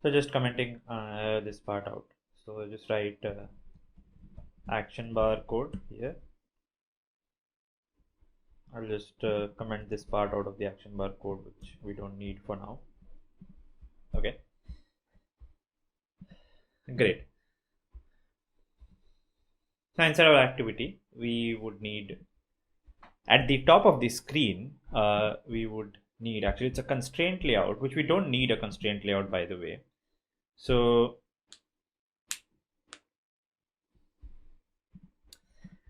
so just commenting this part out. So I'll just write action bar code here. I'll just comment this part out of the action bar code, which we don't need for now. Okay, great. So inside our activity, we would need at the top of the screen, we would need, actually it's a constraint layout, which we don't need a constraint layout, by the way. So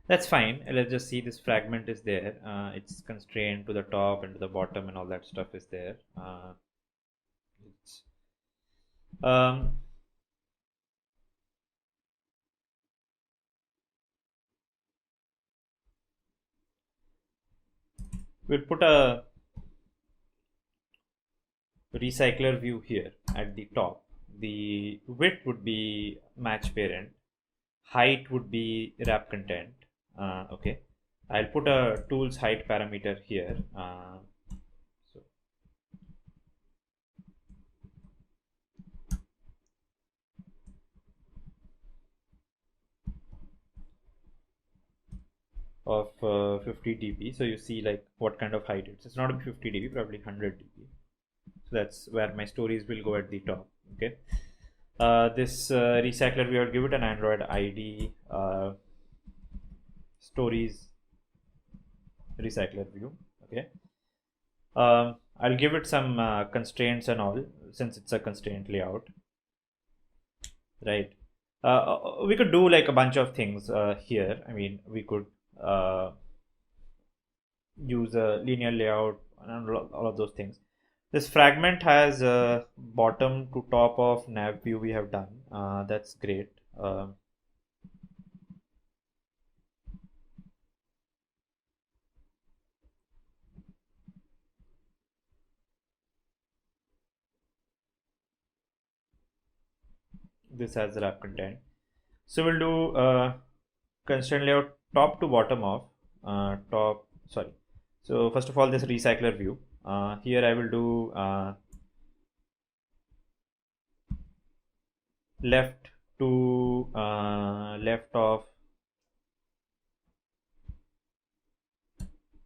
that's fine. Let's just see this fragment is there. It's constrained to the top and to the bottom and all that stuff is there. We'll put a recycler view here at the top. The width would be match parent. Height would be wrap content. Okay, I'll put a tools height parameter here. So of 50 dB. So you see like what kind of height it's not 50 dB, probably 100 dB. So that's where my stories will go at the top. Okay, this recycler, we will give it an Android ID stories recycler view. Okay, I'll give it some constraints and all, since it's a constraint layout, right? We could do like a bunch of things here. I mean, we could use a linear layout and all of those things. This fragment has bottom to top of nav view we have done. That's great. This has the wrap content. So we'll do constraint layout top to bottom of So first of all, this recycler view. Here I will do left to left of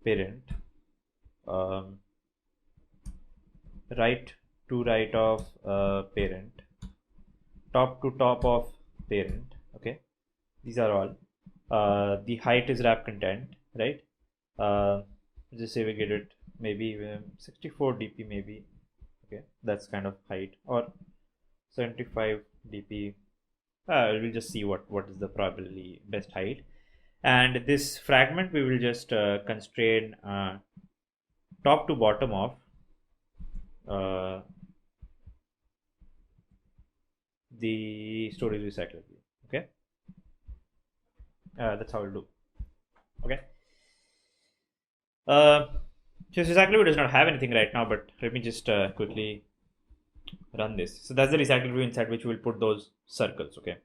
parent, right to right of parent, top to top of parent. Okay, these are all. The height is wrap content, right? Just say we get it maybe 64 dp maybe. Okay, that's kind of height, or 75 dp. We'll just see what is the probably best height. And this fragment we will just constrain top to bottom of the storage recycler view. Okay, That's how I'll do. Okay. So recycler view does not have anything right now, but let me just quickly run this. So that's the recycler view inside which we'll put those circles. Okay.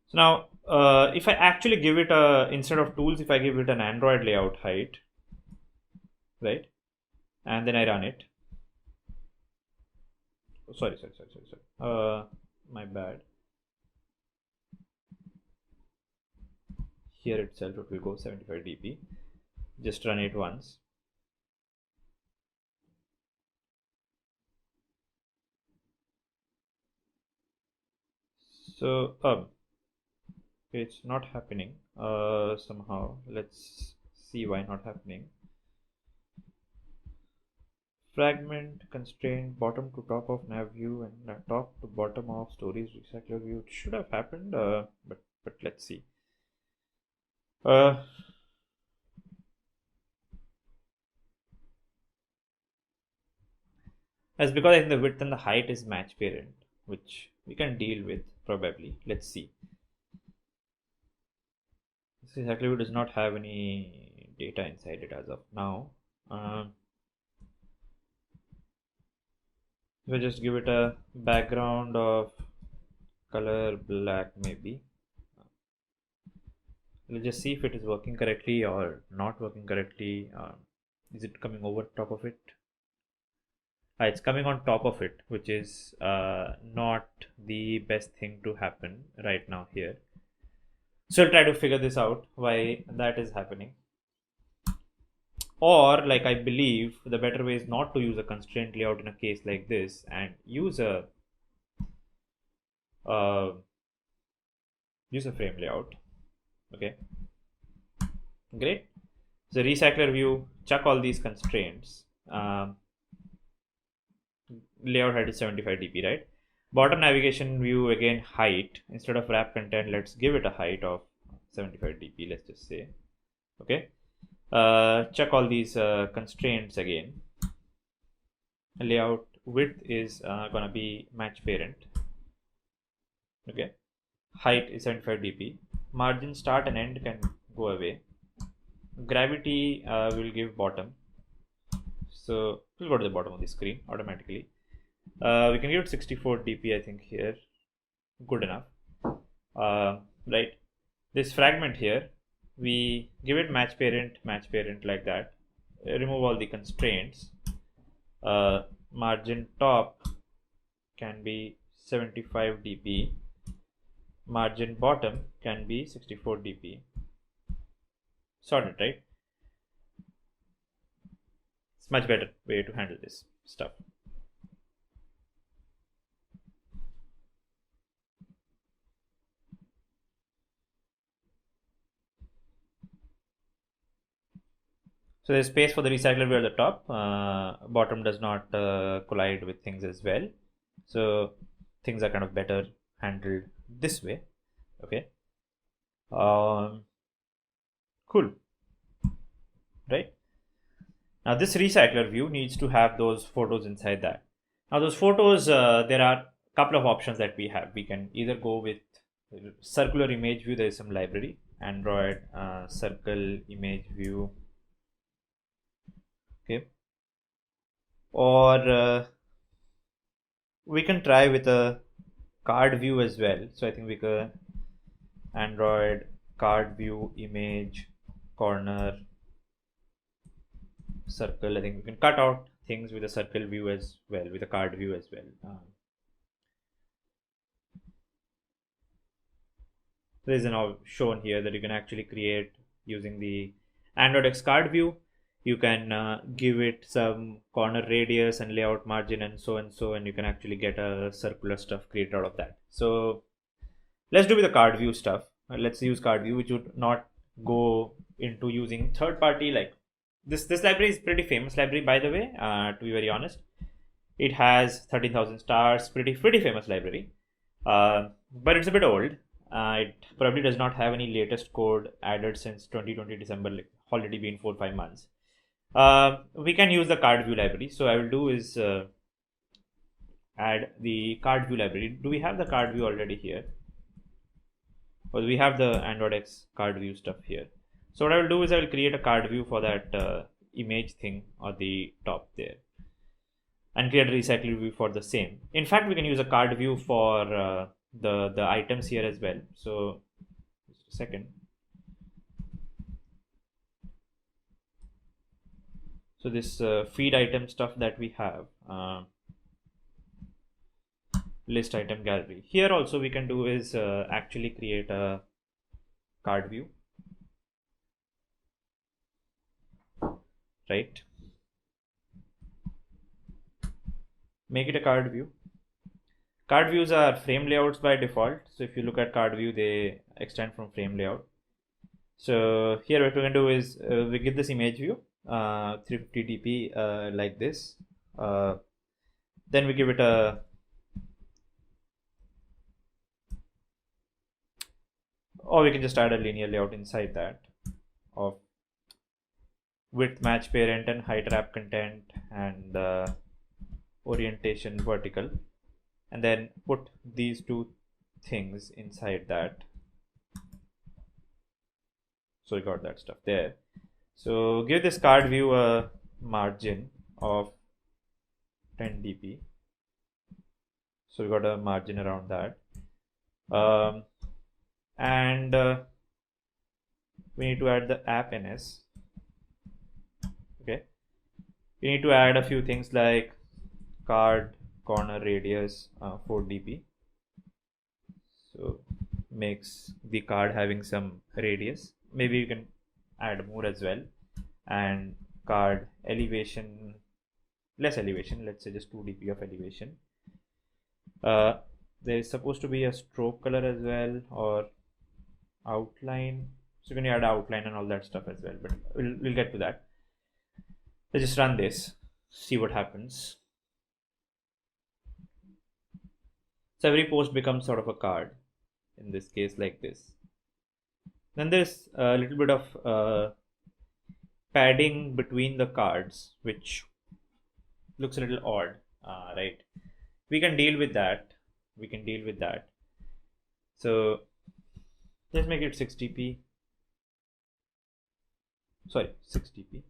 So now, if I actually give it instead of tools, if I give it an Android layout height, right, and then I run it. Oh, sorry. My bad. Here itself it will go 75 dp. Just run it once. So it's not happening somehow. Let's see why not happening. Fragment constraint bottom to top of nav view and top to bottom of stories recycler view. It should have happened, but let's see. That's because I think the width and the height is match parent, which we can deal with probably. Let's see. This recycler view does not have any data inside it as of now. We'll just give it a background of color black maybe. Let's just see if it is working correctly or not working correctly. Is it coming over top of it? It's coming on top of it, which is not the best thing to happen right now here. So I'll try to figure this out, why that is happening. Or, like, I believe the better way is not to use a constraint layout in a case like this and use a frame layout. Okay, great. So recycler view, chuck all these constraints. Layout height is 75 dp, right? Bottom navigation view, again, height. Instead of wrap content, let's give it a height of 75 dp, let's just say. Okay. Check all these constraints again. Layout width is gonna be match parent. Okay. Height is 75 dp. Margin start and end can go away. Gravity will give bottom. So we'll go to the bottom of the screen automatically. We can give it 64 dp, I think, here. Good enough. Right. This fragment here, we give it match parent like that. Remove all the constraints. Margin top can be 75 dp. Margin bottom can be 64 dp. Sorted, right? It's much better way to handle this stuff. So there's space for the recycler view at the top. Bottom does not collide with things as well. So things are kind of better handled this way. Okay. Cool. Right. Now this recycler view needs to have those photos inside that. Now those photos, there are a couple of options that we have. We can either go with circular image view. There is some library, Android circle image view. Okay. Or we can try with a card view as well. So I think we can Android card view image corner circle. I think we can cut out things with a circle view as well, with a card view as well. There is now shown here that you can actually create using the Android X card view. You can give it some corner radius and layout margin and so, and you can actually get a circular stuff created out of that. So let's do with the card view stuff. Let's use card view, which would not go into using third party. Like this library is pretty famous library, by the way, to be very honest. It has 13,000 stars, pretty famous library, but it's a bit old. It probably does not have any latest code added since 2020 December, like already been 4-5 months. We can use the card view library. So I will do is add the card view library. Do we have the card view already here? Or we have the Android X card view stuff here. So what I will do is I will create a card view for that image thing on the top there, and create a recycler view for the same. In fact, we can use a card view for the items here as well. So just a second. So this feed item stuff that we have, list item gallery. Here also we can do is actually create a card view, right? Make it a card view. Card views are frame layouts by default. So if you look at card view, they extend from frame layout. So here what we can do is we give this image view 350 dp like this. Then we give it a or we can just add a linear layout inside that of width match parent and height wrap content and orientation vertical, and then put these two things inside that. So we got that stuff there. So give this card view a margin of 10 dp. So we got a margin around that. And we need to add the app ns. Okay, we need to add a few things like card corner radius 4 dp. So makes the card having some radius. Maybe you can add more as well. And card elevation, less elevation, let's say just 2 dp of elevation. There is supposed to be a stroke color as well, or outline. So you can add outline and all that stuff as well, but we'll get to that. Let's just run this, see what happens. So every post becomes sort of a card, in this case like this. Then there's a little bit of padding between the cards, which looks a little odd, right? We can deal with that. So let's make it 6 dp. Sorry, 6 dp.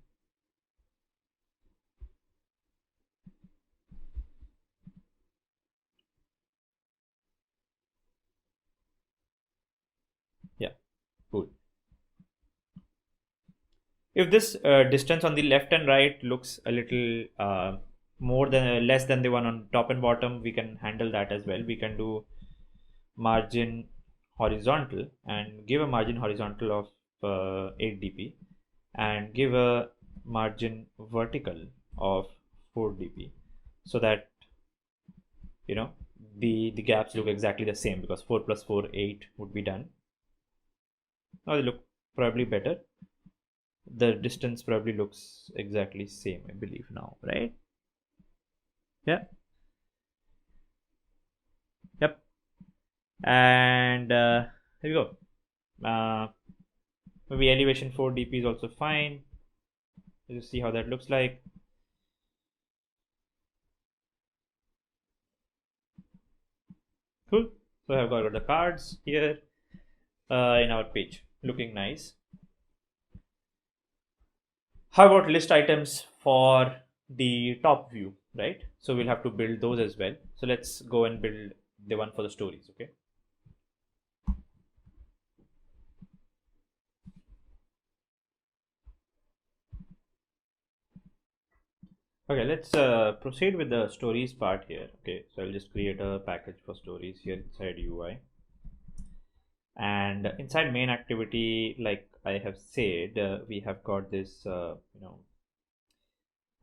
Yeah, cool. If this distance on the left and right looks a little less than the one on top and bottom, we can handle that as well. We can do margin horizontal and give a margin horizontal of 8 dp and give a margin vertical of 4 dp, so that the gaps look exactly the same, because 4 plus 4 8 would be done. Now they look probably better. The distance probably looks exactly same, I believe now, right? Yeah. Yep. And here we go. Maybe elevation 4 dp is also fine. Let's see how that looks like. Cool. So I've got the cards here in our page, looking nice. How about list items for the top view, right? So we'll have to build those as well. So let's go and build the one for the stories, okay? Okay, let's proceed with the stories part here. Okay, so I'll just create a package for stories here inside UI. And inside main activity, like I have said, we have got this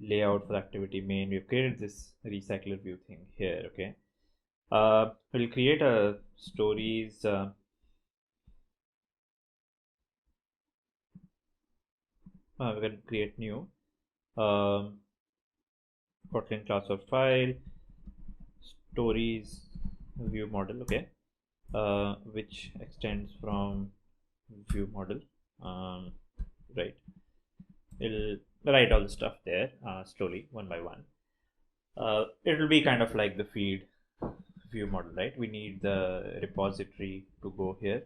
layout for activity main. We've created this recycler view thing here. Okay, we'll create a stories we can create new Kotlin class or file stories view model. Okay, which extends from view model. Right, we'll write all the stuff there slowly, one by one. It will be kind of like the feed view model, right? We need the repository to go here.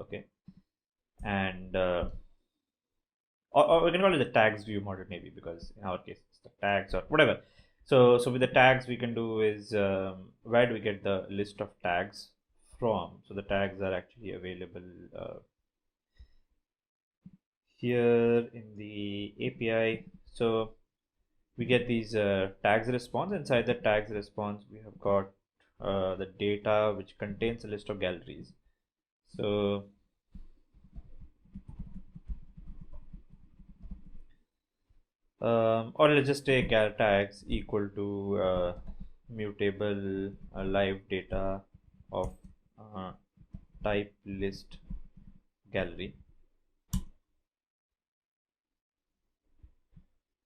Okay, and or we can call it the tags view model maybe, because in our case it's the tags or whatever. So with the tags, we can do is where do we get the list of tags from? So the tags are actually available here in the API. So we get these tags response. Inside the tags response, we have got the data which contains a list of galleries. So or let's just take gal tags equal to mutable live data of type list gallery.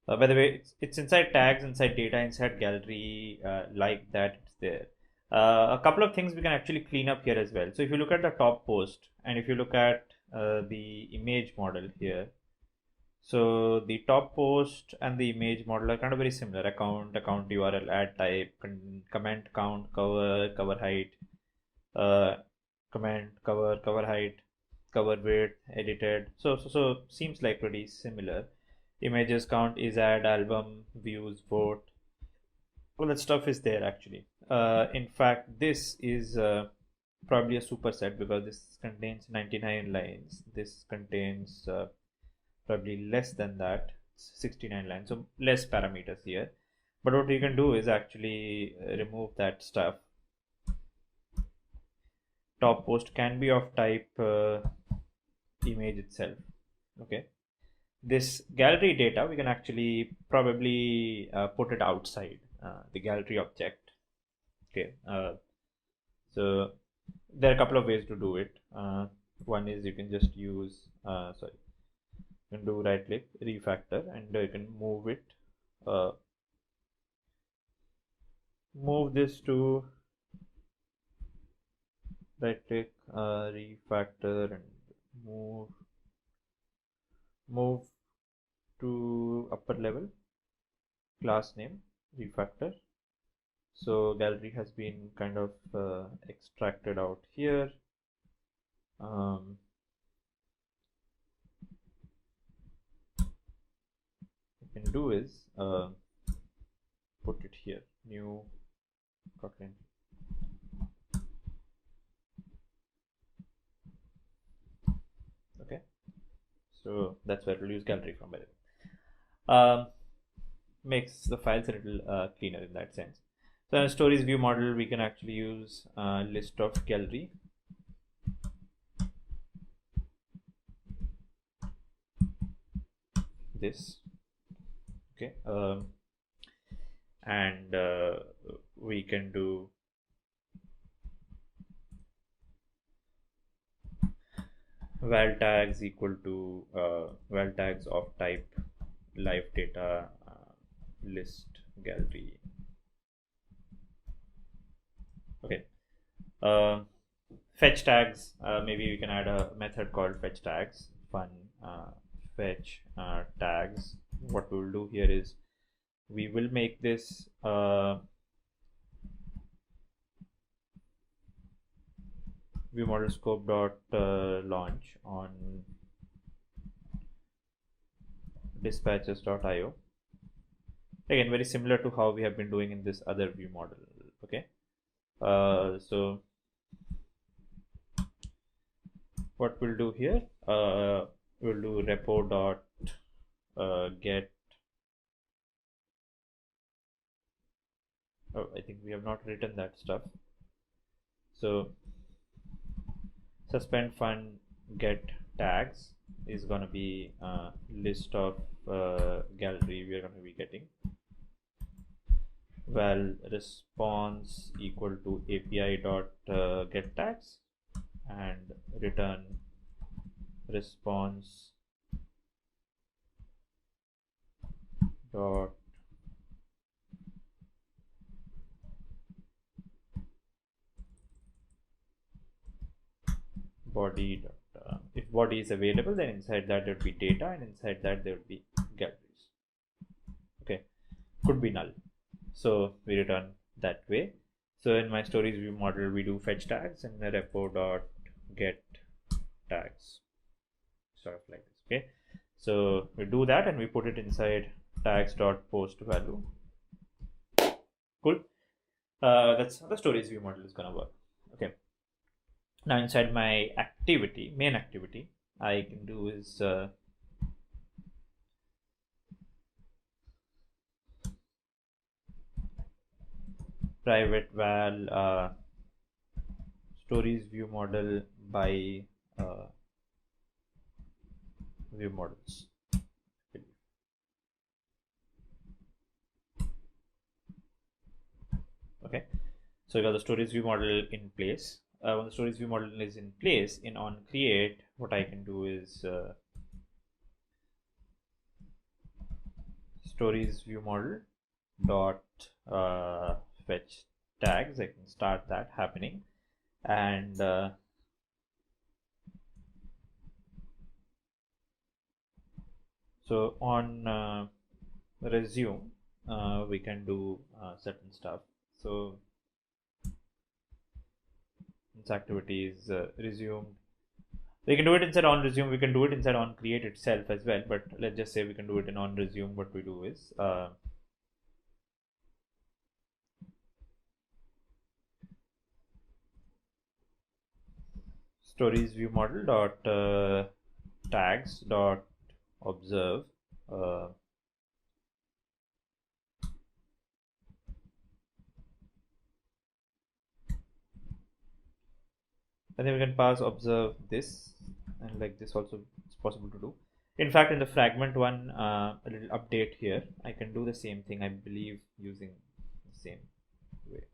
By the way, it's inside tags, inside data, inside gallery, like that it's there. A couple of things we can actually clean up here as well. So if you look at the top post, and if you look at the image model here, so the top post and the image model are kind of very similar. Account URL, add type, comment count, cover height, comment cover height, cover width, edited. So seems like pretty similar. Images count is add, album, views, vote. All that stuff is there actually. In fact, this is probably a superset because this contains 99 lines. This contains probably less than that, 69 lines, so less parameters here. But what you can do is actually remove that stuff. Top post can be of type image itself. Okay, this gallery data we can actually probably put it outside the gallery object. Okay, so there are a couple of ways to do it. One is you can just use you can do right click, refactor, and you can move it, move this to right click, refactor, and move to upper level, class name, refactor. So gallery has been kind of extracted out here. You can do is put it here, new Kotlin. Okay, so that's where we'll use gallery from, by the way. Makes the files a little cleaner in that sense. So in a stories view model, we can actually use list of gallery. This, okay, and we can do val tags equal to val tags of type live data list gallery. Okay, fetch tags, maybe we can add a method called fetch tags. Fun fetch tags. What we will do here is we will make this view model scope dot launch on dispatches.io. Again, very similar to how we have been doing in this other view model. Okay, so what we'll do here, we'll do repo dot get. Oh, I think we have not written that stuff. So suspend fun get tags is going to be list of gallery we are going to be getting. Val response equal to API dot get tags, and return response dot body dot, if body is available, then inside that there would be data, and inside that there would be galleries. Okay, could be null. So we return that way. So in my stories view model, we do fetch tags and the repo dot get tags, sort of like this. Okay, so we do that and we put it inside tags dot post value. Cool. That's how the stories view model is gonna work. Okay. Now inside my activity, main activity, I can do is private val stories view model by view models. Okay, so we got the stories view model in place. When the stories view model is in place, in on create, what I can do is stories view model dot fetch tags. I can start that happening, and so on resume we can do certain stuff. So this activity is resumed. We can do it inside on resume. We can do it inside on create itself as well. But let's just say we can do it in on resume. What we do is stories view model dot tags dot observe and then we can pass observe this, and like this also it's possible to do. In fact, in the fragment one, a little update here, I can do the same thing, I believe, using the same way.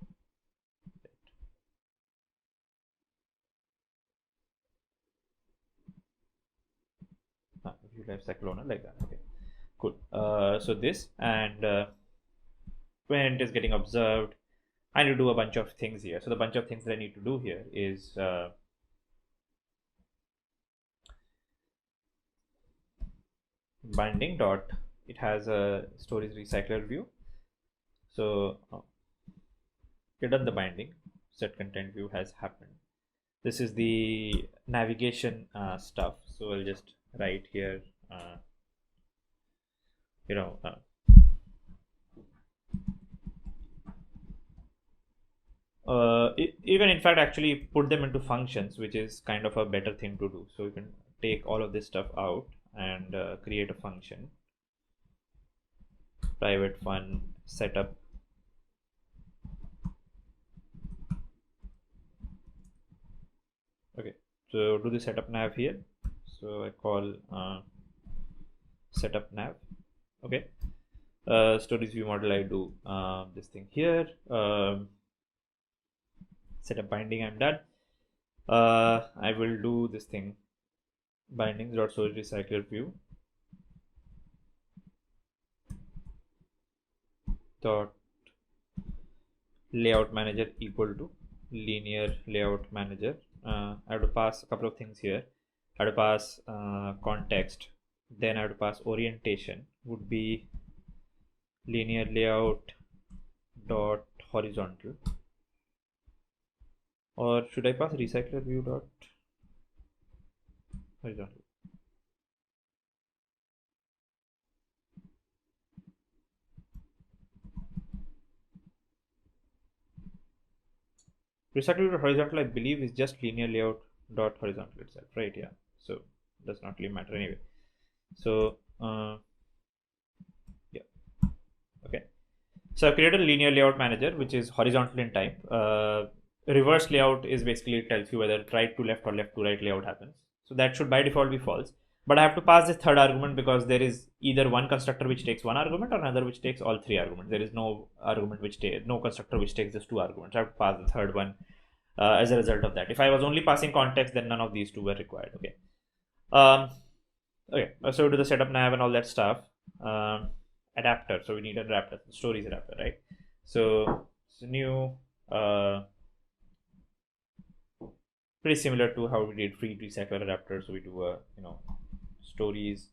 View life cycle owner, like that. Okay, cool. So this, and when it is getting observed, I need to do a bunch of things here. So the bunch of things that I need to do here is binding dot, it has a stories recycler view. So we've done the binding, set content view has happened. This is the navigation stuff. So I'll just write here, you can in fact actually put them into functions, which is kind of a better thing to do. So you can take all of this stuff out and create a function, private fun setup okay. So do the setup nav here. So I call setup nav. Okay, stories view model, I do this thing here, setup binding, I'm done. I will do this thing, bindings dot stories recycler view dot layout manager equal to linear layout manager. I have to pass a couple of things here. I have to pass context, then I have to pass orientation, would be linear layout dot horizontal, or should I pass recycler view dot horizontal? Recycler view dot horizontal, I believe, is just linear layout dot horizontal itself, right? Yeah, so does not really matter anyway. So yeah, okay. So I created a linear layout manager which is horizontal in type. Reverse layout is basically tells you whether right to left or left to right layout happens. So that should by default be false. But I have to pass this third argument because there is either one constructor which takes one argument or another which takes all three arguments. There is no argument which no constructor which takes just two arguments. I have to pass the third one as a result of that. If I was only passing context, then none of these two were required. Okay. Okay. So to the setup nav and all that stuff. Adapter. So we need an adapter, stories adapter, right? So it's new. Pretty similar to how we did free recycler adapter. So we do a stories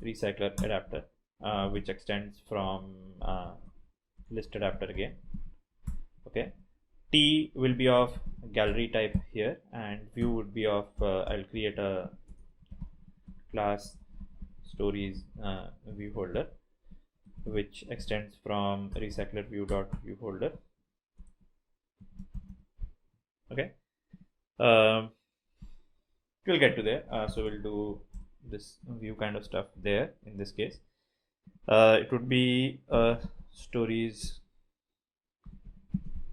recycler adapter. which extends from list adapter again. Okay, T will be of gallery type here, and view would be of I'll create a class stories view holder, which extends from recycler view dot view holder. Okay, we'll get to there. So we'll do this view kind of stuff there. In this case, it would be a stories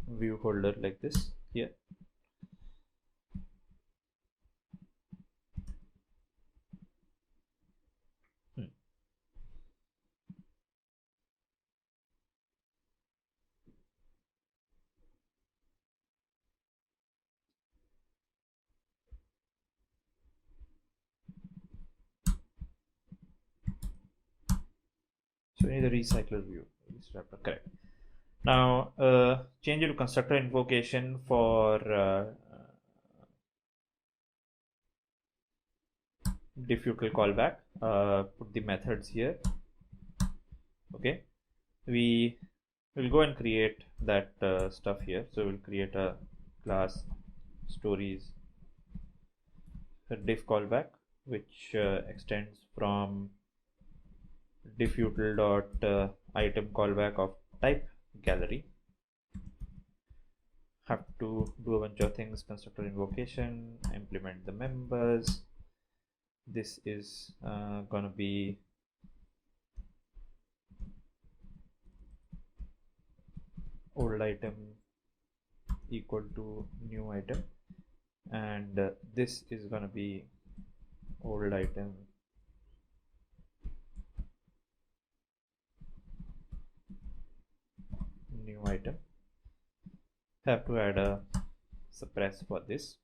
view holder like this here. So we need the recycler view. Correct. Now change it to constructor invocation for diffutal callback. Put the methods here. Okay, we will go and create that stuff here. So we'll create a class stories diff callback, which extends from diffutal dot item callback of type gallery. Have to do a bunch of things: constructor invocation, implement the members. This is gonna be old item equal to new item, and this is gonna be old item new item. Have to add a suppress for this.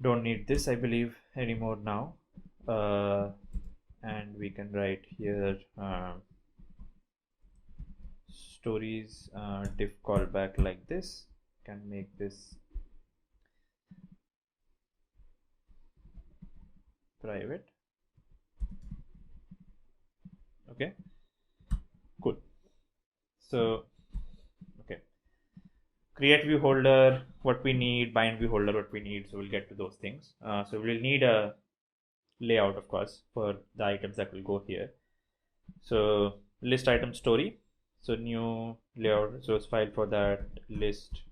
Don't need this, I believe, anymore now. And we can write here stories diff callback like this. Can make this private. Okay, cool. So okay, create view holder what we need, bind view holder what we need, so we'll get to those things. So we'll need a layout, of course, for the items that will go here. So list item story, so new layout source file for that, list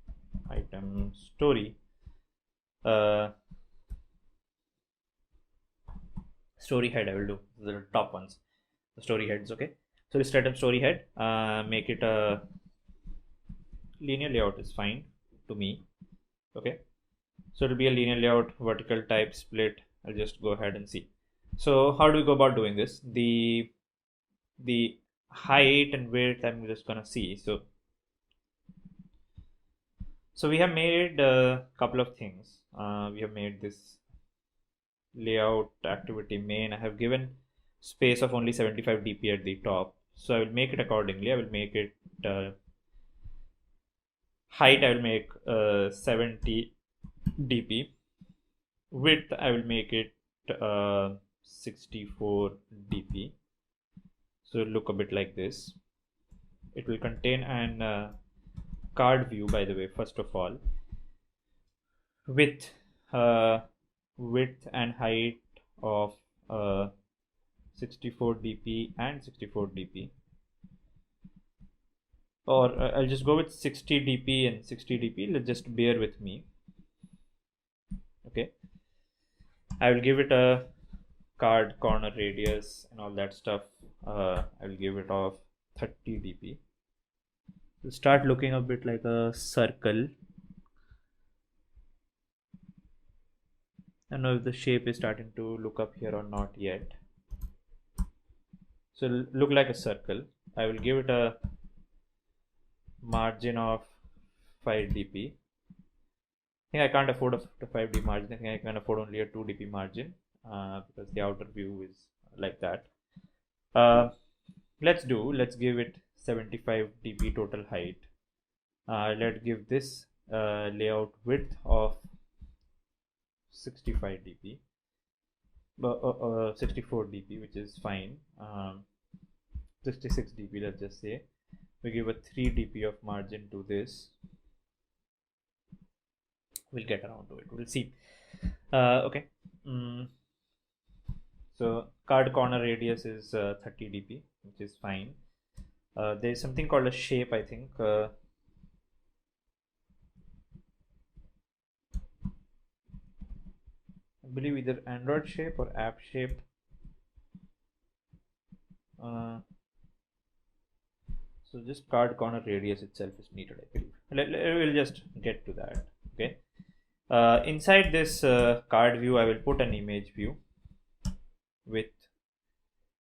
item story. Story head I will do the top ones, the story heads. Okay, so list item story head, make it a linear layout is fine to me. Okay, so it'll be a linear layout, vertical type split. I'll just go ahead and see. So how do we go about doing this? The height and width I'm just gonna see. So we have made a couple of things. We have made this layout activity main. I have given space of only 75 dp at the top, so I will make it accordingly. I will make it height I will make 70 dp. Width I will make it 64 dp. So it'll look a bit like this. It will contain an card view, by the way, first of all, with width and height of 64 dp and 64 dp, or I'll just go with 60 dp and 60 dp. Let's just bear with me. Okay, I will give it a card corner radius and all that stuff. I will give it of 30 dp. It'll start looking a bit like a circle. I don't know if the shape is starting to look up here or not yet. So it'll look like a circle. I will give it a margin of 5 dp. I think I can't afford a 5 dp margin. I think I can afford only a 2 dp margin because the outer view is like that. Let's give it 75 dp total height. Let's give this layout width of 65 dp. 64 dp, which is fine. 66 dp, let's just say. We give a 3 dp of margin to this. We'll get around to it, we'll see. Okay. So card corner radius is 30 dp, which is fine. There's something called a shape, I think. I believe either Android shape or app shape. So just card corner radius itself is needed, I believe. We'll just get to that. Okay. Inside this card view, I will put an image view with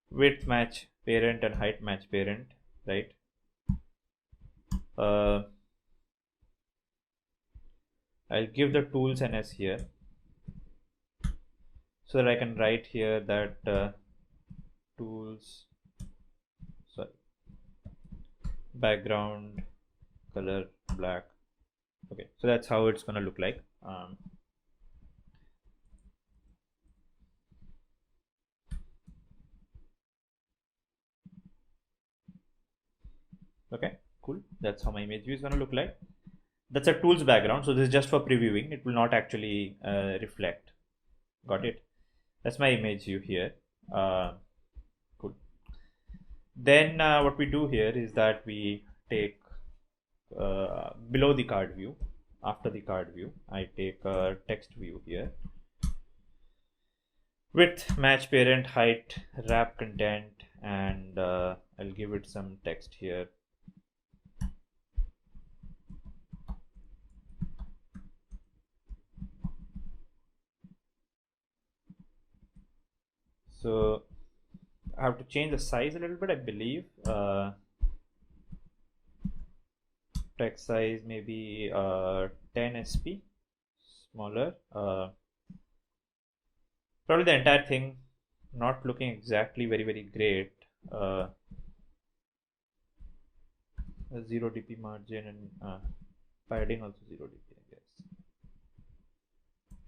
width match parent and height match parent, right? I'll give the tools NS here, so that I can write here that tools, sorry, background color black. Okay, so that's how it's gonna look like. Okay, cool. That's how my image view is gonna look like. That's a tools background, so this is just for previewing. It will not actually reflect. Got it? That's my image view here. Cool. Then what we do here is that we take below the card view, after the card view, I take a text view here. Width match parent, height wrap content, and I'll give it some text here. So I have to change the size a little bit, I believe. Text size maybe 10 sp, smaller. Probably the entire thing not looking exactly very great. 0 dp margin and padding also 0 dp, I guess.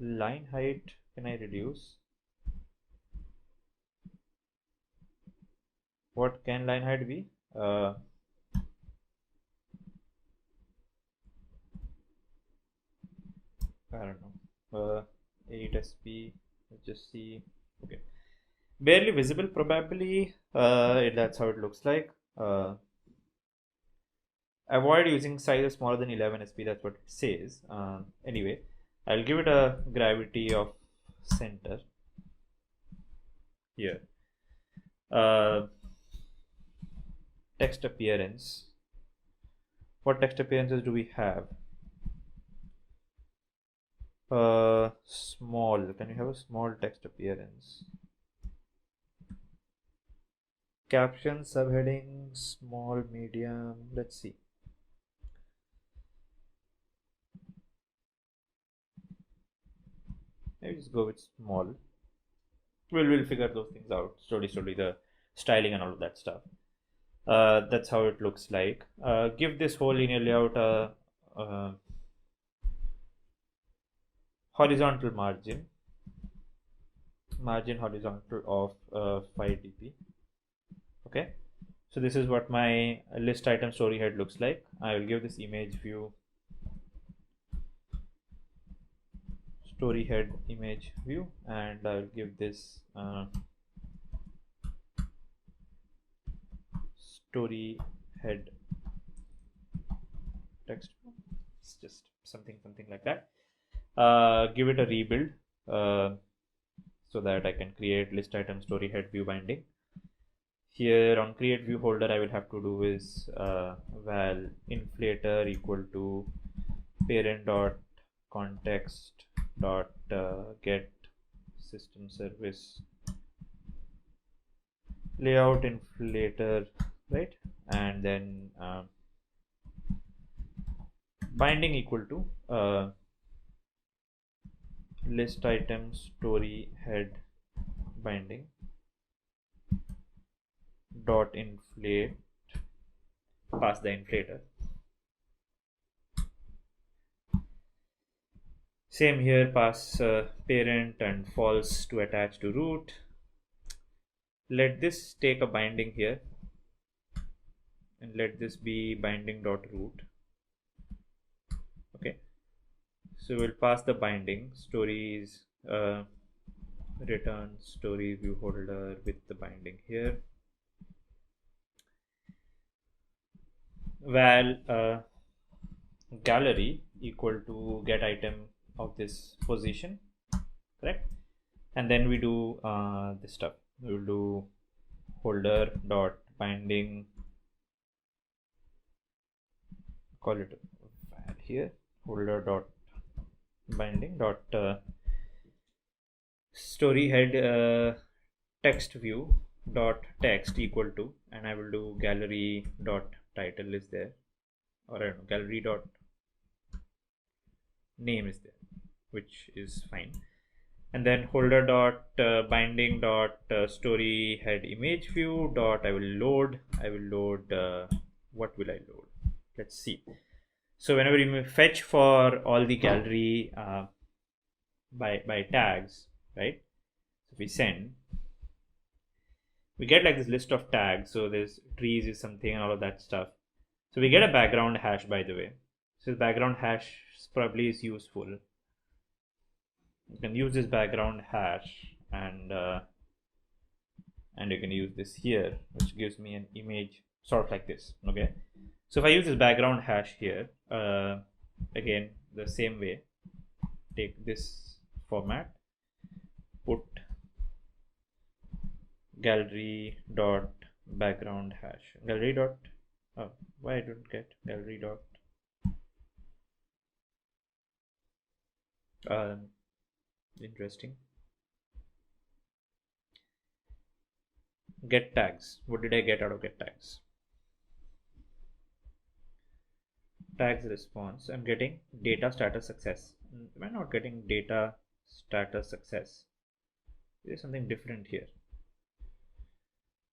Line height, can I reduce? What can line height be? I don't know. 8 sp, let's just see. Okay, barely visible probably. That's how it looks like. Avoid using sizes smaller than 11 sp, that's what it says. Anyway, I'll give it a gravity of center here. Text appearance. What text appearances do we have? Small. Can you have a small text appearance? Caption, subheading, small, medium. Let's see. Maybe just go with small. We'll figure those things out slowly, the styling and all of that stuff. That's how it looks like. Give this whole linear layout a horizontal margin horizontal of 5 dp. Okay, so this is what my list item story head looks like. I will give this image view story head image view, and I will give this story head text. It's just something like that. Give it a rebuild so that I can create list item story head view binding. Here on create view holder, I will have to do is val inflator equal to parent dot context dot get system service layout inflator, right? And then binding equal to list item story head binding dot inflate, pass the inflator. Same here, pass parent and false to attach to root. Let this take a binding here, and let this be binding dot root. Okay, so we'll pass the binding stories, return story view holder with the binding here. Val gallery equal to get item of this position, correct? And then we do this stuff. We will do holder dot binding, call it val here, holder dot binding dot story head text view dot text equal to, and I will do gallery dot title is there, or I don't know, gallery dot name is there, which is fine. And then holder dot binding dot story head image view dot I will load what will I load? Let's see. So whenever you fetch for all the gallery by tags, right? So if we send, we get like this list of tags. So there's trees is something and all of that stuff. So we get a background hash, by the way. So the background hash probably is useful. You can use this background hash, and you can use this here, which gives me an image sort of like this. Okay, so if I use this background hash here, again the same way, take this format, put gallery dot background hash, gallery dot, oh, why I don't get gallery dot interesting, get tags. What did I get out of get tags? Tags response, I'm getting data status success. Am I not getting data status success? There's something different here.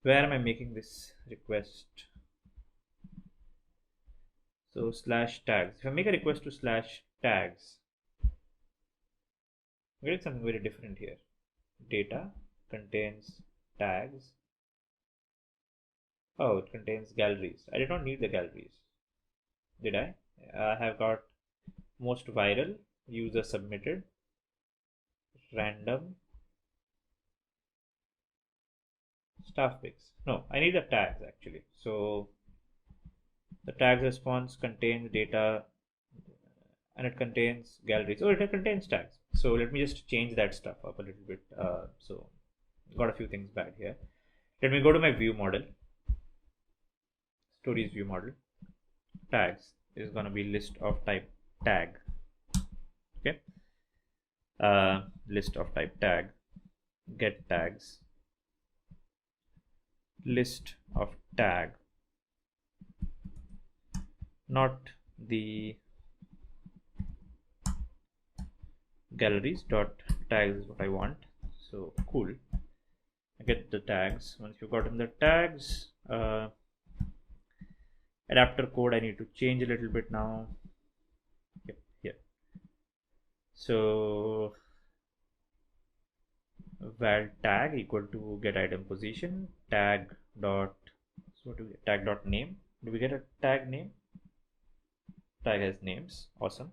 Where am I making this request? So slash tags. If I make a request to slash tags, I'm getting something very different here. Data contains tags. Oh, it contains galleries. I did not need the galleries. Did I? I have got most viral, user submitted, random, staff picks. No, I need the tags actually. So the tags response contains data and it contains galleries. Oh, it contains tags. So let me just change that stuff up a little bit. So got a few things bad here. Let me go to my view model, stories view model. Tags is going to be list of type tag. Okay, list of type tag, get tags, list of tag, not the galleries dot tags is what I want. So cool, I get the tags. Once you've gotten the tags, adapter code I need to change a little bit now. Yep, here. So val tag equal to get item position, tag dot, so what do we get? Tag dot name. Do we get a tag name? Tag has names. Awesome.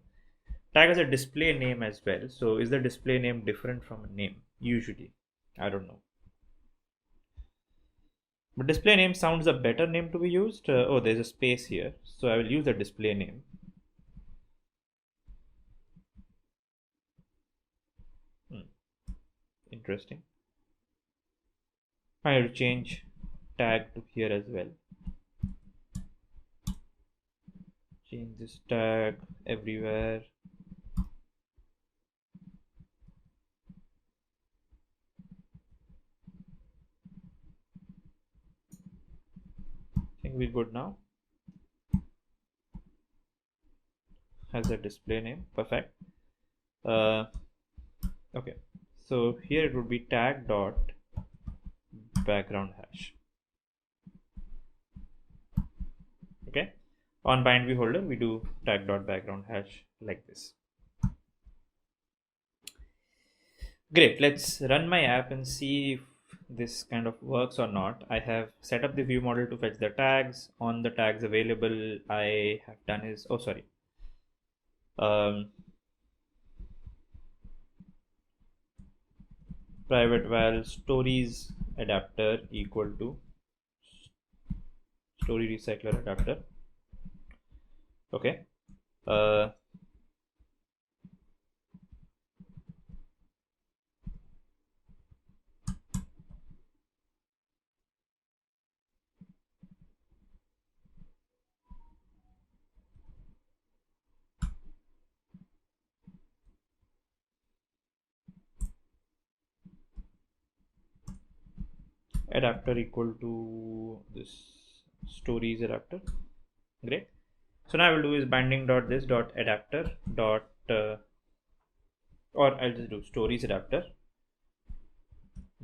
Tag has a display name as well. So is the display name different from a name? Usually, I don't know. But display name sounds a better name to be used. Oh, there's a space here. So I will use the display name. Interesting. I will change tag to here as well. Change this tag everywhere. I think we're good now. Has a display name. Perfect. Okay. So here it would be tag dot background hash. Okay. On bind view holder, we do tag dot background hash like this. Great, let's run my app and see if this kind of works or not. I have set up the view model to fetch the tags. On the tags available, I have done is, oh sorry, private val stories adapter equal to story recycler adapter. Okay. Adapter equal to this stories adapter. Great. So now I will do is binding dot this dot adapter dot or I'll just do stories adapter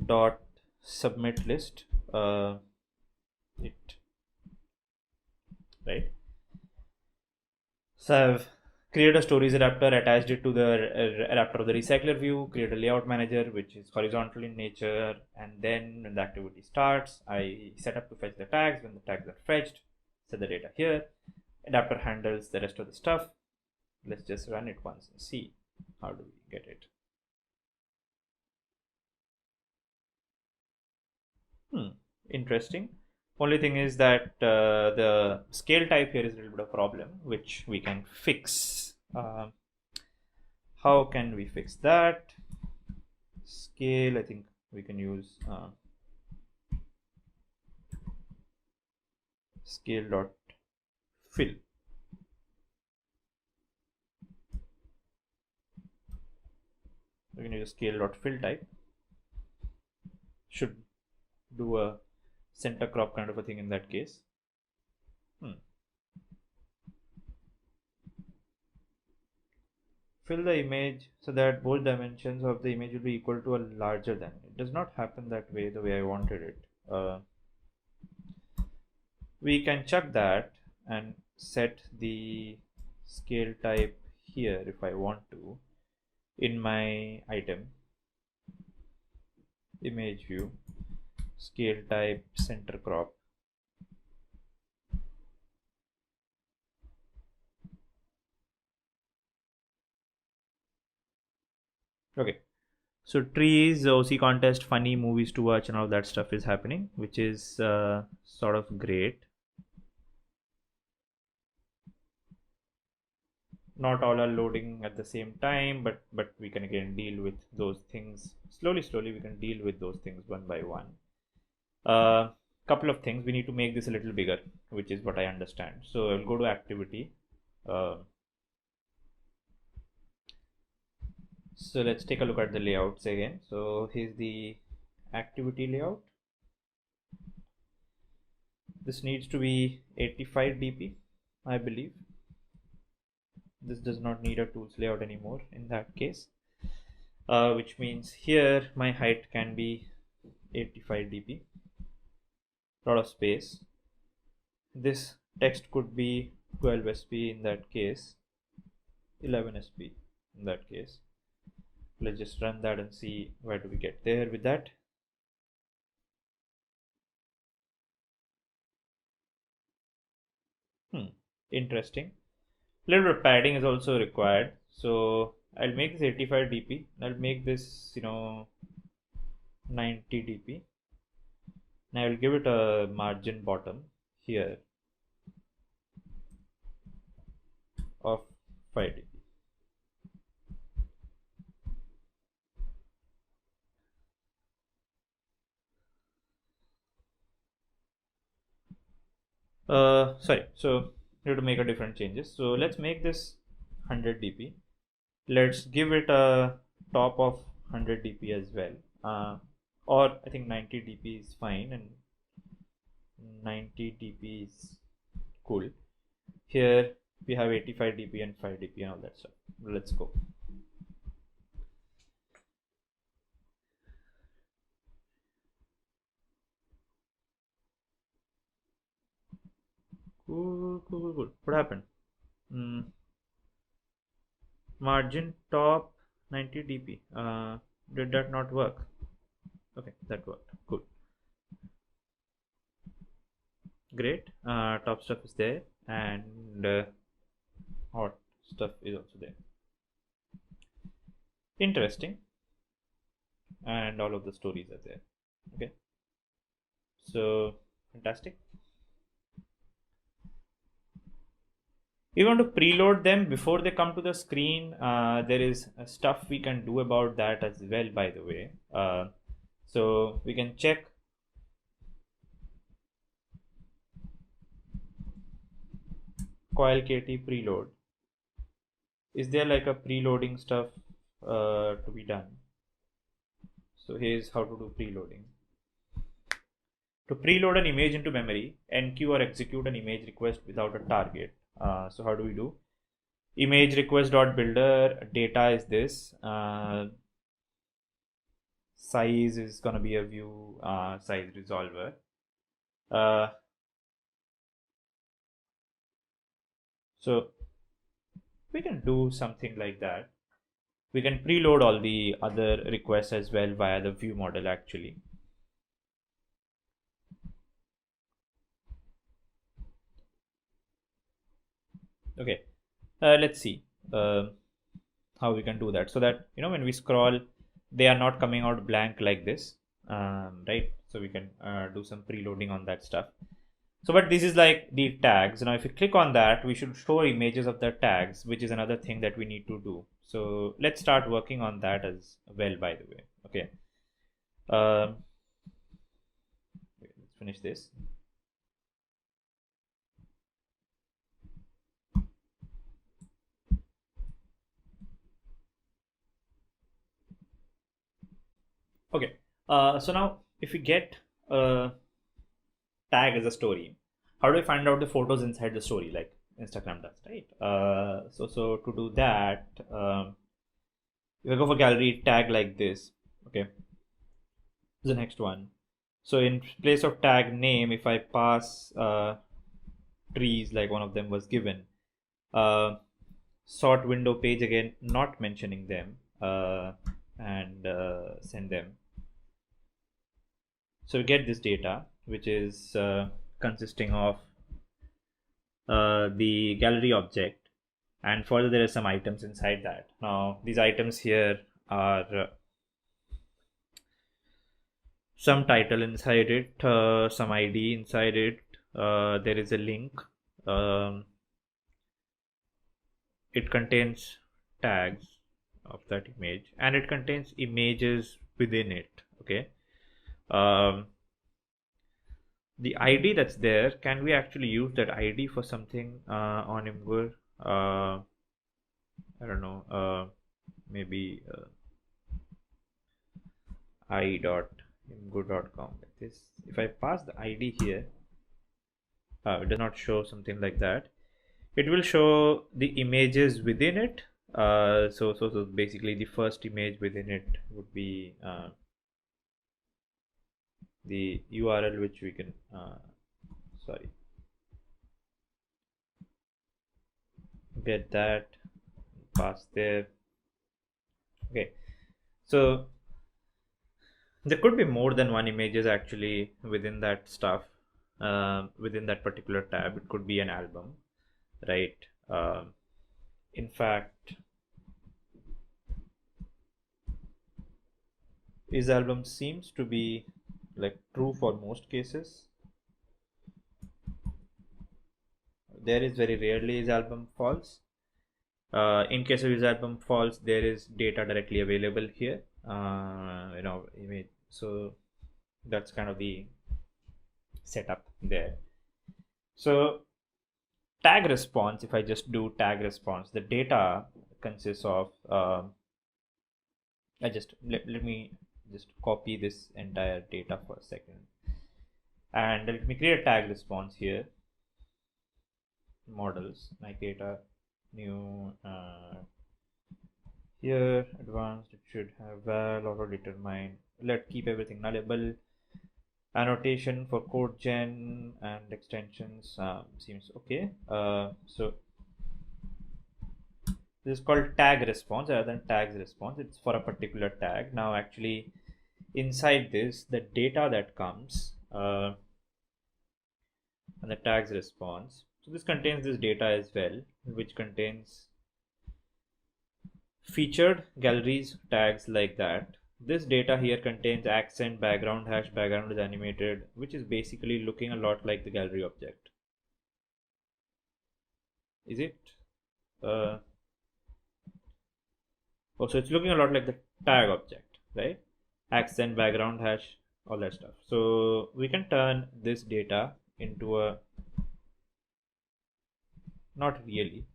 dot submit list it, right? So I've created a stories adapter, attached it to the adapter of the recycler view, create a layout manager which is horizontal in nature, and then when the activity starts, I set up to fetch the tags. When the tags are fetched, set the data here. Adapter handles the rest of the stuff. Let's just run it once and see how do we get it. Interesting. Only thing is that the scale type here is a little bit of a problem, which we can fix. How can we fix that? Scale, I think we can use scale dot fill. We can use scale dot fill type. Should do a center crop kind of a thing in that case. Fill the image so that both dimensions of the image will be equal to a larger than. It does not happen that way, the way I wanted it. We can check that and set the scale type here if I want to in my item image view, scale type center crop. Okay, so trees, OC contest, funny movies to watch and all that stuff is happening, which is sort of great. Not all are loading at the same time, but we can again deal with those things slowly. We can deal with those things one by one. Couple of things, we need to make this a little bigger, which is what I understand. So I'll go to activity. So let's take a look at the layouts again. So here's the activity layout. This needs to be 85 dp, I believe. This does not need a tools layout anymore in that case, which means here my height can be 85 dp, lot of space. This text could be 12 sp in that case, 11 sp in that case. Let's just run that and see where do we get there with that. Interesting. A little bit of padding is also required, so I'll make this 85 dp. I'll make this 90 dp. Now I will give it a margin bottom here of 5 dp. Sorry, so you have to make a different changes. So let's make this 100 dp. Let's give it a top of 100 dp as well, or I think 90 dp is fine, and 90 dp is cool. Here we have 85 dp and 5 dp and all that stuff. Let's go. Cool. What happened? Margin top 90 dp. Did that not work? Okay, that worked. Cool. Great. Top stuff is there, and hot stuff is also there. Interesting. And all of the stories are there. Okay. So fantastic. We want to preload them before they come to the screen. There is stuff we can do about that as well, by the way. So we can check coil KT preload. Is there like a preloading stuff to be done? So here's how to do preloading. To preload an image into memory, enqueue or execute an image request without a target. So how do we do? Image request.builder, data is this. Size is going to be a view size resolver. So we can do something like that. We can preload all the other requests as well via the view model actually. Okay, let's see how we can do that so that when we scroll, they are not coming out blank like this, right? So we can do some preloading on that stuff. So, but this is like the tags. Now, if you click on that, we should show images of the tags, which is another thing that we need to do. So let's start working on that as well, by the way. Okay. Let's finish this. Okay. So now if we get a tag as a story, how do I find out the photos inside the story like Instagram does, right? So to do that, if I go for gallery tag like this, okay, the next one. So in place of tag name, if I pass trees like one of them was given, sort window page again, not mentioning them, and send them. So we get this data, which is consisting of the gallery object, and further there are some items inside that. Now these items here are some title inside it, some ID inside it, there is a link, it contains tags of that image, and it contains images within it. Okay. The ID that's there, can we actually use that ID for something on Imgur? I don't know, maybe i.imgur.com like this. If I pass the ID here, it does not show something like that. It will show the images within it. So basically the first image within it would be the URL which we can get that, pass there. Okay, so there could be more than one images actually within that stuff, within that particular tab. It could be an album, right? In fact, is album seems to be like true for most cases. There is very rarely is album false. In case of is album false, there is data directly available here. Image. So that's kind of the setup there. So tag response, if I just do tag response, the data consists of let me just copy this entire data for a second, and let me create a tag response here. Models, like data, new, here advanced, it should have val, auto determine, let keep everything nullable, annotation for code gen and extensions seems okay. So This is called tag response rather than tags response. It's for a particular tag. Now actually inside this, the data that comes and the tags response. So this contains this data as well, which contains featured galleries tags like that. This data here contains accent, background hash, background is animated, which is basically looking a lot like the gallery object. Is it? Also, it's looking a lot like the tag object, right? Accent, background hash, all that stuff. So we can turn this data into a, not really,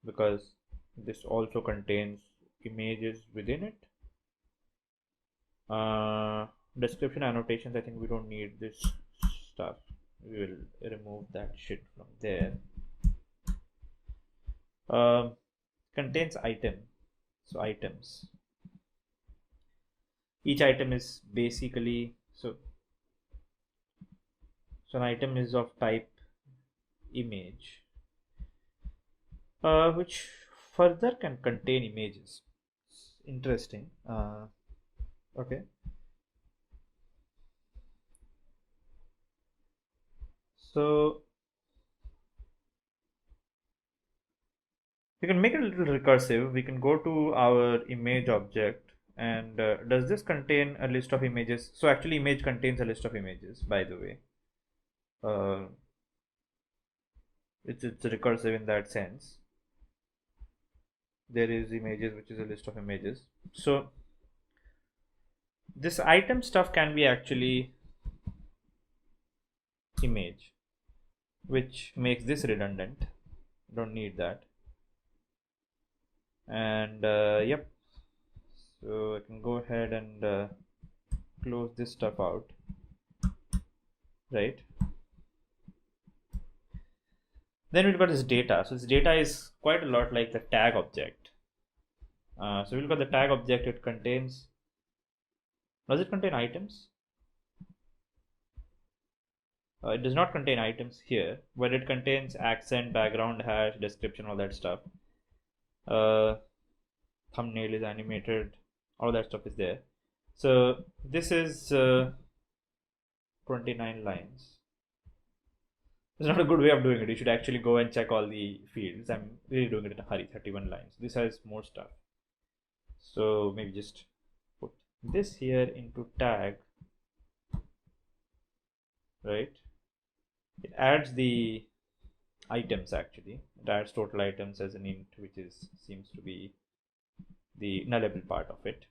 because this also contains images within it. Description annotations, I think we don't need this stuff. We will remove that shit from there. Contains item. So items. Each item is basically so an item is of type image, which further can contain images. Interesting. Okay. So we can make it a little recursive. We can go to our image object and does this contain a list of images? So actually image contains a list of images, by the way. It's recursive in that sense. There is images, which is a list of images. So this item stuff can be actually image, which makes this redundant. Don't need that. And yep, so I can go ahead and close this stuff out, right? Then we've got this data. So this data is quite a lot like the tag object. So we've got the tag object. It contains, does it contain items? It does not contain items here, but it contains accent, background hash, description, all that stuff. Thumbnail is animated, all that stuff is there. So this is 29 lines. It's not a good way of doing it. You should actually go and check all the fields. I'm really doing it in a hurry. 31 lines. This has more stuff. So maybe just put this here into tag, right? It adds the items actually. It adds total items as an int, which is seems to be the nullable part of it.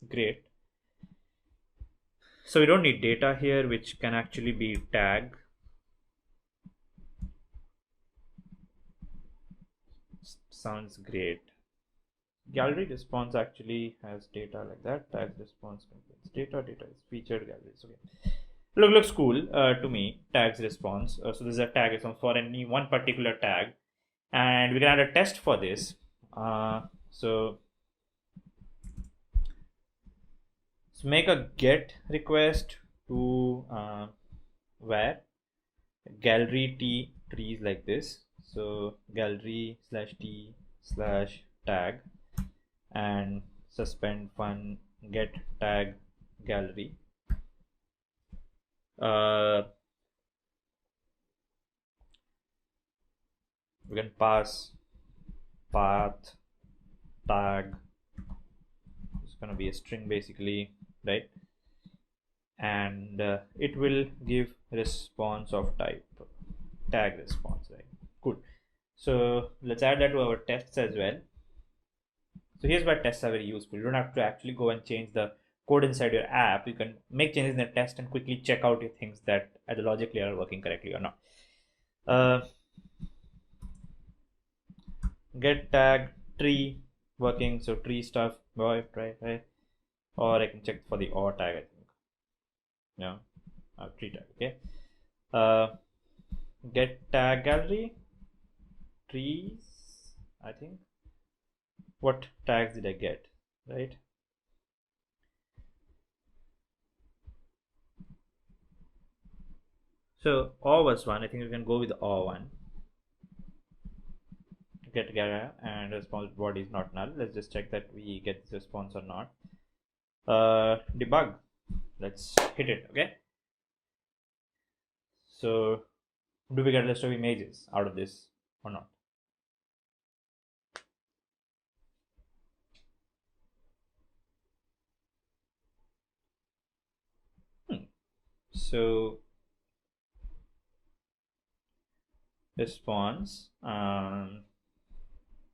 Great. So we don't need data here, which can actually be tag. Sounds great. Gallery response actually has data like that. Tag response contains data. Data is featured galleries. Okay. Looks cool to me. Tags response. So this is a tag response for any one particular tag, and we can add a test for this. So make a get request to where gallery t trees like this. So gallery /t /tag and suspend fun get tag gallery. We can pass path tag. It's going to be a string basically, right? And it will give response of type tag response, right? Good. So let's add that to our tests as well. So here's why tests are very useful. You don't have to actually go and change the code inside your app. You can make changes in the test and quickly check out your things that either logically are working correctly or not. Get tag tree working, so tree stuff, right? Or I can check for the or tag, I think. Yeah, tree tag. Okay. Get tag gallery trees, I think. What tags did I get, right? So or was one. I think we can go with or one. get and response body is not null. Let's just check that we get this response or not. Debug. Let's hit it. Okay. So do we get a list of images out of this or not? So response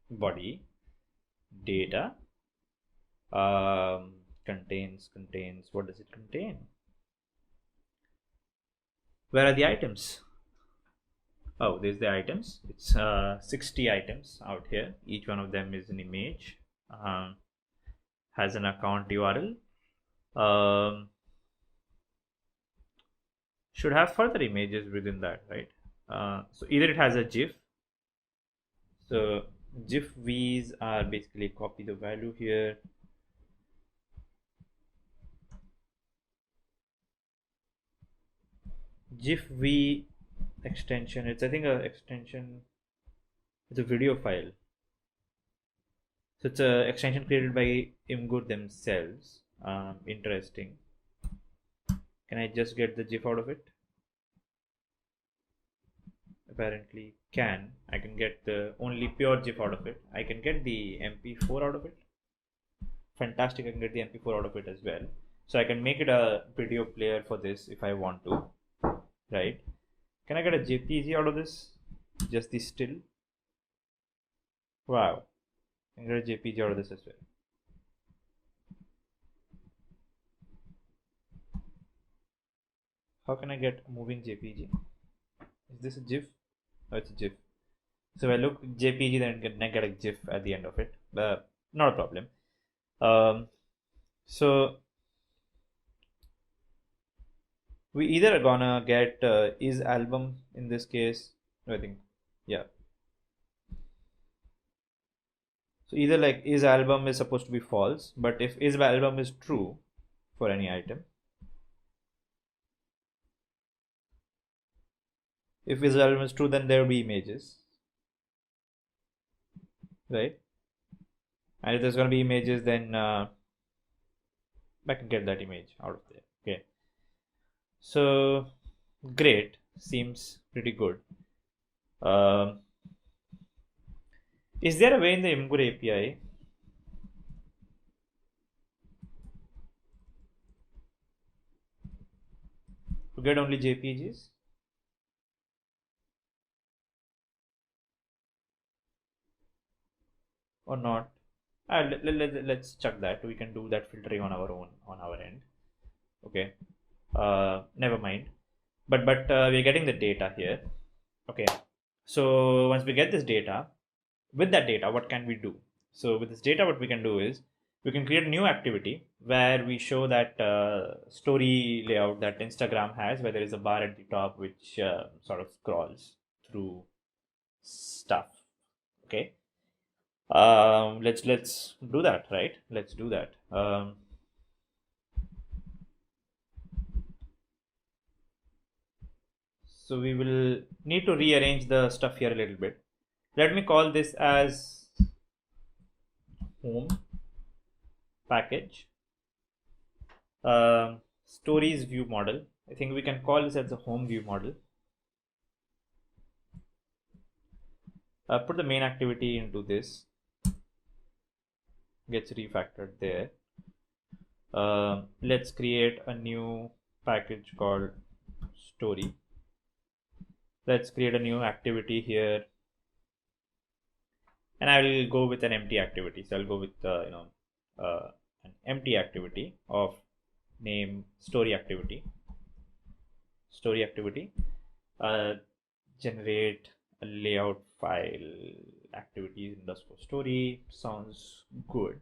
body data contains what does it contain? Where are the items? Oh, there's the items. It's 60 items out here. Each one of them is an image, has an account URL, should have further images within that, right? So either it has a GIF. So GIF V's are basically copy the value here. GIF V extension. It's I think a extension. It's a video file. So it's a extension created by Imgur themselves. Interesting. Can I just get the GIF out of it? Apparently can. I can get the only pure GIF out of it. I can get the MP4 out of it. Fantastic, I can get the MP4 out of it as well. So I can make it a video player for this if I want to, right? Can I get a JPG out of this? Just the still? Wow. I can get a JPG out of this as well. How can I get a moving JPG? Is this a GIF? Oh, it's a GIF. So if I look JPG, then I get a GIF at the end of it. Not a problem. So we either are gonna get is album in this case. I think, yeah. So either like is album is supposed to be false, but if is album is true for any item, if is album is true, then there will be images, right? And if there's going to be images, then I can get that image out of there. Okay. So great, seems pretty good. Is there a way in the Imgur API to get only JPGs? Or not? Let's check that. We can do that filtering on our own on our end. Okay. Never mind. But we're getting the data here. Okay. So once we get this data, with that data, what can we do? So with this data, what we can do is we can create a new activity where we show that story layout that Instagram has, where there is a bar at the top which sort of scrolls through stuff. Okay. Let's do that, right? Let's do that. So we will need to rearrange the stuff here a little bit. Let me call this as home package. Stories view model. I think we can call this as the home view model. Put the main activity into this. Gets refactored there. Let's create a new package called story. Let's create a new activity here, and I will go with an empty activity. So I'll go with an empty activity of name story activity. Story activity. Generate a layout file activities underscore story. Sounds good.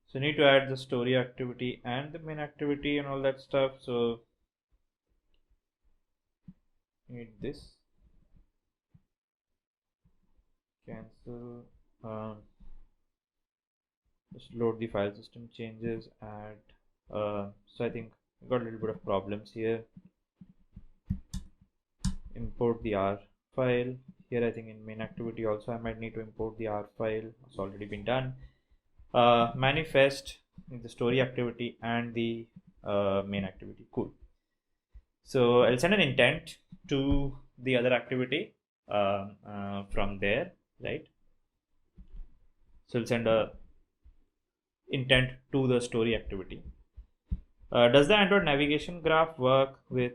So need to add the story activity and the main activity and all that stuff. So need this. Cancel. Just load the file system changes. Add. So I think got a little bit of problems here. Import the R file. Here I think in main activity also I might need to import the R file. It's already been done. Manifest the story activity and the main activity. Cool. So I'll send an intent to the other activity from there, right? So I'll send a intent to the story activity. Does the Android navigation graph work with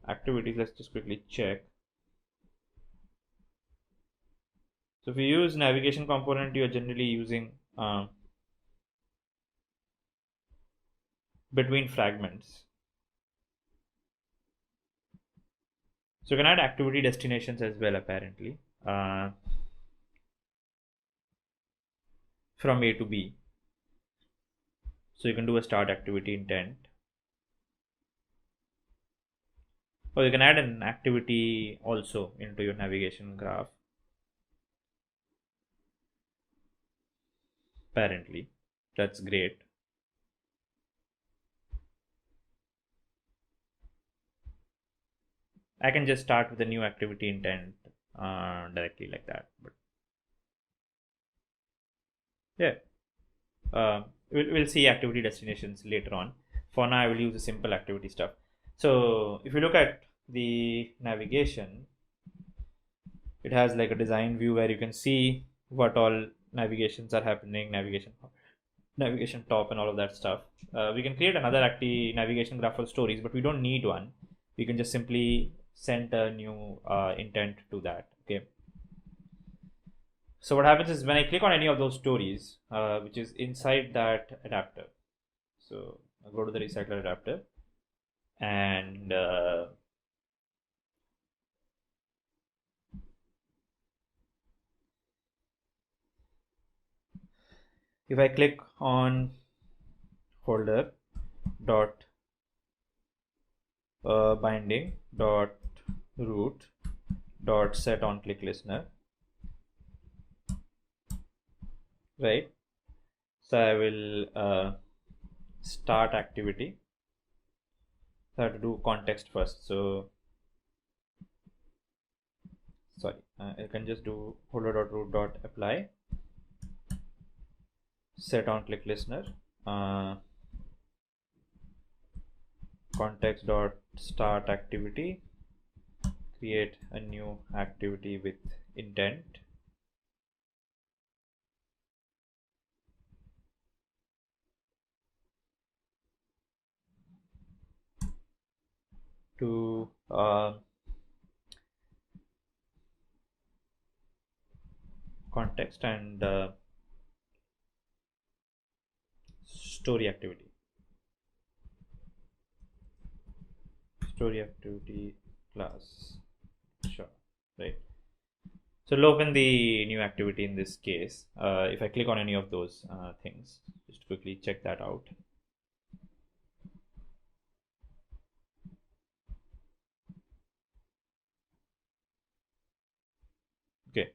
activities? Let's just quickly check. So if you use navigation component, you are generally using between fragments. So you can add activity destinations as well, apparently, from A to B. So you can do a start activity intent, or you can add an activity also into your navigation graph. Apparently, that's great. I can just start with a new activity intent directly like that. But yeah, we'll see activity destinations later on. For now, I will use the simple activity stuff. So if you look at the navigation, it has like a design view where you can see what all navigations are happening, navigation top and all of that stuff. We can create another navigation graph for stories, but we don't need one. We can just simply send a new intent to that. Okay. So what happens is when I click on any of those stories, which is inside that adapter. So I'll go to the recycler adapter and if I click on folder dot binding dot root dot set on click listener, right? So I will start activity. So I have to do context first. So sorry, I can just do folder dot root dot apply set on click listener, context dot start activity, create a new activity with intent, to context and story activity class. Sure, right? So it'll open the new activity in this case. If I click on any of those things, just quickly check that out. Okay.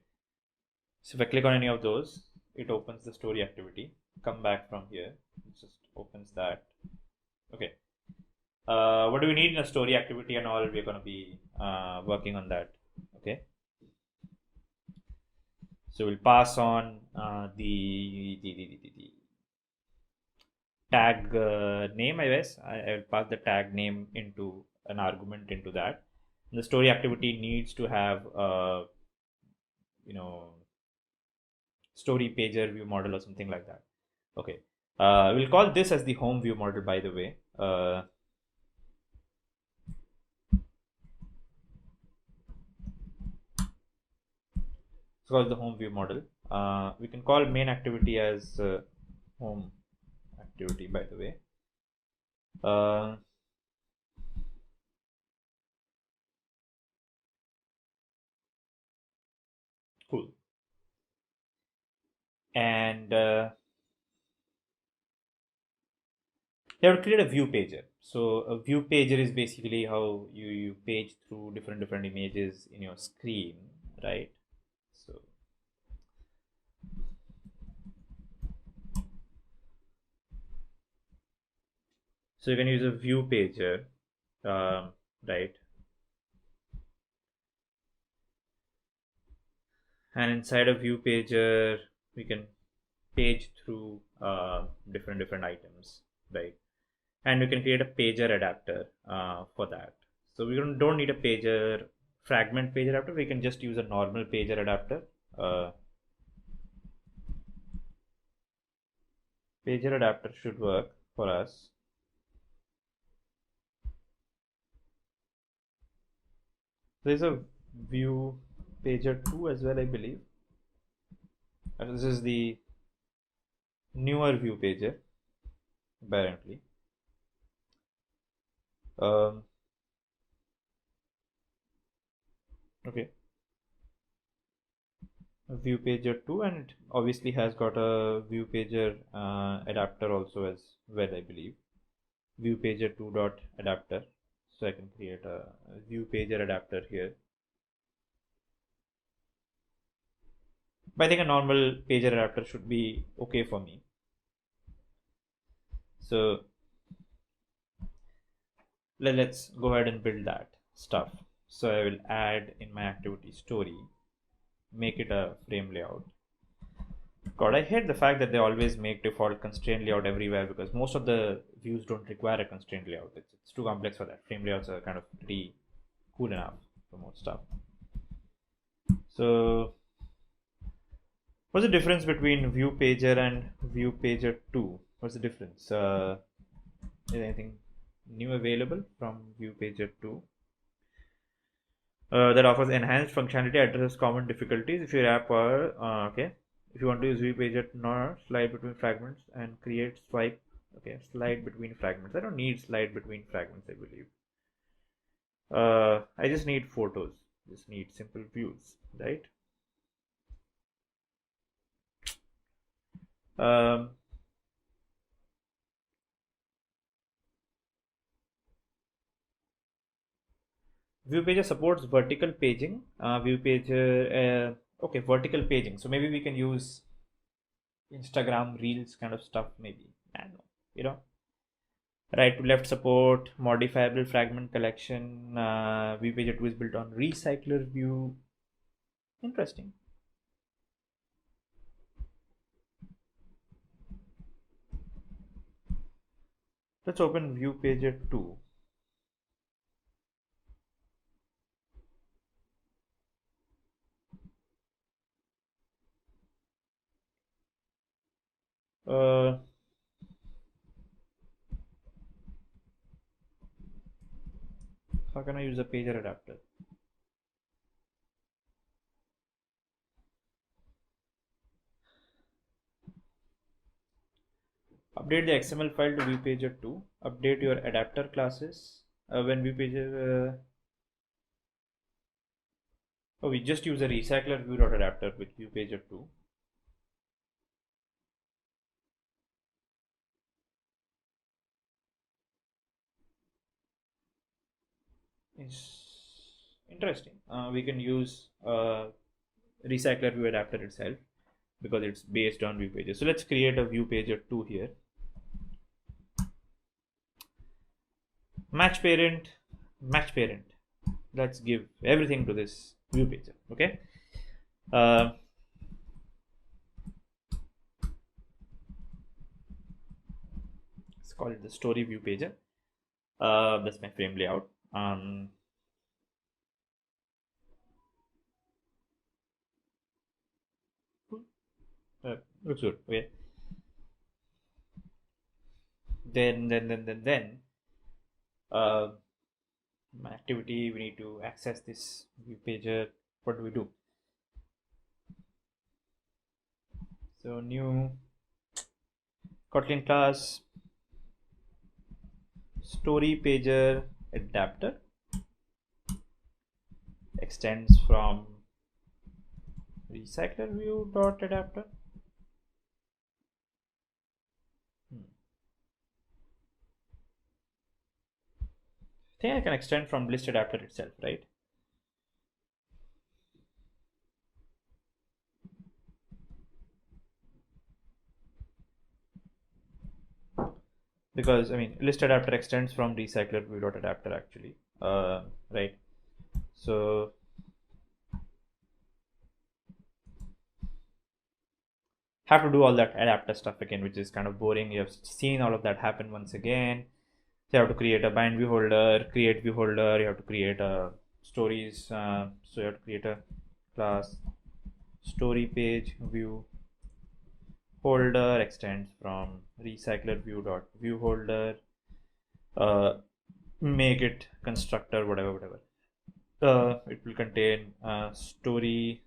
So if I click on any of those, it opens the story activity. Come back from here, it just opens that. Okay. What do we need in a story activity and all? We're going to be working on that. Okay. So we'll pass on the tag name, I guess. I will pass the tag name into an argument into that. And the story activity needs to have story pager view model or something like that. Okay. We'll call this as the home view model, by the way. It's called the home view model. We can call main activity as home activity, by the way. Cool. And you have to create a view pager. So a view pager is basically how you page through different images in your screen, right? So So you can use a view pager, right? And inside a view pager, we can page through different items, right? And we can create a pager adapter for that. So we don't need a pager fragment pager adapter. We can just use a normal pager adapter. Pager adapter should work for us. There's a view pager 2 as well, I believe. And this is the newer view pager, apparently. Okay, a view pager 2, and it obviously has got a view pager adapter also as well, I believe. View pager 2 dot adapter. So I can create a view pager adapter here. But I think a normal pager adapter should be okay for me. So let's go ahead and build that stuff. So I will add in my activity story, make it a frame layout. God, I hate the fact that they always make default constraint layout everywhere, because most of the views don't require a constraint layout. It's too complex for that. Frame layouts are kind of pretty cool enough for most stuff. So what's the difference between view pager and view pager 2? What's the difference? Is anything new available from view pager 2? That offers enhanced functionality, addresses common difficulties. If your app are okay, if you want to use view pager, not slide between fragments and create swipe. Okay, slide between fragments. I don't need slide between fragments, I believe. I just need photos. Just need simple views, right? View pager supports vertical paging. View pager, okay, vertical paging. So maybe we can use Instagram Reels kind of stuff. Maybe, I don't know. You know, right to left support, modifiable fragment collection. View pager 2 is built on recycler view. Interesting. Let's open view pager 2. How can I use a pager adapter? Update the XML file to view pager 2. Update your adapter classes. When view pager oh, we just use a recycler view.adapter with view pager 2. It's interesting. We can use recycler view adapter itself because it's based on view pager. So let's create a view pager 2 here. Match parent. Let's give everything to this view pager. Okay. Let's call it the story view pager. That's my frame layout. Looks good. Okay. Then my activity, we need to access this view pager. What do we do? So new Kotlin class story pager adapter extends from recycler view dot adapter. I think I can extend from list adapter itself, right? because I mean list adapter extends from recycler view.adapter actually, right? So have to do all that adapter stuff again, which is kind of boring. You have seen all of that happen once again. So you have to create a bind view holder, create view holder, you have to create a stories, so you have to create a class story page view holder extends from recycler view holder, make it constructor whatever. It will contain story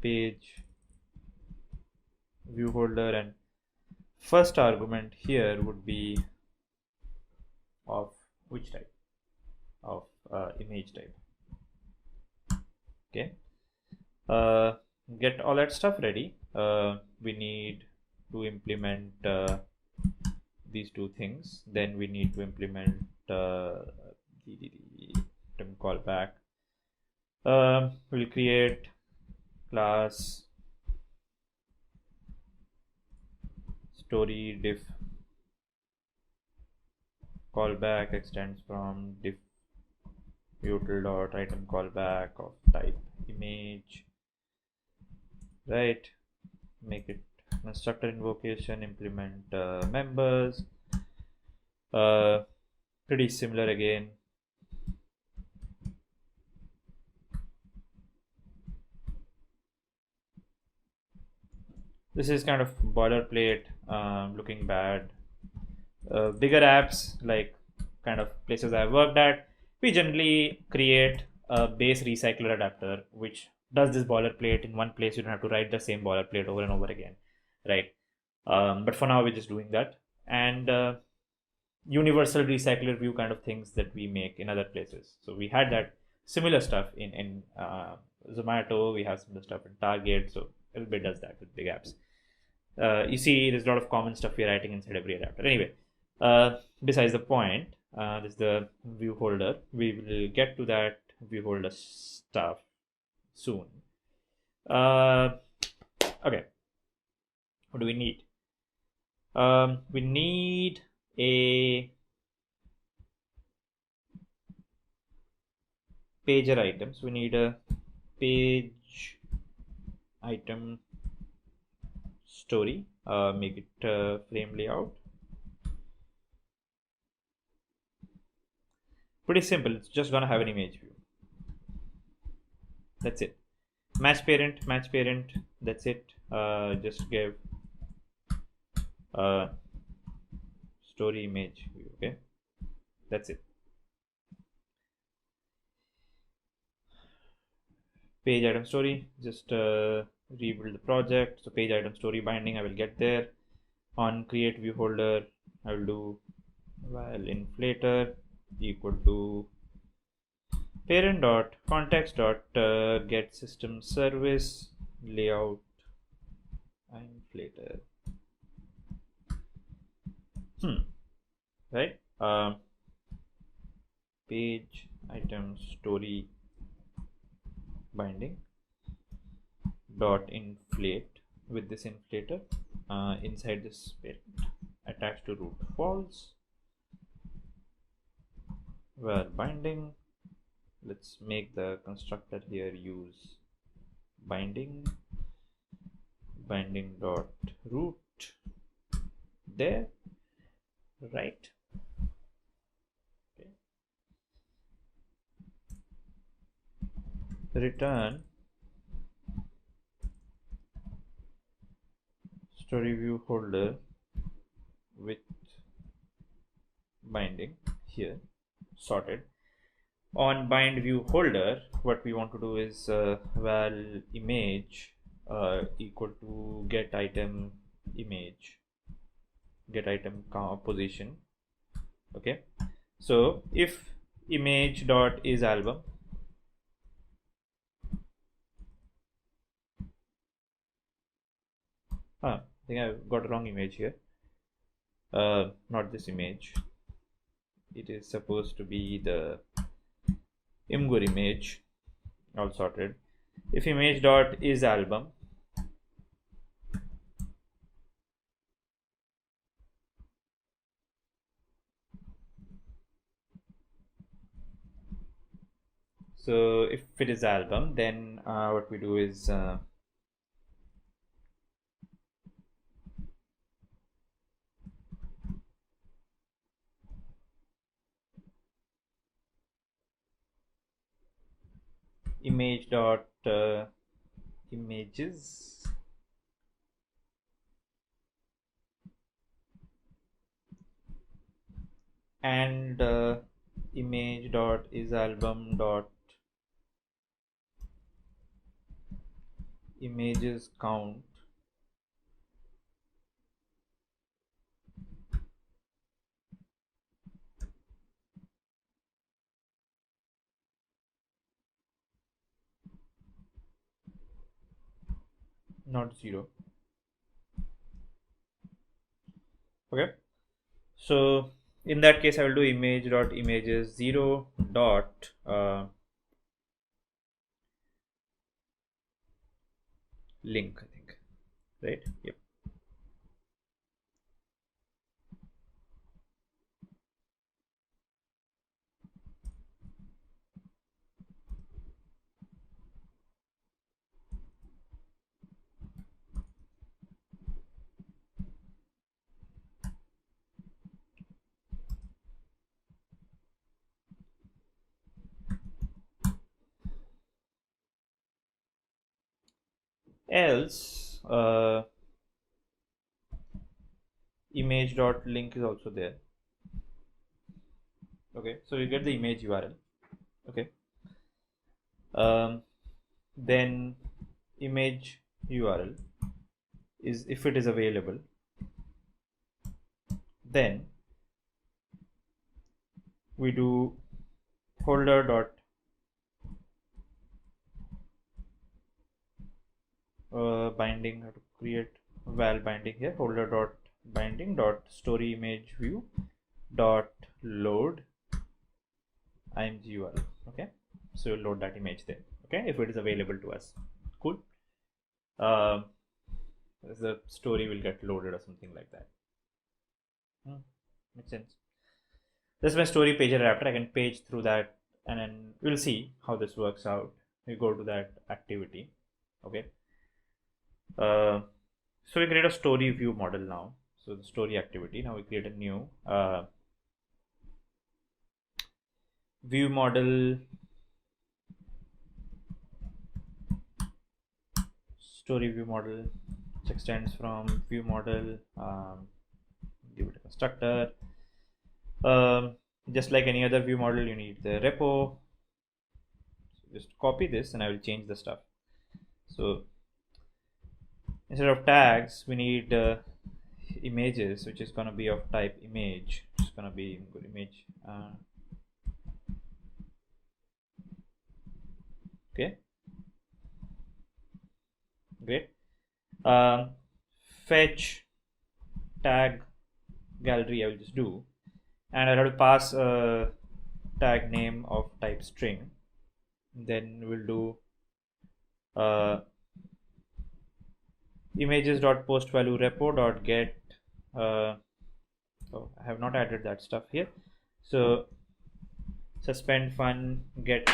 page view holder, and first argument here would be of which type? Of image type. Okay. Get all that stuff ready. We need to implement these two things. Then we need to implement the callback. We'll create class story diff callback extends from diff util.item callback of type image, right? Make it constructor invocation, implement members, pretty similar again. This is kind of boilerplate, looking bad. Bigger apps, like kind of places I've worked at, we generally create a base recycler adapter which does this boilerplate in one place. You don't have to write the same boilerplate over and over again, right? But for now we're just doing that, and universal recycler view kind of things that we make in other places. So we had that similar stuff in Zomato. We have similar stuff in Target. So everybody does that with big apps. You see, there's a lot of common stuff we're writing inside every adapter. Anyway, besides the point, this is the view holder. We will get to that view holder stuff soon. Okay, what do we need? We need a pager items. We need a page item story. Make it frame layout. Pretty simple. It's just gonna have an image view. That's it. Match parent. That's it. Just give story image view. Okay, that's it. Page item story. Just rebuild the project. So page item story binding, I will get there. On create view holder, I will do while inflator equal to parent dot context dot get system service layout inflator. Right. Page item story binding dot inflate with this inflator inside this parent attached to root false, where binding, let's make the constructor here use binding dot root there, right? Okay. Return story view holder with binding here sorted. On bind view holder, what we want to do is val image equal to get item image, get item position. Okay, so if image dot is album, I think I've got a wrong image here. Not this image. It is supposed to be the Imgur image. All sorted. If image dot is album, So if it is album, then what we do is image dot images and image dot is album dot images count not 0. Okay, so in that case I will do image dot images 0 dot link, I think, right? Yep. Else image dot link is also there. Okay, so you get the image URL. Okay, then image URL is, if it is available, then we do holder dot binding. How to create val binding here, holder dot binding dot story image view dot load img URL. Okay, so we'll load that image there. Okay, if it is available to us. Cool. The story will get loaded or something like that. Makes sense. This is my story page adapter. I can page through that, and then we'll see how this works out. We go to that activity. Okay, so we create a story view model now. So the story activity, now we create a new view model, story view model, which extends from view model, give it a constructor. Just like any other view model, you need the repo. So just copy this and I will change the stuff. So instead of tags, we need images, which is going to be of type image. It's going to be good image. Okay, great. Fetch tag gallery I will just do, and I'll have to pass a tag name of type string. Then we'll do images dot post value repo dot get. Oh, I have not added that stuff here. So suspend fun get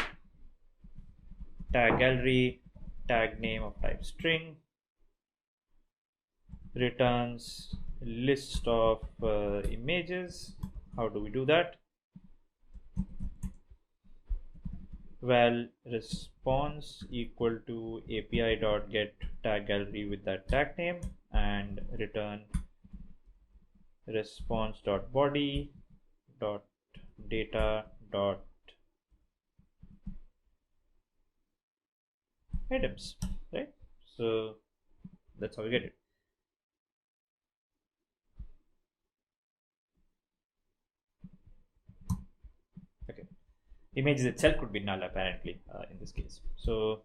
tag gallery, tag name of type string, returns list of images. How do we do that? Val response equal to API dot get tag gallery with that tag name, and return response dot body dot data dot items, right? So that's how we get it. Okay, images itself could be null apparently in this case. So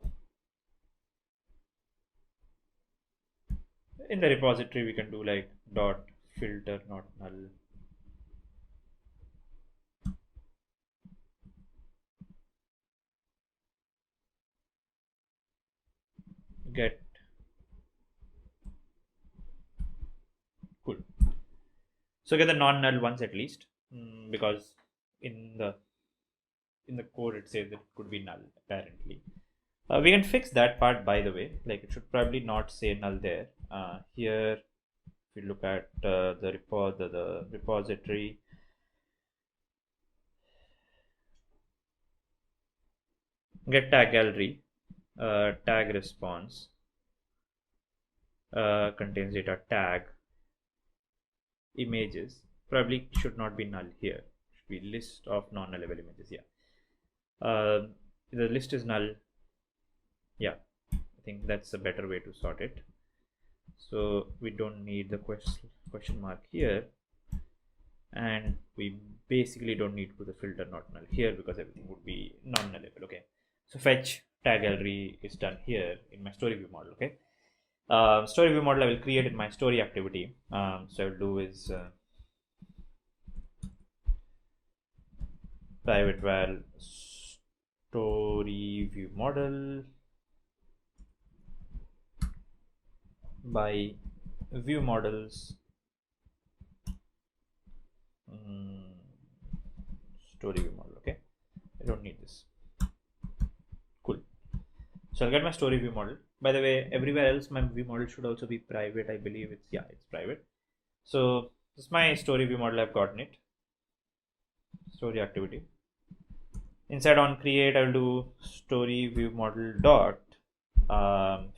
in the repository we can do like dot filter not null, get. Cool. So get the non-null ones at least, because in the in the code it says that it could be null apparently. We can fix that part, by the way. Like it should probably not say null there. Here, if we look at the repository, get tag gallery, tag response contains data tag images. Probably should not be null here. Should be list of non-nullable images. Yeah. The list is null. Yeah, I think that's a better way to sort it. So we don't need the question mark here, and we basically don't need to put the filter not null here because everything would be non-nullable. Okay, so fetch tag gallery is done here in my story view model. Okay, story view model I will create in my story activity. So I will do is private val story view model by view models story view model. Okay, I don't need this. Cool. So I'll get my story view model. By the way, everywhere else my view model should also be private. I believe it's private. So this is my story view model. I've gotten it. Story activity. Inside on create, I will do story view model dot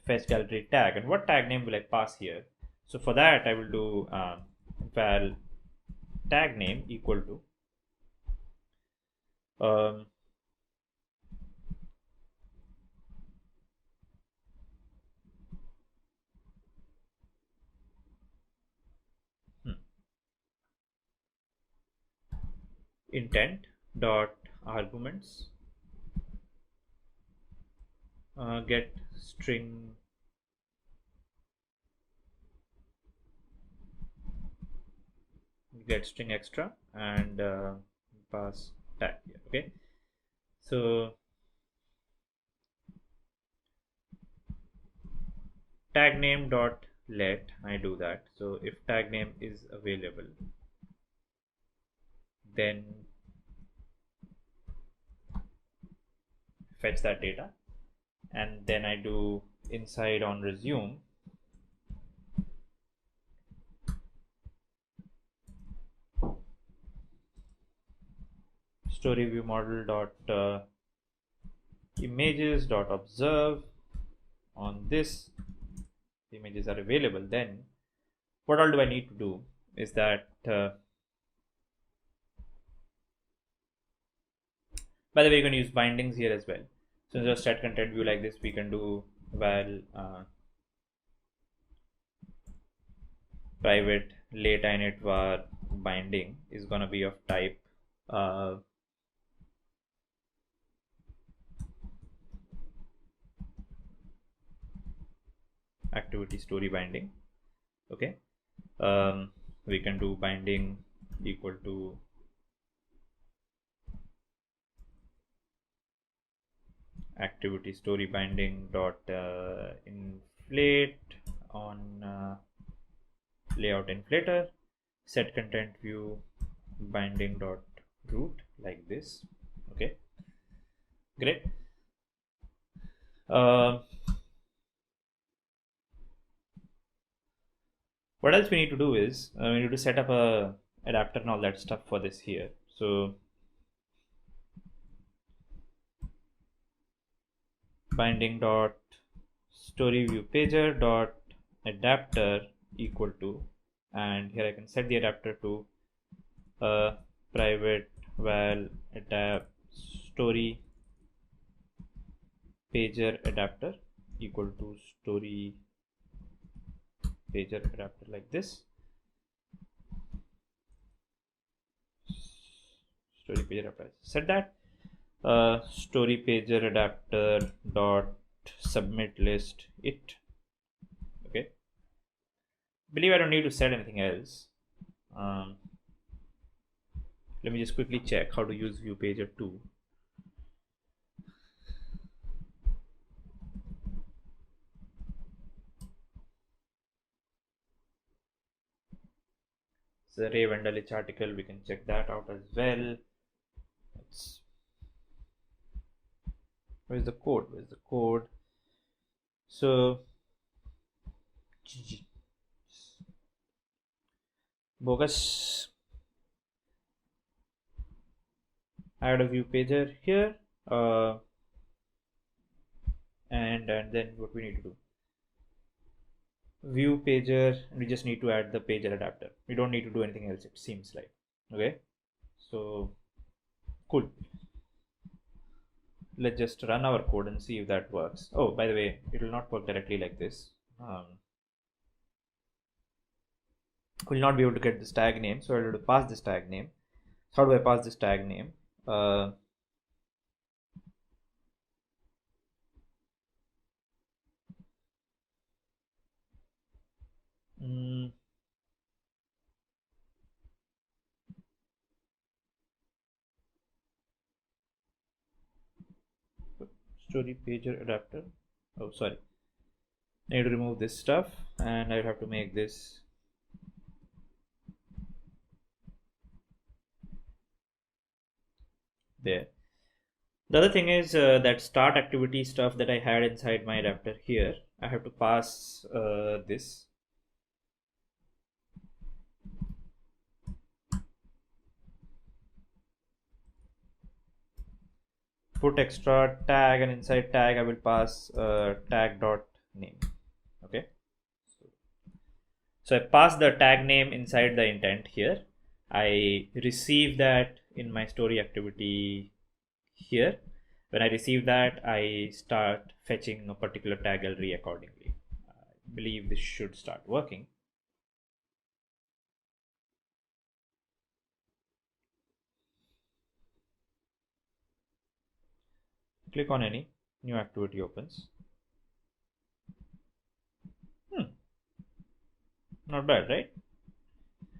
fetch gallery tag. And what tag name will I pass here? So for that, I will do val tag name equal to intent dot arguments get string extra and pass tag here. Okay, so tag name dot let I do that. So if tag name is available, then fetch that data, and then I do inside on resume story view model dot images dot observe on this the images are available. Then what all do I need to do is that by the way, you can use bindings here as well. So just set content view like this, we can do val private late init var binding is going to be of type activity story binding. Okay, we can do binding equal to activity story binding dot inflate on layout inflator, set content view binding dot root like this. Okay, great. What else we need to do is we need to set up a adapter and all that stuff for this here. So binding dot story view pager dot adapter equal to, and here I can set the adapter to private val adapt story pager adapter equal to story pager adapter like this. Story pager adapter. Set that story pager adapter dot submit list it. Okay. Believe I don't need to set anything else. Let me just quickly check how to use view pager 2. The Ray Wendelich article, we can check that out as well. Let's Where's the code? Where's the code? So bogus. Add a view pager here, and then what we need to do, view pager, we just need to add the pager adapter. We don't need to do anything else, it seems like. Okay, so cool. Let's just run our code and see if that works. Oh, by the way, it will not work directly like this. Will not be able to get this tag name, so I'll have to pass this tag name. So how do I pass this tag name? Story pager adapter. Oh, sorry. I need to remove this stuff, and I have to make this there. The other thing is that start activity stuff that I had inside my adapter here. I have to pass this. Put extra tag, and inside tag I will pass tag dot name. Okay. So I pass the tag name inside the intent here. I receive that in my story activity here. When I receive that, I start fetching a particular tag gallery accordingly. I believe this should start working. Click on any, new activity opens. Not bad, right?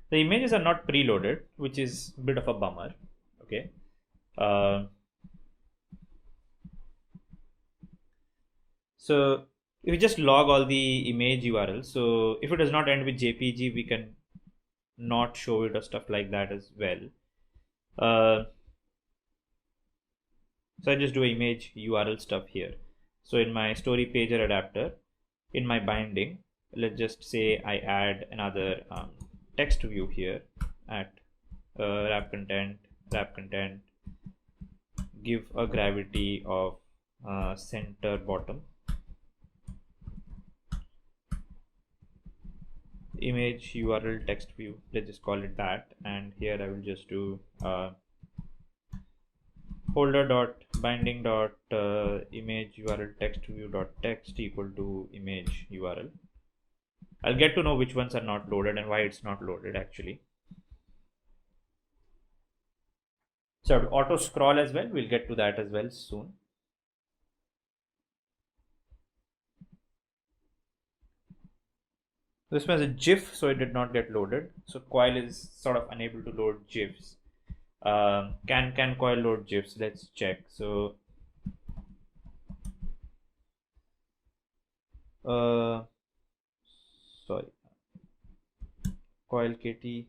The images are not preloaded, which is a bit of a bummer. Okay. So if we just log all the image URLs, so if it does not end with JPG, we can not show it or stuff like that as well. So I just do image URL stuff here. So in my story pager adapter, in my binding, let's just say I add another text view here at wrap content, give a gravity of center bottom, image URL text view, let's just call it that, and here I will just do folder dot binding dot image URL text view dot text equal to image URL. I'll get to know which ones are not loaded and why it's not loaded actually. So auto scroll as well, we'll get to that as well soon. This was a GIF, so it did not get loaded. So coil is sort of unable to load GIFs. Can coil load GIFs? Let's check. So sorry, coil kt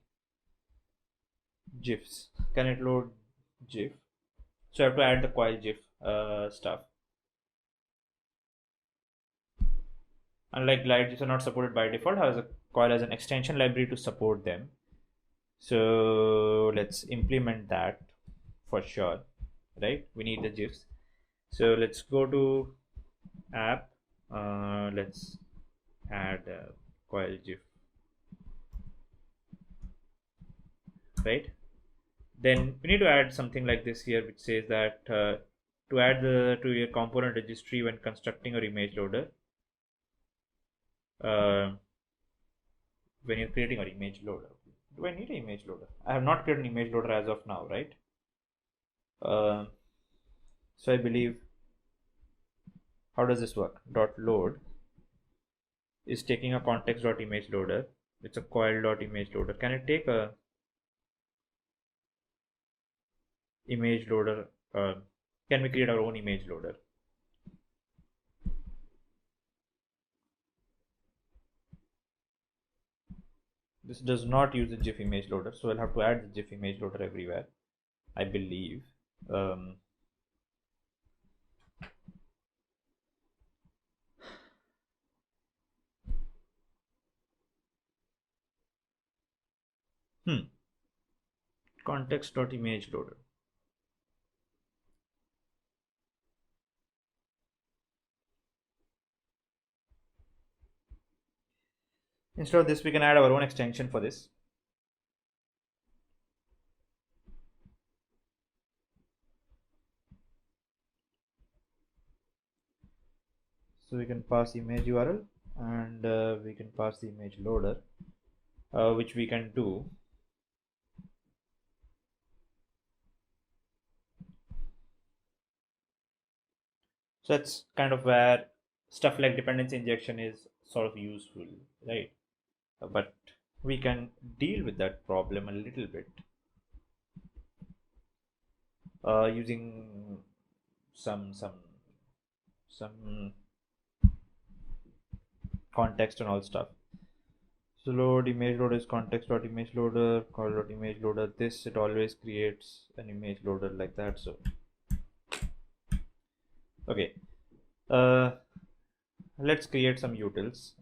GIFs. Can it load GIF? So I have to add the coil GIF stuff. Unlike glide GIFs are not supported by default, however, coil has an extension library to support them. So let's implement that for sure, right? We need the GIFs. So let's go to app. Let's add coil GIF, right? Then we need to add something like this here, which says that to add to your component registry when constructing your image loader. When you're creating an image loader. Do I need an image loader? I have not created an image loader as of now, right? So I believe, how does this work? Dot load is taking a context dot image loader. It's a coil dot image loader. Can it take a image loader? Can we create our own image loader? This does not use the GIF image loader, so I'll have to add the GIF image loader everywhere, I believe. Context.image loader. Instead of this, we can add our own extension for this. So we can pass image URL and we can pass the image loader, which we can do. So that's kind of where stuff like dependency injection is sort of useful, right? But we can deal with that problem a little bit using some context and all stuff. So load image loader is context.image loader, call.image loader. This, it always creates an image loader like that. So okay, let's create some utils.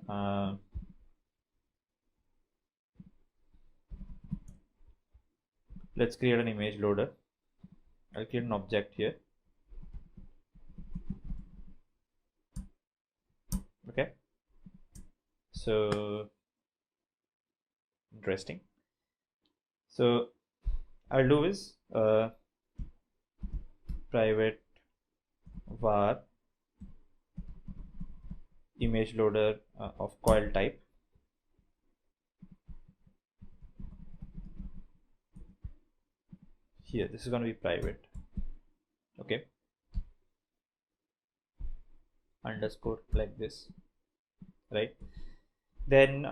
Let's create an image loader. I'll create an object here. Okay, so interesting. So I'll do is private var image loader of coil type. Here, this is going to be private. Okay, underscore like this, right? Then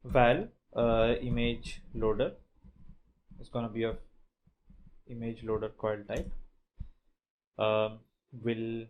val image loader is going to be of image loader coil type. Will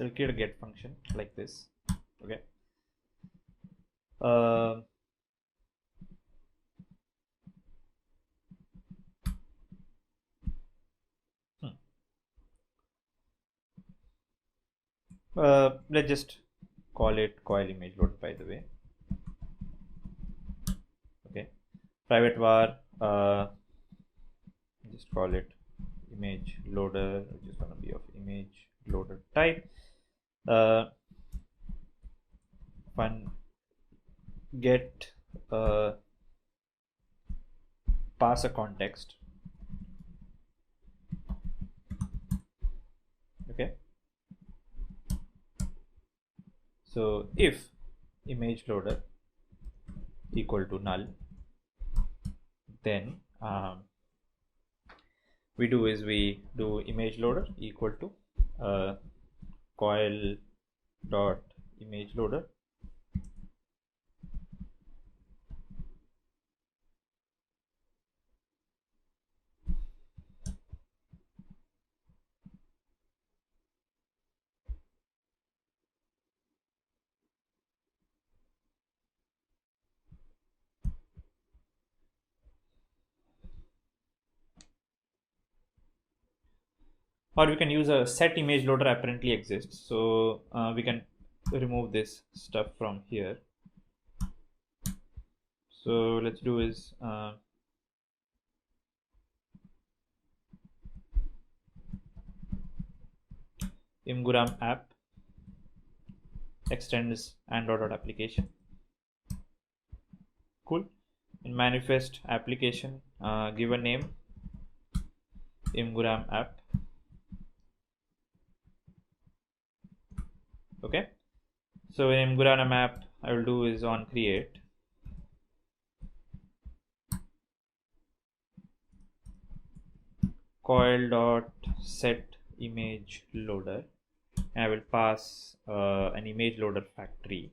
it'll create a get function like this. Okay, let's just call it coil image loader, by the way. Okay, private var just call it image loader, which is going to be of image loader type. Fun get pass a context. Okay, so if image loader equal to null, then we do image loader equal to coil dot image loader or we can use a set image loader apparently exists. So we can remove this stuff from here. So let's do is imguram app extends android.application. Cool. In manifest application, give a name imguram app. Okay, so in imguram app, I will do is on create coil dot set image loader, and I will pass an image loader factory,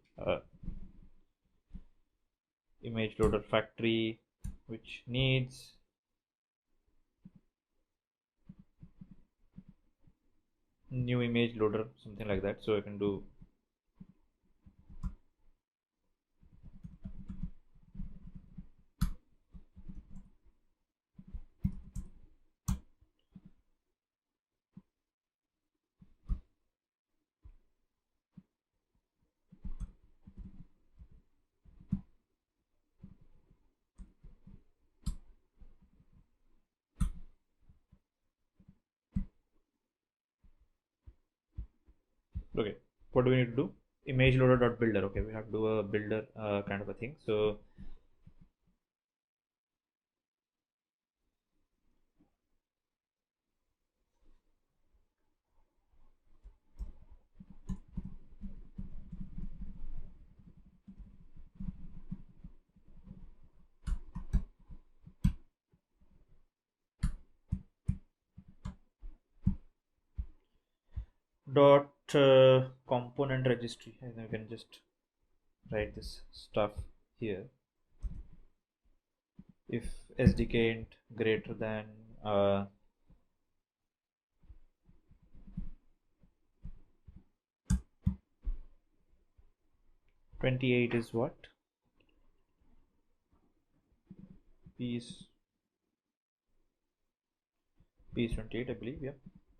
which needs new image loader, something like that. So I can do okay. What do we need to do? Image loader dot builder. Okay, we have to do a builder kind of a thing. So dot component registry, and I can just write this stuff here. If SDK int greater than 28 is what? P is 28, I believe. Yeah,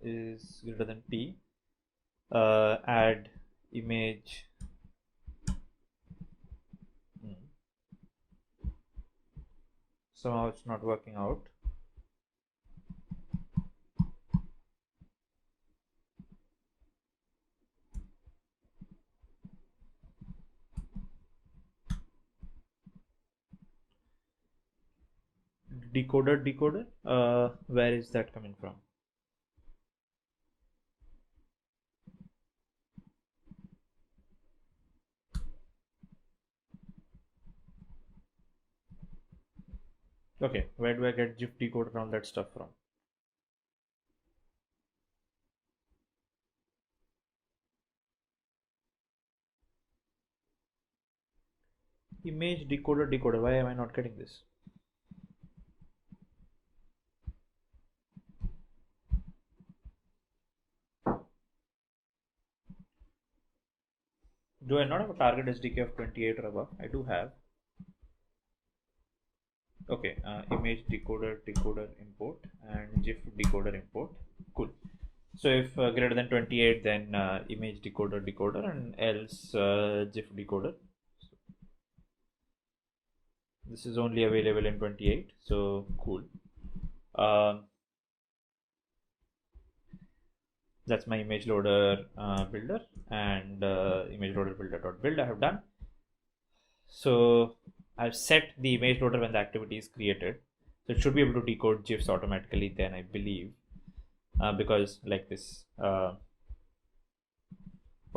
is greater than P. Add image. Somehow it's not working out. Decoder, where is that coming from? Okay, where do I get GIF decoder and all that stuff from? Image decoder, why am I not getting this? Do I not have a target SDK of 28 or above? I do have. Okay, image decoder import and GIF decoder import. Cool. So if greater than 28, then image decoder and else GIF decoder. This is only available in 28, so cool. That's my image loader builder, and image loader builder.build I have done. So I've set the image loader when the activity is created. So it should be able to decode GIFs automatically then, I believe, because like this, what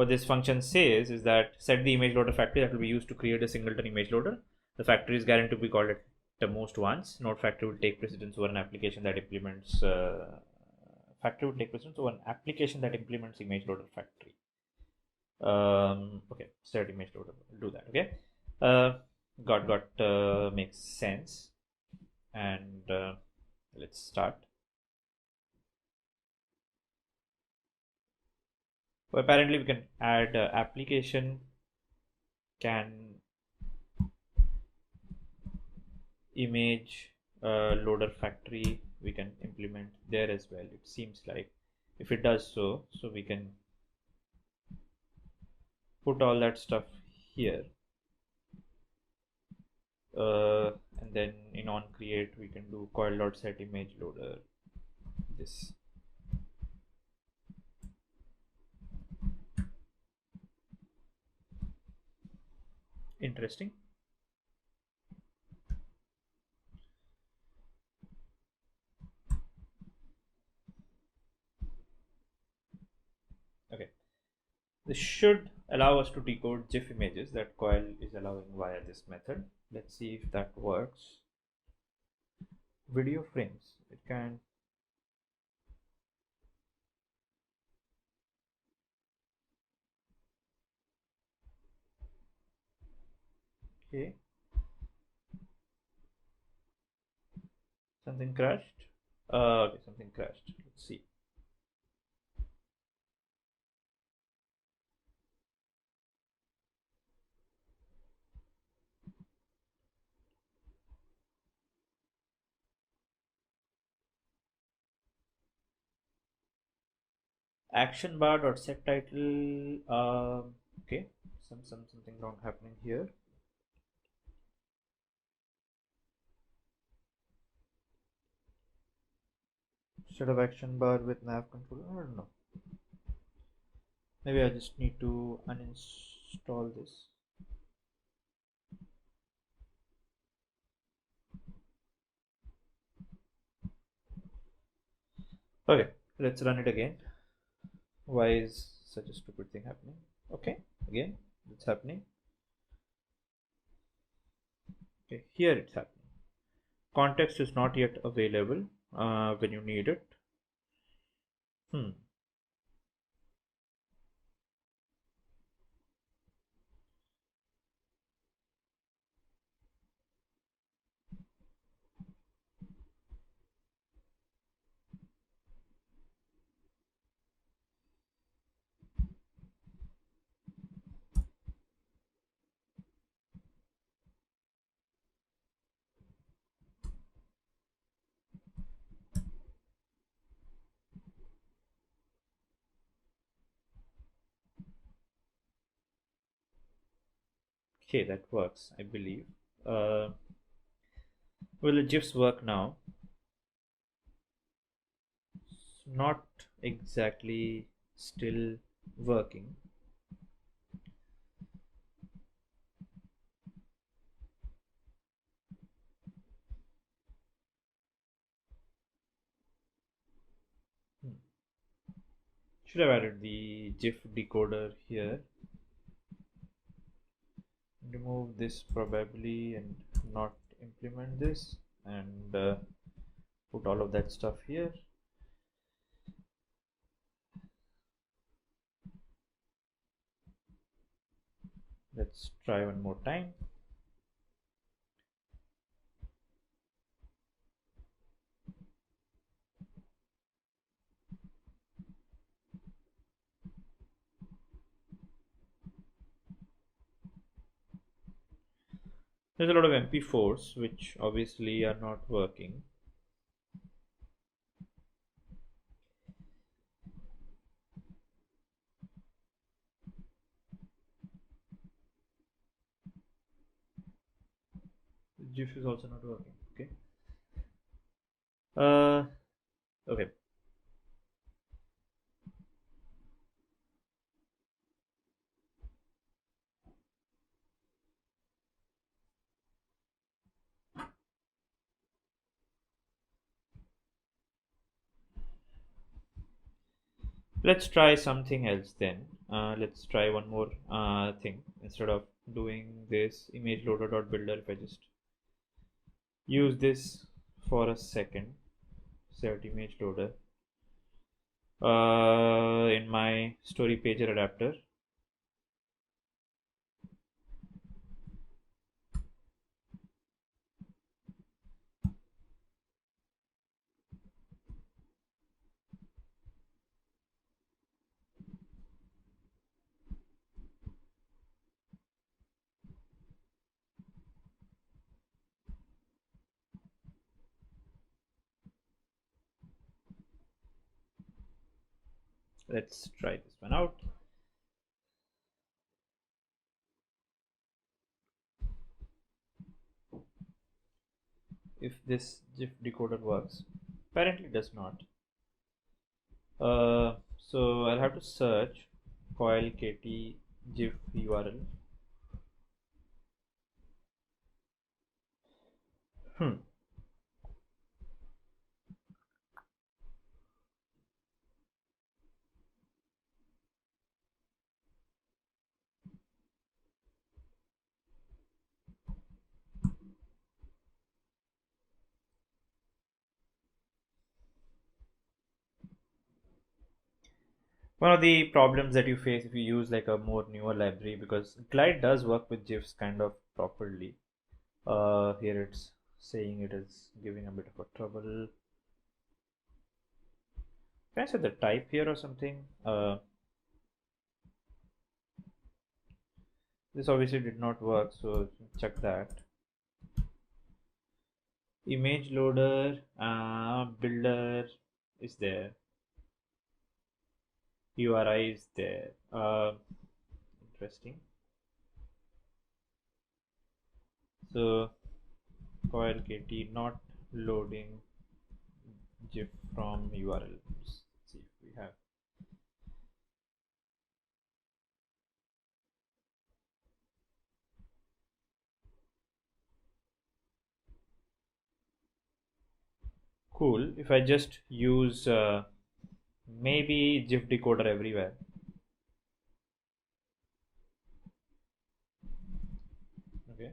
this function says is that set the image loader factory that will be used to create a singleton image loader. The factory is guaranteed to be called at the most once. Node factory will take precedence over an application that implements image loader factory. Okay, set image loader. Do that. Okay. Got makes sense. And let's start. So apparently we can add application can image loader factory, we can implement there as well. It seems like if it does so we can put all that stuff here, and then in on create we can do coil.set image loader, this. Interesting. Okay, this should allow us to decode GIF images that coil is allowing via this method. Let's see if that works. Video frames, it can Okay. Something crashed. Okay, something crashed. Let's see. Action bar dot set title. Okay, something wrong happening here. Instead of action bar with nav controller, I don't know. Maybe I just need to uninstall this. Okay, let's run it again. Why is such a stupid thing happening? Okay, again, it's happening. Okay, here it's happening. Context is not yet available when you need it. Okay, that works, I believe. Will the GIFs work now? It's not exactly still working. Should have added the GIF decoder here. Remove this probably and not implement this, and put all of that stuff here. Let's try one more time. There's a lot of MP4s which obviously are not working. GIF is also not working. Okay. Okay. Let's try something else then. Let's try one more thing. Instead of doing this image loader.builder, if I just use this for a second, set image loader in my story pager adapter. Let's try this one out. If this GIF decoder works, apparently it does not. So I'll have to search coil kt GIF URL. One of the problems that you face if you use like a more newer library, because Glide does work with GIFs kind of properly. Here it's saying it is giving a bit of a trouble. Can I set the type here or something? This obviously did not work, so check that. Image loader, builder is there. URI is there. Interesting. So coil KT not loading GIF from URL. Let's see if we have. Cool. If I just use maybe GIF decoder everywhere. Okay.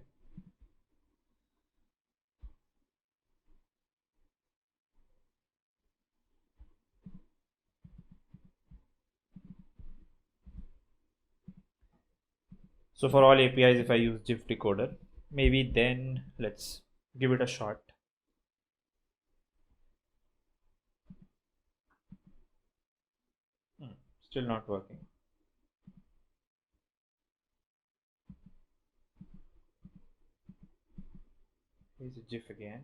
So for all APIs, if I use GIF decoder, maybe then let's give it a shot. Still not working. Here's a GIF again.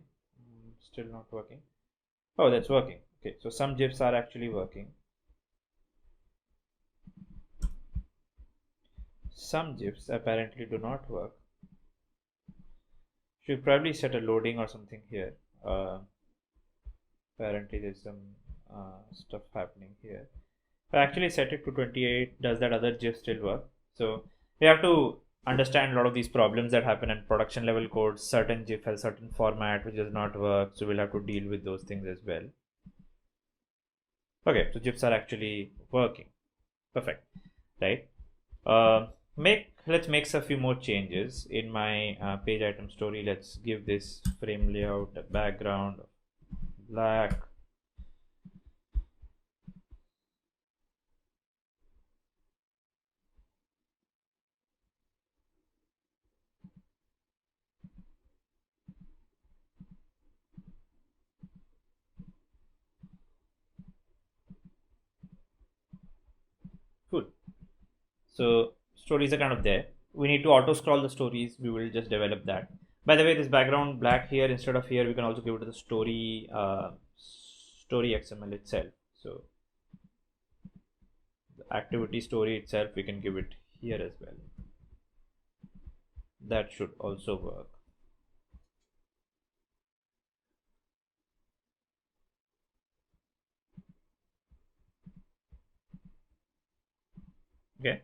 Still not working. Oh, that's working. Okay, so some GIFs are actually working. Some GIFs apparently do not work. Should probably set a loading or something here. Apparently there's some stuff happening here. If I actually set it to 28, does that other GIF still work? So we have to understand a lot of these problems that happen in production level code. Certain GIF has certain format which does not work, so we'll have to deal with those things as well. Okay, so GIFs are actually working. Perfect, right? Let's make a few more changes in my page item story. Let's give this frame layout a background of black. Cool. So stories are kind of there. We need to auto scroll the stories. We will just develop that. By the way, this background black here, instead of here, we can also give it to the story XML itself. So the activity story itself, we can give it here as well. That should also work. Okay.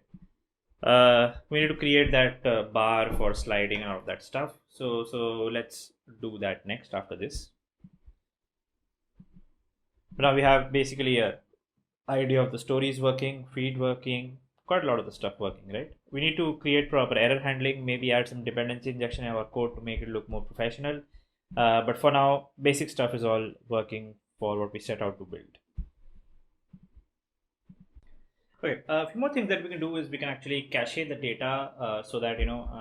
We need to create that bar for sliding and all of that stuff. So let's do that next after this. Now we have basically a idea of the stories working, feed working, quite a lot of the stuff working, right? We need to create proper error handling, maybe add some dependency injection in our code to make it look more professional. But for now, basic stuff is all working for what we set out to build. Okay, a few more things that we can do is we can actually cache the data so that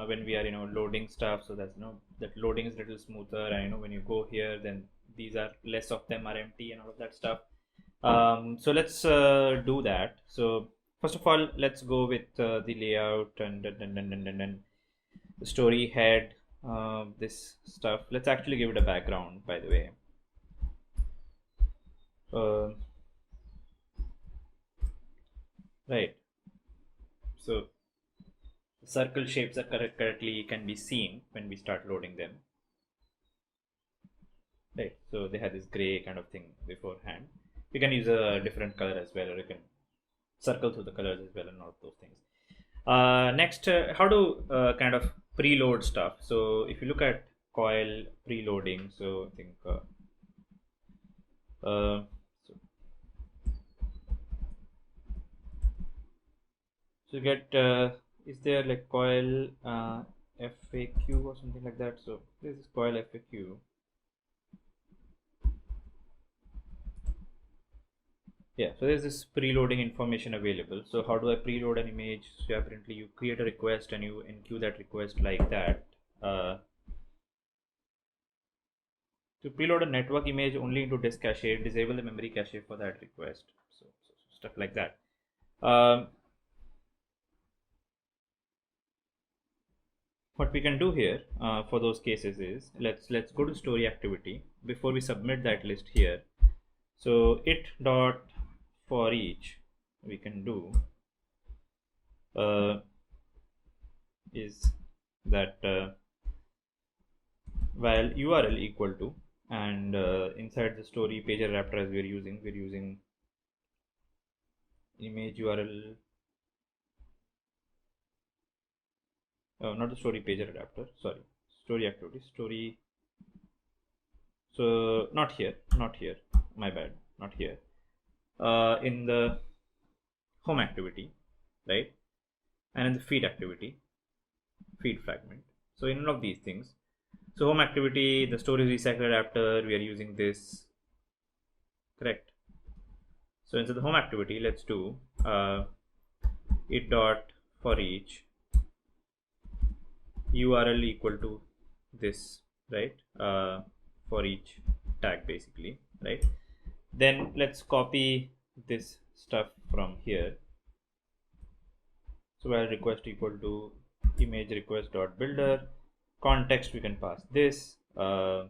when we are loading stuff, so that that loading is a little smoother, and when you go here, then these are less of them are empty and all of that stuff. So let's do that. So first of all, let's go with the layout and the story head, this stuff. Let's actually give it a background, by the way. Right. So the circle shapes are correctly can be seen when we start loading them. Right. So they had this gray kind of thing beforehand. You can use a different color as well, or you can circle through the colors as well, and all of those things. Next, how to kind of preload stuff. So if you look at coil preloading, so I think so get is there like coil FAQ or something like that? So this is coil FAQ. Yeah, so there's this preloading information available. So how do I preload an image? So apparently you create a request and you enqueue that request like that. to preload a network image only into disk cache, disable the memory cache for that request. So stuff like that. What we can do here for those cases is let's go to story activity before we submit that list here. So it dot for each we can do is that while URL equal to, and inside the story page adapter as we're using image URL. Oh, not the story page adapter, sorry, story activity, story. So not here, my bad, not here. In the home activity, right, and in the feed activity, feed fragment. So in all of these things, so home activity, the storage recycle adapter, we are using this, correct? So inside the home activity, let's do it dot for each URL equal to this, right, for each tag basically, right? Then let's copy this stuff from here. So while request equal to image request dot builder, context we can pass this, data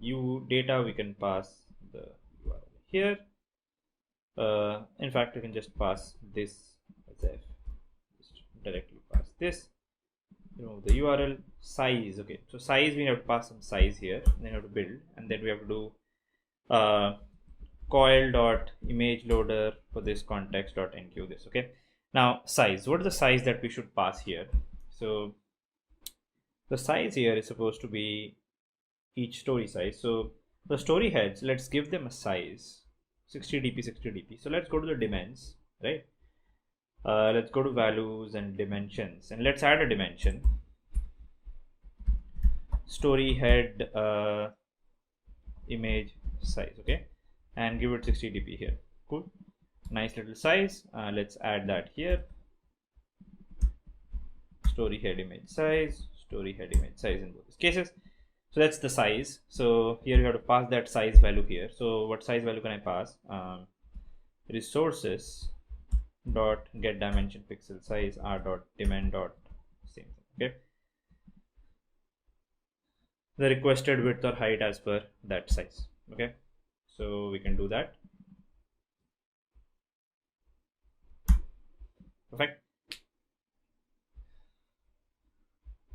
we can pass the URL here. In fact, we can just pass this as f, just directly pass this, remove the URL. Size, okay, so size we have to pass some size here, then we have to build, and then we have to do coil dot image loader for this context dot enqueue this. Okay, now size, what is the size that we should pass here? So the size here is supposed to be each story size. So the story heads, let's give them a size 60 dp 60 dp. So let's go to the dimensions, right? Let's go to values and dimensions, and let's add a dimension, story head image size, okay, and give it 60 dp here. Cool, nice little size. Let's add that here, story head image size, story head image size in both cases. So that's the size. So here you have to pass that size value here. So what size value can I pass? Resources dot get dimension pixel size r dot dimen dot same thing. Okay, the requested width or height as per that size. Okay, so we can do that. Perfect.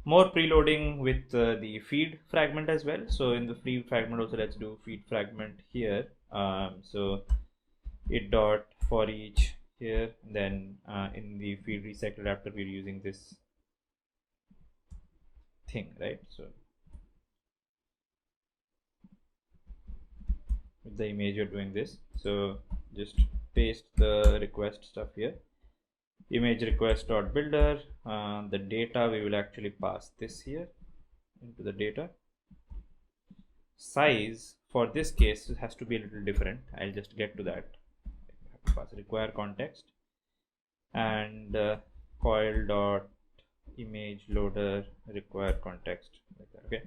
More preloading with the feed fragment as well. So in the feed fragment also, let's do feed fragment here. So it dot for each here, then in the feed recycle adapter we're using this thing, right? So with the image you're doing this, so just paste the request stuff here, image request dot builder. The data we will actually pass this here into the data. Size for this case has to be a little different. I'll just get to that. I have to pass require context and coil dot image loader require context like that. Okay,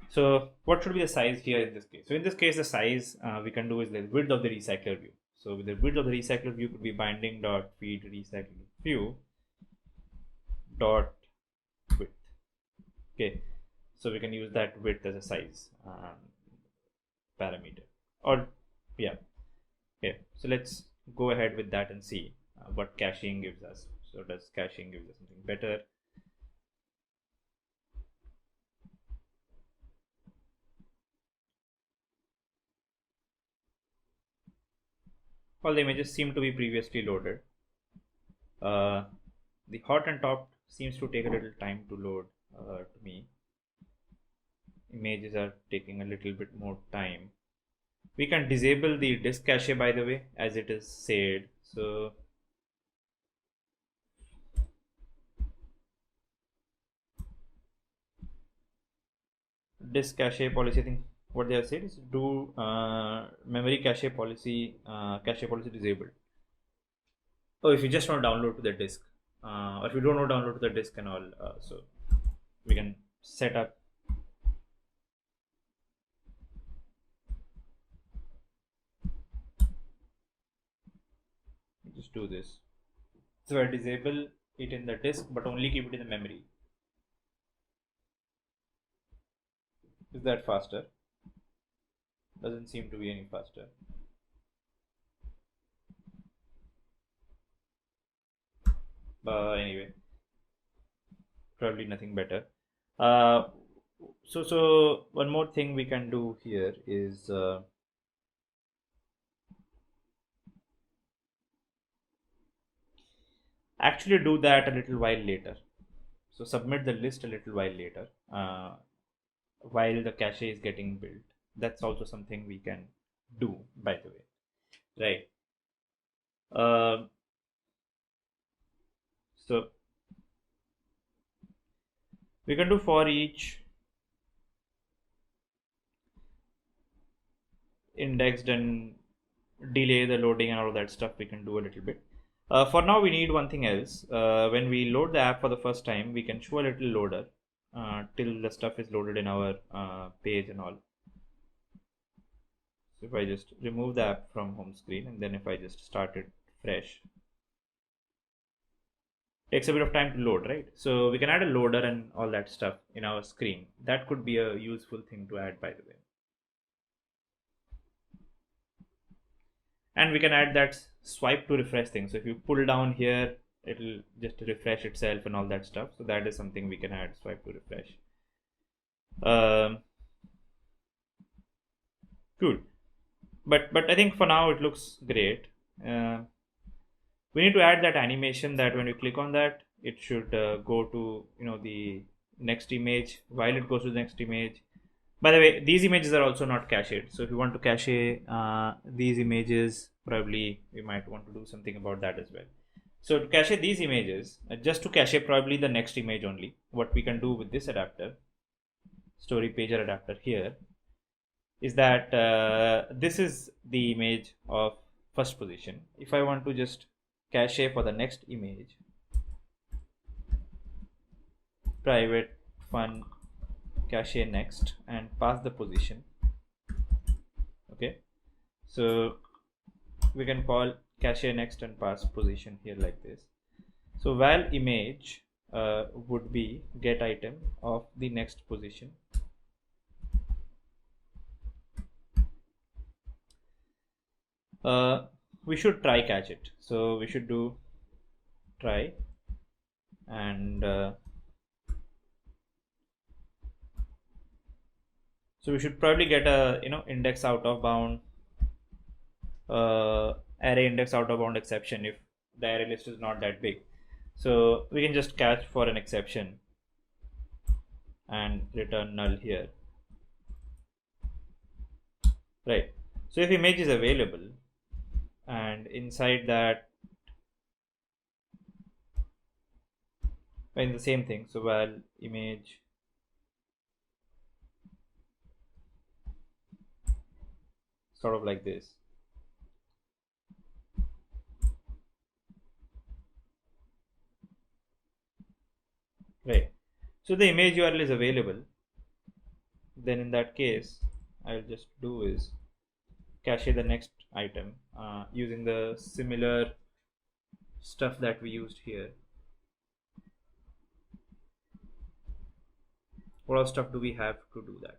so what should be the size here in this case? So in this case, the size we can do is the width of the recycler view. So with the width of the recycler view could be binding dot feed recycler view dot width. Okay, so we can use that width as a size parameter, or yeah. Okay, so let's go ahead with that and see what caching gives us. So does caching give us something better? All the images seem to be previously loaded. The hot and top seems to take a little time to load to me. Images are taking a little bit more time. We can disable the disk cache, by the way, as it is said. So disk cache policy, I think what they have said is do memory cache policy disabled. Oh, if you just want to download to the disk, or if you don't want to download to the disk and all, so we can set up just do this. So I disable it in the disk, but only keep it in the memory. Is that faster? Doesn't seem to be any faster. But anyway, probably nothing better. So one more thing we can do here is actually do that a little while later. So submit the list a little while later, while the cache is getting built. That's also something we can do, by the way, right? So we can do for each indexed and delay the loading and all of that stuff. We can do a little bit. For now, we need one thing else. When we load the app for the first time, we can show a little loader till the stuff is loaded in our page and all. So if I just remove the app from home screen, and then if I just start it fresh, takes a bit of time to load, right? So we can add a loader and all that stuff in our screen. That could be a useful thing to add, by the way. And we can add that swipe to refresh thing. So if you pull down here, it'll just refresh itself and all that stuff. So that is something we can add, swipe to refresh. Good. But I think for now it looks great. We need to add that animation that when you click on that, it should go to the next image. While it goes to the next image, by the way, these images are also not cached. So if you want to cache these images, probably we might want to do something about that as well. So to cache these images, just to cache probably the next image only, what we can do with this adapter, story pager adapter here, is that this is the image of first position. If I want to just cache for the next image, private fun cache next, and pass the position. Okay, so we can call cache next and pass position here like this. So val image would be get item of the next position. We should try catch it. So we should do try, and so we should probably get a index out of bound array index out of bound exception if the array list is not that big. So we can just catch for an exception and return null here, right? So if image is available, and inside that in the same thing, so val image sort of like this. Right. So the image URL is available. Then in that case, I'll just do is cache the next item using the similar stuff that we used here. What other stuff do we have to do that?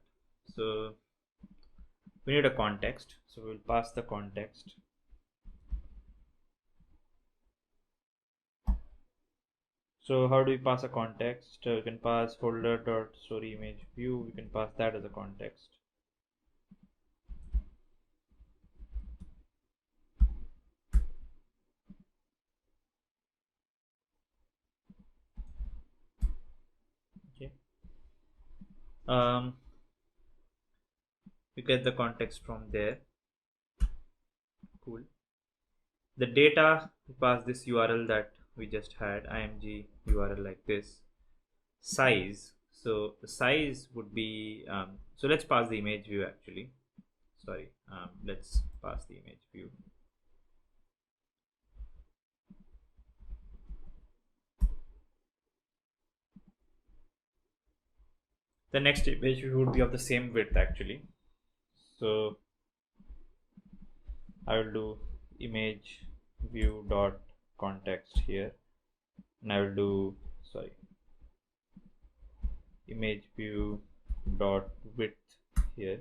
So we need a context. So we'll pass the context. So how do we pass a context? We can pass folder.story image view. We can pass that as a context. Okay. We get the context from there. Cool. The data, we pass this URL that we just had, img URL like this. Size, so the size would be so let's pass the image view actually. Sorry, let's pass the image view. The next image would be of the same width actually. So I will do image view dot context here, and I will do image view dot width here,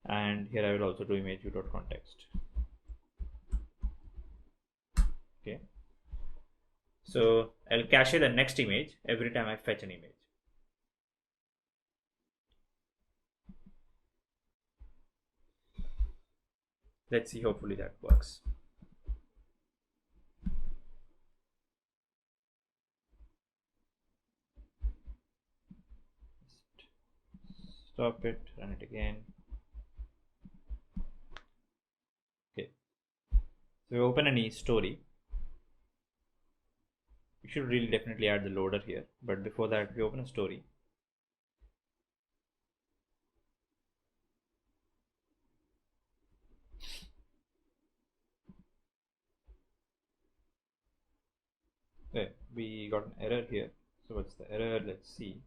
and here I will also do image view dot context. Okay, so I'll cache the next image every time I fetch an image. Let's see, hopefully that works. Stop it, run it again. Okay, so we open an story. We should really definitely add the loader here, but before that we open a story. Okay, we got an error here. So what's the error? Let's see.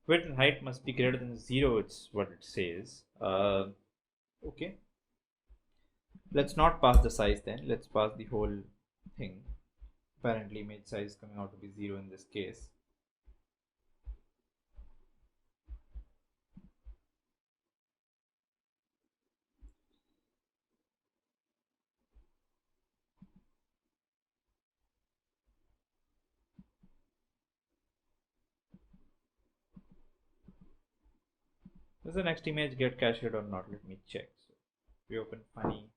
Width and height must be greater than 0, it's what it says. Okay, let's not pass the size then, let's pass the whole thing. Apparently image size coming out to be 0 in this case. Does the next image get cached or not? Let me check. So we open funny.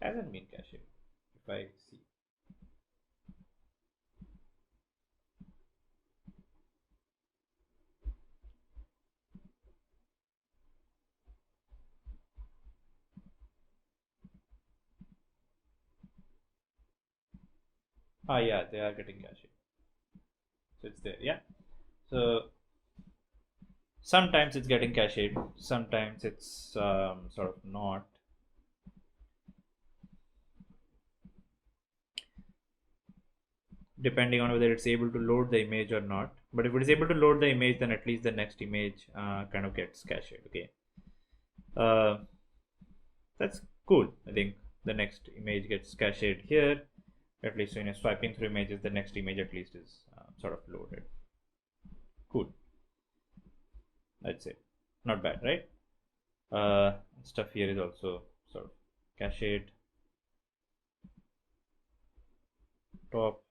Hasn't been cached if I see. Ah, yeah, they are getting cached. So it's there, yeah. So sometimes it's getting cached, sometimes it's sort of not. Depending on whether it's able to load the image or not. But if it is able to load the image, then at least the next image kind of gets cached. Okay, that's cool. I think the next image gets cached here. At least when you're swiping through images, the next image at least is sort of loaded. Cool. I'd say not bad, right? Stuff here is also sort of cached. Top.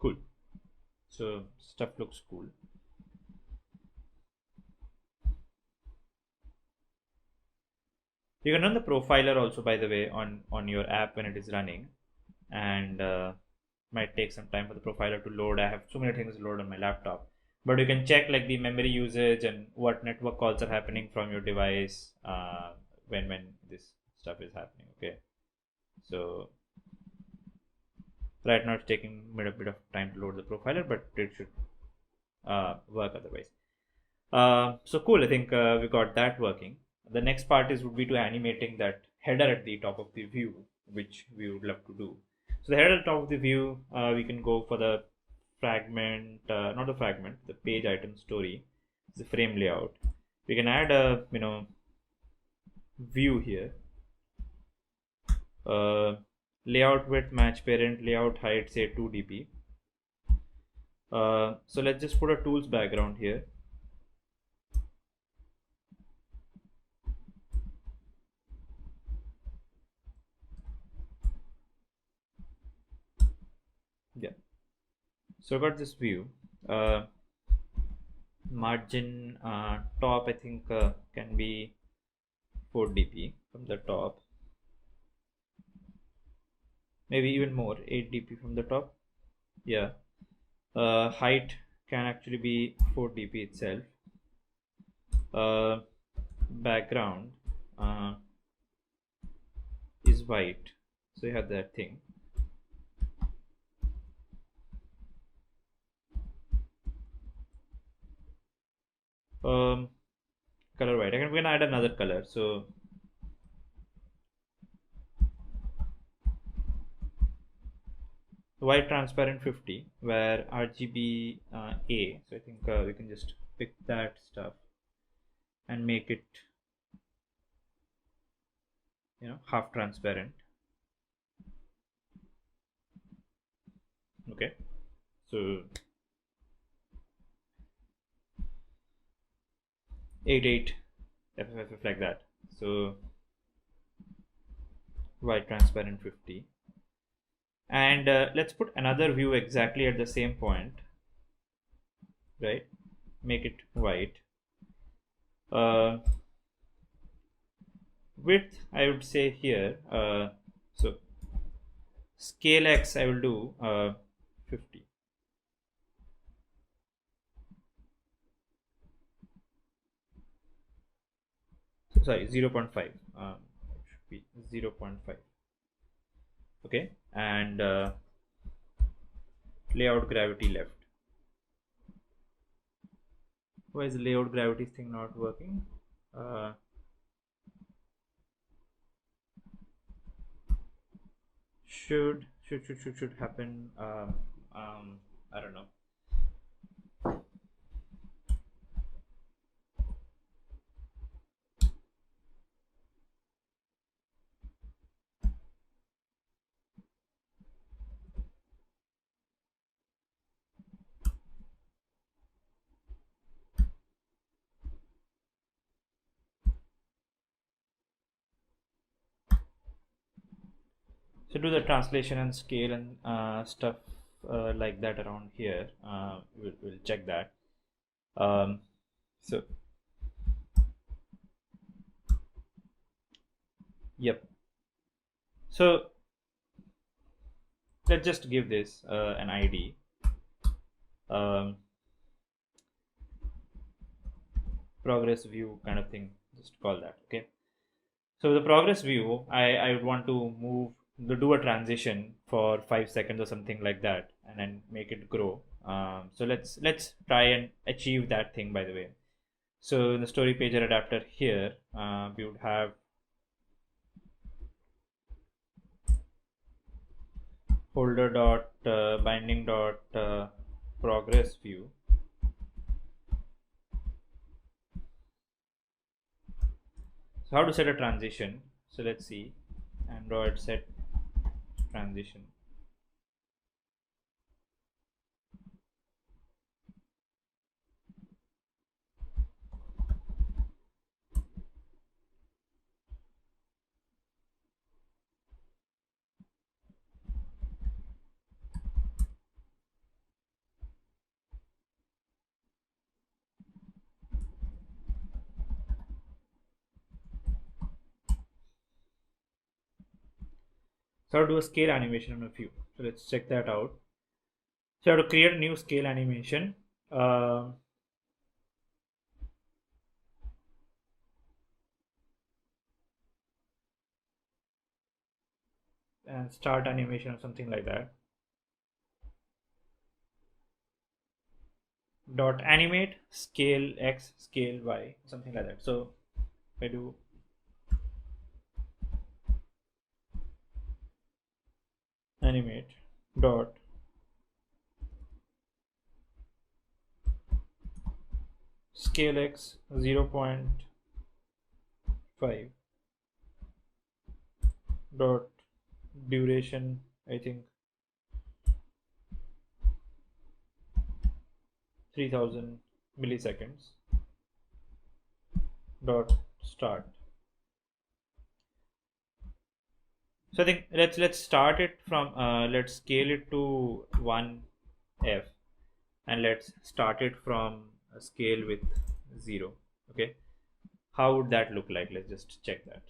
Cool. So stuff looks cool. You can run the profiler also, by the way, on your app when it is running, and might take some time for the profiler to load. I have so many things load on my laptop, but you can check like the memory usage and what network calls are happening from your device when this stuff is happening. Okay, so right now it's taking a bit of time to load the profiler, but it should work otherwise. So cool. I think we got that working. The next part would be to animating that header at the top of the view, which we would love to do. So the header at the top of the view, we can go for the fragment, not the fragment, the page item story, the frame layout. We can add a view here. Layout width match parent, layout height say 2 dp. So let's just put a tools background here. Yeah, so I got this view. Margin top, I think can be 4 dp from the top, maybe even more, 8 dp from the top. Yeah. Height can actually be 4 dp itself. Background is white, so you have that thing. Color white. I'm gonna add another color. So white transparent 50, where RGB A. So I think we can just pick that stuff and make it, half transparent. Okay, so 88 FFF like that. So white transparent 50, and let's put another view exactly at the same point, right? Make it white. Width, I would say here, so scale X I will do 50. So, sorry, 0.5. It should be 0.5. Okay, and layout gravity left. Why is the layout gravity thing not working? Should happen. I don't know. So do the translation and scale and stuff like that around here. We'll check that. So yep. So let's just give this an ID. Progress view kind of thing. Just call that. Okay. So the progress view, I would want to do a transition for 5 seconds or something like that, and then make it grow. So let's try and achieve that thing, by the way. So in the story pager adapter here, we would have folder dot binding dot progress view. So how to set a transition? So let's see, Android set transition. So how to do a scale animation on a view. So let's check that out. So I have to create a new scale animation. And start animation or something like that. Dot animate scale X scale Y, something like that. So if I do animate dot scale X 0.5 dot duration, I think 3000 milliseconds dot start. So I think let's start it from let's scale it to 1f, and let's start it from a scale with 0. Okay, how would that look like? Let's just check that.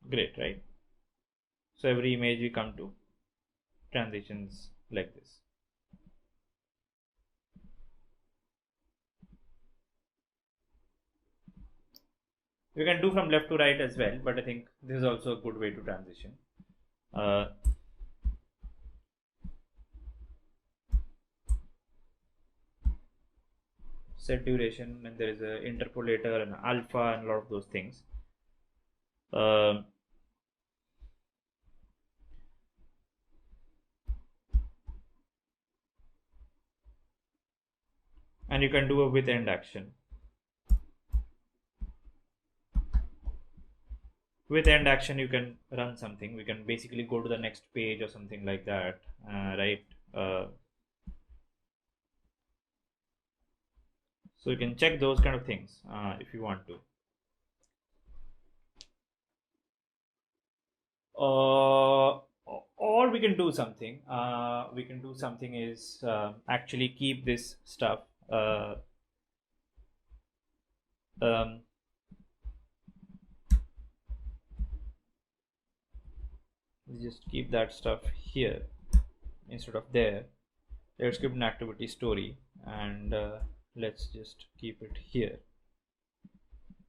Great, right? So every image we come to transitions like this. We can do from left to right as well, but I think this is also a good way to transition. Set duration, and there is a interpolator and alpha and a lot of those things. And you can do a with end action. With end action, you can run something. We can basically go to the next page or something like that, right? So you can check those kind of things if you want to. Or we can do something. We can do something is actually keep this stuff. Just keep that stuff here instead of there. Let's keep an activity story, and let's just keep it here.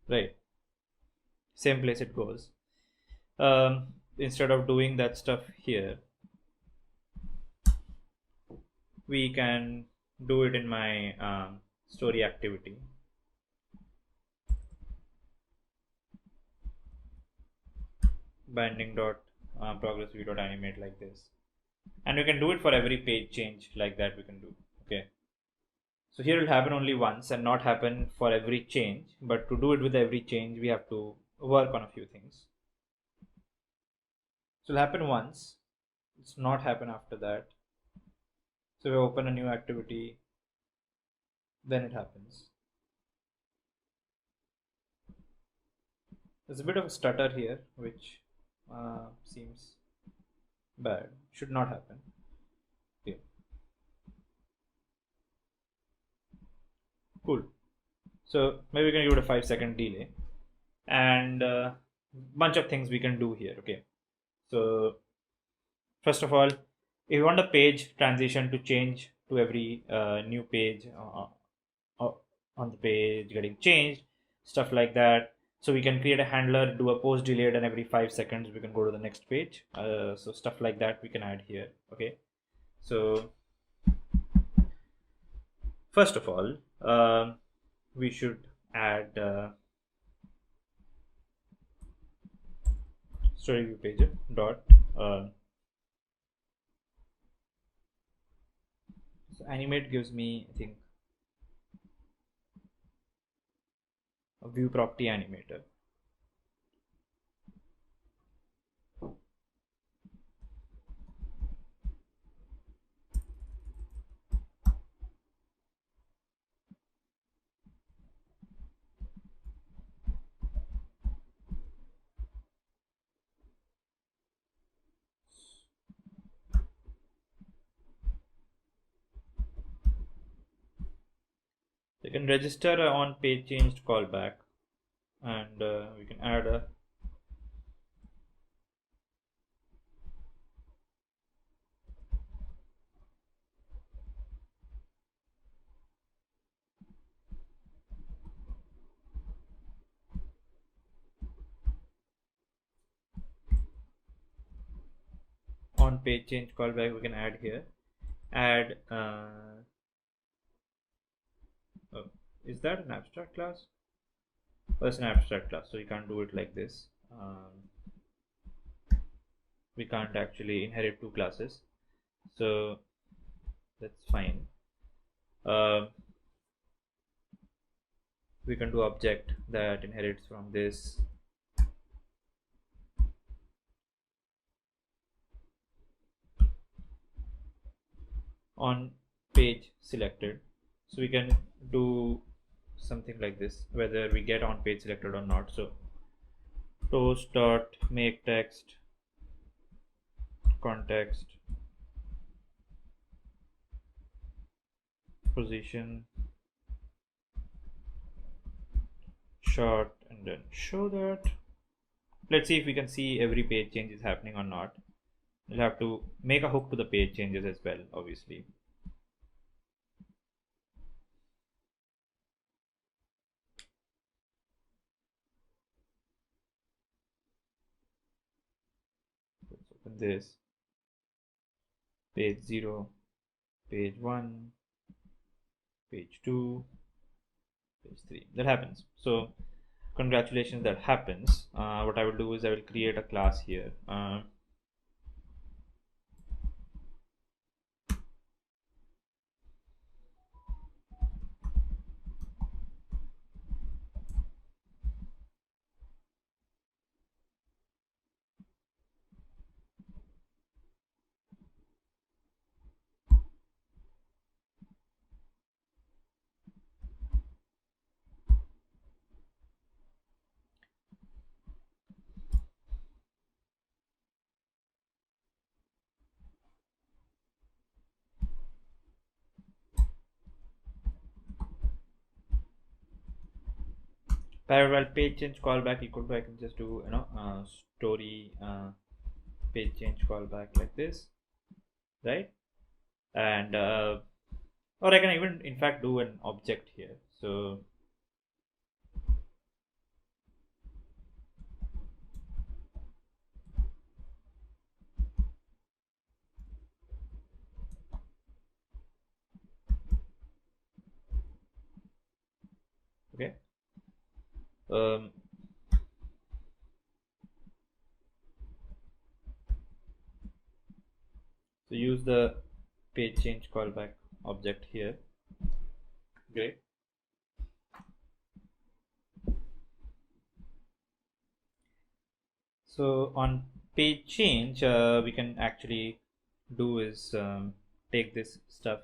Right, same place it goes. Instead of doing that stuff here, we can do it in my story activity. Binding dot progress view dot animate like this, and we can do it for every page change like that. We can do. Okay, so here it will happen only once and not happen for every change, but to do it with every change we have to work on a few things. So it'll happen once, it's not happen after that. So we open a new activity, then it happens. There's a bit of a stutter here, which seems bad. Should not happen. Okay. Cool. So maybe we can give it a 5-second delay, and bunch of things we can do here. Okay. So first of all, if you want a page transition to change to every new page on the page getting changed, stuff like that. So we can create a handler, do a post delayed, and every 5 seconds we can go to the next page. So stuff like that we can add here. Okay. So first of all, we should add story view page dot so animate gives me, I think, a view property animator. You can register a on page changed callback, and we can add a on page change callback. We can add here. Add oh, is that an abstract class? Oh, it's an abstract class, so you can't do it like this. We can't actually inherit two classes, so that's fine. We can do object that inherits from this. On page selected, So we can do something like this, whether we get on page selected or not. So toast dot make text context position short, and then show that. Let's see if we can see every page change is happening or not. We'll have to make a hook to the page changes as well, obviously. Let's open this. Page 0, page 1, page 2, page 3. That happens. So congratulations, that happens. What I will do is I will create a class here. Parallel page change callback equal to, I can just do story page change callback like this, right? And or I can even in fact do an object here. So okay. So use the page change callback object here. Great. So on page change, we can actually do is take this stuff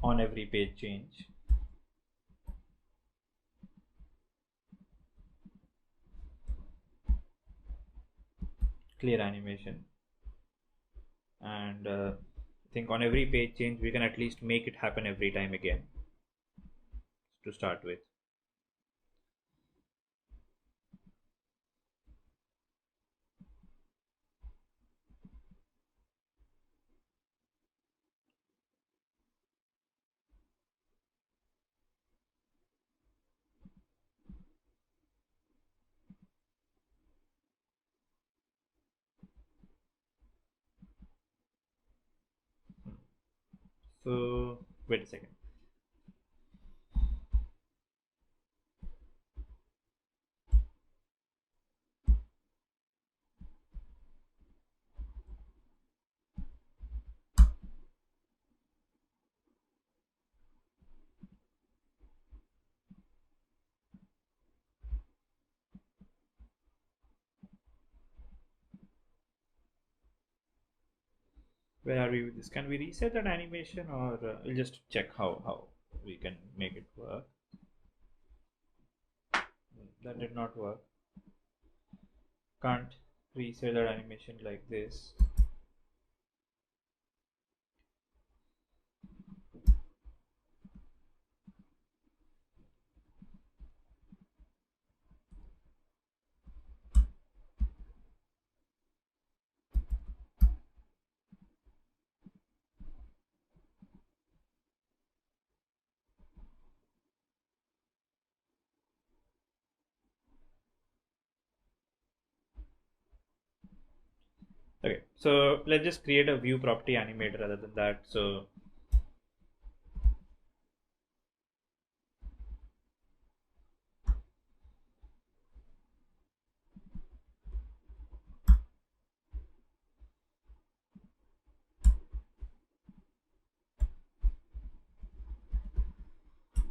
on every page change. Clear animation, and I think on every page change we can at least make it happen every time again to start with. So wait a second. Where are we with this? Can we reset that animation, or we'll just check how we can make it work? That did not work. Can't reset that animation like this. Okay, so let's just create a view property animator rather than that. So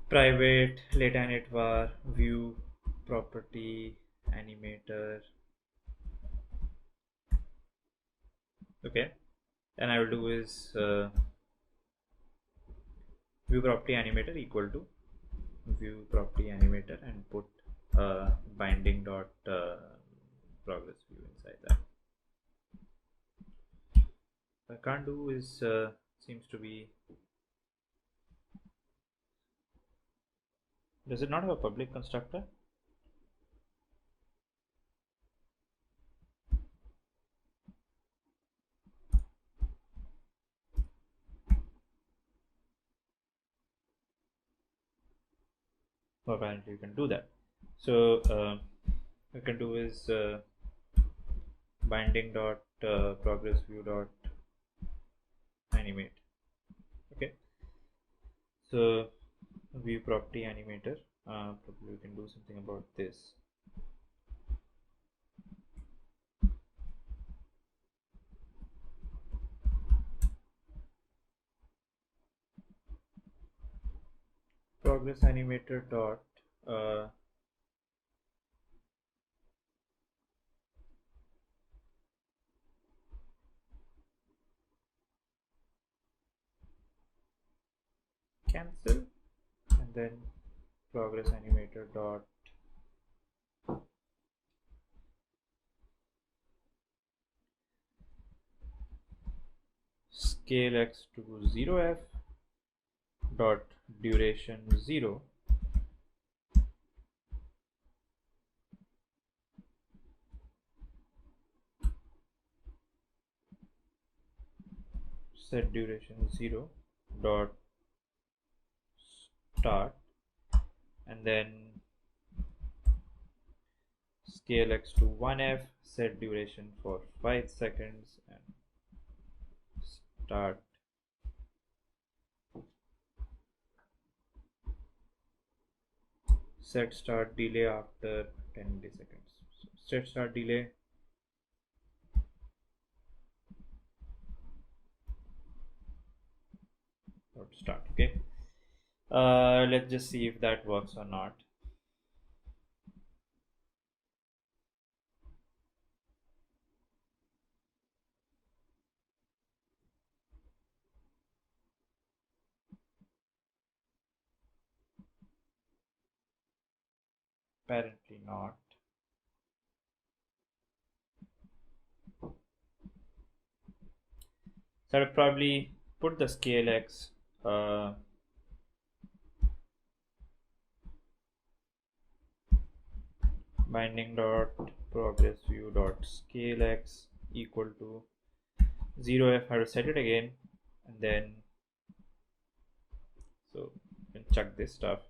private lateinit var view property animator. Okay, and I will do is view property animator equal to view property animator and put binding dot progress view inside that. What I can't do is seems to be, does it not have a public constructor? Well, apparently you can do that. So what you can do is binding dot progress view dot animate. Okay, so view property animator, probably we can do something about this. Progress animator dot cancel, and then progress animator dot scale x to 0f dot duration 0 set duration 0 dot start, and then scale x to 1f, set duration for 5 seconds, and start set start delay after 10 milliseconds. So set start delay dot start. Okay, let's just see if that works or not. Apparently not. So I'll probably put the scale x binding dot progress view dot scale x equal to 0f. I have to set it again, and then so you can chuck this stuff.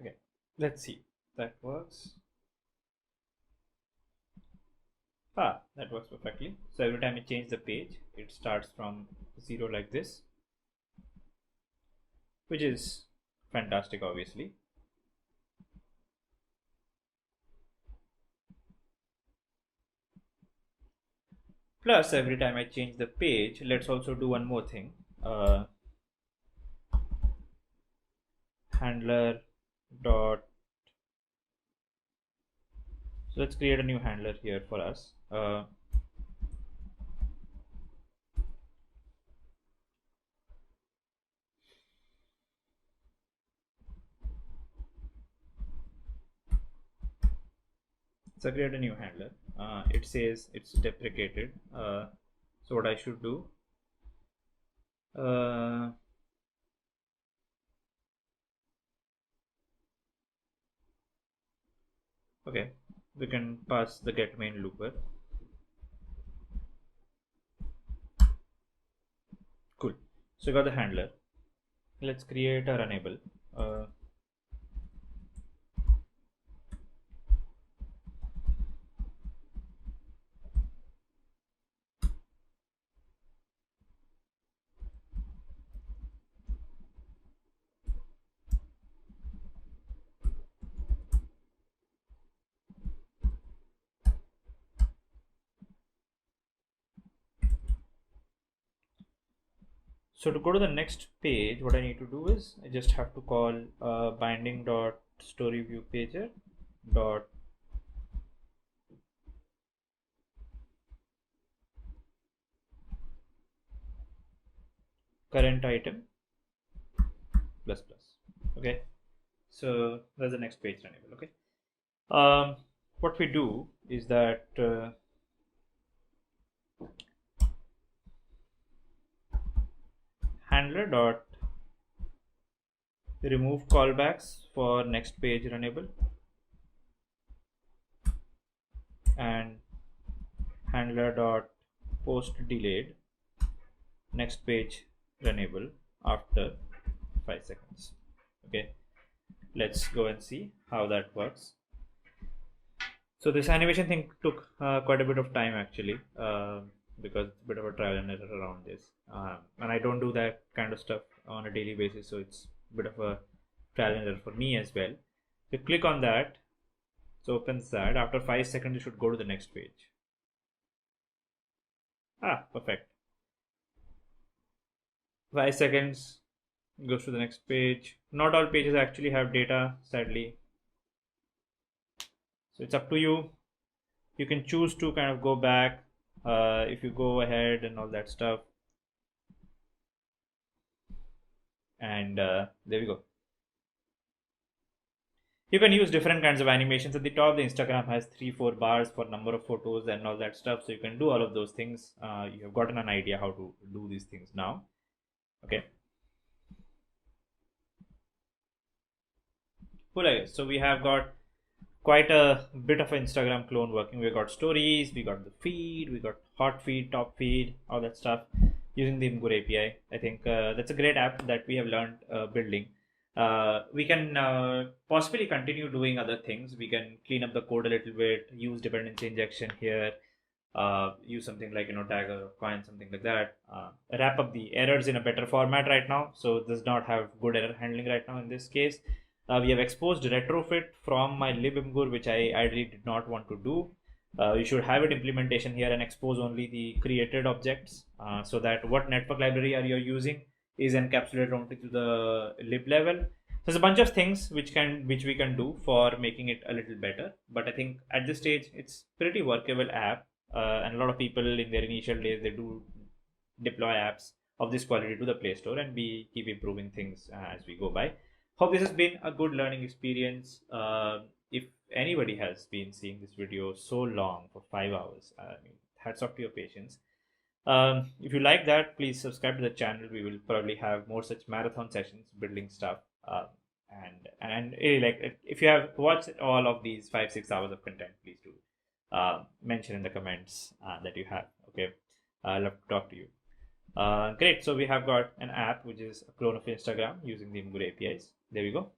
Okay, let's see if that works. That works perfectly. So every time I change the page, it starts from 0 like this, which is fantastic, obviously. Plus, every time I change the page, let's also do one more thing. Handler dot, so let's create a new handler here for us. So create a new handler. It says it's deprecated. So what I should do? Okay, we can pass the get main looper. Cool. So we got the handler. Let's create a runnable. So to go to the next page, what I need to do is I just have to call binding dot story view pager dot current item plus plus. Okay, so that's the next page runnable. Okay, what we do is that handler dot remove callbacks for next page runnable and handler dot post delayed next page runnable after 5 seconds. Okay, let's go and see how that works. So this animation thing took quite a bit of time actually, because it's a bit of a trial and error around this, and I don't do that kind of stuff on a daily basis, so it's a bit of a trial and error for me as well. You click on that, so opens that. After 5 seconds you should go to the next page. Perfect. 5 seconds goes to the next page. Not all pages actually have data, sadly, so it's up to you. You can choose to kind of go back if you go ahead and all that stuff, and there we go. You can use different kinds of animations. At the top, the Instagram has 3-4 bars for number of photos and all that stuff, so you can do all of those things. You have gotten an idea how to do these things now. Okay, cool. So we have got quite a bit of an Instagram clone working. We got stories, we got the feed, we got hot feed, top feed, all that stuff using the Imgur API. I think that's a great app that we have learned building. We can possibly continue doing other things. We can clean up the code a little bit, use dependency injection here, use something like Tagger, Coin, something like that. Wrap up the errors in a better format right now, so it does not have good error handling right now in this case. We have exposed retrofit from my libimgur, which I really did not want to do. You should have it implementation here and expose only the created objects, so that what network library are you using is encapsulated only to the lib level. There's a bunch of things which we can do for making it a little better, but I think at this stage it's pretty workable app, and a lot of people in their initial days, they do deploy apps of this quality to the Play Store, and we keep improving things as we go by. Hope this has been a good learning experience. If anybody has been seeing this video so long for 5 hours, hats off to your patience. If you like that, please subscribe to the channel. We will probably have more such marathon sessions building stuff. And really, like, if you have watched all of these 5-6 hours of content, please do mention in the comments that you have. Okay, I'd love to talk to you. Great. So we have got an app which is a clone of Instagram using the Imgur APIs. There we go.